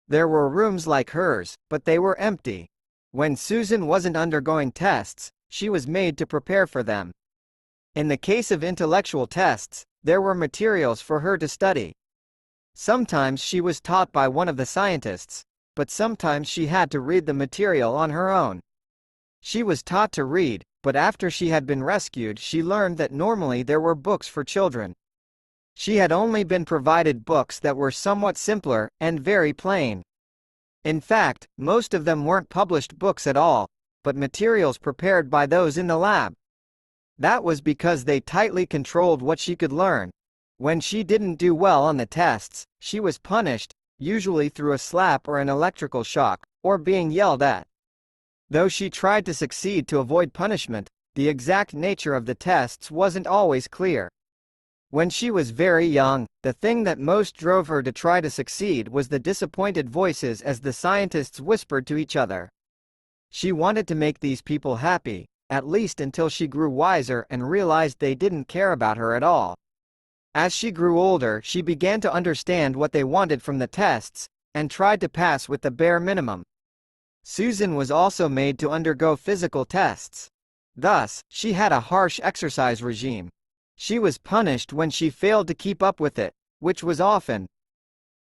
There were rooms like hers, but they were empty. When Susan wasn't undergoing tests, she was made to prepare for them. In the case of intellectual tests, there were materials for her to study. Sometimes she was taught by one of the scientists, but sometimes she had to read the material on her own. She was taught to read, but after she had been rescued she learned that normally there were books for children. She had only been provided books that were somewhat simpler, and very plain. In fact, most of them weren't published books at all, but materials prepared by those in the lab. That was because they tightly controlled what she could learn. When she didn't do well on the tests, she was punished, usually through a slap or an electrical shock, or being yelled at. Though she tried to succeed to avoid punishment, the exact nature of the tests wasn't always clear. When she was very young, the thing that most drove her to try to succeed was the disappointed voices as the scientists whispered to each other. She wanted to make these people happy, at least until she grew wiser and realized they didn't care about her at all. As she grew older, she began to understand what they wanted from the tests, and tried to pass with the bare minimum. Susan was also made to undergo physical tests. Thus, she had a harsh exercise regime. She was punished when she failed to keep up with it, which was often.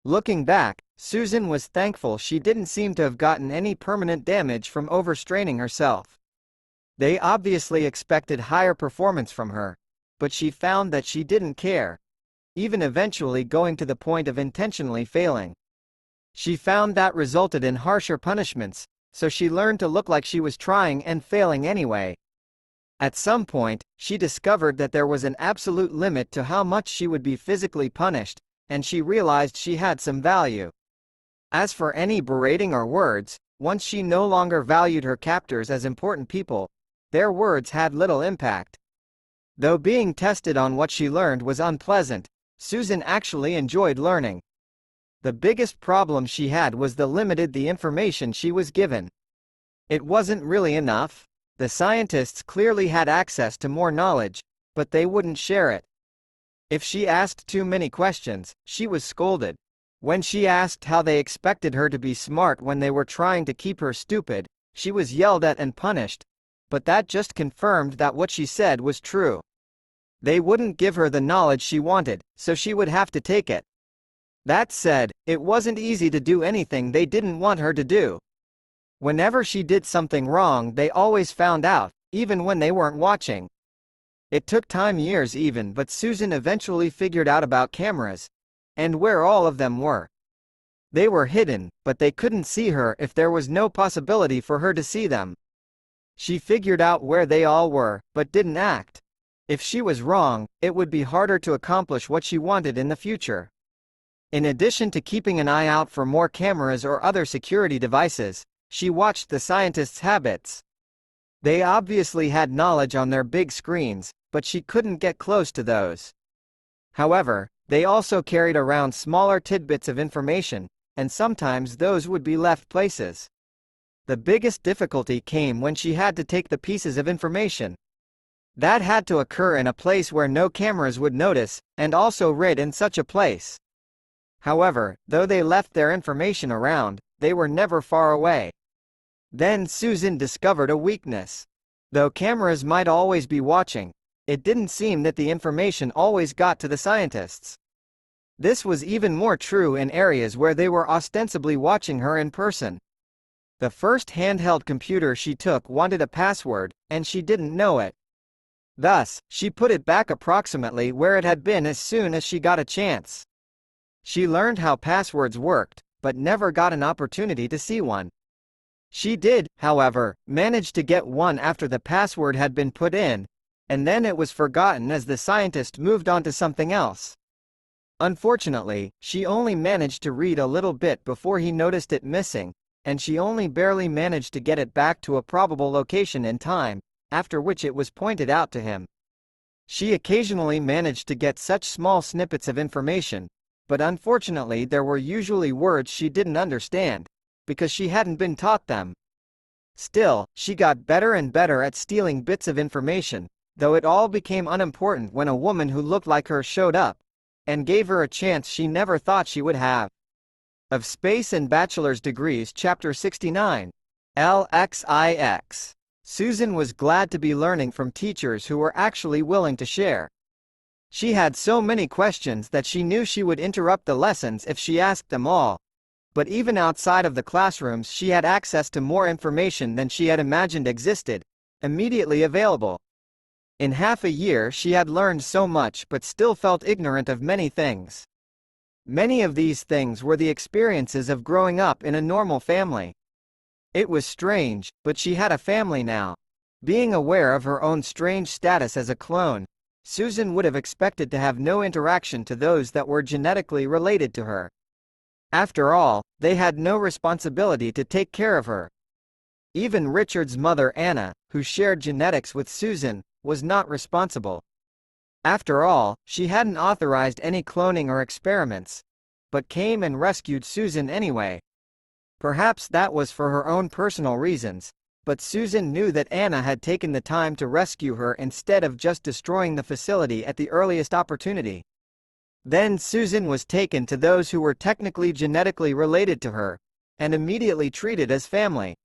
Looking back, Susan was thankful she didn't seem to have gotten any permanent damage from overstraining herself. They obviously expected higher performance from her, but she found that she didn't care, even eventually going to the point of intentionally failing. She found that resulted in harsher punishments, so she learned to look like she was trying and failing anyway. At some point, she discovered that there was an absolute limit to how much she would be physically punished, and she realized she had some value. As for any berating or words, once she no longer valued her captors as important people, their words had little impact. Though being tested on what she learned was unpleasant, Susan actually enjoyed learning. The biggest problem she had was the information she was given. It wasn't really enough. The scientists clearly had access to more knowledge, but they wouldn't share it. If she asked too many questions, she was scolded. When she asked how they expected her to be smart when they were trying to keep her stupid, she was yelled at and punished. But that just confirmed that what she said was true. They wouldn't give her the knowledge she wanted, so she would have to take it. That said, it wasn't easy to do anything they didn't want her to do. Whenever she did something wrong, they always found out, even when they weren't watching. It took time, years even, but Susan eventually figured out about cameras, and where all of them were. They were hidden, but they couldn't see her if there was no possibility for her to see them. She figured out where they all were, but didn't act. If she was wrong, it would be harder to accomplish what she wanted in the future. In addition to keeping an eye out for more cameras or other security devices, she watched the scientists' habits. They obviously had knowledge on their big screens, but she couldn't get close to those. However, they also carried around smaller tidbits of information, and sometimes those would be left places. The biggest difficulty came when she had to take the pieces of information. That had to occur in a place where no cameras would notice, and also hid in such a place. However, though they left their information around, they were never far away. Then Susan discovered a weakness. Though cameras might always be watching, it didn't seem that the information always got to the scientists. This was even more true in areas where they were ostensibly watching her in person. The first handheld computer she took wanted a password, and she didn't know it. Thus, she put it back approximately where it had been as soon as she got a chance. She learned how passwords worked, but never got an opportunity to see one. She did, however, manage to get one after the password had been put in, and then it was forgotten as the scientist moved on to something else. Unfortunately, she only managed to read a little bit before he noticed it missing, and she only barely managed to get it back to a probable location in time, after which it was pointed out to him. She occasionally managed to get such small snippets of information, but unfortunately there were usually words she didn't understand, because she hadn't been taught them. Still, she got better and better at stealing bits of information, though it all became unimportant when a woman who looked like her showed up, and gave her a chance she never thought she would have. Of Space and Bachelor's Degrees, Chapter 69. LXIX. Susan was glad to be learning from teachers who were actually willing to share. She had so many questions that she knew she would interrupt the lessons if she asked them all. But even outside of the classrooms, she had access to more information than she had imagined existed, immediately available. In half a year she had learned so much but still felt ignorant of many things. Many of these things were the experiences of growing up in a normal family. It was strange, but she had a family now. Being aware of her own strange status as a clone, Susan would have expected to have no interaction to those that were genetically related to her. After all, they had no responsibility to take care of her. Even Richard's mother Anna, who shared genetics with Susan, was not responsible. After all, she hadn't authorized any cloning or experiments, but came and rescued Susan anyway. Perhaps that was for her own personal reasons, but Susan knew that Anna had taken the time to rescue her instead of just destroying the facility at the earliest opportunity. Then Susan was taken to those who were technically genetically related to her, and immediately treated as family.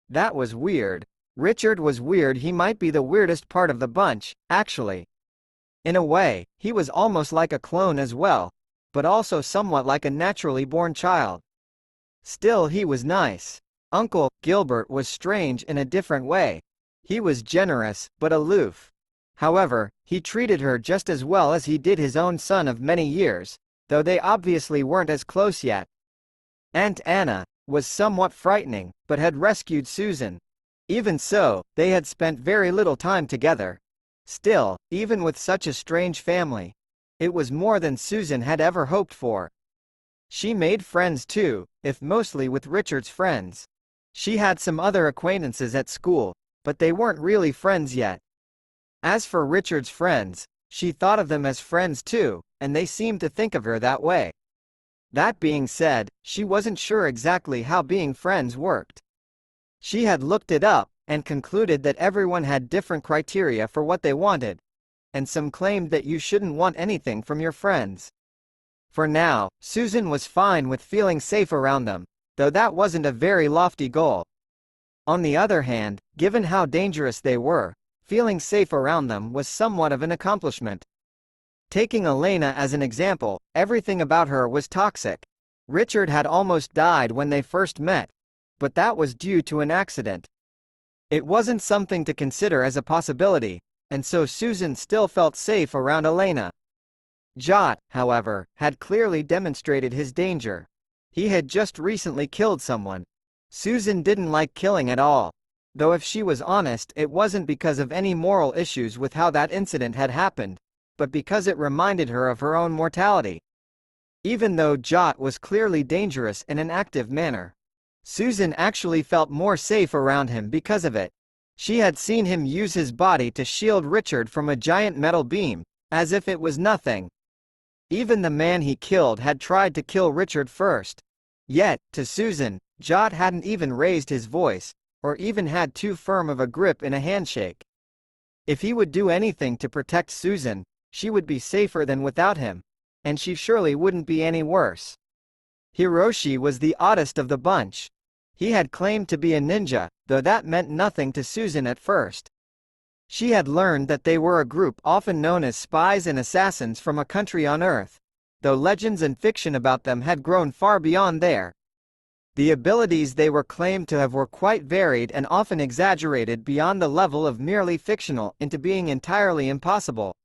That was weird. Richard was weird. He might be the weirdest part of the bunch, actually. In a way, he was almost like a clone as well, but also somewhat like a naturally born child. Still, he was nice. Uncle Gilbert was strange in a different way. He was generous, but aloof. However, he treated her just as well as he did his own son of many years, though they obviously weren't as close yet. Aunt Anna was somewhat frightening, but had rescued Susan. Even so, they had spent very little time together. Still, even with such a strange family, it was more than Susan had ever hoped for. She made friends too, if mostly with Richard's friends. She had some other acquaintances at school, but they weren't really friends yet. As for Richard's friends, she thought of them as friends too, and they seemed to think of her that way. That being said, she wasn't sure exactly how being friends worked. She had looked it up, and concluded that everyone had different criteria for what they wanted, and some claimed that you shouldn't want anything from your friends. For now, Susan was fine with feeling safe around them, though that wasn't a very lofty goal. On the other hand, given how dangerous they were, feeling safe around them was somewhat of an accomplishment. Taking Elena as an example, everything about her was toxic. Richard had almost died when they first met, but that was due to an accident. It wasn't something to consider as a possibility, and so Susan still felt safe around Elena. Jot, however, had clearly demonstrated his danger. He had just recently killed someone. Susan didn't like killing at all. Though if she was honest, it wasn't because of any moral issues with how that incident had happened, but because it reminded her of her own mortality. Even though Jot was clearly dangerous in an active manner, Susan actually felt more safe around him because of it. She had seen him use his body to shield Richard from a giant metal beam, as if it was nothing. Even the man he killed had tried to kill Richard first. Yet, to Susan, Jot hadn't even raised his voice, or even had too firm of a grip in a handshake. If he would do anything to protect Susan, she would be safer than without him, and she surely wouldn't be any worse. Hiroshi was the oddest of the bunch. He had claimed to be a ninja, though that meant nothing to Susan at first. She had learned that they were a group often known as spies and assassins from a country on Earth, though legends and fiction about them had grown far beyond there. The abilities they were claimed to have were quite varied and often exaggerated beyond the level of merely fictional into being entirely impossible.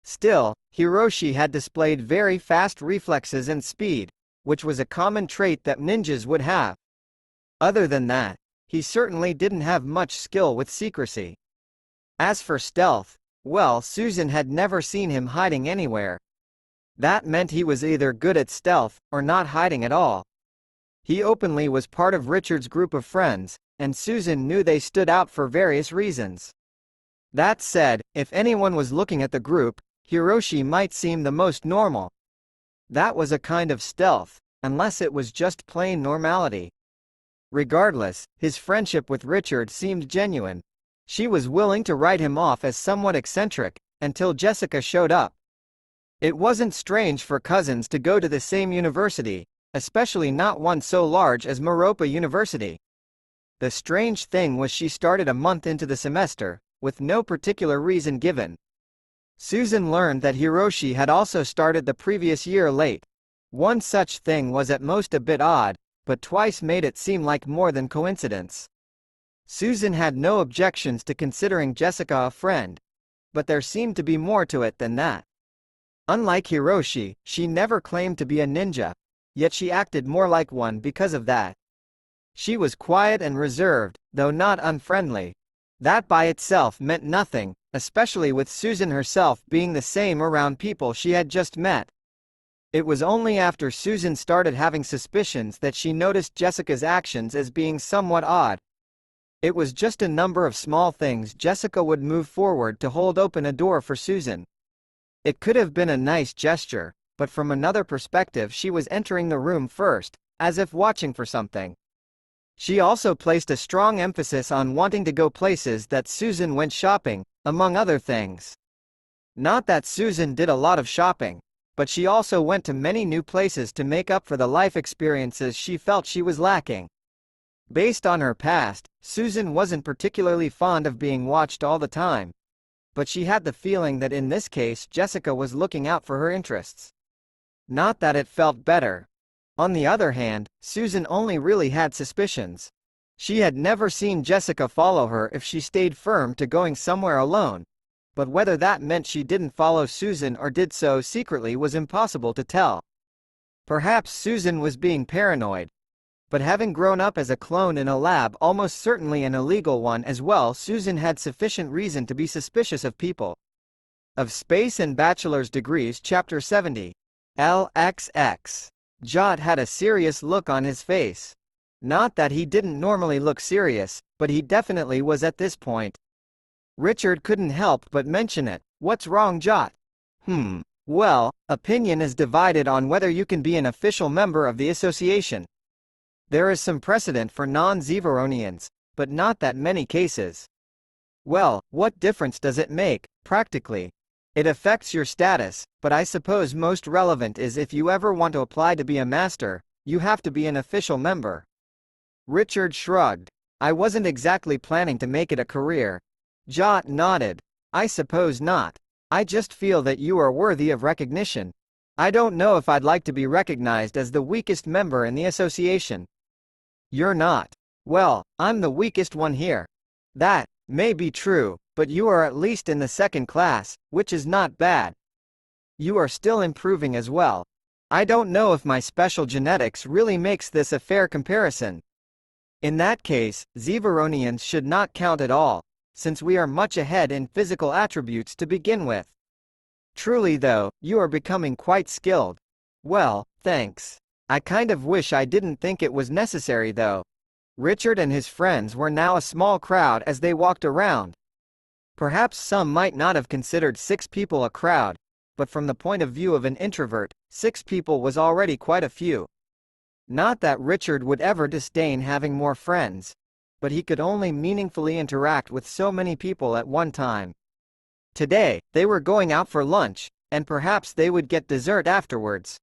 Still, Hiroshi had displayed very fast reflexes and speed, which was a common trait that ninjas would have. Other than that, he certainly didn't have much skill with secrecy. As for stealth, well, Susan had never seen him hiding anywhere. That meant he was either good at stealth, or not hiding at all. He openly was part of Richard's group of friends, and Susan knew they stood out for various reasons. That said, if anyone was looking at the group, Hiroshi might seem the most normal. That was a kind of stealth, unless it was just plain normality. Regardless, his friendship with Richard seemed genuine. She was willing to write him off as somewhat eccentric, until Jessica showed up. It wasn't strange for cousins to go to the same university, especially not one so large as Meropa University. The strange thing was she started a month into the semester, with no particular reason given. Susan learned that Hiroshi had also started the previous year late. One such thing was at most a bit odd, but twice made it seem like more than coincidence. Susan had no objections to considering Jessica a friend, but there seemed to be more to it than that. Unlike Hiroshi, she never claimed to be a ninja, yet she acted more like one because of that. She was quiet and reserved, though not unfriendly. That by itself meant nothing, especially with Susan herself being the same around people she had just met. It was only after Susan started having suspicions that she noticed Jessica's actions as being somewhat odd. It was just a number of small things Jessica would move forward to hold open a door for Susan. It could have been a nice gesture, but from another perspective she was entering the room first, as if watching for something. She also placed a strong emphasis on wanting to go places that Susan went shopping, among other things. Not that Susan did a lot of shopping, but she also went to many new places to make up for the life experiences she felt she was lacking. Based on her past, Susan wasn't particularly fond of being watched all the time, but she had the feeling that in this case Jessica was looking out for her interests. Not that it felt better. On the other hand, Susan only really had suspicions. She had never seen Jessica follow her if she stayed firm to going somewhere alone, but whether that meant she didn't follow Susan or did so secretly was impossible to tell. Perhaps Susan was being paranoid. But having grown up as a clone in a lab, almost certainly an illegal one as well, Susan had sufficient reason to be suspicious of people. Of Space and Bachelor's Degrees, Chapter 70. LXX. Jot had a serious look on his face. Not that he didn't normally look serious, but he definitely was at this point. Richard couldn't help but mention it. "What's wrong, Jot?" Well, opinion is divided on whether you can be an official member of the association. There is some precedent for non-Zeveronians, but not that many cases. Well, what difference does it make, practically? It affects your status, but I suppose most relevant is if you ever want to apply to be a master, you have to be an official member. Richard shrugged. "I wasn't exactly planning to make it a career." Jot nodded. "I suppose not. I just feel that you are worthy of recognition. I don't know if I'd like to be recognized as the weakest member in the association." "You're not." "Well, I'm the weakest one here." "That may be true, but you are at least in the second class, which is not bad. You are still improving as well. I don't know if my special genetics really makes this a fair comparison." "In that case, Zeveronians should not count at all, since we are much ahead in physical attributes to begin with." "Truly though, you are becoming quite skilled." "Well, thanks. I kind of wish I didn't think it was necessary though." Richard and his friends were now a small crowd as they walked around. Perhaps some might not have considered 6 people a crowd, but from the point of view of an introvert, 6 people was already quite a few. Not that Richard would ever disdain having more friends, but he could only meaningfully interact with so many people at one time. Today, they were going out for lunch, and perhaps they would get dessert afterwards.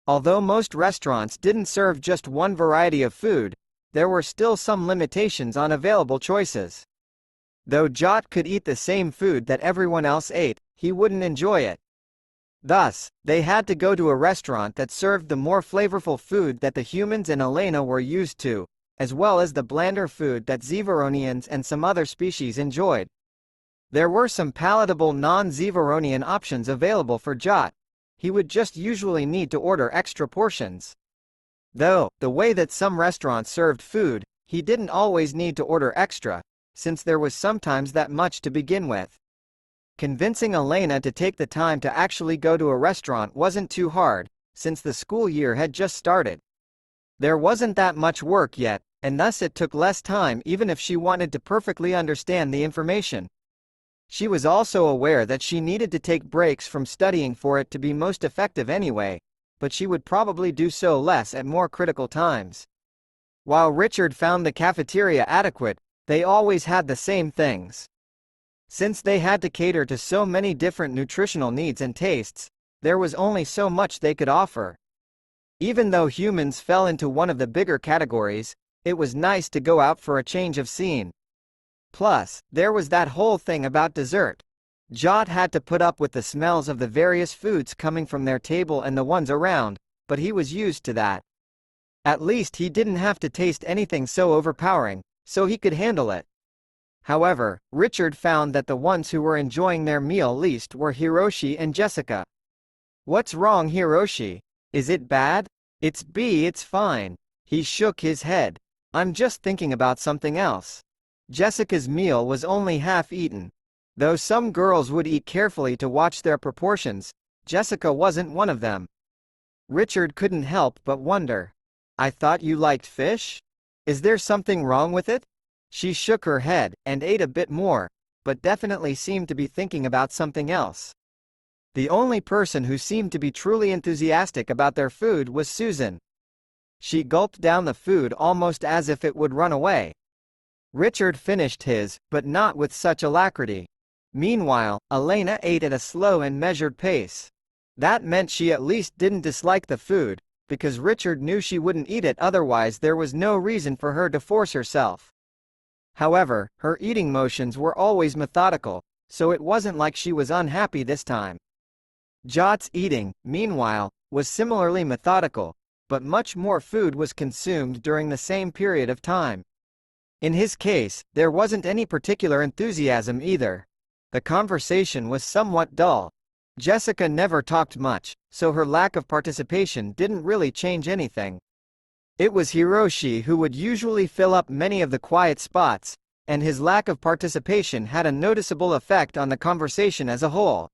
Although most restaurants didn't serve just one variety of food, there were still some limitations on available choices. Though Jot could eat the same food that everyone else ate, he wouldn't enjoy it. Thus, they had to go to a restaurant that served the more flavorful food that the humans and Elena were used to, as well as the blander food that Zeveronians and some other species enjoyed. There were some palatable non-Zeveronian options available for Jot. He would just usually need to order extra portions. Though, the way that some restaurants served food, he didn't always need to order extra, since there was sometimes that much to begin with. Convincing Elena to take the time to actually go to a restaurant wasn't too hard, since the school year had just started. There wasn't that much work yet, and thus it took less time even if she wanted to perfectly understand the information. She was also aware that she needed to take breaks from studying for it to be most effective anyway, but she would probably do so less at more critical times. While Richard found the cafeteria adequate, they always had the same things. Since they had to cater to so many different nutritional needs and tastes, there was only so much they could offer. Even though humans fell into one of the bigger categories, it was nice to go out for a change of scene. Plus, there was that whole thing about dessert. Jot had to put up with the smells of the various foods coming from their table and the ones around, but he was used to that. At least he didn't have to taste anything so overpowering, so he could handle it. However, Richard found that the ones who were enjoying their meal least were Hiroshi and Jessica. "What's wrong, Hiroshi? Is it bad?" It's fine." He shook his head. "I'm just thinking about something else." Jessica's meal was only half eaten. Though some girls would eat carefully to watch their proportions, Jessica wasn't one of them. Richard couldn't help but wonder. "I thought you liked fish? Is there something wrong with it?" She shook her head, and ate a bit more, but definitely seemed to be thinking about something else. The only person who seemed to be truly enthusiastic about their food was Susan. She gulped down the food almost as if it would run away. Richard finished his, but not with such alacrity. Meanwhile, Elena ate at a slow and measured pace. That meant she at least didn't dislike the food, because Richard knew she wouldn't eat it otherwise there was no reason for her to force herself. However, her eating motions were always methodical, so it wasn't like she was unhappy this time. Jot's eating, meanwhile, was similarly methodical, but much more food was consumed during the same period of time. In his case, there wasn't any particular enthusiasm either. The conversation was somewhat dull. Jessica never talked much, so her lack of participation didn't really change anything. It was Hiroshi who would usually fill up many of the quiet spots, and his lack of participation had a noticeable effect on the conversation as a whole.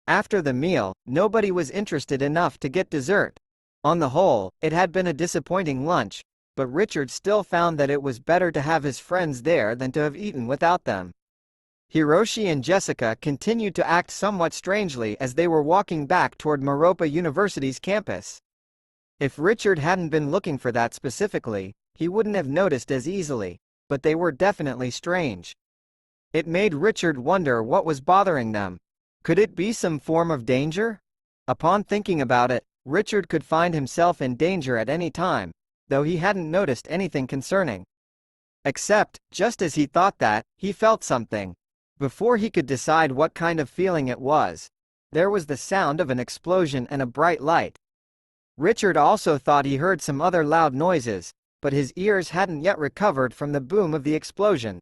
After the meal, nobody was interested enough to get dessert. On the whole, it had been a disappointing lunch, but Richard still found that it was better to have his friends there than to have eaten without them. Hiroshi and Jessica continued to act somewhat strangely as they were walking back toward Maropa University's campus. If Richard hadn't been looking for that specifically, he wouldn't have noticed as easily, but they were definitely strange. It made Richard wonder what was bothering them. Could it be some form of danger? Upon thinking about it, Richard could find himself in danger at any time, though he hadn't noticed anything concerning. Except, just as he thought that, he felt something. Before he could decide what kind of feeling it was, there was the sound of an explosion and a bright light. Richard also thought he heard some other loud noises, but his ears hadn't yet recovered from the boom of the explosion.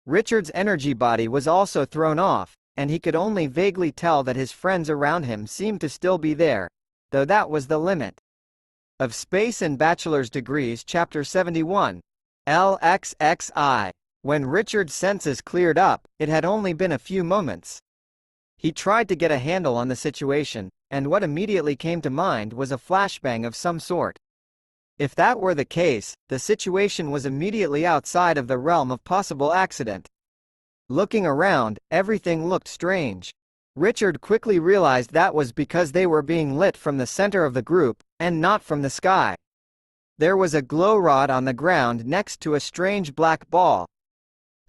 Richard's energy body was also thrown off, and he could only vaguely tell that his friends around him seemed to still be there, though that was the limit. Of Space and Bachelor's Degrees Chapter 71. LXXI. When Richard's senses cleared up, it had only been a few moments. He tried to get a handle on the situation, and what immediately came to mind was a flashbang of some sort. If that were the case, the situation was immediately outside of the realm of possible accident. Looking around, everything looked strange. Richard quickly realized that was because they were being lit from the center of the group, and not from the sky. There was a glow rod on the ground next to a strange black ball.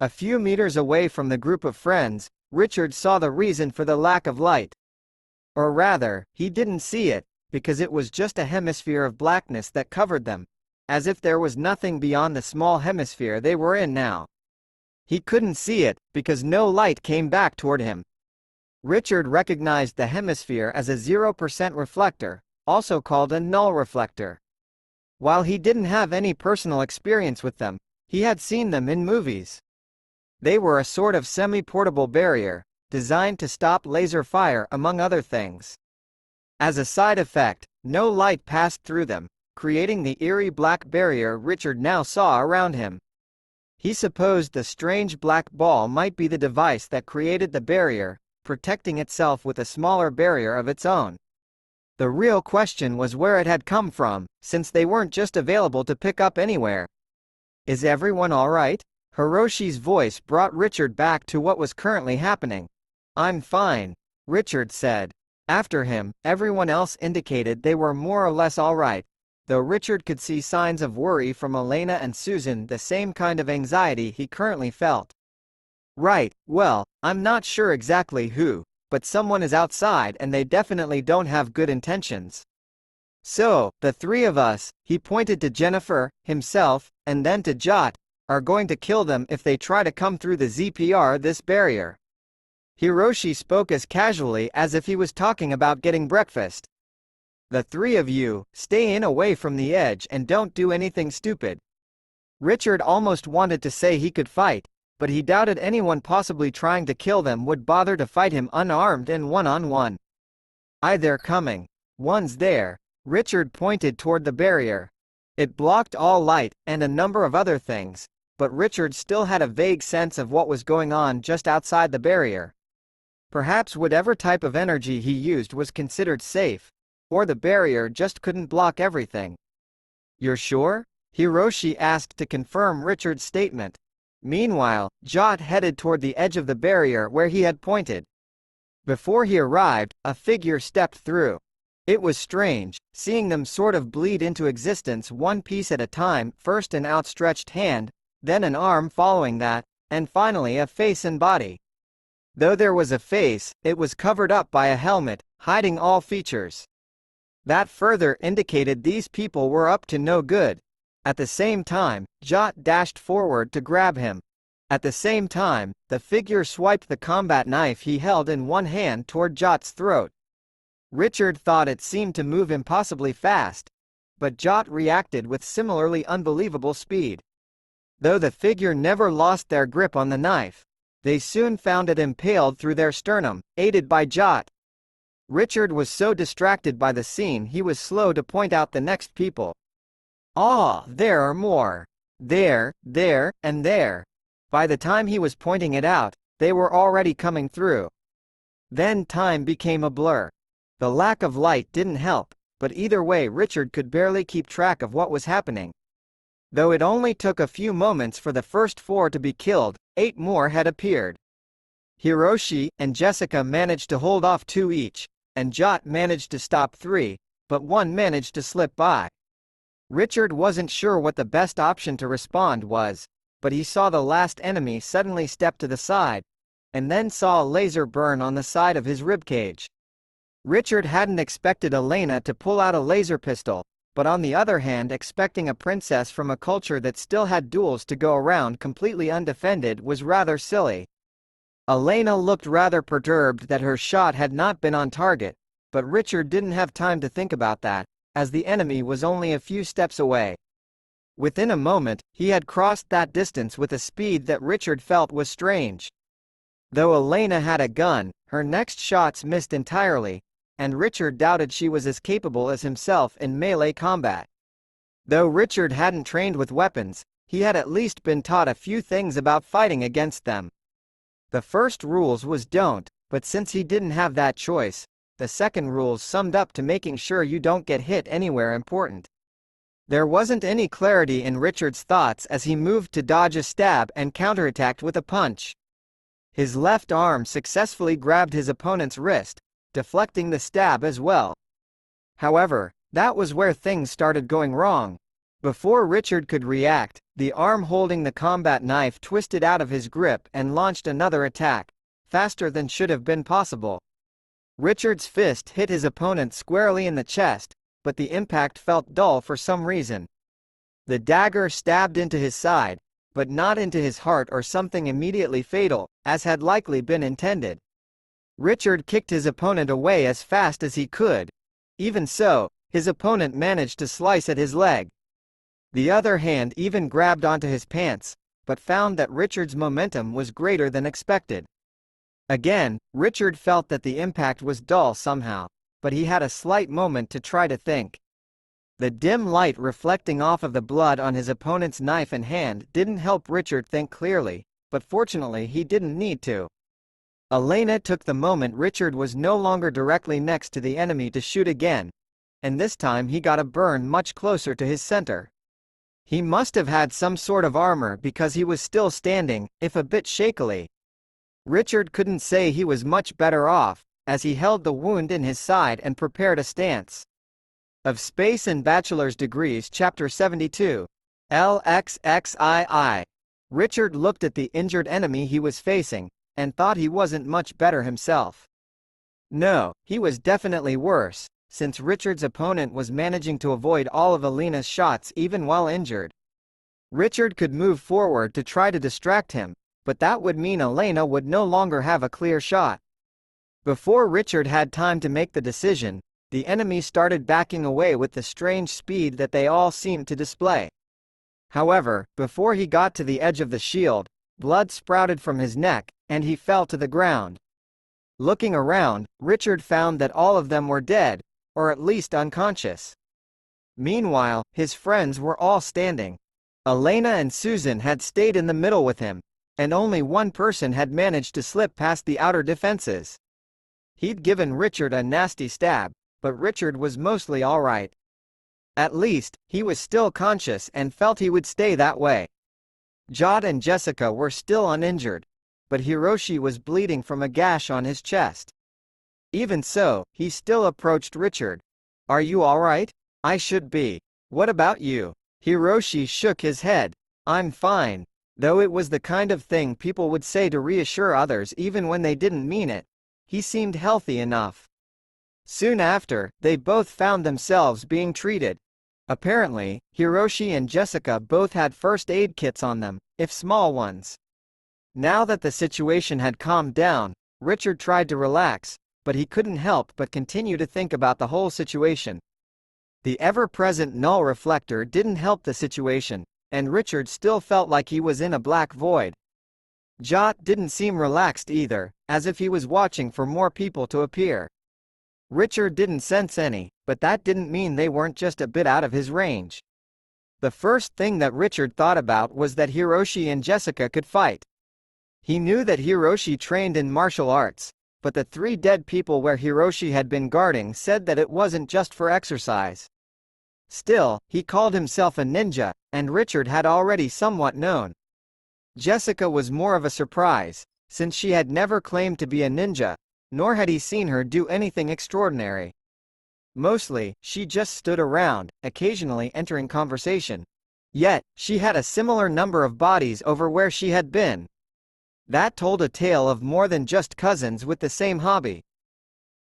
A few meters away from the group of friends, Richard saw the reason for the lack of light. Or rather, he didn't see it, because it was just a hemisphere of blackness that covered them, as if there was nothing beyond the small hemisphere they were in now. He couldn't see it, because no light came back toward him. Richard recognized the hemisphere as a 0% reflector, also called a null reflector. While he didn't have any personal experience with them, he had seen them in movies. They were a sort of semi-portable barrier, designed to stop laser fire among other things. As a side effect, no light passed through them, creating the eerie black barrier Richard now saw around him. He supposed the strange black ball might be the device that created the barrier, protecting itself with a smaller barrier of its own. The real question was where it had come from, since they weren't just available to pick up anywhere. "Is everyone all right?" Hiroshi's voice brought Richard back to what was currently happening. "I'm fine," Richard said. After him, everyone else indicated they were more or less all right, though Richard could see signs of worry from Elena and Susan, the same kind of anxiety he currently felt. "Right, well, I'm not sure exactly who, but someone is outside and they definitely don't have good intentions. So, the three of us," he pointed to Jennifer, himself, and then to Jot, "are going to kill them if they try to come through the ZPR this barrier." Hiroshi spoke as casually as if he was talking about getting breakfast. "The three of you, stay in away from the edge and don't do anything stupid." Richard almost wanted to say he could fight, but he doubted anyone possibly trying to kill them would bother to fight him unarmed and one-on-one. "They're coming. One's there." Richard pointed toward the barrier. It blocked all light, and a number of other things, but Richard still had a vague sense of what was going on just outside the barrier. Perhaps whatever type of energy he used was considered safe, or the barrier just couldn't block everything. "You're sure?" Hiroshi asked to confirm Richard's statement. Meanwhile, Jot headed toward the edge of the barrier where he had pointed. Before he arrived, a figure stepped through. It was strange, seeing them sort of bleed into existence one piece at a time, first an outstretched hand, then an arm following that, and finally a face and body. Though there was a face, it was covered up by a helmet, hiding all features. That further indicated these people were up to no good. At the same time, Jot dashed forward to grab him. At the same time, the figure swiped the combat knife he held in one hand toward Jot's throat. Richard thought it seemed to move impossibly fast, but Jot reacted with similarly unbelievable speed. Though the figure never lost their grip on the knife, they soon found it impaled through their sternum, aided by Jot. Richard was so distracted by the scene he was slow to point out the next people. "Ah, there are more. There, and there." By the time he was pointing it out, they were already coming through. Then time became a blur. The lack of light didn't help, but either way Richard could barely keep track of what was happening. Though it only took a few moments for the first 4 to be killed, 8 more had appeared. Hiroshi and Jessica managed to hold off 2 each, and Jot managed to stop 3, but 1 managed to slip by. Richard wasn't sure what the best option to respond was, but he saw the last enemy suddenly step to the side, and then saw a laser burn on the side of his ribcage. Richard hadn't expected Elena to pull out a laser pistol, but on the other hand expecting a princess from a culture that still had duels to go around completely undefended was rather silly. Elena looked rather perturbed that her shot had not been on target, but Richard didn't have time to think about that, as the enemy was only a few steps away. Within a moment, he had crossed that distance with a speed that Richard felt was strange. Though Elena had a gun, her next shots missed entirely, and Richard doubted she was as capable as himself in melee combat. Though Richard hadn't trained with weapons, he had at least been taught a few things about fighting against them. The first rules was don't, but since he didn't have that choice, the second rules summed up to making sure you don't get hit anywhere important. There wasn't any clarity in Richard's thoughts as he moved to dodge a stab and counterattacked with a punch. His left arm successfully grabbed his opponent's wrist, deflecting the stab as well. However, that was where things started going wrong. Before Richard could react, the arm holding the combat knife twisted out of his grip and launched another attack, faster than should have been possible. Richard's fist hit his opponent squarely in the chest, but the impact felt dull for some reason. The dagger stabbed into his side, but not into his heart or something immediately fatal, as had likely been intended. Richard kicked his opponent away as fast as he could. Even so, his opponent managed to slice at his leg. The other hand even grabbed onto his pants, but found that Richard's momentum was greater than expected. Again, Richard felt that the impact was dull somehow, but he had a slight moment to try to think. The dim light reflecting off of the blood on his opponent's knife and hand didn't help Richard think clearly, but fortunately he didn't need to. Elena took the moment Richard was no longer directly next to the enemy to shoot again, and this time he got a burn much closer to his center. He must have had some sort of armor because he was still standing, if a bit shakily. Richard couldn't say he was much better off, as he held the wound in his side and prepared a stance. Of Space and Bachelor's Degrees Chapter 72. LXXII. Richard looked at the injured enemy he was facing, and thought he wasn't much better himself. No, he was definitely worse, since Richard's opponent was managing to avoid all of Elena's shots even while injured. Richard could move forward to try to distract him, but that would mean Elena would no longer have a clear shot. Before Richard had time to make the decision, the enemy started backing away with the strange speed that they all seemed to display. However, before he got to the edge of the shield, blood sprouted from his neck, and he fell to the ground. Looking around, Richard found that all of them were dead, or at least unconscious. Meanwhile, his friends were all standing. Elena and Susan had stayed in the middle with him, and only one person had managed to slip past the outer defenses. He'd given Richard a nasty stab, but Richard was mostly alright. At least, he was still conscious and felt he would stay that way. Jot and Jessica were still uninjured, but Hiroshi was bleeding from a gash on his chest. Even so, he still approached Richard. "Are you alright?" "I should be. What about you?" Hiroshi shook his head. "I'm fine." Though it was the kind of thing people would say to reassure others even when they didn't mean it, he seemed healthy enough. Soon after, they both found themselves being treated. Apparently, Hiroshi and Jessica both had first aid kits on them, if small ones. Now that the situation had calmed down, Richard tried to relax, but he couldn't help but continue to think about the whole situation. The ever-present null reflector didn't help the situation, and Richard still felt like he was in a black void. Jot didn't seem relaxed either, as if he was watching for more people to appear. Richard didn't sense any, but that didn't mean they weren't just a bit out of his range. The first thing that Richard thought about was that Hiroshi and Jessica could fight. He knew that Hiroshi trained in martial arts, but the 3 dead people where Hiroshi had been guarding said that it wasn't just for exercise. Still, he called himself a ninja, and Richard had already somewhat known. Jessica was more of a surprise, since she had never claimed to be a ninja, nor had he seen her do anything extraordinary. Mostly, she just stood around, occasionally entering conversation. Yet, she had a similar number of bodies over where she had been. That told a tale of more than just cousins with the same hobby.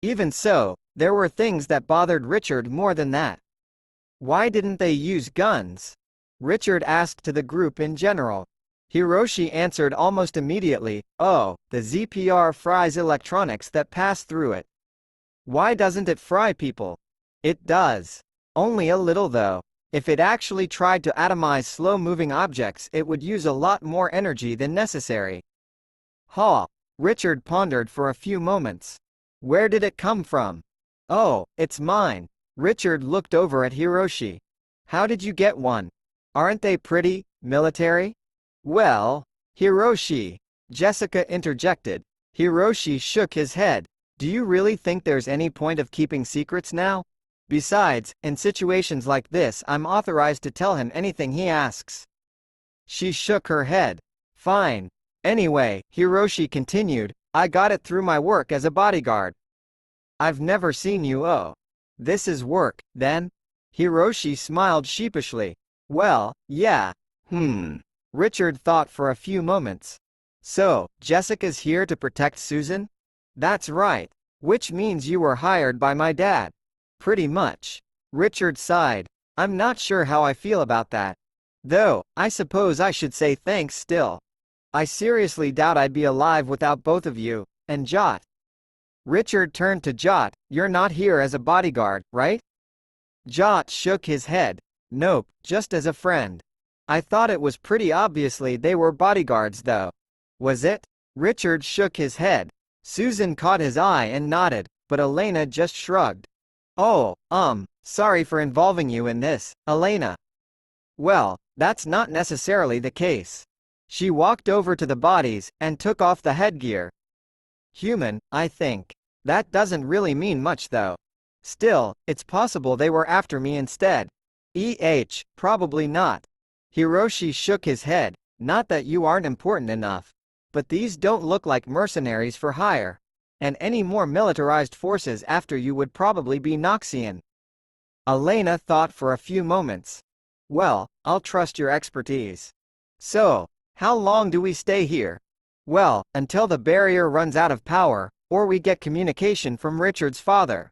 Even so, there were things that bothered Richard more than that. Why didn't they use guns? Richard asked to the group in general. Hiroshi answered almost immediately, "Oh, the ZPR fries electronics that pass through it." Why doesn't it fry people? It does. Only a little though. If it actually tried to atomize slow-moving objects, it would use a lot more energy than necessary. Richard pondered for a few moments. Where did it come from? Oh, it's mine. Richard looked over at Hiroshi. How did you get one? Aren't they pretty, military? Well, Hiroshi, Jessica interjected. Hiroshi shook his head. Do you really think there's any point of keeping secrets now? Besides, in situations like this, I'm authorized to tell him anything he asks. She shook her head. Fine. Anyway, Hiroshi continued, I got it through my work as a bodyguard. I've never seen you. Oh. This is work, then? Hiroshi smiled sheepishly. Well, yeah. Richard thought for a few moments. So, Jessica's here to protect Susan? That's right. Which means you were hired by my dad. Pretty much. Richard sighed. I'm not sure how I feel about that. Though, I suppose I should say thanks still. I seriously doubt I'd be alive without both of you, and Jot. Richard turned to Jot. You're not here as a bodyguard, right? Jot shook his head. Nope, just as a friend. I thought it was pretty obviously they were bodyguards though. Was it? Richard shook his head. Susan caught his eye and nodded, but Elena just shrugged. Oh, sorry for involving you in this, Elena. Well, that's not necessarily the case. She walked over to the bodies and took off the headgear. Human, I think. That doesn't really mean much though. Still, it's possible they were after me instead. Probably not. Hiroshi shook his head. Not that you aren't important enough. But these don't look like mercenaries for hire. And any more militarized forces after you would probably be Knoxian. Elena thought for a few moments. Well, I'll trust your expertise. So, how long do we stay here? Well, until the barrier runs out of power, or we get communication from Richard's father.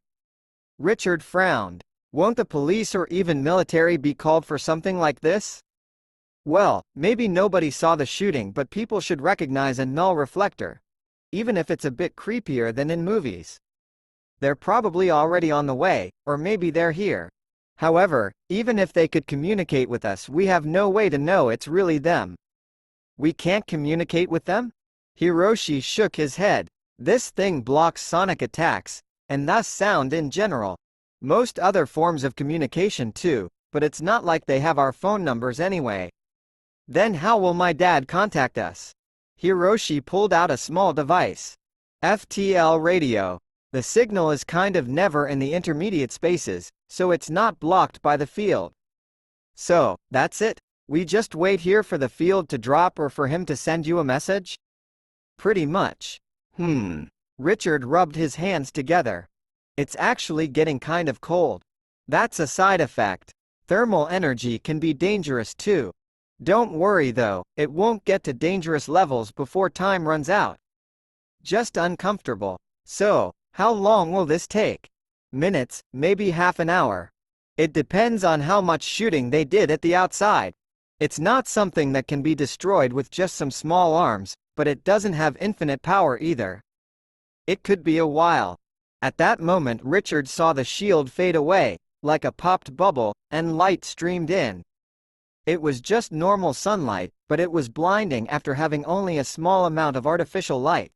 Richard frowned. Won't the police or even military be called for something like this? Well, maybe nobody saw the shooting, but people should recognize a null reflector. Even if it's a bit creepier than in movies. They're probably already on the way, or maybe they're here. However, even if they could communicate with us, we have no way to know it's really them. We can't communicate with them? Hiroshi shook his head. This thing blocks sonic attacks, and thus sound in general. Most other forms of communication too, but it's not like they have our phone numbers anyway. Then how will my dad contact us? Hiroshi pulled out a small device. FTL radio. The signal is kind of never in the intermediate spaces, so it's not blocked by the field. So, that's it? We just wait here for the field to drop or for him to send you a message? Pretty much. Richard rubbed his hands together. It's actually getting kind of cold. That's a side effect. Thermal energy can be dangerous too. Don't worry though, it won't get to dangerous levels before time runs out. Just uncomfortable. So, how long will this take? Minutes, maybe half an hour. It depends on how much shooting they did at the outside. It's not something that can be destroyed with just some small arms, but it doesn't have infinite power either. It could be a while. At that moment Richard saw the shield fade away, like a popped bubble, and light streamed in. It was just normal sunlight, but it was blinding after having only a small amount of artificial light.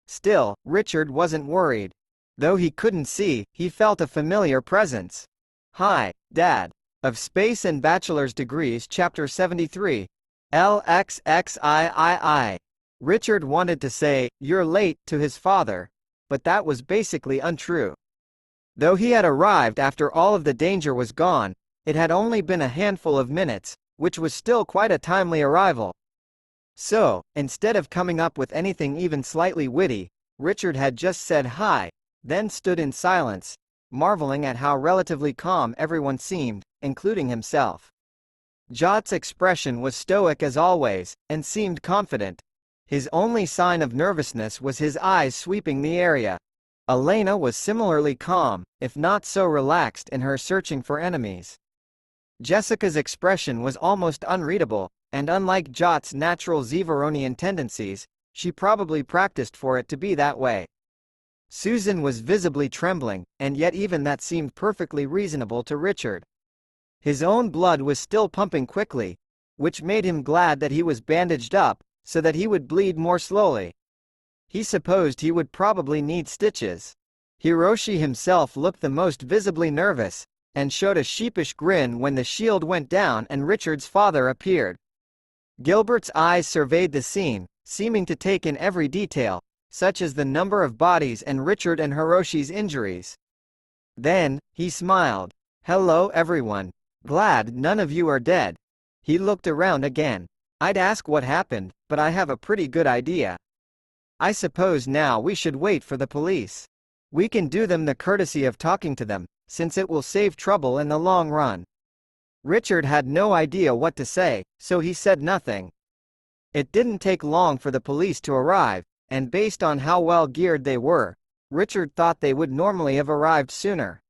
Still, Richard wasn't worried. Though he couldn't see, he felt a familiar presence. Hi, Dad. Of Space and Bachelor's Degrees Chapter 73. LXXIII. Richard wanted to say, "You're late," to his father, but that was basically untrue. Though he had arrived after all of the danger was gone, it had only been a handful of minutes, which was still quite a timely arrival. So, instead of coming up with anything even slightly witty, Richard had just said hi, then stood in silence, marveling at how relatively calm everyone seemed, including himself. Jot's expression was stoic as always, and seemed confident. His only sign of nervousness was his eyes sweeping the area. Elena was similarly calm, if not so relaxed in her searching for enemies. Jessica's expression was almost unreadable, and unlike Jot's natural zonian tendencies, she probably practiced for it to be that way. Susan was visibly trembling, and yet even that seemed perfectly reasonable to Richard. His own blood was still pumping quickly, which made him glad that he was bandaged up, so that he would bleed more slowly. He supposed he would probably need stitches. Hiroshi himself looked the most visibly nervous, and showed a sheepish grin when the shield went down and Richard's father appeared. Gilbert's eyes surveyed the scene, seeming to take in every detail, such as the number of bodies and Richard and Hiroshi's injuries. Then, he smiled. "Hello everyone. Glad none of you are dead." He looked around again. "I'd ask what happened, but I have a pretty good idea. I suppose now we should wait for the police. We can do them the courtesy of talking to them, since it will save trouble in the long run." Richard had no idea what to say, so he said nothing. It didn't take long for the police to arrive, and based on how well geared they were, Richard thought they would normally have arrived sooner.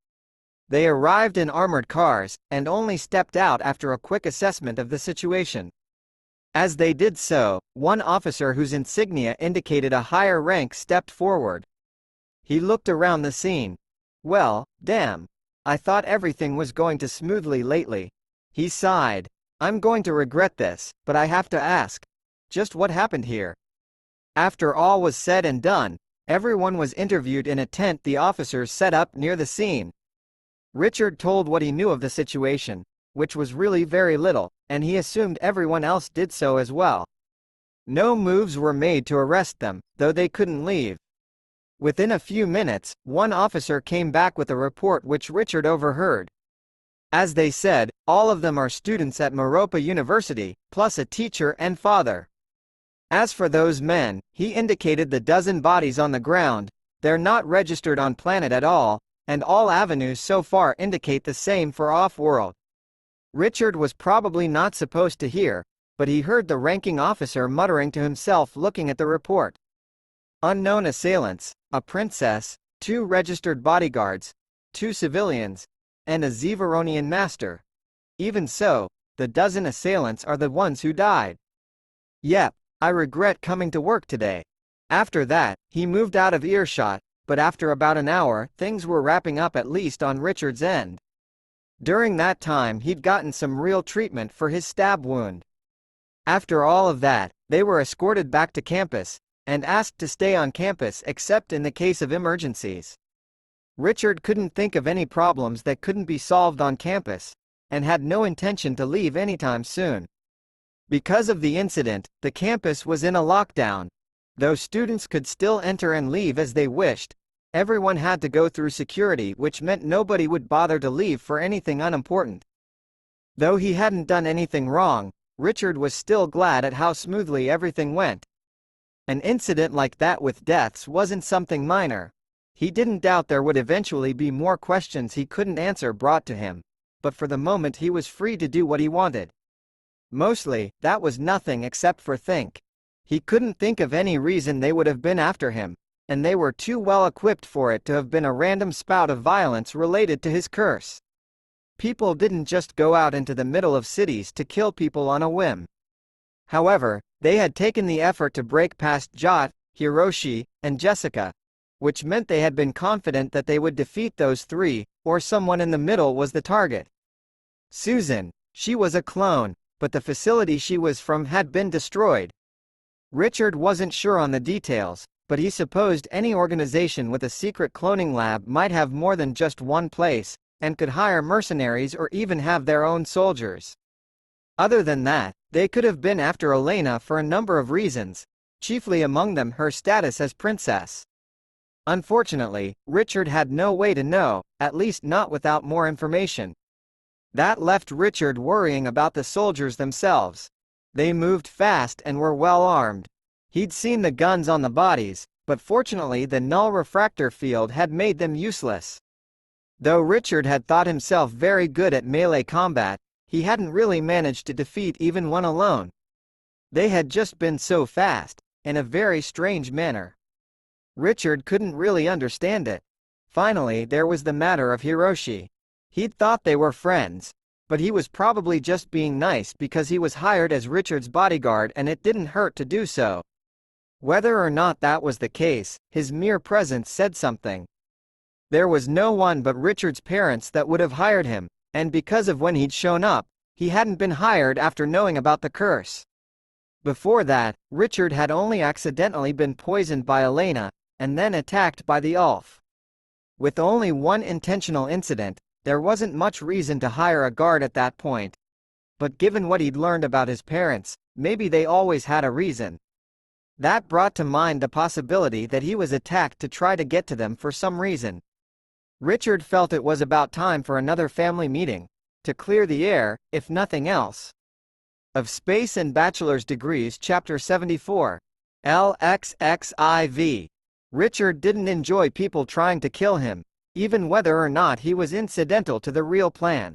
They arrived in armored cars, and only stepped out after a quick assessment of the situation. As they did so, one officer whose insignia indicated a higher rank stepped forward. He looked around the scene. "Well, damn. I thought everything was going too smoothly lately." He sighed. "I'm going to regret this, but I have to ask. Just what happened here?" After all was said and done, everyone was interviewed in a tent the officers set up near the scene. Richard told what he knew of the situation, which was really very little, and he assumed everyone else did so as well. No moves were made to arrest them, though they couldn't leave. Within a few minutes, one officer came back with a report which Richard overheard. As they said, all of them are students at Meropa University, plus a teacher and father. As for those men, he indicated the dozen bodies on the ground. They're not registered on planet at all, and all avenues so far indicate the same for off-world. Richard was probably not supposed to hear, but he heard the ranking officer muttering to himself looking at the report. Unknown assailants, a princess, 2 registered bodyguards, 2 civilians, and a Zevaronian master. Even so, the dozen assailants are the ones who died. Yep, I regret coming to work today. After that, he moved out of earshot, but after about an hour, things were wrapping up at least on Richard's end. During that time he'd gotten some real treatment for his stab wound. After all of that, they were escorted back to campus, and asked to stay on campus except in the case of emergencies. Richard couldn't think of any problems that couldn't be solved on campus, and had no intention to leave anytime soon. Because of the incident, the campus was in a lockdown. Though students could still enter and leave as they wished, everyone had to go through security, which meant nobody would bother to leave for anything unimportant. Though he hadn't done anything wrong, Richard was still glad at how smoothly everything went. An incident like that with deaths wasn't something minor. He didn't doubt there would eventually be more questions he couldn't answer brought to him, but for the moment he was free to do what he wanted. Mostly, that was nothing except for think. He couldn't think of any reason they would have been after him, and they were too well equipped for it to have been a random spout of violence related to his curse. People didn't just go out into the middle of cities to kill people on a whim. However, they had taken the effort to break past Jot, Hiroshi, and Jessica, which meant they had been confident that they would defeat those 3, or someone in the middle was the target. Susan, she was a clone, but the facility she was from had been destroyed. Richard wasn't sure on the details, but he supposed any organization with a secret cloning lab might have more than just one place, and could hire mercenaries or even have their own soldiers. Other than that, they could have been after Elena for a number of reasons, chiefly among them her status as princess. Unfortunately, Richard had no way to know, at least not without more information. That left Richard worrying about the soldiers themselves. They moved fast and were well armed. He'd seen the guns on the bodies, but fortunately the null refractor field had made them useless. Though Richard had thought himself very good at melee combat, he hadn't really managed to defeat even one alone. They had just been so fast, in a very strange manner. Richard couldn't really understand it. Finally, there was the matter of Hiroshi. He'd thought they were friends, but he was probably just being nice because he was hired as Richard's bodyguard and it didn't hurt to do so. Whether or not that was the case, his mere presence said something. There was no one but Richard's parents that would have hired him, and because of when he'd shown up, he hadn't been hired after knowing about the curse. Before that, Richard had only accidentally been poisoned by Elena, and then attacked by the Ulf. With only one intentional incident, there wasn't much reason to hire a guard at that point. But given what he'd learned about his parents, maybe they always had a reason. That brought to mind the possibility that he was attacked to try to get to them for some reason. Richard felt it was about time for another family meeting, to clear the air, if nothing else. Of Space and Bachelor's Degrees Chapter 74. LXXIV. Richard didn't enjoy people trying to kill him, even whether or not he was incidental to the real plan.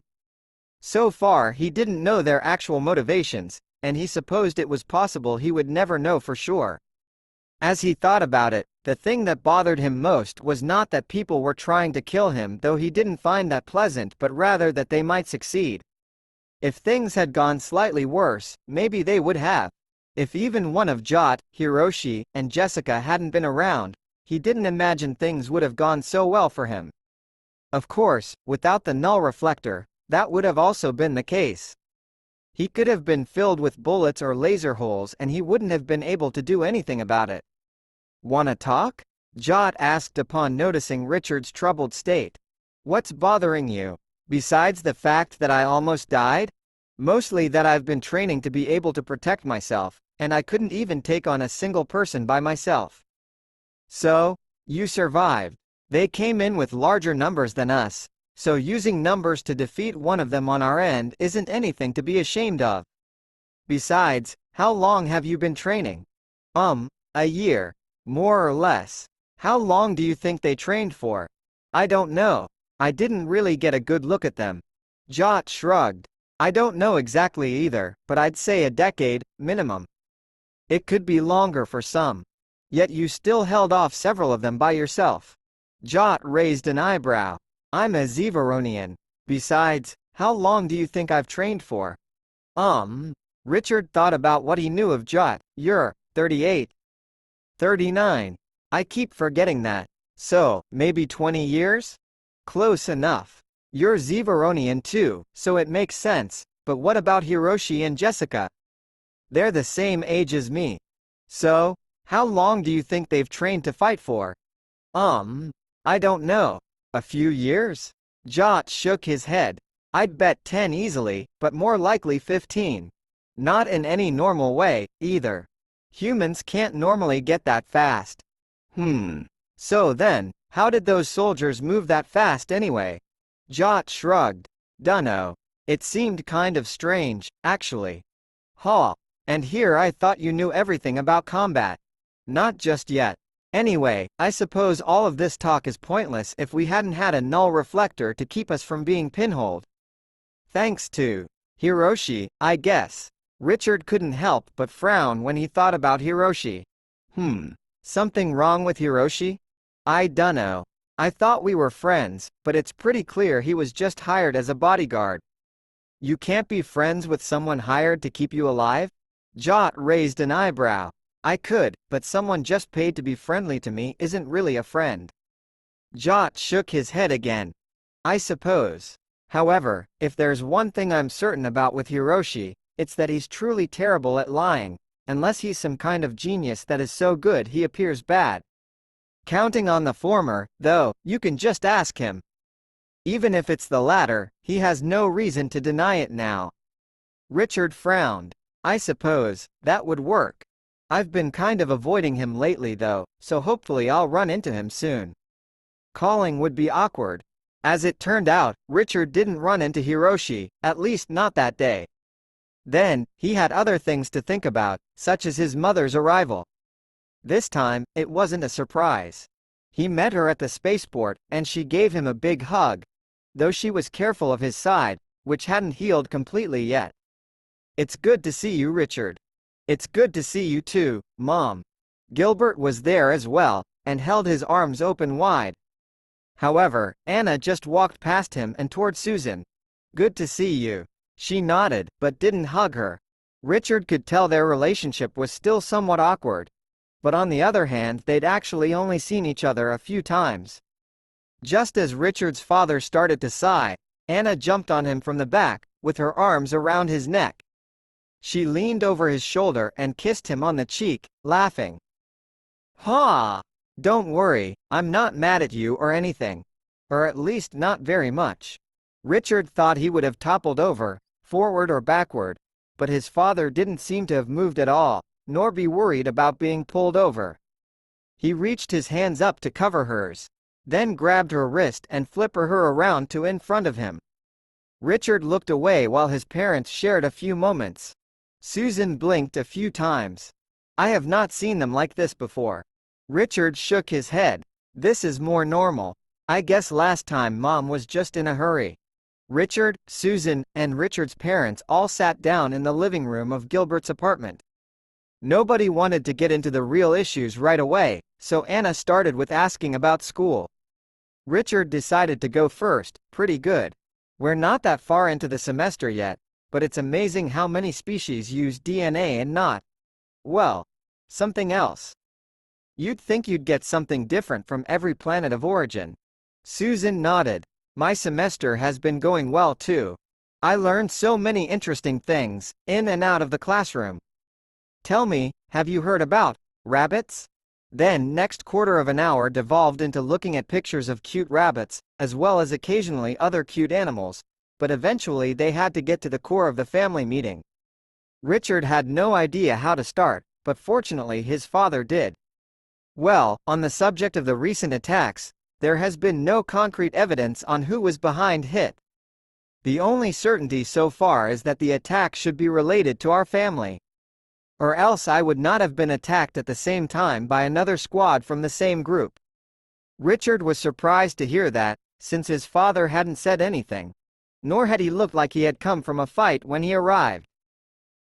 So far he didn't know their actual motivations, and he supposed it was possible he would never know for sure. As he thought about it, the thing that bothered him most was not that people were trying to kill him, though he didn't find that pleasant, but rather that they might succeed. If things had gone slightly worse, maybe they would have. If even one of Jot, Hiroshi, and Jessica hadn't been around, he didn't imagine things would have gone so well for him. Of course, without the null reflector, that would have also been the case. He could have been filled with bullets or laser holes and he wouldn't have been able to do anything about it. "Wanna talk?" Jot asked upon noticing Richard's troubled state. "What's bothering you? Besides the fact that I almost died? Mostly that I've been training to be able to protect myself, and I couldn't even take on a single person by myself." "So, you survived. They came in with larger numbers than us, so using numbers to defeat one of them on our end isn't anything to be ashamed of. Besides, how long have you been training?" A year. More or less. How long do you think they trained for?" "I don't know. I didn't really get a good look at them." Jot shrugged. "I don't know exactly either, but I'd say a decade, minimum. It could be longer for some. Yet you still held off several of them by yourself." Jot raised an eyebrow. "I'm a Zevaronian. Besides, how long do you think I've trained for?" Richard thought about what he knew of Jot. "You're 38. 39. I keep forgetting that. So, maybe 20 years? Close enough. You're Zevaronian too, so it makes sense, but what about Hiroshi and Jessica? They're the same age as me. So, how long do you think they've trained to fight for?" I don't know. A few years?" Jot shook his head. "I'd bet 10 easily, but more likely 15. Not in any normal way, either. Humans can't normally get that fast." So then, how did those soldiers move that fast anyway?" Jot shrugged. "Dunno. It seemed kind of strange, actually." And here I thought you knew everything about combat." "Not just yet. Anyway, I suppose all of this talk is pointless if we hadn't had a null reflector to keep us from being pinholed." "Thanks to Hiroshi, I guess." Richard couldn't help but frown when he thought about Hiroshi. Something wrong with Hiroshi? "I dunno. I thought we were friends, but it's pretty clear he was just hired as a bodyguard." "You can't be friends with someone hired to keep you alive?" Jot raised an eyebrow. "I could, but someone just paid to be friendly to me isn't really a friend." Jot shook his head again. "I suppose. However, if there's one thing I'm certain about with Hiroshi, it's that he's truly terrible at lying. unless he's some kind of genius that is so good he appears bad. Counting on the former, though, you can just ask him. Even if it's the latter, he has no reason to deny it now. Richard frowned. I suppose that would work. I've been kind of avoiding him lately though, so hopefully I'll run into him soon. Calling would be awkward. As it turned out, Richard didn't run into Hiroshi, at least not that day. Then, he had other things to think about, such as his mother's arrival. This time, it wasn't a surprise. He met her at the spaceport, and she gave him a big hug, though she was careful of his side, which hadn't healed completely yet. It's good to see you, Richard. It's good to see you too, Mom. Gilbert was there as well, and held his arms open wide. However, Anna just walked past him and toward Susan. Good to see you. She nodded, but didn't hug her. Richard could tell their relationship was still somewhat awkward. But on the other hand, they'd actually only seen each other a few times. Just as Richard's father started to sigh, Anna jumped on him from the back, with her arms around his neck. She leaned over his shoulder and kissed him on the cheek, laughing. Ha! Don't worry, I'm not mad at you or anything. Or at least not very much. Richard thought he would have toppled over, forward or backward, but his father didn't seem to have moved at all, nor be worried about being pulled over. He reached his hands up to cover hers, then grabbed her wrist and flipped her around to in front of him. Richard looked away while his parents shared a few moments. Susan blinked a few times. I have not seen them like this before. Richard shook his head. This is more normal. I guess last time Mom was just in a hurry. Richard, Susan, and Richard's parents all sat down in the living room of Gilbert's apartment. Nobody wanted to get into the real issues right away, so Anna started with asking about school. Richard decided to go first. Pretty good. We're not that far into the semester yet, but it's amazing how many species use DNA and not, well, something else. You'd think you'd get something different from every planet of origin. Susan nodded. My semester has been going well too. I learned so many interesting things, in and out of the classroom. Tell me, have you heard about rabbits? Then next quarter of an hour devolved into looking at pictures of cute rabbits, as well as occasionally other cute animals, but eventually they had to get to the core of the family meeting. Richard had no idea how to start, but fortunately his father did. Well, on the subject of the recent attacks, there has been no concrete evidence on who was behind it. The only certainty so far is that the attack should be related to our family. Or else I would not have been attacked at the same time by another squad from the same group. Richard was surprised to hear that, since his father hadn't said anything. Nor had he looked like he had come from a fight when he arrived.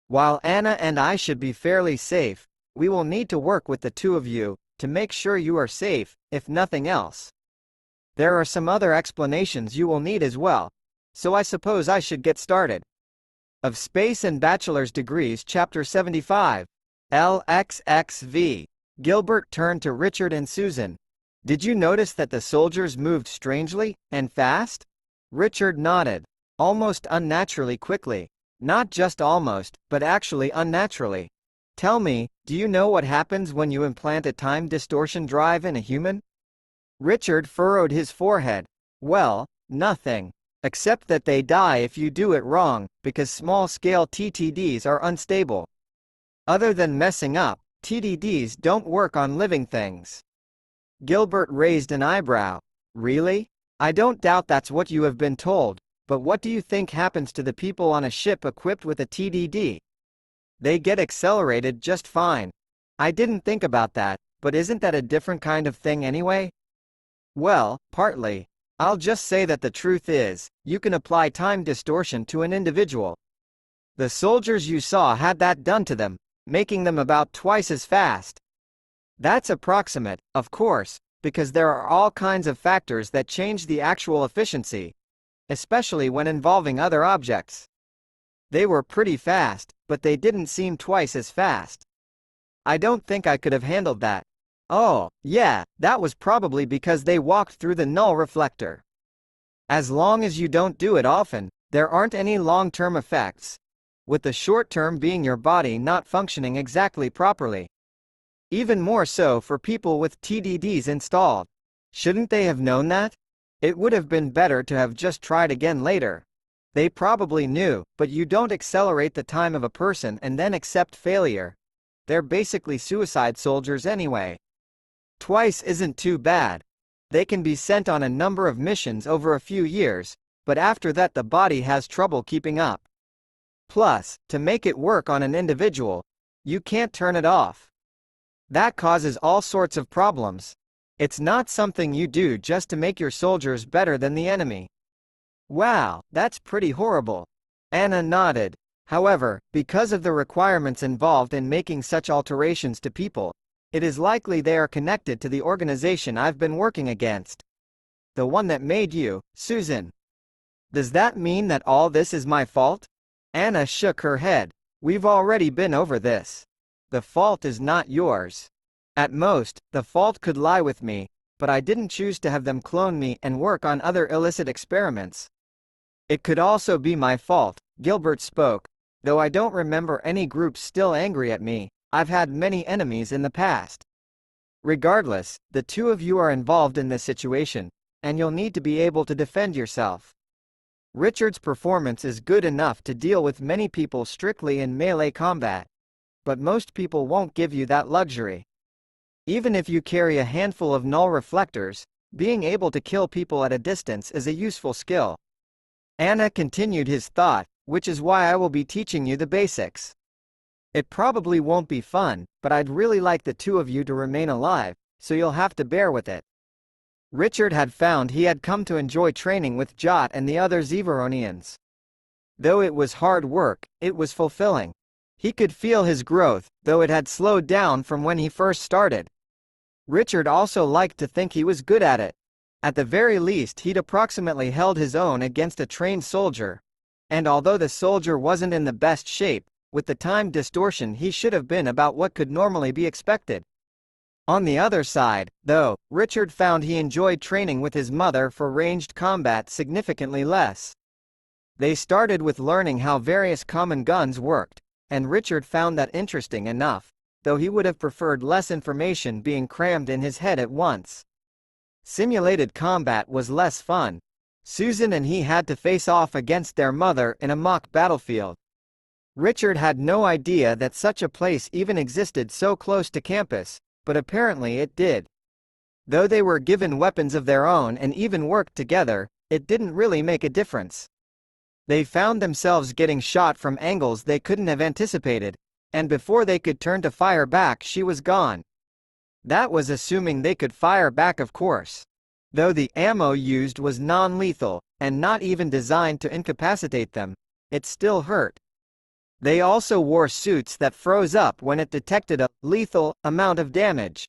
While Anna and I should be fairly safe, we will need to work with the two of you, to make sure you are safe, if nothing else. There are some other explanations you will need as well, so I suppose I should get started. Of Space and Bachelor's Degrees Chapter 75. LXXV. Gilbert turned to Richard and Susan. Did you notice that the soldiers moved strangely, and fast? Richard nodded. Almost unnaturally quickly. Not just almost, but actually unnaturally. Tell me, do you know what happens when you implant a time distortion drive in a human? Richard furrowed his forehead. Well, nothing. Except that they die if you do it wrong, because small-scale TTDs are unstable. Other than messing up, TTDs don't work on living things. Gilbert raised an eyebrow. Really? I don't doubt that's what you have been told, but what do you think happens to the people on a ship equipped with a TDD? They get accelerated just fine. I didn't think about that, but isn't that a different kind of thing anyway? Well, partly. I'll just say that the truth is, you can apply time distortion to an individual. The soldiers you saw had that done to them, making them about twice as fast. That's approximate, of course, because there are all kinds of factors that change the actual efficiency, especially when involving other objects. They were pretty fast, but they didn't seem twice as fast. I don't think I could have handled that. Oh, yeah, that was probably because they walked through the null reflector. As long as you don't do it often, there aren't any long-term effects. with the short term being your body not functioning exactly properly. Even more so for people with TDDs installed. Shouldn't they have known that? It would have been better to have just tried again later. They probably knew, but you don't accelerate the time of a person and then accept failure. They're basically suicide soldiers anyway. Twice isn't too bad. They can be sent on a number of missions over a few years, but after that the body has trouble keeping up. Plus, to make it work on an individual, you can't turn it off. That causes all sorts of problems. It's not something you do just to make your soldiers better than the enemy. Wow, that's pretty horrible. Anna nodded. However, because of the requirements involved in making such alterations to people, it is likely they are connected to the organization I've been working against. The one that made you, Susan. Does that mean that all this is my fault? Anna shook her head. We've already been over this. The fault is not yours. At most, the fault could lie with me, but I didn't choose to have them clone me and work on other illicit experiments. It could also be my fault, Gilbert spoke. Though I don't remember any groups still angry at me, I've had many enemies in the past. Regardless, the two of you are involved in this situation, and you'll need to be able to defend yourself. Richard's performance is good enough to deal with many people strictly in melee combat, but most people won't give you that luxury. Even if you carry a handful of null reflectors, being able to kill people at a distance is a useful skill. Anna continued his thought, which is why I will be teaching you the basics. It probably won't be fun, but I'd really like the two of you to remain alive, so you'll have to bear with it. Richard had found he had come to enjoy training with Jot and the other Zeveronians. Though it was hard work, it was fulfilling. He could feel his growth, though it had slowed down from when he first started. Richard also liked to think he was good at it. At the very least he'd approximately held his own against a trained soldier. And although the soldier wasn't in the best shape, with the time distortion he should have been about what could normally be expected. On the other side, though, Richard found he enjoyed training with his mother for ranged combat significantly less. They started with learning how various common guns worked, and Richard found that interesting enough, though he would have preferred less information being crammed in his head at once. Simulated combat was less fun. Susan and he had to face off against their mother in a mock battlefield. Richard had no idea that such a place even existed so close to campus, but apparently it did. Though they were given weapons of their own and even worked together, it didn't really make a difference. They found themselves getting shot from angles they couldn't have anticipated, and before they could turn to fire back she was gone. That was assuming they could fire back, of course. Though the ammo used was non-lethal, and not even designed to incapacitate them, it still hurt. They also wore suits that froze up when it detected a lethal amount of damage.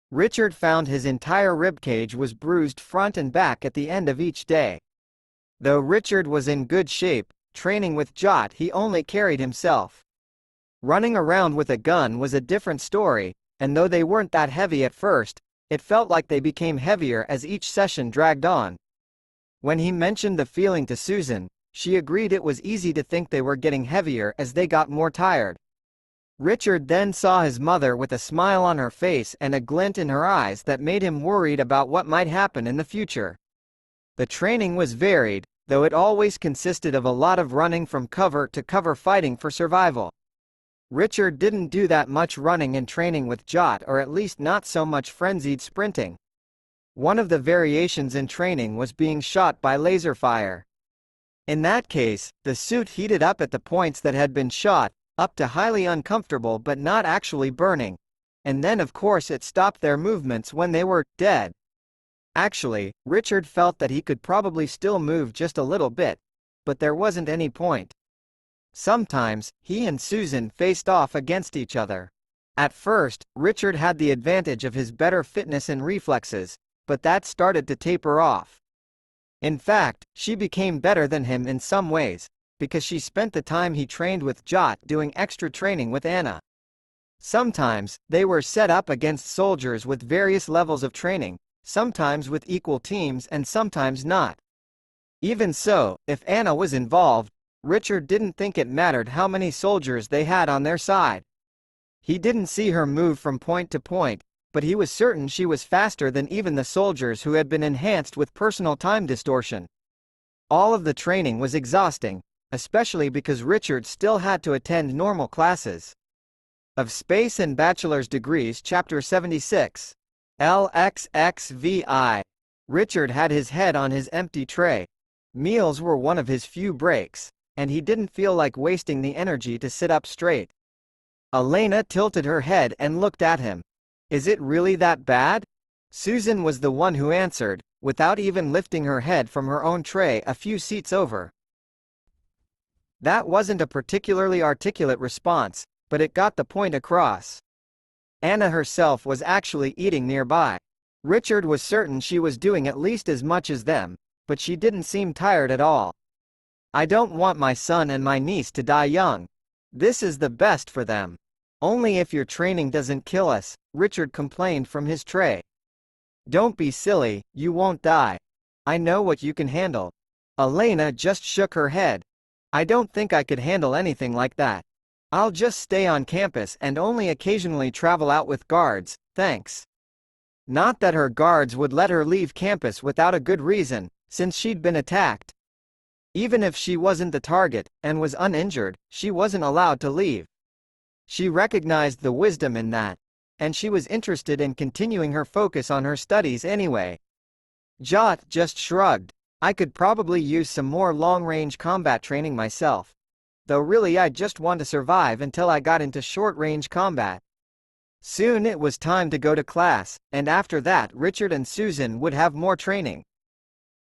Richard found his entire ribcage was bruised front and back at the end of each day. Though Richard was in good shape, training with Jot he only carried himself. Running around with a gun was a different story, and though they weren't that heavy at first, it felt like they became heavier as each session dragged on. When he mentioned the feeling to Susan, she agreed it was easy to think they were getting heavier as they got more tired. Richard then saw his mother with a smile on her face and a glint in her eyes that made him worried about what might happen in the future. The training was varied, though it always consisted of a lot of running from cover to cover fighting for survival. Richard didn't do that much running and training with Jot, or at least not so much frenzied sprinting. One of the variations in training was being shot by laser fire. In that case, the suit heated up at the points that had been shot, up to highly uncomfortable but not actually burning. And then of course it stopped their movements when they were dead. Actually, Richard felt that he could probably still move just a little bit, but there wasn't any point. Sometimes, he and Susan faced off against each other. At first, Richard had the advantage of his better fitness and reflexes, but that started to taper off. In fact, she became better than him in some ways, because she spent the time he trained with Jot doing extra training with Anna. Sometimes, they were set up against soldiers with various levels of training, sometimes with equal teams and sometimes not. Even so, if Anna was involved, Richard didn't think it mattered how many soldiers they had on their side. He didn't see her move from point to point, but he was certain she was faster than even the soldiers who had been enhanced with personal time distortion. All of the training was exhausting, especially because Richard still had to attend normal classes. Of Space and Bachelor's Degrees Chapter 76. LXXVI. Richard had his head on his empty tray. Meals were one of his few breaks, and he didn't feel like wasting the energy to sit up straight. Elena tilted her head and looked at him. Is it really that bad? Susan was the one who answered, without even lifting her head from her own tray a few seats over. That wasn't a particularly articulate response, but it got the point across. Anna herself was actually eating nearby. Richard was certain she was doing at least as much as them, but she didn't seem tired at all. I don't want my son and my niece to die young. This is the best for them. Only if your training doesn't kill us, Richard complained from his tray. Don't be silly, you won't die. I know what you can handle. Elena just shook her head. I don't think I could handle anything like that. I'll just stay on campus and only occasionally travel out with guards, thanks. Not that her guards would let her leave campus without a good reason, since she'd been attacked. Even if she wasn't the target, and was uninjured, she wasn't allowed to leave. She recognized the wisdom in that, and she was interested in continuing her focus on her studies anyway. Jot just shrugged. I could probably use some more long-range combat training myself. Though really I'd just want to survive until I got into short-range combat. Soon it was time to go to class, and after that Richard and Susan would have more training.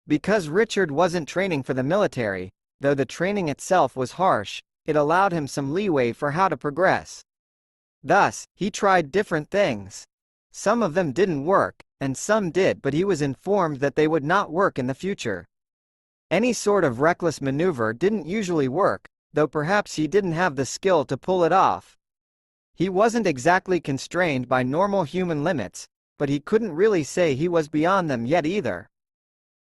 Because Richard wasn't training for the military, though the training itself was harsh, it allowed him some leeway for how to progress. Thus, he tried different things. Some of them didn't work, and some did, but he was informed that they would not work in the future. Any sort of reckless maneuver didn't usually work, though perhaps he didn't have the skill to pull it off. He wasn't exactly constrained by normal human limits, but he couldn't really say he was beyond them yet either.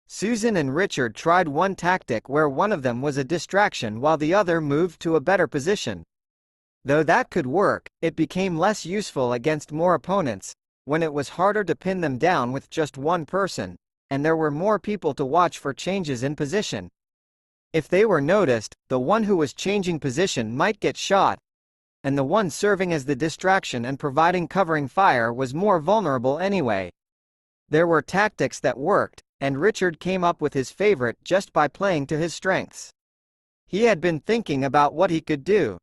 Susan and Richard tried one tactic where one of them was a distraction while the other moved to a better position. Though that could work, it became less useful against more opponents, when it was harder to pin them down with just one person, and there were more people to watch for changes in position. If they were noticed, the one who was changing position might get shot, and the one serving as the distraction and providing covering fire was more vulnerable anyway. There were tactics that worked, and Richard came up with his favorite just by playing to his strengths. He had been thinking about what he could do.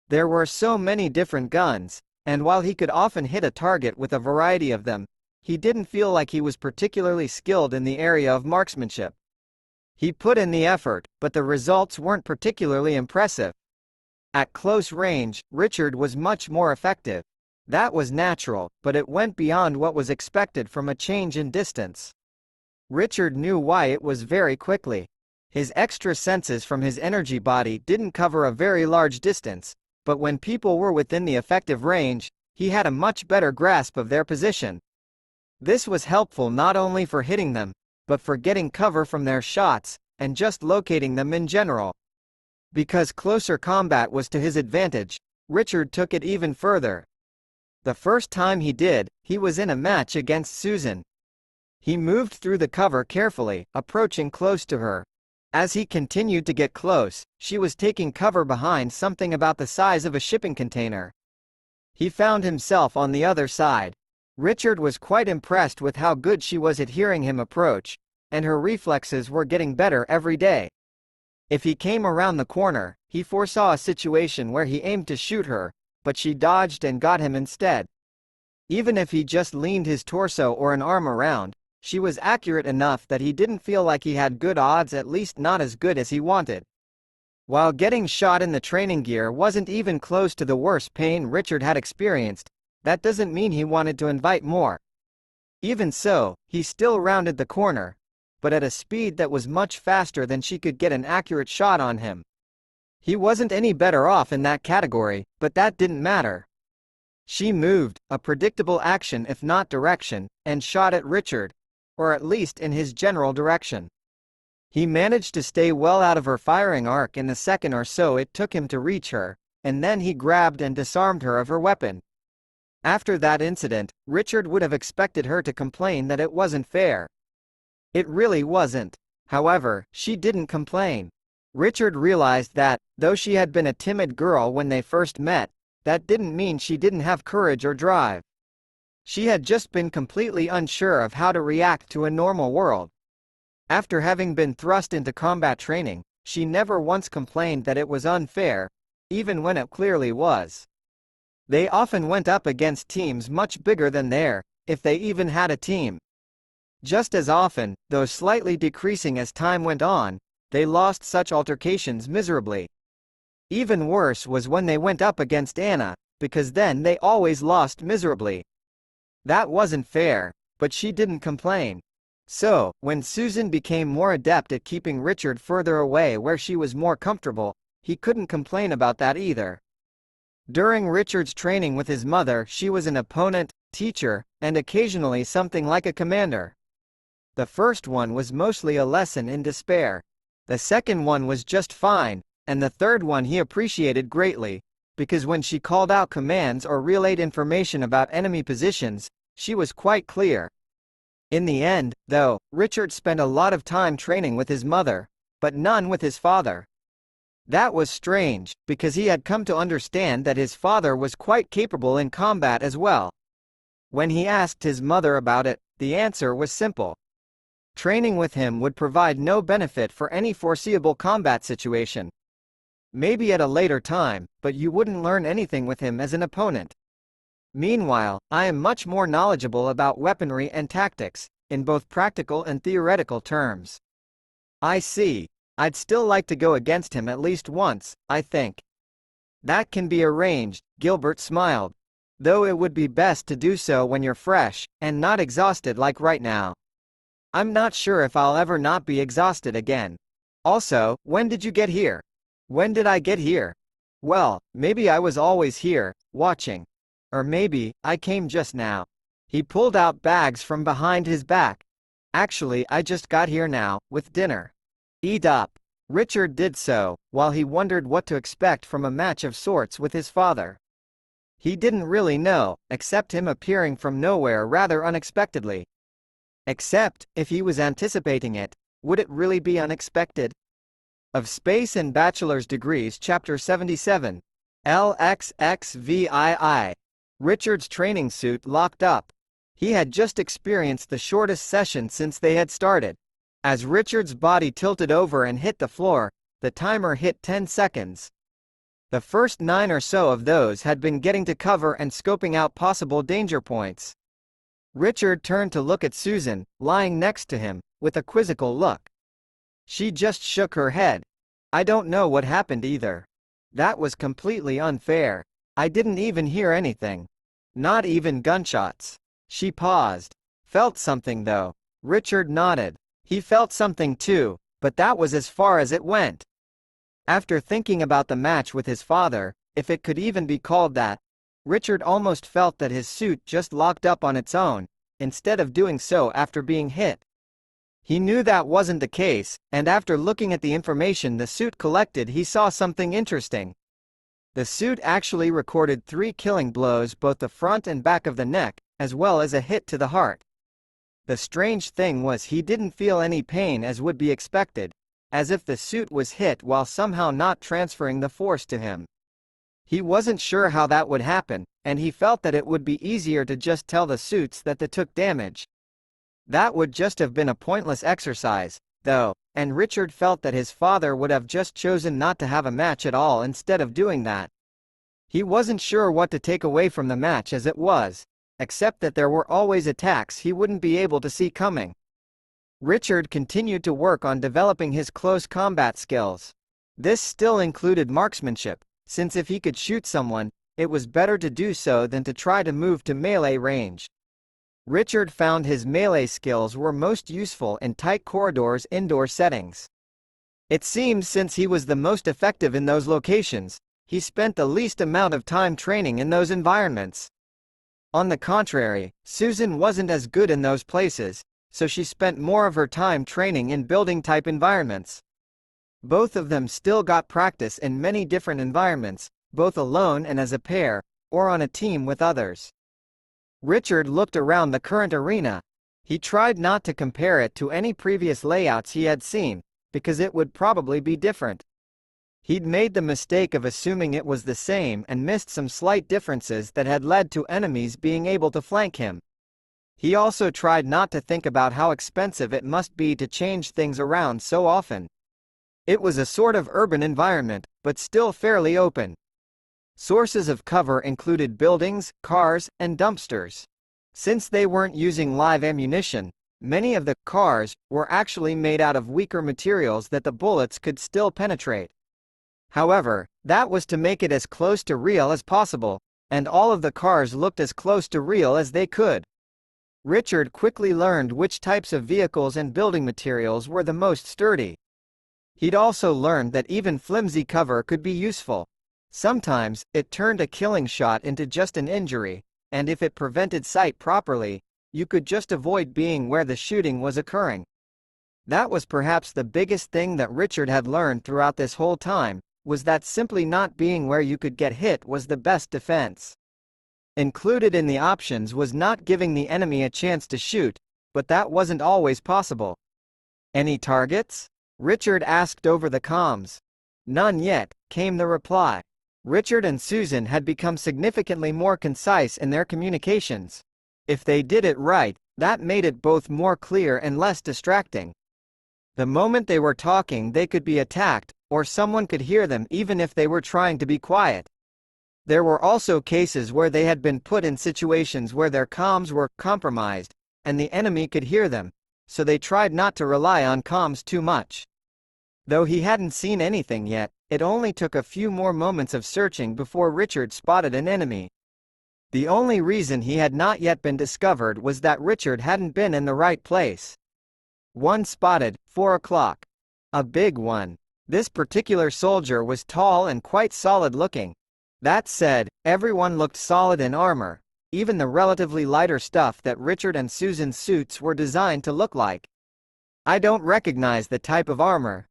There were so many different guns, and while he could often hit a target with a variety of them, he didn't feel like he was particularly skilled in the area of marksmanship. He put in the effort, but the results weren't particularly impressive. At close range, Richard was much more effective. That was natural, but it went beyond what was expected from a change in distance. Richard knew why it was very quickly. His extra senses from his energy body didn't cover a very large distance, but when people were within the effective range, he had a much better grasp of their position. This was helpful not only for hitting them, but for getting cover from their shots, and just locating them in general. Because closer combat was to his advantage, Richard took it even further. The first time he did, he was in a match against Susan. He moved through the cover carefully, approaching close to her. As he continued to get close, she was taking cover behind something about the size of a shipping container. He found himself on the other side. Richard was quite impressed with how good she was at hearing him approach, and her reflexes were getting better every day. If he came around the corner, he foresaw a situation where he aimed to shoot her, but she dodged and got him instead. Even if he just leaned his torso or an arm around, she was accurate enough that he didn't feel like he had good odds, at least not as good as he wanted. While getting shot in the training gear wasn't even close to the worst pain Richard had experienced, that doesn't mean he wanted to invite more. Even so, he still rounded the corner, but at a speed that was much faster than she could get an accurate shot on him. He wasn't any better off in that category, but that didn't matter. She moved, a predictable action if not direction, and shot at Richard, or at least in his general direction. He managed to stay well out of her firing arc in the second or so it took him to reach her, and then he grabbed and disarmed her of her weapon. After that incident, Richard would have expected her to complain that it wasn't fair. It really wasn't. However, she didn't complain. Richard realized that, though she had been a timid girl when they first met, that didn't mean she didn't have courage or drive. She had just been completely unsure of how to react to a normal world. After having been thrust into combat training, she never once complained that it was unfair, even when it clearly was. They often went up against teams much bigger than theirs, if they even had a team. Just as often, though slightly decreasing as time went on, they lost such altercations miserably. Even worse was when they went up against Anna, because then they always lost miserably. That wasn't fair, but she didn't complain. So, when Susan became more adept at keeping Richard further away where she was more comfortable, he couldn't complain about that either. During Richard's training with his mother, she was an opponent, teacher, and occasionally something like a commander. The first one was mostly a lesson in despair. The second one was just fine, and the third one he appreciated greatly, because when she called out commands or relayed information about enemy positions, she was quite clear. In the end, though, Richard spent a lot of time training with his mother, but none with his father. That was strange, because he had come to understand that his father was quite capable in combat as well. When he asked his mother about it, the answer was simple. Training with him would provide no benefit for any foreseeable combat situation. Maybe at a later time, but you wouldn't learn anything with him as an opponent. Meanwhile, I am much more knowledgeable about weaponry and tactics, in both practical and theoretical terms. I see. I'd still like to go against him at least once, I think. That can be arranged, Gilbert smiled. Though it would be best to do so when you're fresh, and not exhausted like right now. I'm not sure if I'll ever not be exhausted again. Also, when did you get here? When did I get here? Well, maybe I was always here, watching. Or maybe, I came just now. He pulled out bags from behind his back. Actually, I just got here now, with dinner. Eat up. Richard did so, while he wondered what to expect from a match of sorts with his father. He didn't really know, except him appearing from nowhere rather unexpectedly. Except, if he was anticipating it, would it really be unexpected? Of Space and Bachelor's Degrees Chapter 77. LXXVII. Richard's training suit locked up. He had just experienced the shortest session since they had started. As Richard's body tilted over and hit the floor, the timer hit 10 seconds. The first 9 or so of those had been getting to cover and scoping out possible danger points. Richard turned to look at Susan, lying next to him, with a quizzical look. She just shook her head. I don't know what happened either. That was completely unfair. I didn't even hear anything. Not even gunshots. She paused. Felt something though. Richard nodded. He felt something too, but that was as far as it went. After thinking about the match with his father, if it could even be called that, Richard almost felt that his suit just locked up on its own, instead of doing so after being hit. He knew that wasn't the case, and after looking at the information the suit collected he saw something interesting. The suit actually recorded 3 killing blows, both the front and back of the neck, as well as a hit to the heart. The strange thing was he didn't feel any pain as would be expected, as if the suit was hit while somehow not transferring the force to him. He wasn't sure how that would happen, and he felt that it would be easier to just tell the suits that they took damage. That would just have been a pointless exercise, though, and Richard felt that his father would have just chosen not to have a match at all instead of doing that. He wasn't sure what to take away from the match as it was, except that there were always attacks he wouldn't be able to see coming. Richard continued to work on developing his close combat skills. This still included marksmanship, since if he could shoot someone, it was better to do so than to try to move to melee range. Richard found his melee skills were most useful in tight corridors indoor settings. It seems since he was the most effective in those locations, he spent the least amount of time training in those environments. On the contrary, Susan wasn't as good in those places, so she spent more of her time training in building-type environments. Both of them still got practice in many different environments, both alone and as a pair, or on a team with others. Richard looked around the current arena. He tried not to compare it to any previous layouts he had seen, because it would probably be different. He'd made the mistake of assuming it was the same and missed some slight differences that had led to enemies being able to flank him. He also tried not to think about how expensive it must be to change things around so often. It was a sort of urban environment, but still fairly open. Sources of cover included buildings, cars, and dumpsters. Since they weren't using live ammunition, many of the cars were actually made out of weaker materials that the bullets could still penetrate. However, that was to make it as close to real as possible, and all of the cars looked as close to real as they could. Richard quickly learned which types of vehicles and building materials were the most sturdy. He'd also learned that even flimsy cover could be useful. Sometimes, it turned a killing shot into just an injury, and if it prevented sight properly, you could just avoid being where the shooting was occurring. That was perhaps the biggest thing that Richard had learned throughout this whole time, was that simply not being where you could get hit was the best defense. Included in the options was not giving the enemy a chance to shoot, but that wasn't always possible. "Any targets?" Richard asked over the comms. "None yet," came the reply. Richard and Susan had become significantly more concise in their communications. If they did it right, that made it both more clear and less distracting. The moment they were talking, they could be attacked, or someone could hear them even if they were trying to be quiet. There were also cases where they had been put in situations where their comms were compromised, and the enemy could hear them, so they tried not to rely on comms too much. Though he hadn't seen anything yet, it only took a few more moments of searching before Richard spotted an enemy. The only reason he had not yet been discovered was that Richard hadn't been in the right place. One spotted, 4 o'clock. A big one. This particular soldier was tall and quite solid looking. That said, everyone looked solid in armor, even the relatively lighter stuff that Richard and Susan's suits were designed to look like. "I don't recognize the type of armor.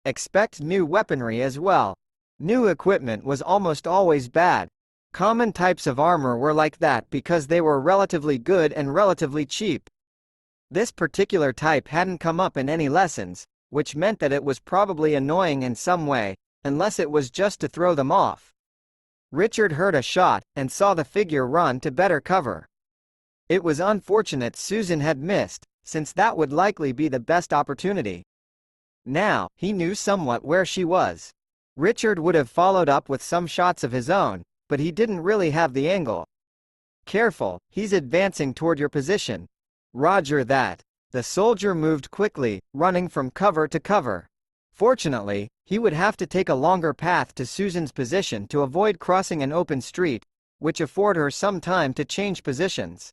Expect new weaponry as well. New equipment was almost always bad. Common types of armor were like that because they were relatively good and relatively cheap. This particular type hadn't come up in any lessons, which meant that it was probably annoying in some way, unless it was just to throw them off." Richard heard a shot, and saw the figure run to better cover. It was unfortunate Susan had missed, since that would likely be the best opportunity. Now, he knew somewhat where she was. Richard would have followed up with some shots of his own, but he didn't really have the angle. "Careful, he's advancing toward your position." "Roger that." The soldier moved quickly, running from cover to cover. Fortunately, he would have to take a longer path to Susan's position to avoid crossing an open street, which afforded her some time to change positions.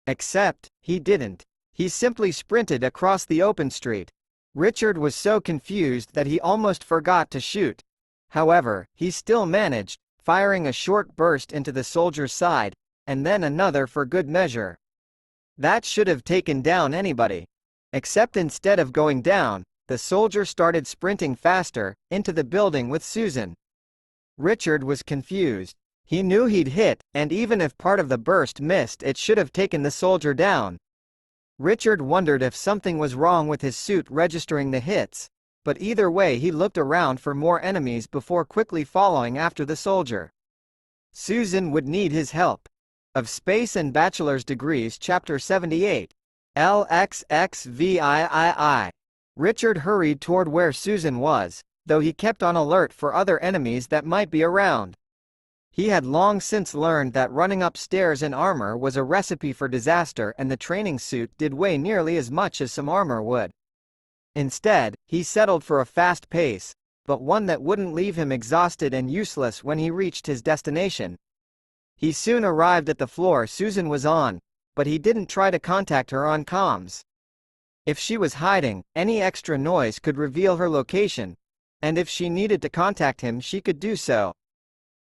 Except, he didn't. He simply sprinted across the open street. Richard was so confused that he almost forgot to shoot. However, he still managed, firing a short burst into the soldier's side, and then another for good measure. That should have taken down anybody. Except instead of going down, the soldier started sprinting faster, into the building with Susan. Richard was confused. He knew he'd hit, and even if part of the burst missed, it should have taken the soldier down. Richard wondered if something was wrong with his suit registering the hits, but either way he looked around for more enemies before quickly following after the soldier. Susan would need his help. Of Space and Bachelor's Degrees Chapter 78. LXXVIII. Richard hurried toward where Susan was, though he kept on alert for other enemies that might be around. He had long since learned that running upstairs in armor was a recipe for disaster, and the training suit did weigh nearly as much as some armor would. Instead, he settled for a fast pace, but one that wouldn't leave him exhausted and useless when he reached his destination. He soon arrived at the floor Susan was on, but he didn't try to contact her on comms. If she was hiding, any extra noise could reveal her location, and if she needed to contact him she could do so.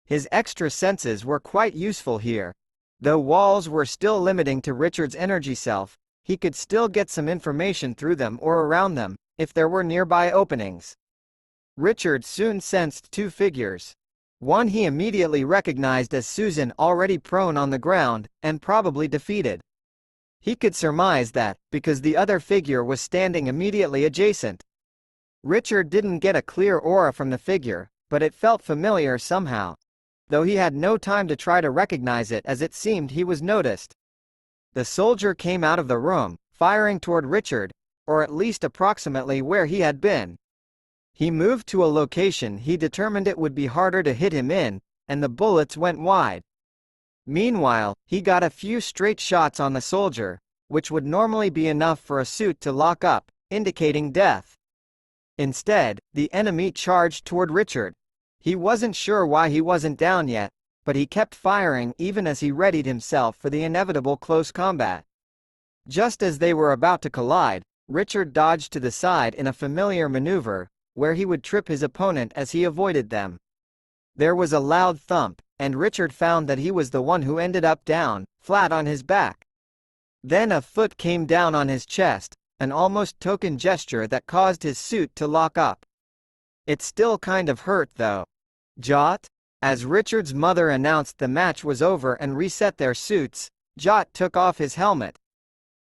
His extra senses were quite useful here. Though walls were still limiting to Richard's energy self, he could still get some information through them or around them, if there were nearby openings. Richard soon sensed two figures. One he immediately recognized as Susan, already prone on the ground, and probably defeated. He could surmise that, because the other figure was standing immediately adjacent. Richard didn't get a clear aura from the figure, but it felt familiar somehow, though he had no time to try to recognize it as it seemed he was noticed. The soldier came out of the room, firing toward Richard, or at least approximately where he had been. He moved to a location he determined it would be harder to hit him in, and the bullets went wide. Meanwhile, he got a few straight shots on the soldier, which would normally be enough for a suit to lock up, indicating death. Instead, the enemy charged toward Richard. He wasn't sure why he wasn't down yet, but he kept firing even as he readied himself for the inevitable close combat. Just as they were about to collide, Richard dodged to the side in a familiar maneuver, where he would trip his opponent as he avoided them. There was a loud thump, and Richard found that he was the one who ended up down, flat on his back. Then a foot came down on his chest, an almost token gesture that caused his suit to lock up. It still kind of hurt though. Jot? As Richard's mother announced the match was over and reset their suits, Jot took off his helmet.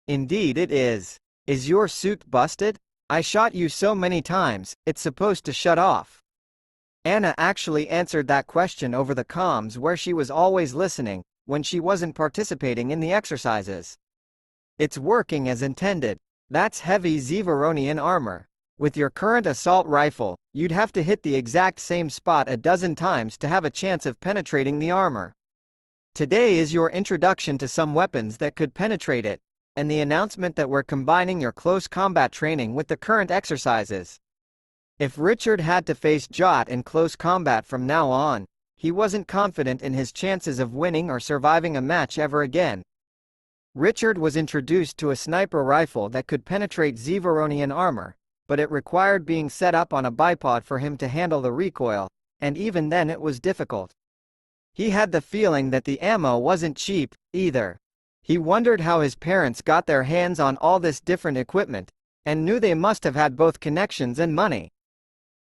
Indeed it is. Is your suit busted? I shot you so many times, it's supposed to shut off. Anna actually answered that question over the comms where she was always listening, when she wasn't participating in the exercises. It's working as intended. That's heavy Zevaronian armor. With your current assault rifle, you'd have to hit the exact same spot a dozen times to have a chance of penetrating the armor. Today is your introduction to some weapons that could penetrate it, and the announcement that we're combining your close combat training with the current exercises. If Richard had to face Jot in close combat from now on, he wasn't confident in his chances of winning or surviving a match ever again. Richard was introduced to a sniper rifle that could penetrate Zevaronian armor, but it required being set up on a bipod for him to handle the recoil, and even then it was difficult. He had the feeling that the ammo wasn't cheap, either. He wondered how his parents got their hands on all this different equipment, and knew they must have had both connections and money.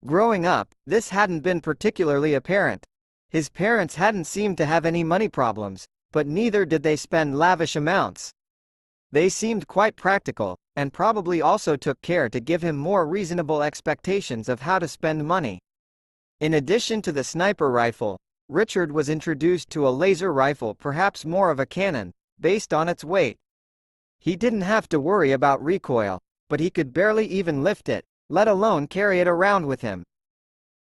Growing up, this hadn't been particularly apparent. His parents hadn't seemed to have any money problems, but neither did they spend lavish amounts. They seemed quite practical, and probably also took care to give him more reasonable expectations of how to spend money. In addition to the sniper rifle, Richard was introduced to a laser rifle, perhaps more of a cannon, based on its weight. He didn't have to worry about recoil, but he could barely even lift it, let alone carry it around with him.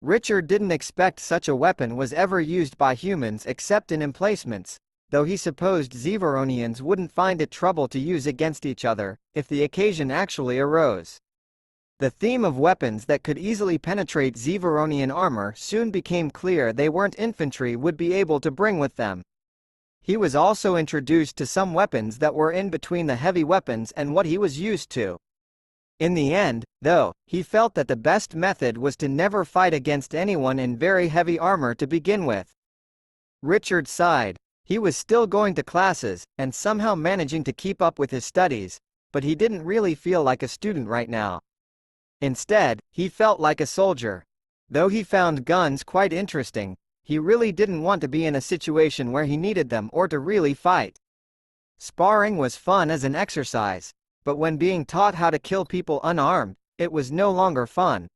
Richard didn't expect such a weapon was ever used by humans except in emplacements, though he supposed Zevaronians wouldn't find it trouble to use against each other, if the occasion actually arose. The theme of weapons that could easily penetrate Zevaronian armor soon became clear they weren't infantry would be able to bring with them. He was also introduced to some weapons that were in between the heavy weapons and what he was used to. In the end, though, he felt that the best method was to never fight against anyone in very heavy armor to begin with. Richard sighed. He was still going to classes, and somehow managing to keep up with his studies, but he didn't really feel like a student right now. Instead, he felt like a soldier. Though he found guns quite interesting, he really didn't want to be in a situation where he needed them or to really fight. Sparring was fun as an exercise, but when being taught how to kill people unarmed, it was no longer fun.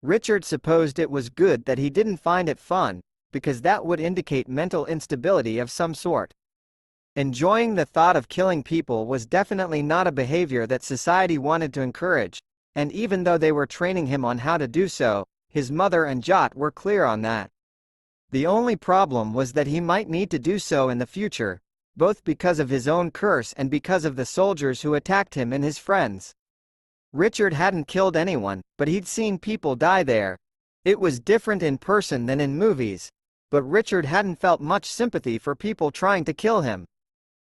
Richard supposed it was good that he didn't find it fun, because that would indicate mental instability of some sort. Enjoying the thought of killing people was definitely not a behavior that society wanted to encourage, and even though they were training him on how to do so, his mother and Jot were clear on that. The only problem was that he might need to do so in the future, both because of his own curse and because of the soldiers who attacked him and his friends. Richard hadn't killed anyone, but he'd seen people die there. It was different in person than in movies, but Richard hadn't felt much sympathy for people trying to kill him.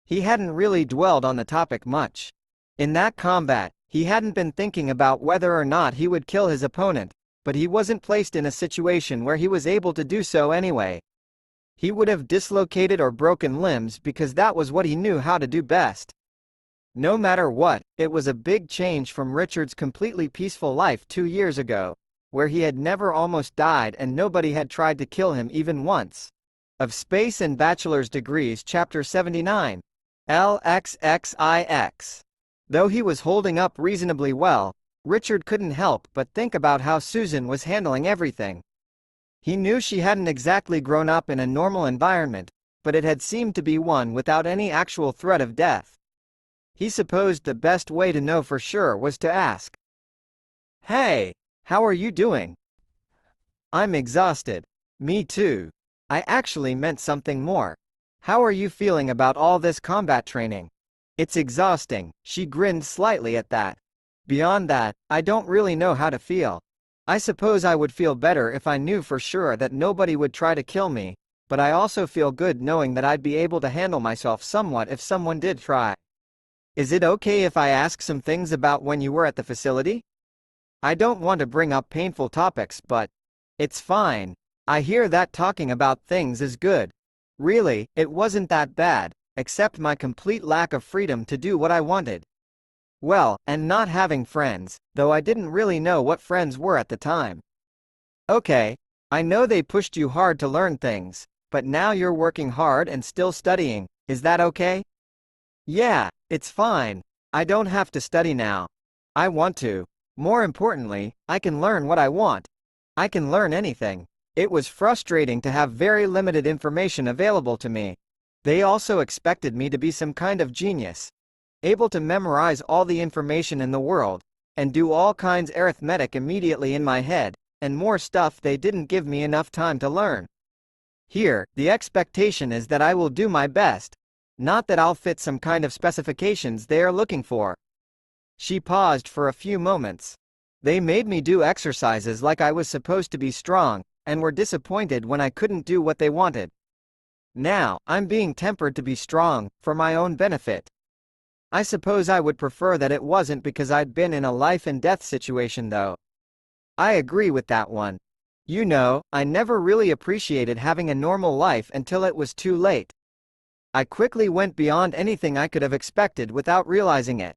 He hadn't really dwelled on the topic much. In that combat, he hadn't been thinking about whether or not he would kill his opponent, but he wasn't placed in a situation where he was able to do so anyway. He would have dislocated or broken limbs because that was what he knew how to do best. No matter what, it was a big change from Richard's completely peaceful life 2 years ago, where he had never almost died and nobody had tried to kill him even once. Of Space and Bachelor's Degrees Chapter 79. LXXIX. Though he was holding up reasonably well, Richard couldn't help but think about how Susan was handling everything. He knew she hadn't exactly grown up in a normal environment, but it had seemed to be one without any actual threat of death. He supposed the best way to know for sure was to ask, "Hey, how are you doing?" "I'm exhausted." "Me too." "I actually meant something more. How are you feeling about all this combat training?" "It's exhausting." She grinned slightly at that. "Beyond that, I don't really know how to feel. I suppose I would feel better if I knew for sure that nobody would try to kill me, but I also feel good knowing that I'd be able to handle myself somewhat if someone did try." "Is it okay if I ask some things about when you were at the facility?" "I don't want to bring up painful topics, but..." "It's fine. I hear that talking about things is good." "Really, it wasn't that bad, except my complete lack of freedom to do what I wanted. Well, and not having friends, though I didn't really know what friends were at the time." "Okay. I know they pushed you hard to learn things, but now you're working hard and still studying, is that okay?" "Yeah, it's fine. I don't have to study now. I want to. More importantly, I can learn what I want. I can learn anything." It was frustrating to have very limited information available to me. They also expected me to be some kind of genius, able to memorize all the information in the world, and do all kinds arithmetic immediately in my head, and more stuff they didn't give me enough time to learn. Here, the expectation is that I will do my best, not that I'll fit some kind of specifications they are looking for. She paused for a few moments. They made me do exercises like I was supposed to be strong, and were disappointed when I couldn't do what they wanted. Now, I'm being tempered to be strong, for my own benefit. I suppose I would prefer that it wasn't because I'd been in a life and death situation though. I agree with that one. You know, I never really appreciated having a normal life until it was too late. I quickly went beyond anything I could have expected without realizing it.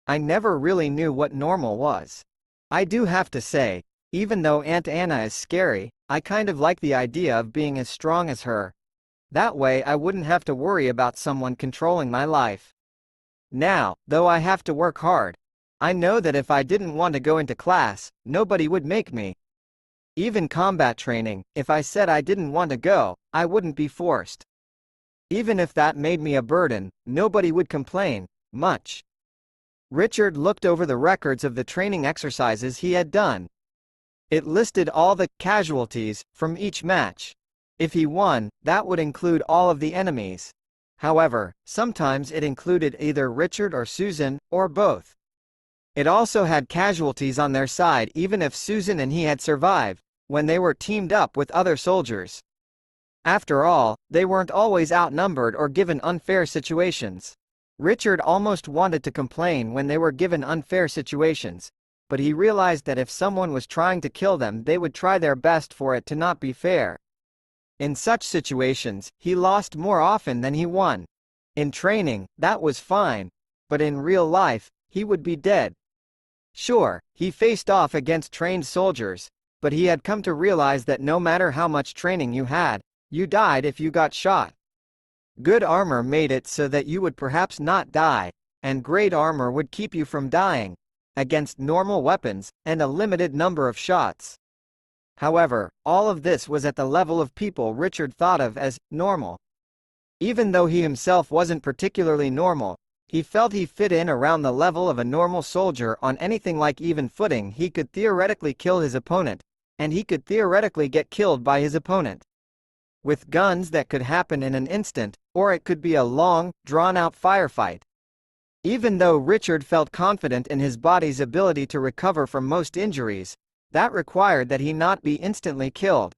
I never really knew what normal was. I do have to say, even though Aunt Anna is scary, I kind of like the idea of being as strong as her. That way I wouldn't have to worry about someone controlling my life. Now, though I have to work hard, I know that if I didn't want to go into class, nobody would make me. Even combat training, if I said I didn't want to go, I wouldn't be forced. Even if that made me a burden, nobody would complain much. Richard looked over the records of the training exercises he had done. It listed all the casualties from each match. If he won, that would include all of the enemies. However, sometimes it included either Richard or Susan, or both. It also had casualties on their side even if Susan and he had survived, when they were teamed up with other soldiers. After all, they weren't always outnumbered or given unfair situations. Richard almost wanted to complain when they were given unfair situations, but he realized that if someone was trying to kill them they would try their best for it to not be fair. In such situations, he lost more often than he won. In training, that was fine, but in real life, he would be dead. Sure, he faced off against trained soldiers, but he had come to realize that no matter how much training you had, you died if you got shot. Good armor made it so that you would perhaps not die, and great armor would keep you from dying, against normal weapons, and a limited number of shots. However, all of this was at the level of people Richard thought of as normal. Even though he himself wasn't particularly normal, he felt he fit in around the level of a normal soldier on anything like even footing. He could theoretically kill his opponent, and he could theoretically get killed by his opponent. With guns that could happen in an instant, or it could be a long, drawn-out firefight. Even though Richard felt confident in his body's ability to recover from most injuries, that required that he not be instantly killed.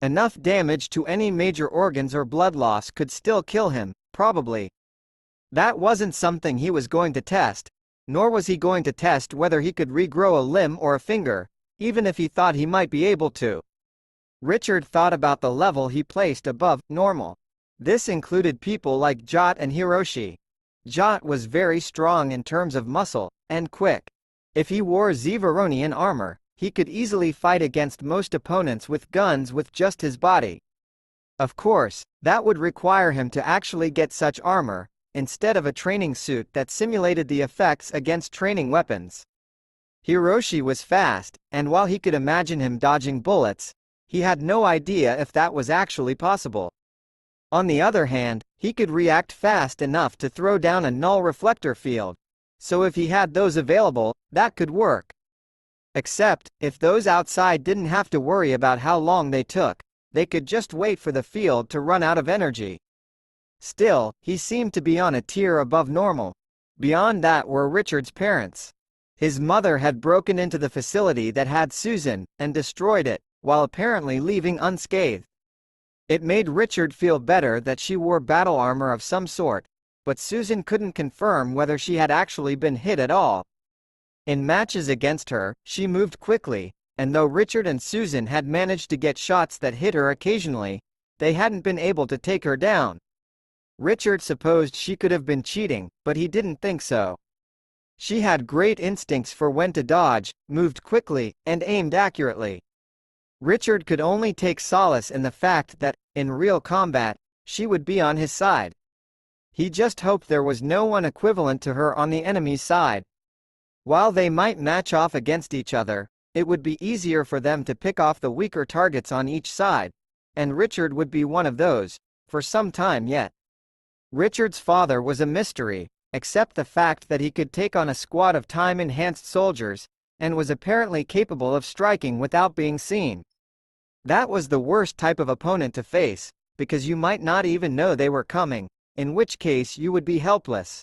Enough damage to any major organs or blood loss could still kill him, probably. That wasn't something he was going to test, nor was he going to test whether he could regrow a limb or a finger, even if he thought he might be able to. Richard thought about the level he placed above normal. This included people like Jot and Hiroshi. Jot was very strong in terms of muscle, and quick. If he wore Zevaronian armor, he could easily fight against most opponents with guns with just his body. Of course, that would require him to actually get such armor, instead of a training suit that simulated the effects against training weapons. Hiroshi was fast, and while he could imagine him dodging bullets, he had no idea if that was actually possible. On the other hand, he could react fast enough to throw down a null reflector field, so if he had those available, that could work. Except, if those outside didn't have to worry about how long they took, they could just wait for the field to run out of energy. Still, he seemed to be on a tier above normal. Beyond that were Richard's parents. His mother had broken into the facility that had Susan, and destroyed it, while apparently leaving unscathed. It made Richard feel better that she wore battle armor of some sort, but Susan couldn't confirm whether she had actually been hit at all. In matches against her, she moved quickly, and though Richard and Susan had managed to get shots that hit her occasionally, they hadn't been able to take her down. Richard supposed she could have been cheating, but he didn't think so. She had great instincts for when to dodge, moved quickly, and aimed accurately. Richard could only take solace in the fact that, in real combat, she would be on his side. He just hoped there was no one equivalent to her on the enemy's side. While they might match off against each other, it would be easier for them to pick off the weaker targets on each side, and Richard would be one of those, for some time yet. Richard's father was a mystery, except the fact that he could take on a squad of time-enhanced soldiers, and was apparently capable of striking without being seen. That was the worst type of opponent to face, because you might not even know they were coming, in which case you would be helpless.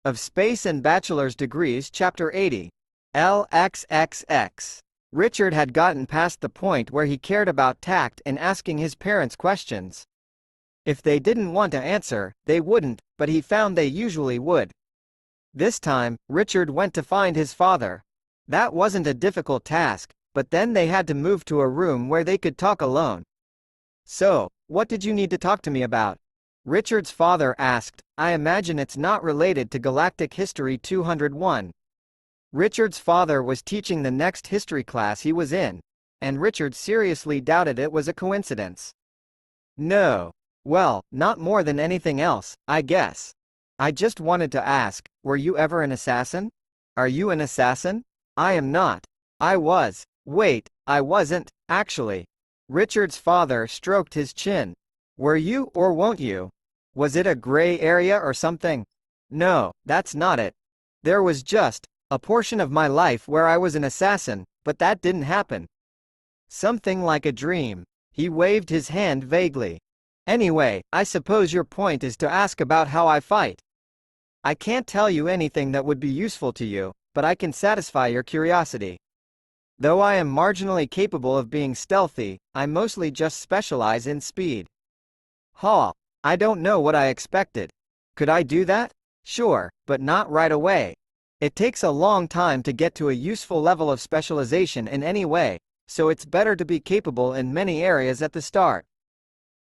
Of Space and Bachelor's Degrees Chapter 80. LXXX. Richard had gotten past the point where he cared about tact in asking his parents questions. If they didn't want to answer, they wouldn't, but he found they usually would. This time, Richard went to find his father. That wasn't a difficult task, but then they had to move to a room where they could talk alone. "So, what did you need to talk to me about?" Richard's father asked. "I imagine it's not related to Galactic History 201. Richard's father was teaching the next history class he was in, and Richard seriously doubted it was a coincidence. "No. Well, not more than anything else, I guess. I just wanted to ask, were you ever an assassin?" "Are you an assassin?" "I am not." "I was." "Wait, I wasn't, actually." Richard's father stroked his chin. "Were you or won't you? Was it a gray area or something?" "No, that's not it. There was just a portion of my life where I was an assassin, but that didn't happen." "Something like a dream." He waved his hand vaguely. "Anyway, I suppose your point is to ask about how I fight. I can't tell you anything that would be useful to you, but I can satisfy your curiosity. Though I am marginally capable of being stealthy, I mostly just specialize in speed." "Huh. I don't know what I expected. Could I do that?" "Sure, but not right away. It takes a long time to get to a useful level of specialization in any way, so it's better to be capable in many areas at the start."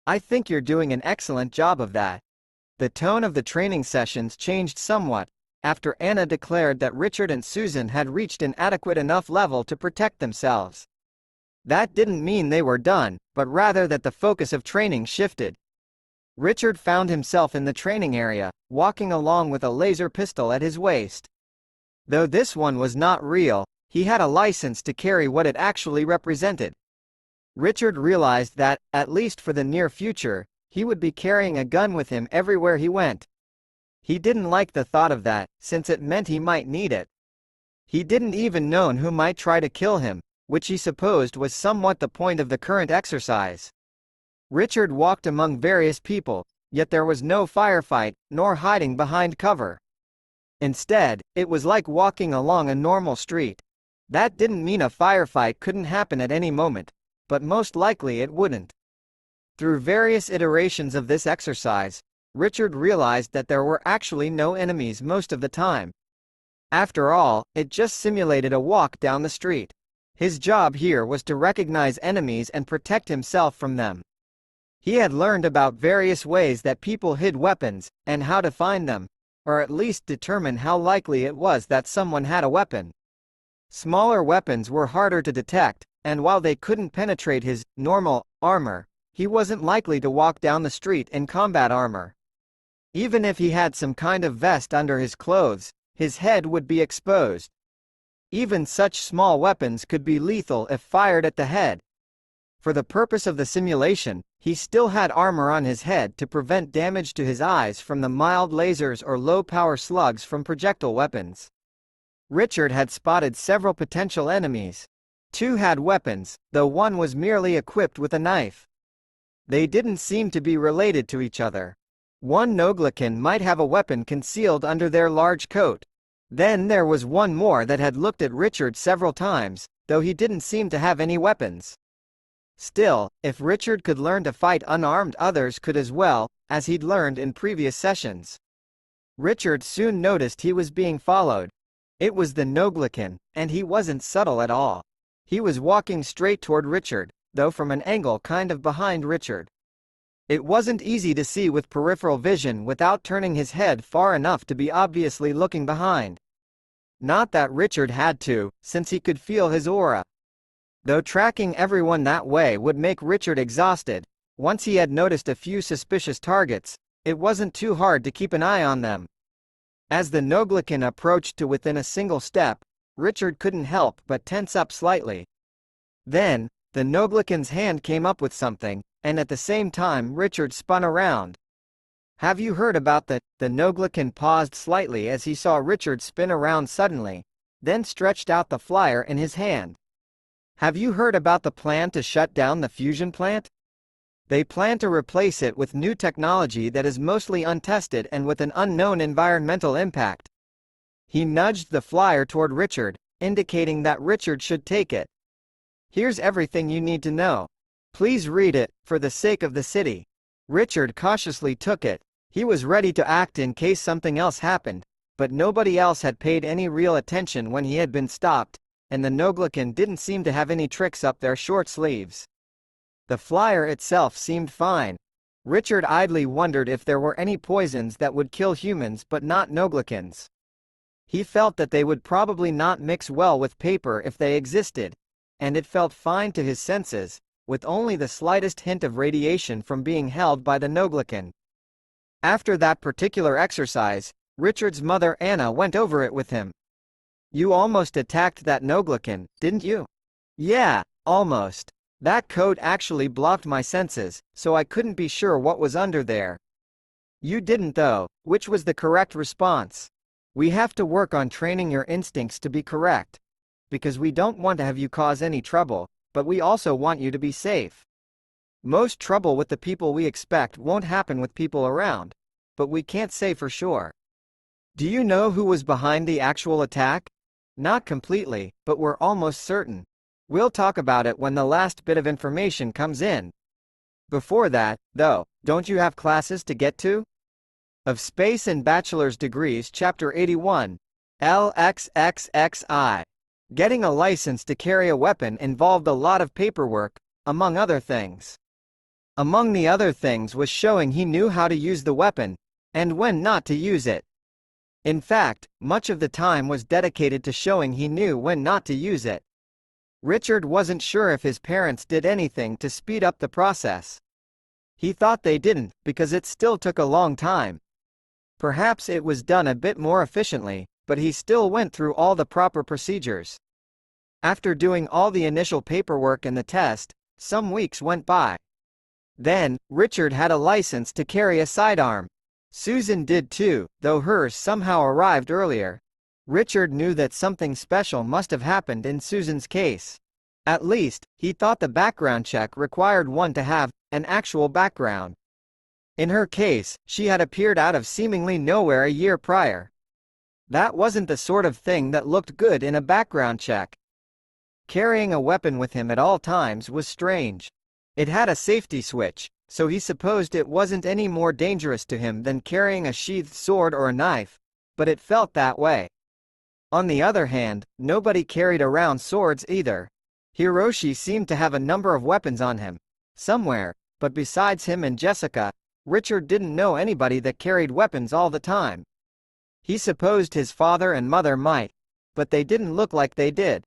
"I think you're doing an excellent job of that." The tone of the training sessions changed somewhat, after Anna declared that Richard and Susan had reached an adequate enough level to protect themselves. That didn't mean they were done, but rather that the focus of training shifted. Richard found himself in the training area, walking along with a laser pistol at his waist. Though this one was not real, he had a license to carry what it actually represented. Richard realized that, at least for the near future, he would be carrying a gun with him everywhere he went. He didn't like the thought of that, since it meant he might need it. He didn't even know who might try to kill him, which he supposed was somewhat the point of the current exercise. Richard walked among various people, yet there was no firefight, nor hiding behind cover. Instead, it was like walking along a normal street. That didn't mean a firefight couldn't happen at any moment, but most likely it wouldn't. Through various iterations of this exercise, Richard realized that there were actually no enemies most of the time. After all, it just simulated a walk down the street. His job here was to recognize enemies and protect himself from them. He had learned about various ways that people hid weapons, and how to find them. or at least determine how likely it was that someone had a weapon. Smaller weapons were harder to detect, and while they couldn't penetrate his normal armor, he wasn't likely to walk down the street in combat armor. Even if he had some kind of vest under his clothes, his head would be exposed. Even such small weapons could be lethal if fired at the head. For the purpose of the simulation, he still had armor on his head to prevent damage to his eyes from the mild lasers or low-power slugs from projectile weapons. Richard had spotted several potential enemies. 2 had weapons, though one was merely equipped with a knife. They didn't seem to be related to each other. One Noglican might have a weapon concealed under their large coat. Then there was one more that had looked at Richard several times, though he didn't seem to have any weapons. Still, if Richard could learn to fight unarmed, others could as well, as he'd learned in previous sessions. Richard soon noticed he was being followed. It was the Noglican, and he wasn't subtle at all. He was walking straight toward Richard, though from an angle kind of behind Richard. It wasn't easy to see with peripheral vision without turning his head far enough to be obviously looking behind. Not that Richard had to, since he could feel his aura. Though tracking everyone that way would make Richard exhausted, once he had noticed a few suspicious targets, it wasn't too hard to keep an eye on them. As the Noglican approached to within a single step, Richard couldn't help but tense up slightly. Then, the Noglican's hand came up with something, and at the same time Richard spun around. "Have you heard about the Noglican paused slightly as he saw Richard spin around suddenly, then stretched out the flyer in his hand. "Have you heard about the plan to shut down the fusion plant? They plan to replace it with new technology that is mostly untested and with an unknown environmental impact." He nudged the flyer toward Richard, indicating that Richard should take it. "Here's everything you need to know. Please read it, for the sake of the city." Richard cautiously took it. He was ready to act in case something else happened, but nobody else had paid any real attention when he had been stopped, and the Noglican didn't seem to have any tricks up their short sleeves. The flyer itself seemed fine. Richard idly wondered if there were any poisons that would kill humans but not Noglicans. He felt that they would probably not mix well with paper if they existed, and it felt fine to his senses, with only the slightest hint of radiation from being held by the Noglican. After that particular exercise, Richard's mother Anna went over it with him. "You almost attacked that Noglican, didn't you?" "Yeah, almost. That coat actually blocked my senses, so I couldn't be sure what was under there." "You didn't though," which was the correct response. "We have to work on training your instincts to be correct. Because we don't want to have you cause any trouble, but we also want you to be safe. Most trouble with the people we expect won't happen with people around, but we can't say for sure." "Do you know who was behind the actual attack?" "Not completely, but we're almost certain. We'll talk about it when the last bit of information comes in. Before that, though, don't you have classes to get to?" Of Space and Bachelor's Degrees Chapter 81. LXXXI. Getting a license to carry a weapon involved a lot of paperwork, among other things. Among the other things was showing he knew how to use the weapon, and when not to use it. In fact, much of the time was dedicated to showing he knew when not to use it. Richard wasn't sure if his parents did anything to speed up the process. He thought they didn't, because it still took a long time. Perhaps it was done a bit more efficiently, but he still went through all the proper procedures. After doing all the initial paperwork and the test, some weeks went by. Then, Richard had a license to carry a sidearm. Susan did too, though hers somehow arrived earlier. Richard knew that something special must have happened in Susan's case. At least, he thought the background check required one to have an actual background. In her case, she had appeared out of seemingly nowhere a year prior. That wasn't the sort of thing that looked good in a background check. Carrying a weapon with him at all times was strange. It had a safety switch, so he supposed it wasn't any more dangerous to him than carrying a sheathed sword or a knife, but it felt that way. On the other hand, nobody carried around swords either. Hiroshi seemed to have a number of weapons on him, somewhere, but besides him and Jessica, Richard didn't know anybody that carried weapons all the time. He supposed his father and mother might, but they didn't look like they did.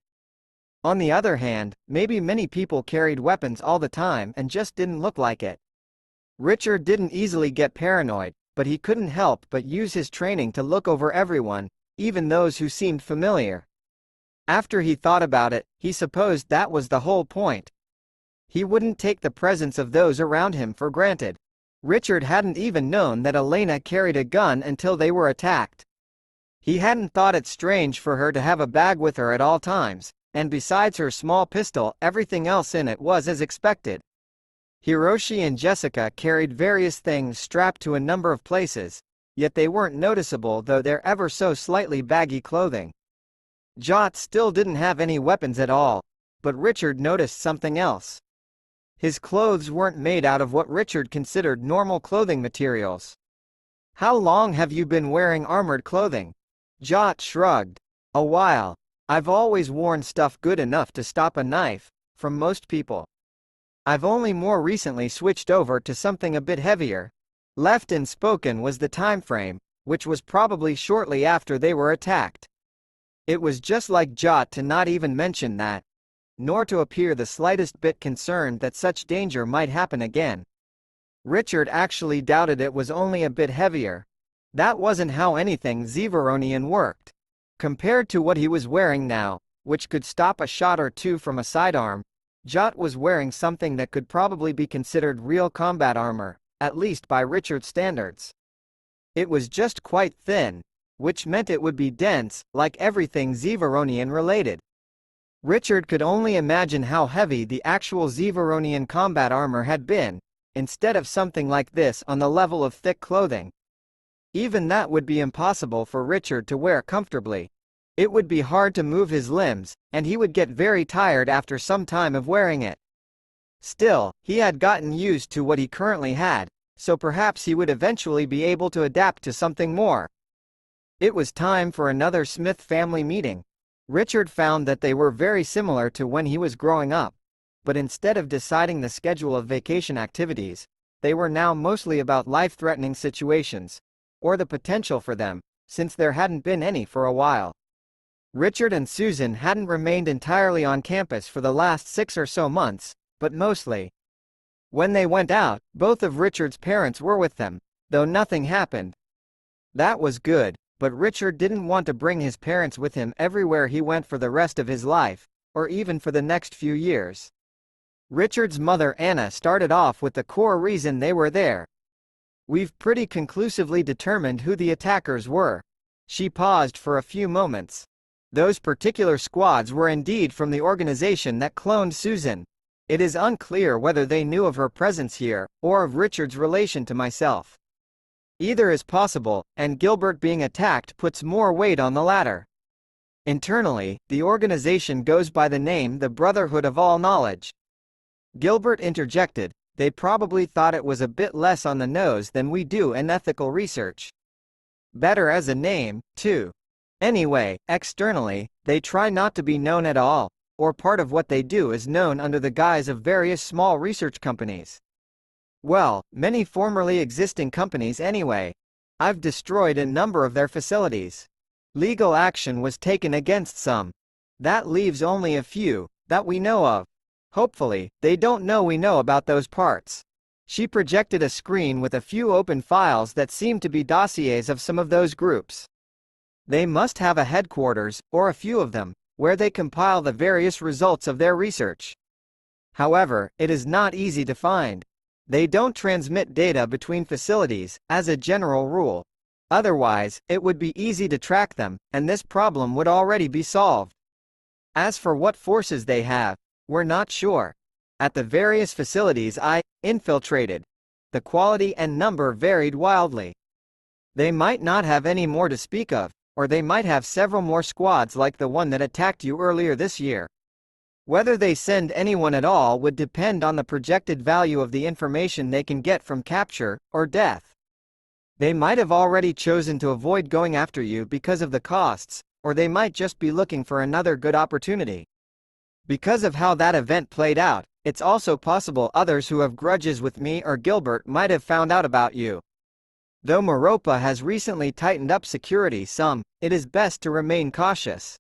On the other hand, maybe many people carried weapons all the time and just didn't look like it. Richard didn't easily get paranoid, but he couldn't help but use his training to look over everyone, even those who seemed familiar. After he thought about it, he supposed that was the whole point. He wouldn't take the presence of those around him for granted. Richard hadn't even known that Elena carried a gun until they were attacked. He hadn't thought it strange for her to have a bag with her at all times, and besides her small pistol, everything else in it was as expected. Hiroshi and Jessica carried various things strapped to a number of places, yet they weren't noticeable though they're ever so slightly baggy clothing. Jot still didn't have any weapons at all, but Richard noticed something else. His clothes weren't made out of what Richard considered normal clothing materials. "How long have you been wearing armored clothing?" Jot shrugged. "A while. I've always worn stuff good enough to stop a knife, from most people. I've only more recently switched over to something a bit heavier." Left unspoken was the time frame, which was probably shortly after they were attacked. It was just like Jot to not even mention that, nor to appear the slightest bit concerned that such danger might happen again. Richard actually doubted it was only a bit heavier. That wasn't how anything zonian worked. Compared to what he was wearing now, which could stop a shot or two from a sidearm, Jot was wearing something that could probably be considered real combat armor, at least by Richard's standards. It was just quite thin, which meant it would be dense, like everything zonian related. Richard could only imagine how heavy the actual zonian combat armor had been, instead of something like this on the level of thick clothing. Even that would be impossible for Richard to wear comfortably. It would be hard to move his limbs, and he would get very tired after some time of wearing it. Still, he had gotten used to what he currently had, so perhaps he would eventually be able to adapt to something more. It was time for another Smith family meeting. Richard found that they were very similar to when he was growing up, but instead of deciding the schedule of vacation activities, they were now mostly about life-threatening situations, or the potential for them, since there hadn't been any for a while. Richard and Susan hadn't remained entirely on campus for the last 6 or so months, but mostly. When they went out, both of Richard's parents were with them, though nothing happened. That was good, but Richard didn't want to bring his parents with him everywhere he went for the rest of his life, or even for the next few years. Richard's mother Anna started off with the core reason they were there. "We've pretty conclusively determined who the attackers were." She paused for a few moments. "Those particular squads were indeed from the organization that cloned Susan. It is unclear whether they knew of her presence here, or of Richard's relation to myself. Either is possible, and Gilbert being attacked puts more weight on the latter. Internally, the organization goes by the name the Brotherhood of All Knowledge." Gilbert interjected, "They probably thought it was a bit less on the nose than we do in ethical research. Better as a name, too. Anyway, externally, they try not to be known at all, or part of what they do is known under the guise of various small research companies. Well, many formerly existing companies anyway. I've destroyed a number of their facilities. Legal action was taken against some. That leaves only a few that we know of. Hopefully, they don't know we know about those parts." She projected a screen with a few open files that seemed to be dossiers of some of those groups. "They must have a headquarters, or a few of them, where they compile the various results of their research. However, it is not easy to find. They don't transmit data between facilities, as a general rule. Otherwise, it would be easy to track them, and this problem would already be solved. As for what forces they have, we're not sure. At the various facilities I infiltrated, the quality and number varied wildly. They might not have any more to speak of, or they might have several more squads like the one that attacked you earlier this year. Whether they send anyone at all would depend on the projected value of the information they can get from capture, or death. They might have already chosen to avoid going after you because of the costs, or they might just be looking for another good opportunity. Because of how that event played out, it's also possible others who have grudges with me or Gilbert might have found out about you. Though Meropa has recently tightened up security some, it is best to remain cautious.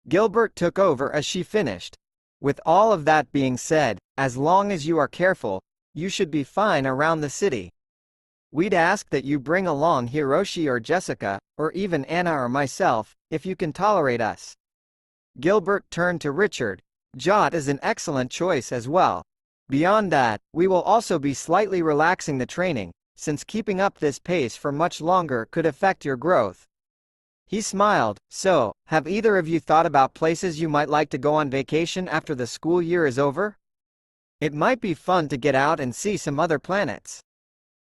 Gilbert took over as she finished. With all of that being said, as long as you are careful, you should be fine around the city. We'd ask that you bring along Hiroshi or Jessica, or even Anna or myself, if you can tolerate us. Gilbert turned to Richard. Jot is an excellent choice as well. Beyond that, we will also be slightly relaxing the training, since keeping up this pace for much longer could affect your growth. He smiled. So, have either of you thought about places you might like to go on vacation after the school year is over? It might be fun to get out and see some other planets.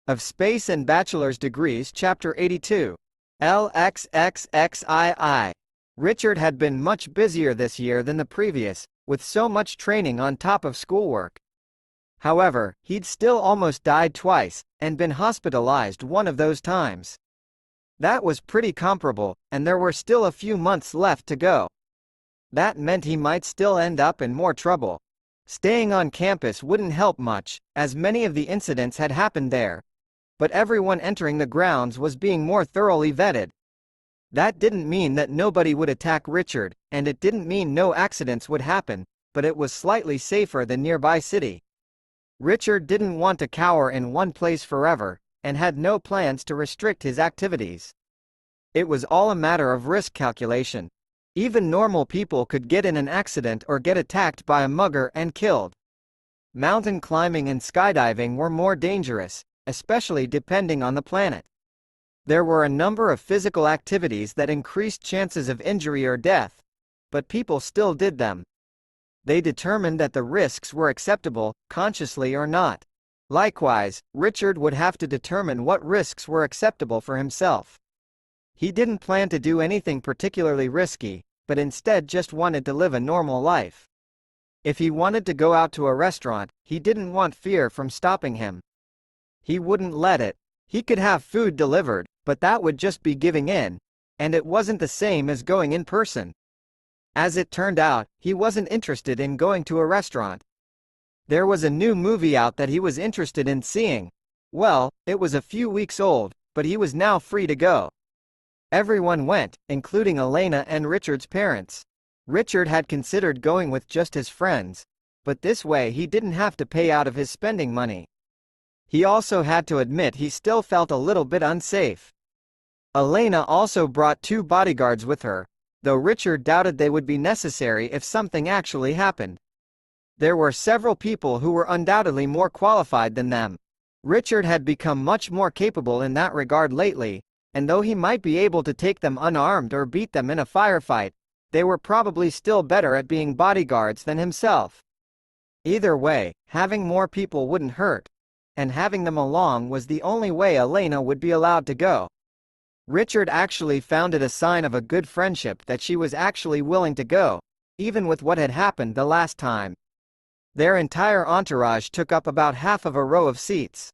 Of Space and Bachelor's Degrees Chapter 82. LXXXII. Richard had been much busier this year than the previous, with so much training on top of schoolwork. However, he'd still almost died twice, and been hospitalized one of those times. That was pretty comparable, and there were still a few months left to go. That meant he might still end up in more trouble. Staying on campus wouldn't help much, as many of the incidents had happened there. But everyone entering the grounds was being more thoroughly vetted. That didn't mean that nobody would attack Richard, and it didn't mean no accidents would happen, but it was slightly safer than nearby city. Richard didn't want to cower in one place forever, and had no plans to restrict his activities. It was all a matter of risk calculation. Even normal people could get in an accident or get attacked by a mugger and killed. Mountain climbing and skydiving were more dangerous, especially depending on the planet. There were a number of physical activities that increased chances of injury or death, but people still did them. They determined that the risks were acceptable, consciously or not. Likewise, Richard would have to determine what risks were acceptable for himself. He didn't plan to do anything particularly risky, but instead just wanted to live a normal life. If he wanted to go out to a restaurant, he didn't want fear from stopping him. He wouldn't let it. He could have food delivered, but that would just be giving in, and it wasn't the same as going in person. As it turned out, he wasn't interested in going to a restaurant. There was a new movie out that he was interested in seeing. Well, it was a few weeks old, but he was now free to go. Everyone went, including Elena and Richard's parents. Richard had considered going with just his friends, but this way he didn't have to pay out of his spending money. He also had to admit he still felt a little bit unsafe. Elena also brought 2 bodyguards with her, though Richard doubted they would be necessary if something actually happened. There were several people who were undoubtedly more qualified than them. Richard had become much more capable in that regard lately, and though he might be able to take them unarmed or beat them in a firefight, they were probably still better at being bodyguards than himself. Either way, having more people wouldn't hurt, and having them along was the only way Elena would be allowed to go. Richard actually found it a sign of a good friendship that she was actually willing to go, even with what had happened the last time. Their entire entourage took up about half of a row of seats.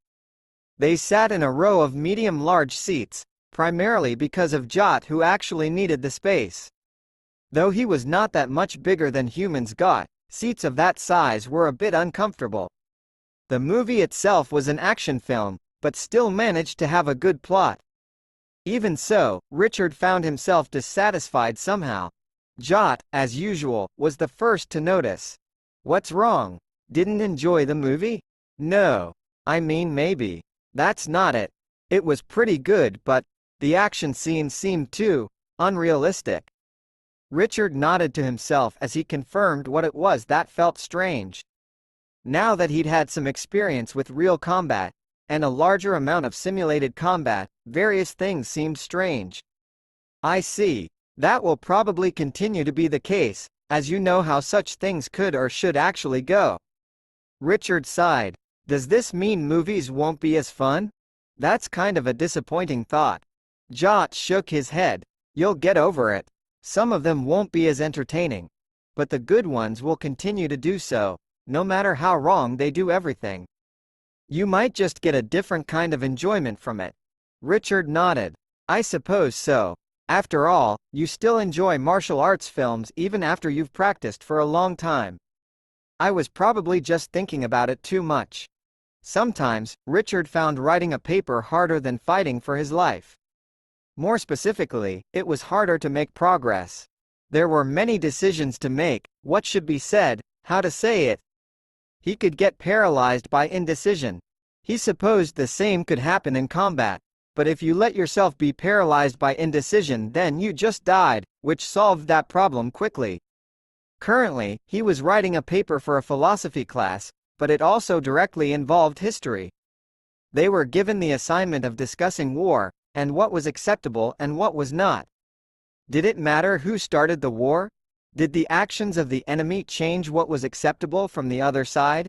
They sat in a row of medium-large seats, primarily because of Jot, who actually needed the space. Though he was not that much bigger than humans got, seats of that size were a bit uncomfortable. The movie itself was an action film, but still managed to have a good plot. Even so, Richard found himself dissatisfied somehow. Jot, as usual, was the first to notice. What's wrong? Didn't enjoy the movie? No. I mean, maybe. That's not it. It was pretty good, but the action scenes seemed too unrealistic. Richard nodded to himself as he confirmed what it was that felt strange. Now that he'd had some experience with real combat, and a larger amount of simulated combat, various things seemed strange. I see. That will probably continue to be the case, as you know how such things could or should actually go. Richard sighed. Does this mean movies won't be as fun? That's kind of a disappointing thought. Jot shook his head. You'll get over it. Some of them won't be as entertaining, but the good ones will continue to do so, no matter how wrong they do everything. You might just get a different kind of enjoyment from it. Richard nodded. I suppose so. After all, you still enjoy martial arts films even after you've practiced for a long time. I was probably just thinking about it too much. Sometimes, Richard found writing a paper harder than fighting for his life. More specifically, it was harder to make progress. There were many decisions to make: what should be said, how to say it. He could get paralyzed by indecision. He supposed the same could happen in combat, but if you let yourself be paralyzed by indecision, then you just died, which solved that problem quickly. Currently, he was writing a paper for a philosophy class, but it also directly involved history. They were given the assignment of discussing war, and what was acceptable and what was not. Did it matter who started the war? Did the actions of the enemy change what was acceptable from the other side?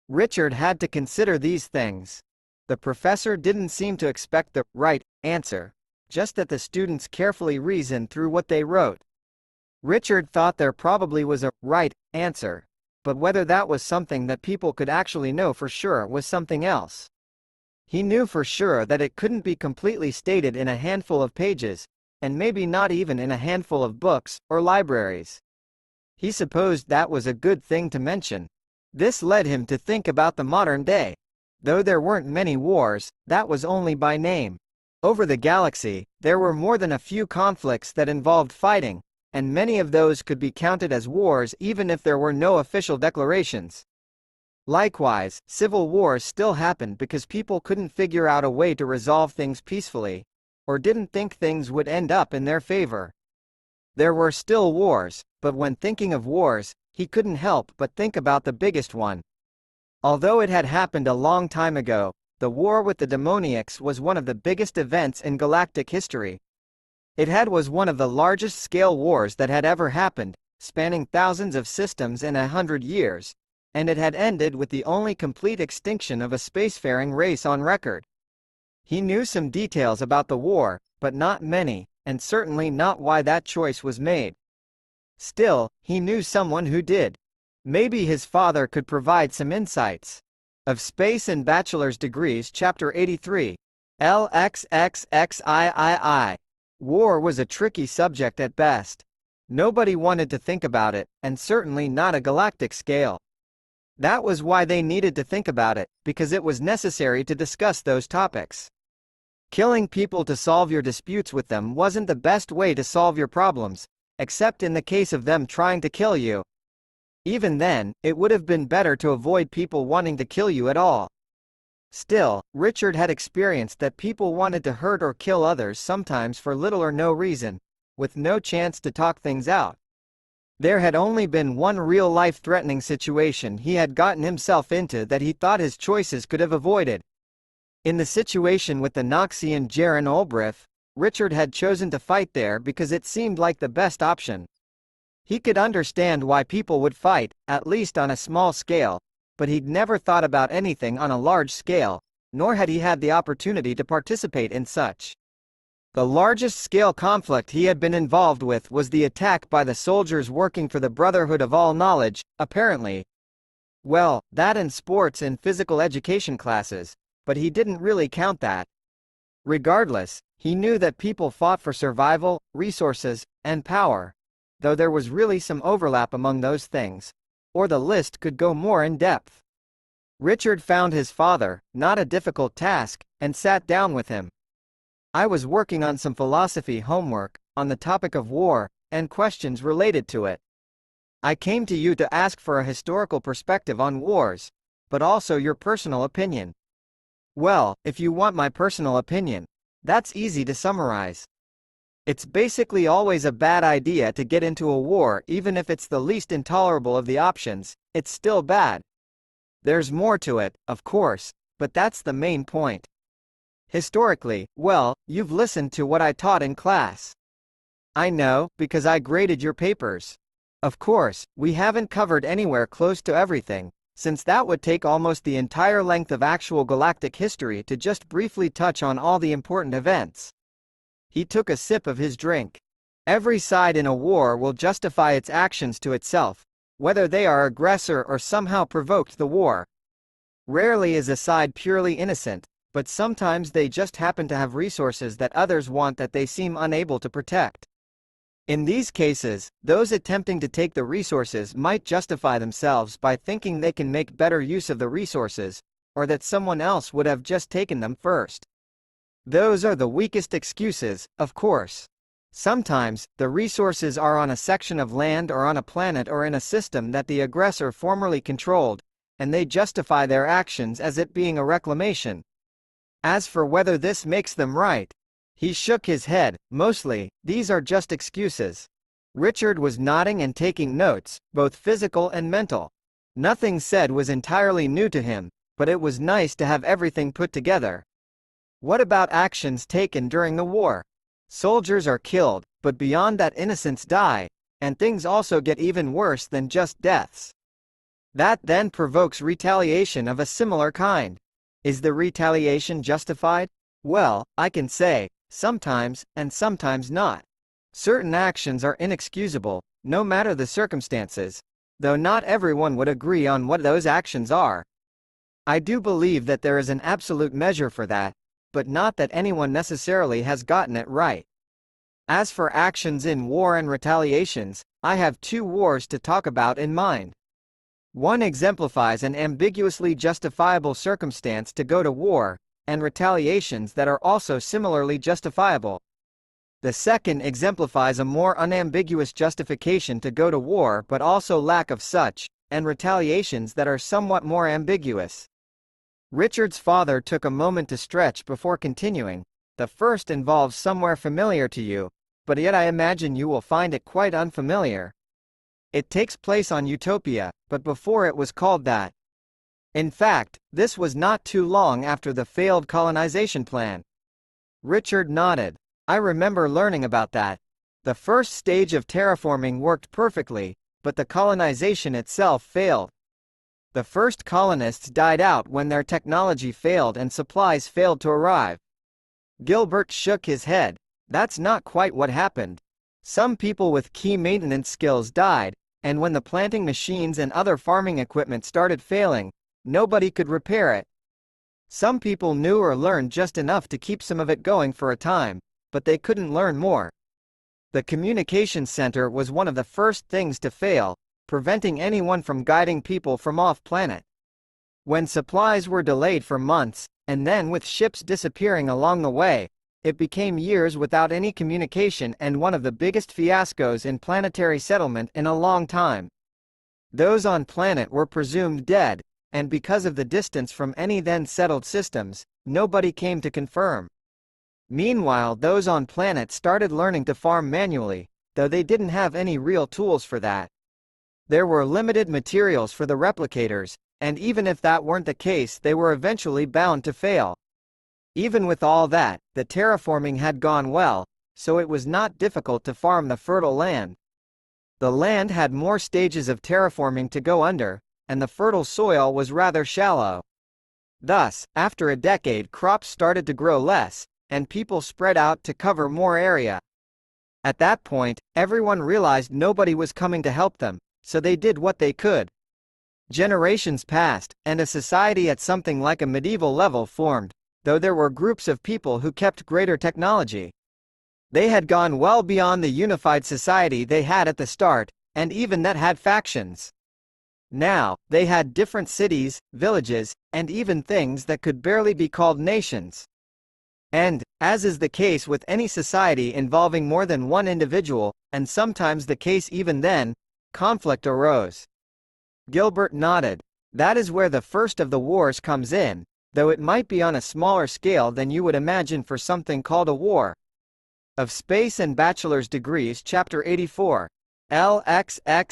Richard had to consider these things. The professor didn't seem to expect the right answer, just that the students carefully reasoned through what they wrote. Richard thought there probably was a right answer, but whether that was something that people could actually know for sure was something else. He knew for sure that it couldn't be completely stated in a handful of pages, and maybe not even in a handful of books or libraries. He supposed that was a good thing to mention. This led him to think about the modern day. Though there weren't many wars, that was only by name. Over the galaxy, there were more than a few conflicts that involved fighting, and many of those could be counted as wars even if there were no official declarations. Likewise, civil wars still happened because people couldn't figure out a way to resolve things peacefully, or didn't think things would end up in their favor. There were still wars, but when thinking of wars, he couldn't help but think about the biggest one. Although it had happened a long time ago, the war with the demoniacs was one of the biggest events in galactic history. It was one of the largest scale wars that had ever happened, spanning thousands of systems in 100 years, and it had ended with the only complete extinction of a spacefaring race on record. He knew some details about the war, but not many, and certainly not why that choice was made. Still, he knew someone who did. Maybe his father could provide some insights. Of Space and Bachelor's Degrees, Chapter 83. LXXXIII. War was a tricky subject at best. Nobody wanted to think about it, and certainly not a galactic scale. That was why they needed to think about it, because it was necessary to discuss those topics. Killing people to solve your disputes with them wasn't the best way to solve your problems, except in the case of them trying to kill you. Even then, it would have been better to avoid people wanting to kill you at all. Still, Richard had experienced that people wanted to hurt or kill others sometimes for little or no reason, with no chance to talk things out. There had only been one real life-threatening situation he had gotten himself into that he thought his choices could have avoided. In the situation with the Knoxian Jaren Olbrith, Richard had chosen to fight there because it seemed like the best option. He could understand why people would fight, at least on a small scale, but he'd never thought about anything on a large scale, nor had he had the opportunity to participate in such. The largest scale conflict he had been involved with was the attack by the soldiers working for the Brotherhood of All Knowledge, apparently. Well, that and sports and physical education classes, but he didn't really count that. Regardless, he knew that people fought for survival, resources, and power, though there was really some overlap among those things, or the list could go more in depth. Richard found his father, not a difficult task, and sat down with him. I was working on some philosophy homework, on the topic of war, and questions related to it. I came to you to ask for a historical perspective on wars, but also your personal opinion. Well, if you want my personal opinion, that's easy to summarize. It's basically always a bad idea to get into a war. Even if it's the least intolerable of the options, it's still bad. There's more to it, of course, but that's the main point. Historically, well, you've listened to what I taught in class. I know, because I graded your papers. Of course, we haven't covered anywhere close to everything, since that would take almost the entire length of actual galactic history to just briefly touch on all the important events. He took a sip of his drink. Every side in a war will justify its actions to itself, whether they are aggressor or somehow provoked the war. Rarely is a side purely innocent, but sometimes they just happen to have resources that others want that they seem unable to protect. In these cases, those attempting to take the resources might justify themselves by thinking they can make better use of the resources, or that someone else would have just taken them first. Those are the weakest excuses, of course. Sometimes, the resources are on a section of land or on a planet or in a system that the aggressor formerly controlled, and they justify their actions as it being a reclamation. As for whether this makes them right, he shook his head. Mostly, these are just excuses. Richard was nodding and taking notes, both physical and mental. Nothing said was entirely new to him, but it was nice to have everything put together. What about actions taken during the war? Soldiers are killed, but beyond that innocents die, and things also get even worse than just deaths. That then provokes retaliation of a similar kind. Is the retaliation justified? Well, I can say, sometimes, and sometimes not. Certain actions are inexcusable, no matter the circumstances, though not everyone would agree on what those actions are. I do believe that there is an absolute measure for that, but not that anyone necessarily has gotten it right. As for actions in war and retaliations, I have two wars to talk about in mind. One exemplifies an ambiguously justifiable circumstance to go to war, and retaliations that are also similarly justifiable. The second exemplifies a more unambiguous justification to go to war but also lack of such, and retaliations that are somewhat more ambiguous. Richard's father took a moment to stretch before continuing. The first involves somewhere familiar to you, but yet I imagine you will find it quite unfamiliar. It takes place on Utopia, but before it was called that. In fact, this was not too long after the failed colonization plan. Richard nodded. I remember learning about that. The first stage of terraforming worked perfectly, but the colonization itself failed. The first colonists died out when their technology failed and supplies failed to arrive. Gilbert shook his head. That's not quite what happened. Some people with key maintenance skills died, and when the planting machines and other farming equipment started failing, nobody could repair it. Some people knew or learned just enough to keep some of it going for a time, but they couldn't learn more. The communications center was one of the first things to fail, preventing anyone from guiding people from off-planet. When supplies were delayed for months, and then with ships disappearing along the way, it became years without any communication and one of the biggest fiascos in planetary settlement in a long time. Those on planet were presumed dead, and because of the distance from any then settled systems, nobody came to confirm. Meanwhile, those on planet started learning to farm manually, though they didn't have any real tools for that. There were limited materials for the replicators, and even if that weren't the case, they were eventually bound to fail. Even with all that, the terraforming had gone well, so it was not difficult to farm the fertile land. The land had more stages of terraforming to go under, and the fertile soil was rather shallow. Thus, after a decade, crops started to grow less, and people spread out to cover more area. At that point, everyone realized nobody was coming to help them, so they did what they could. Generations passed, and a society at something like a medieval level formed, though there were groups of people who kept greater technology. They had gone well beyond the unified society they had at the start, and even that had factions. Now, they had different cities, villages, and even things that could barely be called nations. And, as is the case with any society involving more than one individual, and sometimes the case even then, conflict arose. Gilbert nodded. That is where the first of the wars comes in, though it might be on a smaller scale than you would imagine for something called a war. Of Space and Bachelor's Degrees, Chapter 84. LXXXIV.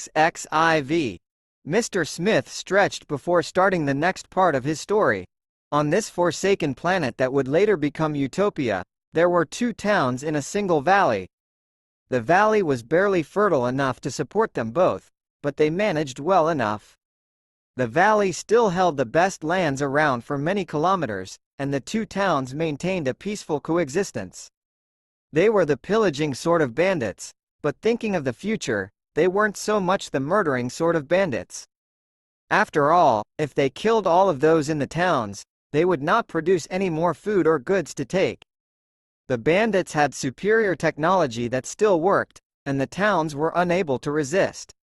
Mr. Smith stretched before starting the next part of his story. On this forsaken planet that would later become Utopia, there were two towns in a single valley. The valley was barely fertile enough to support them both, but they managed well enough. The valley still held the best lands around for many kilometers, and the two towns maintained a peaceful coexistence. They were the pillaging sort of bandits, but thinking of the future, they weren't so much the murdering sort of bandits. After all, if they killed all of those in the towns, they would not produce any more food or goods to take. The bandits had superior technology that still worked, and the towns were unable to resist.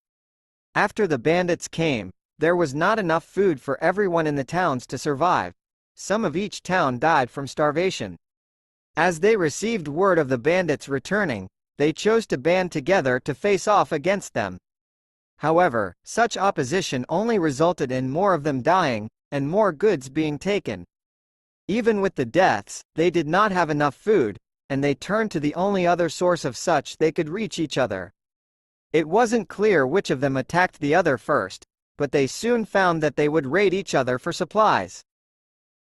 After the bandits came, There was not enough food for everyone in the towns to survive. Some of each town died from starvation. As they received word of the bandits returning, they chose to band together to face off against them. However, such opposition only resulted in more of them dying, and more goods being taken. Even with the deaths, they did not have enough food, and they turned to the only other source of such they could reach each other. It wasn't clear which of them attacked the other first, but they soon found that they would raid each other for supplies.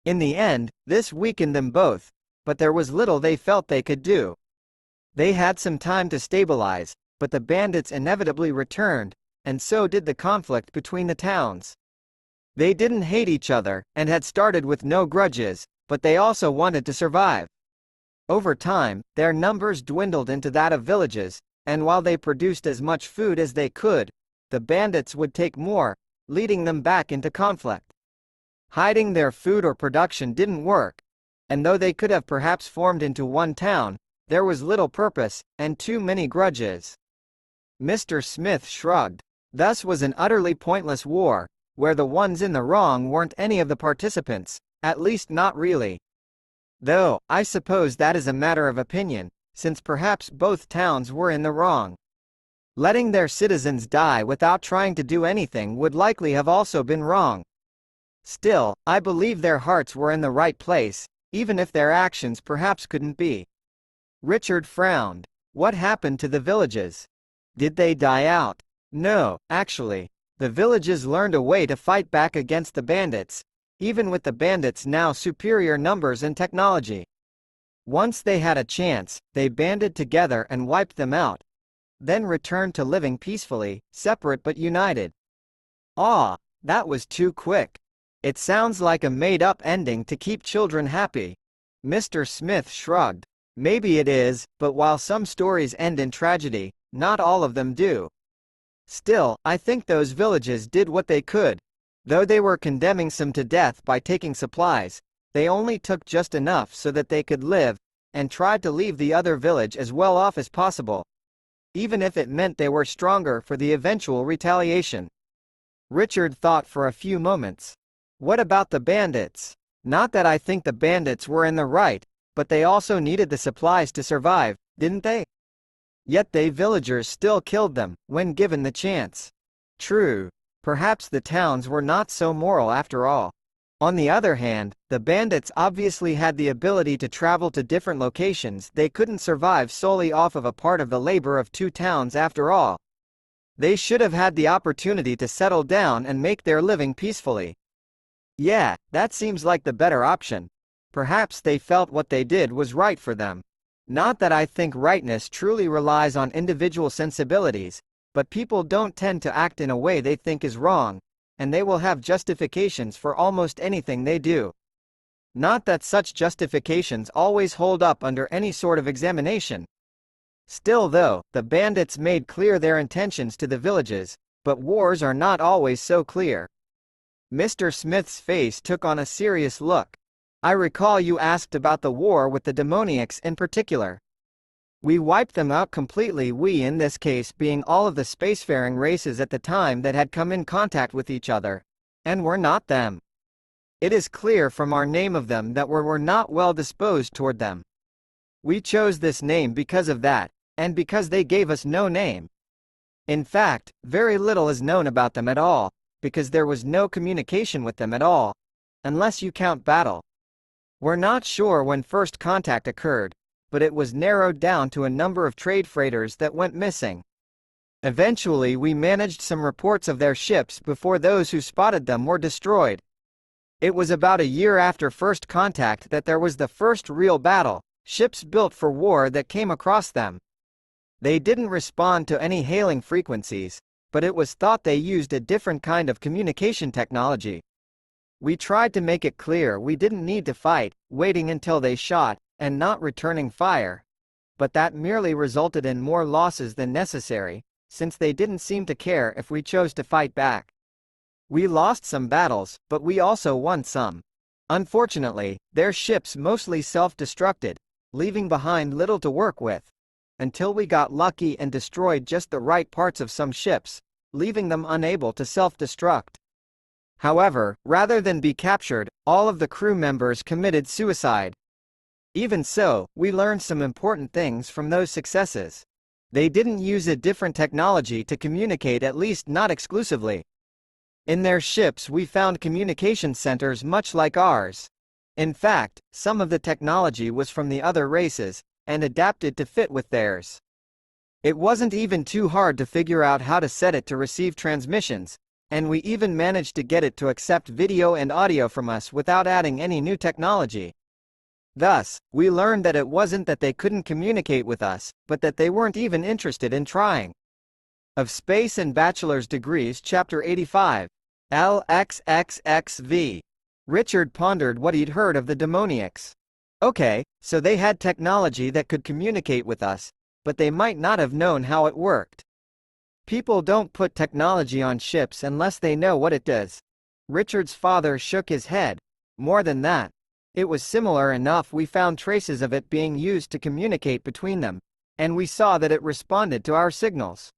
In the end, this weakened them both, but there was little they felt they could do. They had some time to stabilize, but the bandits inevitably returned, and so did the conflict between the towns. They didn't hate each other, and had started with no grudges, but they also wanted to survive. Over time, their numbers dwindled into that of villages, and while they produced as much food as they could, the bandits would take more, leading them back into conflict. Hiding their food or production didn't work, and though they could have perhaps formed into one town, there was little purpose, and too many grudges. Mr. Smith shrugged. Thus was an utterly pointless war, where the ones in the wrong weren't any of the participants, at least not really. Though, I suppose that is a matter of opinion, since perhaps both towns were in the wrong. Letting their citizens die without trying to do anything would likely have also been wrong. Still, I believe their hearts were in the right place, even if their actions perhaps couldn't be. Richard frowned. What happened to the villages? Did they die out? No, actually. The villages learned a way to fight back against the bandits, even with the bandits' now superior numbers and technology. Once they had a chance, they banded together and wiped them out, then returned to living peacefully, separate but united. Ah, that was too quick. It sounds like a made-up ending to keep children happy. Mr. Smith shrugged. Maybe it is, but while some stories end in tragedy, not all of them do. Still, I think those villages did what they could. Though they were condemning some to death by taking supplies, they only took just enough so that they could live, and tried to leave the other village as well off as possible, even if it meant they were stronger for the eventual retaliation. Richard thought for a few moments. What about the bandits? Not that I think the bandits were in the right, but they also needed the supplies to survive, didn't they? Yet they villagers still killed them, when given the chance. True. Perhaps the towns were not so moral after all. On the other hand, the bandits obviously had the ability to travel to different locations. They couldn't survive solely off of a part of the labor of two towns after all. They should have had the opportunity to settle down and make their living peacefully. Yeah, that seems like the better option. Perhaps they felt what they did was right for them. Not that I think rightness truly relies on individual sensibilities, but people don't tend to act in a way they think is wrong, and they will have justifications for almost anything they do. Not that such justifications always hold up under any sort of examination. Still though, the bandits made clear their intentions to the villages, but wars are not always so clear. Mr. Smith's face took on a serious look. I recall you asked about the war with the demoniacs in particular. We wiped them out completely, we in this case being all of the spacefaring races at the time that had come in contact with each other, and were not them. It is clear from our name of them that we were not well disposed toward them. We chose this name because of that, and because they gave us no name. In fact, very little is known about them at all, because there was no communication with them at all, unless you count battle. We're not sure when first contact occurred, but it was narrowed down to a number of trade freighters that went missing. Eventually we managed some reports of their ships before those who spotted them were destroyed. It was about a year after first contact that there was the first real battle, ships built for war that came across them. They didn't respond to any hailing frequencies, but it was thought they used a different kind of communication technology. We tried to make it clear we didn't need to fight, waiting until they shot, and not returning fire. But that merely resulted in more losses than necessary, since they didn't seem to care if we chose to fight back. We lost some battles, but we also won some. Unfortunately, their ships mostly self-destructed, leaving behind little to work with, until we got lucky and destroyed just the right parts of some ships, leaving them unable to self-destruct. However, rather than be captured, all of the crew members committed suicide. Even so, we learned some important things from those successes. They didn't use a different technology to communicate, at least not exclusively. In their ships we found communication centers much like ours. In fact, some of the technology was from the other races, and adapted to fit with theirs. It wasn't even too hard to figure out how to set it to receive transmissions, and we even managed to get it to accept video and audio from us without adding any new technology. Thus, we learned that it wasn't that they couldn't communicate with us, but that they weren't even interested in trying. Of Space and Bachelor's Degrees, Chapter 85. LXXXV. Richard pondered what he'd heard of the demoniacs. Okay, so they had technology that could communicate with us, but they might not have known how it worked. People don't put technology on ships unless they know what it does. Richard's father shook his head. More than that. It was similar enough we found traces of it being used to communicate between them, and we saw that it responded to our signals.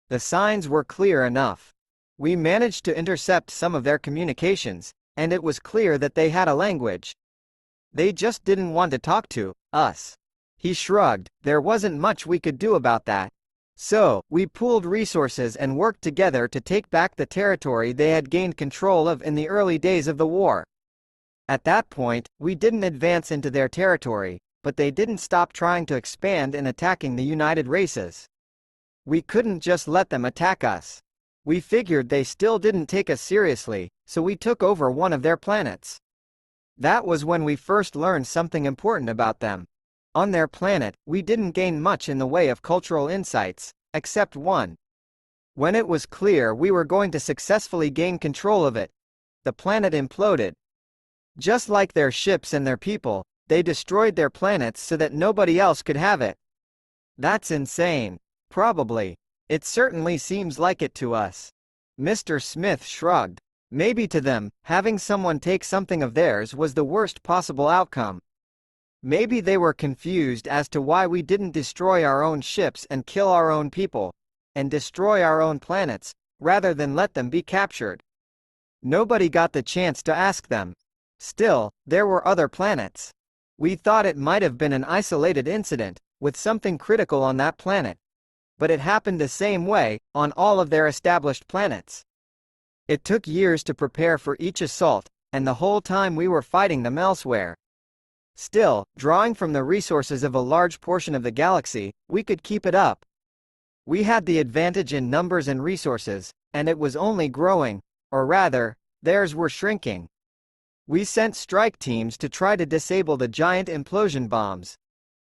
The signs were clear enough. We managed to intercept some of their communications, and it was clear that they had a language. They just didn't want to talk to us. He shrugged. There wasn't much we could do about that. So, we pooled resources and worked together to take back the territory they had gained control of in the early days of the war. At that point, we didn't advance into their territory, but they didn't stop trying to expand and attacking the United Races. We couldn't just let them attack us. We figured they still didn't take us seriously, so we took over one of their planets. That was when we first learned something important about them. On their planet, we didn't gain much in the way of cultural insights, except one. When it was clear we were going to successfully gain control of it, the planet imploded. Just like their ships and their people, they destroyed their planets so that nobody else could have it. That's insane. Probably. It certainly seems like it to us. Mr. Smith shrugged. Maybe to them, having someone take something of theirs was the worst possible outcome. Maybe they were confused as to why we didn't destroy our own ships and kill our own people, and destroy our own planets, rather than let them be captured. Nobody got the chance to ask them. Still, there were other planets. We thought it might have been an isolated incident, with something critical on that planet. But it happened the same way, on all of their established planets. It took years to prepare for each assault, and the whole time we were fighting them elsewhere. Still, drawing from the resources of a large portion of the galaxy, we could keep it up. We had the advantage in numbers and resources, and it was only growing, or rather, theirs were shrinking. We sent strike teams to try to disable the giant implosion bombs.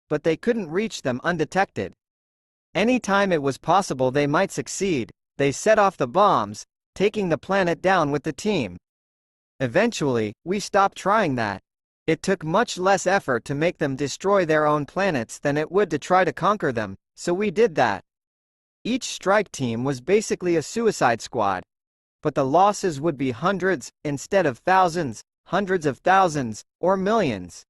But they couldn't reach them undetected. Any time it was possible they might succeed, they set off the bombs, taking the planet down with the team. Eventually, we stopped trying that. It took much less effort to make them destroy their own planets than it would to try to conquer them, so we did that. Each strike team was basically a suicide squad. But the losses would be hundreds, instead of thousands, hundreds of thousands, or millions.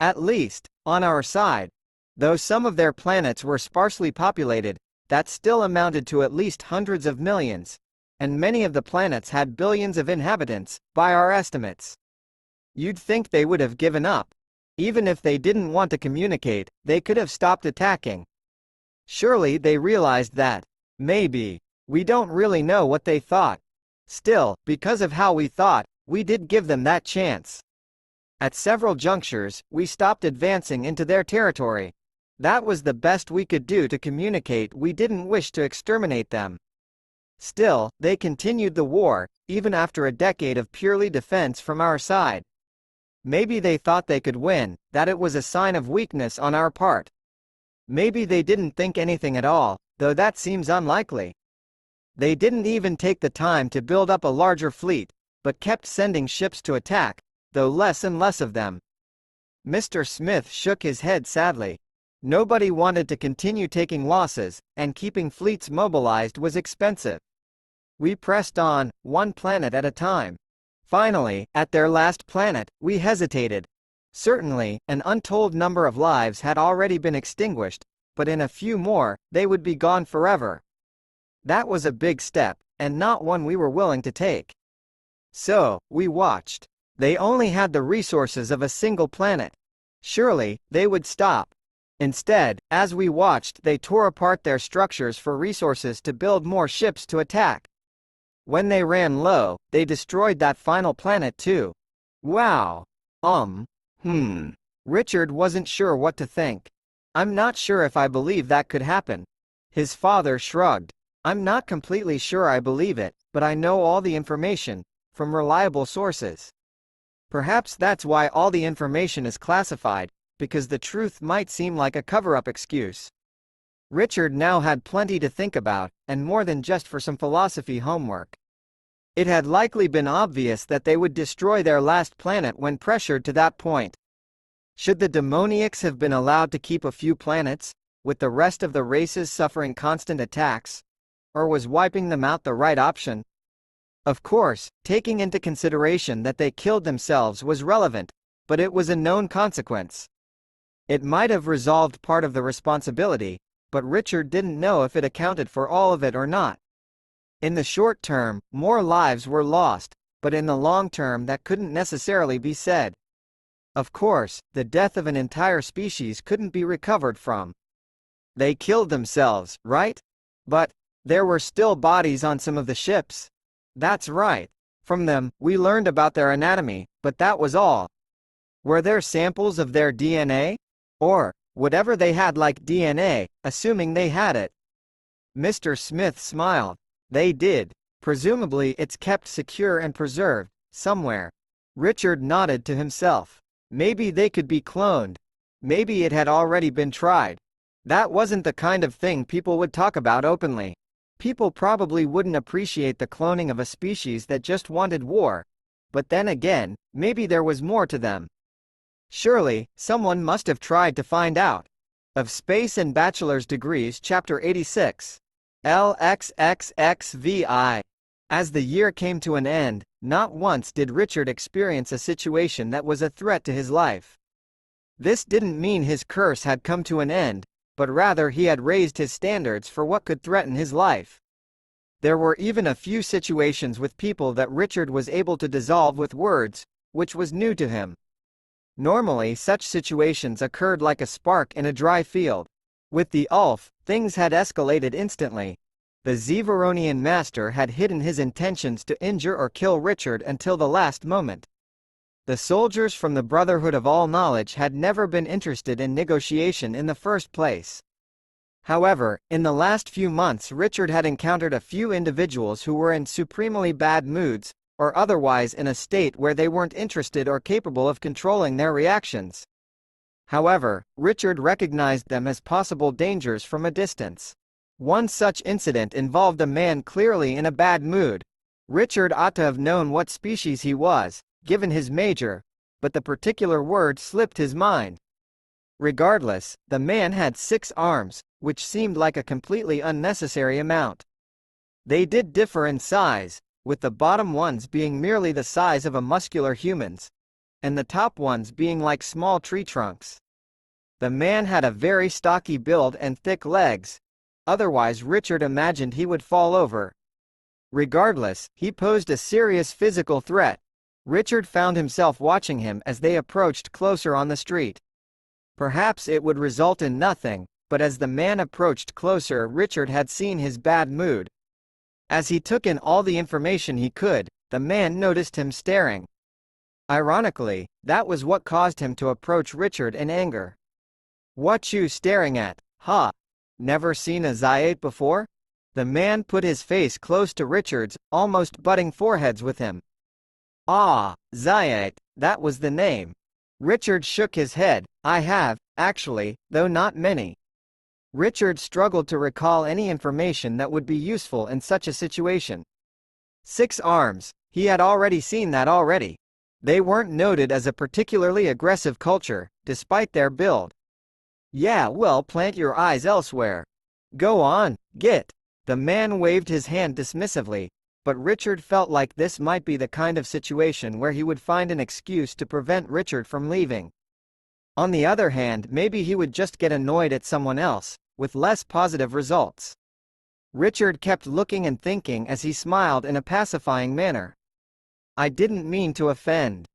At least, on our side. Though some of their planets were sparsely populated, that still amounted to at least hundreds of millions. And many of the planets had billions of inhabitants, by our estimates. You'd think they would have given up. Even if they didn't want to communicate, they could have stopped attacking. Surely they realized that. Maybe. We don't really know what they thought. Still, because of how we thought, we did give them that chance. At several junctures, we stopped advancing into their territory. That was the best we could do to communicate we didn't wish to exterminate them. Still, they continued the war, even after a decade of purely defense from our side. Maybe they thought they could win, that it was a sign of weakness on our part. Maybe they didn't think anything at all, though that seems unlikely. They didn't even take the time to build up a larger fleet, but kept sending ships to attack, though less and less of them. Mr. Smith shook his head sadly. Nobody wanted to continue taking losses, and keeping fleets mobilized was expensive. We pressed on, one planet at a time. Finally, at their last planet, we hesitated. Certainly, an untold number of lives had already been extinguished, but in a few more, they would be gone forever. That was a big step, and not one we were willing to take. So, we watched. They only had the resources of a single planet. Surely, they would stop. Instead, as we watched, they tore apart their structures for resources to build more ships to attack. When they ran low, they destroyed that final planet too. Wow. Richard wasn't sure what to think. I'm not sure if I believe that could happen. His father shrugged. I'm not completely sure I believe it, but I know all the information, from reliable sources. Perhaps that's why all the information is classified, because the truth might seem like a cover-up excuse. Richard now had plenty to think about, and more than just for some philosophy homework. It had likely been obvious that they would destroy their last planet when pressured to that point. Should the demoniacs have been allowed to keep a few planets, with the rest of the races suffering constant attacks? Or was wiping them out the right option? Of course, taking into consideration that they killed themselves was relevant, but it was a known consequence. It might have resolved part of the responsibility, but Richard didn't know if it accounted for all of it or not. In the short term, more lives were lost, but in the long term that couldn't necessarily be said. Of course, the death of an entire species couldn't be recovered from. They killed themselves, right? But there were still bodies on some of the ships. That's right. From them, we learned about their anatomy, but that was all. Were there samples of their DNA? Or whatever they had like DNA, assuming they had it? Mr. Smith smiled. They did. Presumably it's kept secure and preserved, somewhere. Richard nodded to himself. Maybe they could be cloned. Maybe it had already been tried. That wasn't the kind of thing people would talk about openly. People probably wouldn't appreciate the cloning of a species that just wanted war. But then again, maybe there was more to them. Surely, someone must have tried to find out. Of Space and Bachelor's Degrees, Chapter 86. LXXXVI. As the year came to an end, not once did Richard experience a situation that was a threat to his life. This didn't mean his curse had come to an end, but rather he had raised his standards for what could threaten his life. There were even a few situations with people that Richard was able to dissolve with words, which was new to him. Normally such situations occurred like a spark in a dry field. With the Ulf, things had escalated instantly. The Zevaronian master had hidden his intentions to injure or kill Richard until the last moment. The soldiers from the Brotherhood of All Knowledge had never been interested in negotiation in the first place. However, in the last few months Richard had encountered a few individuals who were in supremely bad moods, or otherwise in a state where they weren't interested or capable of controlling their reactions. However, Richard recognized them as possible dangers from a distance. One such incident involved a man clearly in a bad mood. Richard ought to have known what species he was, given his major, but the particular word slipped his mind. Regardless, the man had 6 arms, which seemed like a completely unnecessary amount. They did differ in size, with the bottom ones being merely the size of a muscular human's, and the top ones being like small tree trunks. The man had a very stocky build and thick legs. Otherwise Richard imagined he would fall over. Regardless, he posed a serious physical threat. Richard found himself watching him as they approached closer on the street. Perhaps it would result in nothing, but as the man approached closer Richard had seen his bad mood. As he took in all the information he could, the man noticed him staring. Ironically, that was what caused him to approach Richard in anger. "What you staring at, huh? Never seen a Zyate before?" The man put his face close to Richard's, almost butting foreheads with him. "Ah, Zyate, that was the name." Richard shook his head. "I have, actually, though not many." Richard struggled to recall any information that would be useful in such a situation. 6 arms, he had already seen that already. They weren't noted as a particularly aggressive culture, despite their build. "Yeah, well, plant your eyes elsewhere. Go on, get." The man waved his hand dismissively, but Richard felt like this might be the kind of situation where he would find an excuse to prevent Richard from leaving. On the other hand, maybe he would just get annoyed at someone else, with less positive results. Richard kept looking and thinking as he smiled in a pacifying manner. I didn't mean to offend.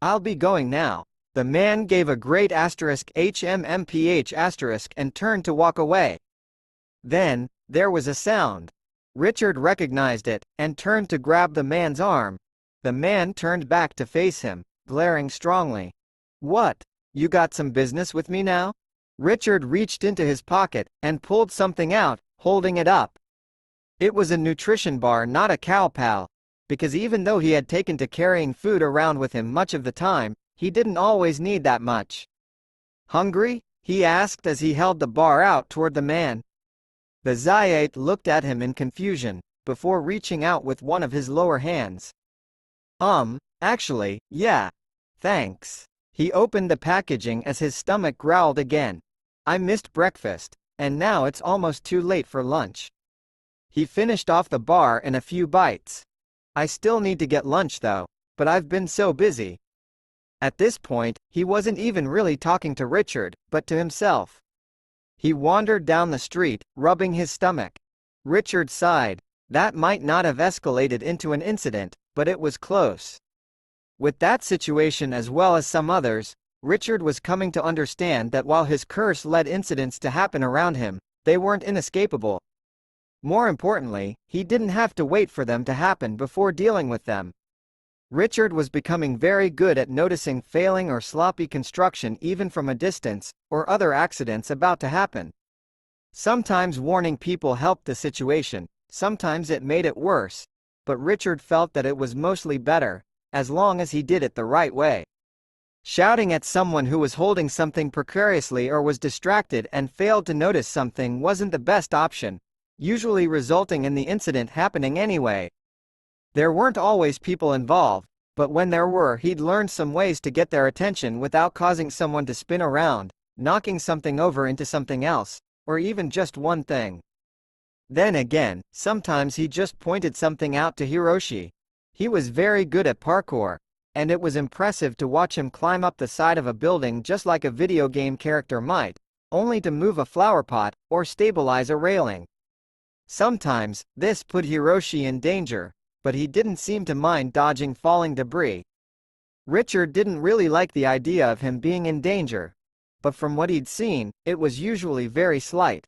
I'll be going now. The man gave a great HMMPH and turned to walk away. Then, there was a sound. Richard recognized it, and turned to grab the man's arm. The man turned back to face him, glaring strongly. What? You got some business with me now? Richard reached into his pocket, and pulled something out, holding it up. It was a nutrition bar, not a cow pal, because even though he had taken to carrying food around with him much of the time, he didn't always need that much. Hungry? He asked as he held the bar out toward the man. The Zayat looked at him in confusion, before reaching out with one of his lower hands. Actually, yeah. Thanks. He opened the packaging as his stomach growled again. I missed breakfast, and now it's almost too late for lunch. He finished off the bar in a few bites. I still need to get lunch though, but I've been so busy. At this point, he wasn't even really talking to Richard, but to himself. He wandered down the street, rubbing his stomach. Richard sighed. That might not have escalated into an incident, but it was close. With that situation as well as some others, Richard was coming to understand that while his curse led incidents to happen around him, they weren't inescapable. More importantly, he didn't have to wait for them to happen before dealing with them. Richard was becoming very good at noticing failing or sloppy construction even from a distance, or other accidents about to happen. Sometimes warning people helped the situation, sometimes it made it worse, but Richard felt that it was mostly better, as long as he did it the right way. Shouting at someone who was holding something precariously or was distracted and failed to notice something wasn't the best option, usually resulting in the incident happening anyway. There weren't always people involved, but when there were, he'd learned some ways to get their attention without causing someone to spin around, knocking something over into something else, or even just one thing. Then again, sometimes he just pointed something out to Hiroshi. He was very good at parkour, and it was impressive to watch him climb up the side of a building just like a video game character might, only to move a flower pot or stabilize a railing. Sometimes, this put Hiroshi in danger, but he didn't seem to mind dodging falling debris. Richard didn't really like the idea of him being in danger, but from what he'd seen, it was usually very slight.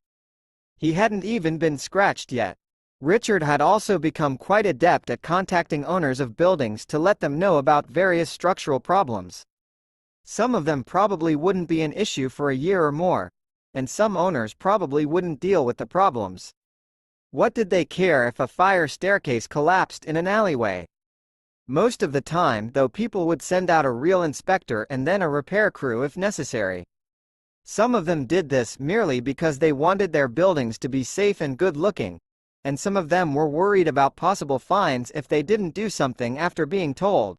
He hadn't even been scratched yet. Richard had also become quite adept at contacting owners of buildings to let them know about various structural problems. Some of them probably wouldn't be an issue for a year or more, and some owners probably wouldn't deal with the problems. What did they care if a fire staircase collapsed in an alleyway? Most of the time, though, people would send out a real inspector and then a repair crew if necessary. Some of them did this merely because they wanted their buildings to be safe and good-looking, and some of them were worried about possible fines if they didn't do something after being told.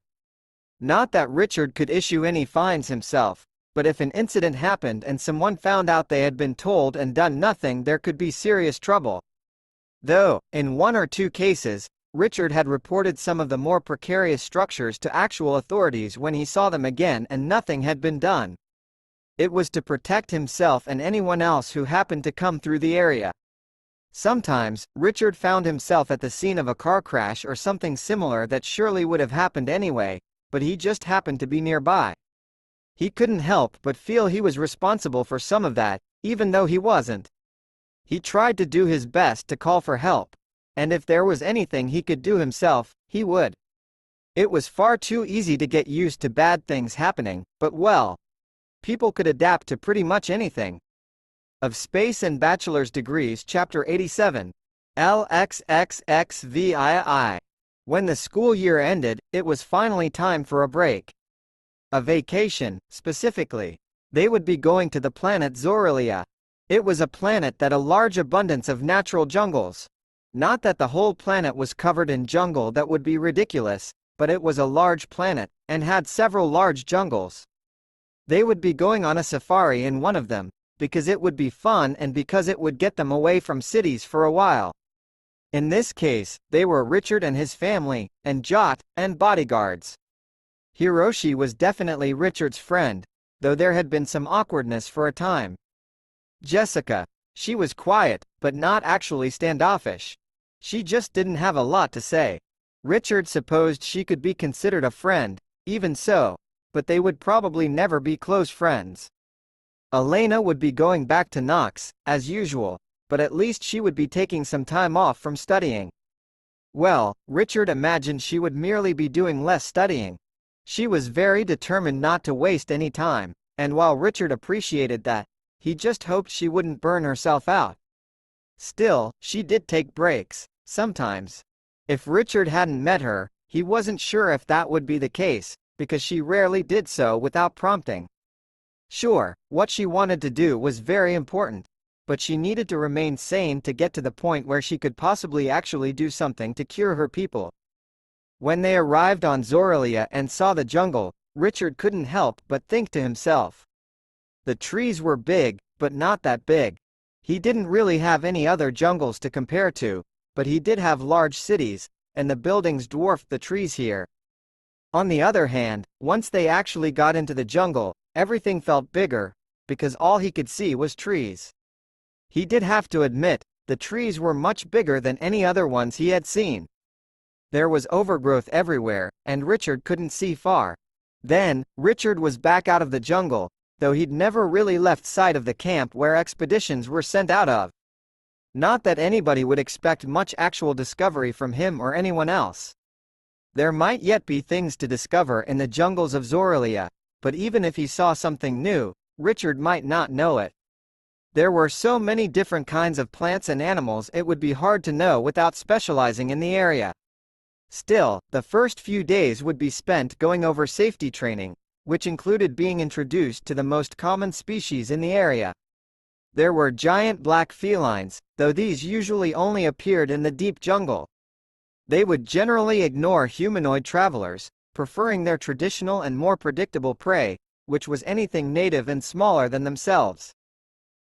Not that Richard could issue any fines himself, but if an incident happened and someone found out they had been told and done nothing, there could be serious trouble. Though, in one or two cases, Richard had reported some of the more precarious structures to actual authorities when he saw them again and nothing had been done. It was to protect himself and anyone else who happened to come through the area. Sometimes, Richard found himself at the scene of a car crash or something similar that surely would have happened anyway, but he just happened to be nearby. He couldn't help but feel he was responsible for some of that, even though he wasn't. He tried to do his best to call for help, and if there was anything he could do himself, he would. It was far too easy to get used to bad things happening, but well, people could adapt to pretty much anything. Of Space and Bachelor's Degrees Chapter 87. LXXXVII. When the school year ended, it was finally time for a break. A vacation, specifically. They would be going to the planet Zorelia. It was a planet that had a large abundance of natural jungles. Not that the whole planet was covered in jungle, that would be ridiculous, but it was a large planet, and had several large jungles. They would be going on a safari in one of them, because it would be fun and because it would get them away from cities for a while. In this case, they were Richard and his family, and Jot, and bodyguards. Hiroshi was definitely Richard's friend, though there had been some awkwardness for a time. Jessica. She was quiet, but not actually standoffish. She just didn't have a lot to say. Richard supposed she could be considered a friend, even so, but they would probably never be close friends. Elena would be going back to Knox, as usual, but at least she would be taking some time off from studying. Well, Richard imagined she would merely be doing less studying. She was very determined not to waste any time, and while Richard appreciated that, he just hoped she wouldn't burn herself out. Still, she did take breaks, sometimes. If Richard hadn't met her, he wasn't sure if that would be the case, because she rarely did so without prompting. Sure, what she wanted to do was very important, but she needed to remain sane to get to the point where she could possibly actually do something to cure her people. When they arrived on Zorelia and saw the jungle, Richard couldn't help but think to himself. The trees were big, but not that big. He didn't really have any other jungles to compare to, but he did have large cities, and the buildings dwarfed the trees here. On the other hand, once they actually got into the jungle, everything felt bigger, because all he could see was trees. He did have to admit, the trees were much bigger than any other ones he had seen. There was overgrowth everywhere, and Richard couldn't see far. Then, Richard was back out of the jungle, though he'd never really left sight of the camp where expeditions were sent out of. Not that anybody would expect much actual discovery from him or anyone else. There might yet be things to discover in the jungles of Zorelia, but even if he saw something new, Richard might not know it. There were so many different kinds of plants and animals it would be hard to know without specializing in the area. Still, the first few days would be spent going over safety training, which included being introduced to the most common species in the area. There were giant black felines, though these usually only appeared in the deep jungle. They would generally ignore humanoid travelers, preferring their traditional and more predictable prey, which was anything native and smaller than themselves.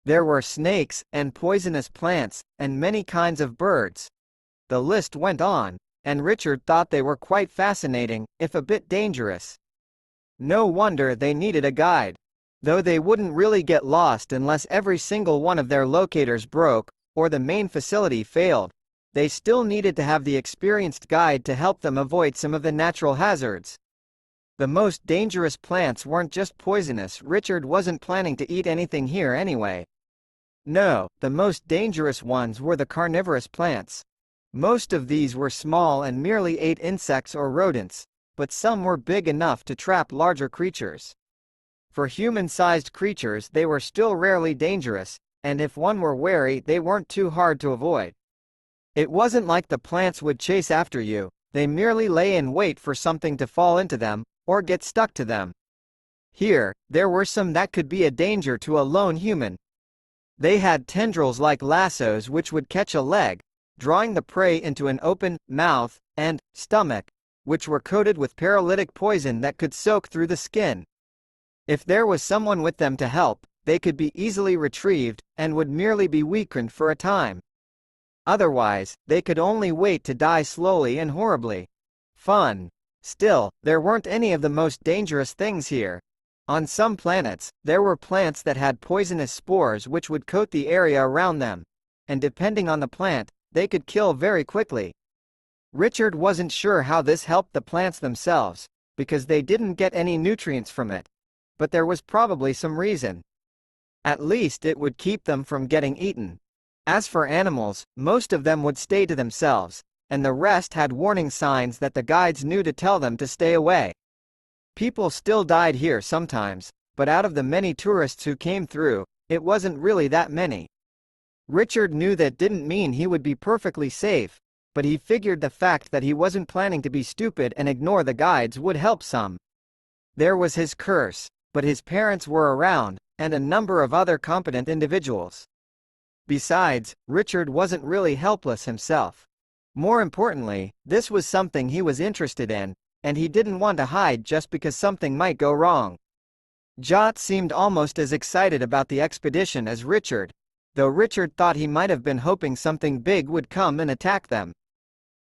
There were snakes, and poisonous plants, and many kinds of birds. The list went on, and Richard thought they were quite fascinating, if a bit dangerous. No wonder they needed a guide. Though they wouldn't really get lost unless every single one of their locators broke, or the main facility failed, they still needed to have the experienced guide to help them avoid some of the natural hazards. The most dangerous plants weren't just poisonous. Richard wasn't planning to eat anything here anyway. No, the most dangerous ones were the carnivorous plants. Most of these were small and merely ate insects or rodents, but some were big enough to trap larger creatures. For human-sized creatures they were still rarely dangerous, and if one were wary they weren't too hard to avoid. It wasn't like the plants would chase after you, they merely lay in wait for something to fall into them, or get stuck to them. Here, there were some that could be a danger to a lone human. They had tendrils like lassos which would catch a leg, drawing the prey into an open mouth and stomach, which were coated with paralytic poison that could soak through the skin. If there was someone with them to help, they could be easily retrieved, and would merely be weakened for a time. Otherwise, they could only wait to die slowly and horribly. Fun. Still, there weren't any of the most dangerous things here. On some planets, there were plants that had poisonous spores which would coat the area around them, and depending on the plant, they could kill very quickly. Richard wasn't sure how this helped the plants themselves, because they didn't get any nutrients from it. But there was probably some reason. At least it would keep them from getting eaten. As for animals, most of them would stay to themselves, and the rest had warning signs that the guides knew to tell them to stay away. People still died here sometimes, but out of the many tourists who came through, it wasn't really that many. Richard knew that didn't mean he would be perfectly safe, but he figured the fact that he wasn't planning to be stupid and ignore the guides would help some. There was his curse, but his parents were around, and a number of other competent individuals. Besides, Richard wasn't really helpless himself. More importantly, this was something he was interested in, and he didn't want to hide just because something might go wrong. Jot seemed almost as excited about the expedition as Richard, though Richard thought he might have been hoping something big would come and attack them.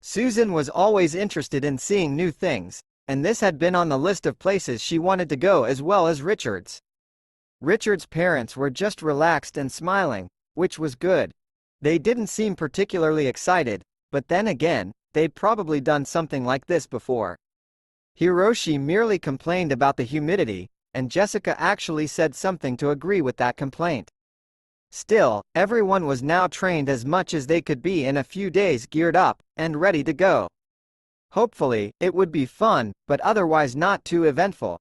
Susan was always interested in seeing new things, and this had been on the list of places she wanted to go as well as Richard's. Richard's parents were just relaxed and smiling, which was good. They didn't seem particularly excited, but then again, they'd probably done something like this before. Hiroshi merely complained about the humidity, and Jessica actually said something to agree with that complaint. Still, everyone was now trained as much as they could be in a few days, geared up, and ready to go. Hopefully, it would be fun, but otherwise not too eventful.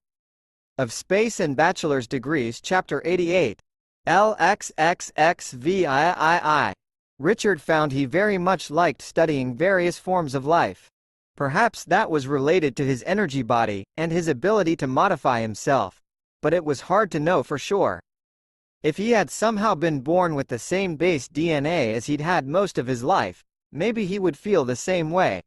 Of Space and Bachelor's Degrees Chapter 88. LXXXVIII. Richard found he very much liked studying various forms of life. Perhaps that was related to his energy body, and his ability to modify himself. But it was hard to know for sure. If he had somehow been born with the same base DNA as he'd had most of his life, maybe he would feel the same way.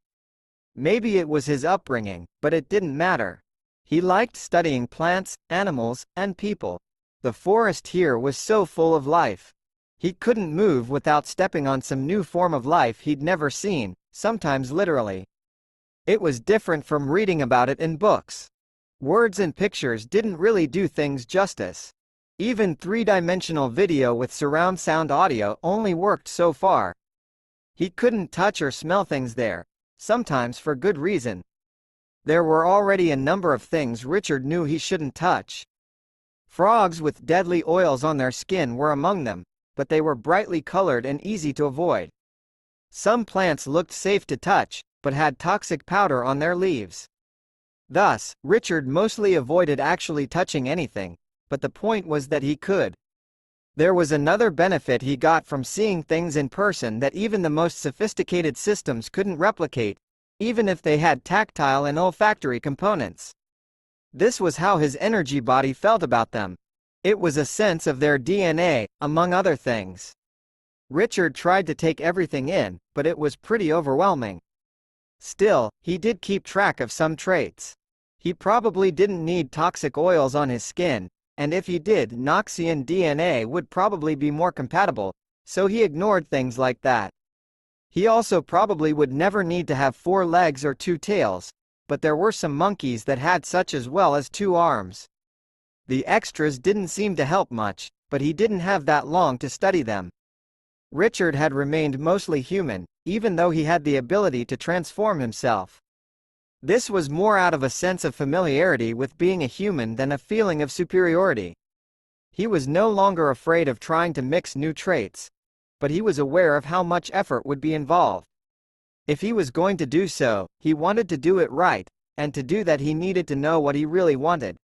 Maybe it was his upbringing, but it didn't matter. He liked studying plants, animals, and people. The forest here was so full of life. He couldn't move without stepping on some new form of life he'd never seen, sometimes literally. It was different from reading about it in books. Words and pictures didn't really do things justice. Even three-dimensional video with surround sound audio only worked so far. He couldn't touch or smell things there, sometimes for good reason. There were already a number of things Richard knew he shouldn't touch. Frogs with deadly oils on their skin were among them, but they were brightly colored and easy to avoid. Some plants looked safe to touch, but had toxic powder on their leaves. Thus, Richard mostly avoided actually touching anything, but the point was that he could. There was another benefit he got from seeing things in person that even the most sophisticated systems couldn't replicate, even if they had tactile and olfactory components. This was how his energy body felt about them. It was a sense of their DNA, among other things. Richard tried to take everything in, but it was pretty overwhelming. Still, he did keep track of some traits. He probably didn't need toxic oils on his skin, and if he did, Knoxian DNA would probably be more compatible, so he ignored things like that. He also probably would never need to have 4 legs or 2 tails, but there were some monkeys that had such as well as 2 arms. The extras didn't seem to help much, but he didn't have that long to study them. Richard had remained mostly human, even though he had the ability to transform himself. This was more out of a sense of familiarity with being a human than a feeling of superiority. He was no longer afraid of trying to mix new traits, but he was aware of how much effort would be involved. If he was going to do so, he wanted to do it right, and to do that he needed to know what he really wanted.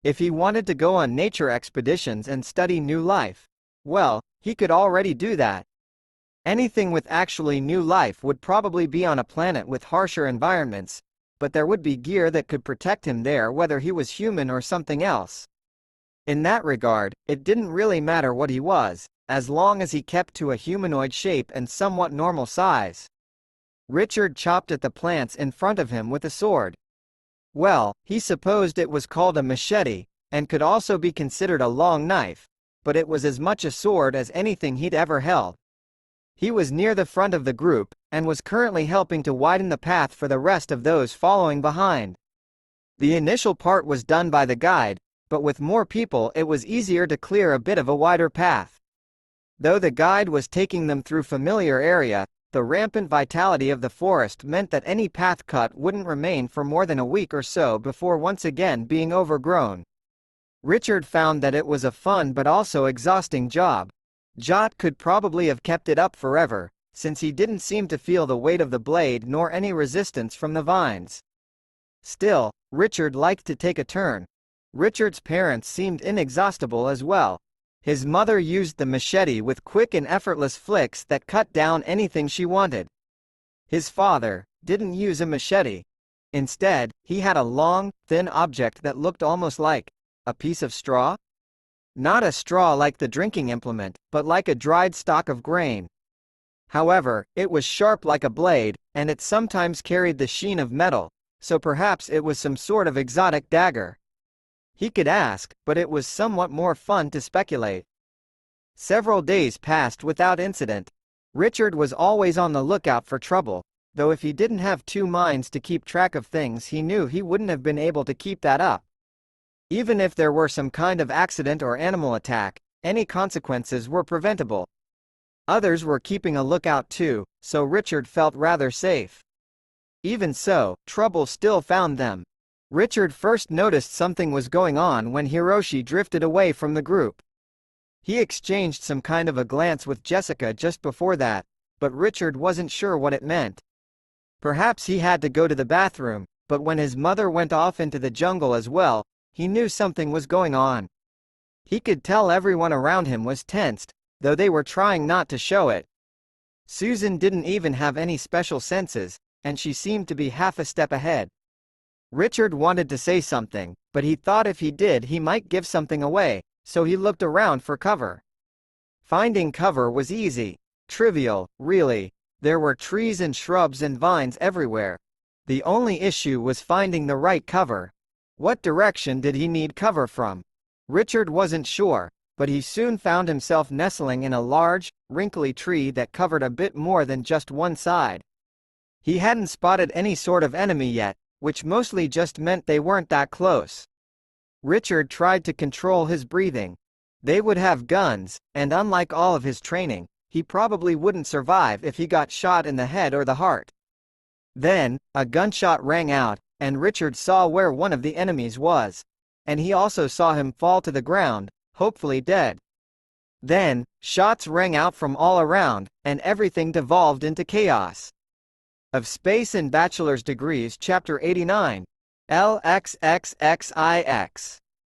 If he wanted to go on nature expeditions and study new life, well, he could already do that. Anything with actually new life would probably be on a planet with harsher environments, but there would be gear that could protect him there whether he was human or something else. In that regard, it didn't really matter what he was, as long as he kept to a humanoid shape and somewhat normal size. Richard chopped at the plants in front of him with a sword. Well, he supposed it was called a machete, and could also be considered a long knife, but it was as much a sword as anything he'd ever held. He was near the front of the group, and was currently helping to widen the path for the rest of those following behind. The initial part was done by the guide, but with more people it was easier to clear a bit of a wider path. Though the guide was taking them through familiar area, the rampant vitality of the forest meant that any path cut wouldn't remain for more than a week or so before once again being overgrown. Richard found that it was a fun but also exhausting job. Jot could probably have kept it up forever, since he didn't seem to feel the weight of the blade nor any resistance from the vines. Still, Richard liked to take a turn. Richard's parents seemed inexhaustible as well. His mother used the machete with quick and effortless flicks that cut down anything she wanted. His father didn't use a machete. Instead, he had a long, thin object that looked almost like a piece of straw? Not a straw like the drinking implement, but like a dried stalk of grain. However, it was sharp like a blade, and it sometimes carried the sheen of metal, so perhaps it was some sort of exotic dagger. He could ask, but it was somewhat more fun to speculate. Several days passed without incident. Richard was always on the lookout for trouble, though if he didn't have 2 minds to keep track of things he knew he wouldn't have been able to keep that up. Even if there were some kind of accident or animal attack, any consequences were preventable. Others were keeping a lookout too, so Richard felt rather safe. Even so, trouble still found them. Richard first noticed something was going on when Hiroshi drifted away from the group. He exchanged some kind of a glance with Jessica just before that, but Richard wasn't sure what it meant. Perhaps he had to go to the bathroom, but when his mother went off into the jungle as well, he knew something was going on. He could tell everyone around him was tensed, though they were trying not to show it. Susan didn't even have any special senses, and she seemed to be half a step ahead. Richard wanted to say something, but he thought if he did he might give something away, so he looked around for cover. Finding cover was easy. Trivial, really. There were trees and shrubs and vines everywhere. The only issue was finding the right cover. What direction did he need cover from? Richard wasn't sure, but he soon found himself nestling in a large, wrinkly tree that covered a bit more than just one side. He hadn't spotted any sort of enemy yet, which mostly just meant they weren't that close. Richard tried to control his breathing. They would have guns, and unlike all of his training, he probably wouldn't survive if he got shot in the head or the heart. Then, a gunshot rang out, and Richard saw where one of the enemies was. And he also saw him fall to the ground, hopefully dead. Then, shots rang out from all around, and everything devolved into chaos. Of Space and Bachelor's Degrees Chapter 89. LXXXIX.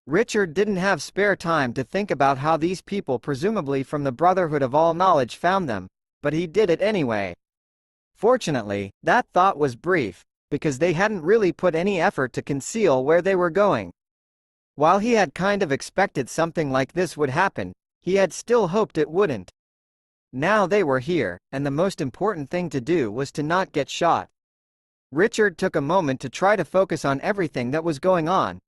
Richard didn't have spare time to think about how these people presumably from the Brotherhood of All Knowledge found them, but he did it anyway. Fortunately, that thought was brief, because they hadn't really put any effort to conceal where they were going. While he had kind of expected something like this would happen, he had still hoped it wouldn't. Now they were here, and the most important thing to do was to not get shot. Richard took a moment to try to focus on everything that was going on.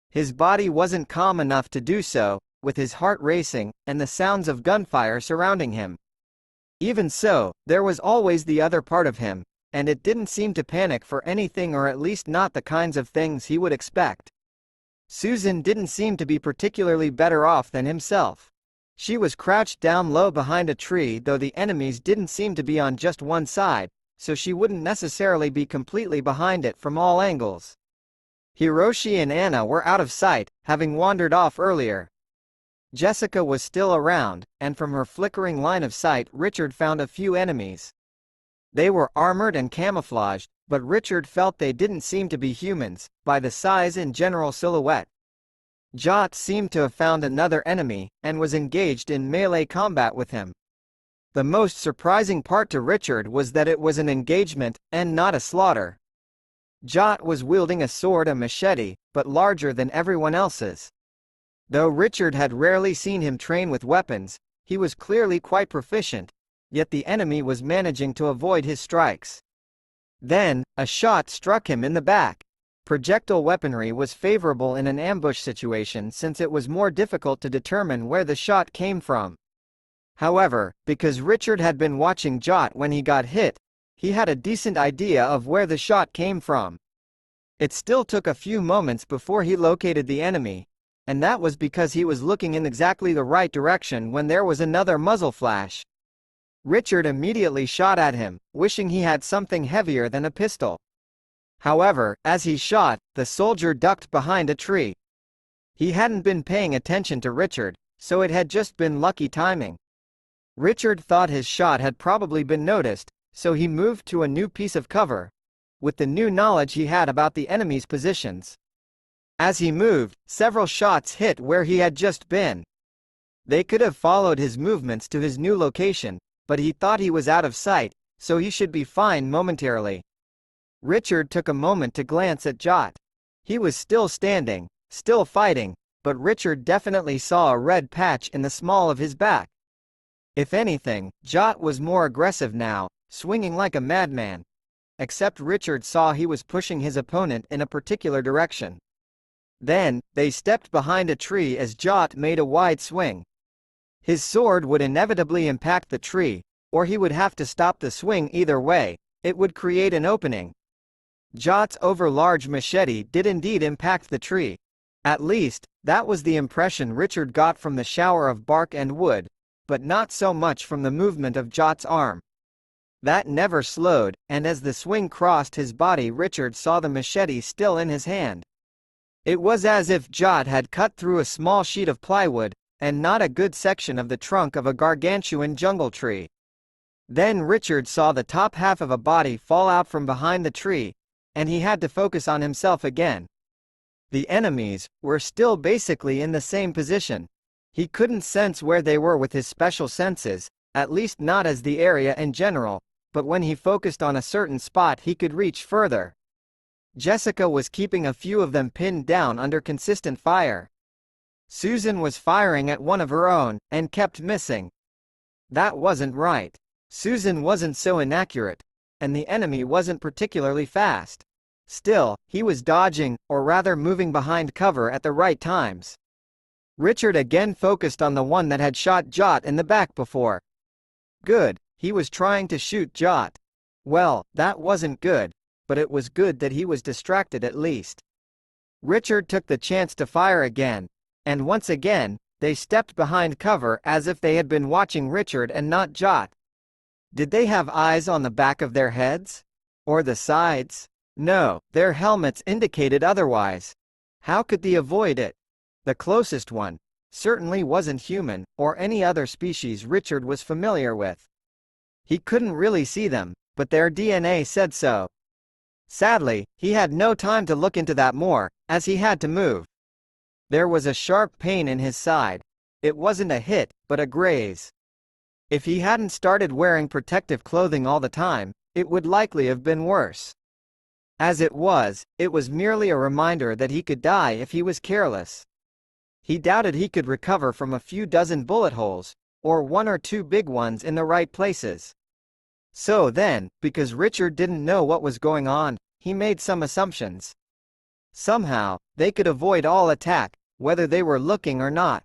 His body wasn't calm enough to do so, with his heart racing, and the sounds of gunfire surrounding him. Even so, there was always the other part of him, and it didn't seem to panic for anything, or at least not the kinds of things he would expect. Susan didn't seem to be particularly better off than himself. She was crouched down low behind a tree, though the enemies didn't seem to be on just one side, so she wouldn't necessarily be completely behind it from all angles. Hiroshi and Anna were out of sight, having wandered off earlier. Jessica was still around, and from her flickering line of sight Richard found a few enemies. They were armored and camouflaged, but Richard felt they didn't seem to be humans, by the size and general silhouette. Jot seemed to have found another enemy, and was engaged in melee combat with him. The most surprising part to Richard was that it was an engagement, and not a slaughter. Jot was wielding a sword, a machete, but larger than everyone else's. Though Richard had rarely seen him train with weapons, he was clearly quite proficient, yet the enemy was managing to avoid his strikes. Then, a shot struck him in the back. Projectile weaponry was favorable in an ambush situation since it was more difficult to determine where the shot came from. However, because Richard had been watching Jot when he got hit, he had a decent idea of where the shot came from. It still took a few moments before he located the enemy, and that was because he was looking in exactly the right direction when there was another muzzle flash. Richard immediately shot at him, wishing he had something heavier than a pistol. However, as he shot, the soldier ducked behind a tree. He hadn't been paying attention to Richard, so it had just been lucky timing. Richard thought his shot had probably been noticed, so he moved to a new piece of cover, with the new knowledge he had about the enemy's positions. As he moved, several shots hit where he had just been. They could have followed his movements to his new location, but he thought he was out of sight, so he should be fine momentarily. Richard took a moment to glance at Jot. He was still standing, still fighting, but Richard definitely saw a red patch in the small of his back. If anything, Jot was more aggressive now, swinging like a madman. Except Richard saw he was pushing his opponent in a particular direction. Then, they stepped behind a tree as Jot made a wide swing. His sword would inevitably impact the tree, or he would have to stop the swing either way. It would create an opening. Jot's overlarge machete did indeed impact the tree. At least, that was the impression Richard got from the shower of bark and wood, but not so much from the movement of Jot's arm. That never slowed, and as the swing crossed his body, Richard saw the machete still in his hand. It was as if Jot had cut through a small sheet of plywood, and not a good section of the trunk of a gargantuan jungle tree. Then Richard saw the top half of a body fall out from behind the tree, and he had to focus on himself again. The enemies were still basically in the same position. He couldn't sense where they were with his special senses, at least not as the area in general, but when he focused on a certain spot he could reach further. Jessica was keeping a few of them pinned down under consistent fire. Susan was firing at one of her own, and kept missing. That wasn't right. Susan wasn't so inaccurate, and the enemy wasn't particularly fast. Still, he was dodging, or rather moving behind cover at the right times. Richard again focused on the one that had shot Jot in the back before. Good, he was trying to shoot Jot. Well, that wasn't good, but it was good that he was distracted at least. Richard took the chance to fire again, and once again, they stepped behind cover as if they had been watching Richard and not Jot. Did they have eyes on the back of their heads? Or the sides? No, their helmets indicated otherwise. How could they avoid it? The closest one certainly wasn't human, or any other species Richard was familiar with. He couldn't really see them, but their DNA said so. Sadly, he had no time to look into that more, as he had to move. There was a sharp pain in his side. It wasn't a hit, but a graze. If he hadn't started wearing protective clothing all the time, it would likely have been worse. As it was merely a reminder that he could die if he was careless. He doubted he could recover from a few dozen bullet holes, or one or two big ones in the right places. So then, because Richard didn't know what was going on, he made some assumptions. Somehow, they could avoid all attack, whether they were looking or not.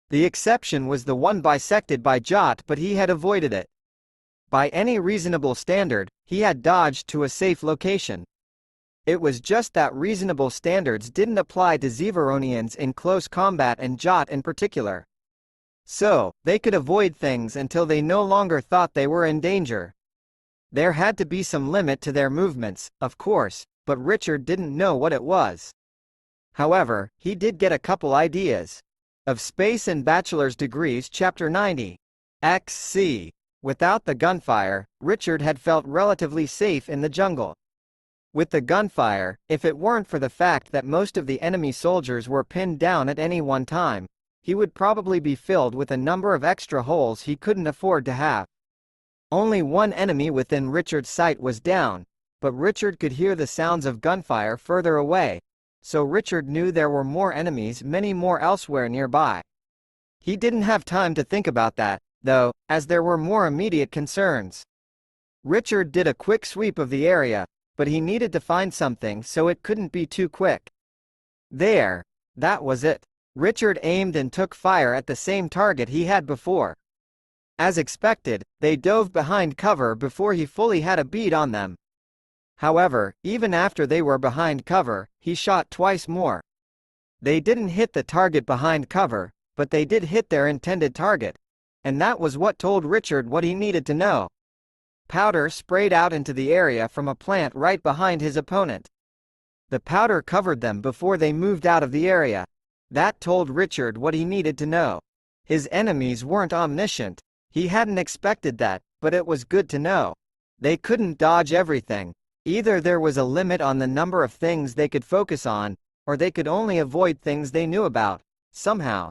The exception was the one bisected by Jot, but he had avoided it. By any reasonable standard, he had dodged to a safe location. It was just that reasonable standards didn't apply to Zeveronians in close combat and Jot in particular. So, they could avoid things until they no longer thought they were in danger. There had to be some limit to their movements, of course, but Richard didn't know what it was. However, he did get a couple ideas. Of Space and Bachelor's Degrees Chapter 90. XC. Without the gunfire, Richard had felt relatively safe in the jungle. With the gunfire, if it weren't for the fact that most of the enemy soldiers were pinned down at any one time, he would probably be filled with a number of extra holes he couldn't afford to have. Only one enemy within Richard's sight was down, but Richard could hear the sounds of gunfire further away, so Richard knew there were more enemies, many more elsewhere nearby. He didn't have time to think about that, though, as there were more immediate concerns. Richard did a quick sweep of the area, but he needed to find something, so it couldn't be too quick. There. That was it. Richard aimed and took fire at the same target he had before. As expected, they dove behind cover before he fully had a bead on them. However, even after they were behind cover, he shot twice more. They didn't hit the target behind cover, but they did hit their intended target. And that was what told Richard what he needed to know. Powder sprayed out into the area from a plant right behind his opponent. The powder covered them before they moved out of the area. That told Richard what he needed to know. His enemies weren't omniscient. He hadn't expected that, but it was good to know. They couldn't dodge everything. Either there was a limit on the number of things they could focus on, or they could only avoid things they knew about, somehow.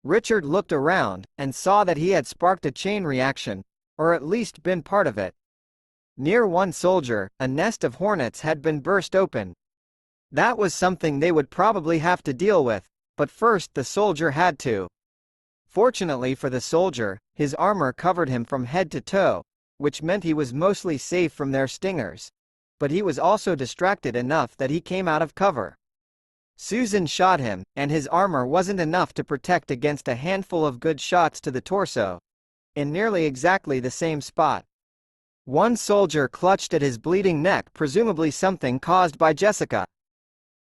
Richard looked around, and saw that he had sparked a chain reaction, or at least been part of it. Near one soldier, a nest of hornets had been burst open. That was something they would probably have to deal with, but first the soldier had to. Fortunately for the soldier, his armor covered him from head to toe, which meant he was mostly safe from their stingers. But he was also distracted enough that he came out of cover. Susan shot him, and his armor wasn't enough to protect against a handful of good shots to the torso, in nearly exactly the same spot. One soldier clutched at his bleeding neck, presumably something caused by Jessica.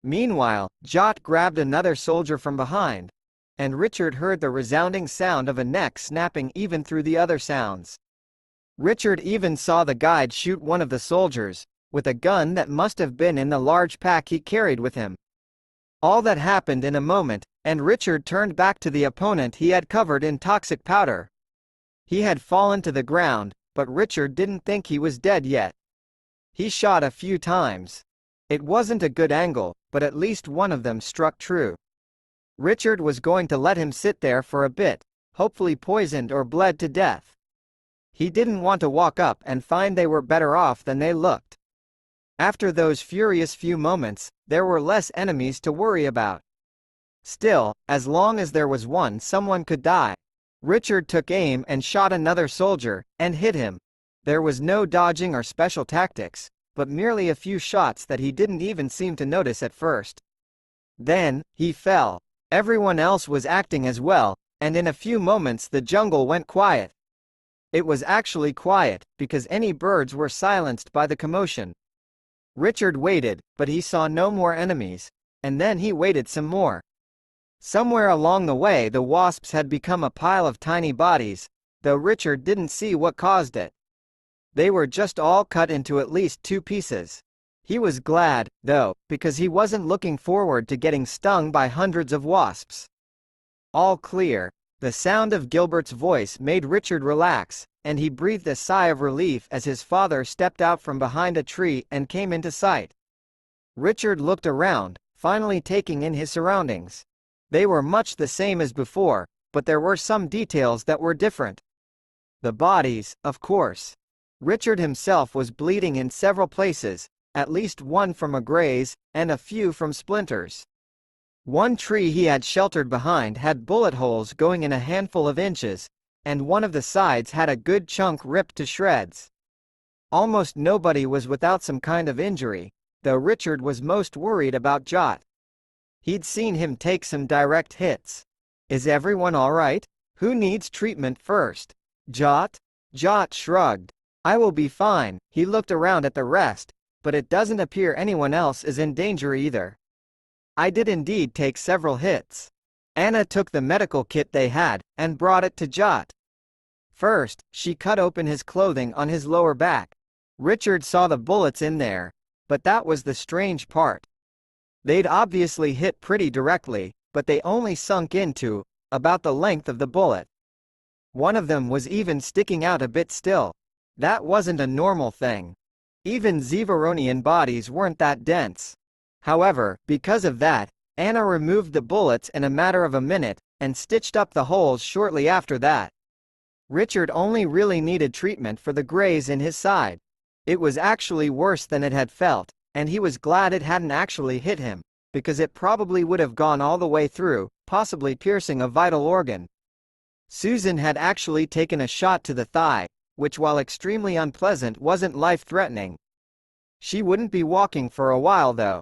Meanwhile, Jot grabbed another soldier from behind, and Richard heard the resounding sound of a neck snapping even through the other sounds. Richard even saw the guide shoot one of the soldiers, with a gun that must have been in the large pack he carried with him. All that happened in a moment, and Richard turned back to the opponent he had covered in toxic powder. He had fallen to the ground, but Richard didn't think he was dead yet. He shot a few times. It wasn't a good angle, but at least one of them struck true. Richard was going to let him sit there for a bit, hopefully poisoned or bled to death. He didn't want to walk up and find they were better off than they looked. After those furious few moments, there were less enemies to worry about. Still, as long as there was one, someone could die. Richard took aim and shot another soldier, and hit him. There was no dodging or special tactics, but merely a few shots that he didn't even seem to notice at first. Then, he fell. Everyone else was acting as well, and in a few moments the jungle went quiet. It was actually quiet, because any birds were silenced by the commotion. Richard waited, but he saw no more enemies, and then he waited some more. Somewhere along the way the wasps had become a pile of tiny bodies, though Richard didn't see what caused it. They were just all cut into at least 2 pieces. He was glad, though, because he wasn't looking forward to getting stung by hundreds of wasps. All clear. The sound of Gilbert's voice made Richard relax, and he breathed a sigh of relief as his father stepped out from behind a tree and came into sight. Richard looked around, finally taking in his surroundings. They were much the same as before, but there were some details that were different. The bodies, of course. Richard himself was bleeding in several places, at least one from a graze, and a few from splinters. One tree he had sheltered behind had bullet holes going in a handful of inches, and one of the sides had a good chunk ripped to shreds. Almost nobody was without some kind of injury, though Richard was most worried about Jot. He'd seen him take some direct hits. Is everyone all right? Who needs treatment first? Jot? Jot shrugged. I will be fine. He looked around at the rest, but it doesn't appear anyone else is in danger either. I did indeed take several hits. Anna took the medical kit they had, and brought it to Jot. First, she cut open his clothing on his lower back. Richard saw the bullets in there, but that was the strange part. They'd obviously hit pretty directly, but they only sunk into about the length of the bullet. One of them was even sticking out a bit still. That wasn't a normal thing. Even Zevaronian bodies weren't that dense. However, because of that, Anna removed the bullets in a matter of a minute, and stitched up the holes shortly after that. Richard only really needed treatment for the graze in his side. It was actually worse than it had felt, and he was glad it hadn't actually hit him, because it probably would have gone all the way through, possibly piercing a vital organ. Susan had actually taken a shot to the thigh, which while extremely unpleasant wasn't life-threatening. She wouldn't be walking for a while though.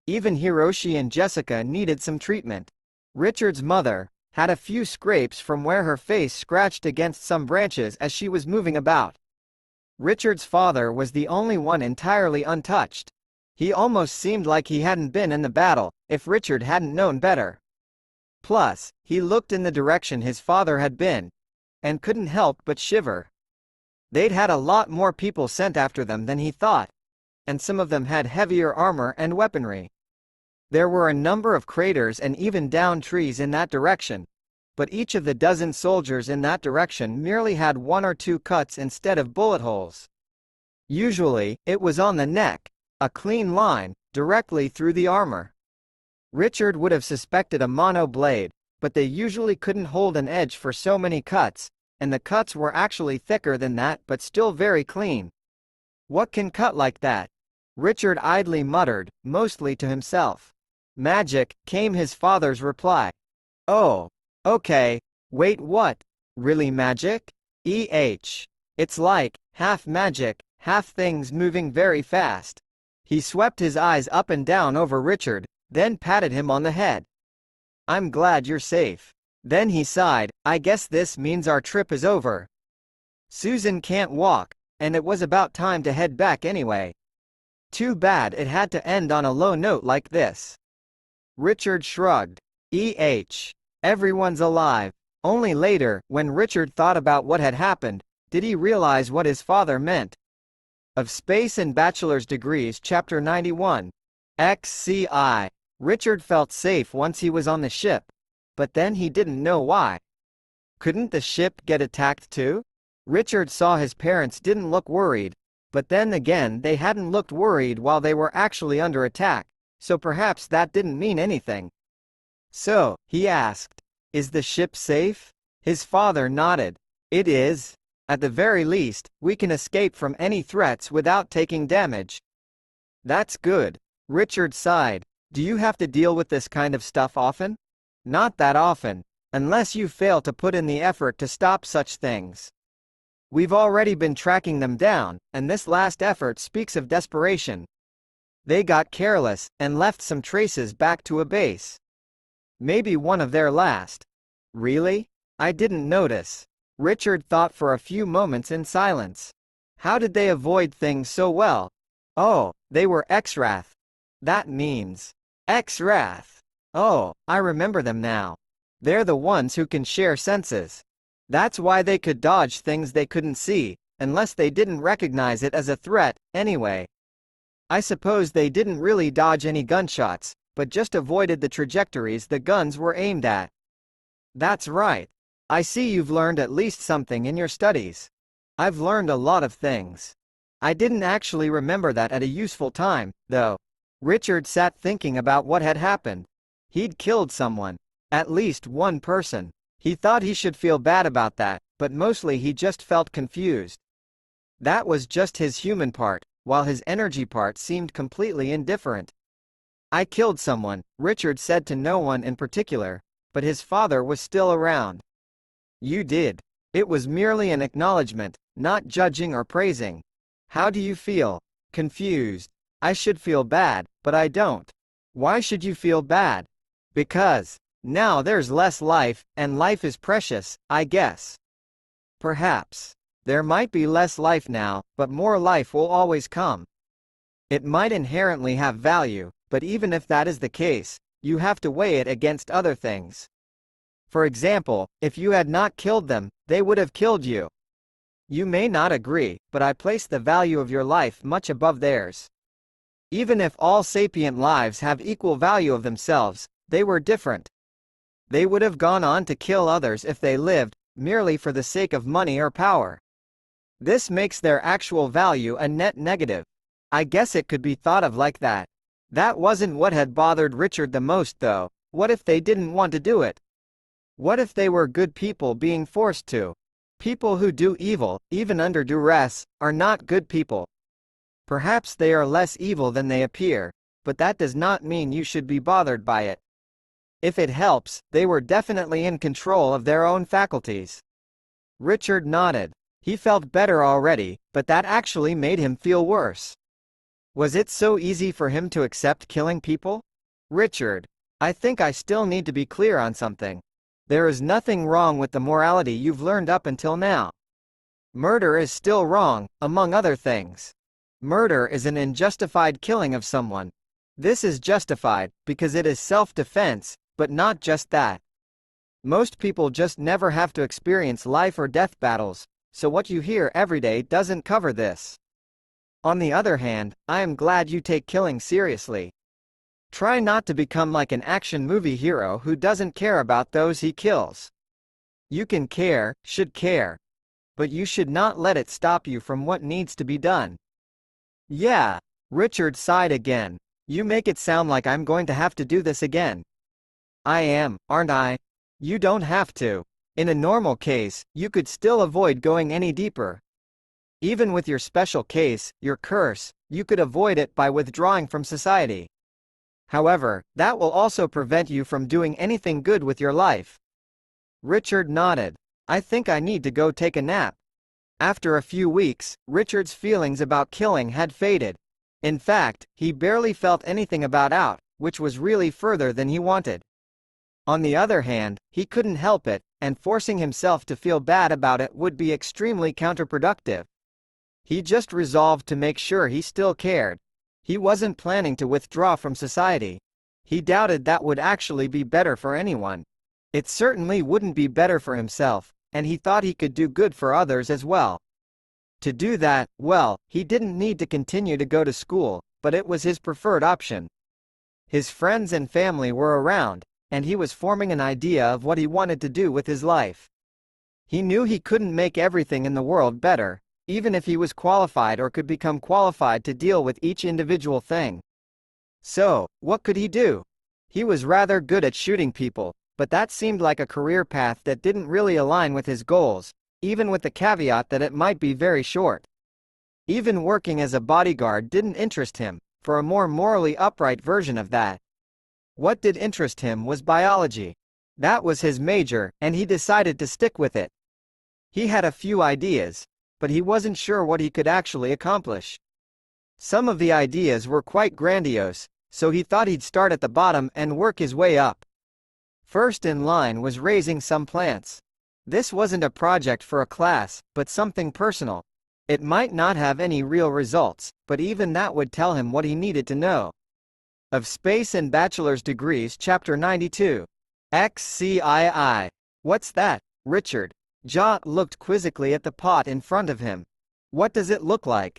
Even Hiroshi and Jessica needed some treatment. Richard's mother had a few scrapes from where her face scratched against some branches as she was moving about. Richard's father was the only one entirely untouched. He almost seemed like he hadn't been in the battle, if Richard hadn't known better. Plus, he looked in the direction his father had been, and couldn't help but shiver. They'd had a lot more people sent after them than he thought, and some of them had heavier armor and weaponry. There were a number of craters and even downed trees in that direction, but each of the dozen soldiers in that direction merely had 1 or 2 cuts instead of bullet holes. Usually, it was on the neck, a clean line, directly through the armor. Richard would have suspected a mono blade, but they usually couldn't hold an edge for so many cuts, and the cuts were actually thicker than that but still very clean. What can cut like that? Richard idly muttered, mostly to himself. Magic, came his father's reply. Oh. Okay. Wait, what? Really magic? It's like, half magic, half things moving very fast. He swept his eyes up and down over Richard, then patted him on the head. I'm glad you're safe. Then he sighed, I guess this means our trip is over. Susan can't walk, and it was about time to head back anyway. Too bad it had to end on a low note like this. Richard shrugged. Everyone's alive. Only later, when Richard thought about what had happened, Did he realize what his father meant? Of Space and Bachelor's Degrees, Chapter 91. XCI. Richard felt safe once he was on the ship. But then he didn't know why. Couldn't the ship get attacked too? Richard saw his parents didn't look worried, but then again they hadn't looked worried while they were actually under attack, so perhaps that didn't mean anything. So, he asked, "Is the ship safe?" His father nodded. "It is. At the very least, we can escape from any threats without taking damage." "That's good." Richard sighed. "Do you have to deal with this kind of stuff often?" "Not that often, unless you fail to put in the effort to stop such things. We've already been tracking them down, and this last effort speaks of desperation. They got careless, and left some traces back to a base. Maybe one of their last." "Really? I didn't notice." Richard thought for a few moments in silence. How did they avoid things so well? Oh, they were X-Wrath. That means X-Wrath. Oh, I remember them now. They're the ones who can share senses. That's why they could dodge things they couldn't see, unless they didn't recognize it as a threat, anyway. I suppose they didn't really dodge any gunshots, but just avoided the trajectories the guns were aimed at. That's right. I see you've learned at least something in your studies. I've learned a lot of things. I didn't actually remember that at a useful time, though. Richard sat thinking about what had happened. He'd killed someone. At least one person. He thought he should feel bad about that, but mostly he just felt confused. That was just his human part, while his energy part seemed completely indifferent. "I killed someone," Richard said to no one in particular, but his father was still around. "You did." It was merely an acknowledgement, not judging or praising. "How do you feel?" "Confused. I should feel bad, but I don't." "Why should you feel bad?" "Because now there's less life, and life is precious, I guess." "Perhaps. There might be less life now, but more life will always come. It might inherently have value, but even if that is the case, you have to weigh it against other things. For example, if you had not killed them, they would have killed you. You may not agree, but I place the value of your life much above theirs. Even if all sapient lives have equal value of themselves, they were different. They would have gone on to kill others if they lived, merely for the sake of money or power. This makes their actual value a net negative. I guess it could be thought of like that. That wasn't what had bothered Richard the most though. What if they didn't want to do it? What if they were good people being forced to? People who do evil, even under duress, are not good people. Perhaps they are less evil than they appear, but that does not mean you should be bothered by it. If it helps, they were definitely in control of their own faculties. Richard nodded. He felt better already, but that actually made him feel worse. Was it so easy for him to accept killing people? "Richard, I think I still need to be clear on something. There is nothing wrong with the morality you've learned up until now. Murder is still wrong, among other things. Murder is an unjustified killing of someone. This is justified, because it is self-defense, but not just that. Most people just never have to experience life or death battles, so what you hear every day doesn't cover this. On the other hand, I am glad you take killing seriously. Try not to become like an action movie hero who doesn't care about those he kills. You can care, should care. But you should not let it stop you from what needs to be done." "Yeah." Richard sighed again. "You make it sound like I'm going to have to do this again." "I am, aren't I?" "You don't have to. In a normal case, you could still avoid going any deeper. Even with your special case, your curse, you could avoid it by withdrawing from society. However, that will also prevent you from doing anything good with your life." Richard nodded. "I think I need to go take a nap." After a few weeks, Richard's feelings about killing had faded. In fact, he barely felt anything about out, which was really further than he wanted. On the other hand, he couldn't help it, and forcing himself to feel bad about it would be extremely counterproductive. He just resolved to make sure he still cared. He wasn't planning to withdraw from society. He doubted that would actually be better for anyone. It certainly wouldn't be better for himself, and he thought he could do good for others as well. To do that, well, he didn't need to continue to go to school, but it was his preferred option. His friends and family were around, and he was forming an idea of what he wanted to do with his life. He knew he couldn't make everything in the world better, even if he was qualified or could become qualified to deal with each individual thing. So, what could he do? He was rather good at shooting people, but that seemed like a career path that didn't really align with his goals, even with the caveat that it might be very short. Even working as a bodyguard didn't interest him, for a more morally upright version of that. What did interest him was biology. That was his major, and he decided to stick with it. He had a few ideas, but he wasn't sure what he could actually accomplish. Some of the ideas were quite grandiose, so he thought he'd start at the bottom and work his way up. First in line was raising some plants. This wasn't a project for a class, but something personal. It might not have any real results, but even that would tell him what he needed to know. Of Space and Bachelor's Degrees, Chapter 92. XCII. What's that, Richard? Jot looked quizzically at the pot in front of him. What does it look like?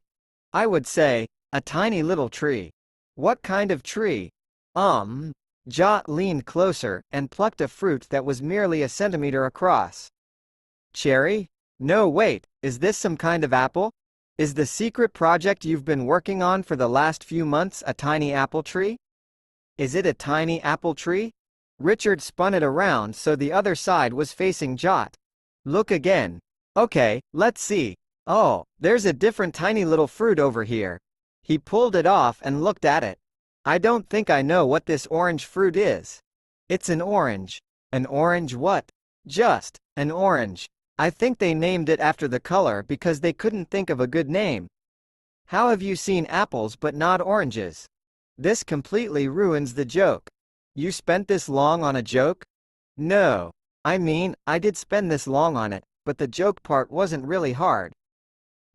I would say, a tiny little tree. What kind of tree? Jot leaned closer and plucked a fruit that was merely a centimeter across. Cherry? No, wait, is this some kind of apple? Is the secret project you've been working on for the last few months a tiny apple tree? Is it a tiny apple tree? Richard spun it around so the other side was facing Jot. Look again. Okay, let's see. Oh, there's a different tiny little fruit over here. He pulled it off and looked at it. I don't think I know what this orange fruit is. It's an orange. An orange what? Just an orange. I think they named it after the color because they couldn't think of a good name. How have you seen apples but not oranges? This completely ruins the joke. You spent this long on a joke? No. I mean, I did spend this long on it, but the joke part wasn't really hard.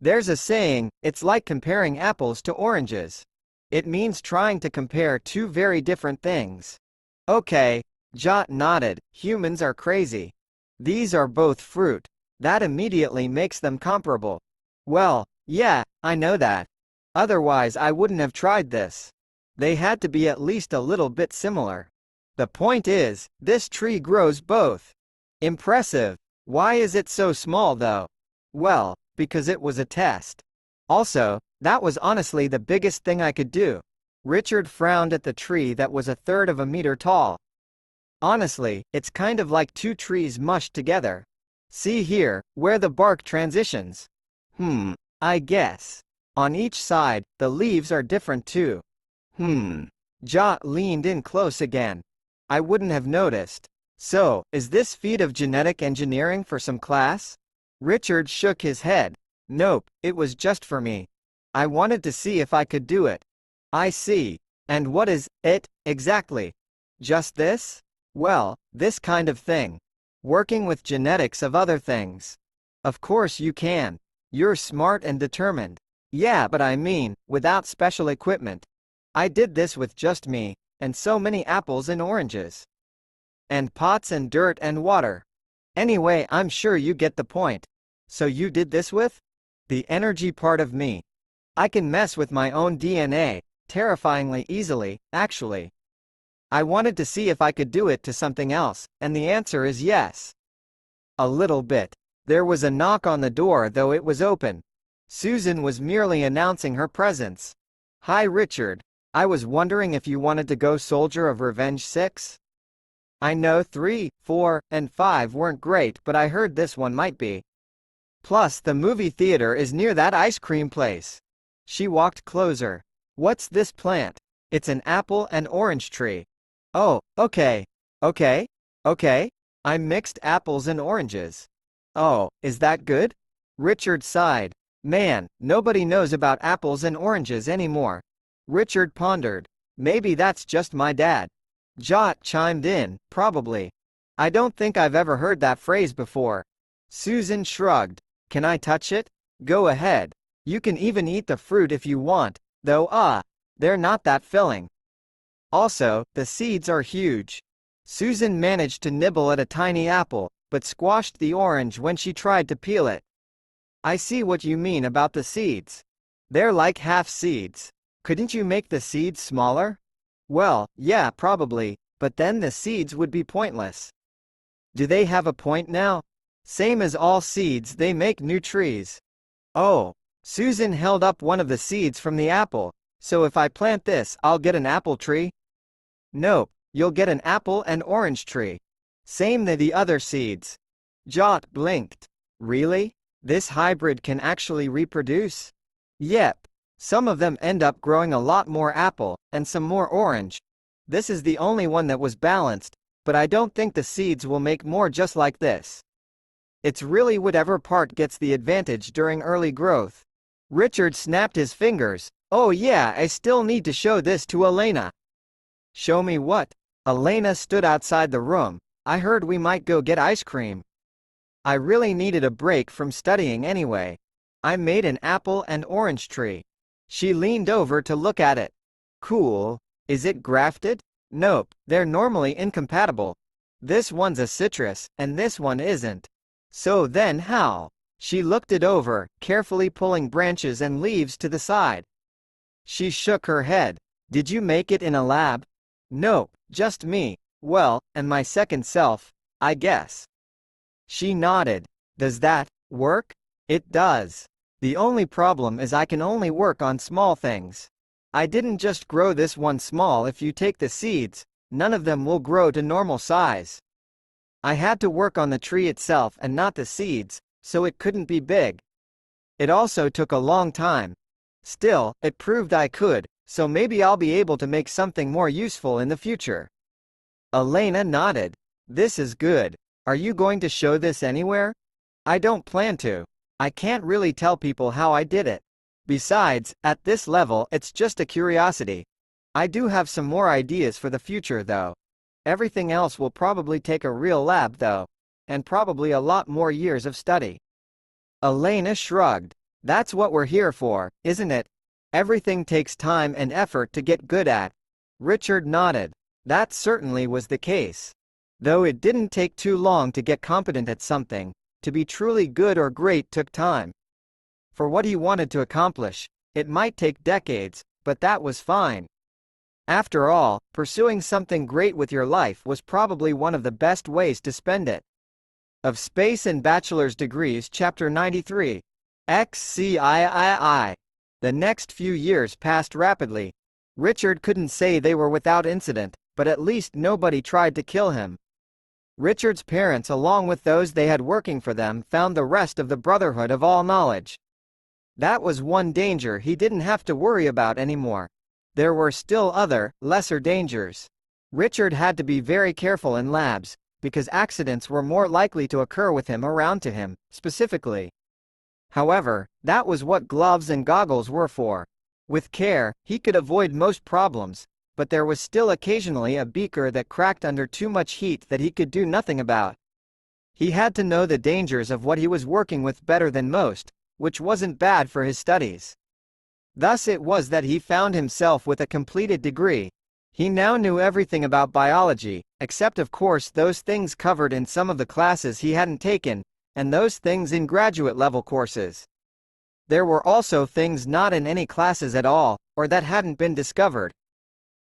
There's a saying, it's like comparing apples to oranges. It means trying to compare two very different things. Okay, Jot nodded, humans are crazy. These are both fruit. That immediately makes them comparable. Well, yeah, I know that. Otherwise I wouldn't have tried this. They had to be at least a little bit similar. The point is, this tree grows both. Impressive. Why is it so small though? Well, because it was a test. Also, that was honestly the biggest thing I could do. Richard frowned at the tree that was a third of a meter tall. Honestly, it's kind of like two trees mushed together. See here, where the bark transitions. I guess. On each side, the leaves are different too. Jot leaned in close again. I wouldn't have noticed. So, is this feat of genetic engineering for some class? Richard shook his head. Nope, it was just for me. I wanted to see if I could do it. I see. And what is it, exactly? Just this? Well, this kind of thing. Working with genetics of other things. Of course you can. You're smart and determined. Yeah, but I mean, without special equipment. I did this with just me, and so many apples and oranges. And pots and dirt and water. Anyway, I'm sure you get the point. So you did this with? The energy part of me. I can mess with my own DNA, terrifyingly easily, actually. I wanted to see if I could do it to something else, and the answer is yes. A little bit. There was a knock on the door though it was open. Susan was merely announcing her presence. Hi Richard. I was wondering if you wanted to go Soldier of Revenge 6? I know 3, 4, and 5 weren't great, but I heard this one might be. Plus the movie theater is near that ice cream place. She walked closer. What's this plant? It's an apple and orange tree. Oh, okay. Okay? Okay? I mixed apples and oranges. Oh, is that good? Richard sighed. Man, nobody knows about apples and oranges anymore. Richard pondered. Maybe that's just my dad. Jot chimed in, probably. I don't think I've ever heard that phrase before. Susan shrugged. Can I touch it? Go ahead. You can even eat the fruit if you want, though they're not that filling. Also, the seeds are huge. Susan managed to nibble at a tiny apple, but squashed the orange when she tried to peel it. I see what you mean about the seeds. They're like half seeds. Couldn't you make the seeds smaller? Well, yeah, probably, but then the seeds would be pointless. Do they have a point now? Same as all seeds, they make new trees. Oh, Susan held up one of the seeds from the apple. So if I plant this, I'll get an apple tree? Nope, you'll get an apple and orange tree. Same as the other seeds. Jot blinked. Really? This hybrid can actually reproduce? Yep. Some of them end up growing a lot more apple, and some more orange. This is the only one that was balanced, but I don't think the seeds will make more just like this. It's really whatever part gets the advantage during early growth. Richard snapped his fingers. Oh yeah, I still need to show this to Elena. Show me what? Elena stood outside the room. I heard we might go get ice cream. I really needed a break from studying anyway. I made an apple and orange tree. She leaned over to look at it. Cool. Is it grafted? Nope, they're normally incompatible. This one's a citrus, and this one isn't. So then how? She looked it over, carefully pulling branches and leaves to the side. She shook her head. Did you make it in a lab? Nope, just me. Well, and my second self, I guess. She nodded. Does that work? It does. The only problem is I can only work on small things. I didn't just grow this one small. If you take the seeds, none of them will grow to normal size. I had to work on the tree itself and not the seeds, so it couldn't be big. It also took a long time. Still, it proved I could, so maybe I'll be able to make something more useful in the future. Elena nodded. This is good. Are you going to show this anywhere? I don't plan to. I can't really tell people how I did it. Besides, at this level, it's just a curiosity. I do have some more ideas for the future though. Everything else will probably take a real lab though. And probably a lot more years of study. Elena shrugged. That's what we're here for, isn't it? Everything takes time and effort to get good at. Richard nodded. That certainly was the case. Though it didn't take too long to get competent at something, to be truly good or great took time. For what he wanted to accomplish, it might take decades, but that was fine. After all, pursuing something great with your life was probably one of the best ways to spend it. Of Space and Bachelor's Degrees, Chapter 93. XCIII. The next few years passed rapidly. Richard couldn't say they were without incident, but at least nobody tried to kill him. Richard's parents, along with those they had working for them, found the rest of the Brotherhood of All Knowledge. That was one danger he didn't have to worry about anymore. There were still other, lesser dangers. Richard had to be very careful in labs, because accidents were more likely to occur with him around to him, specifically. However, that was what gloves and goggles were for. With care, he could avoid most problems, but there was still occasionally a beaker that cracked under too much heat that he could do nothing about. He had to know the dangers of what he was working with better than most, which wasn't bad for his studies. Thus it was that he found himself with a completed degree. He now knew everything about biology, except of course those things covered in some of the classes he hadn't taken, and those things in graduate-level courses. There were also things not in any classes at all, or that hadn't been discovered.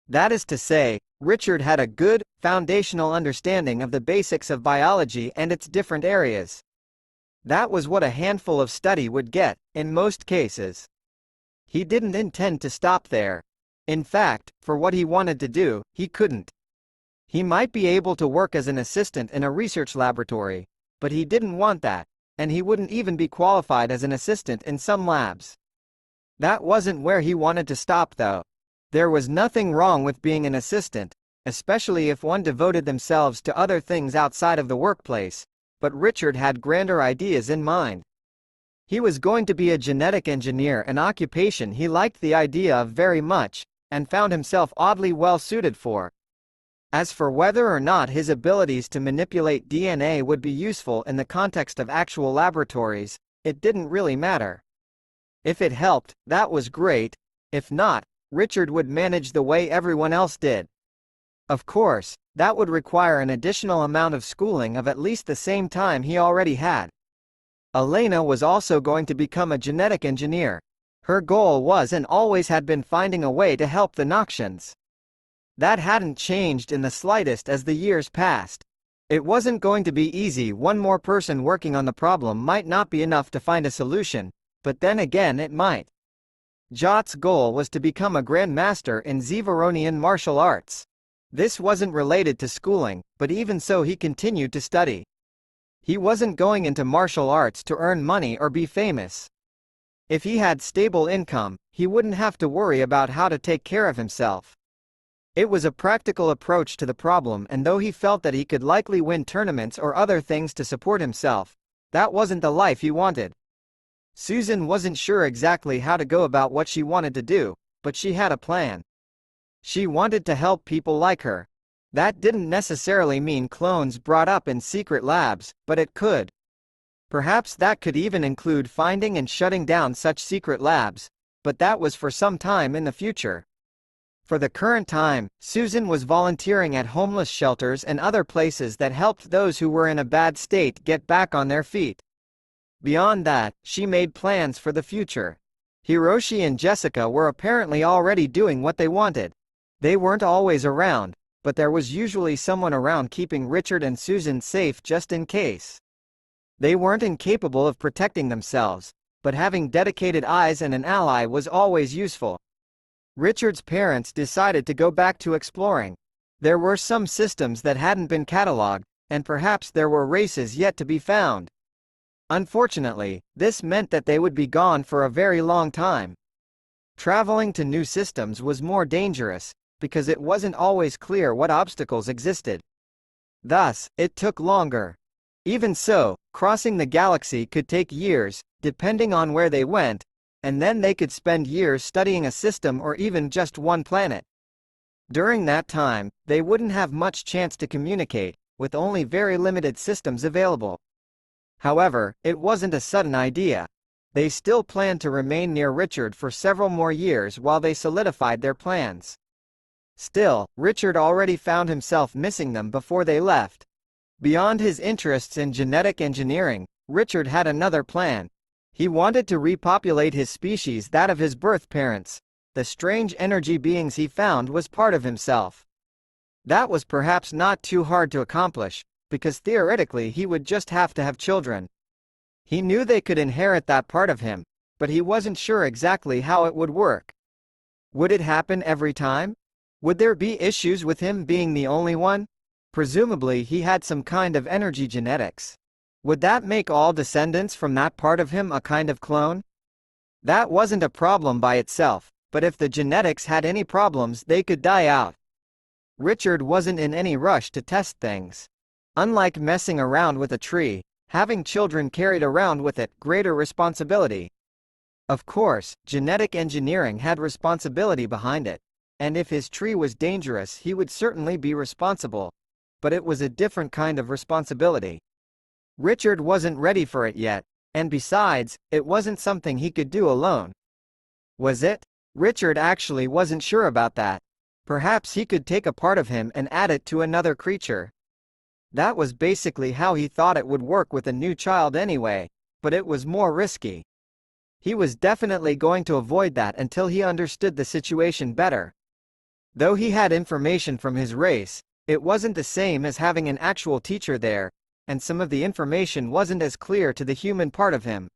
That is to say, Richard had a good, foundational understanding of the basics of biology and its different areas. That was what a handful of study would get, in most cases. He didn't intend to stop there. In fact, for what he wanted to do, he couldn't. He might be able to work as an assistant in a research laboratory, but he didn't want that, and he wouldn't even be qualified as an assistant in some labs. That wasn't where he wanted to stop though. There was nothing wrong with being an assistant, especially if one devoted themselves to other things outside of the workplace, but Richard had grander ideas in mind. He was going to be a genetic engineer, an occupation he liked the idea of very much, and found himself oddly well suited for. As for whether or not his abilities to manipulate DNA would be useful in the context of actual laboratories, it didn't really matter. If it helped, that was great. If not, Richard would manage the way everyone else did. Of course, That would require an additional amount of schooling of at least the same time he already had. Elena was also going to become a genetic engineer. Her goal was and always had been finding a way to help the Knoxians. That hadn't changed in the slightest as the years passed. It wasn't going to be easy. One more person working on the problem might not be enough to find a solution, but then again it might. Jot's goal was to become a grandmaster in Zonian martial arts. This wasn't related to schooling, but even so he continued to study. He wasn't going into martial arts to earn money or be famous. If he had stable income, he wouldn't have to worry about how to take care of himself. It was a practical approach to the problem, and though he felt that he could likely win tournaments or other things to support himself, that wasn't the life he wanted. Susan wasn't sure exactly how to go about what she wanted to do, but she had a plan. She wanted to help people like her. That didn't necessarily mean clones brought up in secret labs, but it could. Perhaps that could even include finding and shutting down such secret labs, but that was for some time in the future. For the current time, Susan was volunteering at homeless shelters and other places that helped those who were in a bad state get back on their feet. Beyond that, she made plans for the future. Hiroshi and Jessica were apparently already doing what they wanted. They weren't always around, but there was usually someone around keeping Richard and Susan safe just in case. They weren't incapable of protecting themselves, but having dedicated eyes and an ally was always useful. Richard's parents decided to go back to exploring. There were some systems that hadn't been catalogued, and perhaps there were races yet to be found. Unfortunately, this meant that they would be gone for a very long time. Traveling to new systems was more dangerous, because it wasn't always clear what obstacles existed. Thus, it took longer. Even so, crossing the galaxy could take years, depending on where they went, and then they could spend years studying a system or even just one planet. During that time, they wouldn't have much chance to communicate, with only very limited systems available. However, it wasn't a sudden idea. They still planned to remain near Richard for several more years while they solidified their plans. Still, Richard already found himself missing them before they left. Beyond his interests in genetic engineering, Richard had another plan. He wanted to repopulate his species, that of his birth parents. The strange energy beings he found was part of himself. That was perhaps not too hard to accomplish, because theoretically he would just have to have children. He knew they could inherit that part of him, but he wasn't sure exactly how it would work. Would it happen every time? Would there be issues with him being the only one? Presumably he had some kind of energy genetics. Would that make all descendants from that part of him a kind of clone? That wasn't a problem by itself, but if the genetics had any problems they could die out. Richard wasn't in any rush to test things. Unlike messing around with a tree, having children carried around with it greater responsibility. Of course, genetic engineering had responsibility behind it, and if his tree was dangerous he would certainly be responsible. But it was a different kind of responsibility. Richard wasn't ready for it yet, and besides, it wasn't something he could do alone. Was it? Richard actually wasn't sure about that. Perhaps he could take a part of him and add it to another creature. That was basically how he thought it would work with a new child anyway, but it was more risky. He was definitely going to avoid that until he understood the situation better. Though he had information from his race, it wasn't the same as having an actual teacher there, and some of the information wasn't as clear to the human part of him.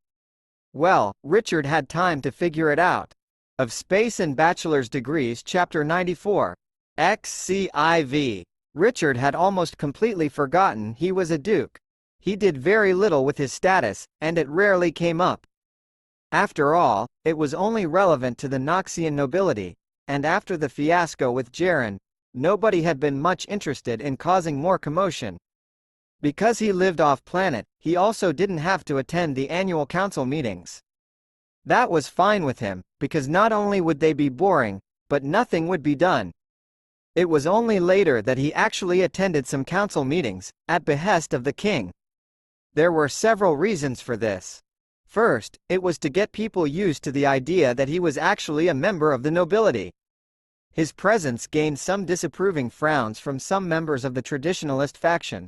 Well, Richard had time to figure it out. Of Space and Bachelor's Degrees, Chapter 94. XCIV. Richard had almost completely forgotten he was a duke. He did very little with his status, and it rarely came up. After all, it was only relevant to the Knoxian nobility, and after the fiasco with Jaren, nobody had been much interested in causing more commotion. Because he lived off-planet, he also didn't have to attend the annual council meetings. That was fine with him, because not only would they be boring, but nothing would be done. It was only later that he actually attended some council meetings, at behest of the king. There were several reasons for this. First, it was to get people used to the idea that he was actually a member of the nobility. His presence gained some disapproving frowns from some members of the traditionalist faction.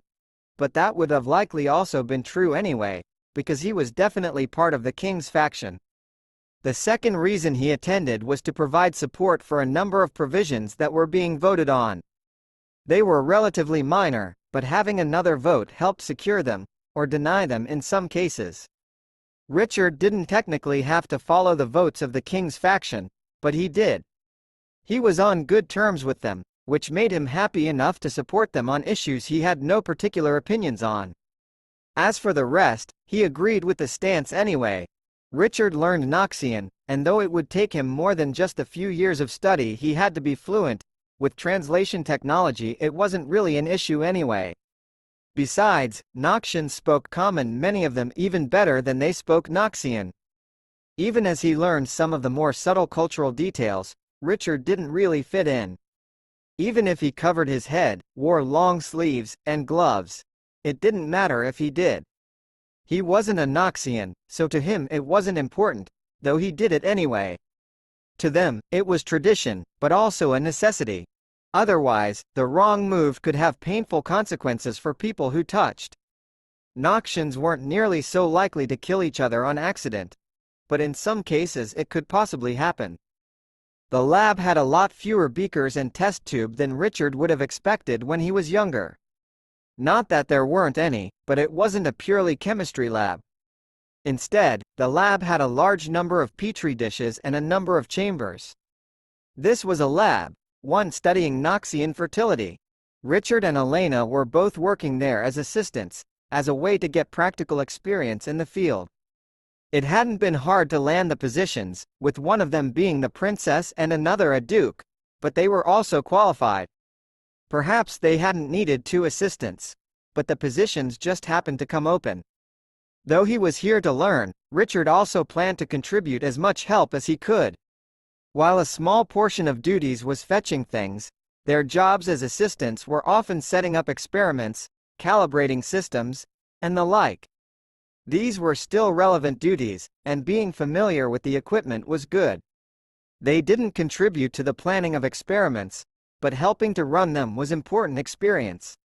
But that would have likely also been true anyway, because he was definitely part of the king's faction. The second reason he attended was to provide support for a number of provisions that were being voted on. They were relatively minor, but having another vote helped secure them, or deny them in some cases. Richard didn't technically have to follow the votes of the king's faction, but he did. He was on good terms with them, which made him happy enough to support them on issues he had no particular opinions on. As for the rest, he agreed with the stance anyway. Richard learned Knoxian, and though it would take him more than just a few years of study, he had to be fluent. With translation technology, it wasn't really an issue anyway. Besides, Knoxians spoke Common, many of them even better than they spoke Knoxian. Even as he learned some of the more subtle cultural details, Richard didn't really fit in. Even if he covered his head, wore long sleeves, and gloves, it didn't matter if he did. He wasn't a Knoxian, so to him it wasn't important, though he did it anyway. To them, it was tradition, but also a necessity. Otherwise, the wrong move could have painful consequences for people who touched. Knoxians weren't nearly so likely to kill each other on accident, but in some cases it could possibly happen. The lab had a lot fewer beakers and test tube than Richard would have expected when he was younger. Not that there weren't any, but it wasn't a purely chemistry lab. Instead, the lab had a large number of petri dishes and a number of chambers. This was a lab, one studying Knoxian fertility. Richard and Elena were both working there as assistants, as a way to get practical experience in the field. It hadn't been hard to land the positions, with one of them being the princess and another a duke, but they were also qualified. Perhaps they hadn't needed 2 assistants, but the positions just happened to come open. Though he was here to learn, Richard also planned to contribute as much help as he could. While a small portion of duties was fetching things, their jobs as assistants were often setting up experiments, calibrating systems, and the like. These were still relevant duties, and being familiar with the equipment was good. They didn't contribute to the planning of experiments, but helping to run them was important experience.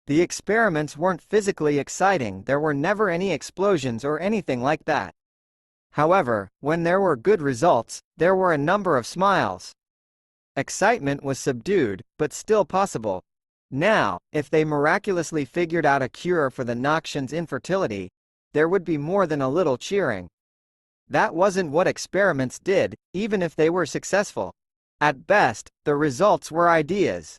The experiments weren't physically exciting, there were never any explosions or anything like that. However, when there were good results, there were a number of smiles. Excitement was subdued, but still possible. Now, if they miraculously figured out a cure for the Knoxians' infertility, there would be more than a little cheering. That wasn't what experiments did, even if they were successful. At best, the results were ideas.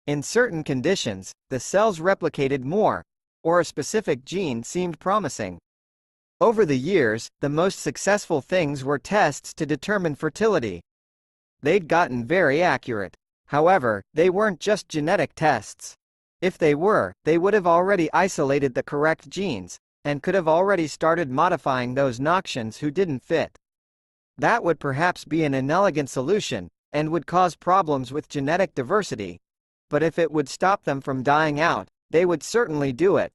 In certain conditions, the cells replicated more, or a specific gene seemed promising. Over the years, the most successful things were tests to determine fertility. They'd gotten very accurate. However, they weren't just genetic tests. If they were, they would have already isolated the correct genes, and could have already started modifying those Knoxians who didn't fit. That would perhaps be an inelegant solution, and would cause problems with genetic diversity. But if it would stop them from dying out, they would certainly do it.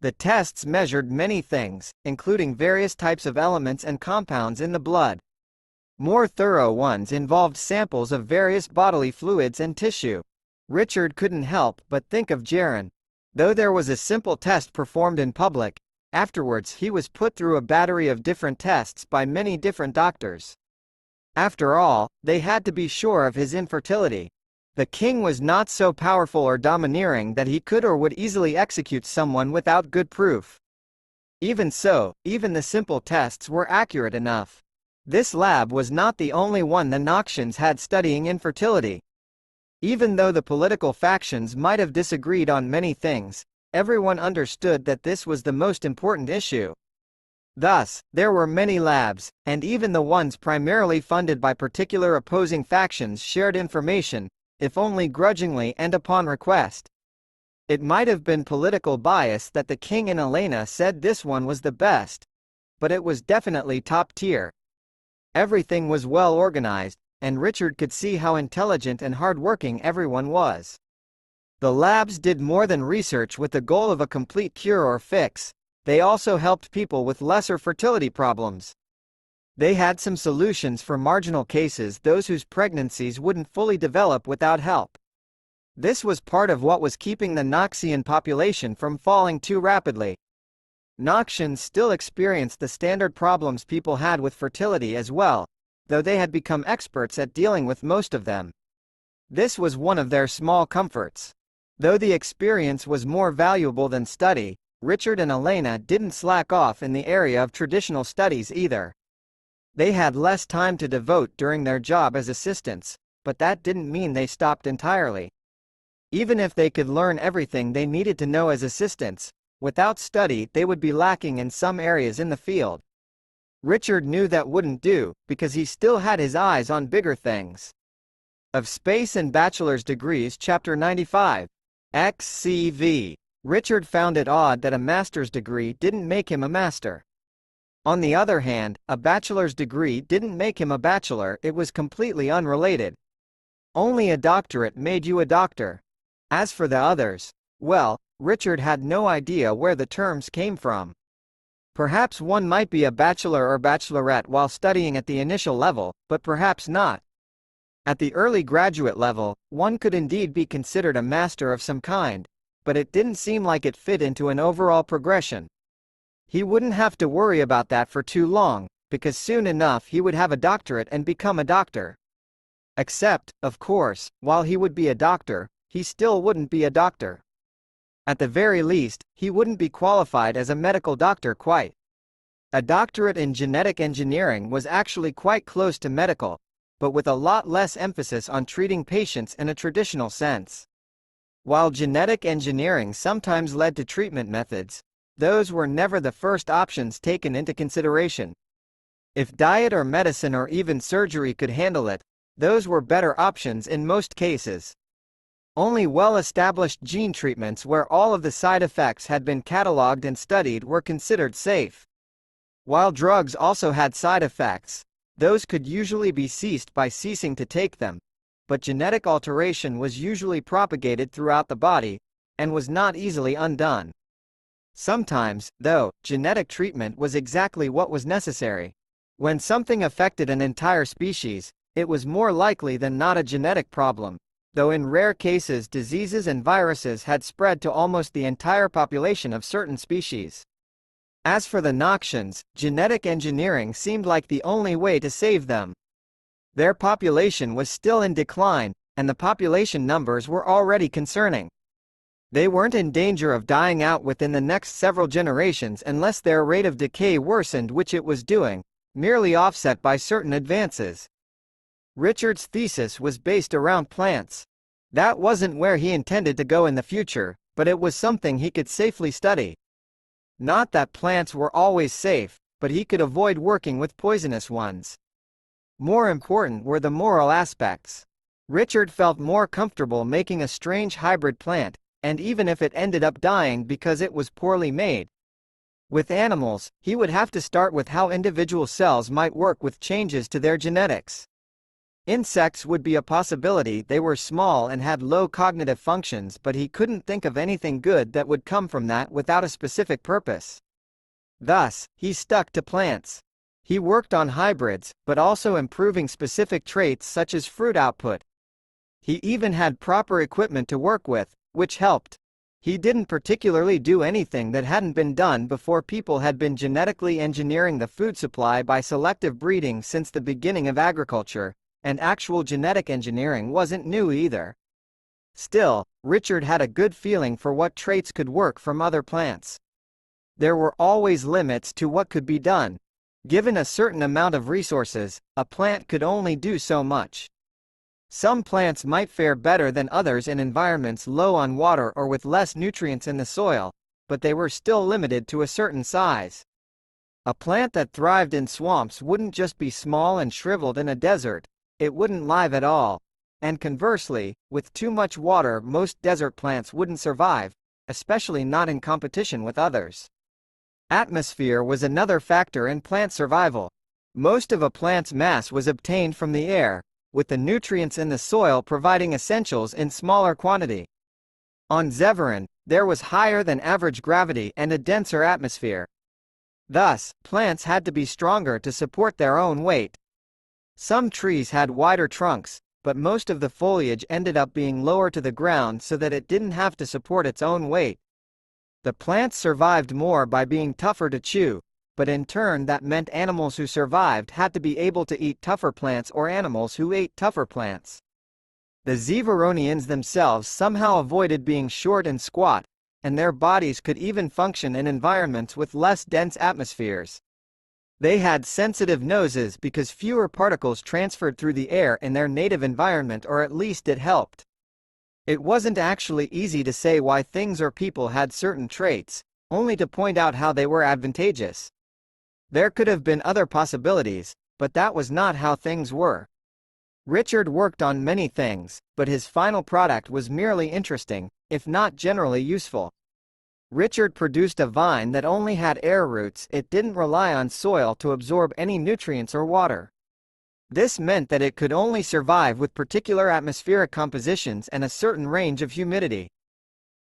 The tests measured many things, including various types of elements and compounds in the blood. More thorough ones involved samples of various bodily fluids and tissue. Richard couldn't help but think of Jaren. Though there was a simple test performed in public, afterwards he was put through a battery of different tests by many different doctors. After all, they had to be sure of his infertility. The king was not so powerful or domineering that he could or would easily execute someone without good proof. Even so, even the simple tests were accurate enough. This lab was not the only one the Knoxians had studying infertility. Even though the political factions might have disagreed on many things, everyone understood that this was the most important issue. Thus, there were many labs, and even the ones primarily funded by particular opposing factions shared information, if only grudgingly and upon request. It might have been political bias that the king and Elena said this one was the best, but it was definitely top tier. Everything was well organized, and Richard could see how intelligent and hardworking everyone was. The labs did more than research with the goal of a complete cure or fix, they also helped people with lesser fertility problems. They had some solutions for marginal cases, those whose pregnancies wouldn't fully develop without help. This was part of what was keeping the Knoxian population from falling too rapidly. Knoxians still experienced the standard problems people had with fertility as well, though they had become experts at dealing with most of them. This was one of their small comforts. Though the experience was more valuable than study, Richard and Elena didn't slack off in the area of traditional studies either. They had less time to devote during their job as assistants, but that didn't mean they stopped entirely. Even if they could learn everything they needed to know as assistants, without study they would be lacking in some areas in the field. Richard knew that wouldn't do, because he still had his eyes on bigger things. Of Space and Bachelor's Degrees, Chapter 95. XCV. Richard found it odd that a master's degree didn't make him a master. On the other hand, a bachelor's degree didn't make him a bachelor, it was completely unrelated. Only a doctorate made you a doctor. As for the others, well, Richard had no idea where the terms came from. Perhaps one might be a bachelor or bachelorette while studying at the initial level, but perhaps not. At the early graduate level, one could indeed be considered a master of some kind, but it didn't seem like it fit into an overall progression. He wouldn't have to worry about that for too long, because soon enough he would have a doctorate and become a doctor. Except, of course, while he would be a doctor, he still wouldn't be a doctor. At the very least, he wouldn't be qualified as a medical doctor quite. A doctorate in genetic engineering was actually quite close to medical, but with a lot less emphasis on treating patients in a traditional sense. While genetic engineering sometimes led to treatment methods, those were never the first options taken into consideration. If diet or medicine or even surgery could handle it, those were better options in most cases. Only well-established gene treatments where all of the side effects had been catalogued and studied were considered safe. While drugs also had side effects, those could usually be ceased by ceasing to take them, but genetic alteration was usually propagated throughout the body, and was not easily undone. Sometimes, though, genetic treatment was exactly what was necessary. When something affected an entire species, it was more likely than not a genetic problem, though in rare cases diseases and viruses had spread to almost the entire population of certain species. As for the Knoxians, genetic engineering seemed like the only way to save them. Their population was still in decline, and the population numbers were already concerning. They weren't in danger of dying out within the next several generations unless their rate of decay worsened, which it was doing, merely offset by certain advances. Richard's thesis was based around plants. That wasn't where he intended to go in the future, but it was something he could safely study. Not that plants were always safe, but he could avoid working with poisonous ones. More important were the moral aspects. Richard felt more comfortable making a strange hybrid plant, and even if it ended up dying because it was poorly made. With animals, he would have to start with how individual cells might work with changes to their genetics. Insects would be a possibility. They were small and had low cognitive functions, but he couldn't think of anything good that would come from that without a specific purpose. Thus, he stuck to plants. He worked on hybrids, but also improving specific traits such as fruit output. He even had proper equipment to work with, which helped. He didn't particularly do anything that hadn't been done before. People had been genetically engineering the food supply by selective breeding since the beginning of agriculture, and actual genetic engineering wasn't new either. Still, Richard had a good feeling for what traits could work from other plants. There were always limits to what could be done. Given a certain amount of resources, a plant could only do so much. Some plants might fare better than others in environments low on water or with less nutrients in the soil, but they were still limited to a certain size. A plant that thrived in swamps wouldn't just be small and shriveled in a desert, it wouldn't live at all. And conversely, with too much water, most desert plants wouldn't survive, especially not in competition with others. Atmosphere was another factor in plant survival. Most of a plant's mass was obtained from the air, with the nutrients in the soil providing essentials in smaller quantity. On Zevran, there was higher than average gravity and a denser atmosphere. Thus, plants had to be stronger to support their own weight. Some trees had wider trunks, but most of the foliage ended up being lower to the ground so that it didn't have to support its own weight. The plants survived more by being tougher to chew, but in turn that meant animals who survived had to be able to eat tougher plants or animals who ate tougher plants. The Zevaronians themselves somehow avoided being short and squat, and their bodies could even function in environments with less dense atmospheres. They had sensitive noses because fewer particles transferred through the air in their native environment, or at least it helped. It wasn't actually easy to say why things or people had certain traits, only to point out how they were advantageous. There could have been other possibilities, but that was not how things were. Richard worked on many things, but his final product was merely interesting, if not generally useful. Richard produced a vine that only had air roots. It didn't rely on soil to absorb any nutrients or water. This meant that it could only survive with particular atmospheric compositions and a certain range of humidity.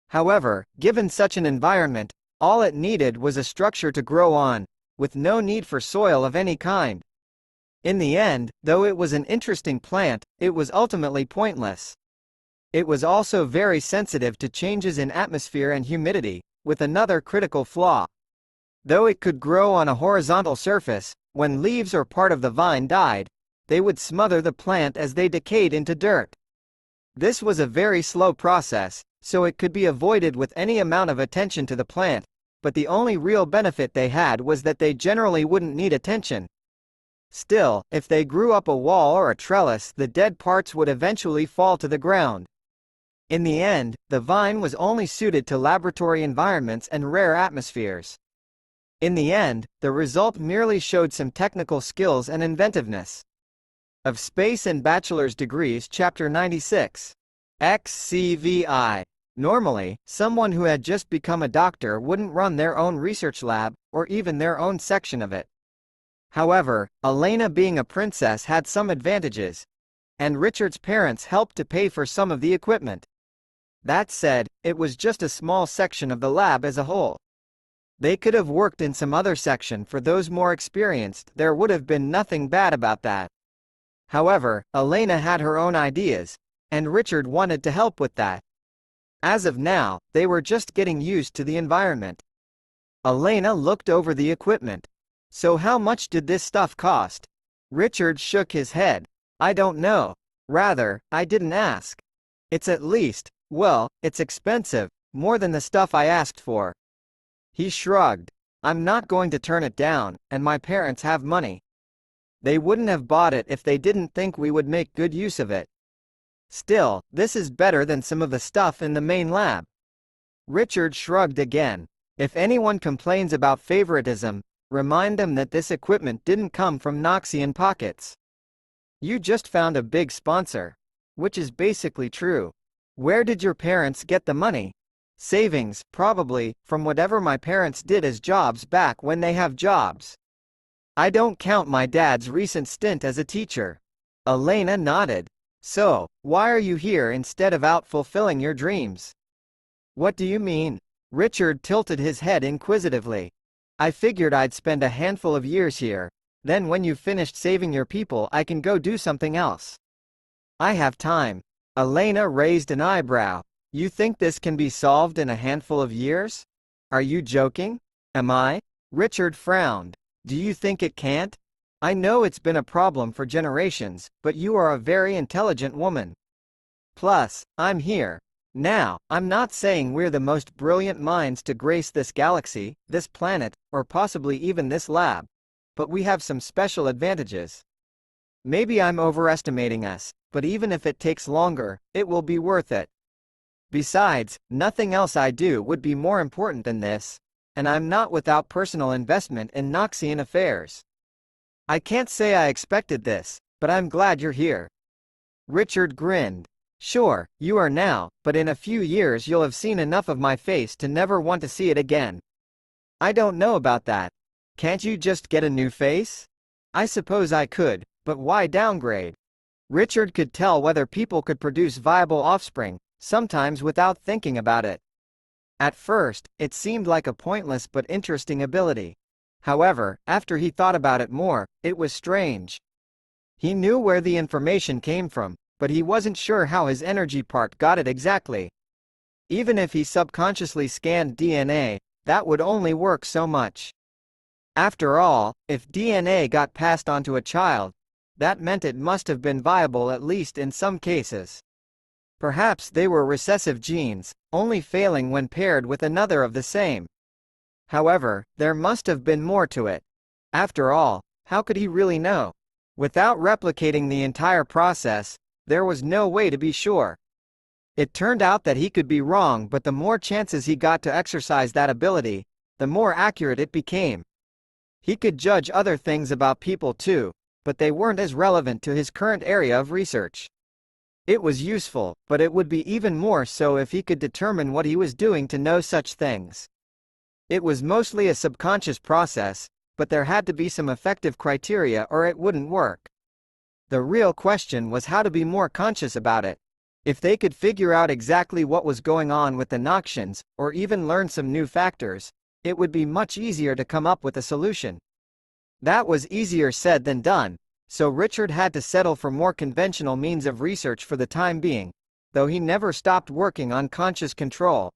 However, given such an environment, all it needed was a structure to grow on, with no need for soil of any kind. In the end, though it was an interesting plant, it was ultimately pointless. It was also very sensitive to changes in atmosphere and humidity, with another critical flaw. Though it could grow on a horizontal surface, when leaves or part of the vine died, they would smother the plant as they decayed into dirt. This was a very slow process, so it could be avoided with any amount of attention to the plant, but the only real benefit they had was that they generally wouldn't need attention. Still, if they grew up a wall or a trellis, the dead parts would eventually fall to the ground. In the end, the vine was only suited to laboratory environments and rare atmospheres. In the end, the result merely showed some technical skills and inventiveness. Of Space and Bachelor's Degrees, Chapter 96. XCVI. Normally, someone who had just become a doctor wouldn't run their own research lab, or even their own section of it. However, Elena, being a princess, had some advantages, and Richard's parents helped to pay for some of the equipment. That said, it was just a small section of the lab as a whole. They could have worked in some other section for those more experienced. There would have been nothing bad about that. However, Elena had her own ideas, and Richard wanted to help with that. As of now, they were just getting used to the environment. Elena looked over the equipment. So how much did this stuff cost? Richard shook his head. I don't know. Rather, I didn't ask. It's at least, well, it's expensive, more than the stuff I asked for. He shrugged. I'm not going to turn it down, and my parents have money. They wouldn't have bought it if they didn't think we would make good use of it. Still, this is better than some of the stuff in the main lab. Richard shrugged again. If anyone complains about favoritism, remind them that this equipment didn't come from Knoxian pockets. You just found a big sponsor. Which is basically true. Where did your parents get the money? Savings, probably, from whatever my parents did as jobs back when they have jobs. I don't count my dad's recent stint as a teacher. Elena nodded. So, why are you here instead of out fulfilling your dreams? What do you mean? Richard tilted his head inquisitively. I figured I'd spend a handful of years here, then when you've finished saving your people I can go do something else. I have time. Elena raised an eyebrow. You think this can be solved in a handful of years? Are you joking? Am I? Richard frowned. Do you think it can't? I know it's been a problem for generations, but you are a very intelligent woman. Plus, I'm here. Now, I'm not saying we're the most brilliant minds to grace this galaxy, this planet, or possibly even this lab. But we have some special advantages. Maybe I'm overestimating us, but even if it takes longer, it will be worth it. Besides, nothing else I do would be more important than this, and I'm not without personal investment in Knoxian affairs. I can't say I expected this, but I'm glad you're here. Richard grinned. Sure, you are now, but in a few years you'll have seen enough of my face to never want to see it again. I don't know about that. Can't you just get a new face? I suppose I could, but why downgrade? Richard could tell whether people could produce viable offspring, sometimes without thinking about it. At first, it seemed like a pointless but interesting ability. However, after he thought about it more, it was strange. He knew where the information came from, but he wasn't sure how his energy part got it exactly. Even if he subconsciously scanned DNA, that would only work so much. After all, if DNA got passed on to a child, that meant it must have been viable at least in some cases. Perhaps they were recessive genes, only failing when paired with another of the same. However, there must have been more to it. After all, how could he really know? Without replicating the entire process, there was no way to be sure. It turned out that he could be wrong, but the more chances he got to exercise that ability, the more accurate it became. He could judge other things about people too, but they weren't as relevant to his current area of research. It was useful, but it would be even more so if he could determine what he was doing to know such things. It was mostly a subconscious process, but there had to be some effective criteria or it wouldn't work. The real question was how to be more conscious about it. If they could figure out exactly what was going on with the Knoxians, or even learn some new factors, it would be much easier to come up with a solution. That was easier said than done, so Richard had to settle for more conventional means of research for the time being, though he never stopped working on conscious control.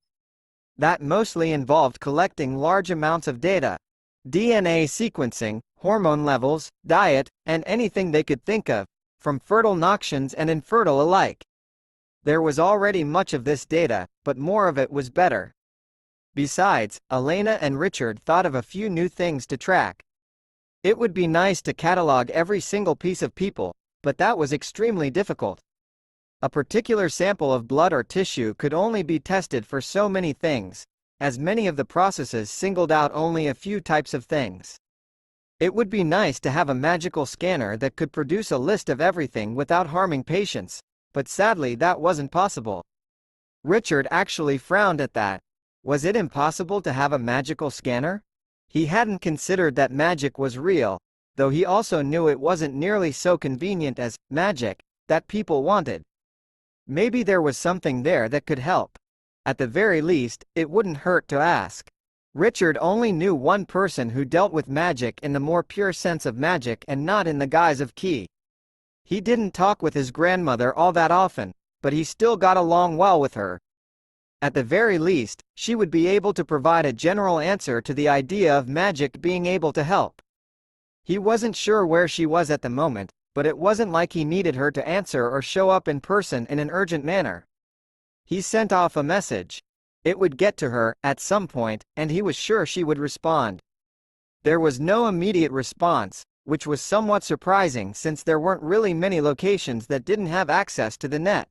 That mostly involved collecting large amounts of data. DNA sequencing, hormone levels, diet, and anything they could think of, from fertile Knoxians and infertile alike. There was already much of this data, but more of it was better. Besides, Elena and Richard thought of a few new things to track. It would be nice to catalog every single piece of people, but that was extremely difficult. A particular sample of blood or tissue could only be tested for so many things, as many of the processes singled out only a few types of things. It would be nice to have a magical scanner that could produce a list of everything without harming patients, but sadly that wasn't possible. Richard actually frowned at that. Was it impossible to have a magical scanner? He hadn't considered that magic was real, though he also knew it wasn't nearly so convenient as magic that people wanted. Maybe there was something there that could help. At the very least, it wouldn't hurt to ask. Richard only knew one person who dealt with magic in the more pure sense of magic and not in the guise of ki. He didn't talk with his grandmother all that often, but he still got along well with her. At the very least, she would be able to provide a general answer to the idea of magic being able to help. He wasn't sure where she was at the moment, but it wasn't like he needed her to answer or show up in person in an urgent manner. He sent off a message. It would get to her, at some point, and he was sure she would respond. There was no immediate response, which was somewhat surprising since there weren't really many locations that didn't have access to the net.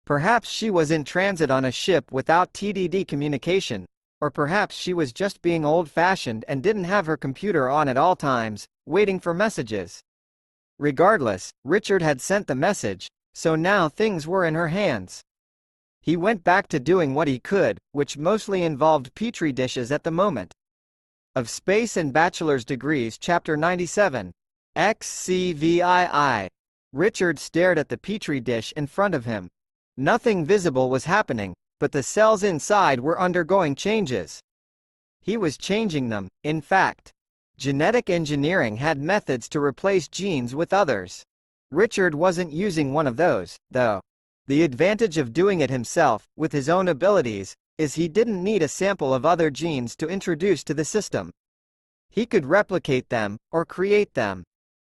Perhaps she was in transit on a ship without TDD communication, or perhaps she was just being old-fashioned and didn't have her computer on at all times, waiting for messages. Regardless, Richard had sent the message, so now things were in her hands. He went back to doing what he could, which mostly involved petri dishes at the moment. Of Space and Bachelor's Degrees Chapter 97. XCVII. Richard stared at the petri dish in front of him. Nothing visible was happening, but the cells inside were undergoing changes. He was changing them, in fact. Genetic engineering had methods to replace genes with others. Richard wasn't using one of those, though. The advantage of doing it himself, with his own abilities, is he didn't need a sample of other genes to introduce to the system. He could replicate them, or create them.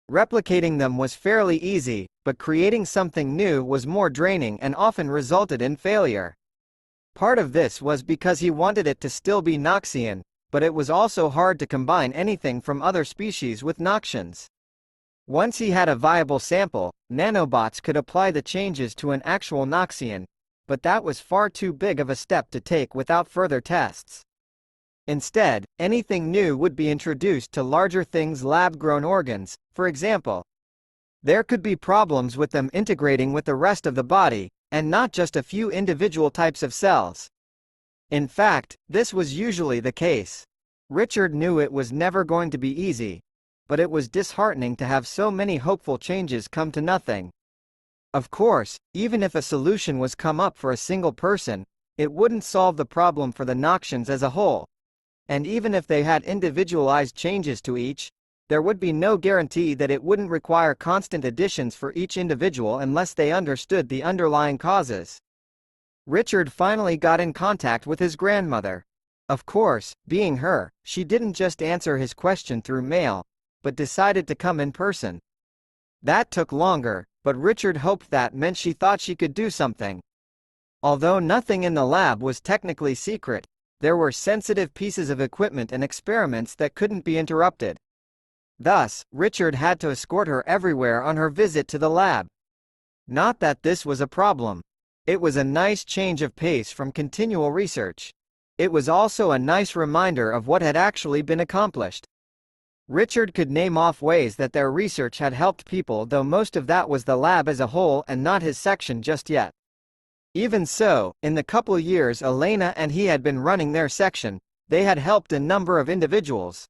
Replicating them was fairly easy, but creating something new was more draining and often resulted in failure. Part of this was because he wanted it to still be Knoxian, but it was also hard to combine anything from other species with Knoxians. Once he had a viable sample, nanobots could apply the changes to an actual Knoxian, but that was far too big of a step to take without further tests. Instead, anything new would be introduced to larger things' lab-grown organs, for example. There could be problems with them integrating with the rest of the body, and not just a few individual types of cells. In fact, this was usually the case. Richard knew it was never going to be easy, but it was disheartening to have so many hopeful changes come to nothing. Of course, even if a solution was come up for a single person, it wouldn't solve the problem for the Knoxians as a whole. and even if they had individualized changes to each, there would be no guarantee that it wouldn't require constant additions for each individual unless they understood the underlying causes. Richard finally got in contact with his grandmother. Of course, being her, she didn't just answer his question through mail, but decided to come in person. That took longer, but Richard hoped that meant she thought she could do something. Although nothing in the lab was technically secret, there were sensitive pieces of equipment and experiments that couldn't be interrupted. Thus, Richard had to escort her everywhere on her visit to the lab. Not that this was a problem. It was a nice change of pace from continual research. It was also a nice reminder of what had actually been accomplished. Richard could name off ways that their research had helped people, though most of that was the lab as a whole and not his section just yet. Even so, in the couple years Elena and he had been running their section, they had helped a number of individuals.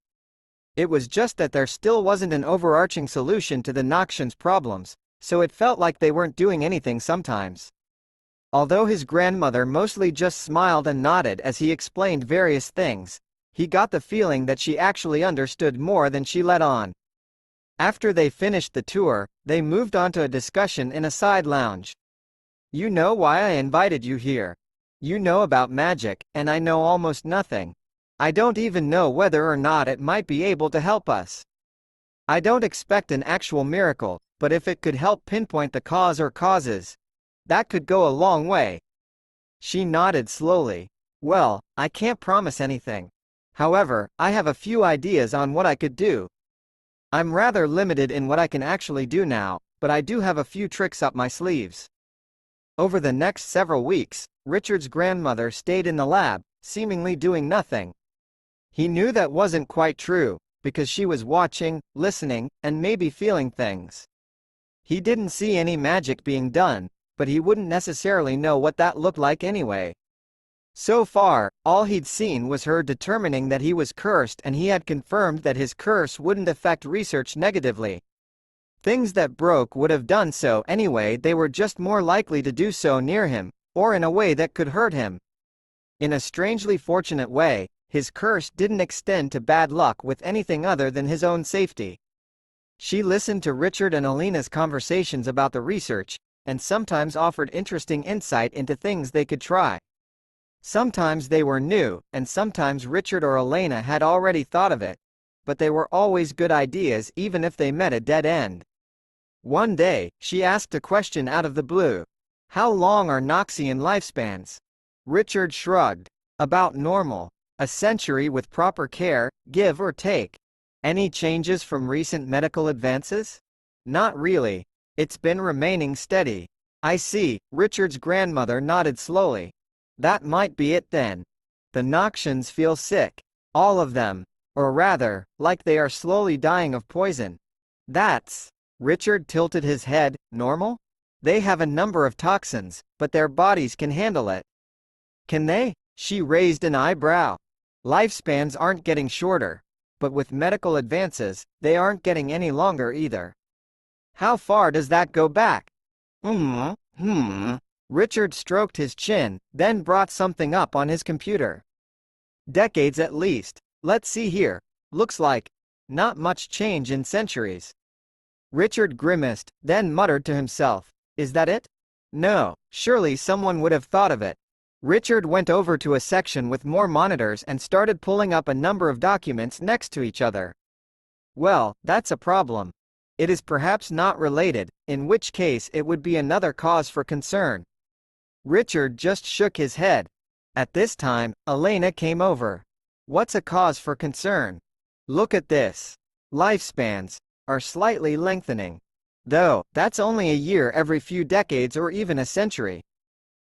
It was just that there still wasn't an overarching solution to the Knoxians' problems, so it felt like they weren't doing anything sometimes. Although his grandmother mostly just smiled and nodded as he explained various things, he got the feeling that she actually understood more than she let on. After they finished the tour, they moved on to a discussion in a side lounge. "You know why I invited you here. You know about magic, and I know almost nothing. I don't even know whether or not it might be able to help us. I don't expect an actual miracle, but if it could help pinpoint the cause or causes, that could go a long way." She nodded slowly. "Well, I can't promise anything. However, I have a few ideas on what I could do. I'm rather limited in what I can actually do now, but I do have a few tricks up my sleeves." Over the next several weeks, Richard's grandmother stayed in the lab, seemingly doing nothing. He knew that wasn't quite true, because she was watching, listening, and maybe feeling things. He didn't see any magic being done, but he wouldn't necessarily know what that looked like anyway. So far, all he'd seen was her determining that he was cursed, and he had confirmed that his curse wouldn't affect research negatively. Things that broke would have done so anyway, they were just more likely to do so near him, or in a way that could hurt him. In a strangely fortunate way, his curse didn't extend to bad luck with anything other than his own safety. She listened to Richard and Elena's conversations about the research, and sometimes offered interesting insight into things they could try. Sometimes they were new, and sometimes Richard or Elena had already thought of it, but they were always good ideas even if they met a dead end. One day, she asked a question out of the blue. "How long are Knoxian lifespans?" Richard shrugged. "About normal. A century with proper care, give or take." "Any changes from recent medical advances?" "Not really. It's been remaining steady." "I see." Richard's grandmother nodded slowly. "That might be it then. The Knoxians feel sick. All of them. Or rather, like they are slowly dying of poison." "That's..." Richard tilted his head. "Normal? They have a number of toxins, but their bodies can handle it." "Can they?" She raised an eyebrow. "Lifespans aren't getting shorter. But with medical advances, they aren't getting any longer either." "How far does that go back?" Richard stroked his chin, then brought something up on his computer. "Decades at least. Let's see here. Looks like not much change in centuries." Richard grimaced, then muttered to himself, "Is that it? No, surely someone would have thought of it." Richard went over to a section with more monitors and started pulling up a number of documents next to each other. "Well, that's a problem. It is perhaps not related, in which case it would be another cause for concern." Richard just shook his head. At this time, Elena came over. "What's a cause for concern? Look at this. Lifespans are slightly lengthening. Though, that's only a year every few decades or even a century.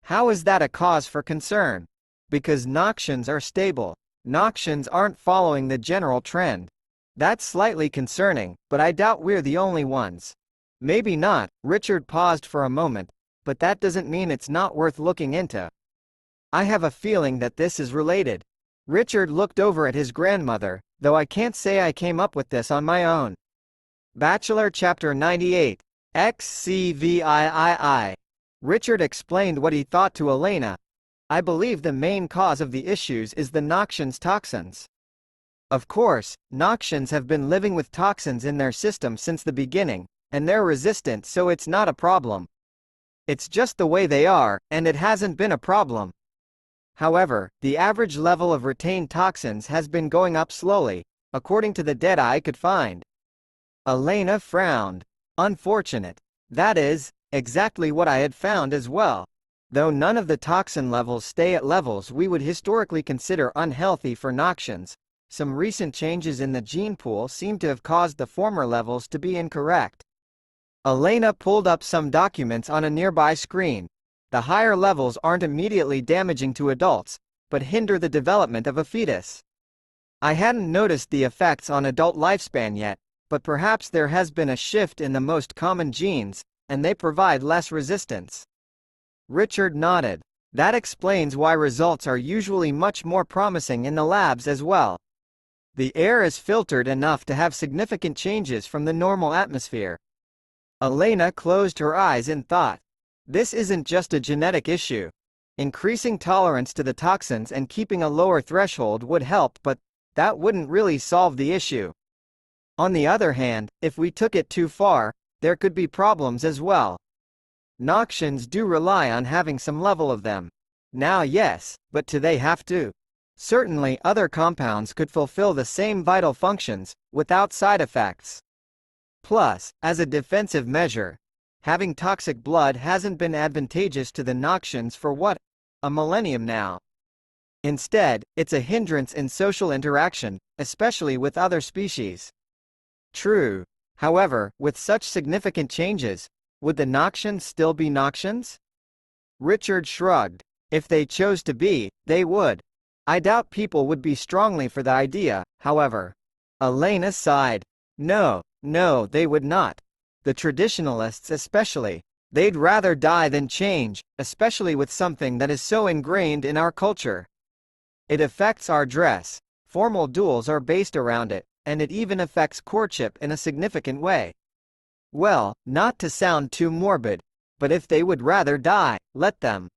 How is that a cause for concern? Because Knoxians are stable. Knoxians aren't following the general trend. That's slightly concerning, but I doubt we're the only ones." "Maybe not." Richard paused for a moment, "but that doesn't mean it's not worth looking into. I have a feeling that this is related." Richard looked over at his grandmother, "Though I can't say I came up with this on my own." Bachelor Chapter 98. XCVIII. Richard explained what he thought to Elena. "I believe the main cause of the issues is the Knoxians' toxins. Of course, Noxians have been living with toxins in their system since the beginning, and they're resistant, so it's not a problem. It's just the way they are, and it hasn't been a problem. However, the average level of retained toxins has been going up slowly, according to the data I could find. Elena frowned. Unfortunate. That is, exactly what I had found as well. Though none of the toxin levels stay at levels we would historically consider unhealthy for Noxians, some recent changes in the gene pool seem to have caused the former levels to be incorrect. Elena pulled up some documents on a nearby screen. The higher levels aren't immediately damaging to adults, but hinder the development of a fetus. I hadn't noticed the effects on adult lifespan yet, but perhaps there has been a shift in the most common genes, and they provide less resistance. Richard nodded. That explains why results are usually much more promising in the labs as well. The air is filtered enough to have significant changes from the normal atmosphere. Elena closed her eyes in thought. This isn't just a genetic issue. Increasing tolerance to the toxins and keeping a lower threshold would help, but that wouldn't really solve the issue. On the other hand, if we took it too far, there could be problems as well. Noxians do rely on having some level of them. Now yes, but do they have to? Certainly other compounds could fulfill the same vital functions, without side effects. Plus, as a defensive measure, having toxic blood hasn't been advantageous to the Noxians for what? A millennium now. Instead, it's a hindrance in social interaction, especially with other species. True. However, with such significant changes, would the Noxians still be Noxians? Richard shrugged. If they chose to be, they would. I doubt people would be strongly for the idea, however. Elena sighed. No, they would not. The traditionalists especially. They'd rather die than change, especially with something that is so ingrained in our culture. It affects our dress. Formal duels are based around it, and it even affects courtship in a significant way. Well, not to sound too morbid, but if they would rather die, let them.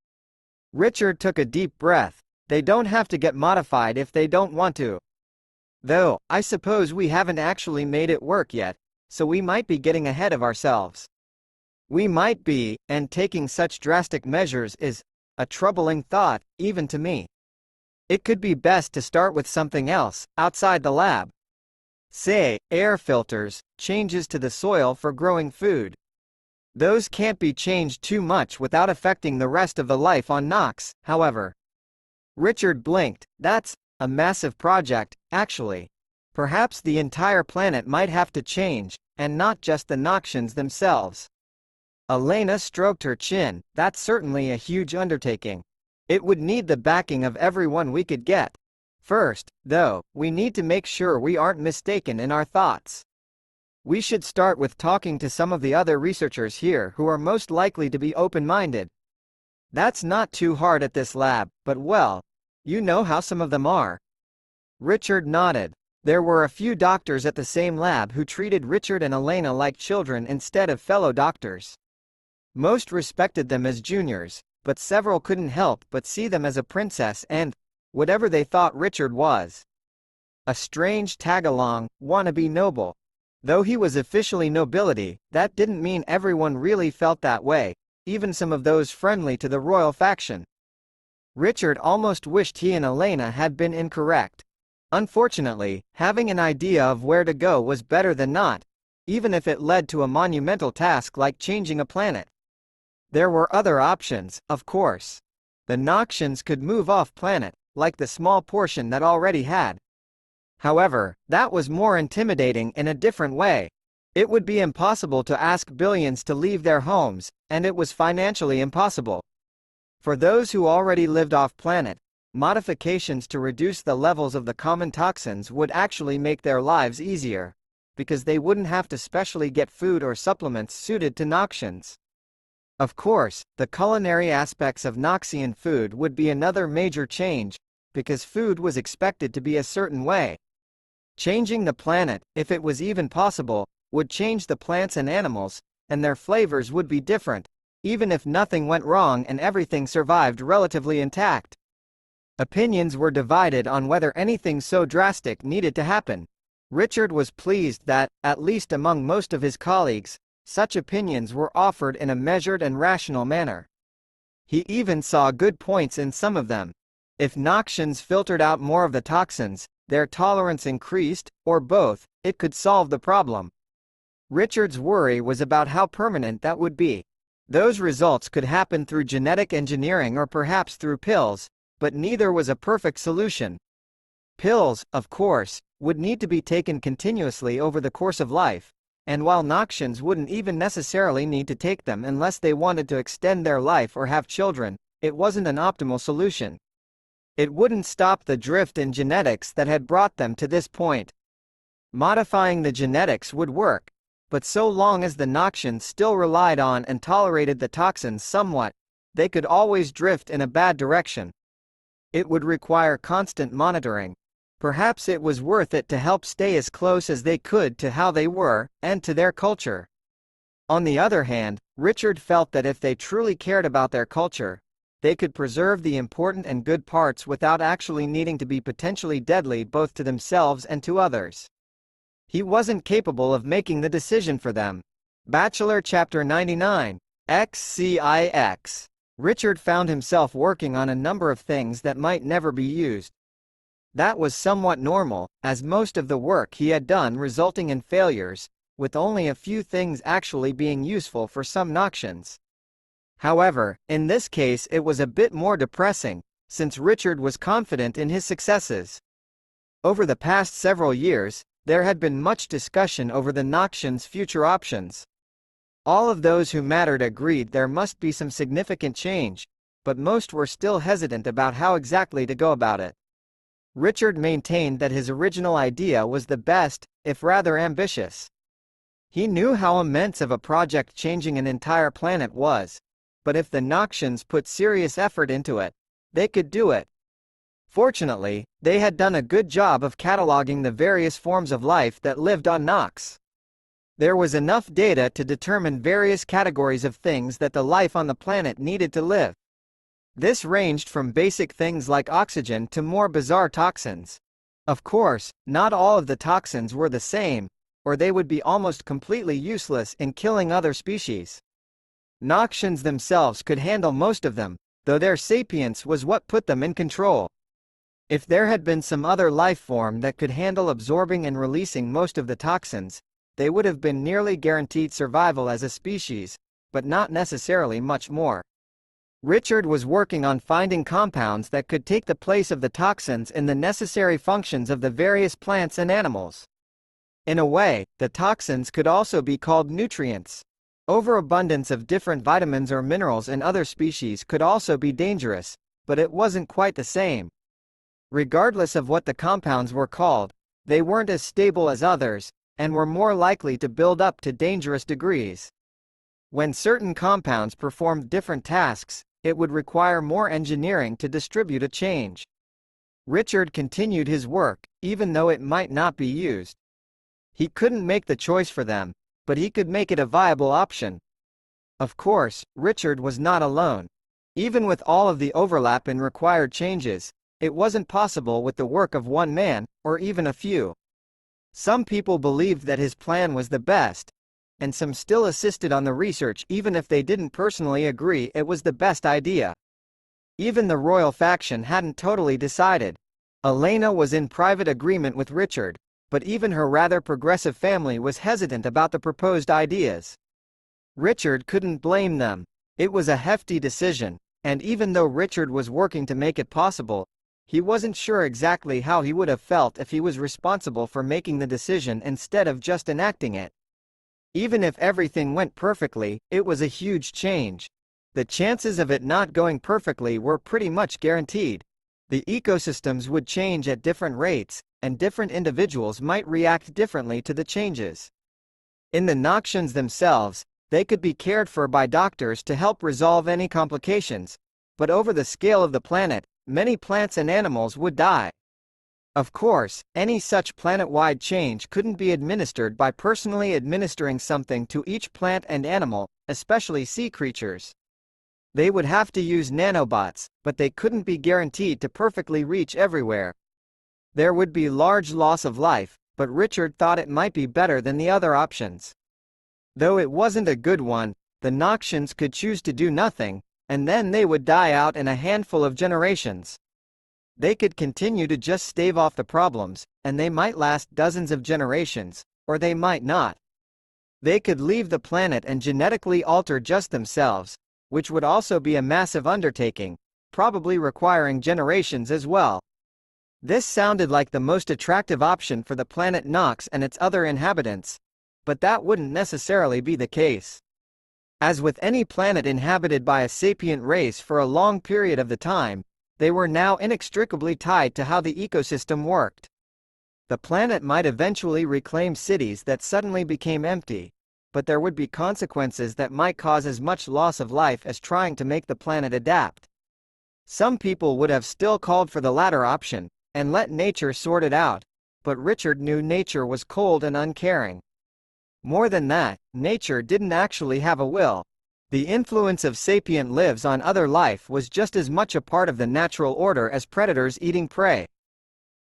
Richard took a deep breath. They don't have to get modified if they don't want to. Though, I suppose we haven't actually made it work yet, so we might be getting ahead of ourselves. We might be, and taking such drastic measures is a troubling thought, even to me. It could be best to start with something else, outside the lab. Say, air filters, changes to the soil for growing food. Those can't be changed too much without affecting the rest of the life on Knox, however. Richard blinked. That's a massive project, actually. Perhaps the entire planet might have to change, and not just the Noxians themselves. Elena stroked her chin. That's certainly a huge undertaking. It would need the backing of everyone we could get. First, though, we need to make sure we aren't mistaken in our thoughts. We should start with talking to some of the other researchers here who are most likely to be open-minded. That's not too hard at this lab, but well, you know how some of them are. Richard nodded. There were a few doctors at the same lab who treated Richard and Elena like children instead of fellow doctors. Most respected them as juniors, but several couldn't help but see them as a princess and whatever they thought Richard was. A strange tag-along, wannabe noble. Though he was officially nobility, that didn't mean everyone really felt that way, even some of those friendly to the royal faction. Richard almost wished he and Elena had been incorrect. Unfortunately, having an idea of where to go was better than not, even if it led to a monumental task like changing a planet. There were other options, of course. The Noxians could move off-planet, like the small portion that already had. However, that was more intimidating in a different way. It would be impossible to ask billions to leave their homes, and it was financially impossible. For those who already lived off-planet, modifications to reduce the levels of the common toxins would actually make their lives easier, because they wouldn't have to specially get food or supplements suited to Noxians. Of course, the culinary aspects of Noxian food would be another major change, because food was expected to be a certain way. Changing the planet, if it was even possible, would change the plants and animals, and their flavors would be different, even if nothing went wrong and everything survived relatively intact. Opinions were divided on whether anything so drastic needed to happen. Richard was pleased that, at least among most of his colleagues, such opinions were offered in a measured and rational manner. He even saw good points in some of them. If Noxians filtered out more of the toxins, their tolerance increased, or both, it could solve the problem. Richard's worry was about how permanent that would be. Those results could happen through genetic engineering or perhaps through pills, but neither was a perfect solution. Pills, of course, would need to be taken continuously over the course of life, and while Noxians wouldn't even necessarily need to take them unless they wanted to extend their life or have children, it wasn't an optimal solution. It wouldn't stop the drift in genetics that had brought them to this point. Modifying the genetics would work, but so long as the Noxians still relied on and tolerated the toxins somewhat, they could always drift in a bad direction. It would require constant monitoring. Perhaps it was worth it to help stay as close as they could to how they were, and to their culture. On the other hand, Richard felt that if they truly cared about their culture, they could preserve the important and good parts without actually needing to be potentially deadly both to themselves and to others. He wasn't capable of making the decision for them. Bachelor Chapter 99. XCIX. Richard found himself working on a number of things that might never be used. That was somewhat normal, as most of the work he had done resulting in failures, with only a few things actually being useful for some Noxians. However, in this case it was a bit more depressing, since Richard was confident in his successes. Over the past several years, there had been much discussion over the Noxians' future options. All of those who mattered agreed there must be some significant change, but most were still hesitant about how exactly to go about it. Richard maintained that his original idea was the best, if rather ambitious. He knew how immense of a project changing an entire planet was, but if the Noxians put serious effort into it, they could do it. Fortunately, they had done a good job of cataloging the various forms of life that lived on Knox. There was enough data to determine various categories of things that the life on the planet needed to live. This ranged from basic things like oxygen to more bizarre toxins. Of course, not all of the toxins were the same, or they would be almost completely useless in killing other species. Noxians themselves could handle most of them, though their sapience was what put them in control. If there had been some other life form that could handle absorbing and releasing most of the toxins, they would have been nearly guaranteed survival as a species, but not necessarily much more. Richard was working on finding compounds that could take the place of the toxins in the necessary functions of the various plants and animals. In a way, the toxins could also be called nutrients. Overabundance of different vitamins or minerals in other species could also be dangerous, but it wasn't quite the same. Regardless of what the compounds were called, they weren't as stable as others, and were more likely to build up to dangerous degrees. When certain compounds performed different tasks, it would require more engineering to distribute a change. Richard continued his work, even though it might not be used. He couldn't make the choice for them, but he could make it a viable option. Of course, Richard was not alone. Even with all of the overlap in required changes, it wasn't possible with the work of one man, or even a few. Some people believed that his plan was the best, and some still assisted on the research even if they didn't personally agree it was the best idea. Even the royal faction hadn't totally decided. Elena was in private agreement with Richard, but even her rather progressive family was hesitant about the proposed ideas. Richard couldn't blame them. It was a hefty decision, and even though Richard was working to make it possible, he wasn't sure exactly how he would have felt if he was responsible for making the decision instead of just enacting it. Even if everything went perfectly, it was a huge change. The chances of it not going perfectly were pretty much guaranteed. The ecosystems would change at different rates, and different individuals might react differently to the changes. In the Noxians themselves, they could be cared for by doctors to help resolve any complications, but over the scale of the planet, many plants and animals would die. Of course, any such planet-wide change couldn't be administered by personally administering something to each plant and animal, especially sea creatures. They would have to use nanobots, but they couldn't be guaranteed to perfectly reach everywhere. There would be large loss of life, but Richard thought it might be better than the other options. Though it wasn't a good one, the Noxians could choose to do nothing, and then they would die out in a handful of generations. They could continue to just stave off the problems, and they might last dozens of generations, or they might not. They could leave the planet and genetically alter just themselves, which would also be a massive undertaking, probably requiring generations as well. This sounded like the most attractive option for the planet Knox and its other inhabitants, but that wouldn't necessarily be the case. As with any planet inhabited by a sapient race for a long period of the time, they were now inextricably tied to how the ecosystem worked. The planet might eventually reclaim cities that suddenly became empty, but there would be consequences that might cause as much loss of life as trying to make the planet adapt. Some people would have still called for the latter option, and let nature sort it out, but Richard knew nature was cold and uncaring. More than that, nature didn't actually have a will. The influence of sapient lives on other life was just as much a part of the natural order as predators eating prey.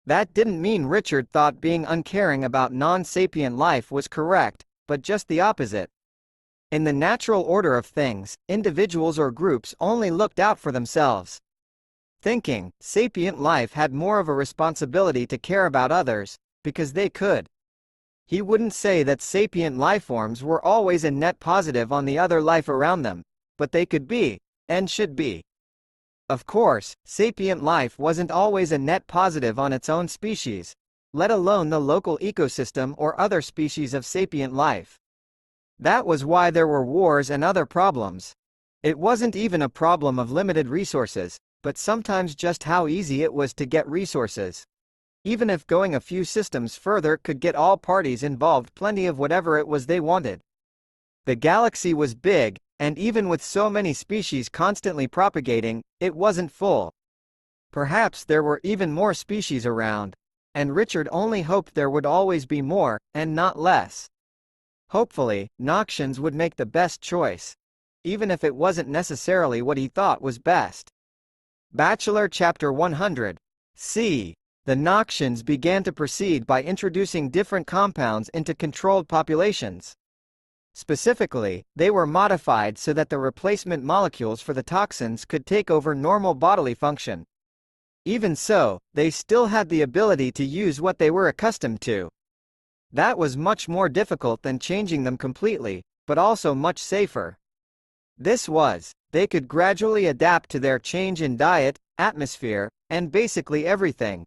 That didn't mean Richard thought being uncaring about non-sapient life was correct, but just the opposite. In the natural order of things, individuals or groups only looked out for themselves. Thinking, sapient life had more of a responsibility to care about others, because they could. He wouldn't say that sapient lifeforms were always a net positive on the other life around them, but they could be, and should be. Of course, sapient life wasn't always a net positive on its own species, let alone the local ecosystem or other species of sapient life. That was why there were wars and other problems. It wasn't even a problem of limited resources, but sometimes just how easy it was to get resources. Even if going a few systems further could get all parties involved plenty of whatever it was they wanted. The galaxy was big, and even with so many species constantly propagating, it wasn't full. Perhaps there were even more species around, and Richard only hoped there would always be more, and not less. Hopefully, Noxians would make the best choice, even if it wasn't necessarily what he thought was best. Bachelor Chapter 100. C. The Noxians began to proceed by introducing different compounds into controlled populations. Specifically, they were modified so that the replacement molecules for the toxins could take over normal bodily function. Even so, they still had the ability to use what they were accustomed to. That was much more difficult than changing them completely, but also much safer. They could gradually adapt to their change in diet, atmosphere, and basically everything.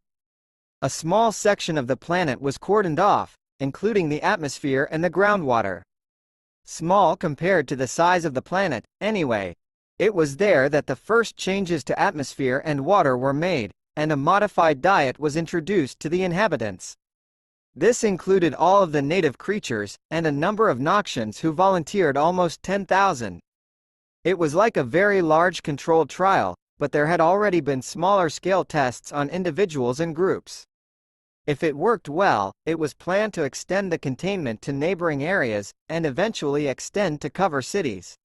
A small section of the planet was cordoned off, including the atmosphere and the groundwater. Small compared to the size of the planet, anyway. It was there that the first changes to atmosphere and water were made, and a modified diet was introduced to the inhabitants. This included all of the native creatures, and a number of Noxians who volunteered almost 10,000. It was like a very large controlled trial, but there had already been smaller-scale tests on individuals and groups. If it worked well, it was planned to extend the containment to neighboring areas, and eventually extend to cover cities.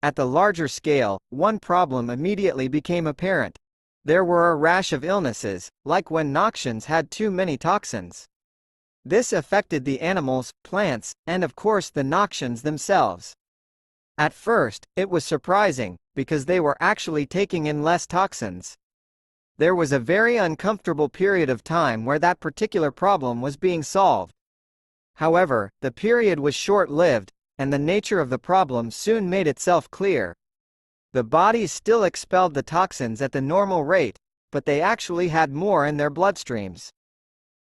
At the larger scale, one problem immediately became apparent. There were a rash of illnesses, like when Noxians had too many toxins. This affected the animals, plants, and of course the Noxians themselves. At first, it was surprising, because they were actually taking in less toxins. There was a very uncomfortable period of time where that particular problem was being solved. However, the period was short-lived, and the nature of the problem soon made itself clear. The bodies still expelled the toxins at the normal rate, but they actually had more in their bloodstreams.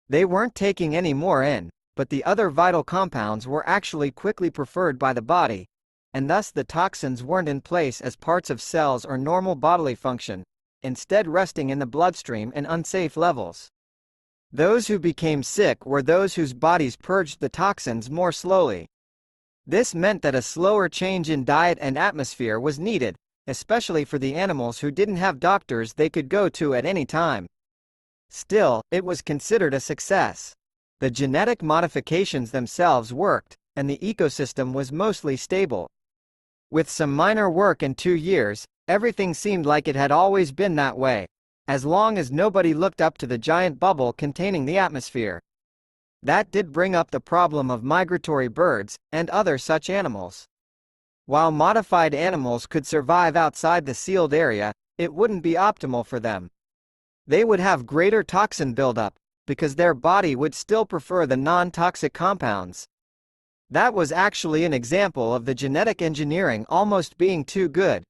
They weren't taking any more in, but the other vital compounds were actually quickly preferred by the body, and thus the toxins weren't in place as parts of cells or normal bodily function, instead resting in the bloodstream in unsafe levels. Those who became sick were those whose bodies purged the toxins more slowly. This meant that a slower change in diet and atmosphere was needed, especially for the animals who didn't have doctors they could go to at any time. Still, it was considered a success. The genetic modifications themselves worked, and the ecosystem was mostly stable. With some minor work and 2 years, everything seemed like it had always been that way, as long as nobody looked up to the giant bubble containing the atmosphere. That did bring up the problem of migratory birds, and other such animals. While modified animals could survive outside the sealed area, it wouldn't be optimal for them. They would have greater toxin buildup, because their body would still prefer the non-toxic compounds. That was actually an example of the genetic engineering almost being too good.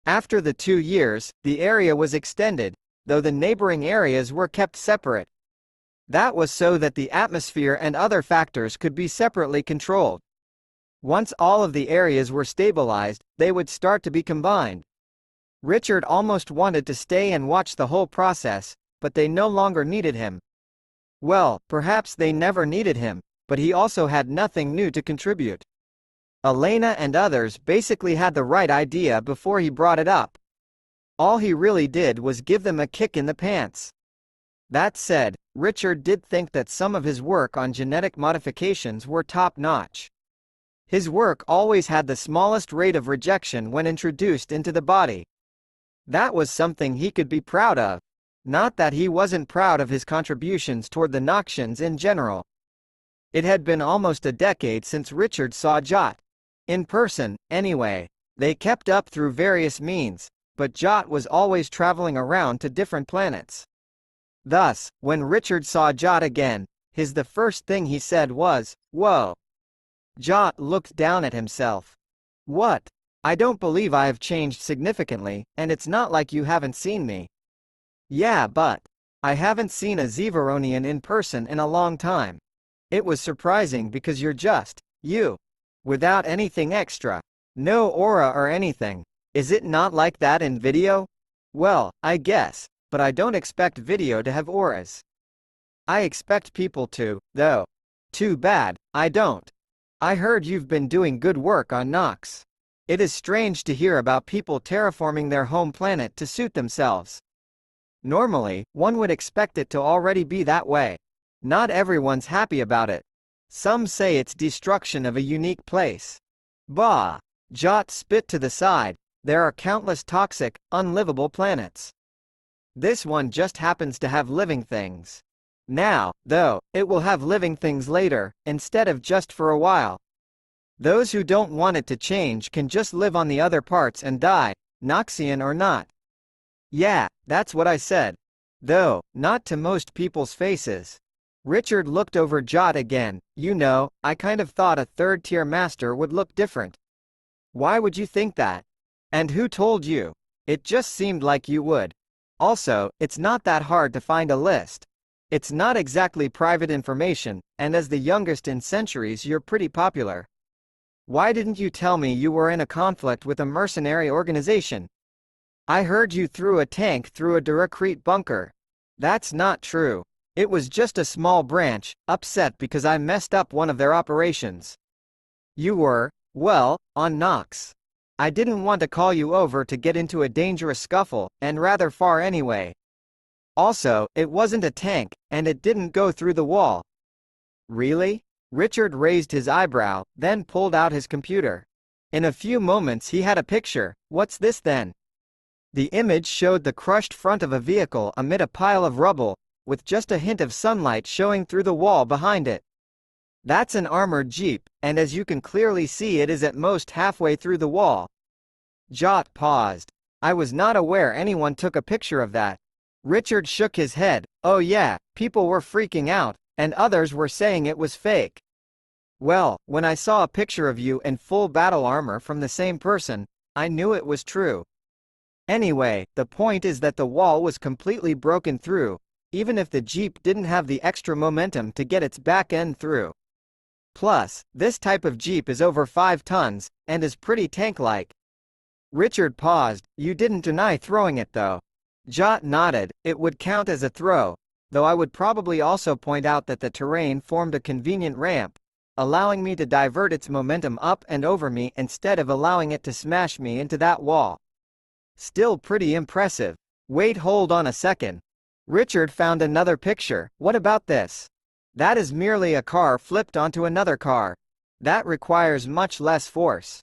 After the 2 years, the area was extended, though the neighboring areas were kept separate. That was so that the atmosphere and other factors could be separately controlled. Once all of the areas were stabilized, they would start to be combined. Richard almost wanted to stay and watch the whole process, but they no longer needed him. Well, perhaps they never needed him, but he also had nothing new to contribute. Elena and others basically had the right idea before he brought it up. All he really did was give them a kick in the pants. That said, Richard did think that some of his work on genetic modifications were top-notch. His work always had the smallest rate of rejection when introduced into the body. That was something he could be proud of. Not that he wasn't proud of his contributions toward the Knoxians in general. It had been almost a decade since Richard saw Jot. In person, anyway. They kept up through various means, but Jot was always traveling around to different planets. Thus, when Richard saw Jot again, the first thing he said was, "Whoa." Jot looked down at himself. "What? I don't believe I have changed significantly, and it's not like you haven't seen me." "Yeah, but I haven't seen a Zevaronian in person in a long time. It was surprising because you're just you. Without anything extra. No aura or anything. Is it not like that in video?" "Well, I guess, but I don't expect video to have auras. I expect people to, though. Too bad, I don't. I heard you've been doing good work on Knox. It is strange to hear about people terraforming their home planet to suit themselves. Normally, one would expect it to already be that way. Not everyone's happy about it. Some say it's destruction of a unique place. Bah! Jot spit to the side. There are countless toxic, unlivable planets. This one just happens to have living things. Now, though, it will have living things later, instead of just for a while. Those who don't want it to change can just live on the other parts and die, Knoxian or not." "Yeah, that's what I said. Though, not to most people's faces." Richard looked over Jot again. "You know, I kind of thought a third-tier master would look different." "Why would you think that? And who told you? It just seemed like you would. Also, it's not that hard to find a list. It's not exactly private information, and as the youngest in centuries you're pretty popular. Why didn't you tell me you were in a conflict with a mercenary organization? I heard you threw a tank through a Durecrete bunker." "That's not true. It was just a small branch, upset because I messed up one of their operations." "You were, well, on Knox. I didn't want to call you over to get into a dangerous scuffle, and rather far anyway. Also, it wasn't a tank, and it didn't go through the wall." "Really?" Richard raised his eyebrow, then pulled out his computer. In a few moments he had a picture. "What's this then?" The image showed the crushed front of a vehicle amid a pile of rubble, with just a hint of sunlight showing through the wall behind it. "That's an armored jeep, and as you can clearly see it is at most halfway through the wall." Jot paused. "I was not aware anyone took a picture of that." Richard shook his head. "Oh yeah, people were freaking out, and others were saying it was fake. Well, when I saw a picture of you in full battle armor from the same person, I knew it was true. Anyway, the point is that the wall was completely broken through, even if the Jeep didn't have the extra momentum to get its back end through. Plus, this type of Jeep is over 5 tons, and is pretty tank-like." Richard paused. "You didn't deny throwing it though." Jot nodded. "It would count as a throw, though I would probably also point out that the terrain formed a convenient ramp, allowing me to divert its momentum up and over me instead of allowing it to smash me into that wall. Still pretty impressive. Wait, hold on a second." Richard found another picture. "What about this? That is merely a car flipped onto another car. That requires much less force."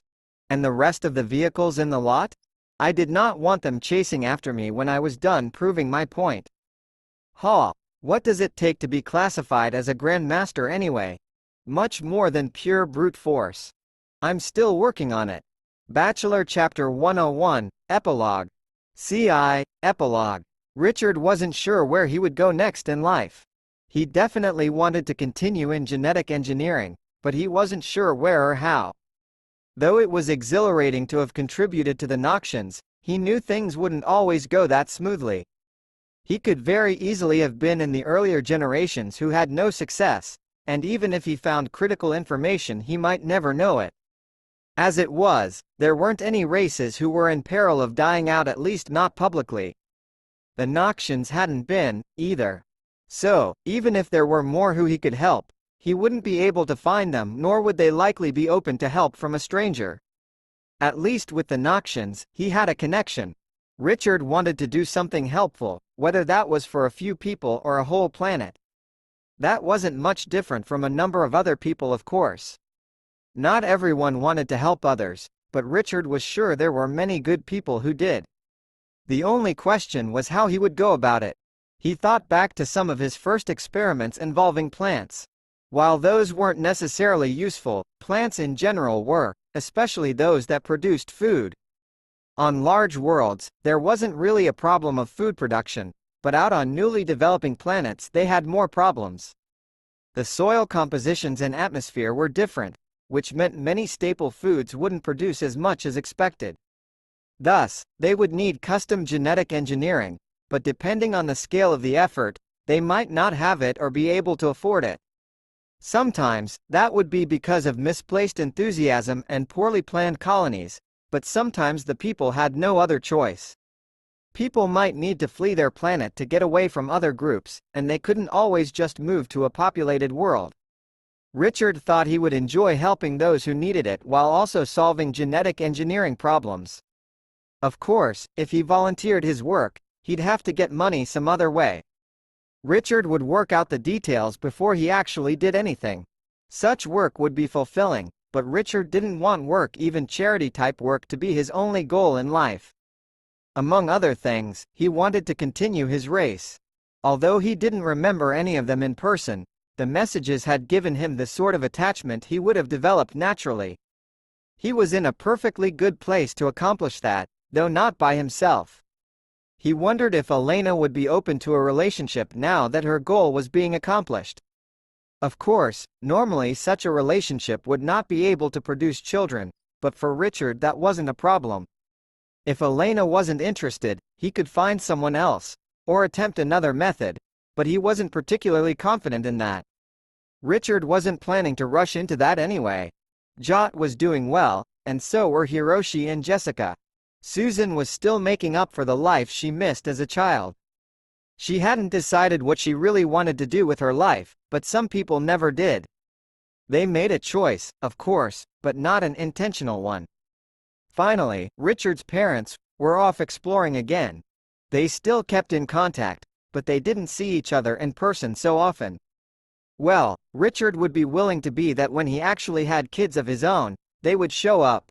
And the rest of the vehicles in the lot? I did not want them chasing after me when I was done proving my point. What does it take to be classified as a grandmaster anyway? Much more than pure brute force. I'm still working on it. Bachelor Chapter 101, Epilogue. Epilogue. Richard wasn't sure where he would go next in life. He definitely wanted to continue in genetic engineering, but he wasn't sure where or how. Though it was exhilarating to have contributed to the Knoxians, he knew things wouldn't always go that smoothly. He could very easily have been in the earlier generations who had no success, and even if he found critical information he might never know it. As it was, there weren't any races who were in peril of dying out, at least not publicly. The Knoxians hadn't been, either. So, even if there were more who he could help, he wouldn't be able to find them, nor would they likely be open to help from a stranger. At least with the Knoxians, he had a connection. Richard wanted to do something helpful, whether that was for a few people or a whole planet. That wasn't much different from a number of other people, of course. Not everyone wanted to help others, but Richard was sure there were many good people who did. The only question was how he would go about it. He thought back to some of his first experiments involving plants. While those weren't necessarily useful, plants in general were, especially those that produced food. On large worlds, there wasn't really a problem of food production, but out on newly developing planets they had more problems. The soil compositions and atmosphere were different, which meant many staple foods wouldn't produce as much as expected. Thus, they would need custom genetic engineering, but depending on the scale of the effort, they might not have it or be able to afford it. Sometimes, that would be because of misplaced enthusiasm and poorly planned colonies, but sometimes the people had no other choice. People might need to flee their planet to get away from other groups, and they couldn't always just move to a populated world. Richard thought he would enjoy helping those who needed it while also solving genetic engineering problems. Of course, if he volunteered his work, he'd have to get money some other way. Richard would work out the details before he actually did anything. Such work would be fulfilling, but Richard didn't want work, even charity-type work, to be his only goal in life. Among other things, he wanted to continue his race. Although he didn't remember any of them in person, the messages had given him the sort of attachment he would have developed naturally. He was in a perfectly good place to accomplish that, though not by himself. He wondered if Elena would be open to a relationship now that her goal was being accomplished. Of course, normally such a relationship would not be able to produce children, but for Richard that wasn't a problem. If Elena wasn't interested, he could find someone else, or attempt another method, but he wasn't particularly confident in that. Richard wasn't planning to rush into that anyway. Jot was doing well, and so were Hiroshi and Jessica. Susan was still making up for the life she missed as a child. She hadn't decided what she really wanted to do with her life, but some people never did. They made a choice, of course, but not an intentional one. Finally, Richard's parents were off exploring again. They still kept in contact, but they didn't see each other in person so often. Well, Richard would be willing to be that when he actually had kids of his own, they would show up.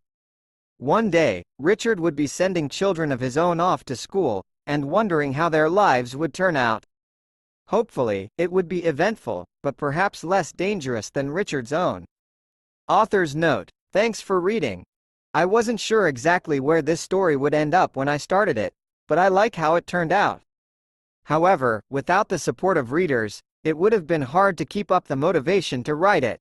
One day, Richard would be sending children of his own off to school, and wondering how their lives would turn out. Hopefully, it would be eventful, but perhaps less dangerous than Richard's own. Author's note: thanks for reading. I wasn't sure exactly where this story would end up when I started it, but I like how it turned out. However, without the support of readers, it would have been hard to keep up the motivation to write it.